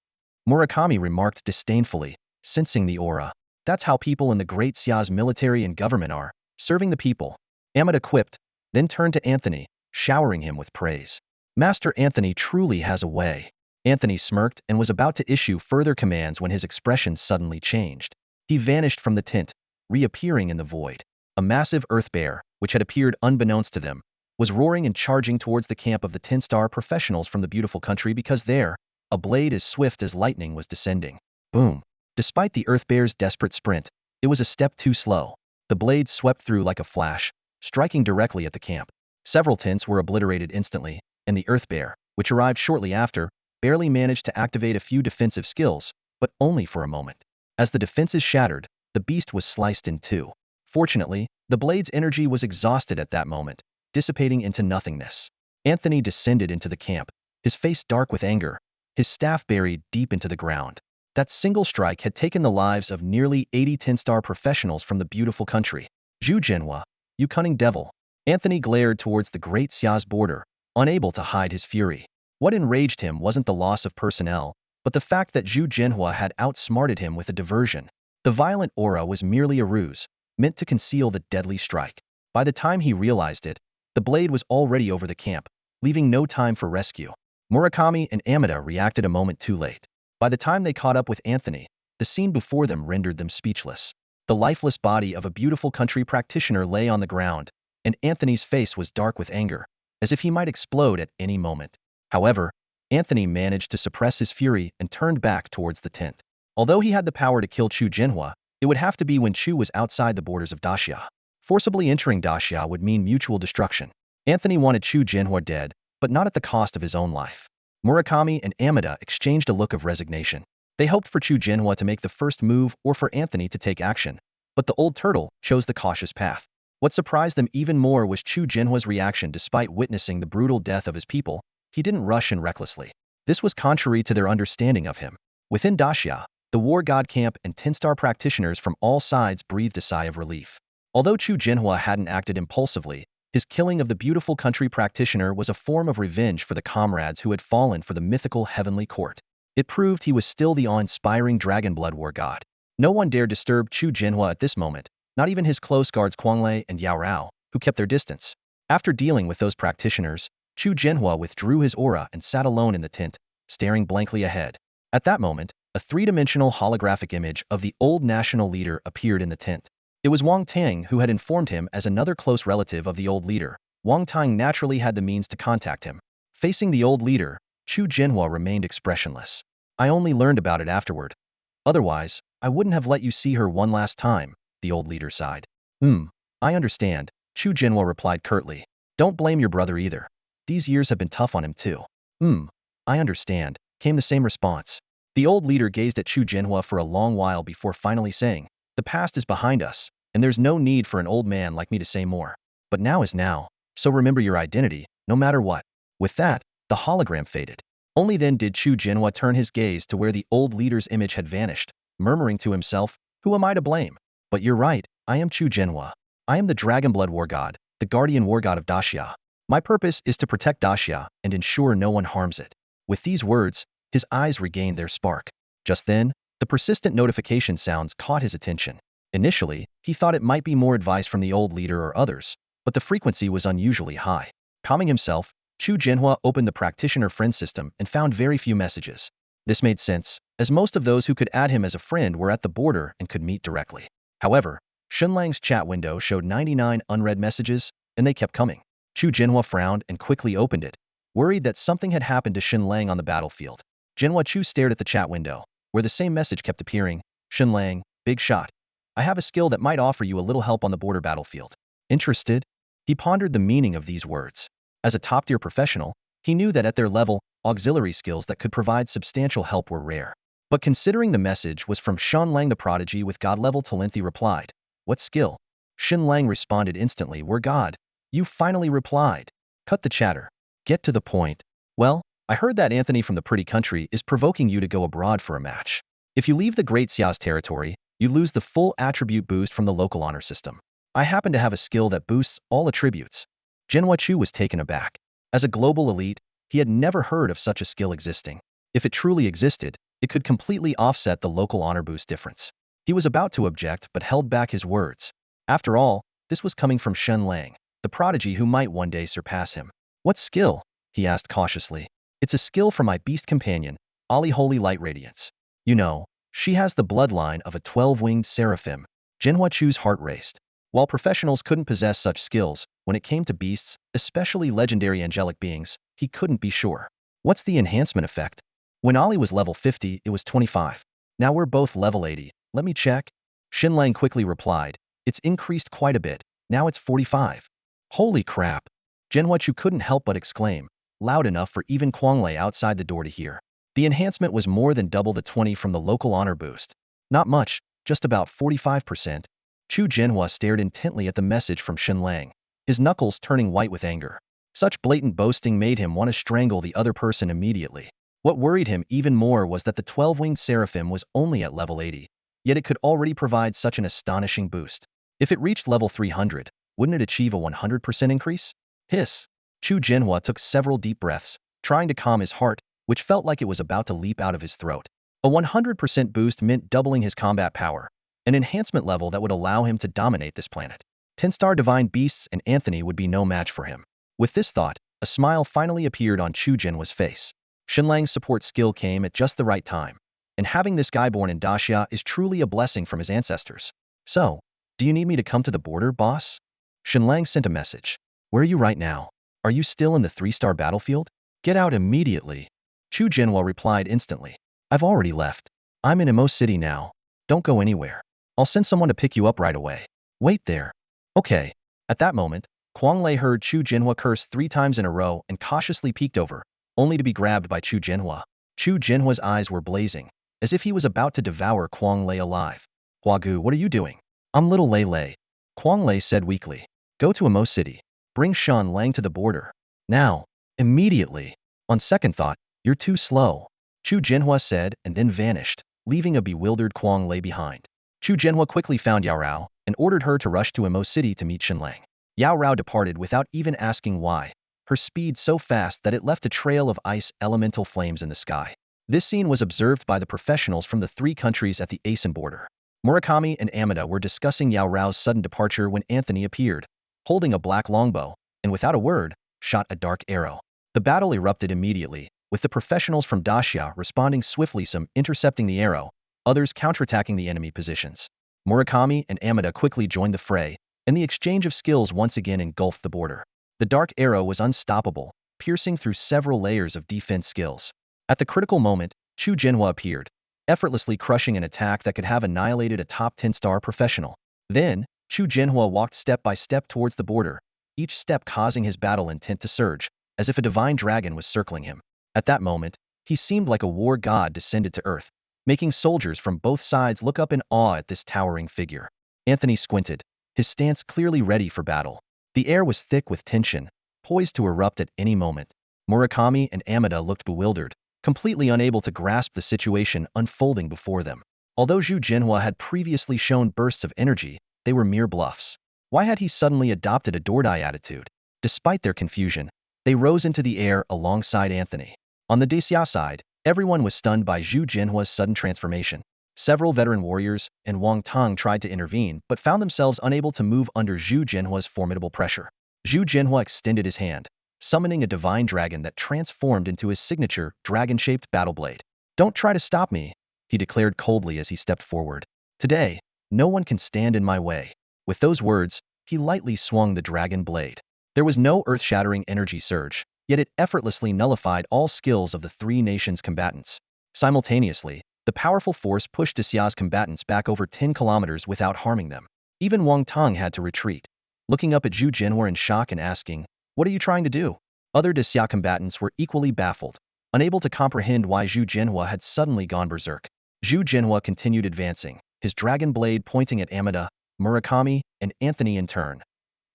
Murakami remarked disdainfully, sensing the aura. That's how people in the Great Xia's military and government are, serving the people. Amida quipped, then turned to Anthony, showering him with praise. Master Anthony truly has a way. Anthony smirked and was about to issue further commands when his expression suddenly changed. He vanished from the tent, reappearing in the void. A massive earth bear, which had appeared unbeknownst to them, was roaring and charging towards the camp of the 10-star professionals from the beautiful country, because there, a blade as swift as lightning was descending. Boom! Despite the earth bear's desperate sprint, it was a step too slow. The blade swept through like a flash, striking directly at the camp. Several tents were obliterated instantly, and the earth bear, which arrived shortly after, barely managed to activate a few defensive skills, but only for a moment. As the defenses shattered, the beast was sliced in two. Fortunately, the blade's energy was exhausted at that moment, dissipating into nothingness. Anthony descended into the camp, his face dark with anger, his staff buried deep into the ground. That single strike had taken the lives of nearly 80 10-star professionals from the beautiful country. Chu Jinhua, you cunning devil! Anthony glared towards the Great Xia's border, unable to hide his fury. What enraged him wasn't the loss of personnel, but the fact that Chu Jinhua had outsmarted him with a diversion. The violent aura was merely a ruse, meant to conceal the deadly strike. By the time he realized it, the blade was already over the camp, leaving no time for rescue. Murakami and Amida reacted a moment too late. By the time they caught up with Anthony, the scene before them rendered them speechless. The lifeless body of a beautiful country practitioner lay on the ground, and Anthony's face was dark with anger, as if he might explode at any moment. However, Anthony managed to suppress his fury and turned back towards the tent. Although he had the power to kill Chu Jinhua, it would have to be when Chu was outside the borders of Daxia. Forcibly entering Daxia would mean mutual destruction. Anthony wanted Chu Jinhua dead, but not at the cost of his own life. Murakami and Amida exchanged a look of resignation. They hoped for Chu Jinhua to make the first move or for Anthony to take action, but the old turtle chose the cautious path. What surprised them even more was Chu Jinhua's reaction. Despite witnessing the brutal death of his people, he didn't rush in recklessly. This was contrary to their understanding of him. Within Daxia, the war god camp and 10-star practitioners from all sides breathed a sigh of relief. Although Chu Jinhua hadn't acted impulsively, His killing of the beautiful country practitioner was a form of revenge for the comrades who had fallen for the mythical heavenly court. It proved he was still the awe-inspiring dragon blood war god. No one dared disturb Chu Jinhua at this moment, not even his close guards Quanglei and Yao Rao, who kept their distance. After dealing with those practitioners, Chu Jinhua withdrew his aura and sat alone in the tent, staring blankly ahead. At that moment, a three-dimensional holographic image of the old national leader appeared in the tent. It was Wang Tang who had informed him as another close relative of the old leader. Wang Tang naturally had the means to contact him. Facing the old leader, Chu Jinhua remained expressionless. I only learned about it afterward. Otherwise, I wouldn't have let you see her one last time, the old leader sighed. I understand, Chu Jinhua replied curtly. Don't blame your brother either. These years have been tough on him too. I understand, came the same response. The old leader gazed at Chu Jinhua for a long while before finally saying, the past is behind us, and there's no need for an old man like me to say more. But now is now, so remember your identity, no matter what. With that, the hologram faded. Only then did Chu Jinhua turn his gaze to where the old leader's image had vanished, murmuring to himself, who am I to blame? But you're right, I am Chu Jinhua. I am the Dragon Blood War God, the guardian war god of Daxia. My purpose is to protect Daxia and ensure no one harms it. With these words, his eyes regained their spark. Just then, the persistent notification sounds caught his attention. Initially, he thought it might be more advice from the old leader or others, but the frequency was unusually high. Calming himself, Chu Jinhua opened the practitioner friend system and found very few messages. This made sense, as most of those who could add him as a friend were at the border and could meet directly. However, Shen Lang's chat window showed 99 unread messages, and they kept coming. Chu Jinhua frowned and quickly opened it, worried that something had happened to Shen Lang on the battlefield. Jinhua Chu stared at the chat window, where the same message kept appearing. Shen Lang, big shot. I have a skill that might offer you a little help on the border battlefield. Interested? He pondered the meaning of these words. As a top-tier professional, he knew that at their level, auxiliary skills that could provide substantial help were rare. But considering the message was from Shen Lang the prodigy with god-level talent, he replied, what skill? Shen Lang responded instantly, we're god. You finally replied. Cut the chatter. Get to the point. Well, I heard that Anthony from the pretty country is provoking you to go abroad for a match. If you leave the Great Xia's territory, you lose the full attribute boost from the local honor system. I happen to have a skill that boosts all attributes. Jinhua Chu was taken aback. As a global elite, he had never heard of such a skill existing. If it truly existed, it could completely offset the local honor boost difference. He was about to object but held back his words. After all, this was coming from Shen Lang, the prodigy who might one day surpass him. What skill? He asked cautiously. It's a skill from my beast companion, Ali Holy Light Radiance. You know, she has the bloodline of a 12-winged seraphim. Jinhua Chu's heart raced. While professionals couldn't possess such skills, when it came to beasts, especially legendary angelic beings, he couldn't be sure. What's the enhancement effect? When Ali was level 50, it was 25. Now we're both level 80. Let me check. Shen Lang quickly replied. It's increased quite a bit. Now it's 45. Holy crap. Jinhua Chu couldn't help but exclaim, loud enough for even Quanglei outside the door to hear. The enhancement was more than double the 20 from the local honor boost. Not much, just about 45%. Chu Jinhua stared intently at the message from Shen Lang, his knuckles turning white with anger. Such blatant boasting made him want to strangle the other person immediately. What worried him even more was that the 12-winged seraphim was only at level 80, yet it could already provide such an astonishing boost. If it reached level 300, wouldn't it achieve a 100% increase? Hiss. Chu Jinhua took several deep breaths, trying to calm his heart, which felt like it was about to leap out of his throat. A 100% boost meant doubling his combat power, an enhancement level that would allow him to dominate this planet. 10-star divine beasts and Anthony would be no match for him. With this thought, a smile finally appeared on Chu Jinhua's face. Shen Lang's support skill came at just the right time, and having this guy born in Daxia is truly a blessing from his ancestors. So, do you need me to come to the border, boss? Shen Lang sent a message. Where are you right now? Are you still in the 3-star battlefield? Get out immediately. Chu Jinhua replied instantly. I've already left. I'm in Imo City now. Don't go anywhere. I'll send someone to pick you up right away. Wait there. Okay. At that moment, Quanglei heard Chu Jinhua curse 3 times in a row and cautiously peeked over, only to be grabbed by Chu Jinhua. Chu Jinhua's eyes were blazing, as if he was about to devour Quanglei alive. Huagu, what are you doing? I'm little Lei Lei. Quanglei said weakly. Go to Imo City. Bring Shen Lang to the border. Now. Immediately. On second thought, you're too slow. Chu Jinhua said and then vanished, leaving a bewildered Quanglei behind. Chu Jinhua quickly found Yao Rao and ordered her to rush to Imo City to meet Shen Lang. Yao Rao departed without even asking why, her speed so fast that it left a trail of ice elemental flames in the sky. This scene was observed by the professionals from the 3 countries at the Asen border. Murakami and Amida were discussing Yao Rao's sudden departure when Anthony appeared, holding a black longbow, and without a word, shot a dark arrow. The battle erupted immediately, with the professionals from Daxia responding swiftly, some intercepting the arrow, others counterattacking the enemy positions. Murakami and Amida quickly joined the fray, and the exchange of skills once again engulfed the border. The dark arrow was unstoppable, piercing through several layers of defense skills. At the critical moment, Chu Jinhua appeared, effortlessly crushing an attack that could have annihilated a top 10-star professional. Then, Chu Jinhua walked step by step towards the border, each step causing his battle intent to surge, as if a divine dragon was circling him. At that moment, he seemed like a war god descended to earth, making soldiers from both sides look up in awe at this towering figure. Anthony squinted, his stance clearly ready for battle. The air was thick with tension, poised to erupt at any moment. Murakami and Amida looked bewildered, completely unable to grasp the situation unfolding before them. Although Zhu Jinhua had previously shown bursts of energy, they were mere bluffs. Why had he suddenly adopted a Dordai attitude? Despite their confusion, they rose into the air alongside Anthony. On the Daxia side, everyone was stunned by Zhu Jinhua's sudden transformation. Several veteran warriors and Wang Tong tried to intervene but found themselves unable to move under Zhu Jinhua's formidable pressure. Zhu Jinhua extended his hand, summoning a divine dragon that transformed into his signature dragon-shaped battle blade. "Don't try to stop me," he declared coldly as he stepped forward. "Today, no one can stand in my way." With those words, he lightly swung the dragon blade. There was no earth-shattering energy surge, yet it effortlessly nullified all skills of the 3 nations' combatants. Simultaneously, the powerful force pushed Daxia's combatants back over 10 kilometers without harming them. Even Wang Tong had to retreat, looking up at Zhu Jinhua in shock and asking, "What are you trying to do?" Other Daxia combatants were equally baffled, unable to comprehend why Zhu Jinhua had suddenly gone berserk. Zhu Jinhua continued advancing, his dragon blade pointing at Amida, Murakami, and Anthony in turn.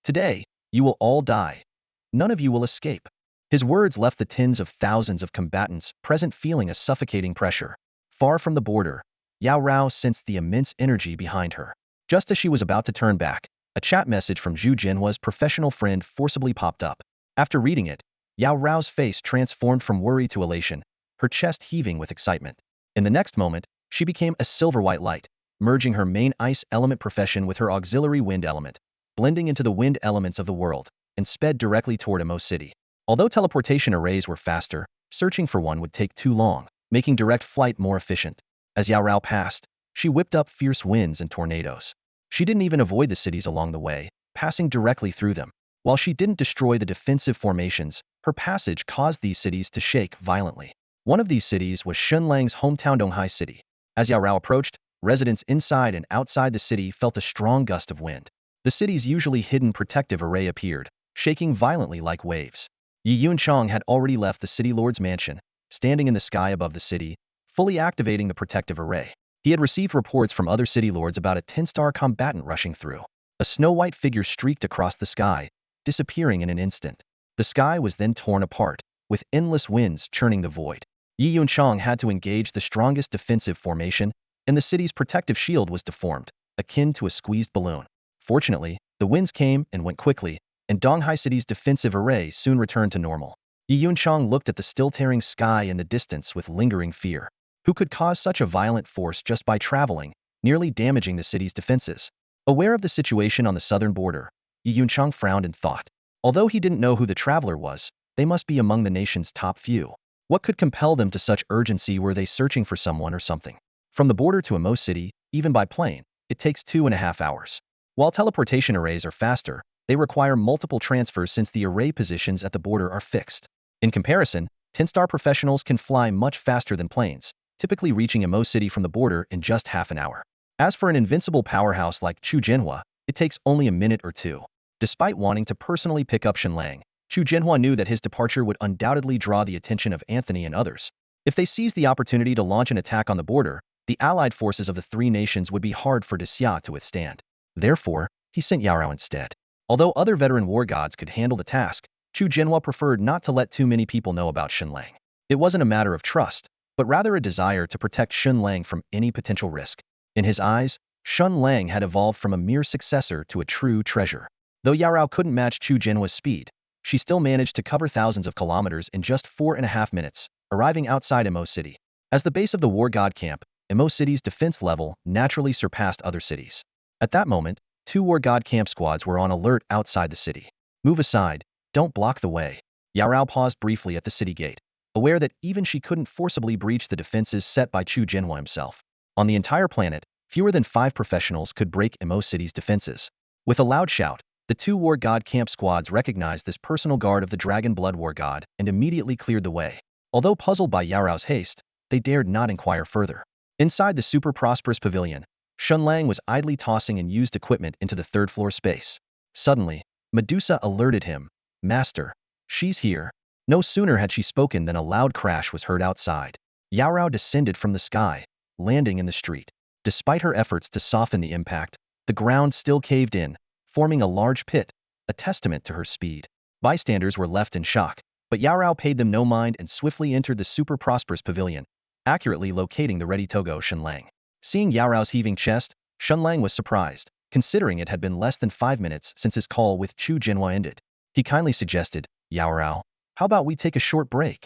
"Today, you will all die. None of you will escape." His words left the tens of thousands of combatants present feeling a suffocating pressure. Far from the border, Yao Rao sensed the immense energy behind her. Just as she was about to turn back, a chat message from Zhu Jinhua's professional friend forcibly popped up. After reading it, Yao Rao's face transformed from worry to elation, her chest heaving with excitement. In the next moment, she became a silver-white light, merging her main ice element profession with her auxiliary wind element, blending into the wind elements of the world, and sped directly toward Emo City. Although teleportation arrays were faster, searching for one would take too long, making direct flight more efficient. As Yao Rao passed, she whipped up fierce winds and tornadoes. She didn't even avoid the cities along the way, passing directly through them. While she didn't destroy the defensive formations, her passage caused these cities to shake violently. One of these cities was Shen Lang's hometown Donghai City. As Yao Rao approached, residents inside and outside the city felt a strong gust of wind. The city's usually hidden protective array appeared, shaking violently like waves. Yi Yunchong had already left the city lord's mansion, standing in the sky above the city, fully activating the protective array. He had received reports from other city lords about a 10-star combatant rushing through. A snow-white figure streaked across the sky, disappearing in an instant. The sky was then torn apart, with endless winds churning the void. Yi Yunchong had to engage the strongest defensive formation, and the city's protective shield was deformed, akin to a squeezed balloon. Fortunately, the winds came and went quickly, and Donghai City's defensive array soon returned to normal. Yi Yunchong looked at the still-tearing sky in the distance with lingering fear. Who could cause such a violent force just by traveling, nearly damaging the city's defenses? Aware of the situation on the southern border, Yi Yunchong frowned and thought. Although he didn't know who the traveler was, they must be among the nation's top few. What could compel them to such urgency? Were they searching for someone or something? From the border to Emo City, even by plane, it takes 2.5 hours. While teleportation arrays are faster, they require multiple transfers since the array positions at the border are fixed. In comparison, 10-star professionals can fly much faster than planes, typically reaching Emo City from the border in just half an hour. As for an invincible powerhouse like Chu Jinhua, it takes only a minute or two. Despite wanting to personally pick up Shen Lang, Chu Jinhua knew that his departure would undoubtedly draw the attention of Anthony and others. If they seized the opportunity to launch an attack on the border, the allied forces of the 3 nations would be hard for Daxia to withstand. Therefore, he sent Yao Rao instead. Although other veteran war gods could handle the task, Chu Jinhua preferred not to let too many people know about Shen Lang. It wasn't a matter of trust, but rather a desire to protect Shen Lang from any potential risk. In his eyes, Shen Lang had evolved from a mere successor to a true treasure. Though Yarao couldn't match Chu Jinhua's speed, she still managed to cover thousands of kilometers in just 4.5 minutes, arriving outside Emo City. As the base of the War God camp, Emo City's defense level naturally surpassed other cities. At that moment, 2 War God camp squads were on alert outside the city. Move aside, don't block the way. Yarao paused briefly at the city gate, aware that even she couldn't forcibly breach the defenses set by Chu Jinhua himself. On the entire planet, fewer than 5 professionals could break Emo City's defenses. With a loud shout, the 2 War God camp squads recognized this personal guard of the Dragon Blood War God and immediately cleared the way. Although puzzled by Yarao's haste, they dared not inquire further. Inside the super prosperous pavilion, Shen Lang was idly tossing and used equipment into the third-floor space. Suddenly, Medusa alerted him. Master, she's here. No sooner had she spoken than a loud crash was heard outside. Yarao descended from the sky, landing in the street. Despite her efforts to soften the impact, the ground still caved in, forming a large pit, a testament to her speed. Bystanders were left in shock, but Yarao paid them no mind and swiftly entered the super prosperous pavilion, accurately locating the ready to go Shen Lang. Seeing Yarao's heaving chest, Shen Lang was surprised, considering it had been less than 5 minutes since his call with Chu Jinhua ended. He kindly suggested, Yarao, how about we take a short break?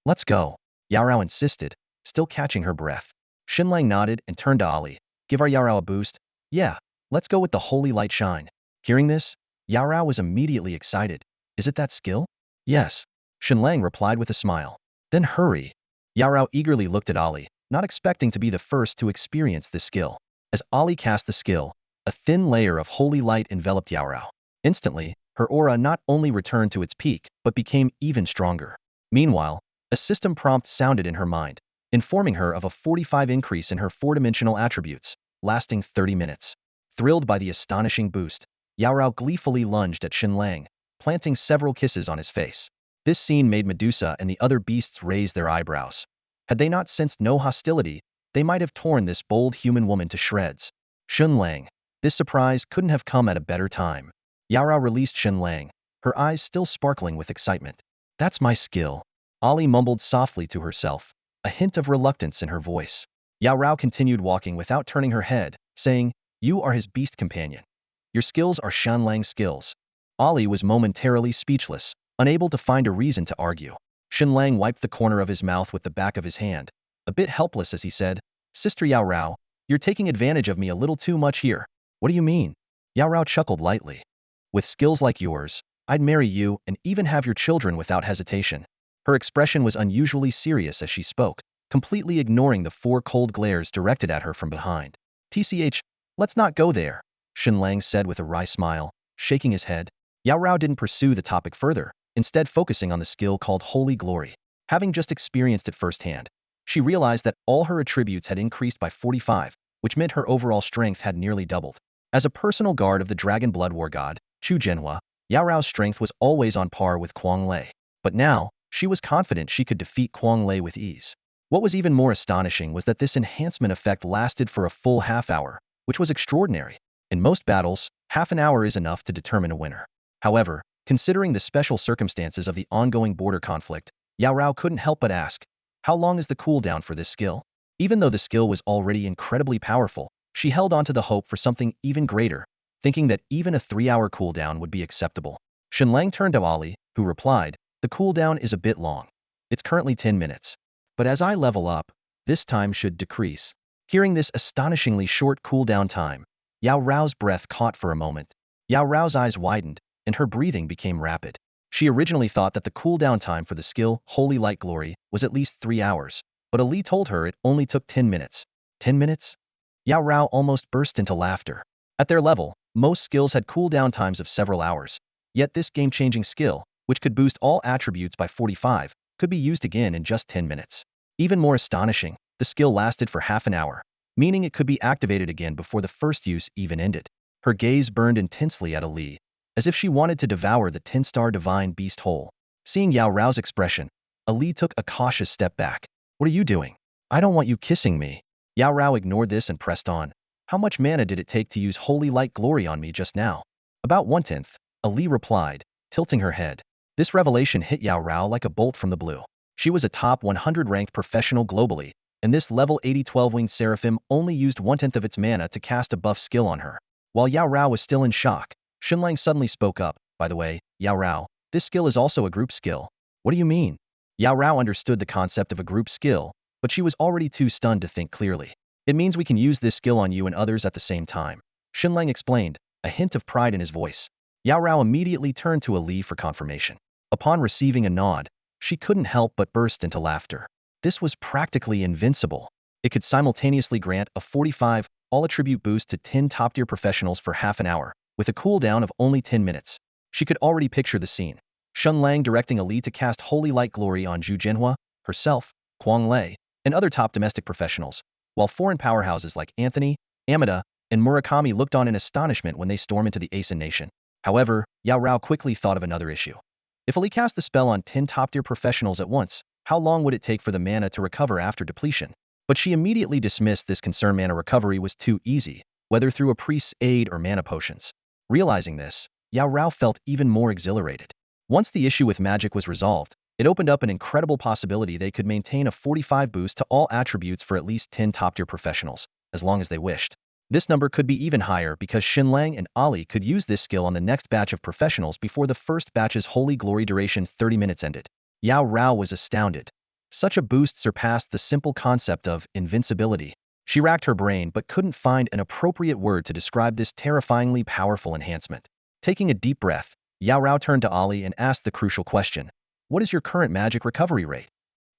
Let's go. Yarao insisted, still catching her breath. Shen Lang nodded and turned to Ali. Give our Yarao a boost? Yeah, let's go with the holy light shine. Hearing this, Yarao was immediately excited. Is it that skill? Yes. Shen Lang replied with a smile. Then hurry. Yarao eagerly looked at Ali, not expecting to be the first to experience this skill. As Ali cast the skill, a thin layer of holy light enveloped Yarao. Instantly, her aura not only returned to its peak, but became even stronger. Meanwhile, a system prompt sounded in her mind, informing her of a 45 increase in her 4-dimensional attributes, lasting 30 minutes. Thrilled by the astonishing boost, Yarao gleefully lunged at Shen Lang, planting several kisses on his face. This scene made Medusa and the other beasts raise their eyebrows. Had they not sensed no hostility, they might have torn this bold human woman to shreds. Shen Lang. This surprise couldn't have come at a better time. Yarao released Shen Lang, her eyes still sparkling with excitement. That's my skill. Ali mumbled softly to herself, a hint of reluctance in her voice. Yarao continued walking without turning her head, saying, You are his beast companion. Your skills are Shen Lang's skills. Ali was momentarily speechless, unable to find a reason to argue. Shen Lang wiped the corner of his mouth with the back of his hand, a bit helpless as he said, Sister Yarao, you're taking advantage of me a little too much here. What do you mean? Yarao chuckled lightly. With skills like yours, I'd marry you and even have your children without hesitation. Her expression was unusually serious as she spoke, completely ignoring the 4 cold glares directed at her from behind. TCH, let's not go there, Shen Lang said with a wry smile, shaking his head. Yarao didn't pursue the topic further, instead focusing on the skill called Holy Glory. Having just experienced it firsthand, she realized that all her attributes had increased by 45, which meant her overall strength had nearly doubled. As a personal guard of the Dragon Blood War God, Chu Jinhua, Yarao's strength was always on par with Quang Lei. But now, she was confident she could defeat Quang Lei with ease. What was even more astonishing was that this enhancement effect lasted for a full half hour, which was extraordinary. In most battles, half an hour is enough to determine a winner. However, considering the special circumstances of the ongoing border conflict, Yarao couldn't help but ask, how long is the cooldown for this skill? Even though the skill was already incredibly powerful, she held on to the hope for something even greater, thinking that even a 3-hour cooldown would be acceptable. Shen Lang turned to Ali, who replied, the cooldown is a bit long. It's currently 10 minutes. But as I level up, this time should decrease. Hearing this astonishingly short cooldown time, Yarao's breath caught for a moment. Yarao's eyes widened, and her breathing became rapid. She originally thought that the cooldown time for the skill Holy Light Glory was at least 3 hours, but Ali told her it only took 10 minutes. 10 minutes? Yarao almost burst into laughter. At their level, most skills had cooldown times of several hours, yet this game-changing skill, which could boost all attributes by 45, could be used again in just 10 minutes. Even more astonishing, the skill lasted for half an hour, meaning it could be activated again before the first use even ended. Her gaze burned intensely at Ali, as if she wanted to devour the 10-star divine beast whole. Seeing Yarao's expression, Ali took a cautious step back. What are you doing? I don't want you kissing me. Yarao ignored this and pressed on. How much mana did it take to use Holy Light Glory on me just now? About 1/10, Ali replied, tilting her head. This revelation hit Yarao like a bolt from the blue. She was a top 100 ranked professional globally, and this level 80 12-winged seraphim only used 1/10 of its mana to cast a buff skill on her. While Yarao was still in shock, Shen Lang suddenly spoke up. By the way, Yao Rao, this skill is also a group skill. What do you mean? Yao Rao understood the concept of a group skill, but she was already too stunned to think clearly. It means we can use this skill on you and others at the same time. Shen Lang explained, a hint of pride in his voice. Yao Rao immediately turned to Ali for confirmation. Upon receiving a nod, she couldn't help but burst into laughter. This was practically invincible. It could simultaneously grant a 45 all-attribute boost to 10 top-tier professionals for half an hour, with a cooldown of only 10 minutes. She could already picture the scene. Shen Lang directing Ali to cast Holy Light Glory on Zhu Jinhua, herself, Quang Lei, and other top domestic professionals, while foreign powerhouses like Anthony, Amida, and Murakami looked on in astonishment when they storm into the Asen nation. However, Yao Rao quickly thought of another issue. If Ali cast the spell on 10 top-tier professionals at once, how long would it take for the mana to recover after depletion? But she immediately dismissed this concern. Mana recovery was too easy, whether through a priest's aid or mana potions. Realizing this, Yao Rao felt even more exhilarated. Once the issue with magic was resolved, it opened up an incredible possibility. They could maintain a 45 boost to all attributes for at least 10 top-tier professionals, as long as they wished. This number could be even higher because Shen Lang and Ali could use this skill on the next batch of professionals before the first batch's holy glory duration 30 minutes ended. Yao Rao was astounded. Such a boost surpassed the simple concept of invincibility. She racked her brain but couldn't find an appropriate word to describe this terrifyingly powerful enhancement. Taking a deep breath, Yao Rao turned to Ali and asked the crucial question. What is your current magic recovery rate?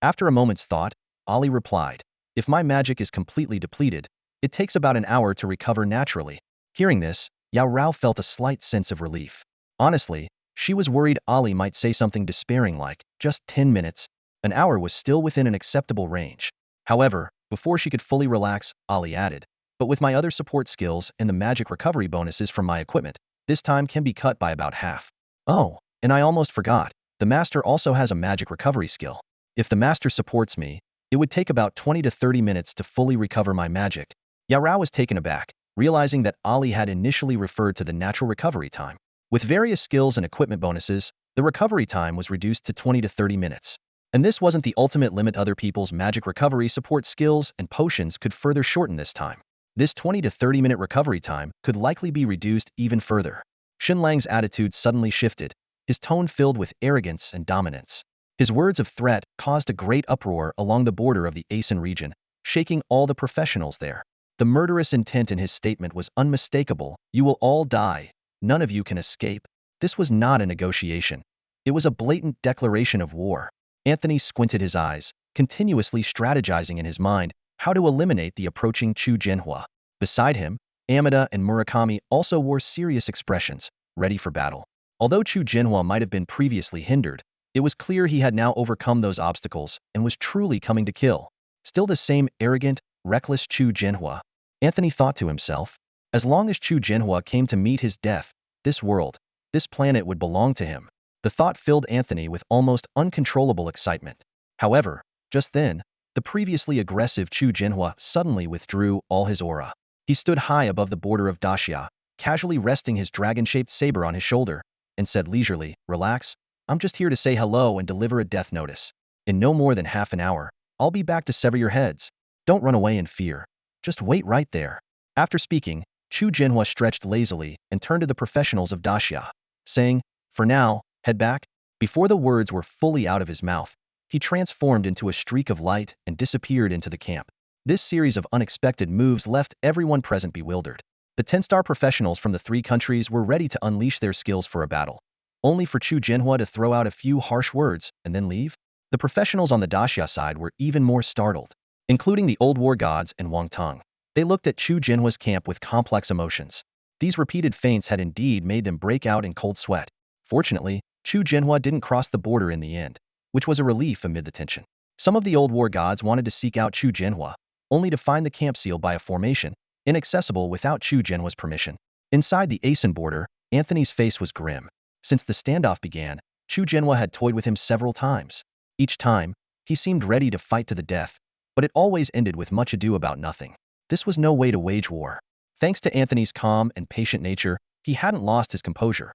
After a moment's thought, Ali replied, if my magic is completely depleted, it takes about an hour to recover naturally. Hearing this, Yao Rao felt a slight sense of relief. Honestly, she was worried Ali might say something despairing like, just 10 minutes. An hour was still within an acceptable range. However, before she could fully relax, Ali added, but with my other support skills and the magic recovery bonuses from my equipment, this time can be cut by about half. Oh, and I almost forgot. The master also has a magic recovery skill. If the master supports me, it would take about 20 to 30 minutes to fully recover my magic. Yao Rao was taken aback, realizing that Ali had initially referred to the natural recovery time. With various skills and equipment bonuses, the recovery time was reduced to 20 to 30 minutes. And this wasn't the ultimate limit. Other people's magic recovery support skills and potions could further shorten this time. This 20 to 30 minute recovery time could likely be reduced even further. Shen Lang's attitude suddenly shifted, his tone filled with arrogance and dominance. His words of threat caused a great uproar along the border of the Asen region, shaking all the professionals there. The murderous intent in his statement was unmistakable. You will all die. None of you can escape. This was not a negotiation. It was a blatant declaration of war. Anthony squinted his eyes, continuously strategizing in his mind how to eliminate the approaching Zhu Jinhua. Beside him, Amida and Murakami also wore serious expressions, ready for battle. Although Zhu Jinhua might have been previously hindered, it was clear he had now overcome those obstacles and was truly coming to kill. Still the same arrogant, reckless Zhu Jinhua. Anthony thought to himself, as long as Zhu Jinhua came to meet his death, this world, this planet would belong to him. The thought filled Anthony with almost uncontrollable excitement. However, just then, the previously aggressive Zhu Jinhua suddenly withdrew all his aura. He stood high above the border of Daxia, casually resting his dragon-shaped saber on his shoulder, and said leisurely, relax, I'm just here to say hello and deliver a death notice. In no more than half an hour, I'll be back to sever your heads. Don't run away in fear. Just wait right there. After speaking, Zhu Jinhua stretched lazily and turned to the professionals of Daxia, saying, for now, head back. Before the words were fully out of his mouth, he transformed into a streak of light and disappeared into the camp. This series of unexpected moves left everyone present bewildered. The 10-star professionals from the 3 countries were ready to unleash their skills for a battle, only for Zhu Jinhua to throw out a few harsh words and then leave. The professionals on the Daxia side were even more startled, including the old war gods and Wang Tong. They looked at Zhu Jinhua's camp with complex emotions. These repeated feints had indeed made them break out in cold sweat. Fortunately, Zhu Jinhua didn't cross the border in the end, which was a relief amid the tension. Some of the old war gods wanted to seek out Zhu Jinhua, only to find the camp sealed by a formation, inaccessible without Zhu Jinhua's permission. Inside the Asen border, Anthony's face was grim. Since the standoff began, Zhu Jinhua had toyed with him several times. Each time, he seemed ready to fight to the death, but it always ended with much ado about nothing. This was no way to wage war. Thanks to Anthony's calm and patient nature, he hadn't lost his composure.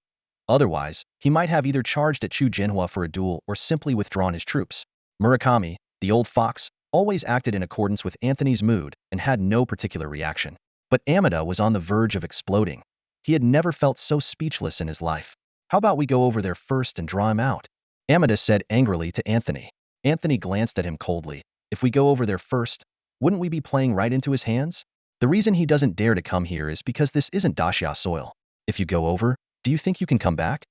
Otherwise, he might have either charged at Zhu Jinhua for a duel or simply withdrawn his troops. Murakami, the old fox, always acted in accordance with Anthony's mood and had no particular reaction. But Amida was on the verge of exploding. He had never felt so speechless in his life. How about we go over there first and draw him out? Amida said angrily to Anthony. Anthony glanced at him coldly. If we go over there first, wouldn't we be playing right into his hands? The reason he doesn't dare to come here is because this isn't Daxia soil. If you go over, do you think you can come back?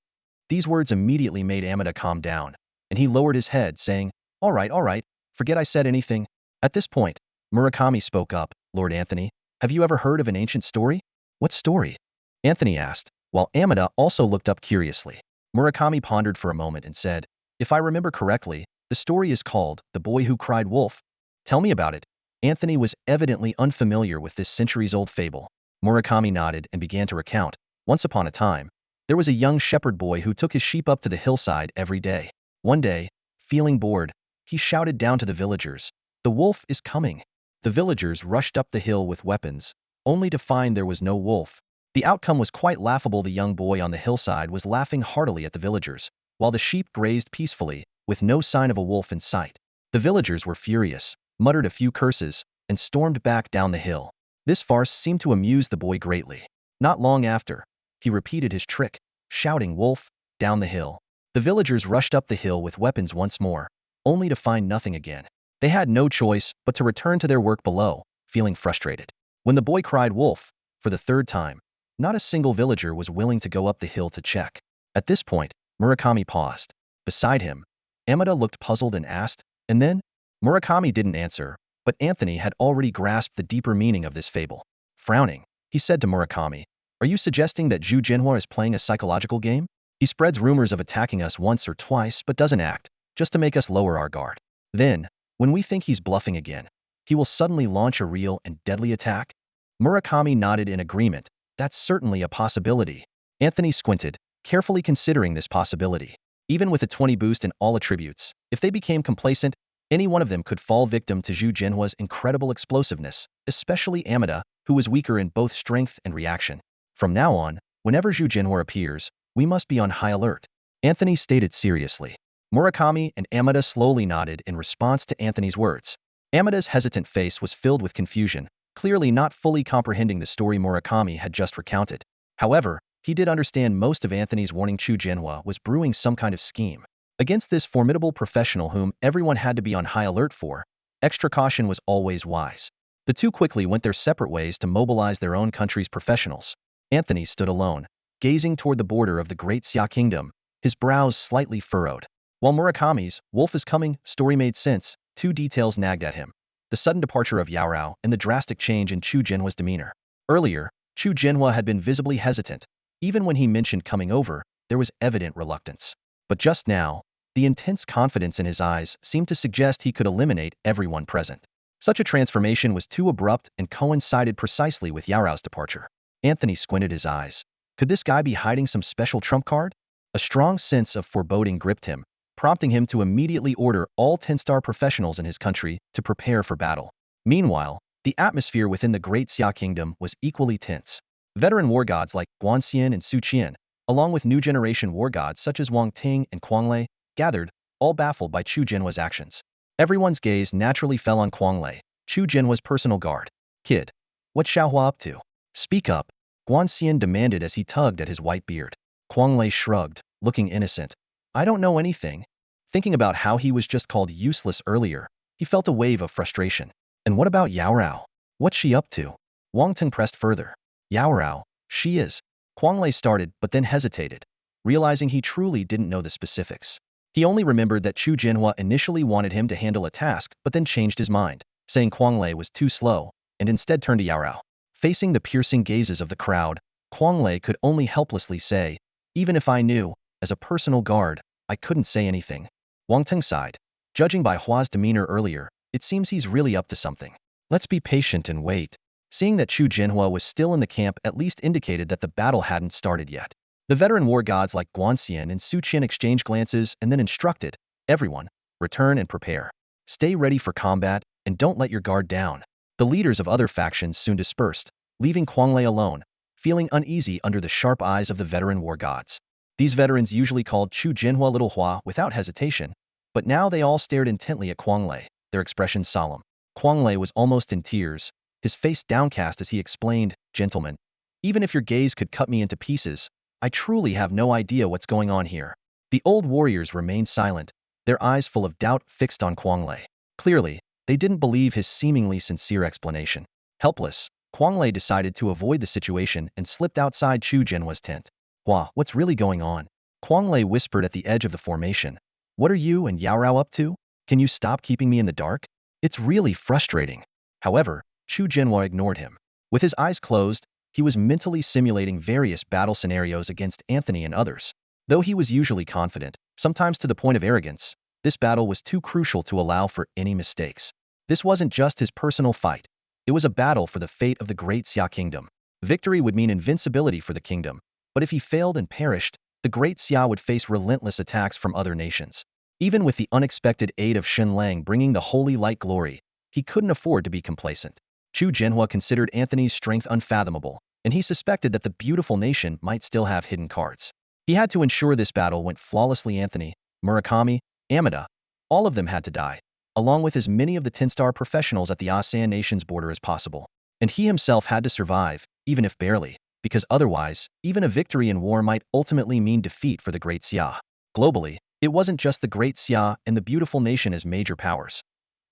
These words immediately made Amida calm down, and he lowered his head, saying, all right, forget I said anything. At this point, Murakami spoke up. Lord Anthony, have you ever heard of an ancient story? What story? Anthony asked, while Amida also looked up curiously. Murakami pondered for a moment and said, if I remember correctly, the story is called The Boy Who Cried Wolf. Tell me about it. Anthony was evidently unfamiliar with this centuries-old fable. Murakami nodded and began to recount. Once upon a time, there was a young shepherd boy who took his sheep up to the hillside every day. One day, feeling bored, he shouted down to the villagers, the wolf is coming. The villagers rushed up the hill with weapons, only to find there was no wolf. The outcome was quite laughable. The young boy on the hillside was laughing heartily at the villagers, while the sheep grazed peacefully, with no sign of a wolf in sight. The villagers were furious, muttered a few curses, and stormed back down the hill. This farce seemed to amuse the boy greatly. Not long after, he repeated his trick, shouting wolf, down the hill. The villagers rushed up the hill with weapons once more, only to find nothing again. They had no choice but to return to their work below, feeling frustrated. When the boy cried wolf, for the third time, not a single villager was willing to go up the hill to check. At this point, Murakami paused. Beside him, Amida looked puzzled and asked, and then? Murakami didn't answer, but Anthony had already grasped the deeper meaning of this fable. Frowning, he said to Murakami, are you suggesting that Zhu Jinhua is playing a psychological game? He spreads rumors of attacking us once or twice but doesn't act, just to make us lower our guard. Then, when we think he's bluffing again, he will suddenly launch a real and deadly attack? Murakami nodded in agreement. That's certainly a possibility. Anthony squinted, carefully considering this possibility. Even with a 20 boost in all attributes, if they became complacent, any one of them could fall victim to Zhu Jinhua's incredible explosiveness, especially Amida, who was weaker in both strength and reaction. From now on, whenever Zhu Jinhua appears, we must be on high alert, Anthony stated seriously. Murakami and Amida slowly nodded in response to Anthony's words. Amida's hesitant face was filled with confusion, clearly not fully comprehending the story Murakami had just recounted. However, he did understand most of Anthony's warning. Zhu Jinhua was brewing some kind of scheme. Against this formidable professional whom everyone had to be on high alert for, extra caution was always wise. The two quickly went their separate ways to mobilize their own country's professionals. Anthony stood alone, gazing toward the border of the Great Xia Kingdom, his brows slightly furrowed. While Murakami's wolf is coming story made sense, two details nagged at him. The sudden departure of Yao Rao and the drastic change in Zhu Jinhua's demeanor. Earlier, Zhu Jinhua had been visibly hesitant. Even when he mentioned coming over, there was evident reluctance. But just now, the intense confidence in his eyes seemed to suggest he could eliminate everyone present. Such a transformation was too abrupt and coincided precisely with Yao Rao's departure. Anthony squinted his eyes. Could this guy be hiding some special trump card? A strong sense of foreboding gripped him, prompting him to immediately order all 10-star professionals in his country to prepare for battle. Meanwhile, the atmosphere within the Great Xia Kingdom was equally tense. Veteran war gods like Guanxian and Su Qian, along with new generation war gods such as Wang Ting and Kuang Lei, gathered, all baffled by Zhu Jinhua's actions. Everyone's gaze naturally fell on Kuang Lei, Zhu Jinhua's personal guard. Kid, what's Xiaohua up to? Speak up, Guanxian demanded as he tugged at his white beard. Kuang Lei shrugged, looking innocent. I don't know anything. Thinking about how he was just called useless earlier, he felt a wave of frustration. And what about Yao Rao? What's she up to? Wang Ting pressed further. Yao Rao, she is. Kuang Lei started but then hesitated, realizing he truly didn't know the specifics. He only remembered that Zhu Jinhua initially wanted him to handle a task but then changed his mind, saying Kuang Lei was too slow, and instead turned to Yao Rao. Facing the piercing gazes of the crowd, Kuang Lei could only helplessly say, even if I knew, as a personal guard, I couldn't say anything. Wang Ting sighed. Judging by Hua's demeanor earlier, it seems he's really up to something. Let's be patient and wait. Seeing that Zhu Jinhua was still in the camp at least indicated that the battle hadn't started yet. The veteran war gods like Guanxian and Su Qian exchanged glances and then instructed, everyone, return and prepare. Stay ready for combat, and don't let your guard down. The leaders of other factions soon dispersed, leaving Kuang Lei alone, feeling uneasy under the sharp eyes of the veteran war gods. These veterans usually called Zhu Jinhua Little Hua without hesitation, but now they all stared intently at Kuang Lei, their expressions solemn. Kuang Lei was almost in tears, his face downcast as he explained, Gentlemen, Even if your gaze could cut me into pieces, I truly have no idea what's going on here. The old warriors remained silent, their eyes full of doubt fixed on Quang Lei. Clearly, they didn't believe his seemingly sincere explanation. Helpless, Quang Lei decided to avoid the situation and slipped outside Chu Jinhua's tent. What's really going on? Quang Lei whispered at the edge of the formation. What are you and Yao Rao up to? Can you stop keeping me in the dark? It's really frustrating. However, Chu Jinhua ignored him. With his eyes closed, he was mentally simulating various battle scenarios against Anthony and others. Though he was usually confident, sometimes to the point of arrogance, this battle was too crucial to allow for any mistakes. This wasn't just his personal fight. It was a battle for the fate of the Great Xia Kingdom. Victory would mean invincibility for the kingdom, but if he failed and perished, the Great Xia would face relentless attacks from other nations. Even with the unexpected aid of Shen Lang bringing the holy light glory, he couldn't afford to be complacent. Chu Jinhua considered Anthony's strength unfathomable, and he suspected that the beautiful nation might still have hidden cards. He had to ensure this battle went flawlessly. Anthony, Murakami, Amida, all of them had to die, along with as many of the 10-star professionals at the ASEAN nation's border as possible. And he himself had to survive, even if barely, because otherwise, even a victory in war might ultimately mean defeat for the Great Xia. Globally, it wasn't just the Great Xia and the beautiful nation as major powers.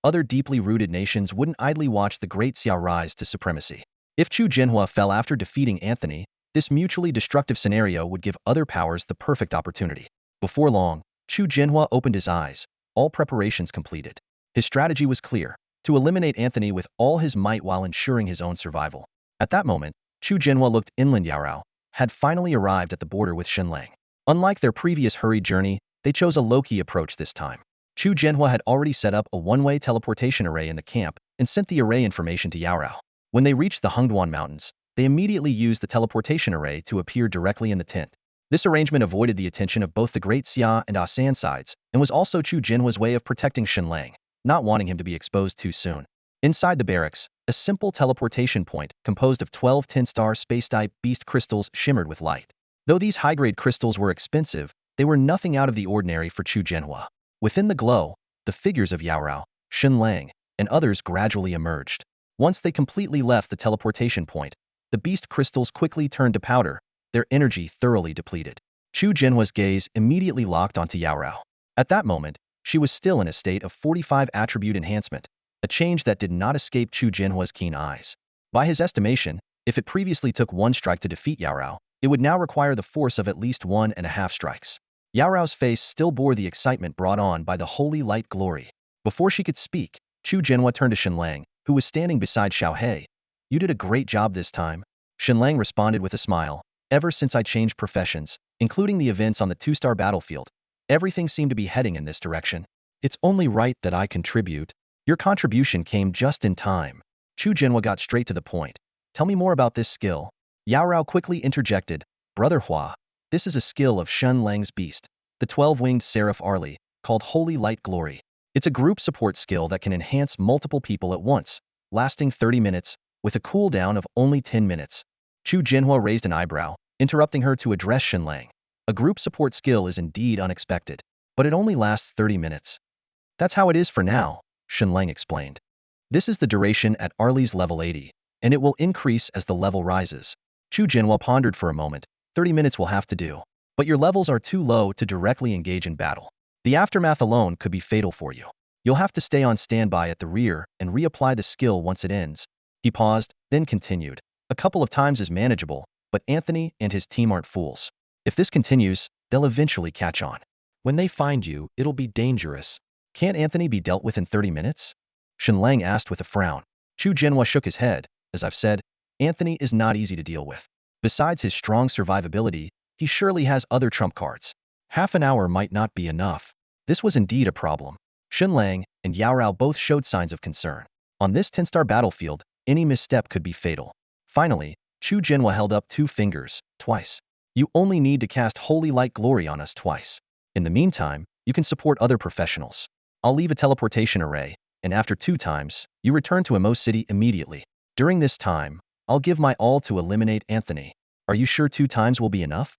Other deeply rooted nations wouldn't idly watch the Great Xia rise to supremacy. If Chu Jinhua fell after defeating Anthony, this mutually destructive scenario would give other powers the perfect opportunity. Before long, Chu Jinhua opened his eyes, all preparations completed. His strategy was clear, to eliminate Anthony with all his might while ensuring his own survival. At that moment, Chu Jinhua looked inland. Yao Rao had finally arrived at the border with Shen Lang. Unlike their previous hurried journey, they chose a low-key approach this time. Chu Jinhua had already set up a one-way teleportation array in the camp and sent the array information to Yao Rao. When they reached the Hengduan Mountains, they immediately used the teleportation array to appear directly in the tent. This arrangement avoided the attention of both the Great Xia and ASEAN sides, and was also Chu Jinhua's way of protecting Shen Lang, not wanting him to be exposed too soon. Inside the barracks, a simple teleportation point composed of 12 10-star space-type beast crystals shimmered with light. Though these high-grade crystals were expensive, they were nothing out of the ordinary for Chu Jinhua. Within the glow, the figures of Yao Rao, Shen Lang, and others gradually emerged. Once they completely left the teleportation point, the beast crystals quickly turned to powder, their energy thoroughly depleted. Chu Jinhua's gaze immediately locked onto Yao Rao. At that moment, she was still in a state of 45 attribute enhancement, a change that did not escape Chu Jinhua's keen eyes. By his estimation, if it previously took one strike to defeat Yao Rao, it would now require the force of at least 1.5 strikes. Yao Rao's face still bore the excitement brought on by the holy light glory. Before she could speak, Chu Jinhua turned to Shen Lang, who was standing beside Xiao He. You did a great job this time. Shen Lang responded with a smile. Ever since I changed professions, including the events on the 2-star battlefield, everything seemed to be heading in this direction. It's only right that I contribute. Your contribution came just in time. Chu Jinhua got straight to the point. Tell me more about this skill. Yao Rao quickly interjected. Brother Hua, this is a skill of Shen Lang's beast, the 12-Winged Seraph Arli, called Holy Light Glory. It's a group support skill that can enhance multiple people at once, lasting 30 minutes, with a cooldown of only 10 minutes. Chu Jinhua raised an eyebrow, interrupting her to address Shen Lang. A group support skill is indeed unexpected, but it only lasts 30 minutes. That's how it is for now, Shen Lang explained. This is the duration at Arli's level 80, and it will increase as the level rises. Chu Jinhua pondered for a moment. 30 minutes will have to do, but your levels are too low to directly engage in battle. The aftermath alone could be fatal for you. You'll have to stay on standby at the rear and reapply the skill once it ends. He paused, then continued. A couple of times is manageable, but Anthony and his team aren't fools. If this continues, they'll eventually catch on. When they find you, it'll be dangerous. Can't Anthony be dealt with in 30 minutes? Shen Lang asked with a frown. Chu Jinhua shook his head. As I've said, Anthony is not easy to deal with. Besides his strong survivability, he surely has other trump cards. Half an hour might not be enough. This was indeed a problem. Shen Lang and Yao Rao both showed signs of concern. On this 10-star battlefield, any misstep could be fatal. Finally, Chu Jinhua held up 2 fingers, twice. You only need to cast Holy Light Glory on us twice. In the meantime, you can support other professionals. I'll leave a teleportation array, and after 2 times, you return to Emo City immediately. During this time, I'll give my all to eliminate Anthony. Are you sure 2 times will be enough?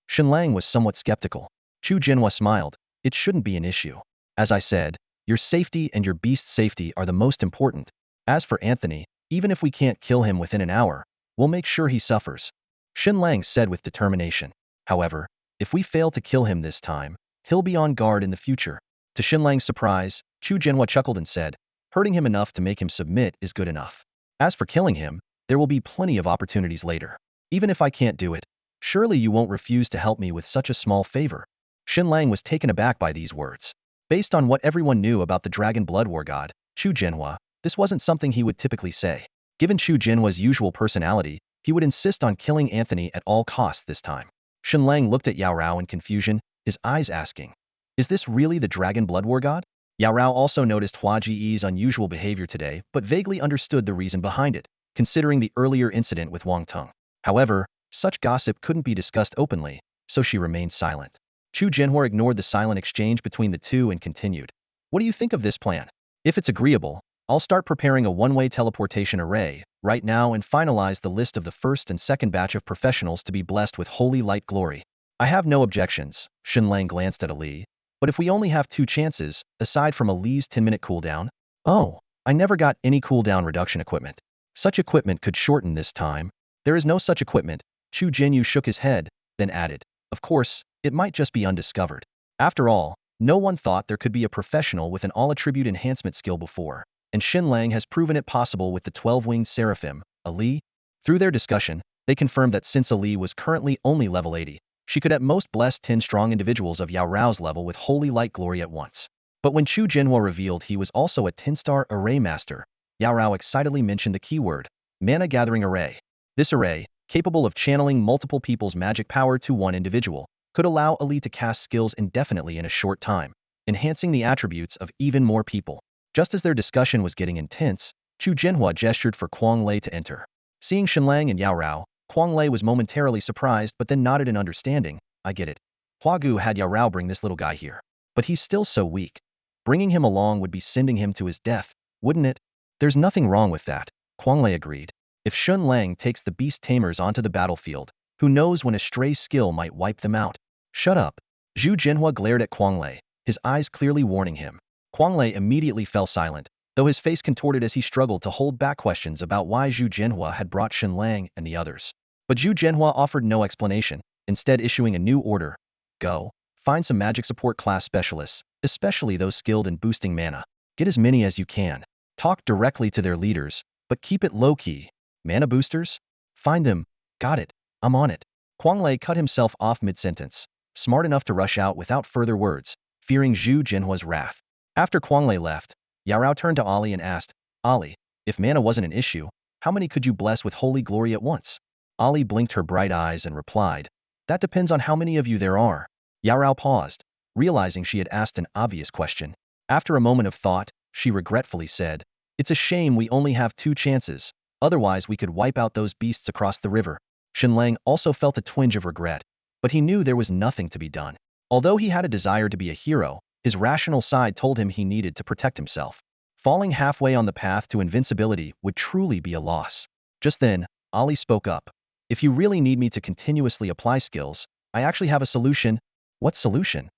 Shen Lang was somewhat skeptical. Chu Jinhua smiled. It shouldn't be an issue. As I said, your safety and your beast's safety are the most important. As for Anthony, even if we can't kill him within an hour, We'll make sure he suffers, Shen Lang said with determination. However, if we fail to kill him this time, he'll be on guard in the future. To Shen Lang's surprise, Chu Jianhua chuckled and said, hurting him enough to make him submit is good enough. As for killing him, there will be plenty of opportunities later. Even if I can't do it, surely you won't refuse to help me with such a small favor. Shen Lang was taken aback by these words. Based on what everyone knew about the Dragon Blood War God, Chu Jianhua, this wasn't something he would typically say. Given Chu Jianhua's usual personality, he would insist on killing Anthony at all costs this time. Shen Lang looked at Yao Rao in confusion, his eyes asking, is this really the Dragon Blood War God? Yao Rao also noticed Hua Ji's unusual behavior today, but vaguely understood the reason behind it, considering the earlier incident with Wang Teng. However, such gossip couldn't be discussed openly, so she remained silent. Chu Jianhua ignored the silent exchange between the two and continued. What do you think of this plan? If it's agreeable, I'll start preparing a one-way teleportation array right now and finalize the list of the first and second batch of professionals to be blessed with holy light glory. I have no objections, Shen Lang glanced at Ali. But if we only have 2 chances, aside from Ali's 10-minute cooldown? Oh, I never got any cooldown reduction equipment. Such equipment could shorten this time. There is no such equipment. Chu Jinyu shook his head, then added, of course, it might just be undiscovered. After all, no one thought there could be a professional with an all-attribute enhancement skill before, and Shen Lang has proven it possible with the 12-Winged Seraphim, Ali. Through their discussion, they confirmed that since Ali was currently only level 80, she could at most bless 10 strong individuals of Yao Rao's level with holy light glory at once. But when Chu Jianhua revealed he was also a 10-star array master, Yao Rao excitedly mentioned the keyword, mana gathering array. This array, capable of channeling multiple people's magic power to one individual, could allow Ali to cast skills indefinitely in a short time, enhancing the attributes of even more people. Just as their discussion was getting intense, Chu Jianhua gestured for Quang Lei to enter. Seeing Shen Lang and Yao Rao, Quang Lei was momentarily surprised but then nodded in understanding. I get it. Hua Gu had Yao Rao bring this little guy here. But he's still so weak. Bringing him along would be sending him to his death, wouldn't it? There's nothing wrong with that, Quang Lei agreed. If Shen Lang takes the Beast Tamers onto the battlefield, who knows when a stray skill might wipe them out? Shut up. Zhu Jianhua glared at Quang Lei, his eyes clearly warning him. Quang Lei immediately fell silent, though his face contorted as he struggled to hold back questions about why Zhu Jianhua had brought Shen Lang and the others. But Zhu Jianhua offered no explanation, instead issuing a new order. Go, find some magic support class specialists, especially those skilled in boosting mana. Get as many as you can. Talk directly to their leaders, but keep it low-key. Mana boosters? Find them. Got it. I'm on it. Quang Lei cut himself off mid-sentence, smart enough to rush out without further words, fearing Zhu Jianhua's wrath. After Quang Lei left, Yao Rao turned to Ali and asked, Ali, if mana wasn't an issue, how many could you bless with holy glory at once? Ali blinked her bright eyes and replied, that depends on how many of you there are. Yao Rao paused, realizing she had asked an obvious question. After a moment of thought, she regretfully said, it's a shame we only have 2 chances, otherwise we could wipe out those beasts across the river. Shen Lang also felt a twinge of regret, but he knew there was nothing to be done. Although he had a desire to be a hero, his rational side told him he needed to protect himself. Falling halfway on the path to invincibility would truly be a loss. Just then, Ali spoke up. If you really need me to continuously apply skills, I actually have a solution. What solution?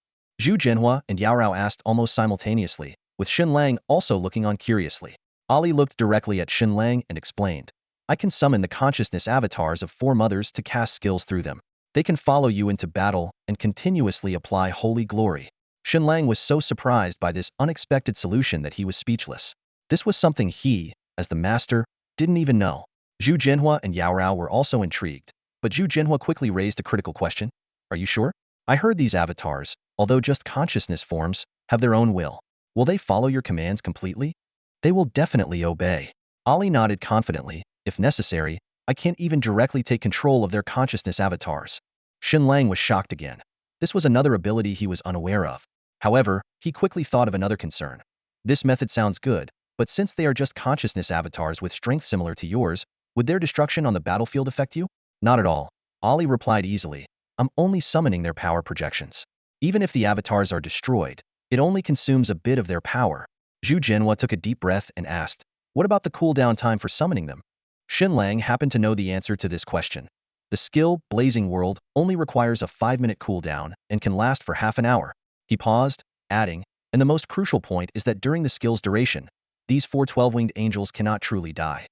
Zhu Jianhua and Yao Rao asked almost simultaneously, with Shen Lang also looking on curiously. Ali looked directly at Shen Lang and explained, I can summon the consciousness avatars of 4 mothers to cast skills through them. They can follow you into battle and continuously apply holy glory. Shen Lang was so surprised by this unexpected solution that he was speechless. This was something he, as the master, didn't even know. Zhu Jianhua and Yao Rao were also intrigued, but Zhu Jianhua quickly raised a critical question. Are you sure? I heard these avatars, although just consciousness forms, have their own will. Will they follow your commands completely? They will definitely obey. Ali nodded confidently. If necessary, I can't even directly take control of their consciousness avatars. Shen Lang was shocked again. This was another ability he was unaware of. However, he quickly thought of another concern. This method sounds good, but since they are just consciousness avatars with strength similar to yours, would their destruction on the battlefield affect you? Not at all. Ali replied easily. I'm only summoning their power projections. Even if the avatars are destroyed, it only consumes a bit of their power. Zhu Jianhua took a deep breath and asked, what about the cooldown time for summoning them? Shen Lang happened to know the answer to this question. The skill, Blazing World, only requires a 5-minute cooldown and can last for half an hour. He paused, adding, and the most crucial point is that during the skill's duration, these 4 12-winged angels cannot truly die.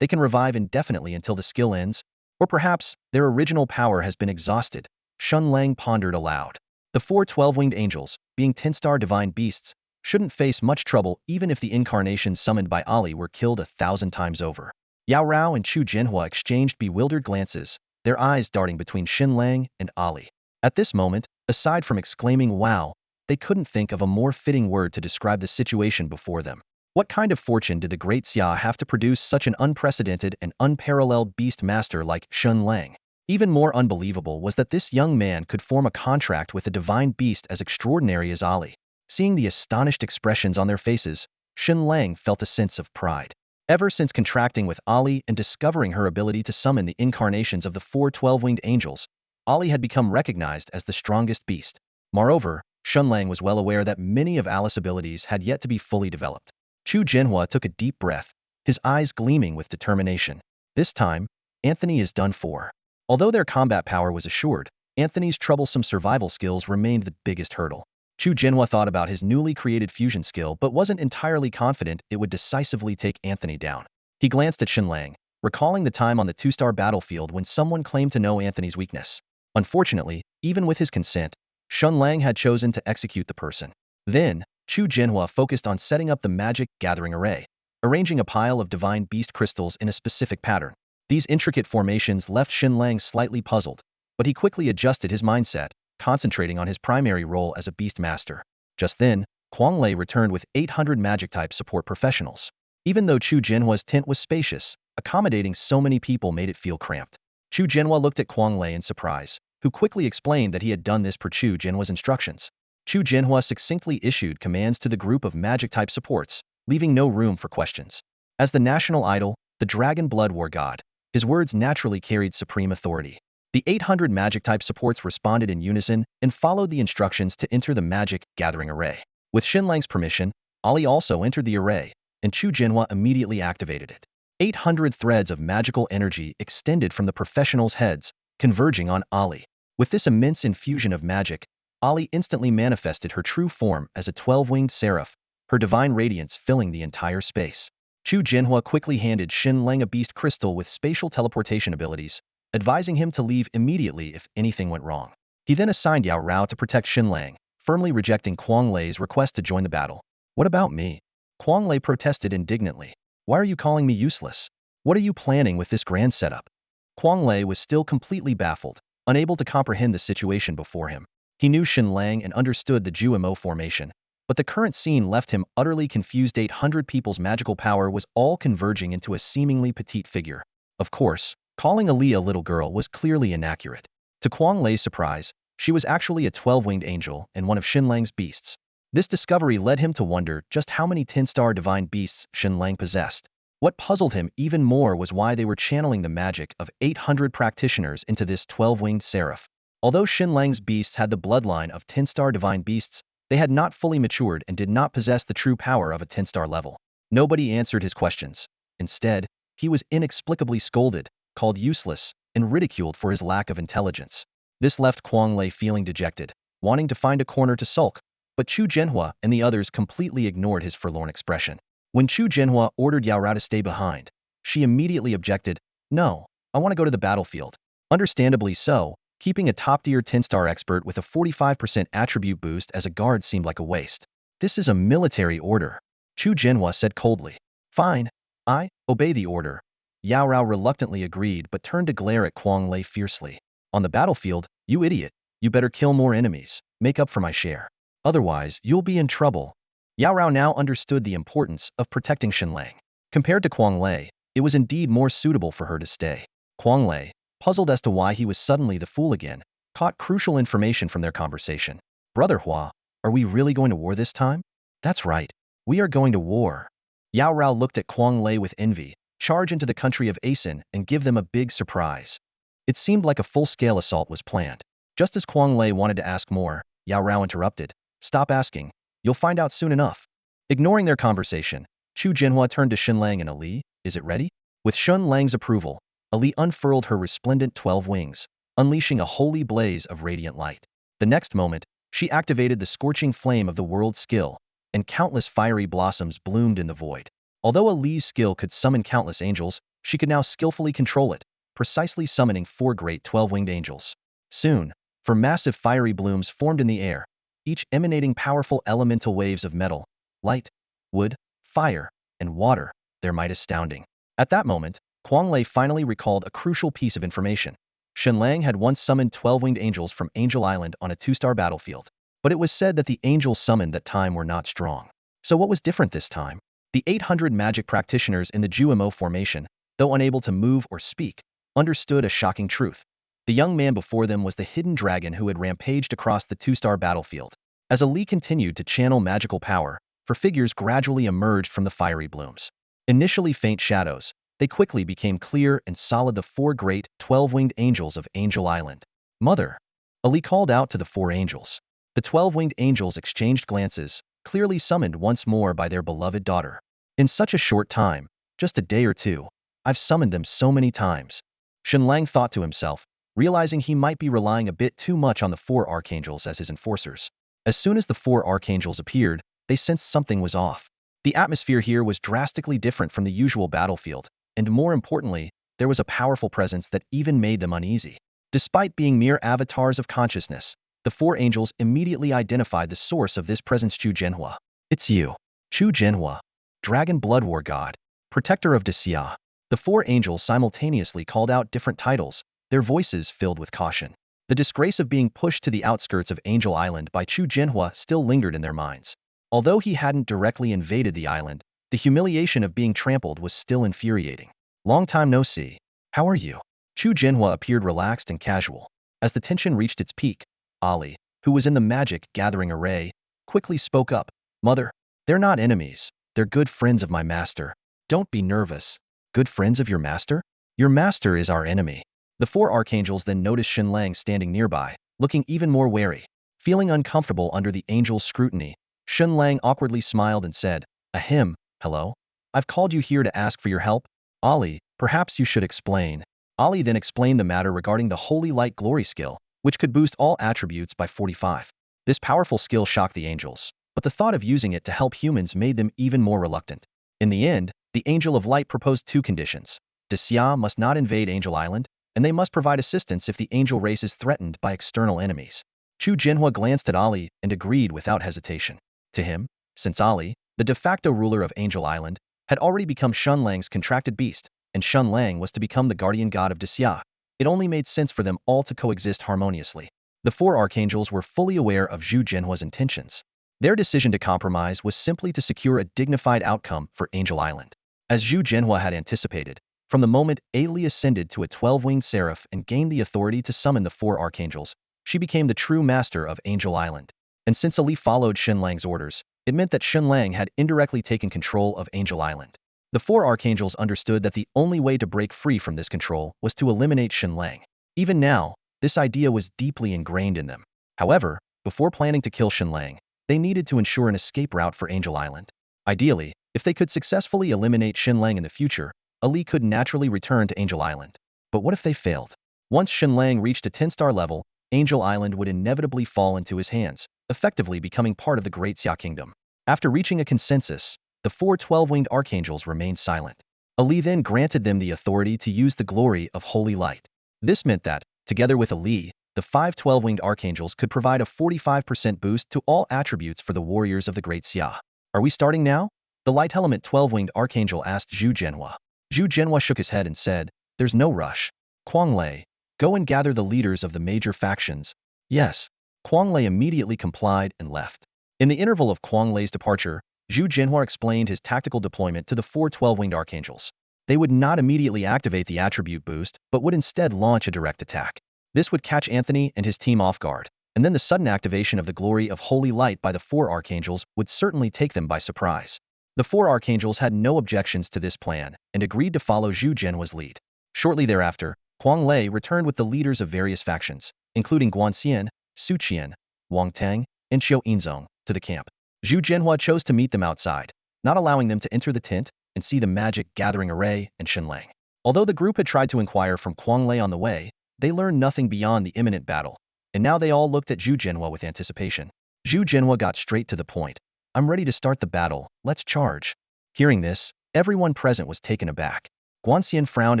They can revive indefinitely until the skill ends, or perhaps their original power has been exhausted, Shen Lang pondered aloud. The four 12-winged angels, being 10-star divine beasts, shouldn't face much trouble even if the incarnations summoned by Ali were killed 1,000 times over. Yao Rao and Chu Jinhua exchanged bewildered glances, their eyes darting between Shen Lang and Ali. At this moment, aside from exclaiming wow, they couldn't think of a more fitting word to describe the situation before them. What kind of fortune did the great Xia have to produce such an unprecedented and unparalleled beast master like Shen Lang? Even more unbelievable was that this young man could form a contract with a divine beast as extraordinary as Ali. Seeing the astonished expressions on their faces, Shen Lang felt a sense of pride. Ever since contracting with Ali and discovering her ability to summon the incarnations of the four 12-winged angels, Ali had become recognized as the strongest beast. Moreover, Shen Lang was well aware that many of Ali's abilities had yet to be fully developed. Chu Jinhua took a deep breath, his eyes gleaming with determination. This time, Anthony is done for. Although their combat power was assured, Anthony's troublesome survival skills remained the biggest hurdle. Chu Jinhua thought about his newly created fusion skill but wasn't entirely confident it would decisively take Anthony down. He glanced at Shen Lang, recalling the time on the 2-star battlefield when someone claimed to know Anthony's weakness. Unfortunately, even with his consent, Shen Lang had chosen to execute the person. Then, Chu Jinhua focused on setting up the magic gathering array, arranging a pile of divine beast crystals in a specific pattern. These intricate formations left Shen Lang slightly puzzled, but he quickly adjusted his mindset, concentrating on his primary role as a beast master. Just then, Quang Lei returned with 800 magic-type support professionals. Even though Chu Jinhua's tent was spacious, accommodating so many people made it feel cramped. Chu Jinhua looked at Quang Lei in surprise, who quickly explained that he had done this per Chu Jinhua's instructions. Chu Jinhua succinctly issued commands to the group of magic-type supports, leaving no room for questions. As the national idol, the Dragon Blood War God, his words naturally carried supreme authority. The 800 magic-type supports responded in unison and followed the instructions to enter the magic gathering array. With Shen Lang's permission, Ali also entered the array, and Chu Jinhua immediately activated it. 800 threads of magical energy extended from the professionals' heads, converging on Ali. With this immense infusion of magic, Ali instantly manifested her true form as a 12-winged seraph, her divine radiance filling the entire space. Chu Jinhua quickly handed Shen Lang a beast crystal with spatial teleportation abilities, advising him to leave immediately if anything went wrong. He then assigned Yao Rao to protect Shen Lang, firmly rejecting Quang Lei's request to join the battle. What about me? Quang Lei protested indignantly. Why are you calling me useless? What are you planning with this grand setup? Quang Lei was still completely baffled, unable to comprehend the situation before him. He knew Shen Lang and understood the Juemo formation, but the current scene left him utterly confused. 800 people's magical power was all converging into a seemingly petite figure. Of course, calling Ali a little girl was clearly inaccurate. To Quang Lei's surprise, she was actually a 12-winged angel and one of Shen Lang's beasts. This discovery led him to wonder just how many 10-star divine beasts Shen Lang possessed. What puzzled him even more was why they were channeling the magic of 800 practitioners into this 12-winged seraph. Although Shen Lang's beasts had the bloodline of 10-star divine beasts, they had not fully matured and did not possess the true power of a 10-star level. Nobody answered his questions. Instead, he was inexplicably scolded, called useless, and ridiculed for his lack of intelligence. This left Quang Lei feeling dejected, wanting to find a corner to sulk, but Chu Jinhua and the others completely ignored his forlorn expression. When Chu Jinhua ordered Yao Rao to stay behind, she immediately objected, "No, I want to go to the battlefield." Understandably so, keeping a top-tier 10-star expert with a 45% attribute boost as a guard seemed like a waste. This is a military order, Chu Jinhua said coldly. Fine, I obey the order. Yao Rao reluctantly agreed but turned to glare at Quang Lei fiercely. On the battlefield, you idiot, you better kill more enemies, make up for my share. Otherwise, you'll be in trouble. Yao Rao now understood the importance of protecting Shen Lang. Compared to Quang Lei, it was indeed more suitable for her to stay. Quang Lei, puzzled as to why he was suddenly the fool again, caught crucial information from their conversation. Brother Hua, are we really going to war this time? That's right, we are going to war. Yao Rao looked at Quang Lei with envy, charge into the country of Asin and give them a big surprise. It seemed like a full-scale assault was planned. Just as Quang Lei wanted to ask more, Yao Rao interrupted. Stop asking, you'll find out soon enough. Ignoring their conversation, Chu Jinhua turned to Shen Lang and Ali. Is it ready? With Shen Lang's approval, Ali unfurled her resplendent 12 wings, unleashing a holy blaze of radiant light. The next moment, she activated the scorching flame of the world's skill, and countless fiery blossoms bloomed in the void. Although Ali's skill could summon countless angels, she could now skillfully control it, precisely summoning 4 great 12-winged angels. Soon, 4 massive fiery blooms formed in the air, each emanating powerful elemental waves of metal, light, wood, fire, and water, their might astounding. At that moment, Quang Lei finally recalled a crucial piece of information. Shen Lang had once summoned 12-winged angels from Angel Island on a 2-star battlefield, but it was said that the angels summoned that time were not strong. So what was different this time? The 800 magic practitioners in the Jumo formation, though unable to move or speak, understood a shocking truth. The young man before them was the hidden dragon who had rampaged across the 2-star battlefield. As Ali continued to channel magical power, 4 figures gradually emerged from the fiery blooms. Initially faint shadows, they quickly became clear and solid, the 4 great 12-winged angels of Angel Island. Mother! Ali called out to the 4 angels. The 12-winged angels exchanged glances, clearly summoned once more by their beloved daughter. In such a short time, just a day or two, I've summoned them so many times. Shen Lang thought to himself, realizing he might be relying a bit too much on the 4 archangels as his enforcers. As soon as the 4 archangels appeared, they sensed something was off. The atmosphere here was drastically different from the usual battlefield, and more importantly, there was a powerful presence that even made them uneasy. Despite being mere avatars of consciousness, the 4 angels immediately identified the source of this presence. Chu Zhenhua. It's you. Chu Zhenhua. Dragon Blood War God. Protector of Xia. The 4 angels simultaneously called out different titles, their voices filled with caution. The disgrace of being pushed to the outskirts of Angel Island by Chu Zhenhua still lingered in their minds. Although he hadn't directly invaded the island, the humiliation of being trampled was still infuriating. Long time no see. How are you? Chu Zhenhua appeared relaxed and casual. As the tension reached its peak, Ali, who was in the magic gathering array, quickly spoke up. Mother, they're not enemies. They're good friends of my master. Don't be nervous. Good friends of your master? Your master is our enemy. The 4 archangels then noticed Shen Lang standing nearby, looking even more wary. Feeling uncomfortable under the angel's scrutiny, Shen Lang awkwardly smiled and said, Ahem, hello? I've called you here to ask for your help. Ali, perhaps you should explain. Ali then explained the matter regarding the Holy Light Glory skill, which could boost all attributes by 45. This powerful skill shocked the angels, but the thought of using it to help humans made them even more reluctant. In the end, the Angel of Light proposed 2 conditions. Xia must not invade Angel Island, and they must provide assistance if the angel race is threatened by external enemies. Chu Zhenhua glanced at Ali and agreed without hesitation. To him, since Ali, the de facto ruler of Angel Island, had already become Shen Lang's contracted beast, and Shen Lang was to become the guardian god of Xia, it only made sense for them all to coexist harmoniously. The 4 archangels were fully aware of Chu Zhenhua's intentions. Their decision to compromise was simply to secure a dignified outcome for Angel Island. As Chu Zhenhua had anticipated, from the moment Ali ascended to a 12-winged seraph and gained the authority to summon the 4 archangels, she became the true master of Angel Island. And since Ali followed Shen Lang's orders, it meant that Shen Lang had indirectly taken control of Angel Island. The 4 archangels understood that the only way to break free from this control was to eliminate Shen Lang. Even now, this idea was deeply ingrained in them. However, before planning to kill Shen Lang, they needed to ensure an escape route for Angel Island. Ideally, if they could successfully eliminate Shen Lang in the future, Ali could naturally return to Angel Island. But what if they failed? Once Shen Lang reached a 10-star level, Angel Island would inevitably fall into his hands, effectively becoming part of the Great Xia Kingdom. After reaching a consensus, the 4 12-winged archangels remained silent. Ali then granted them the authority to use the glory of Holy Light. This meant that, together with Ali, the 5 12-winged archangels could provide a 45% boost to all attributes for the warriors of the Great Xia. Are we starting now? The light element 12-winged archangel asked Chu Zhenhua. Chu Zhenhua shook his head and said, There's no rush. Quang Lei, go and gather the leaders of the major factions. Yes. Quang Lei immediately complied and left. In the interval of Quang Lei's departure, Chu Zhenhua explained his tactical deployment to the 4 12-winged archangels. They would not immediately activate the attribute boost, but would instead launch a direct attack. This would catch Anthony and his team off guard, and then the sudden activation of the glory of Holy Light by the 4 archangels would certainly take them by surprise. The 4 archangels had no objections to this plan and agreed to follow Chu Zhenhua's lead. Shortly thereafter, Quang Lei returned with the leaders of various factions, including Guanxian, Su Qian, Wang Tang, and Xiao Yinzong, to the camp. Chu Zhenhua chose to meet them outside, not allowing them to enter the tent and see the magic gathering array and Shen Lang. Although the group had tried to inquire from Quang Lei on the way, they learned nothing beyond the imminent battle, and now they all looked at Chu Zhenhua with anticipation. Chu Zhenhua got straight to the point. I'm ready to start the battle, let's charge. Hearing this, Everyone present was taken aback. Guanxian frowned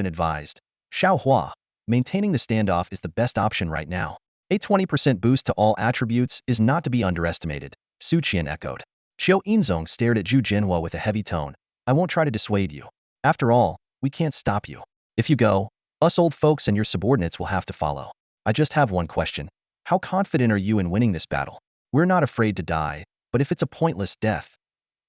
and advised, Xiao Hua, maintaining the standoff is the best option right now. A 20% boost to all attributes is not to be underestimated, Su Qian echoed. Qiu Yinzong stared at Zhu Jinhua with a heavy tone. I won't try to dissuade you. After all, we can't stop you. If you go, us old folks and your subordinates will have to follow. I just have one question. How confident are you in winning this battle? We're not afraid to die, but if it's a pointless death,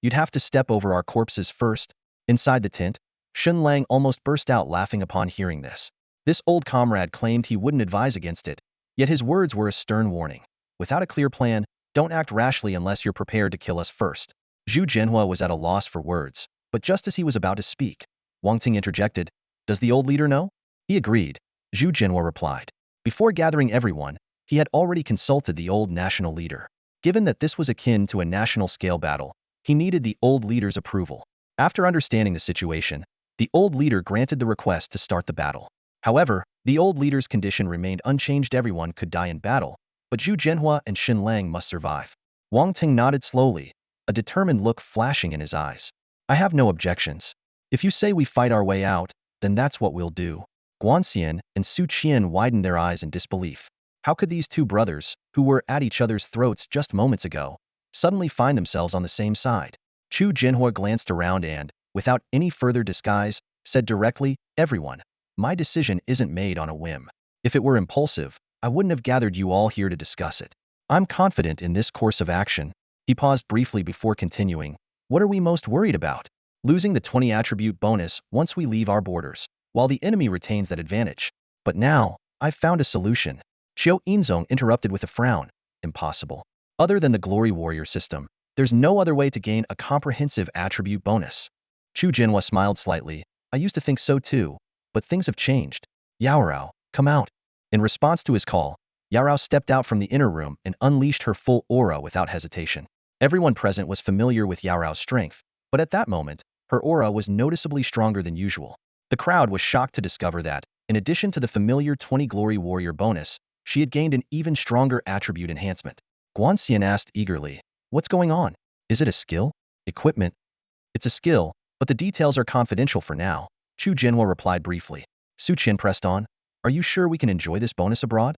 you'd have to step over our corpses first. Inside the tent, Shen Lang almost burst out laughing upon hearing this. This old comrade claimed he wouldn't advise against it, yet his words were a stern warning. Without a clear plan, don't act rashly unless you're prepared to kill us first. Zhu Jinhua was at a loss for words, but just as he was about to speak, Wang Ting interjected, Does the old leader know? He agreed. Zhu Jinhua replied. Before gathering everyone, he had already consulted the old national leader. Given that this was akin to a national-scale battle, he needed the old leader's approval. After understanding the situation, the old leader granted the request to start the battle. However, the old leader's condition remained unchanged. Everyone could die in battle, but Zhu Jinhua and Shen Lang must survive. Wang Ting nodded slowly, a determined look flashing in his eyes. I have no objections. If you say we fight our way out, then that's what we'll do. Guanxian and Su Qian widened their eyes in disbelief. How could these two brothers, who were at each other's throats just moments ago, suddenly find themselves on the same side? Zhu Jinhua glanced around and, without any further disguise, said directly, Everyone, my decision isn't made on a whim. If it were impulsive, I wouldn't have gathered you all here to discuss it. I'm confident in this course of action. He paused briefly before continuing. What are we most worried about? Losing the 20 attribute bonus once we leave our borders, while the enemy retains that advantage. But now, I've found a solution. Qiu Yinzong interrupted with a frown. Impossible. Other than the Glory Warrior system, there's no other way to gain a comprehensive attribute bonus. Zhu Jinhua smiled slightly. I used to think so too, but things have changed. Yaorao, come out. In response to his call, Yaorao stepped out from the inner room and unleashed her full aura without hesitation. Everyone present was familiar with Yaorao's strength, but at that moment, her aura was noticeably stronger than usual. The crowd was shocked to discover that, in addition to the familiar 20 Glory Warrior bonus, she had gained an even stronger attribute enhancement. Guanxian asked eagerly, What's going on? Is it a skill? Equipment? It's a skill, but the details are confidential for now, Zhu Jinhua replied briefly. Su Qian pressed on, Are you sure we can enjoy this bonus abroad?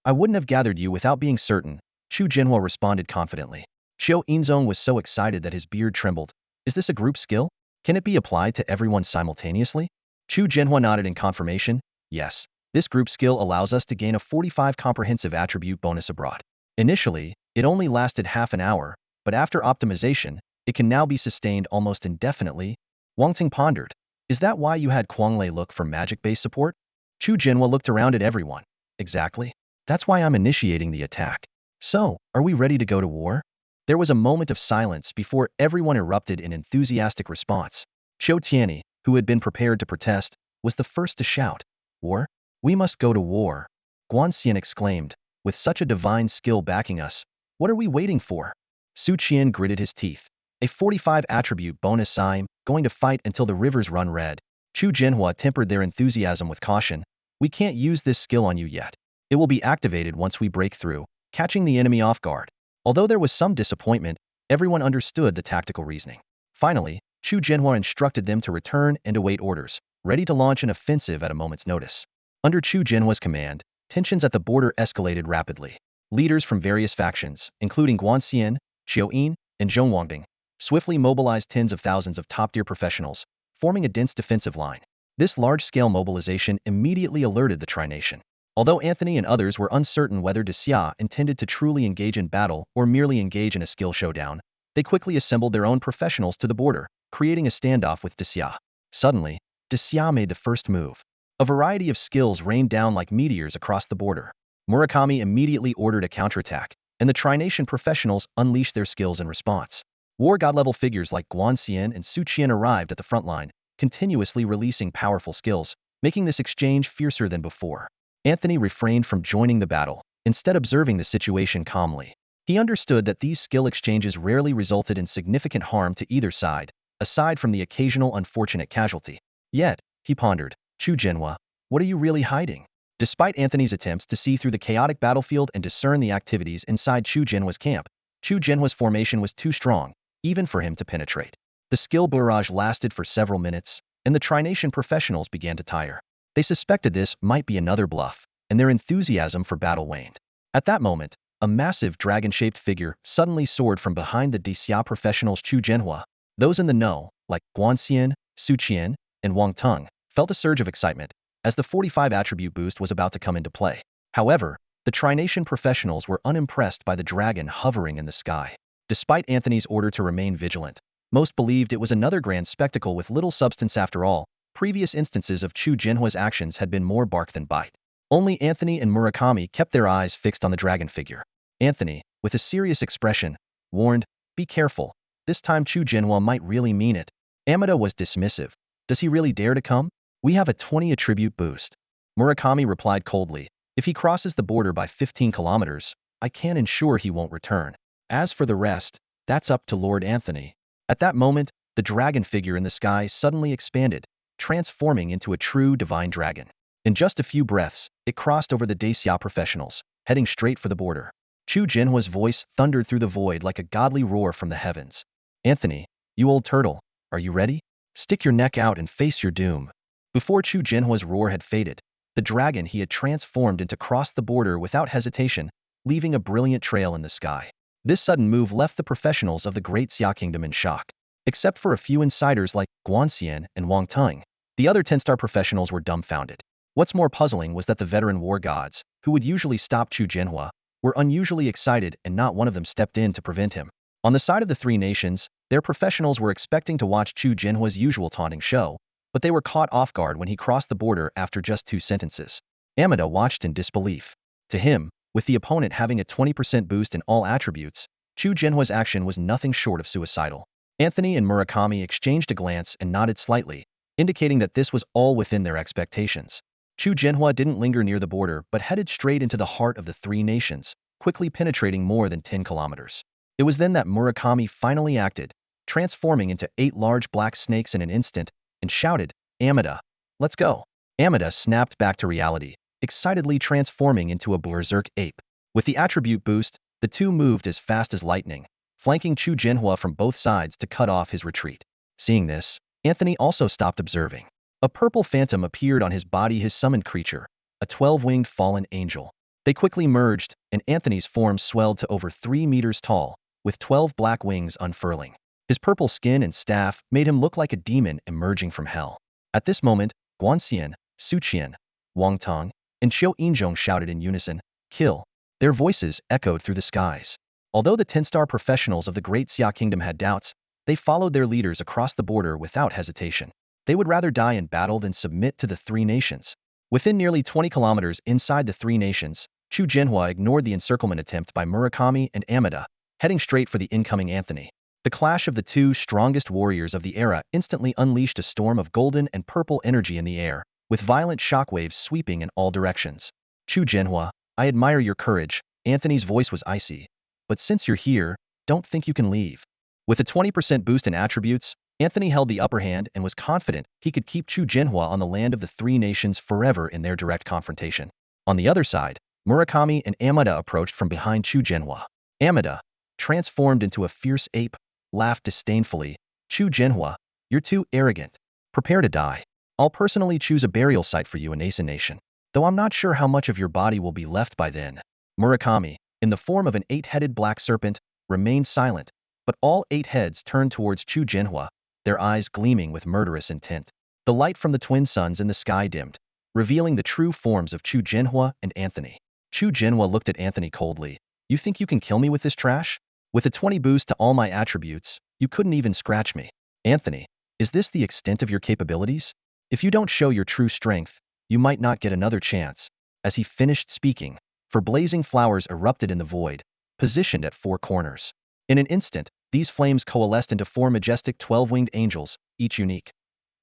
I wouldn't have gathered you without being certain, Zhu Jinhua responded confidently. Qiu Yinzong was so excited that his beard trembled. Is this a group skill? Can it be applied to everyone simultaneously? Zhu Jinhua nodded in confirmation. Yes, this group skill allows us to gain a 45 comprehensive attribute bonus abroad. Initially, it only lasted half an hour, but after optimization, it can now be sustained almost indefinitely. Wang Ting pondered. Is that why you had Kuanglei look for magic-based support? Zhu Jinhua looked around at everyone. Exactly. That's why I'm initiating the attack. So, are we ready to go to war? There was a moment of silence before everyone erupted in enthusiastic response. Qiu Tianyi, who had been prepared to protest, was the first to shout. War? We must go to war. Guanxian exclaimed. With such a divine skill backing us, what are we waiting for? Su Qian gritted his teeth. A 45 attribute bonus. I'm going to fight until the rivers run red. Zhu Jinhua tempered their enthusiasm with caution. We can't use this skill on you yet. It will be activated once we break through, catching the enemy off guard. Although there was some disappointment, everyone understood the tactical reasoning. Finally, Zhu Jinhua instructed them to return and await orders, ready to launch an offensive at a moment's notice. Under Zhu Jinhua's command, tensions at the border escalated rapidly. Leaders from various factions, including Guanxian, Qiu Yin, and Zhong Wangbing, swiftly mobilized tens of thousands of top-tier professionals, forming a dense defensive line. This large-scale mobilization immediately alerted the Tri-Nation. Although Anthony and others were uncertain whether Xia intended to truly engage in battle or merely engage in a skill showdown, they quickly assembled their own professionals to the border, creating a standoff with Xia. Suddenly, Xia made the first move. A variety of skills rained down like meteors across the border. Murakami immediately ordered a counterattack, and the Tri-Nation professionals unleashed their skills in response. War god-level figures like Guanxian and Su Qian arrived at the front line, continuously releasing powerful skills, making this exchange fiercer than before. Anthony refrained from joining the battle, instead observing the situation calmly. He understood that these skill exchanges rarely resulted in significant harm to either side, aside from the occasional unfortunate casualty. Yet, he pondered, Zhu Jinhua, what are you really hiding? Despite Anthony's attempts to see through the chaotic battlefield and discern the activities inside Zhu Jinhua's camp, Zhu Jinhua's formation was too strong, even for him to penetrate. The skill barrage lasted for several minutes, and the Trination professionals began to tire. They suspected this might be another bluff, and their enthusiasm for battle waned. At that moment, a massive dragon-shaped figure suddenly soared from behind the Dixia professionals Chu Jinhua. Those in the know, like Guanxian, Su Qian, and Wang Teng, felt a surge of excitement, as the 45 attribute boost was about to come into play. However, the Trination professionals were unimpressed by the dragon hovering in the sky. Despite Anthony's order to remain vigilant, most believed it was another grand spectacle with little substance after all. Previous instances of Chu Jinhua's actions had been more bark than bite. Only Anthony and Murakami kept their eyes fixed on the dragon figure. Anthony, with a serious expression, warned, "Be careful. This time Chu Jinhua might really mean it." Amida was dismissive. "Does he really dare to come? We have a 20 attribute boost." Murakami replied coldly, "If he crosses the border by 15 kilometers, I can ensure he won't return. As for the rest, that's up to Lord Anthony." At that moment, the dragon figure in the sky suddenly expanded, transforming into a true divine dragon. In just a few breaths, it crossed over the Daxia professionals, heading straight for the border. Chu Jinhua's voice thundered through the void like a godly roar from the heavens. "Anthony, you old turtle, are you ready? Stick your neck out and face your doom." Before Chu Jinhua's roar had faded, the dragon he had transformed into crossed the border without hesitation, leaving a brilliant trail in the sky. This sudden move left the professionals of the Great Xia Kingdom in shock. Except for a few insiders like Guanxian and Wang Teng, the other 10-star professionals were dumbfounded. What's more puzzling was that the veteran war gods, who would usually stop Chu Jinhua, were unusually excited and not one of them stepped in to prevent him. On the side of the three nations, their professionals were expecting to watch Chu Jinhua's usual taunting show, but they were caught off guard when he crossed the border after just 2 sentences. Amida watched in disbelief. To him, with the opponent having a 20% boost in all attributes, Chu Jinhua's action was nothing short of suicidal. Anthony and Murakami exchanged a glance and nodded slightly, indicating that this was all within their expectations. Chu Jinhua didn't linger near the border but headed straight into the heart of the three nations, quickly penetrating more than 10 kilometers. It was then that Murakami finally acted, transforming into 8 large black snakes in an instant, and shouted, "Amida, let's go." Amida snapped back to reality, excitedly transforming into a berserk ape. With the attribute boost, the two moved as fast as lightning, flanking Chu Jinhua from both sides to cut off his retreat. Seeing this, Anthony also stopped observing. A purple phantom appeared on his body, his summoned creature, a 12-winged fallen angel. They quickly merged, and Anthony's form swelled to over 3 meters tall, with 12 black wings unfurling. His purple skin and staff made him look like a demon emerging from hell. At this moment, Guanxian, Su Qian, Wang Teng, and Qiu Yinzhong shouted in unison, "Kill." Their voices echoed through the skies. Although the 10-star professionals of the Great Xia Kingdom had doubts, they followed their leaders across the border without hesitation. They would rather die in battle than submit to the three nations. Within nearly 20 kilometers inside the three nations, Chu Jinhua ignored the encirclement attempt by Murakami and Amida, heading straight for the incoming Anthony. The clash of the two strongest warriors of the era instantly unleashed a storm of golden and purple energy in the air, with violent shockwaves sweeping in all directions. "Chu Jinhua, I admire your courage." Anthony's voice was icy. "But since you're here, don't think you can leave." With a 20% boost in attributes, Anthony held the upper hand and was confident he could keep Chu Jinhua on the land of the three nations forever in their direct confrontation. On the other side, Murakami and Amida approached from behind Chu Jinhua. Amida, transformed into a fierce ape, laughed disdainfully. "Chu Jinhua, you're too arrogant. Prepare to die. I'll personally choose a burial site for you in Asen Nation, though I'm not sure how much of your body will be left by then." Murakami, in the form of an 8-headed black serpent, remained silent, but all 8 heads turned towards Chu Jinhua, their eyes gleaming with murderous intent. The light from the twin suns in the sky dimmed, revealing the true forms of Chu Jinhua and Anthony. Chu Jinhua looked at Anthony coldly. "You think you can kill me with this trash? With a 20 boost to all my attributes, you couldn't even scratch me. Anthony, is this the extent of your capabilities? If you don't show your true strength, you might not get another chance." As he finished speaking, four blazing flowers erupted in the void, positioned at 4 corners. In an instant, these flames coalesced into 4 majestic 12-winged angels, each unique.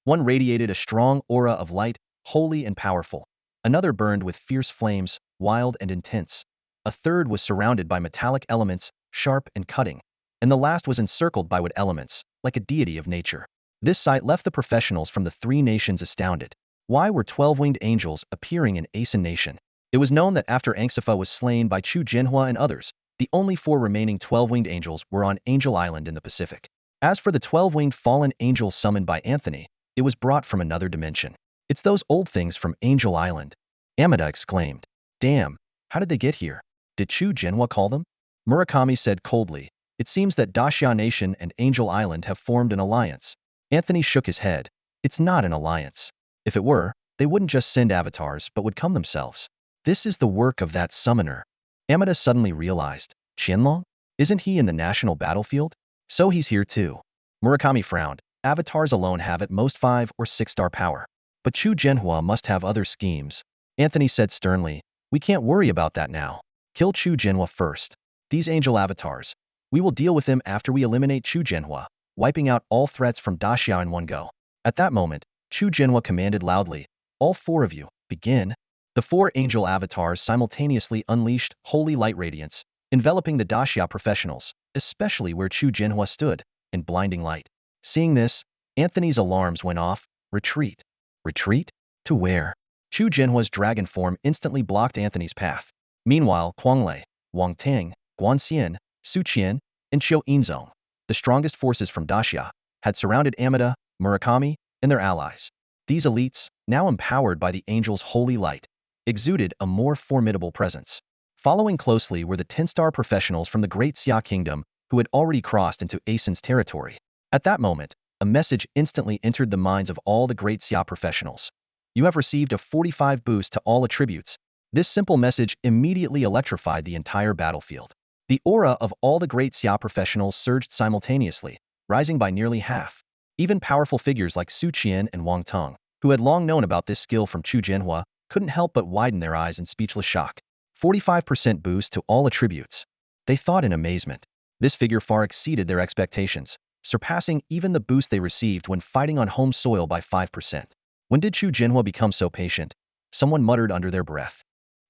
One radiated a strong aura of light, holy and powerful. Another burned with fierce flames, wild and intense. A third was surrounded by metallic elements, sharp and cutting. And the last was encircled by wood elements, like a deity of nature. This sight left the professionals from the three nations astounded. Why were 12-winged angels appearing in Asen Nation? It was known that after Angsifa was slain by Chu Jinhua and others, the only 4 remaining 12-winged angels were on Angel Island in the Pacific. As for the 12-winged fallen angel summoned by Anthony, it was brought from another dimension. It's those old things from Angel Island. Amida exclaimed. Damn, how did they get here? Did Chu Jinhua call them? Murakami said coldly. It seems that Daxia Nation and Angel Island have formed an alliance. Anthony shook his head. It's not an alliance. If it were, they wouldn't just send avatars but would come themselves. This is the work of that summoner. Amida suddenly realized. Shen Lang? Isn't he in the national battlefield? So he's here too. Murakami frowned. Avatars alone have at most 5 or 6-star power. But Chu Jinhua must have other schemes. Anthony said sternly. We can't worry about that now. Kill Chu Jinhua first. These angel avatars. We will deal with them after we eliminate Chu Jinhua, wiping out all threats from Daxia in one go. At that moment, Chu Jinhua commanded loudly. All 4 of you, begin. The 4 angel avatars simultaneously unleashed holy light radiance, enveloping the Daxia professionals, especially where Chu Jinhua stood, in blinding light. Seeing this, Anthony's alarms went off. Retreat. Retreat? To where? Chu Jinhua's dragon form instantly blocked Anthony's path. Meanwhile, Quanglei, Wang Tang, Guanxian, Su Qian, and Qiu Yinzong, the strongest forces from Daxia, had surrounded Amida, Murakami, and their allies. These elites, now empowered by the angel's holy light, exuded a more formidable presence. Following closely were the 10-star professionals from the Great Xia Kingdom who had already crossed into Asen's territory. At that moment, a message instantly entered the minds of all the Great Xia professionals. You have received a 45 boost to all attributes. This simple message immediately electrified the entire battlefield. The aura of all the Great Xia professionals surged simultaneously, rising by nearly half. Even powerful figures like Su Qian and Wang Tong, who had long known about this skill from Chu Jinhua, couldn't help but widen their eyes in speechless shock. 45% boost to all attributes. They thought in amazement. This figure far exceeded their expectations, surpassing even the boost they received when fighting on home soil by 5%. When did Chu Jinhua become so patient? Someone muttered under their breath.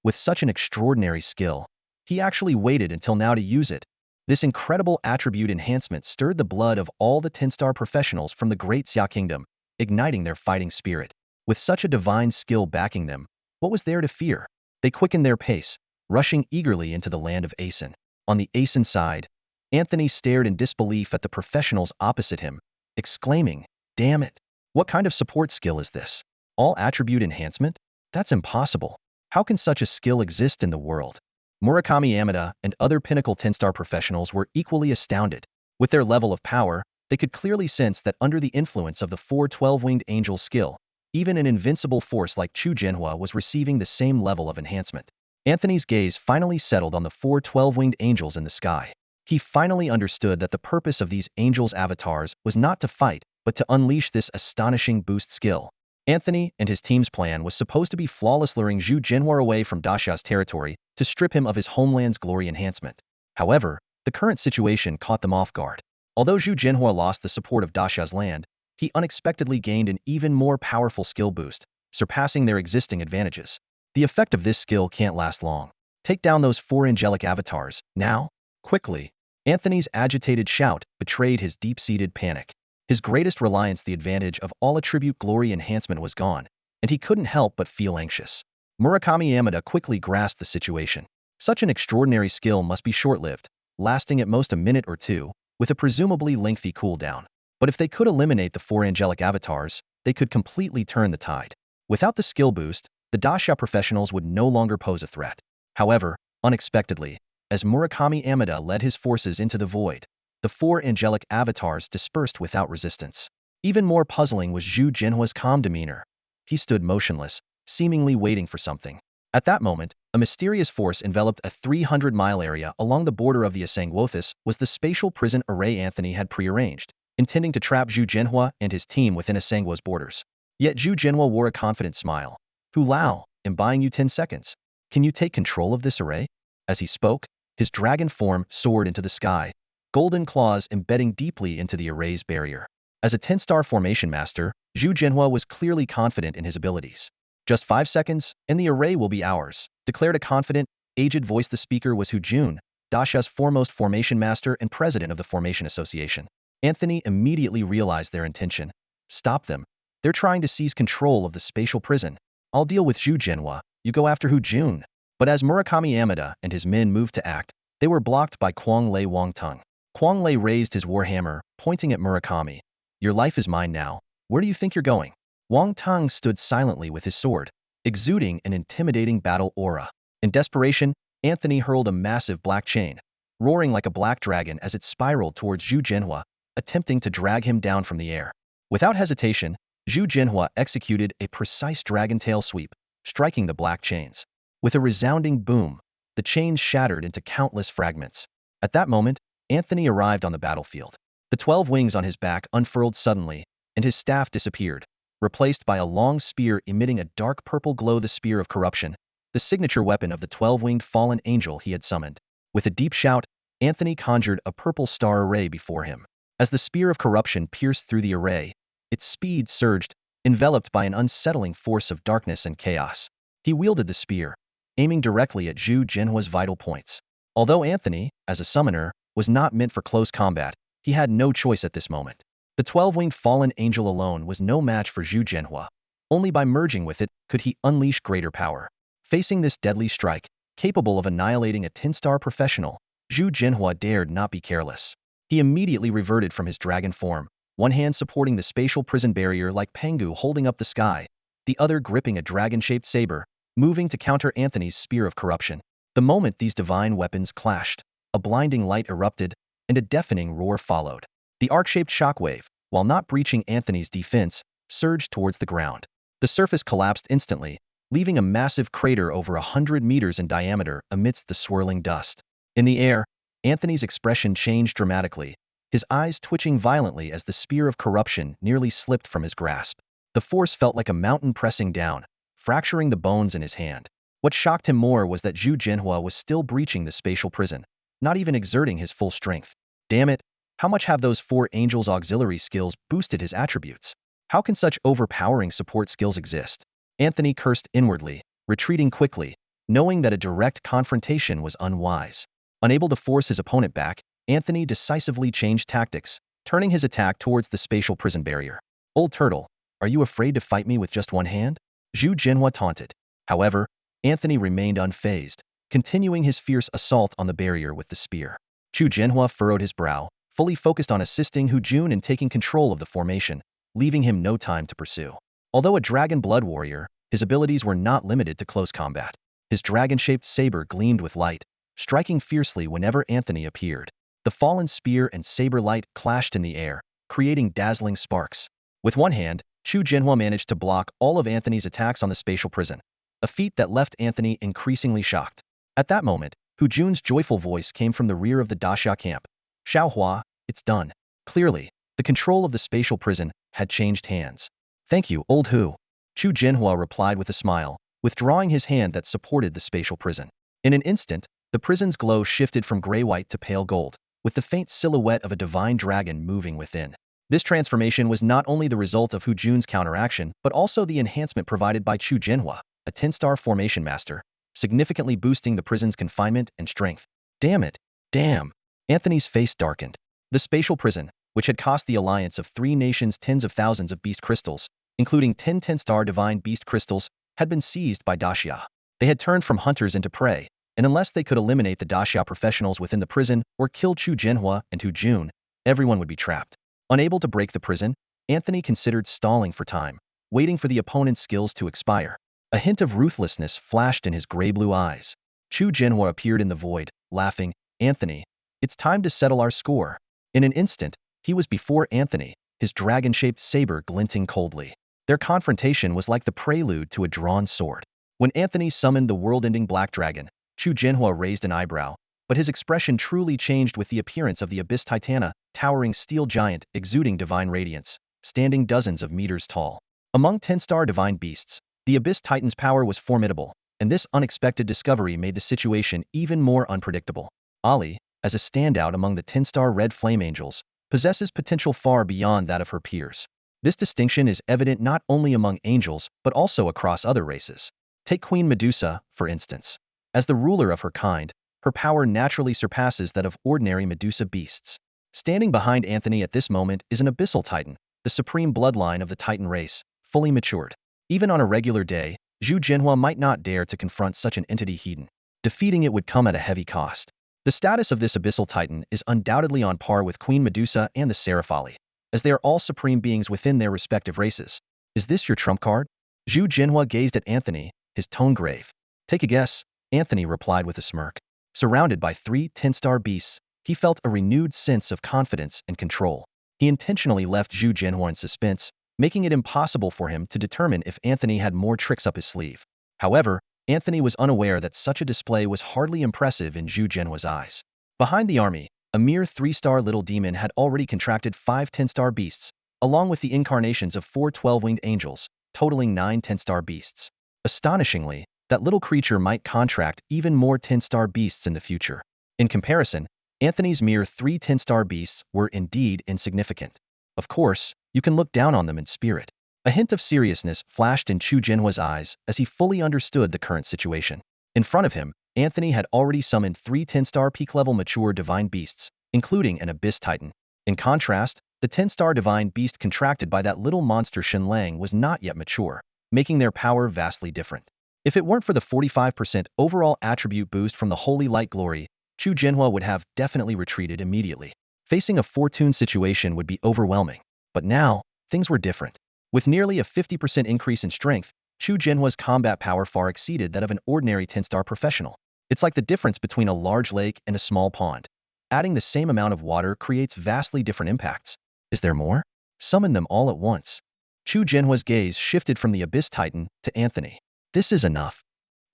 With such an extraordinary skill, he actually waited until now to use it. This incredible attribute enhancement stirred the blood of all the 10-star professionals from the Great Xia Kingdom, igniting their fighting spirit. With such a divine skill backing them, what was there to fear? They quickened their pace, rushing eagerly into the land of Asen. On the Asen side, Anthony stared in disbelief at the professionals opposite him, exclaiming, Damn it! What kind of support skill is this? All attribute enhancement? That's impossible. How can such a skill exist in the world? Murakami Amida and other pinnacle 10-star professionals were equally astounded. With their level of power, they could clearly sense that under the influence of the 4 12-winged angel skill, even an invincible force like Chu Jinhua was receiving the same level of enhancement. Anthony's gaze finally settled on the 4 12-winged angels in the sky. He finally understood that the purpose of these angels' avatars was not to fight, but to unleash this astonishing boost skill. Anthony and his team's plan was supposed to be flawless, luring Zhu Jinhua away from Daxia's territory to strip him of his homeland's glory enhancement. However, the current situation caught them off guard. Although Zhu Jinhua lost the support of Daxia's land, he unexpectedly gained an even more powerful skill boost, surpassing their existing advantages. The effect of this skill can't last long. Take down those 4 angelic avatars, now, quickly. Anthony's agitated shout betrayed his deep-seated panic. His greatest reliance, the advantage of all attribute glory enhancement, was gone, and he couldn't help but feel anxious. Murakami Amida quickly grasped the situation. Such an extraordinary skill must be short-lived, lasting at most a minute or two, with a presumably lengthy cooldown. But if they could eliminate the 4 angelic avatars, they could completely turn the tide. Without the skill boost, the Daxia professionals would no longer pose a threat. However, unexpectedly, as Murakami Amida led his forces into the void, the 4 angelic avatars dispersed without resistance. Even more puzzling was Zhu Jinhua's calm demeanor. He stood motionless, seemingly waiting for something. At that moment, a mysterious force enveloped a 300-mile area along the border of the Asangwothis. Was the spatial prison array Anthony had prearranged, intending to trap Zhu Jinhua and his team within Asangwo's borders. Yet Zhu Jinhua wore a confident smile. Hu Lao, I'm buying you 10 seconds. Can you take control of this array? As he spoke, his dragon form soared into the sky, golden claws embedding deeply into the array's barrier. As a 10-star formation master, Zhu Jinhua was clearly confident in his abilities. Just 5 seconds, and the array will be ours, declared a confident, aged voice. The speaker was Hu Jun, Daxia's foremost formation master and president of the Formation Association. Anthony immediately realized their intention. Stop them. They're trying to seize control of the spatial prison. I'll deal with Zhu Jinhua, you go after Hu Jun. But as Murakami Amida and his men moved to act, they were blocked by Quanglei Wangtung. Quang Lei raised his warhammer, pointing at Murakami. Your life is mine now. Where do you think you're going? Wang Tang stood silently with his sword, exuding an intimidating battle aura. In desperation, Anthony hurled a massive black chain, roaring like a black dragon as it spiraled towards Zhu Jinhua, attempting to drag him down from the air. Without hesitation, Zhu Jinhua executed a precise dragon tail sweep, striking the black chains. With a resounding boom, the chains shattered into countless fragments. At that moment, Anthony arrived on the battlefield. The 12 wings on his back unfurled suddenly, and his staff disappeared, replaced by a long spear emitting a dark purple glow, the Spear of Corruption, the signature weapon of the 12-winged fallen angel he had summoned. With a deep shout, Anthony conjured a purple star array before him. As the Spear of Corruption pierced through the array, its speed surged, enveloped by an unsettling force of darkness and chaos. He wielded the spear, aiming directly at Zhu Jinhua's vital points. Although Anthony, as a summoner, was not meant for close combat, he had no choice at this moment. The 12-winged fallen angel alone was no match for Zhu Jinhua. Only by merging with it could he unleash greater power. Facing this deadly strike, capable of annihilating a 10-star professional, Zhu Jinhua dared not be careless. He immediately reverted from his dragon form, one hand supporting the spatial prison barrier like Pengu holding up the sky, the other gripping a dragon-shaped saber, moving to counter Anthony's Spear of Corruption. The moment these divine weapons clashed, a blinding light erupted, and a deafening roar followed. The arc-shaped shockwave, while not breaching Anthony's defense, surged towards the ground. The surface collapsed instantly, leaving a massive crater over 100 meters in diameter amidst the swirling dust. In the air, Anthony's expression changed dramatically, his eyes twitching violently as the Spear of Corruption nearly slipped from his grasp. The force felt like a mountain pressing down, fracturing the bones in his hand. What shocked him more was that Zhu Jinhua was still breaching the spatial prison, not even exerting his full strength. Damn it, how much have those 4 angels' auxiliary skills boosted his attributes? How can such overpowering support skills exist? Anthony cursed inwardly, retreating quickly, knowing that a direct confrontation was unwise. Unable to force his opponent back, Anthony decisively changed tactics, turning his attack towards the spatial prison barrier. Old turtle, are you afraid to fight me with just one hand? Zhu Jinhua taunted. However, Anthony remained unfazed, continuing his fierce assault on the barrier with the spear. Zhu Jinhua furrowed his brow, fully focused on assisting Hu Jun in taking control of the formation, leaving him no time to pursue. Although a dragon blood warrior, his abilities were not limited to close combat. His dragon-shaped saber gleamed with light, striking fiercely whenever Anthony appeared. The fallen spear and saber light clashed in the air, creating dazzling sparks. With one hand, Zhu Jinhua managed to block all of Anthony's attacks on the spatial prison, a feat that left Anthony increasingly shocked. At that moment, Hu Jun's joyful voice came from the rear of the Daxia camp. Xiaohua, it's done. Clearly, the control of the spatial prison had changed hands. Thank you, old Hu. Zhu Jinhua replied with a smile, withdrawing his hand that supported the spatial prison. In an instant, the prison's glow shifted from gray-white to pale gold, with the faint silhouette of a divine dragon moving within. This transformation was not only the result of Hu Jun's counteraction, but also the enhancement provided by Zhu Jinhua, a 10-star formation master, significantly boosting the prison's confinement and strength. Damn it. Damn. Anthony's face darkened. The spatial prison, which had cost the alliance of 3 nations tens of thousands of beast crystals, including 10 10-star divine beast crystals, had been seized by Daxia. They had turned from hunters into prey, and unless they could eliminate the Daxia professionals within the prison or kill Zhu Jinhua and Hu Jun, everyone would be trapped. Unable to break the prison, Anthony considered stalling for time, waiting for the opponent's skills to expire. A hint of ruthlessness flashed in his gray-blue eyes. Zhu Jinhua appeared in the void, laughing. Anthony, it's time to settle our score. In an instant, he was before Anthony, his dragon-shaped saber glinting coldly. Their confrontation was like the prelude to a drawn sword. When Anthony summoned the world-ending black dragon, Zhu Jinhua raised an eyebrow, but his expression truly changed with the appearance of the Abyss Titana, towering steel giant exuding divine radiance, standing dozens of meters tall. Among 10-star divine beasts, the Abyss Titan's power was formidable, and this unexpected discovery made the situation even more unpredictable. Ali, as a standout among the 10-star red flame angels, possesses potential far beyond that of her peers. This distinction is evident not only among angels, but also across other races. Take Queen Medusa, for instance. As the ruler of her kind, her power naturally surpasses that of ordinary Medusa beasts. Standing behind Anthony at this moment is an abyssal titan, the supreme bloodline of the Titan race, fully matured. Even on a regular day, Zhu Jinhua might not dare to confront such an entity heathen. Defeating it would come at a heavy cost. The status of this abyssal titan is undoubtedly on par with Queen Medusa and the Seraphim, as they are all supreme beings within their respective races. Is this your trump card? Zhu Jinhua gazed at Anthony, his tone grave. Take a guess, Anthony replied with a smirk. Surrounded by 3 10-star beasts, he felt a renewed sense of confidence and control. He intentionally left Zhu Jinhua in suspense, making it impossible for him to determine if Anthony had more tricks up his sleeve. However, Anthony was unaware that such a display was hardly impressive in Zhu Jinhua's eyes. Behind the army, a mere 3-star little demon had already contracted 5 10-star beasts, along with the incarnations of 4 12-winged angels, totaling 9 10-star beasts. Astonishingly, that little creature might contract even more 10-star beasts in the future. In comparison, Anthony's mere 3 10-star beasts were indeed insignificant. Of course, you can look down on them in spirit. A hint of seriousness flashed in Zhu Jinhua's eyes as he fully understood the current situation. In front of him, Anthony had already summoned 3 10-star peak-level mature divine beasts, including an abyss titan. In contrast, the 10-star divine beast contracted by that little monster Shen Lang was not yet mature, making their power vastly different. If it weren't for the 45% overall attribute boost from the Holy Light Glory, Zhu Jinhua would have definitely retreated immediately. Facing a fortune situation would be overwhelming. But now, things were different. With nearly a 50% increase in strength, Zhu Jinhua's combat power far exceeded that of an ordinary 10-star professional. It's like the difference between a large lake and a small pond. Adding the same amount of water creates vastly different impacts. Is there more? Summon them all at once. Zhu Jinhua's gaze shifted from the Abyss Titan to Anthony. This is enough.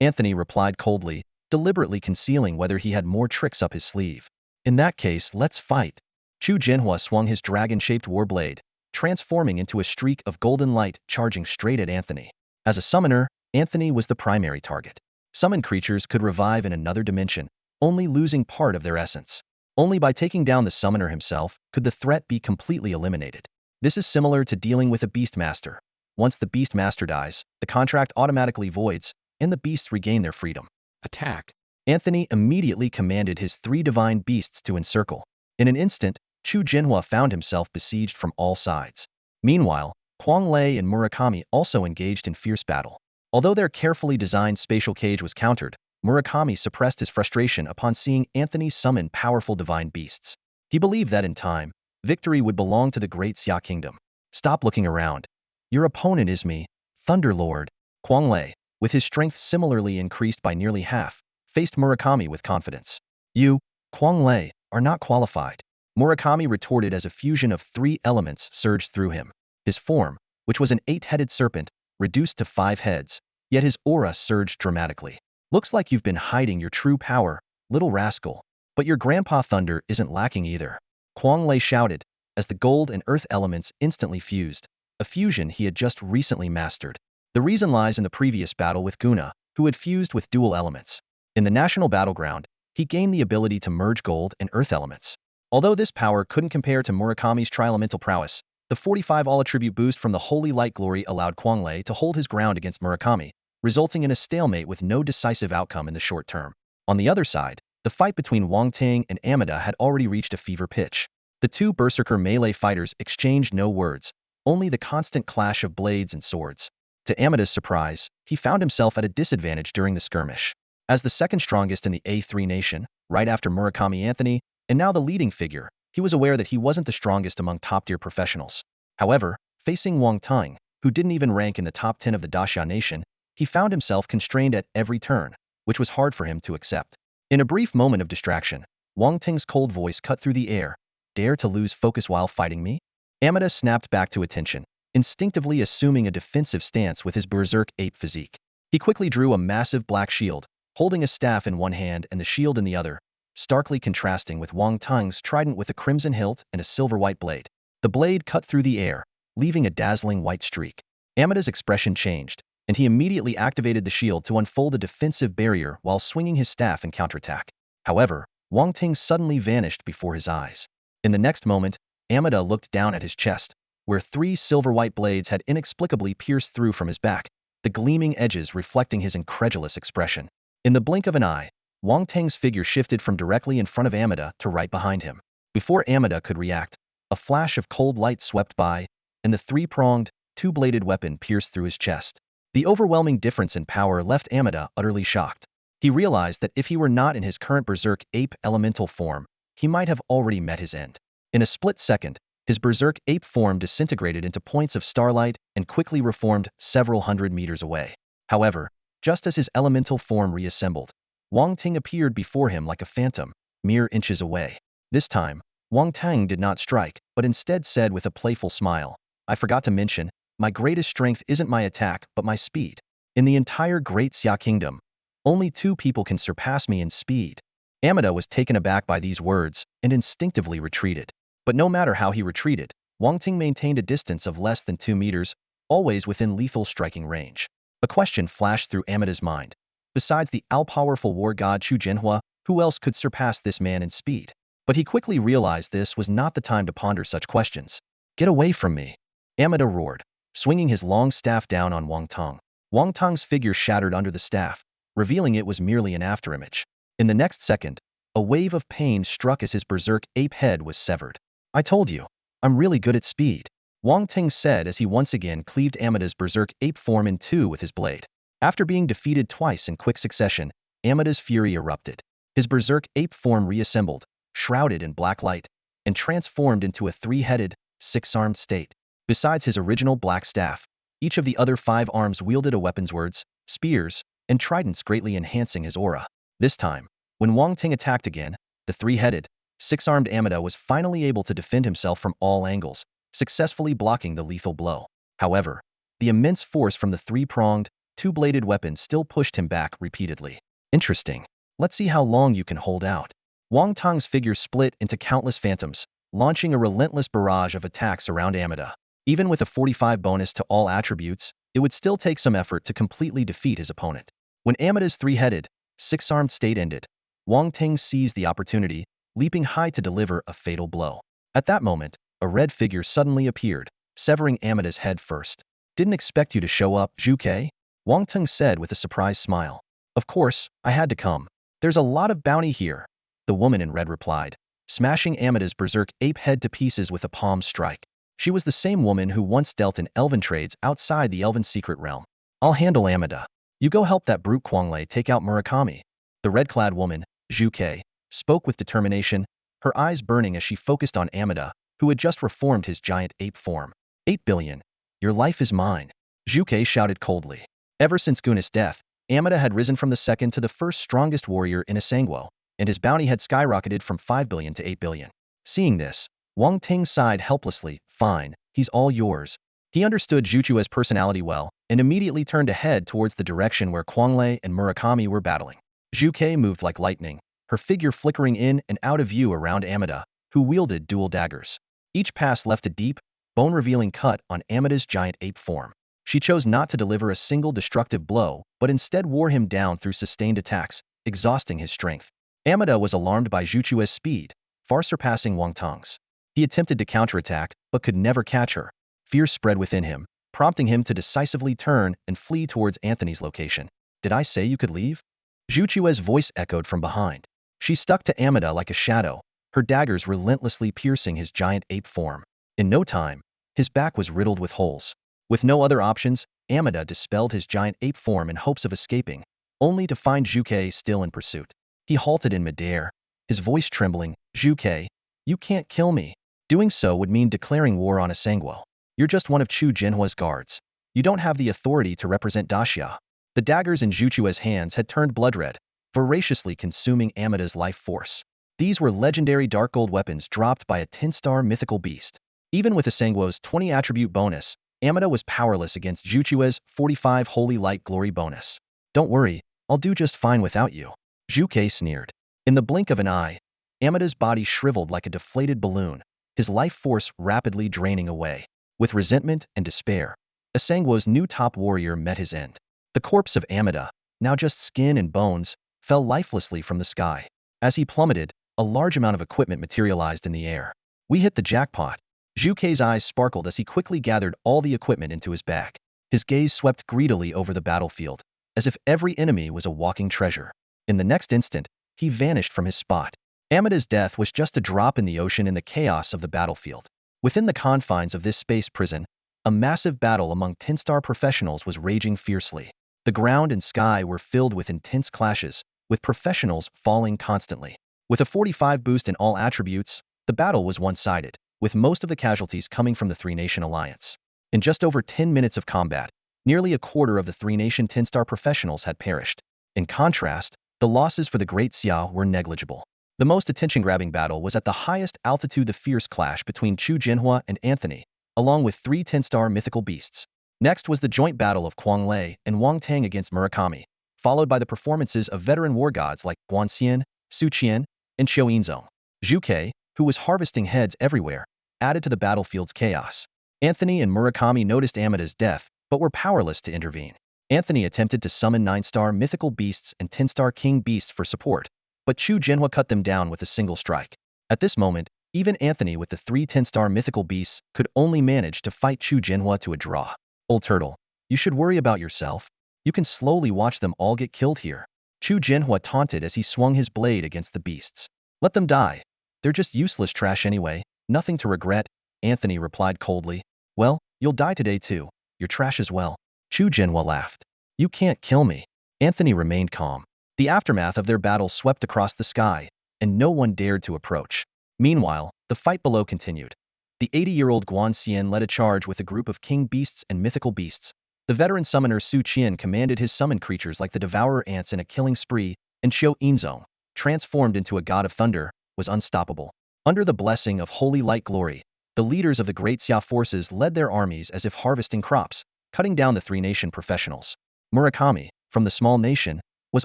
Anthony replied coldly, deliberately concealing whether he had more tricks up his sleeve. In that case, let's fight. Zhu Jinhua swung his dragon-shaped warblade, transforming into a streak of golden light charging straight at Anthony. As a summoner, Anthony was the primary target. Summoned creatures could revive in another dimension, only losing part of their essence. Only by taking down the summoner himself could the threat be completely eliminated. This is similar to dealing with a beast master. Once the beast master dies, the contract automatically voids, and the beasts regain their freedom. Attack! Anthony immediately commanded his 3 divine beasts to encircle. In an instant, Zhu Jinhua found himself besieged from all sides. Meanwhile, Quang Lei and Murakami also engaged in fierce battle. Although their carefully designed spatial cage was countered, Murakami suppressed his frustration upon seeing Anthony summon powerful divine beasts. He believed that in time, victory would belong to the great Xia kingdom. Stop looking around. Your opponent is me, Thunderlord. Quang Lei, with his strength similarly increased by nearly half, faced Murakami with confidence. You, Quang Lei, are not qualified. Murakami retorted as a fusion of 3 elements surged through him. His form, which was an 8-headed serpent, reduced to 5 heads, yet his aura surged dramatically. Looks like you've been hiding your true power, little rascal. But your Grandpa Thunder isn't lacking either. Quang Lei shouted, as the gold and earth elements instantly fused, a fusion he had just recently mastered. The reason lies in the previous battle with Guna, who had fused with dual elements. In the national battleground, he gained the ability to merge gold and earth elements. Although this power couldn't compare to Murakami's tri-elemental prowess, the 45 all-attribute boost from the Holy Light Glory allowed Quang Lei to hold his ground against Murakami, resulting in a stalemate with no decisive outcome in the short term. On the other side, the fight between Wang Ting and Amida had already reached a fever pitch. The 2 berserker melee fighters exchanged no words, only the constant clash of blades and swords. To Amida's surprise, he found himself at a disadvantage during the skirmish. As the second strongest in the A3 nation, right after Murakami Anthony, and now the leading figure, he was aware that he wasn't the strongest among top-tier professionals. However, facing Wang Ting, who didn't even rank in the top 10 of the Daxia nation, he found himself constrained at every turn, which was hard for him to accept. In a brief moment of distraction, Wang Ting's cold voice cut through the air. Dare to lose focus while fighting me? Amida snapped back to attention, instinctively assuming a defensive stance with his berserk ape physique. He quickly drew a massive black shield, holding a staff in one hand and the shield in the other, starkly contrasting with Wang Ting's trident with a crimson hilt and a silver-white blade. The blade cut through the air, leaving a dazzling white streak. Amida's expression changed, and he immediately activated the shield to unfold a defensive barrier while swinging his staff in counterattack. However, Wang Ting suddenly vanished before his eyes. In the next moment, Amida looked down at his chest, where 3 silver-white blades had inexplicably pierced through from his back, the gleaming edges reflecting his incredulous expression. In the blink of an eye, Wang Ting's figure shifted from directly in front of Amida to right behind him. Before Amida could react, a flash of cold light swept by, and the 3-pronged, 2-bladed weapon pierced through his chest. The overwhelming difference in power left Amida utterly shocked. He realized that if he were not in his current berserk ape elemental form, he might have already met his end. In a split second, his berserk ape form disintegrated into points of starlight and quickly reformed several hundred meters away. However, just as his elemental form reassembled, Wang Ting appeared before him like a phantom, mere inches away. This time, Wang Ting did not strike, but instead said with a playful smile, "I forgot to mention, my greatest strength isn't my attack but my speed. In the entire Great Xia Kingdom, only 2 people can surpass me in speed." Amida was taken aback by these words and instinctively retreated. But no matter how he retreated, Wang Ting maintained a distance of less than 2 meters, always within lethal striking range. A question flashed through Amida's mind. Besides the all-powerful war god Chu Jinhua, who else could surpass this man in speed? But he quickly realized this was not the time to ponder such questions. "Get away from me!" Amida roared, swinging his long staff down on Wang Tong. Wang Tong's figure shattered under the staff, revealing it was merely an afterimage. In the next second, a wave of pain struck as his berserk ape head was severed. "I told you, I'm really good at speed," Wang Ting said as he once again cleaved Amida's berserk ape form in 2 with his blade. After being defeated twice in quick succession, Amida's fury erupted. His berserk ape form reassembled, shrouded in black light, and transformed into a 3-headed, 6-armed state. Besides his original black staff, each of the other 5 arms wielded a weapon, swords, spears, and tridents, greatly enhancing his aura. This time, when Wang Ting attacked again, the 3-headed, 6-armed Amida was finally able to defend himself from all angles, successfully blocking the lethal blow. However, the immense force from the 3-pronged, 2-bladed weapon still pushed him back repeatedly. "Interesting. Let's see how long you can hold out." Wang Tong's figure split into countless phantoms, launching a relentless barrage of attacks around Amida. Even with a 45 bonus to all attributes, it would still take some effort to completely defeat his opponent. When Amida's 3-headed, 6-armed state ended, Wang Ting seized the opportunity, leaping high to deliver a fatal blow. At that moment, a red figure suddenly appeared, severing Amida's head first. "Didn't expect you to show up, Zhu Ke," Wang Ting said with a surprised smile. "Of course, I had to come. There's a lot of bounty here," the woman in red replied, smashing Amida's berserk ape head to pieces with a palm strike. She was the same woman who once dealt in elven trades outside the elven secret realm. "I'll handle Amida. You go help that brute Quanglei take out Murakami." The red-clad woman, Zhu Ke, spoke with determination, her eyes burning as she focused on Amida, who had just reformed his giant ape form. 8 billion. Your life is mine," Zhu Ke shouted coldly. Ever since Guna's death, Amida had risen from the second to the first strongest warrior in Asangwo, and his bounty had skyrocketed from 5 billion to 8 billion. Seeing this, Wang Ting sighed helplessly. "Fine, he's all yours." He understood Zhu Chue's personality well, and immediately turned to head towards the direction where Quanglei and Murakami were battling. Zhu Ke moved like lightning, her figure flickering in and out of view around Amida, who wielded dual daggers. Each pass left a deep, bone-revealing cut on Amida's giant ape form. She chose not to deliver a single destructive blow, but instead wore him down through sustained attacks, exhausting his strength. Amida was alarmed by Zhu Chue's speed, far surpassing Wang Tong's. He attempted to counterattack, but could never catch her. Fear spread within him, prompting him to decisively turn and flee towards Anthony's location. "Did I say you could leave?" Zhu Chue's voice echoed from behind. She stuck to Amida like a shadow, her daggers relentlessly piercing his giant ape form. In no time, his back was riddled with holes. With no other options, Amida dispelled his giant ape form in hopes of escaping, only to find Zhu Ke still in pursuit. He halted in midair, his voice trembling. "Zhu Ke, you can't kill me. Doing so would mean declaring war on Asangwo. You're just one of Chu Jinhua's guards. You don't have the authority to represent Daxia." The daggers in Zhu Chue's hands had turned blood red, voraciously consuming Amida's life force. These were legendary dark gold weapons dropped by a 10-star mythical beast. Even with Asangwo's 20 attribute bonus, Amida was powerless against Zhu Chue's 45 holy light glory bonus. "Don't worry, I'll do just fine without you," Zhu Ke sneered. In the blink of an eye, Amida's body shriveled like a deflated balloon, his life force rapidly draining away. With resentment and despair, Asangwo's new top warrior met his end. The corpse of Amida, now just skin and bones, fell lifelessly from the sky. As he plummeted, a large amount of equipment materialized in the air. "We hit the jackpot." Zhu Ke's eyes sparkled as he quickly gathered all the equipment into his bag. His gaze swept greedily over the battlefield, as if every enemy was a walking treasure. In the next instant, he vanished from his spot. Amida's death was just a drop in the ocean in the chaos of the battlefield. Within the confines of this space prison, a massive battle among 10-star professionals was raging fiercely. The ground and sky were filled with intense clashes, with professionals falling constantly. With a 45 boost in all attributes, the battle was one-sided, with most of the casualties coming from the Three-Nation Alliance. In just over 10 minutes of combat, nearly a quarter of the Three-Nation 10-star professionals had perished. In contrast, the losses for the Great Xia were negligible. The most attention-grabbing battle was at the highest altitude, the fierce clash between Chu Jinhua and Anthony, along with 3 10-star mythical beasts. Next was the joint battle of Quang Lei and Wang Tang against Murakami, followed by the performances of veteran war gods like Guan Xian, Su Qian, and Qiu Yinzong. Zhu Ke, who was harvesting heads everywhere, added to the battlefield's chaos. Anthony and Murakami noticed Amida's death, but were powerless to intervene. Anthony attempted to summon 9-star mythical beasts and 10-star king beasts for support, but Chu Jinhua cut them down with a single strike. At this moment, even Anthony with the 3 10-star mythical beasts could only manage to fight Chu Jinhua to a draw. Old turtle, you should worry about yourself. You can slowly watch them all get killed here. Chu Jinhua taunted as he swung his blade against the beasts. Let them die. They're just useless trash anyway, nothing to regret, Anthony replied coldly. Well, you'll die today too. You're trash as well. Chu Jinhua laughed. You can't kill me. Anthony remained calm. The aftermath of their battle swept across the sky, and no one dared to approach. Meanwhile, the fight below continued. The 80-year-old Guan Xian led a charge with a group of king beasts and mythical beasts. The veteran summoner Su Qian commanded his summoned creatures like the devourer ants in a killing spree, and Qiu Yinzong, transformed into a god of thunder, was unstoppable. Under the blessing of holy light glory, the leaders of the Great Xia forces led their armies as if harvesting crops, cutting down the Three-Nation professionals. Murakami, from the small nation, was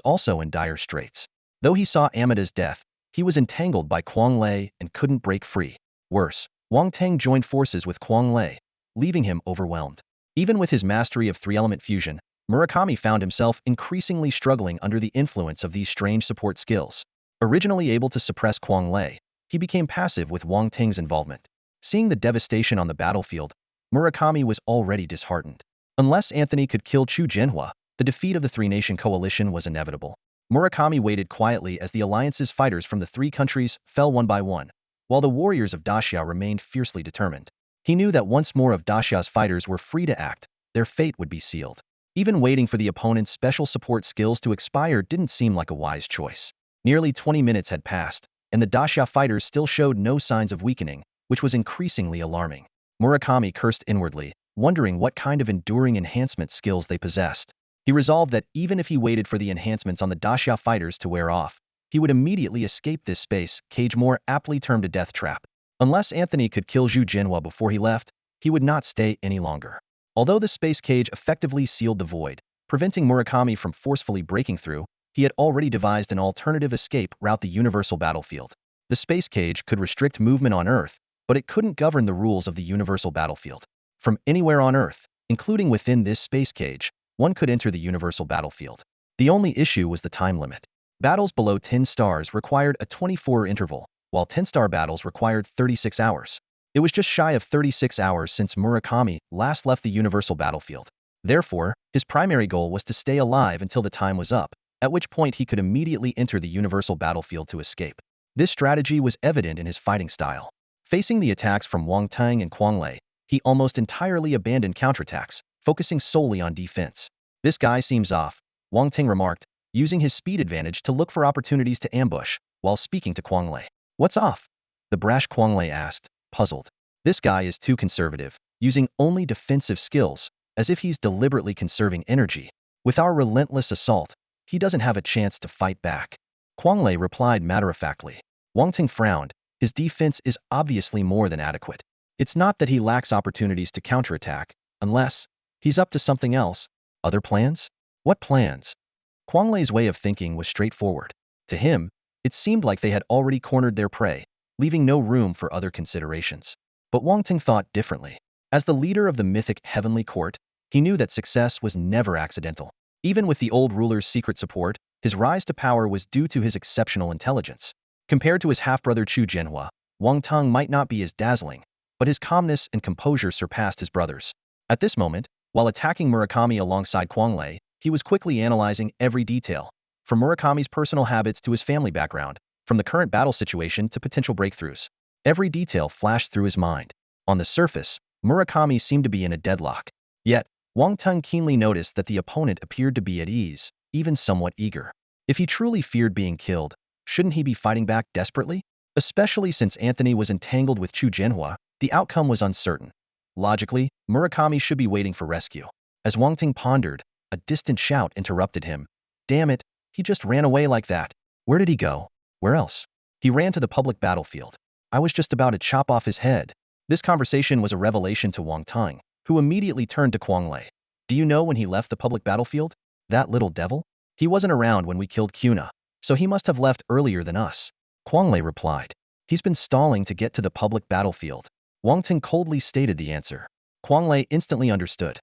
also in dire straits. Though he saw Amida's death, he was entangled by Quang Lei and couldn't break free. Worse, Wang Tang joined forces with Quang Lei, leaving him overwhelmed. Even with his mastery of three-element fusion, Murakami found himself increasingly struggling under the influence of these strange support skills. Originally able to suppress Quang Lei, he became passive with Wang Tang's involvement. Seeing the devastation on the battlefield, Murakami was already disheartened. Unless Anthony could kill Chu Jinhua, the defeat of the Three-Nation coalition was inevitable. Murakami waited quietly as the alliance's fighters from the 3 countries fell one by one, while the warriors of Daxia remained fiercely determined. He knew that once more of Daxia's fighters were free to act, their fate would be sealed. Even waiting for the opponent's special support skills to expire didn't seem like a wise choice. Nearly 20 minutes had passed, and the Daxia fighters still showed no signs of weakening, which was increasingly alarming. Murakami cursed inwardly, wondering what kind of enduring enhancement skills they possessed. He resolved that even if he waited for the enhancements on the Daxia fighters to wear off, he would immediately escape this space cage, more aptly termed a death trap. Unless Anthony could kill Zhu Jinhua before he left, he would not stay any longer. Although the space cage effectively sealed the void, preventing Murakami from forcefully breaking through, he had already devised an alternative escape route: the universal battlefield. The space cage could restrict movement on Earth, but it couldn't govern the rules of the universal battlefield. From anywhere on Earth, including within this space cage, one could enter the universal battlefield. The only issue was the time limit. Battles below 10 stars required a 24-hour interval, while 10-star battles required 36 hours. It was just shy of 36 hours since Murakami last left the universal battlefield. Therefore, his primary goal was to stay alive until the time was up, at which point he could immediately enter the universal battlefield to escape. This strategy was evident in his fighting style. Facing the attacks from Wang Tang and Quang Lei, he almost entirely abandoned counterattacks, focusing solely on defense. This guy seems off, Wang Tang remarked, using his speed advantage to look for opportunities to ambush, while speaking to Quang Lei. What's off? The brash Quang Lei asked, puzzled. This guy is too conservative, using only defensive skills, as if he's deliberately conserving energy. With our relentless assault, he doesn't have a chance to fight back. Quang Lei replied matter-of-factly. Wang Tang frowned. His defense is obviously more than adequate. It's not that he lacks opportunities to counterattack, unless he's up to something else. Other plans? What plans? Quang Lei's way of thinking was straightforward. To him, it seemed like they had already cornered their prey, leaving no room for other considerations. But Wang Tang thought differently. As the leader of the mythic Heavenly Court, he knew that success was never accidental. Even with the old ruler's secret support, his rise to power was due to his exceptional intelligence. Compared to his half-brother Chu Jinhua, Wang Tang might not be as dazzling, but his calmness and composure surpassed his brother's. At this moment, while attacking Murakami alongside Quang Lei, he was quickly analyzing every detail, from Murakami's personal habits to his family background, from the current battle situation to potential breakthroughs. Every detail flashed through his mind. On the surface, Murakami seemed to be in a deadlock. Yet, Wang Tang keenly noticed that the opponent appeared to be at ease, even somewhat eager. If he truly feared being killed, shouldn't he be fighting back desperately? Especially since Anthony was entangled with Chu Jinhua, the outcome was uncertain. Logically, Murakami should be waiting for rescue. As Wang Ting pondered, a distant shout interrupted him. Damn it, he just ran away like that. Where did he go? Where else? He ran to the public battlefield. I was just about to chop off his head. This conversation was a revelation to Wang Ting, who immediately turned to Quanglei. Do you know when he left the public battlefield? That little devil? He wasn't around when we killed Kuna, so he must have left earlier than us. Quanglei replied. He's been stalling to get to the public battlefield. Wang Ting coldly stated the answer. Quanglei instantly understood.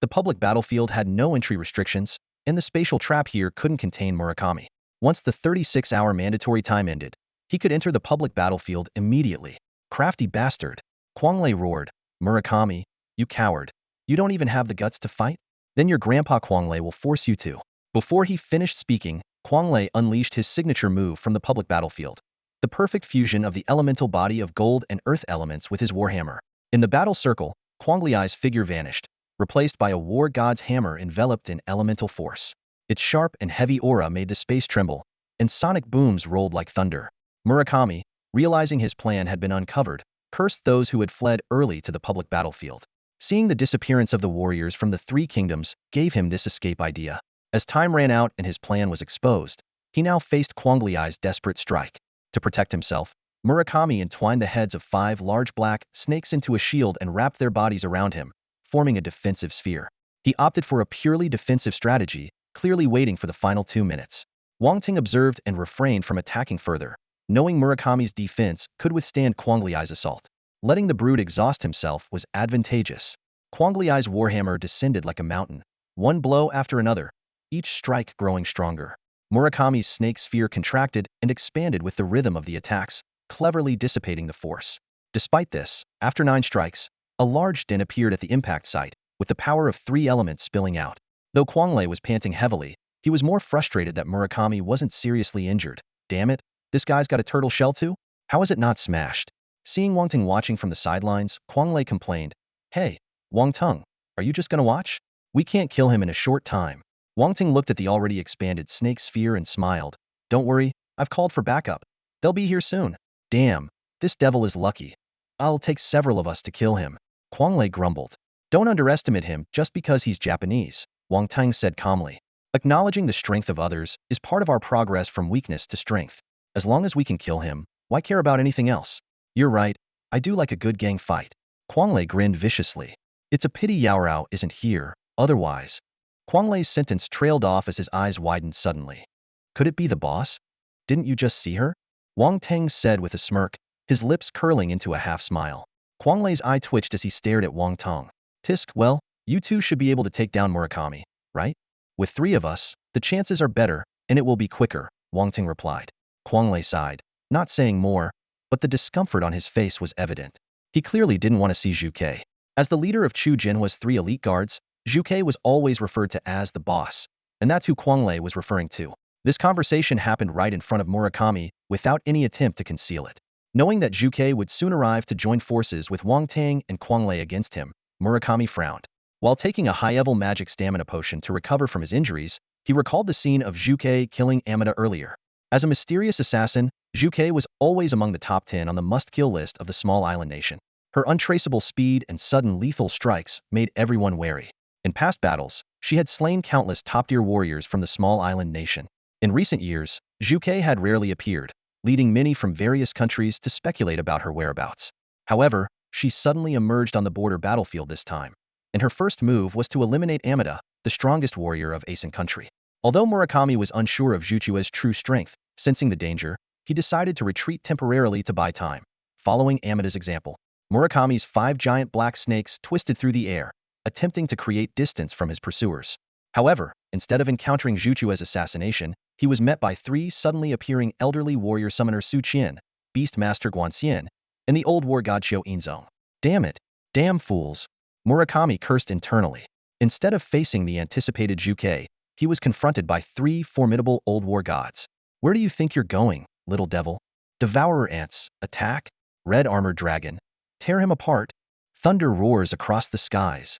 The public battlefield had no entry restrictions, and the spatial trap here couldn't contain Murakami. Once the 36-hour mandatory time ended, he could enter the public battlefield immediately. Crafty bastard. Quanglei roared. Murakami, you coward. You don't even have the guts to fight? Then your grandpa Quanglei will force you to. Before he finished speaking, Quanglei unleashed his signature move from the public battlefield. The perfect fusion of the elemental body of gold and earth elements with his warhammer. In the battle circle, Quanglei's figure vanished, replaced by a war god's hammer enveloped in elemental force. Its sharp and heavy aura made the space tremble, and sonic booms rolled like thunder. Murakami, realizing his plan had been uncovered, cursed those who had fled early to the public battlefield. Seeing the disappearance of the warriors from the three kingdoms gave him this escape idea. As time ran out and his plan was exposed, he now faced Quanglei's desperate strike. To protect himself, Murakami entwined the heads of 5 large black snakes into a shield and wrapped their bodies around him, forming a defensive sphere. He opted for a purely defensive strategy, clearly waiting for the final 2 minutes. Wang Ting observed and refrained from attacking further, knowing Murakami's defense could withstand Quanglei's assault. Letting the brute exhaust himself was advantageous. Quanglei's warhammer descended like a mountain, one blow after another, each strike growing stronger. Murakami's snake sphere contracted and expanded with the rhythm of the attacks, cleverly dissipating the force. Despite this, after 9 strikes, a large dent appeared at the impact site, with the power of 3 elements spilling out. Though Quanglei was panting heavily, he was more frustrated that Murakami wasn't seriously injured. Damn it, this guy's got a turtle shell too? How is it not smashed? Seeing Wang Ting watching from the sidelines, Quanglei complained. Hey, Wang Ting, are you just gonna watch? We can't kill him in a short time. Wang Ting looked at the already expanded snake sphere and smiled. Don't worry, I've called for backup. They'll be here soon. Damn, this devil is lucky. I'll take several of us to kill him. Quanglei grumbled. Don't underestimate him just because he's Japanese, Wang Ting said calmly. Acknowledging the strength of others is part of our progress from weakness to strength. As long as we can kill him, why care about anything else? You're right, I do like a good gang fight. Quanglei grinned viciously. It's a pity Yao Rao isn't here, otherwise. Quanglei's sentence trailed off as his eyes widened suddenly. Could it be the boss? Didn't you just see her? Wang Ting said with a smirk, his lips curling into a half-smile. Quanglei's eye twitched as he stared at Wang Ting. Tisk, well, you two should be able to take down Murakami, right? With 3 of us, the chances are better, and it will be quicker, Wang Ting replied. Quanglei sighed, not saying more, but the discomfort on his face was evident. He clearly didn't want to see Zhu Ke. As the leader of Chu Jinhua's 3 elite guards, Zhu Ke was always referred to as the boss, and that's who Quanglei was referring to. This conversation happened right in front of Murakami without any attempt to conceal it. Knowing that Zhu Ke would soon arrive to join forces with Wang Ting and Quanglei against him, Murakami frowned. While taking a high-level magic stamina potion to recover from his injuries, he recalled the scene of Zhu Ke killing Amida earlier. As a mysterious assassin, Zhu Ke was always among the top 10 on the must-kill list of the small island nation. Her untraceable speed and sudden lethal strikes made everyone wary. In past battles, she had slain countless top-tier warriors from the small island nation. In recent years, Zhu Ke had rarely appeared, leading many from various countries to speculate about her whereabouts. However, she suddenly emerged on the border battlefield this time, and her first move was to eliminate Amida, the strongest warrior of Asen country. Although Murakami was unsure of Zhu Chua's true strength, sensing the danger, he decided to retreat temporarily to buy time. Following Amida's example, Murakami's 5 giant black snakes twisted through the air, attempting to create distance from his pursuers. However, instead of encountering Zhu Chua's assassination, he was met by 3 suddenly appearing elderly warrior summoners Su Qian, Beast Master Guanxian, and the old war god Xiao Yinzong. Damn it! Damn fools! Murakami cursed internally. Instead of facing the anticipated Zhu Ke, he was confronted by 3 formidable old war gods. Where do you think you're going, little devil? Devourer ants, attack! Red armored dragon, tear him apart! Thunder roars across the skies.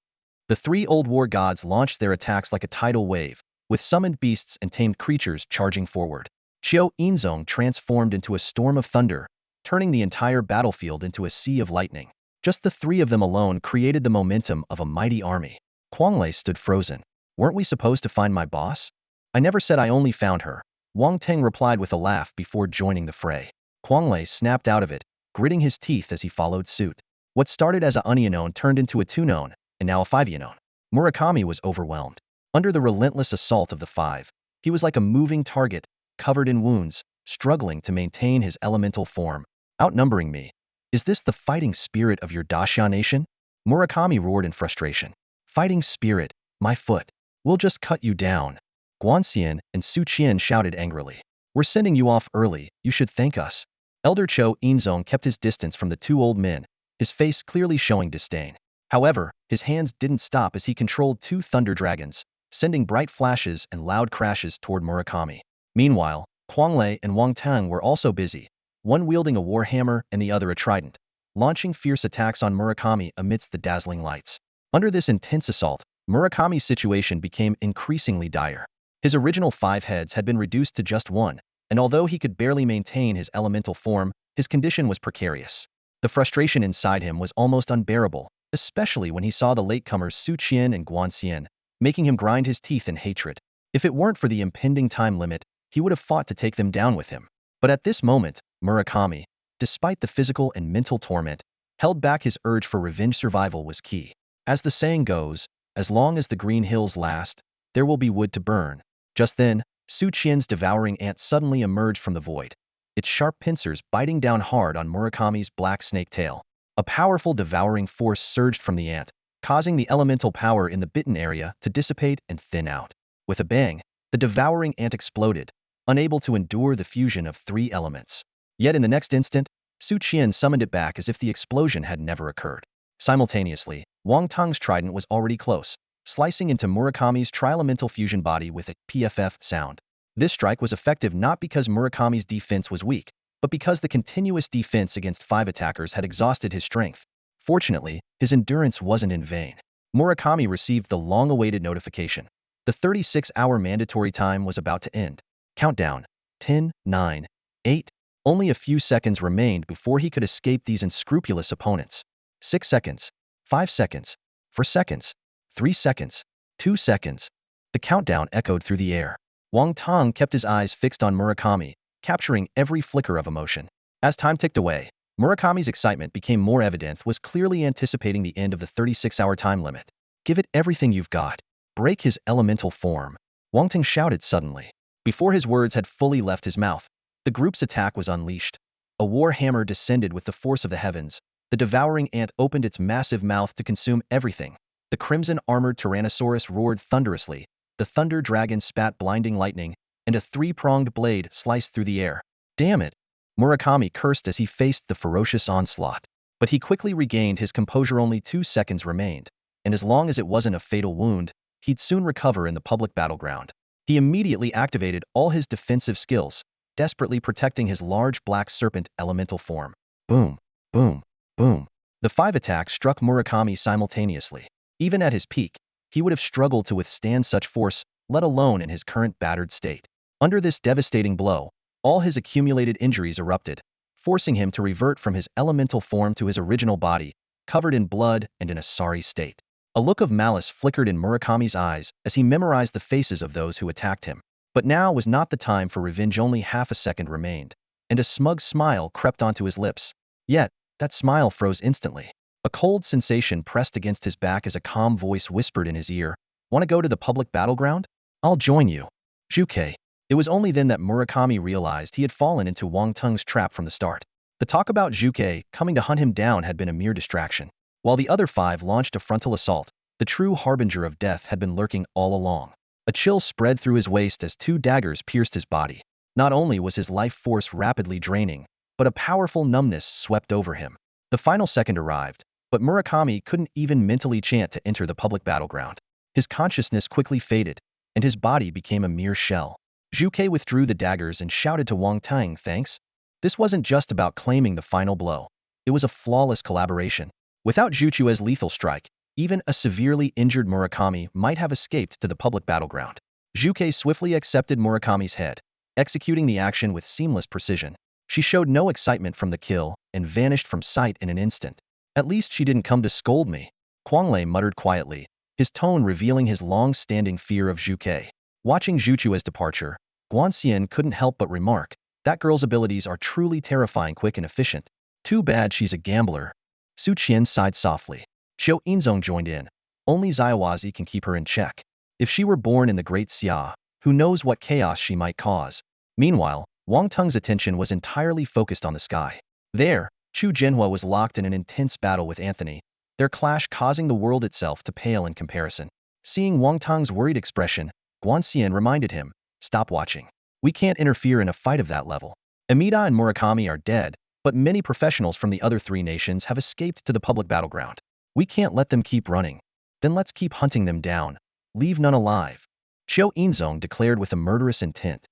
The 3 old war gods launched their attacks like a tidal wave, with summoned beasts and tamed creatures charging forward. Qiu Yinzong transformed into a storm of thunder, turning the entire battlefield into a sea of lightning. Just the three of them alone created the momentum of a mighty army. Quanglei stood frozen. Weren't we supposed to find my boss? I never said I only found her. Wang Teng replied with a laugh before joining the fray. Quanglei snapped out of it, gritting his teeth as he followed suit. What started as a Unionone turned into a Two-none, and now a Five-Unionone. Murakami was overwhelmed. Under the relentless assault of the five, he was like a moving target, covered in wounds, struggling to maintain his elemental form. Outnumbering me. Is this the fighting spirit of your Daxia nation? Murakami roared in frustration. Fighting spirit, my foot. We'll just cut you down. Guanxian and Su Qian shouted angrily. We're sending you off early, you should thank us. Elder Qiu Yinzong kept his distance from the two old men, his face clearly showing disdain. However, his hands didn't stop as he controlled two thunder dragons, sending bright flashes and loud crashes toward Murakami. Meanwhile, Quanglei and Wang Teng were also busy, one wielding a warhammer and the other a trident, launching fierce attacks on Murakami amidst the dazzling lights. Under this intense assault, Murakami's situation became increasingly dire. His original 5 heads had been reduced to just 1, and although he could barely maintain his elemental form, his condition was precarious. The frustration inside him was almost unbearable, especially when he saw the latecomers Su Qian and Guanxian, making him grind his teeth in hatred. If it weren't for the impending time limit, he would have fought to take them down with him. But at this moment, Murakami, despite the physical and mental torment, held back. His urge for revenge. Survival was key. As the saying goes, as long as the green hills last, there will be wood to burn. Just then, Su Qian's devouring ant suddenly emerged from the void, its sharp pincers biting down hard on Murakami's black snake tail. A powerful devouring force surged from the ant, causing the elemental power in the bitten area to dissipate and thin out. With a bang, the devouring ant exploded, unable to endure the fusion of 3 elements. Yet in the next instant, Su Qian summoned it back as if the explosion had never occurred. Simultaneously, Wang Teng's trident was already close, slicing into Murakami's tri-elemental fusion body with a PFF sound. This strike was effective not because Murakami's defense was weak, but because the continuous defense against 5 attackers had exhausted his strength. Fortunately, his endurance wasn't in vain. Murakami received the long-awaited notification. The 36-hour mandatory time was about to end. Countdown. 10, 9, 8. Only a few seconds remained before he could escape these unscrupulous opponents. 6 seconds. 5 seconds. 4 seconds. 3 seconds. 2 seconds. The countdown echoed through the air. Wang Teng kept his eyes fixed on Murakami, capturing every flicker of emotion. As time ticked away, Murakami's excitement became more evident, was clearly anticipating the end of the 36-hour time limit. Give it everything you've got. Break his elemental form. Wang Teng shouted suddenly. Before his words had fully left his mouth, the group's attack was unleashed. A war hammer descended with the force of the heavens. The devouring ant opened its massive mouth to consume everything. The crimson-armored Tyrannosaurus roared thunderously. The thunder dragon spat blinding lightning, and a 3-pronged blade sliced through the air. Damn it! Murakami cursed as he faced the ferocious onslaught. But he quickly regained his composure. Only 2 seconds remained, and as long as it wasn't a fatal wound, he'd soon recover in the public battleground. He immediately activated all his defensive skills, desperately protecting his large black serpent elemental form. Boom, boom, boom. The 5 attacks struck Murakami simultaneously. Even at his peak, he would have struggled to withstand such force, let alone in his current battered state. Under this devastating blow, all his accumulated injuries erupted, forcing him to revert from his elemental form to his original body, covered in blood and in a sorry state. A look of malice flickered in Murakami's eyes as he memorized the faces of those who attacked him. But now was not the time for revenge. Only half a second remained, and a smug smile crept onto his lips. Yet, that smile froze instantly. A cold sensation pressed against his back as a calm voice whispered in his ear, "Want to go to the public battleground? I'll join you." Zhuke. It was only then that Murakami realized he had fallen into Wang Teng's trap from the start. The talk about Zhuke coming to hunt him down had been a mere distraction. While the other 5 launched a frontal assault, the true harbinger of death had been lurking all along. A chill spread through his waist as 2 daggers pierced his body. Not only was his life force rapidly draining, but a powerful numbness swept over him. The final second arrived, but Murakami couldn't even mentally chant to enter the public battleground. His consciousness quickly faded, and his body became a mere shell. Zhuke withdrew the daggers and shouted to Wang Teng, "Thanks." This wasn't just about claiming the final blow. It was a flawless collaboration. Without Zhuchue's lethal strike, even a severely injured Murakami might have escaped to the public battleground. Zhuke swiftly accepted Murakami's head, executing the action with seamless precision. She showed no excitement from the kill and vanished from sight in an instant. At least she didn't come to scold me, Quanglei muttered quietly, his tone revealing his long-standing fear of Zhuke. Watching Zhuchua's departure, Guanxian couldn't help but remark, that girl's abilities are truly terrifying, quick and efficient. Too bad she's a gambler. Su Qian sighed softly. Qiu Yinzong joined in. Only Xiaowazi can keep her in check. If she were born in the Great Xia, who knows what chaos she might cause. Meanwhile, Wang Teng's attention was entirely focused on the sky. There, Chu Jinhua was locked in an intense battle with Anthony, their clash causing the world itself to pale in comparison. Seeing Wang Teng's worried expression, Guanxian reminded him, stop watching. We can't interfere in a fight of that level. Amida and Murakami are dead, but many professionals from the other three nations have escaped to the public battleground. We can't let them keep running. Then let's keep hunting them down. Leave none alive. Qiu Yinzong declared with a murderous intent.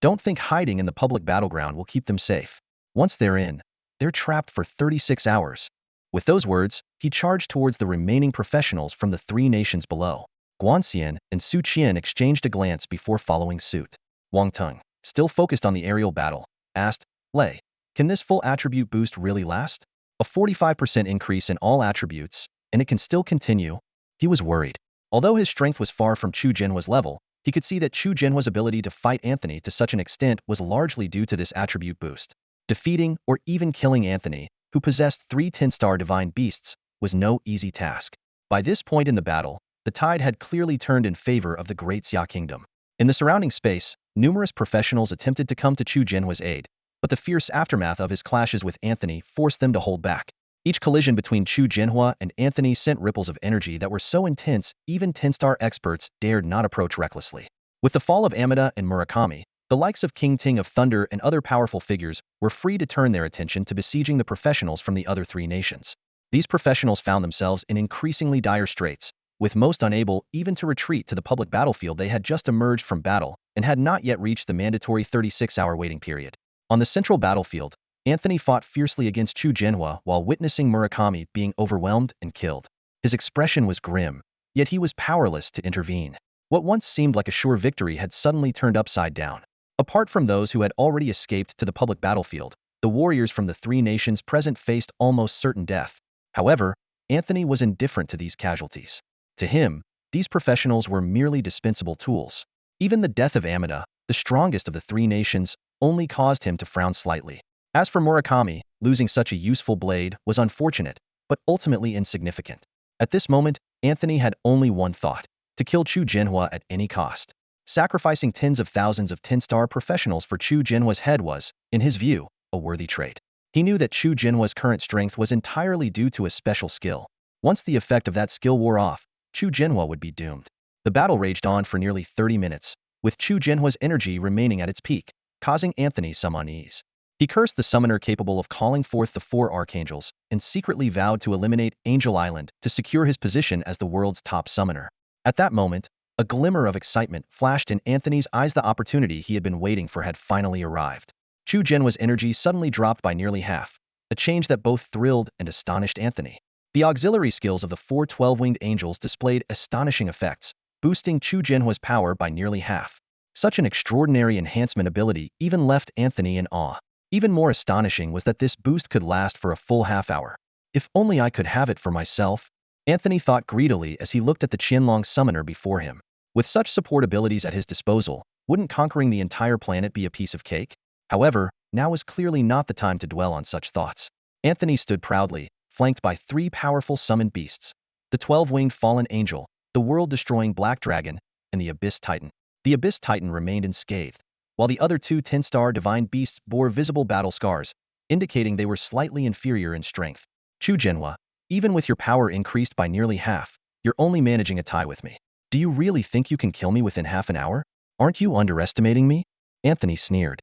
Don't think hiding in the public battleground will keep them safe. Once they're in, they're trapped for 36 hours. With those words, he charged towards the remaining professionals from the three nations below. Guanxian and Su Qian exchanged a glance before following suit. Wang Teng, still focused on the aerial battle, asked, Lei, can this full attribute boost really last? A 45% increase in all attributes, and it can still continue? He was worried. Although his strength was far from Chu Jinhua's level, he could see that Chu Jinhua's ability to fight Anthony to such an extent was largely due to this attribute boost. Defeating or even killing Anthony, who possessed 3 10-star divine beasts, was no easy task. By this point in the battle, the tide had clearly turned in favor of the Great Xia Kingdom. In the surrounding space, numerous professionals attempted to come to Chu Jinhua's aid, but the fierce aftermath of his clashes with Anthony forced them to hold back. Each collision between Chu Jinhua and Anthony sent ripples of energy that were so intense, even 10-star experts dared not approach recklessly. With the fall of Amida and Murakami, the likes of King Ting of Thunder and other powerful figures were free to turn their attention to besieging the professionals from the other three nations. These professionals found themselves in increasingly dire straits, with most unable even to retreat to the public battlefield. They had just emerged from battle and had not yet reached the mandatory 36-hour waiting period. On the central battlefield, Anthony fought fiercely against Chu Jinhua while witnessing Murakami being overwhelmed and killed. His expression was grim, yet he was powerless to intervene. What once seemed like a sure victory had suddenly turned upside down. Apart from those who had already escaped to the public battlefield, the warriors from the three nations present faced almost certain death. However, Anthony was indifferent to these casualties. To him, these professionals were merely dispensable tools. Even the death of Amida, the strongest of the three nations, only caused him to frown slightly. As for Murakami, losing such a useful blade was unfortunate, but ultimately insignificant. At this moment, Anthony had only one thought: to kill Chu Jinhua at any cost. Sacrificing tens of thousands of 10-star professionals for Chu Jinhua's head was, in his view, a worthy trait. He knew that Chu Jinhua's current strength was entirely due to a special skill. Once the effect of that skill wore off, Chu Jinhua would be doomed. The battle raged on for nearly 30 minutes, with Chu Jinhua's energy remaining at its peak, causing Anthony some unease. He cursed the summoner capable of calling forth the 4 archangels, and secretly vowed to eliminate Angel Island to secure his position as the world's top summoner. At that moment, a glimmer of excitement flashed in Anthony's eyes. The opportunity he had been waiting for had finally arrived. Chu Jinhua's energy suddenly dropped by nearly half, a change that both thrilled and astonished Anthony. The auxiliary skills of the 4 12-winged angels displayed astonishing effects, boosting Chu Jinhua's power by nearly half. Such an extraordinary enhancement ability even left Anthony in awe. Even more astonishing was that this boost could last for a full half-hour. If only I could have it for myself, Anthony thought greedily as he looked at the Qianlong summoner before him. With such support abilities at his disposal, wouldn't conquering the entire planet be a piece of cake? However, now was clearly not the time to dwell on such thoughts. Anthony stood proudly, flanked by 3 powerful summoned beasts: the 12-winged fallen angel, the world-destroying black dragon, and the Abyss Titan. The Abyss Titan remained unscathed, while the other 2 10-star divine beasts bore visible battle scars, indicating they were slightly inferior in strength. Chu Jinhua, even with your power increased by nearly half, you're only managing a tie with me. Do you really think you can kill me within half an hour? Aren't you underestimating me? Anthony sneered.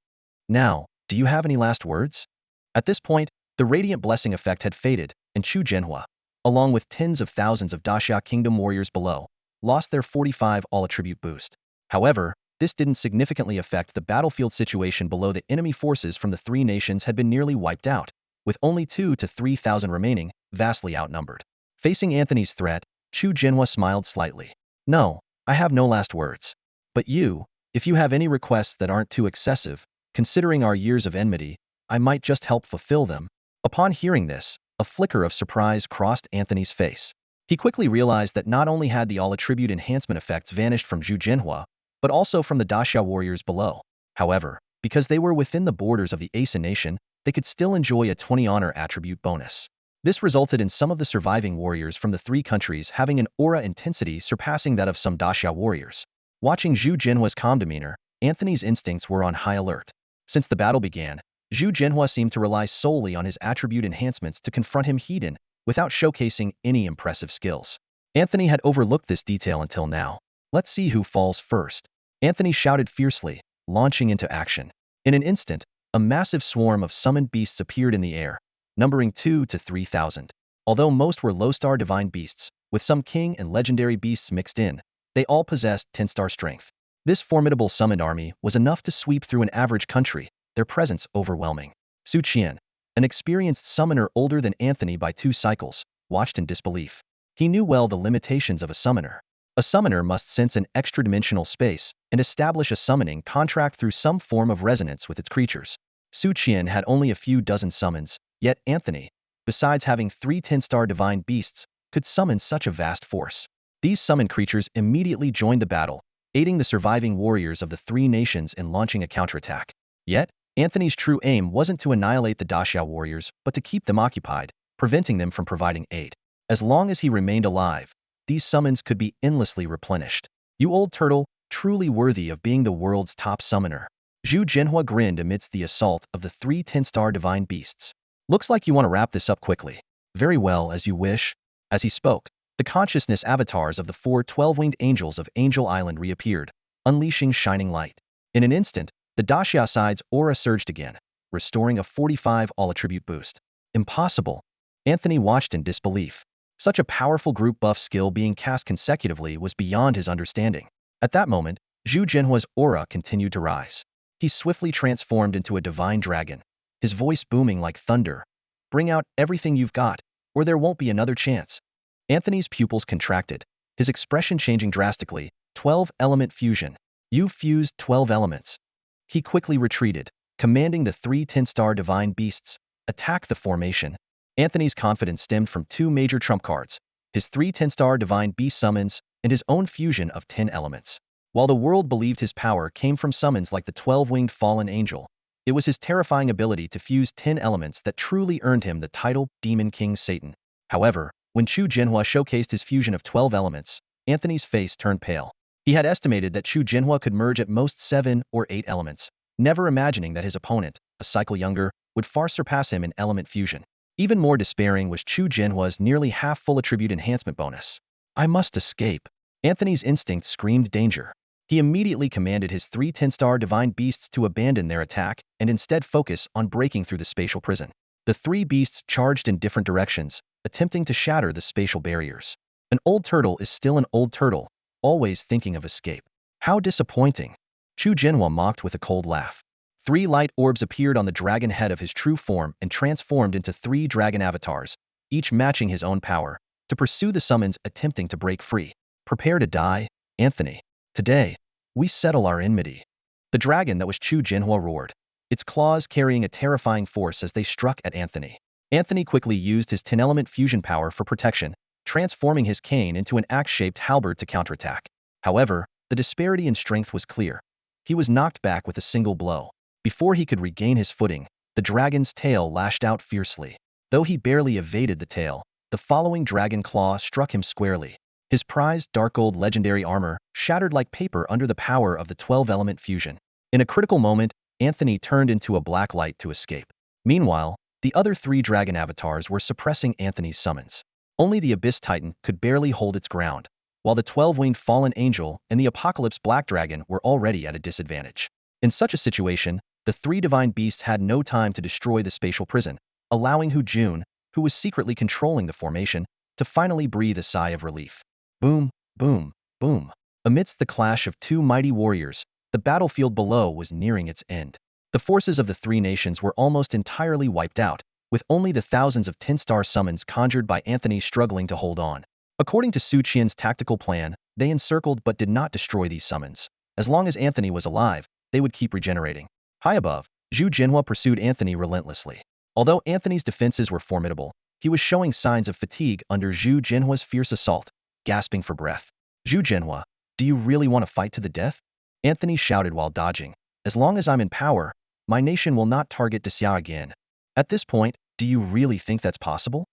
Now, do you have any last words? At this point, the radiant blessing effect had faded, and Chu Jinhua, along with tens of thousands of Daxia Kingdom warriors below, lost their 45 all-attribute boost. However, this didn't significantly affect the battlefield situation below. The enemy forces from the 3 nations had been nearly wiped out, with only 2,000 to 3,000 remaining, vastly outnumbered. Facing Anthony's threat, Chu Jinhua smiled slightly. No, I have no last words. But if you have any requests that aren't too excessive, considering our years of enmity, I might just help fulfill them." Upon hearing this, a flicker of surprise crossed Anthony's face. He quickly realized that not only had the all-attribute enhancement effects vanished from Zhu Jinhua, but also from the Daxia warriors below. However, because they were within the borders of the Asa Nation, they could still enjoy a 20 honor attribute bonus. This resulted in some of the surviving warriors from the three countries having an aura intensity surpassing that of some Daxia warriors. Watching Zhu Jinhua's calm demeanor, Anthony's instincts were on high alert. Since the battle began, Zhu Jinhua seemed to rely solely on his attribute enhancements to confront him head-on, without showcasing any impressive skills. Anthony had overlooked this detail until now. "Let's see who falls first," Anthony shouted fiercely, launching into action. In an instant, a massive swarm of summoned beasts appeared in the air, numbering 2,000 to 3,000. Although most were low-star divine beasts, with some king and legendary beasts mixed in, they all possessed 10-star strength. This formidable summoned army was enough to sweep through an average country, their presence overwhelming. Su Qian, an experienced summoner older than Anthony by 2 cycles, watched in disbelief. He knew well the limitations of a summoner. A summoner must sense an extra-dimensional space and establish a summoning contract through some form of resonance with its creatures. Su Qian had only a few dozen summons, yet Anthony, besides having 3 10-star divine beasts, could summon such a vast force. These summoned creatures immediately joined the battle, aiding the surviving warriors of the three nations in launching a counterattack. Yet, Anthony's true aim wasn't to annihilate the Daxia warriors, but to keep them occupied, preventing them from providing aid. As long as he remained alive, these summons could be endlessly replenished. "You old turtle, truly worthy of being the world's top summoner." Zhu Jinhua grinned amidst the assault of the 3 10-star divine beasts. "Looks like you want to wrap this up quickly." "Very well, as you wish." As he spoke, the consciousness avatars of the 4 12-winged angels of Angel Island reappeared, unleashing shining light. In an instant, the Daxia side's aura surged again, restoring a 45 all-attribute boost. Impossible. Anthony watched in disbelief. Such a powerful group buff skill being cast consecutively was beyond his understanding. At that moment, Zhu Jinhua's aura continued to rise. He swiftly transformed into a divine dragon, his voice booming like thunder. "Bring out everything you've got, or there won't be another chance." Anthony's pupils contracted, his expression changing drastically. 12-element fusion. "You've fused 12 elements." He quickly retreated, commanding the 3 10-star divine beasts, "Attack the formation." Anthony's confidence stemmed from 2 major trump cards, his 3 10-star divine beast summons, and his own fusion of 10 elements. While the world believed his power came from summons like the 12-winged fallen angel, it was his terrifying ability to fuse 10 elements that truly earned him the title Demon King Satan. However, when Zhu Jinhua showcased his fusion of 12 elements, Anthony's face turned pale. He had estimated that Zhu Jinhua could merge at most 7 or 8 elements, never imagining that his opponent, a cycle younger, would far surpass him in element fusion. Even more despairing was Zhu Jinhua's nearly half-full attribute enhancement bonus. "I must escape." Anthony's instinct screamed danger. He immediately commanded his 3 10-star divine beasts to abandon their attack and instead focus on breaking through the spatial prison. The 3 beasts charged in different directions, attempting to shatter the spatial barriers. An old turtle is still an old turtle, always thinking of escape. How disappointing. Zhu Jinhua mocked with a cold laugh. 3 light orbs appeared on the dragon head of his true form and transformed into 3 dragon avatars, each matching his own power, to pursue the summons attempting to break free. "Prepare to die, Anthony. Today, we settle our enmity." The dragon that was Zhu Jinhua roared, its claws carrying a terrifying force as they struck at Anthony. Anthony quickly used his 10-element fusion power for protection, transforming his cane into an axe-shaped halberd to counterattack. However, the disparity in strength was clear. He was knocked back with a single blow. Before he could regain his footing, the dragon's tail lashed out fiercely. Though he barely evaded the tail, the following dragon claw struck him squarely. His prized dark gold legendary armor shattered like paper under the power of the 12-element fusion. In a critical moment, Anthony turned into a black light to escape. Meanwhile, the other 3 dragon avatars were suppressing Anthony's summons. Only the Abyss Titan could barely hold its ground, while the 12-winged fallen angel and the Apocalypse Black Dragon were already at a disadvantage. In such a situation, the 3 divine beasts had no time to destroy the spatial prison, allowing Hu Jun, who was secretly controlling the formation, to finally breathe a sigh of relief. Boom, boom, boom. Amidst the clash of 2 mighty warriors, the battlefield below was nearing its end. The forces of the 3 nations were almost entirely wiped out, with only the thousands of 10-star summons conjured by Anthony struggling to hold on. According to Su Qian's tactical plan, they encircled but did not destroy these summons. As long as Anthony was alive, they would keep regenerating. High above, Zhu Jinhua pursued Anthony relentlessly. Although Anthony's defenses were formidable, he was showing signs of fatigue under Zhu Jinhua's fierce assault, gasping for breath. Zhu Jinhua, do you really want to fight to the death? Anthony shouted while dodging. As long as I'm in power, my nation will not target Daxia again. At this point, do you really think that's possible?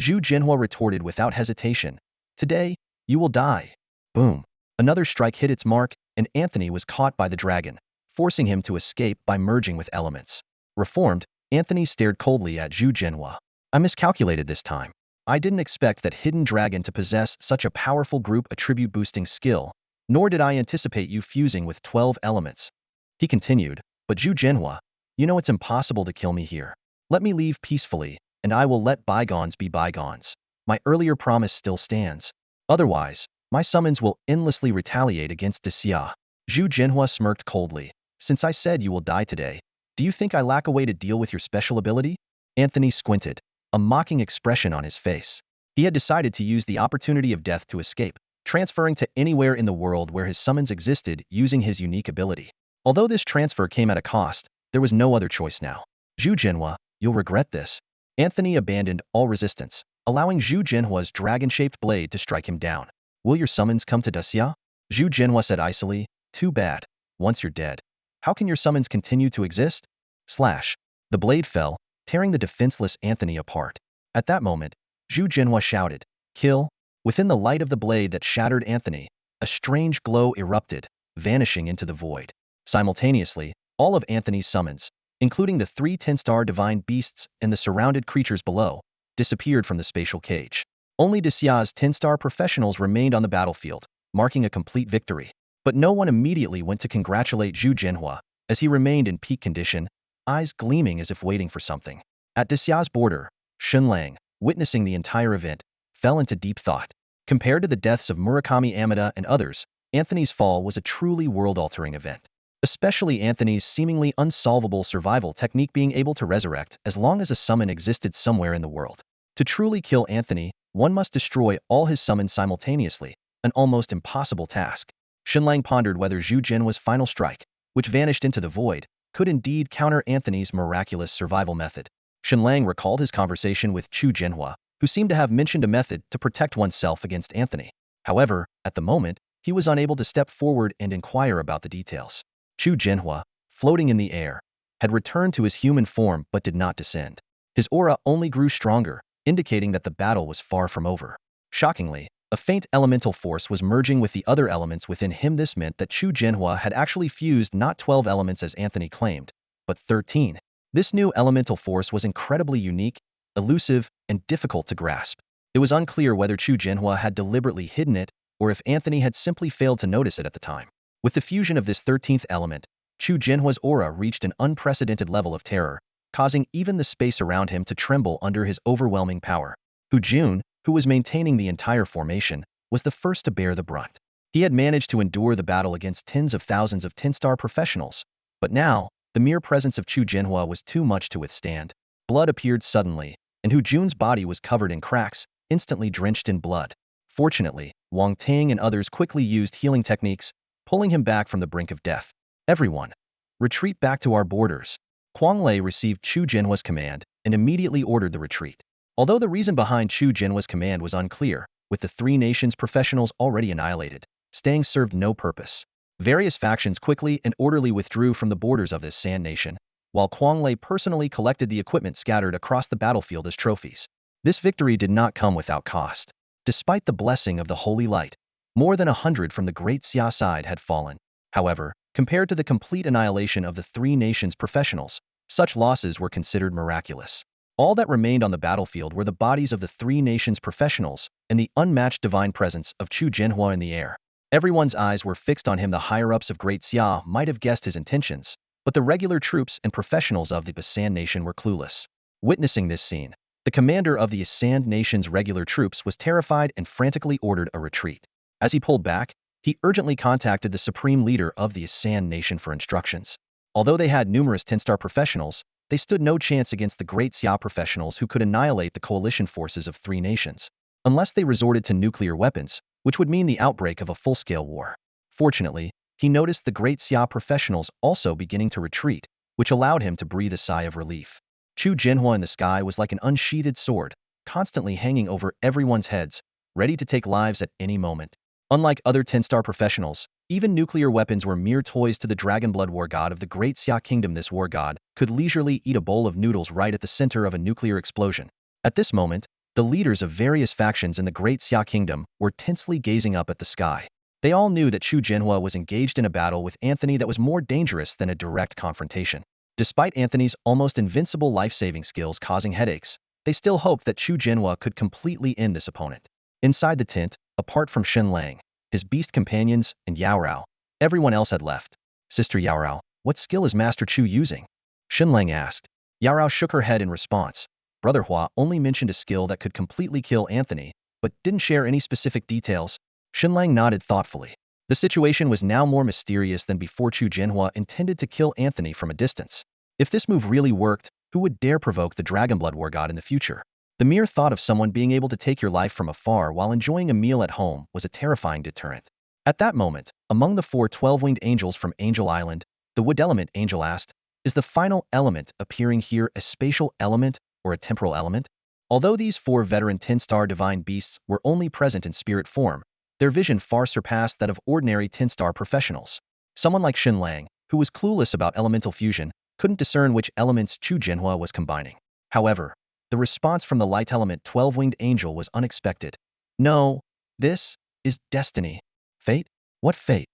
Zhu Jinhua retorted without hesitation. Today, you will die. Boom. Another strike hit its mark, and Anthony was caught by the dragon, forcing him to escape by merging with elements. Reformed, Anthony stared coldly at Zhu Jinhua. I miscalculated this time. I didn't expect that hidden dragon to possess such a powerful group attribute boosting skill, nor did I anticipate you fusing with 12 elements. He continued, but Zhu Jinhua, you know it's impossible to kill me here. Let me leave peacefully, and I will let bygones be bygones. My earlier promise still stands. Otherwise, my summons will endlessly retaliate against Daxia. Zhu Jinhua smirked coldly. Since I said you will die today, do you think I lack a way to deal with your special ability? Anthony squinted, a mocking expression on his face. He had decided to use the opportunity of death to escape, transferring to anywhere in the world where his summons existed using his unique ability. Although this transfer came at a cost, there was no other choice now. Zhu Jinhua, you'll regret this. Anthony abandoned all resistance, allowing Zhu Jinhua's dragon-shaped blade to strike him down. Will your summons come to Daxia? Zhu Jinhua said icily, too bad. Once you're dead, how can your summons continue to exist? Slash. The blade fell, tearing the defenseless Anthony apart. At that moment, Zhu Jinhua shouted, kill. Within the light of the blade that shattered Anthony, a strange glow erupted, vanishing into the void. Simultaneously, all of Anthony's summons, including the 3 10-star divine beasts and the surrounded creatures below, disappeared from the spatial cage. Only Daxia's 10-star professionals remained on the battlefield, marking a complete victory. But no one immediately went to congratulate Zhu Jinhua, as he remained in peak condition, eyes gleaming as if waiting for something. At Daxia's border, Shen Lang, witnessing the entire event, fell into deep thought. Compared to the deaths of Murakami Amada and others, Anthony's fall was a truly world-altering event. Especially Anthony's seemingly unsolvable survival technique being able to resurrect as long as a summon existed somewhere in the world. To truly kill Anthony, one must destroy all his summons simultaneously, an almost impossible task. Shen Lang pondered whether Zhu Jinhua's final strike, which vanished into the void, could indeed counter Anthony's miraculous survival method. Shen Lang recalled his conversation with Zhu Jinhua, who seemed to have mentioned a method to protect oneself against Anthony. However, at the moment, he was unable to step forward and inquire about the details. Zhu Jinhua, floating in the air, had returned to his human form but did not descend. His aura only grew stronger, indicating that the battle was far from over. Shockingly, a faint elemental force was merging with the other elements within him. This meant that Zhu Jinhua had actually fused not 12 elements as Anthony claimed, but 13. This new elemental force was incredibly unique, elusive, and difficult to grasp. It was unclear whether Zhu Jinhua had deliberately hidden it, or if Anthony had simply failed to notice it at the time. With the fusion of this 13th element, Zhu Jinhua's aura reached an unprecedented level of terror, causing even the space around him to tremble under his overwhelming power. Hu Jun, who was maintaining the entire formation, was the first to bear the brunt. He had managed to endure the battle against tens of thousands of 10-star professionals, but now, the mere presence of Zhu Jinhua was too much to withstand. Blood appeared suddenly, and Hu Jun's body was covered in cracks, instantly drenched in blood. Fortunately, Wang Tang and others quickly used healing techniques, pulling him back from the brink of death. Everyone, retreat back to our borders. Quang Lei received Zhu Jinhua's command and immediately ordered the retreat. Although the reason behind Zhu Jinhua's command was unclear, with the 3 nations' professionals already annihilated, staying served no purpose. Various factions quickly and orderly withdrew from the borders of this sand nation, while Quang Lei personally collected the equipment scattered across the battlefield as trophies. This victory did not come without cost. Despite the blessing of the Holy Light, more than 100 from the Great Xia side had fallen. However, compared to the complete annihilation of the 3 nations' professionals, such losses were considered miraculous. All that remained on the battlefield were the bodies of the 3 nations' professionals and the unmatched divine presence of Zhu Jinhua in the air. Everyone's eyes were fixed on him. The higher-ups of Great Xia might have guessed his intentions, but the regular troops and professionals of the Basan nation were clueless. Witnessing this scene, the commander of the Sand nation's regular troops was terrified and frantically ordered a retreat. As he pulled back, he urgently contacted the supreme leader of the Sand nation for instructions. Although they had numerous 10-star professionals, they stood no chance against the Great Xia professionals who could annihilate the coalition forces of 3 nations, unless they resorted to nuclear weapons, which would mean the outbreak of a full-scale war. Fortunately, he noticed the Great Xia professionals also beginning to retreat, which allowed him to breathe a sigh of relief. Chu Jinhua in the sky was like an unsheathed sword, constantly hanging over everyone's heads, ready to take lives at any moment. Unlike other 10-star professionals, even nuclear weapons were mere toys to the Dragonblood war god of the Great Xia Kingdom. This war god could leisurely eat a bowl of noodles right at the center of a nuclear explosion. At this moment, the leaders of various factions in the Great Xia Kingdom were tensely gazing up at the sky. They all knew that Chu Jinhua was engaged in a battle with Anthony that was more dangerous than a direct confrontation. Despite Anthony's almost invincible life-saving skills causing headaches, they still hoped that Chu Jinhua could completely end this opponent. Inside the tent, apart from Shen Lang, his beast companions, and Yao Rao, everyone else had left. Sister Yao Rao, what skill is Master Chu using? Shen Lang asked. Yao Rao shook her head in response. Brother Hua only mentioned a skill that could completely kill Anthony, but didn't share any specific details. Shen Lang nodded thoughtfully. The situation was now more mysterious than before. Chu Jinhua intended to kill Anthony from a distance. If this move really worked, who would dare provoke the Dragonblood war god in the future? The mere thought of someone being able to take your life from afar while enjoying a meal at home was a terrifying deterrent. At that moment, among the 4 12-winged angels from Angel Island, the wood element angel asked, is the final element appearing here a spatial element or a temporal element? Although these 4 veteran 10-star divine beasts were only present in spirit form, their vision far surpassed that of ordinary 10-star professionals. Someone like Shen Lang, who was clueless about elemental fusion, couldn't discern which elements Chu Jinhua was combining. However, the response from the light element 12-winged angel was unexpected. No, this is destiny. Fate? What fate?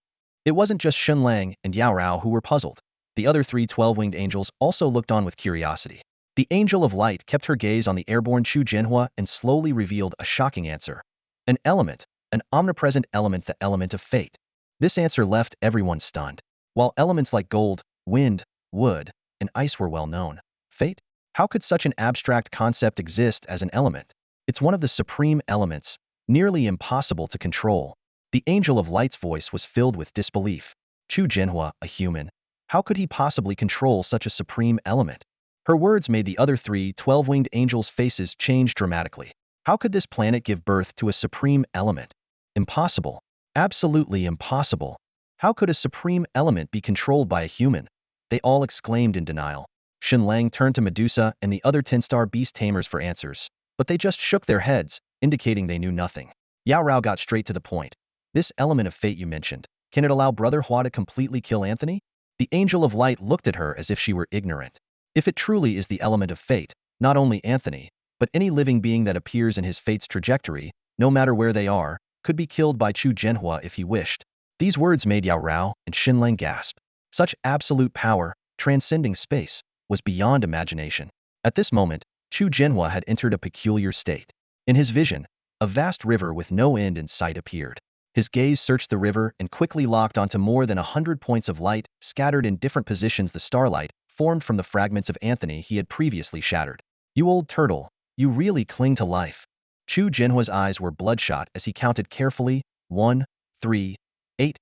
It wasn't just Shen Lang and Yao Rao who were puzzled. The other 3 12-winged angels also looked on with curiosity. The Angel of Light kept her gaze on the airborne Chu Jinhua and slowly revealed a shocking answer. An element, an omnipresent element, the element of fate. This answer left everyone stunned. While elements like gold, wind, wood, and ice were well known, fate? How could such an abstract concept exist as an element? It's one of the supreme elements, nearly impossible to control. The Angel of Light's voice was filled with disbelief. Chu Jinhua, a human, how could he possibly control such a supreme element? Her words made the other 3 12-winged angels' faces change dramatically. How could this planet give birth to a supreme element? Impossible. Absolutely impossible. How could a supreme element be controlled by a human? They all exclaimed in denial. Shen Lang turned to Medusa and the other 10-star Beast Tamers for answers, but they just shook their heads, indicating they knew nothing. Yao Rao got straight to the point. This element of fate you mentioned, can it allow Brother Hua to completely kill Anthony? The Angel of Light looked at her as if she were ignorant. If it truly is the element of fate, not only Anthony, but any living being that appears in his fate's trajectory, no matter where they are, could be killed by Chu Jinhua if he wished. These words made Yao Rao and Shen Lang gasp. Such absolute power, transcending space, was beyond imagination. At this moment, Chu Jinhua had entered a peculiar state. In his vision, a vast river with no end in sight appeared. His gaze searched the river and quickly locked onto more than 100 points of light, scattered in different positions. The starlight formed from the fragments of Anthony he had previously shattered. You old turtle, you really cling to life. Chu Jinhua's eyes were bloodshot as he counted carefully, 1, 3, 8,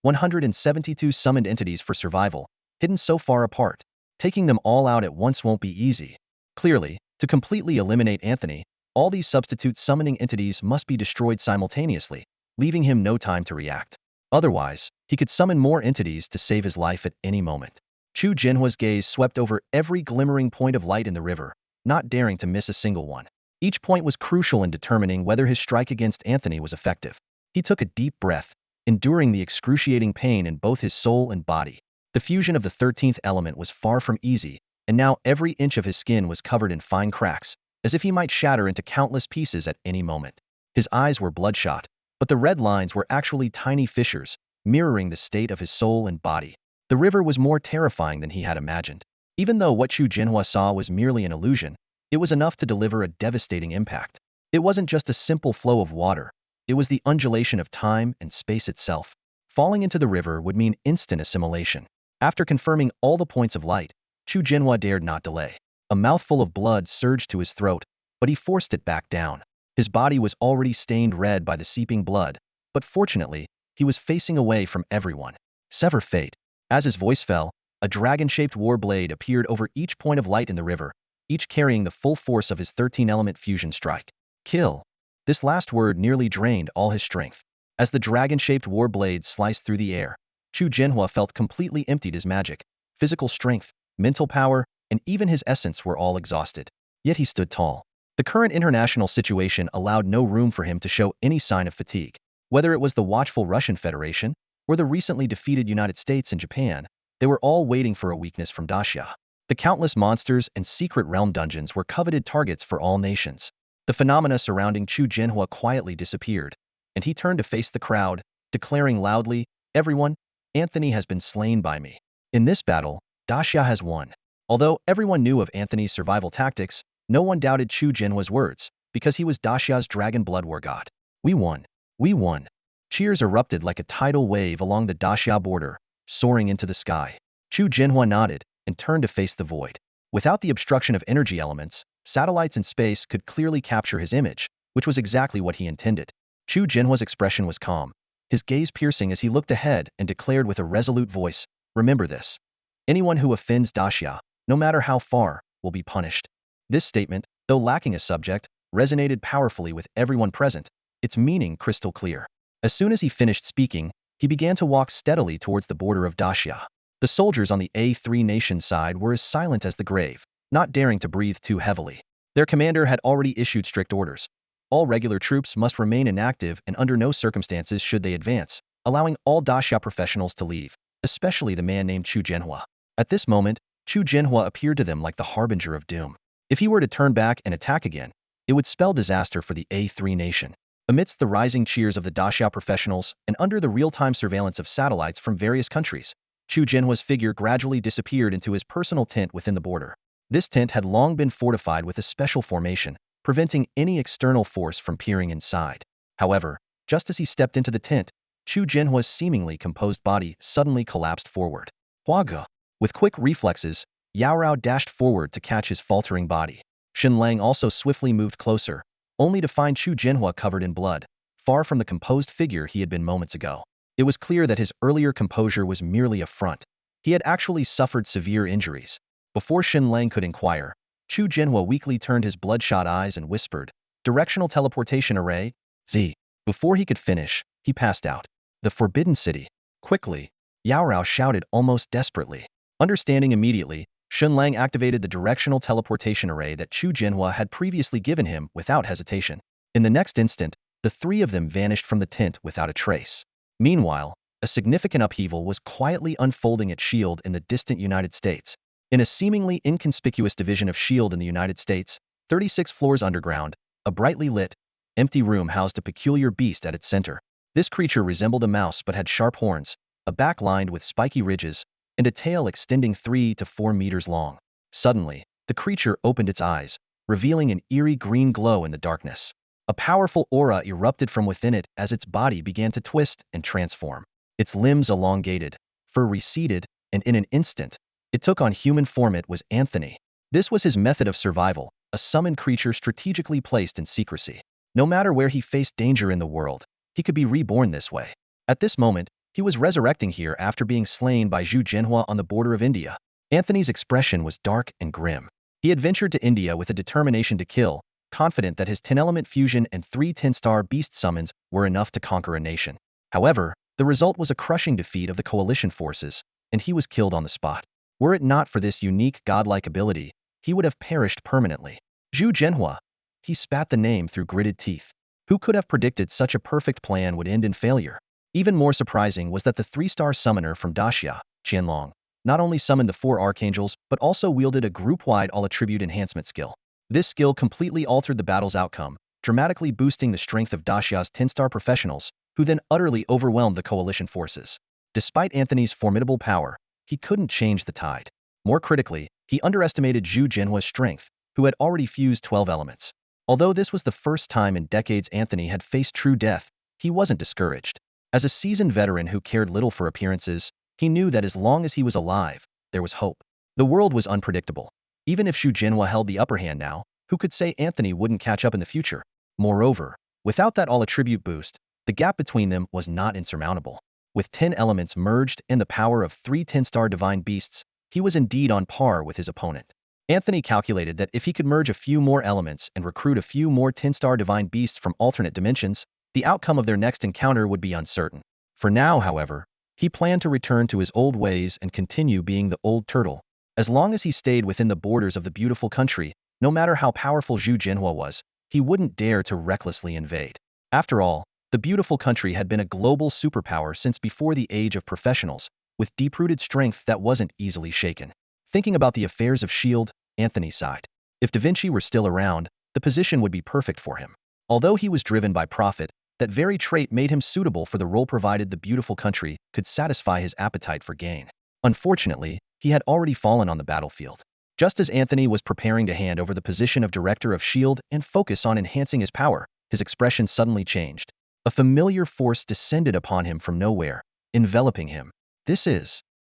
172 summoned entities for survival, hidden so far apart. Taking them all out at once won't be easy. Clearly, to completely eliminate Anthony, all these substitute summoning entities must be destroyed simultaneously, leaving him no time to react. Otherwise, he could summon more entities to save his life at any moment. Chu Jinhua's gaze swept over every glimmering point of light in the river, not daring to miss a single one. Each point was crucial in determining whether his strike against Anthony was effective. He took a deep breath, enduring the excruciating pain in both his soul and body. The fusion of the 13th element was far from easy, and now every inch of his skin was covered in fine cracks, as if he might shatter into countless pieces at any moment. His eyes were bloodshot, but the red lines were actually tiny fissures, mirroring the state of his soul and body. The river was more terrifying than he had imagined. Even though what Chu Jinhua saw was merely an illusion, it was enough to deliver a devastating impact. It wasn't just a simple flow of water, it was the undulation of time and space itself. Falling into the river would mean instant assimilation. After confirming all the points of light, Chu Jinhua dared not delay. A mouthful of blood surged to his throat, but he forced it back down. His body was already stained red by the seeping blood, but fortunately, he was facing away from everyone. Sever fate. As his voice fell, a dragon-shaped war blade appeared over each point of light in the river, each carrying the full force of his 13-element fusion strike. Kill. This last word nearly drained all his strength. As the dragon-shaped war blade sliced through the air, Chu Jinhua felt completely emptied. His magic, physical strength, mental power, and even his essence were all exhausted. Yet he stood tall. The current international situation allowed no room for him to show any sign of fatigue. Whether it was the watchful Russian Federation or the recently defeated United States and Japan, they were all waiting for a weakness from Daxia. The countless monsters and secret realm dungeons were coveted targets for all nations. The phenomena surrounding Chu Jinhua quietly disappeared, and he turned to face the crowd, declaring loudly, "Everyone, Anthony has been slain by me. In this battle, Daxia has won." Although everyone knew of Anthony's survival tactics, no one doubted Chu Jinhua's words, because he was Daxia's dragon blood war god. "We won! We won!" Cheers erupted like a tidal wave along the Daxia border, soaring into the sky. Chu Jinhua nodded and turned to face the void. Without the obstruction of energy elements, satellites in space could clearly capture his image, which was exactly what he intended. Chu Jinhua's expression was calm, his gaze piercing as he looked ahead and declared with a resolute voice, "Remember this. Anyone who offends Daxia, no matter how far, will be punished." This statement, though lacking a subject, resonated powerfully with everyone present, its meaning crystal clear. As soon as he finished speaking, he began to walk steadily towards the border of Daxia. The soldiers on the A3 nation side were as silent as the grave, not daring to breathe too heavily. Their commander had already issued strict orders. All regular troops must remain inactive and under no circumstances should they advance, allowing all Daxia professionals to leave, especially the man named Chu Jinhua. At this moment, Chu Jinhua appeared to them like the harbinger of doom. If he were to turn back and attack again, it would spell disaster for the A3 nation. Amidst the rising cheers of the Daxia professionals and under the real-time surveillance of satellites from various countries, Chu Jinhua's figure gradually disappeared into his personal tent within the border. This tent had long been fortified with a special formation, preventing any external force from peering inside. However, just as he stepped into the tent, Chu Jinhua's seemingly composed body suddenly collapsed forward. Huaga! With quick reflexes, Yao Rao dashed forward to catch his faltering body. Shen Lang also swiftly moved closer, only to find Chu Jinhua covered in blood, far from the composed figure he had been moments ago. It was clear that his earlier composure was merely a front. He had actually suffered severe injuries. Before Shen Lang could inquire, Chu Jinhua weakly turned his bloodshot eyes and whispered, "Directional teleportation array, Z." Before he could finish, he passed out. "The Forbidden City." Quickly, Yao Rao shouted almost desperately. Understanding immediately, Shen Lang activated the directional teleportation array that Chu Jinhua had previously given him without hesitation. In the next instant, the three of them vanished from the tent without a trace. Meanwhile, a significant upheaval was quietly unfolding at S.H.I.E.L.D. in the distant United States. In a seemingly inconspicuous division of S.H.I.E.L.D. in the United States, 36 floors underground, a brightly lit, empty room housed a peculiar beast at its center. This creature resembled a mouse but had sharp horns, a back lined with spiky ridges, and a tail extending 3 to 4 meters long. Suddenly, the creature opened its eyes, revealing an eerie green glow in the darkness. A powerful aura erupted from within it as its body began to twist and transform. Its limbs elongated, fur receded, and in an instant, it took on human form. It was Anthony. This was his method of survival, a summoned creature strategically placed in secrecy. No matter where he faced danger in the world, he could be reborn this way. At this moment, he was resurrecting here after being slain by Chu Jinhua on the border of India. Anthony's expression was dark and grim. He had ventured to India with a determination to kill, confident that his 10-element fusion and 3 10-star beast summons were enough to conquer a nation. However, the result was a crushing defeat of the coalition forces, and he was killed on the spot. Were it not for this unique godlike ability, he would have perished permanently. Chu Jinhua. He spat the name through gritted teeth. Who could have predicted such a perfect plan would end in failure? Even more surprising was that the 3-star summoner from Daxia, Shen Lang, not only summoned the 4 archangels but also wielded a group-wide all-attribute enhancement skill. This skill completely altered the battle's outcome, dramatically boosting the strength of Daxia's 10-star professionals, who then utterly overwhelmed the coalition forces. Despite Anthony's formidable power, he couldn't change the tide. More critically, he underestimated Chu Jinhua's strength, who had already fused 12 elements. Although this was the first time in decades Anthony had faced true death, he wasn't discouraged. As a seasoned veteran who cared little for appearances, he knew that as long as he was alive, there was hope. The world was unpredictable. Even if Chu Jinhua held the upper hand now, who could say Anthony wouldn't catch up in the future? Moreover, without that all-attribute boost, the gap between them was not insurmountable. With 10 elements merged and the power of 3 10-star divine beasts, he was indeed on par with his opponent. Anthony calculated that if he could merge a few more elements and recruit a few more 10-star divine beasts from alternate dimensions, the outcome of their next encounter would be uncertain. For now, however, He planned to return to his old ways and continue being the old turtle. As long as he stayed within the borders of the beautiful country, no matter how powerful Zhu Jinhua was, he wouldn't dare to recklessly invade. After all, the beautiful country had been a global superpower since before the age of professionals, with deep-rooted strength that wasn't easily shaken. Thinking about the affairs of S.H.I.E.L.D., Anthony sighed. If Da Vinci were still around, the position would be perfect for him. Although he was driven by profit, that very trait made him suitable for the role provided the beautiful country could satisfy his appetite for gain. Unfortunately, he had already fallen on the battlefield. Just as Anthony was preparing to hand over the position of director of S.H.I.E.L.D. and focus on enhancing his power, his expression suddenly changed. A familiar force descended upon him from nowhere, enveloping him.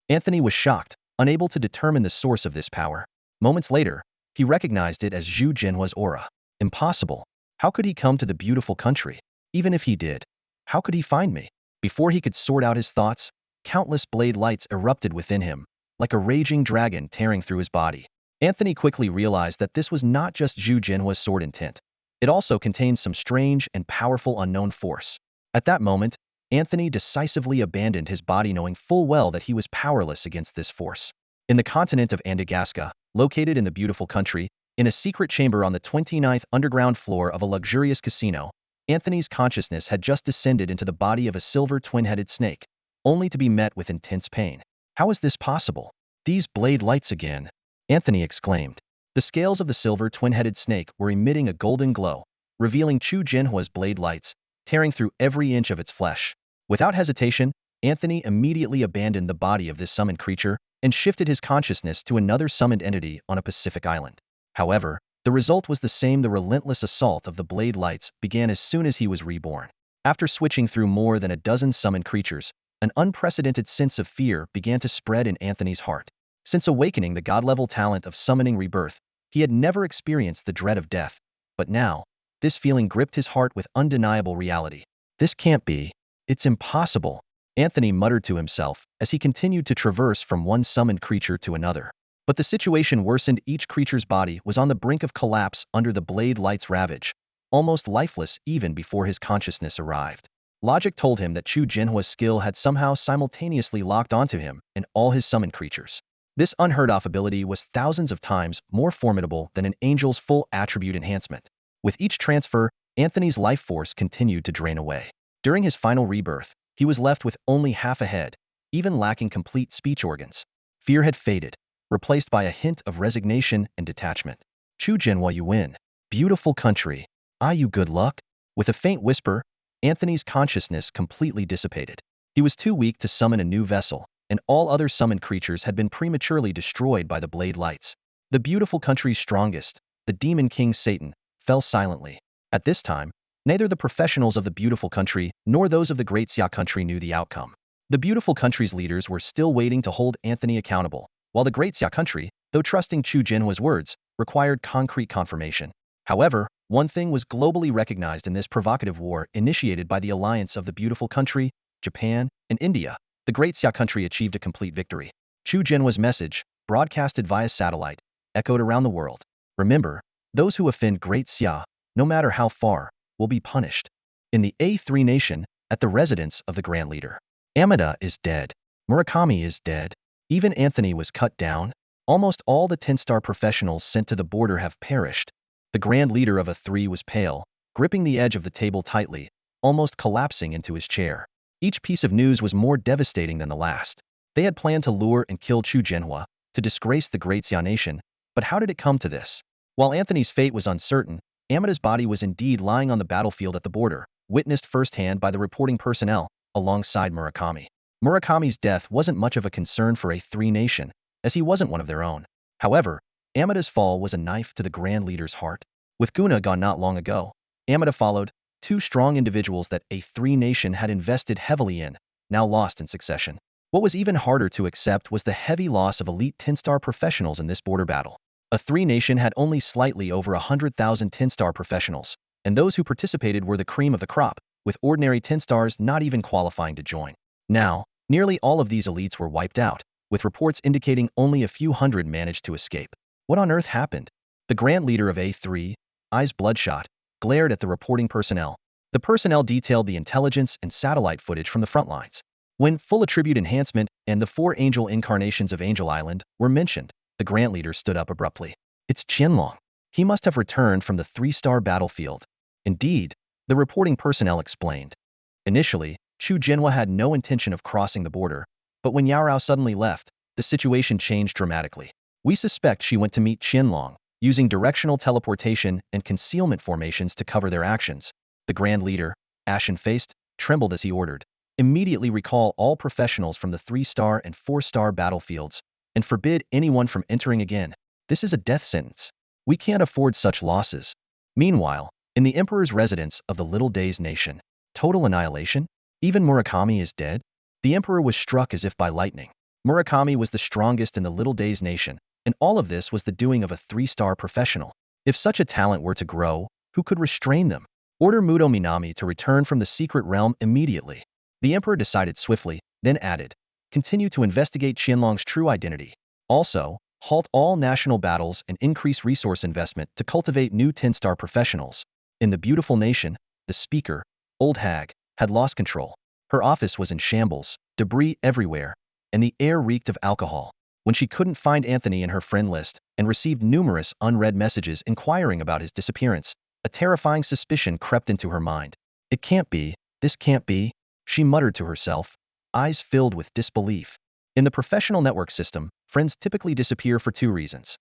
Anthony was shocked, unable to determine the source of this power. Moments later, he recognized it as Zhu Jinhua's aura. Impossible. How could he come to the beautiful country? Even if he did, how could he find me? Before he could sort out his thoughts, countless blade lights erupted within him, like a raging dragon tearing through his body. Anthony quickly realized that this was not just Zhu Jinhua's sword intent. It also contained some strange and powerful unknown force. At that moment, Anthony decisively abandoned his body, knowing full well that he was powerless against this force. In the continent of Antagasta, located in the beautiful country, in a secret chamber on the 29th underground floor of a luxurious casino, Anthony's consciousness had just descended into the body of a silver twin-headed snake, only to be met with intense pain. How is this possible? These blade lights again, Anthony exclaimed. The scales of the silver twin-headed snake were emitting a golden glow, revealing Zhu Jinhua's blade lights, tearing through every inch of its flesh. Without hesitation, Anthony immediately abandoned the body of this summoned creature and shifted his consciousness to another summoned entity on a Pacific island. However, the result was the same. The relentless assault of the blade lights began as soon as he was reborn. After switching through more than a dozen summoned creatures, an unprecedented sense of fear began to spread in Anthony's heart. Since awakening the god-level talent of summoning rebirth, he had never experienced the dread of death, but now, this feeling gripped his heart with undeniable reality. This can't be. It's impossible, Anthony muttered to himself as he continued to traverse from one summoned creature to another. But the situation worsened. Each creature's body was on the brink of collapse under the blade light's ravage, almost lifeless even before his consciousness arrived. Logic told him that Zhu Jinhua's skill had somehow simultaneously locked onto him and all his summoned creatures. This unheard-of ability was thousands of times more formidable than an angel's full attribute enhancement. With each transfer, Anthony's life force continued to drain away. During his final rebirth, he was left with only half a head, even lacking complete speech organs. Fear had faded, replaced by a hint of resignation and detachment. Zhu Jinhua, you win. Beautiful country. You good luck? With a faint whisper, Anthony's consciousness completely dissipated. He was too weak to summon a new vessel, and all other summoned creatures had been prematurely destroyed by the blade lights. The beautiful country's strongest, the demon king Satan, fell silently. At this time, neither the professionals of the beautiful country nor those of the Great Xia country knew the outcome. The beautiful country's leaders were still waiting to hold Anthony accountable, while the Great Xia country, though trusting Zhu Jinhua's words, required concrete confirmation. However, one thing was globally recognized in this provocative war initiated by the alliance of the beautiful country, Japan, and India. The Great Xia country achieved a complete victory. Zhu Jinhua's message, broadcasted via satellite, echoed around the world. Remember, those who offend Great Xia, no matter how far, will be punished. In the A3 nation, at the residence of the Grand Leader, Amada is dead. Murakami is dead. Even Anthony was cut down. Almost all the 10-star professionals sent to the border have perished. The Grand Leader of A3 was pale, gripping the edge of the table tightly, almost collapsing into his chair. Each piece of news was more devastating than the last. They had planned to lure and kill Zhu Jinhua, to disgrace the Great Xia nation, but how did it come to this? While Anthony's fate was uncertain, Amada's body was indeed lying on the battlefield at the border, witnessed firsthand by the reporting personnel, alongside Murakami. Murakami's death wasn't much of a concern for A3 nation, as he wasn't one of their own. However, Amada's fall was a knife to the Grand Leader's heart. With Guna gone not long ago, Amada followed, two strong individuals that A3 nation had invested heavily in, now lost in succession. What was even harder to accept was the heavy loss of elite 10-star professionals in this border battle. A3 nation had only slightly over 100,000 10-star professionals, and those who participated were the cream of the crop, with ordinary 10-stars not even qualifying to join. Now, nearly all of these elites were wiped out, with reports indicating only a few hundred managed to escape. What on earth happened? The Grand Leader of A3, eyes bloodshot, glared at the reporting personnel. The personnel detailed the intelligence and satellite footage from the front lines. When full attribute enhancement and the 4 angel incarnations of Angel Island were mentioned, the Grant leader stood up abruptly. It's Shen Lang. He must have returned from the 3-star battlefield. Indeed, the reporting personnel explained. Initially, Chu Jinhua had no intention of crossing the border, but when Yarao suddenly left, the situation changed dramatically. We suspect she went to meet Shen Lang, using directional teleportation and concealment formations to cover their actions. The Grand Leader, ashen-faced, trembled as he ordered, "Immediately recall all professionals from the 3-star and 4-star battlefields, and forbid anyone from entering again. This is a death sentence. We can't afford such losses." Meanwhile, in the Emperor's residence of the Little Days Nation, total annihilation? Even Murakami is dead? The Emperor was struck as if by lightning. Murakami was the strongest in the Little Days Nation, and all of this was the doing of a 3-star professional. If such a talent were to grow, who could restrain them? Order Muto Minami to return from the secret realm immediately. The Emperor decided swiftly, then added, "Continue to investigate Qianlong's true identity. Also, halt all national battles and increase resource investment to cultivate new 10-star professionals." In the beautiful nation, the speaker, Old Hag, had lost control. Her office was in shambles, debris everywhere, and the air reeked of alcohol. When she couldn't find Anthony in her friend list and received numerous unread messages inquiring about his disappearance, a terrifying suspicion crept into her mind. "It can't be, this can't be," she muttered to herself, eyes filled with disbelief. In the professional network system, friends typically disappear for 2 reasons.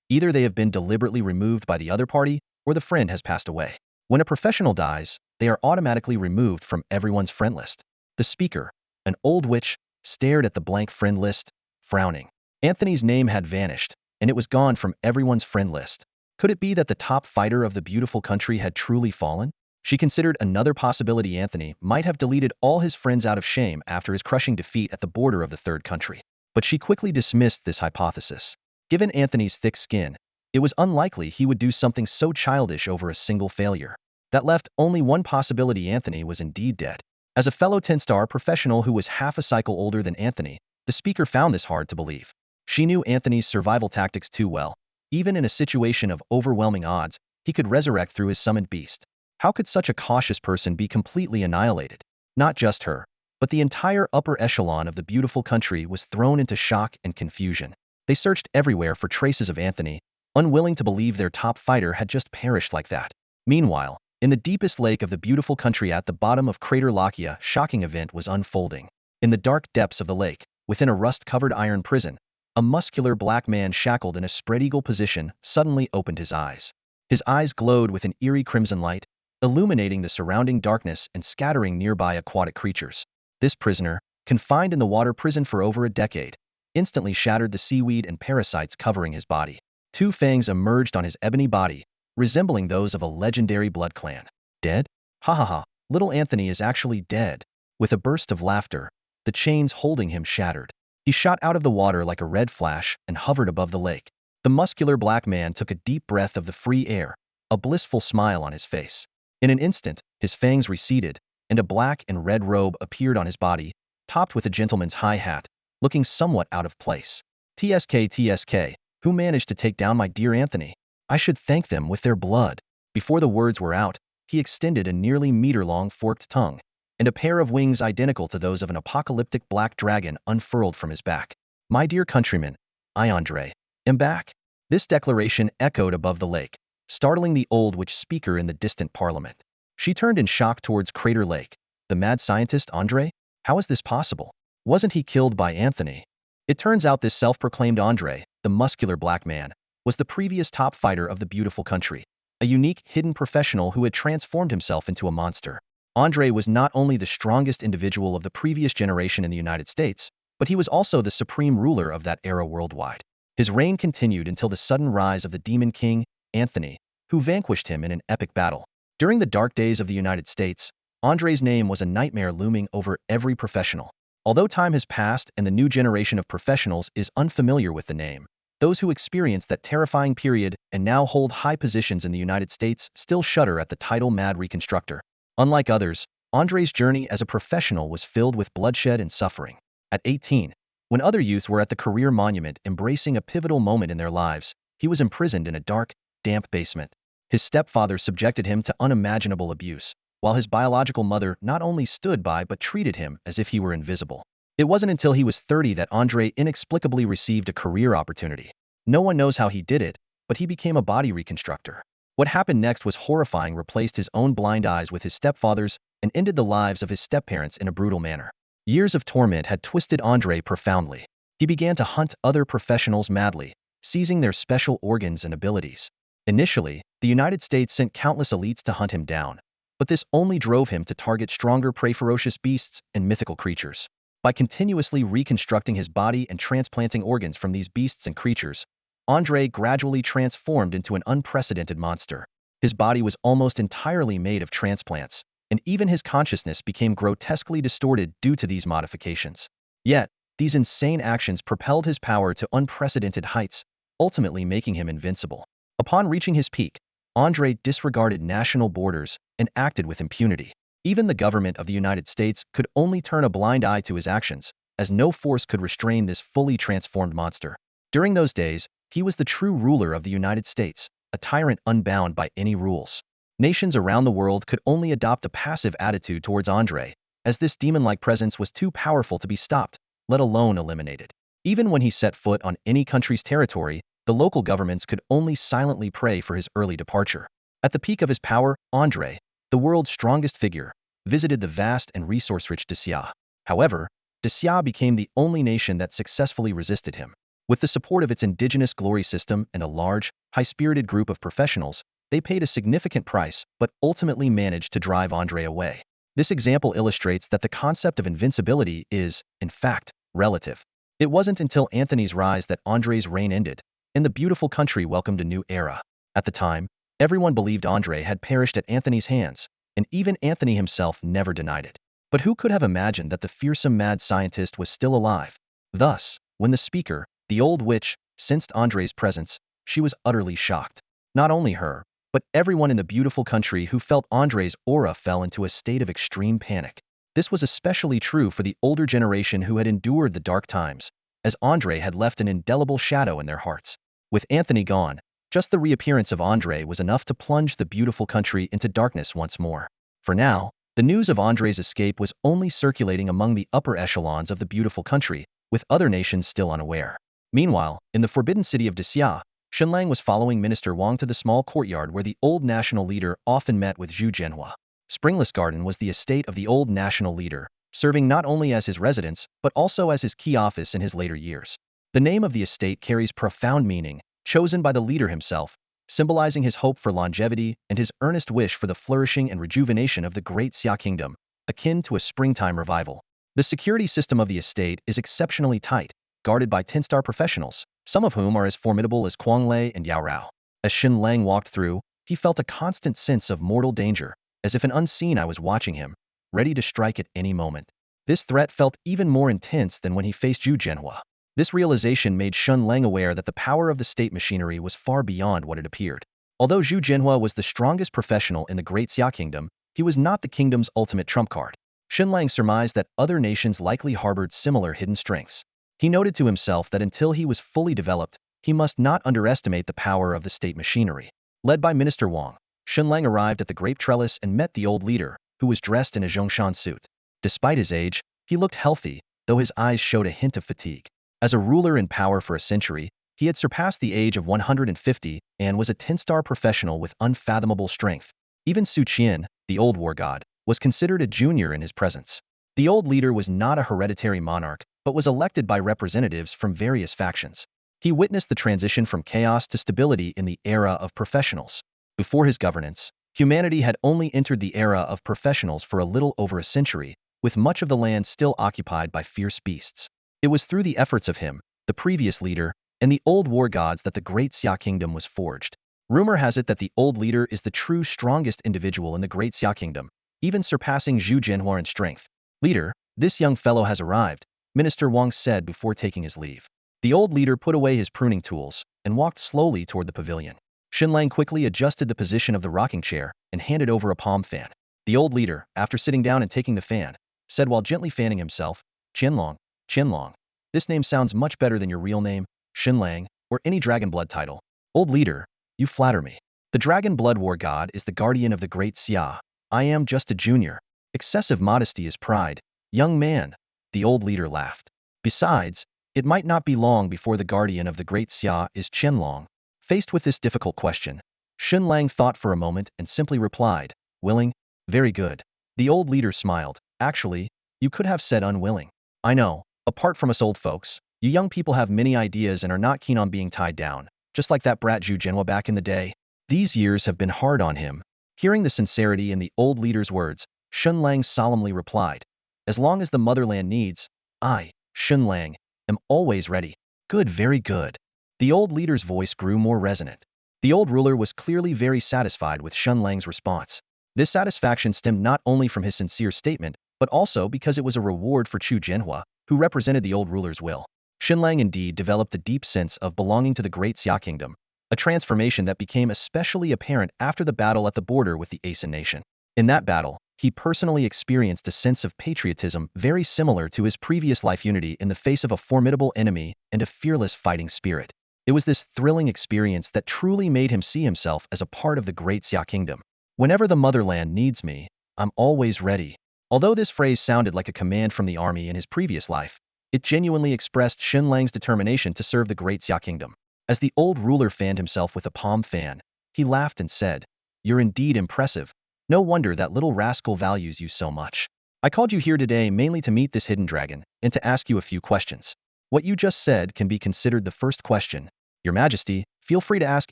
Either they have been deliberately removed by the other party, or the friend has passed away. When a professional dies, they are automatically removed from everyone's friend list. The speaker, an old witch, stared at the blank friend list, frowning. Anthony's name had vanished, and it was gone from everyone's friend list. Could it be that the top fighter of the beautiful country had truly fallen? She considered another possibility: Anthony might have deleted all his friends out of shame after his crushing defeat at the border of the 3rd country. But she quickly dismissed this hypothesis. Given Anthony's thick skin, it was unlikely he would do something so childish over a single failure. That left only one possibility: Anthony was indeed dead. As a fellow 10-star professional who was half a cycle older than Anthony, the speaker found this hard to believe. She knew Anthony's survival tactics too well. Even in a situation of overwhelming odds, he could resurrect through his summoned beast. How could such a cautious person be completely annihilated? Not just her, but the entire upper echelon of the beautiful country was thrown into shock and confusion. They searched everywhere for traces of Anthony, unwilling to believe their top fighter had just perished like that. Meanwhile, in the deepest lake of the beautiful country at the bottom of Crater Lakia, a shocking event was unfolding. In the dark depths of the lake, within a rust-covered iron prison, a muscular black man shackled in a spread-eagle position suddenly opened his eyes. His eyes glowed with an eerie crimson light, illuminating the surrounding darkness and scattering nearby aquatic creatures. This prisoner, confined in the water prison for over a decade, instantly shattered the seaweed and parasites covering his body. 2 fangs emerged on his ebony body, resembling those of a legendary blood clan. Dead? Ha ha ha, little Anthony is actually dead. With a burst of laughter, the chains holding him shattered. He shot out of the water like a red flash and hovered above the lake. The muscular black man took a deep breath of the free air, a blissful smile on his face. In an instant, his fangs receded, and a black and red robe appeared on his body, topped with a gentleman's high hat, looking somewhat out of place. TSK, who managed to take down my dear Anthony? I should thank them with their blood." Before the words were out, he extended a nearly meter-long forked tongue, and a pair of wings identical to those of an apocalyptic black dragon unfurled from his back. "My dear countrymen, I, Andre, am back." This declaration echoed above the lake, startling the old witch speaker in the distant parliament. She turned in shock towards Crater Lake. The mad scientist Andre? How is this possible? Wasn't he killed by Anthony? It turns out this self-proclaimed Andre, the muscular black man, was the previous top fighter of the beautiful country, a unique hidden professional who had transformed himself into a monster. Andre was not only the strongest individual of the previous generation in the United States, but he was also the supreme ruler of that era worldwide. His reign continued until the sudden rise of the Demon King, Anthony, who vanquished him in an epic battle. During the dark days of the United States, Andre's name was a nightmare looming over every professional. Although time has passed and the new generation of professionals is unfamiliar with the name, those who experienced that terrifying period and now hold high positions in the United States still shudder at the title Mad Reconstructor. Unlike others, Andre's journey as a professional was filled with bloodshed and suffering. At 18, when other youths were at the career monument embracing a pivotal moment in their lives, he was imprisoned in a dark, damp basement. His stepfather subjected him to unimaginable abuse, while his biological mother not only stood by but treated him as if he were invisible. It wasn't until he was 30 that Andre inexplicably received a career opportunity. No one knows how he did it, but he became a body reconstructor. What happened next was horrifying, replaced his own blind eyes with his stepfather's and ended the lives of his stepparents in a brutal manner. Years of torment had twisted Andre profoundly. He began to hunt other professionals madly, seizing their special organs and abilities. Initially, the United States sent countless elites to hunt him down, but this only drove him to target stronger prey, ferocious beasts and mythical creatures. By continuously reconstructing his body and transplanting organs from these beasts and creatures, Andre gradually transformed into an unprecedented monster. His body was almost entirely made of transplants, and even his consciousness became grotesquely distorted due to these modifications. Yet, these insane actions propelled his power to unprecedented heights, ultimately making him invincible. Upon reaching his peak, Andre disregarded national borders and acted with impunity. Even the government of the United States could only turn a blind eye to his actions, as no force could restrain this fully transformed monster. During those days, he was the true ruler of the United States, a tyrant unbound by any rules. Nations around the world could only adopt a passive attitude towards Andre, as this demon-like presence was too powerful to be stopped, let alone eliminated. Even when he set foot on any country's territory, the local governments could only silently pray for his early departure. At the peak of his power, Andre, the world's strongest figure, visited the vast and resource-rich Dacia. However, Dacia became the only nation that successfully resisted him. With the support of its indigenous glory system and a large, high-spirited group of professionals, they paid a significant price but ultimately managed to drive Andre away. This example illustrates that the concept of invincibility is, in fact, relative. It wasn't until Anthony's rise that Andre's reign ended, and the beautiful country welcomed a new era. At the time, everyone believed Andre had perished at Anthony's hands, and even Anthony himself never denied it. But who could have imagined that the fearsome mad scientist was still alive? Thus, when the speaker, the old witch, sensed Andre's presence, she was utterly shocked. Not only her, but everyone in the beautiful country who felt Andre's aura fell into a state of extreme panic. This was especially true for the older generation who had endured the dark times, as Andre had left an indelible shadow in their hearts. With Anthony gone, just the reappearance of Andre was enough to plunge the beautiful country into darkness once more. For now, the news of Andre's escape was only circulating among the upper echelons of the beautiful country, with other nations still unaware. Meanwhile, in the forbidden city of Dacia, Shen Lang was following Minister Wang to the small courtyard where the old national leader often met with Zhu Jianhua. Springless Garden was the estate of the old national leader, serving not only as his residence but also as his key office in his later years. The name of the estate carries profound meaning, chosen by the leader himself, symbolizing his hope for longevity and his earnest wish for the flourishing and rejuvenation of the great Xia kingdom, akin to a springtime revival. The security system of the estate is exceptionally tight, guarded by 10-star professionals, some of whom are as formidable as Quang Lei and Yao Rao. As Shen Lang walked through, he felt a constant sense of mortal danger, as if an unseen eye was watching him, ready to strike at any moment. This threat felt even more intense than when he faced Zhu Jianhua. This realization made Shen Lang aware that the power of the state machinery was far beyond what it appeared. Although Zhu Jianhua was the strongest professional in the Great Xia Kingdom, he was not the kingdom's ultimate trump card. Shen Lang surmised that other nations likely harbored similar hidden strengths. He noted to himself that until he was fully developed, he must not underestimate the power of the state machinery. Led by Minister Wang, Shen Lang arrived at the grape trellis and met the old leader, who was dressed in a Zhongshan suit. Despite his age, he looked healthy, though his eyes showed a hint of fatigue. As a ruler in power for a century, he had surpassed the age of 150 and was a 10-star professional with unfathomable strength. Even Su Qian, the old war god, was considered a junior in his presence. The old leader was not a hereditary monarch, but was elected by representatives from various factions. He witnessed the transition from chaos to stability in the era of professionals. Before his governance, humanity had only entered the era of professionals for a little over a century, with much of the land still occupied by fierce beasts. It was through the efforts of him, the previous leader, and the old war gods that the Great Xia Kingdom was forged. Rumor has it that the old leader is the true strongest individual in the Great Xia Kingdom, even surpassing Zhu Jianhua in strength. Leader, this young fellow has arrived, Minister Wang said before taking his leave. The old leader put away his pruning tools and walked slowly toward the pavilion. Shen Lang quickly adjusted the position of the rocking chair and handed over a palm fan. The old leader, after sitting down and taking the fan, said while gently fanning himself, Qianlong, Qianlong. This name sounds much better than your real name, Shen Lang, or any dragon blood title. Old leader, you flatter me. The dragon blood war god is the guardian of the Great Xia. I am just a junior. Excessive modesty is pride. Young man, the old leader laughed. Besides, it might not be long before the guardian of the great Xia is Shen Lang. Faced with this difficult question, Shen Lang thought for a moment and simply replied, willing? Very good. The old leader smiled. Actually, you could have said unwilling. I know, apart from us old folks, you young people have many ideas and are not keen on being tied down, just like that brat Zhu Jinhua back in the day. These years have been hard on him. Hearing the sincerity in the old leader's words, Shen Lang solemnly replied, as long as the motherland needs, I, Shen Lang, am always ready. Good, very good. The old leader's voice grew more resonant. The old ruler was clearly very satisfied with Shen Lang's response. This satisfaction stemmed not only from his sincere statement, but also because it was a reward for Zhu Jinhua, who represented the old ruler's will. Shen Lang indeed developed a deep sense of belonging to the Great Xia Kingdom, a transformation that became especially apparent after the battle at the border with the Asen nation. In that battle, he personally experienced a sense of patriotism very similar to his previous life unity in the face of a formidable enemy and a fearless fighting spirit. It was this thrilling experience that truly made him see himself as a part of the Great Xia Kingdom. Whenever the motherland needs me, I'm always ready. Although this phrase sounded like a command from the army in his previous life, it genuinely expressed Shen Lang's determination to serve the Great Xia Kingdom. As the old ruler fanned himself with a palm fan, he laughed and said, "You're indeed impressive. No wonder that little rascal values you so much. I called you here today mainly to meet this hidden dragon and to ask you a few questions. What you just said can be considered the first question. Your Majesty, feel free to ask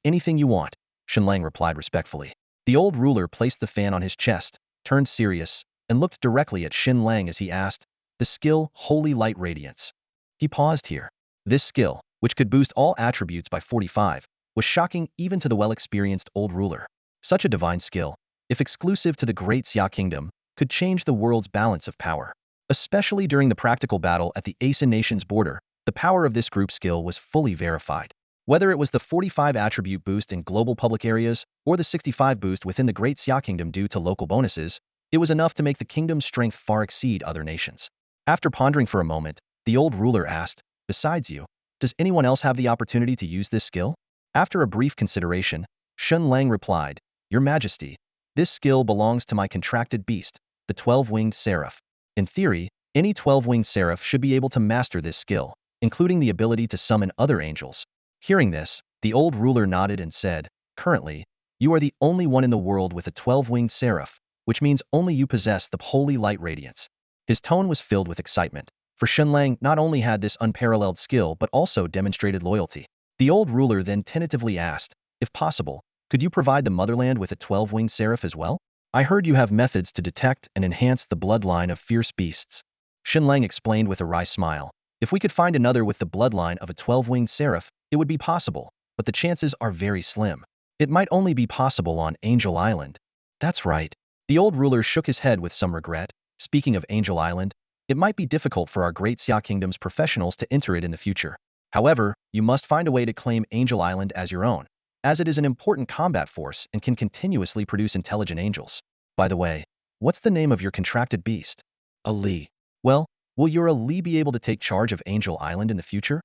anything you want," Shen Lang replied respectfully. The old ruler placed the fan on his chest, turned serious, and looked directly at Shen Lang as he asked, "The skill, Holy Light Radiance." He paused here. This skill, which could boost all attributes by 45, was shocking even to the well-experienced old ruler. Such a divine skill, if exclusive to the Great Xia Kingdom, could change the world's balance of power. Especially during the practical battle at the Asen nation's border, the power of this group skill was fully verified. Whether it was the 45 attribute boost in global public areas or the 65 boost within the Great Xia Kingdom due to local bonuses, it was enough to make the kingdom's strength far exceed other nations. After pondering for a moment, the old ruler asked, "Besides you, does anyone else have the opportunity to use this skill?" After a brief consideration, Shen Lang replied, "Your Majesty, this skill belongs to my contracted beast, the 12-Winged Seraph. In theory, any 12-Winged Seraph should be able to master this skill, including the ability to summon other angels." Hearing this, the old ruler nodded and said, "Currently, you are the only one in the world with a 12-Winged Seraph, which means only you possess the Holy Light Radiance." His tone was filled with excitement, for Shen Lang not only had this unparalleled skill but also demonstrated loyalty. The old ruler then tentatively asked, "If possible, could you provide the motherland with a 12-Winged Seraph as well? I heard you have methods to detect and enhance the bloodline of fierce beasts." Shen Lang explained with a wry smile, "If we could find another with the bloodline of a 12-Winged Seraph, it would be possible, but the chances are very slim. It might only be possible on Angel Island." "That's right." The old ruler shook his head with some regret. "Speaking of Angel Island, it might be difficult for our Great Xia Kingdom's professionals to enter it in the future. However, you must find a way to claim Angel Island as your own, as it is an important combat force and can continuously produce intelligent angels. By the way, what's the name of your contracted beast?" "A Li." "Well, will your Li be able to take charge of Angel Island in the future?"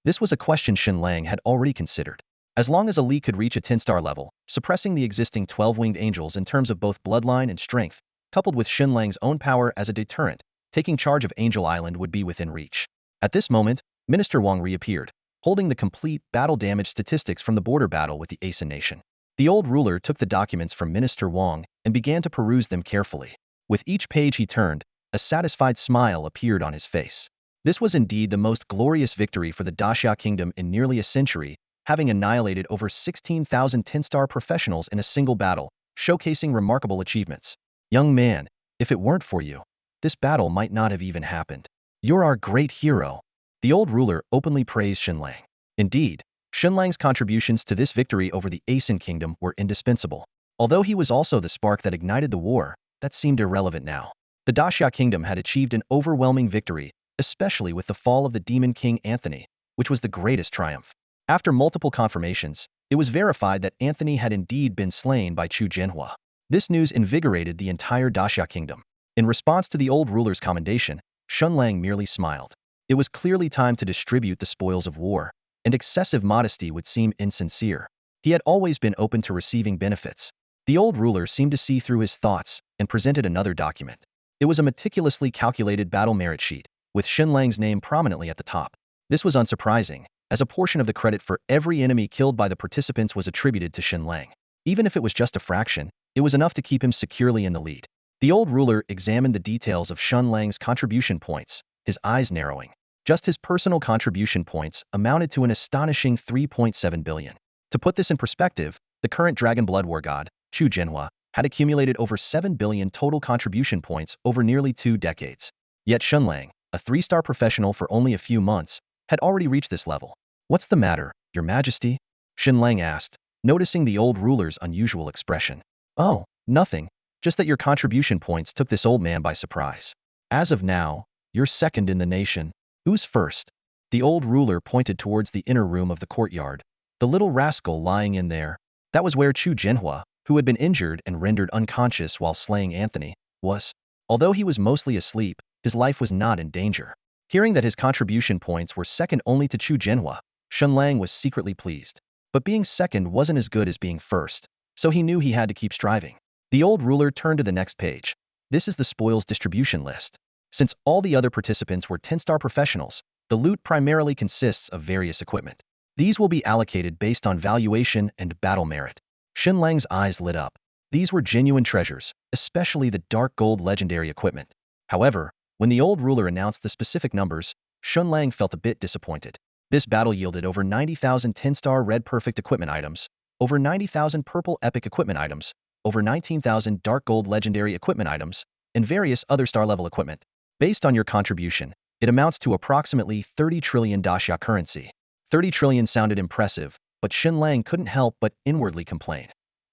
This was a question Shen Lang had already considered. As long as Ali could reach a 10-star level, suppressing the existing 12-winged angels in terms of both bloodline and strength, coupled with Shen Lang's own power as a deterrent, taking charge of Angel Island would be within reach. At this moment, Minister Wang reappeared, holding the complete battle damage statistics from the border battle with the Asen nation. The old ruler took the documents from Minister Wang and began to peruse them carefully. With each page he turned, a satisfied smile appeared on his face. This was indeed the most glorious victory for the Daxia Kingdom in nearly a century, having annihilated over 16,000 10-star professionals in a single battle, showcasing remarkable achievements. "Young man, if it weren't for you, this battle might not have even happened. You're our great hero." The old ruler openly praised Shen Lang. Indeed, Shen Lang's contributions to this victory over the Asen Kingdom were indispensable. Although he was also the spark that ignited the war, that seemed irrelevant now. The Daxia Kingdom had achieved an overwhelming victory, especially with the fall of the Demon King Anthony, which was the greatest triumph. After multiple confirmations, it was verified that Anthony had indeed been slain by Zhu Jinhua. This news invigorated the entire Daxia Kingdom. In response to the old ruler's commendation, Shen Lang merely smiled. It was clearly time to distribute the spoils of war, and excessive modesty would seem insincere. He had always been open to receiving benefits. The old ruler seemed to see through his thoughts and presented another document. It was a meticulously calculated battle merit sheet, with Shen Lang's name prominently at the top. This was unsurprising, as a portion of the credit for every enemy killed by the participants was attributed to Shen Lang. Even if it was just a fraction, it was enough to keep him securely in the lead. The old ruler examined the details of Shen Lang's contribution points, his eyes narrowing. Just his personal contribution points amounted to an astonishing 3.7 billion. To put this in perspective, the current Dragon Blood War god, Chu Jinhua, had accumulated over 7 billion total contribution points over nearly 2 decades. Yet Shen Lang, a 3-star professional for only a few months, had already reached this level. "What's the matter, Your Majesty?" Shen Lang asked, noticing the old ruler's unusual expression. "Oh, nothing. Just that your contribution points took this old man by surprise. As of now, you're second in the nation. Who's first?" The old ruler pointed towards the inner room of the courtyard. The little rascal lying in there. That was where Chu Jinhua, who had been injured and rendered unconscious while slaying Anthony, was. Although he was mostly asleep, his life was not in danger. Hearing that his contribution points were second only to Chu Jinhua, Shen Lang was secretly pleased. But being second wasn't as good as being first, so he knew he had to keep striving. The old ruler turned to the next page. This is the spoils distribution list. Since all the other participants were 10-star professionals, the loot primarily consists of various equipment. These will be allocated based on valuation and battle merit. Shen Lang's eyes lit up. These were genuine treasures, especially the dark gold legendary equipment. However, when the old ruler announced the specific numbers, Shen Lang felt a bit disappointed. This battle yielded over 90,000 10-star red perfect equipment items, over 90,000 purple epic equipment items, over 19,000 dark gold legendary equipment items, and various other star-level equipment. Based on your contribution, it amounts to approximately 30 trillion Daxia currency. 30 trillion sounded impressive, but Shen Lang couldn't help but inwardly complain.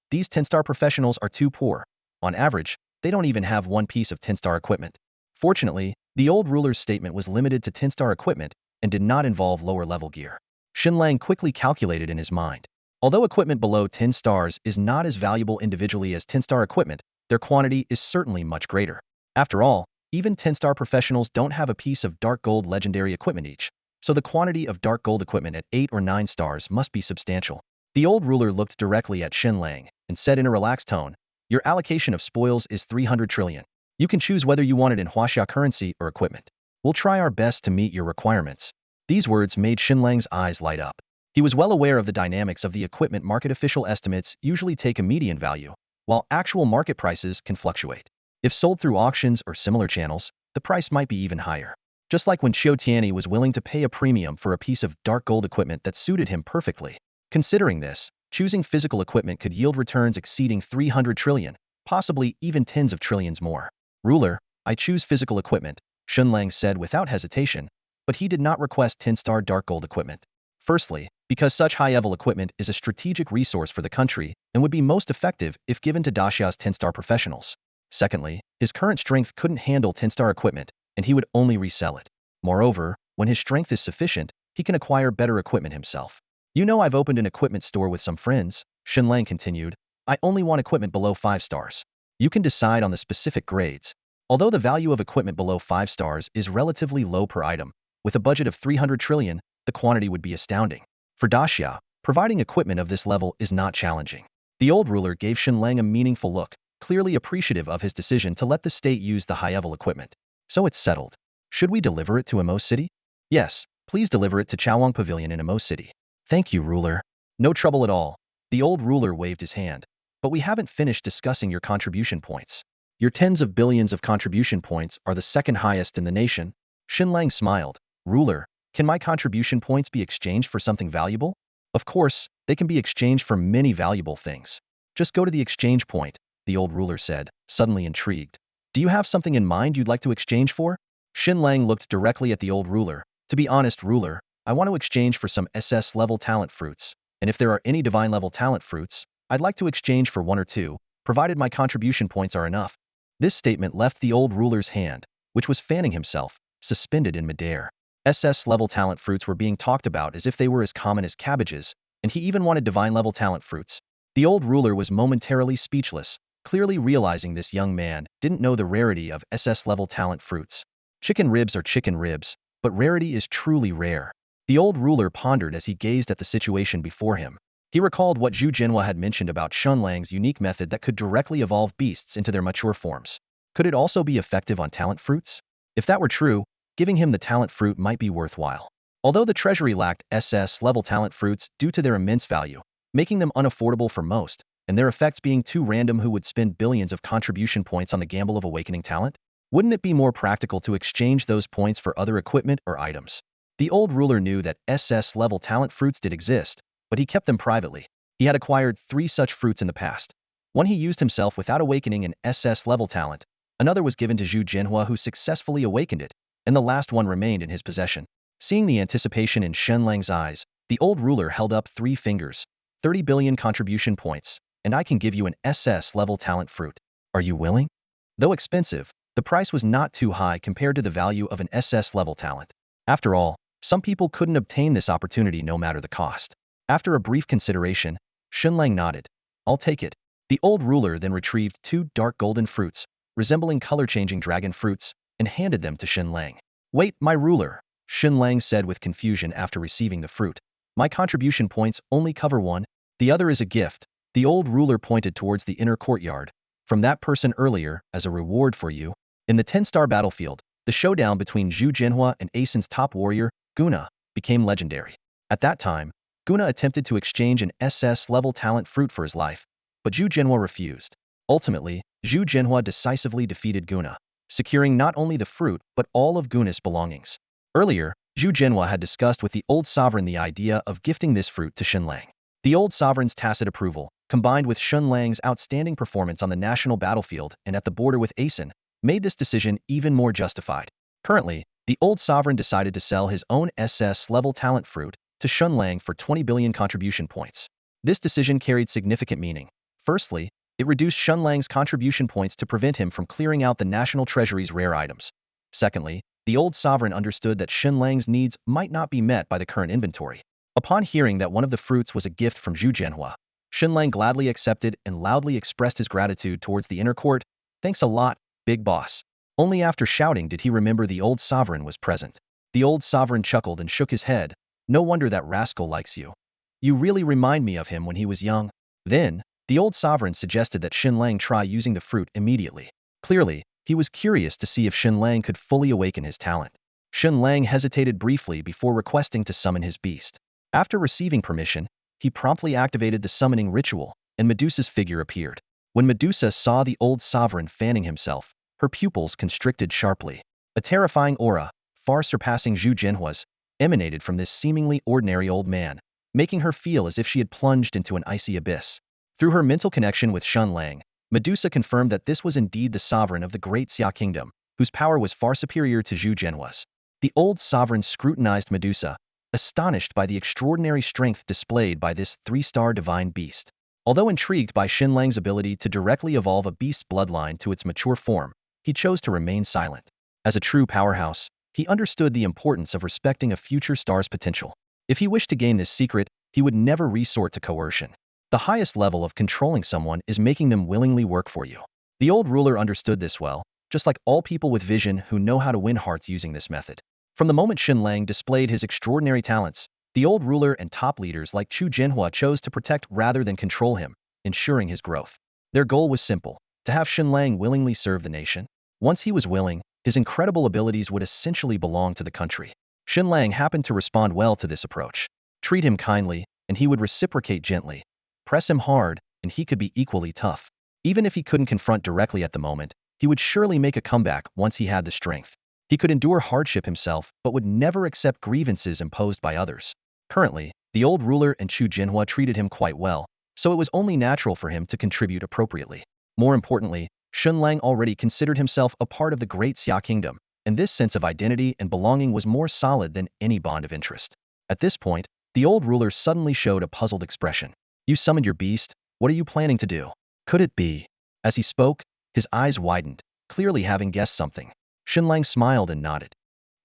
These 10-star professionals are too poor. On average, they don't even have one piece of 10-star equipment. Fortunately, the old ruler's statement was limited to 10-star equipment and did not involve lower-level gear. Shen Lang quickly calculated in his mind. Although equipment below 10 stars is not as valuable individually as 10-star equipment, their quantity is certainly much greater. After all, even 10-star professionals don't have a piece of dark gold legendary equipment each, so the quantity of dark gold equipment at 8 or 9 stars must be substantial. The old ruler looked directly at Shen Lang and said in a relaxed tone, "Your allocation of spoils is 300 trillion. You can choose whether you want it in Huaxia currency or equipment. We'll try our best to meet your requirements." These words made Shen Lang's eyes light up. He was well aware of the dynamics of the equipment market. Official estimates usually take a median value, while actual market prices can fluctuate. If sold through auctions or similar channels, the price might be even higher. Just like when Qiu Tianyi was willing to pay a premium for a piece of dark gold equipment that suited him perfectly. Considering this, choosing physical equipment could yield returns exceeding 300 trillion, possibly even tens of trillions more. "Ruler, I choose physical equipment," Shen Lang said without hesitation, but he did not request 10-star dark gold equipment. Firstly, because such high-level equipment is a strategic resource for the country and would be most effective if given to Daxia's 10-star professionals. Secondly, his current strength couldn't handle 10-star equipment, and he would only resell it. Moreover, when his strength is sufficient, he can acquire better equipment himself. "You know, I've opened an equipment store with some friends," Shen Lang continued. "I only want equipment below 5 stars. You can decide on the specific grades." Although the value of equipment below 5 stars is relatively low per item, with a budget of 300 trillion, the quantity would be astounding. For Daxia, providing equipment of this level is not challenging. The old ruler gave Shen Lang a meaningful look, clearly appreciative of his decision to let the state use the high-level equipment. "So it's settled. Should we deliver it to Imo City?" "Yes, please deliver it to Chawang Pavilion in Imo City." "Thank you, ruler." "No trouble at all." The old ruler waved his hand. "But we haven't finished discussing your contribution points. Your tens of billions of contribution points are the second highest in the nation." Shen Lang smiled. "Ruler, can my contribution points be exchanged for something valuable?" "Of course, they can be exchanged for many valuable things. Just go to the exchange point," the old ruler said, suddenly intrigued. "Do you have something in mind you'd like to exchange for?" Shen Lang looked directly at the old ruler. "To be honest, ruler, I want to exchange for some SS-level talent fruits, and if there are any divine-level talent fruits, I'd like to exchange for 1 or 2, provided my contribution points are enough." This statement left the old ruler's hand, which was fanning himself, suspended in midair. SS-level talent fruits were being talked about as if they were as common as cabbages, and he even wanted divine-level talent fruits. The old ruler was momentarily speechless, clearly realizing this young man didn't know the rarity of SS-level talent fruits. Chicken ribs are chicken ribs, but rarity is truly rare. The old ruler pondered as he gazed at the situation before him. He recalled what Zhu Jinhua had mentioned about Shen Lang's unique method that could directly evolve beasts into their mature forms. Could it also be effective on talent fruits? If that were true, giving him the talent fruit might be worthwhile. Although the treasury lacked SS-level talent fruits due to their immense value, making them unaffordable for most, and their effects being too random, who would spend billions of contribution points on the gamble of awakening talent? Wouldn't it be more practical to exchange those points for other equipment or items? The old ruler knew that SS-level talent fruits did exist, but he kept them privately. He had acquired 3 such fruits in the past. One he used himself without awakening an SS-level talent, another was given to Zhu Jinhua, who successfully awakened it, and the last one remained in his possession. Seeing the anticipation in Shen Lang's eyes, the old ruler held up 3 fingers. 30 billion contribution points, and I can give you an SS-level talent fruit. Are you willing? Though expensive, the price was not too high compared to the value of an SS-level talent. After all, some people couldn't obtain this opportunity no matter the cost. After a brief consideration, Shen Lang nodded. I'll take it. The old ruler then retrieved 2 dark golden fruits, resembling color-changing dragon fruits, and handed them to Shen Lang. Wait, my ruler, Shen Lang said with confusion after receiving the fruit. My contribution points only cover one, the other is a gift. The old ruler pointed towards the inner courtyard. From that person earlier, as a reward for you. In the 10-star battlefield, the showdown between Zhu Jinhua and Asen's top warrior, Guna, became legendary. At that time, Guna attempted to exchange an SS-level talent fruit for his life, but Zhu Jinhua refused. Ultimately, Zhu Jinhua decisively defeated Guna, securing not only the fruit but all of Guna's belongings. Earlier, Zhu Jinhua had discussed with the old sovereign the idea of gifting this fruit to Shen Lang. The old sovereign's tacit approval, combined with Shen Lang's outstanding performance on the national battlefield and at the border with Asen, made this decision even more justified. Currently, the old sovereign decided to sell his own SS-level talent fruit to Shen Lang for 20 billion contribution points. This decision carried significant meaning. Firstly, it reduced Shen Lang's contribution points to prevent him from clearing out the national treasury's rare items. Secondly, the old sovereign understood that Shen Lang's needs might not be met by the current inventory. Upon hearing that one of the fruits was a gift from Zhu Jinhua, Shen Lang gladly accepted and loudly expressed his gratitude towards the inner court. Thanks a lot, big boss. Only after shouting did he remember the old sovereign was present. The old sovereign chuckled and shook his head. No wonder that rascal likes you. You really remind me of him when he was young. Then, the old sovereign suggested that Shen Lang try using the fruit immediately. Clearly, he was curious to see if Shen Lang could fully awaken his talent. Shen Lang hesitated briefly before requesting to summon his beast. After receiving permission, he promptly activated the summoning ritual, and Medusa's figure appeared. When Medusa saw the old sovereign fanning himself, her pupils constricted sharply. A terrifying aura, far surpassing Zhu Jinhua's, emanated from this seemingly ordinary old man, making her feel as if she had plunged into an icy abyss. Through her mental connection with Shen Lang, Medusa confirmed that this was indeed the sovereign of the Great Xia Kingdom, whose power was far superior to Zhu Jinhua's. The old sovereign scrutinized Medusa, astonished by the extraordinary strength displayed by this 3-star divine beast. Although intrigued by Shen Lang's ability to directly evolve a beast's bloodline to its mature form, he chose to remain silent. As a true powerhouse, he understood the importance of respecting a future star's potential. If he wished to gain this secret, he would never resort to coercion. The highest level of controlling someone is making them willingly work for you. The old ruler understood this well, just like all people with vision who know how to win hearts using this method. From the moment Shen Lang displayed his extraordinary talents, the old ruler and top leaders like Zhu Jinhua chose to protect rather than control him, ensuring his growth. Their goal was simple: to have Shen Lang willingly serve the nation. Once he was willing, his incredible abilities would essentially belong to the country. Shen Lang happened to respond well to this approach. Treat him kindly, and he would reciprocate gently. Press him hard, and he could be equally tough. Even if he couldn't confront directly at the moment, he would surely make a comeback once he had the strength. He could endure hardship himself, but would never accept grievances imposed by others. Currently, the old ruler and Zhu Jinhua treated him quite well, so it was only natural for him to contribute appropriately. More importantly, Shen Lang already considered himself a part of the Great Xia Kingdom, and this sense of identity and belonging was more solid than any bond of interest. At this point, the old ruler suddenly showed a puzzled expression. You summoned your beast, what are you planning to do? Could it be? As he spoke, his eyes widened, clearly having guessed something. Shen Lang smiled and nodded.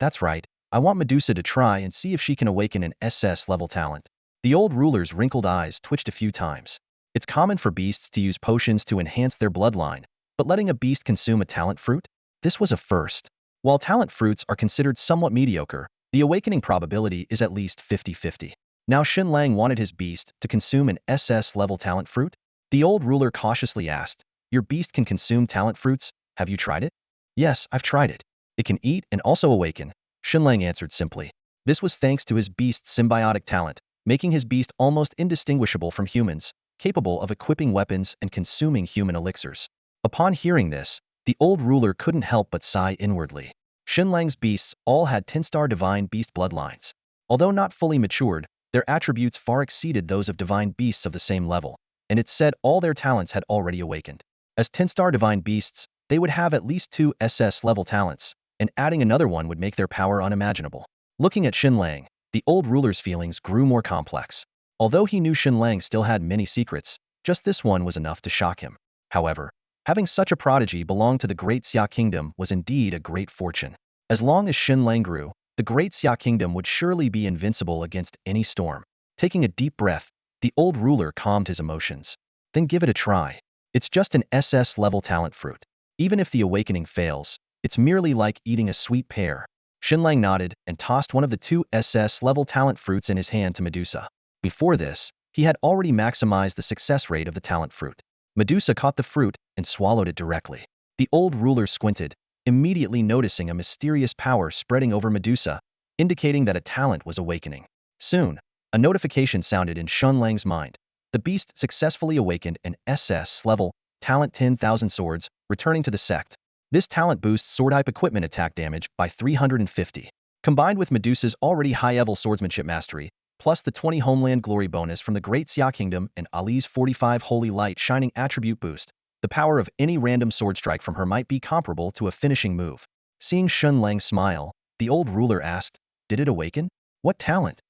That's right, I want Medusa to try and see if she can awaken an SS-level talent. The old ruler's wrinkled eyes twitched a few times. It's common for beasts to use potions to enhance their bloodline, but letting a beast consume a talent fruit? This was a first. While talent fruits are considered somewhat mediocre, the awakening probability is at least 50-50. Now Shen Lang wanted his beast to consume an SS-level talent fruit? The old ruler cautiously asked, your beast can consume talent fruits? Have you tried it? Yes, I've tried it. It can eat and also awaken, Shen Lang answered simply. This was thanks to his beast's symbiotic talent, making his beast almost indistinguishable from humans, capable of equipping weapons and consuming human elixirs. Upon hearing this, the old ruler couldn't help but sigh inwardly. Shen Lang's beasts all had 10-star divine beast bloodlines. Although not fully matured, their attributes far exceeded those of divine beasts of the same level, and it's said all their talents had already awakened. As 10-star divine beasts, they would have at least 2 SS-level talents, and adding another one would make their power unimaginable. Looking at Shen Lang, the old ruler's feelings grew more complex. Although he knew Shen Lang still had many secrets, just this one was enough to shock him. However, having such a prodigy belong to the Great Xia Kingdom was indeed a great fortune. As long as Shen Lang grew, the Great Xia Kingdom would surely be invincible against any storm. Taking a deep breath, the old ruler calmed his emotions. Then give it a try. It's just an SS-level talent fruit. Even if the awakening fails, it's merely like eating a sweet pear. Shen Lang nodded and tossed one of the 2 SS-level talent fruits in his hand to Medusa. Before this, he had already maximized the success rate of the talent fruit. Medusa caught the fruit and swallowed it directly. The old ruler squinted, immediately noticing a mysterious power spreading over Medusa, indicating that a talent was awakening. Soon, a notification sounded in Shen Lang's mind. The beast successfully awakened an SS-level talent 10,000 swords, returning to the sect. This talent boosts sword-type equipment attack damage by 350. Combined with Medusa's already high-level swordsmanship mastery, plus the 20 Homeland Glory bonus from the Great Xia Kingdom and Ali's 45 Holy Light Shining attribute boost, the power of any random sword strike from her might be comparable to a finishing move. Seeing Shen Lang smile, the old ruler asked, did it awaken? What talent?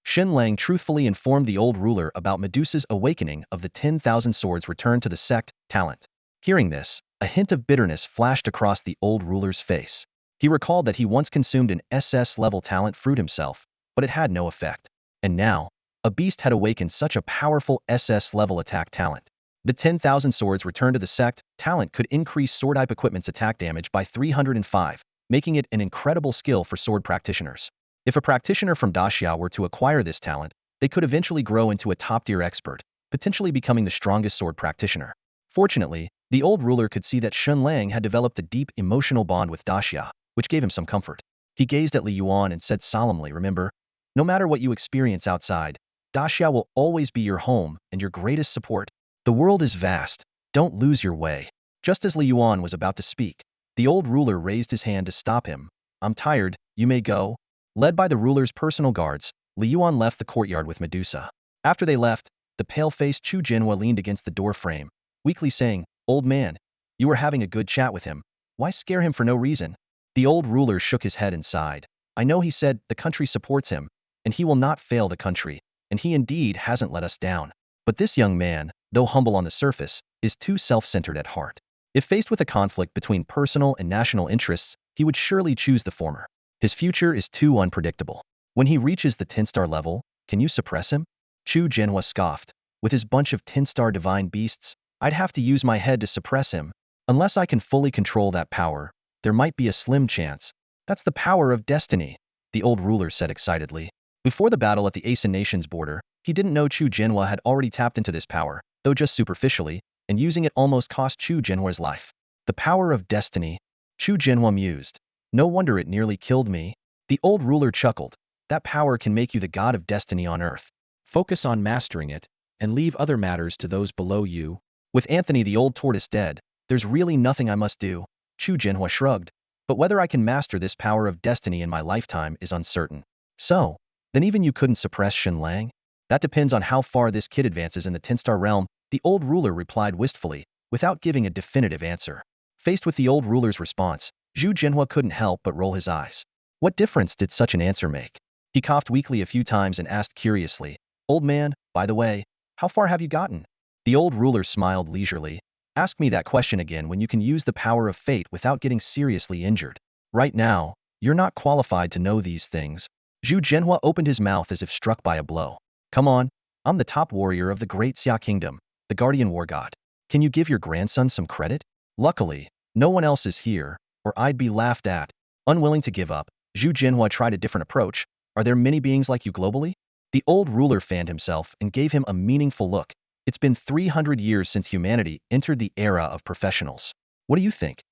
Shen Lang truthfully informed the old ruler about Medusa's awakening of the 10,000 swords returned to the sect talent. Hearing this, a hint of bitterness flashed across the old ruler's face. He recalled that he once consumed an SS-level talent fruit himself, but it had no effect. And now, a beast had awakened such a powerful SS-level attack talent. The 10,000 swords returned to the sect talent could increase sword-type equipment's attack damage by 305, making it an incredible skill for sword practitioners. If a practitioner from Daxia were to acquire this talent, they could eventually grow into a top-tier expert, potentially becoming the strongest sword practitioner. Fortunately, the old ruler could see that Shen Lang had developed a deep emotional bond with Daxia, which gave him some comfort. He gazed at Li Yuan and said solemnly, remember, no matter what you experience outside, Daxia will always be your home and your greatest support. The world is vast, don't lose your way. Just as Li Yuan was about to speak, the old ruler raised his hand to stop him. I'm tired, you may go. Led by the ruler's personal guards, Li Yuan left the courtyard with Medusa. After they left, the pale-faced Chu Jinhua leaned against the door frame, weakly saying, old man, you were having a good chat with him. Why scare him for no reason? The old ruler shook his head and sighed. I know he said the country supports him, and he will not fail the country, and he indeed hasn't let us down. But this young man, though humble on the surface, is too self-centered at heart. If faced with a conflict between personal and national interests, he would surely choose the former. His future is too unpredictable. When he reaches the 10-star level, can you suppress him? Chu Jinhua scoffed. With his bunch of 10-star divine beasts, I'd have to use my head to suppress him. Unless I can fully control that power, there might be a slim chance. That's the power of destiny, the old ruler said excitedly. Before the battle at the Asian nations border, he didn't know Chu Jinhua had already tapped into this power, though just superficially, and using it almost cost Chu Jinhua's life. The power of destiny, Chu Jinhua mused. No wonder it nearly killed me. The old ruler chuckled. That power can make you the god of destiny on earth. Focus on mastering it, and leave other matters to those below you. With Anthony the old tortoise dead, there's really nothing I must do. Chu Jinhua shrugged. But whether I can master this power of destiny in my lifetime is uncertain. So, then even you couldn't suppress Shen Lang? That depends on how far this kid advances in the 10-star realm, the old ruler replied wistfully, without giving a definitive answer. Faced with the old ruler's response, Zhu Jinhua couldn't help but roll his eyes. What difference did such an answer make? He coughed weakly a few times and asked curiously, old man, by the way, how far have you gotten? The old ruler smiled leisurely. Ask me that question again when you can use the power of fate without getting seriously injured. Right now, you're not qualified to know these things. Zhu Jinhua opened his mouth as if struck by a blow. Come on, I'm the top warrior of the Great Xia Kingdom, the guardian war god. Can you give your grandson some credit? Luckily, no one else is here, or I'd be laughed at. Unwilling to give up, Zhu Jinhua tried a different approach. Are there many beings like you globally? The old ruler fanned himself and gave him a meaningful look. It's been 300 years since humanity entered the era of professionals. What do you think?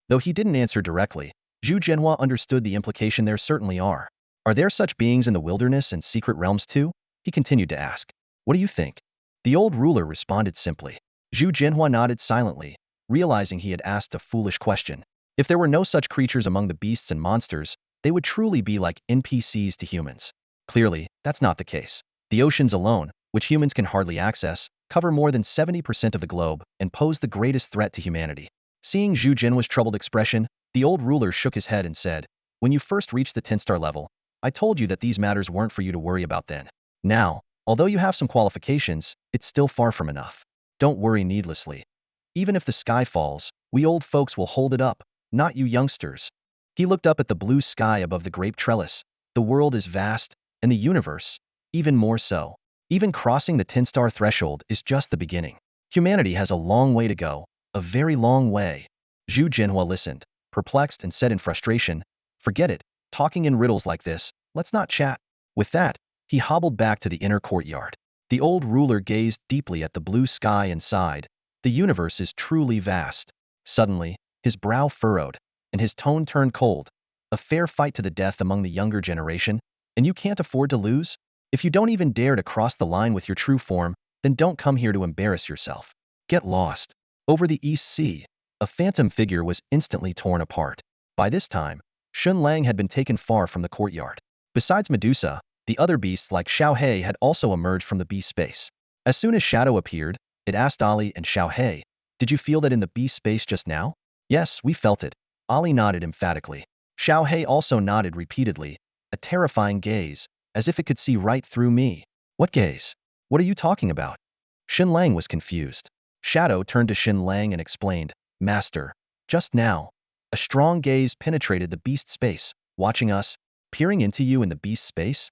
Though he didn't answer directly, Zhu Jianhua understood the implication. There certainly are. Are there such beings in the wilderness and secret realms too? He continued to ask. What do you think? The old ruler responded simply. Zhu Jianhua nodded silently, realizing he had asked a foolish question. If there were no such creatures among the beasts and monsters, they would truly be like NPCs to humans. Clearly, that's not the case. The oceans alone, which humans can hardly access, cover more than 70% of the globe and pose the greatest threat to humanity. Seeing Zhu Jinhua's troubled expression, the old ruler shook his head and said, when you first reached the 10-star level, I told you that these matters weren't for you to worry about then. Now, although you have some qualifications, it's still far from enough. Don't worry needlessly. Even if the sky falls, we old folks will hold it up, not you youngsters. He looked up at the blue sky above the grape trellis. The world is vast, and the universe, even more so. Even crossing the 10-star threshold is just the beginning. Humanity has a long way to go, a very long way. Zhu Jinhua listened, perplexed, and said in frustration, forget it, talking in riddles like this, let's not chat. With that, he hobbled back to the inner courtyard. The old ruler gazed deeply at the blue sky and sighed. The universe is truly vast. Suddenly, his brow furrowed, and his tone turned cold. A fair fight to the death among the younger generation, and you can't afford to lose? If you don't even dare to cross the line with your true form, then don't come here to embarrass yourself. Get lost. Over the East Sea, a phantom figure was instantly torn apart. By this time, Shen Lang had been taken far from the courtyard. Besides Medusa, the other beasts like Xiao He had also emerged from the beast space. As soon as Shadow appeared, it asked Ali and Xiao He, did you feel that in the beast space just now? Yes, we felt it. Ali nodded emphatically. Xiao He also nodded repeatedly, a terrifying gaze, as if it could see right through me. What gaze? What are you talking about? Shen Lang was confused. Shadow turned to Shen Lang and explained, Master, just now, a strong gaze penetrated the beast space, watching us, peering into you in the beast space?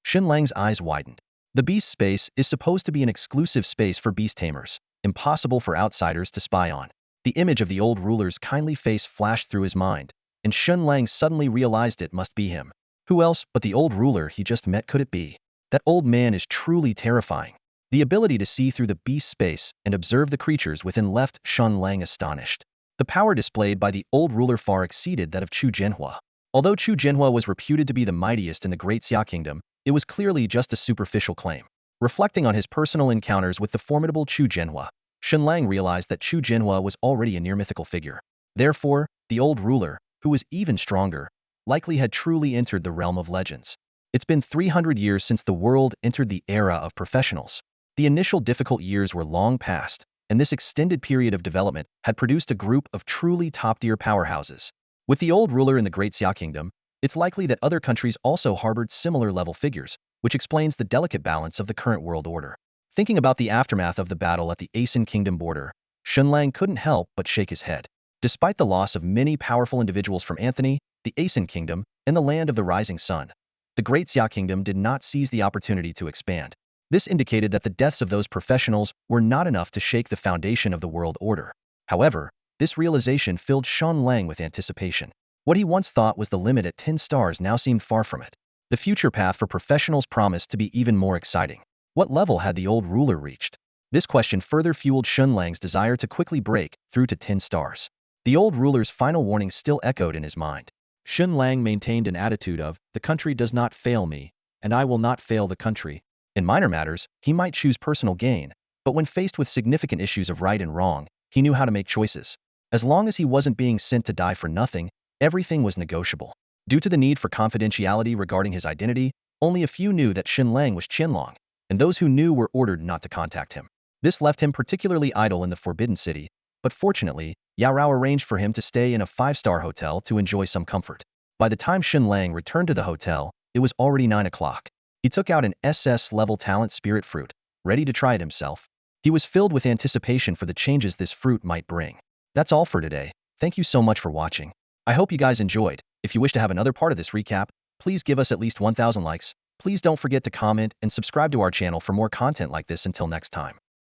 Shen Lang's eyes widened. The beast space is supposed to be an exclusive space for beast tamers, impossible for outsiders to spy on. The image of the old ruler's kindly face flashed through his mind, and Shen Lang suddenly realized it must be him. Who else but the old ruler he just met could it be? That old man is truly terrifying. The ability to see through the beast space and observe the creatures within left Shen Lang astonished. The power displayed by the old ruler far exceeded that of Zhu Jianhua. Although Zhu Jianhua was reputed to be the mightiest in the Great Xia Kingdom, it was clearly just a superficial claim. Reflecting on his personal encounters with the formidable Zhu Jianhua, Shen Lang realized that Zhu Jianhua was already a near-mythical figure. Therefore, the old ruler, who was even stronger, likely had truly entered the realm of legends. It's been 300 years since the world entered the era of professionals. The initial difficult years were long past, and this extended period of development had produced a group of truly top-tier powerhouses. With the old ruler in the Great Xia Kingdom, it's likely that other countries also harbored similar level figures, which explains the delicate balance of the current world order. Thinking about the aftermath of the battle at the Asen Kingdom border, Shen Lang couldn't help but shake his head. Despite the loss of many powerful individuals from Anthony, the Asen Kingdom, and the land of the rising sun, the Great Xia Kingdom did not seize the opportunity to expand. This indicated that the deaths of those professionals were not enough to shake the foundation of the world order. However, this realization filled Shen Lang with anticipation. What he once thought was the limit at 10 stars now seemed far from it. The future path for professionals promised to be even more exciting. What level had the old ruler reached? This question further fueled Shen Lang's desire to quickly break through to 10 stars. The old ruler's final warning still echoed in his mind. Shen Lang maintained an attitude of, the country does not fail me, and I will not fail the country. In minor matters, he might choose personal gain, but when faced with significant issues of right and wrong, he knew how to make choices. As long as he wasn't being sent to die for nothing, everything was negotiable. Due to the need for confidentiality regarding his identity, only a few knew that Shen Lang was Qianlong, and those who knew were ordered not to contact him. This left him particularly idle in the Forbidden City, but fortunately, Yao Rao arranged for him to stay in a 5-star hotel to enjoy some comfort. By the time Shen Lang returned to the hotel, it was already 9 o'clock. He took out an SS-level talent spirit fruit, ready to try it himself. He was filled with anticipation for the changes this fruit might bring. That's all for today. Thank you so much for watching. I hope you guys enjoyed. If you wish to have another part of this recap, please give us at least 1,000 likes. Please don't forget to comment and subscribe to our channel for more content like this. Until next time.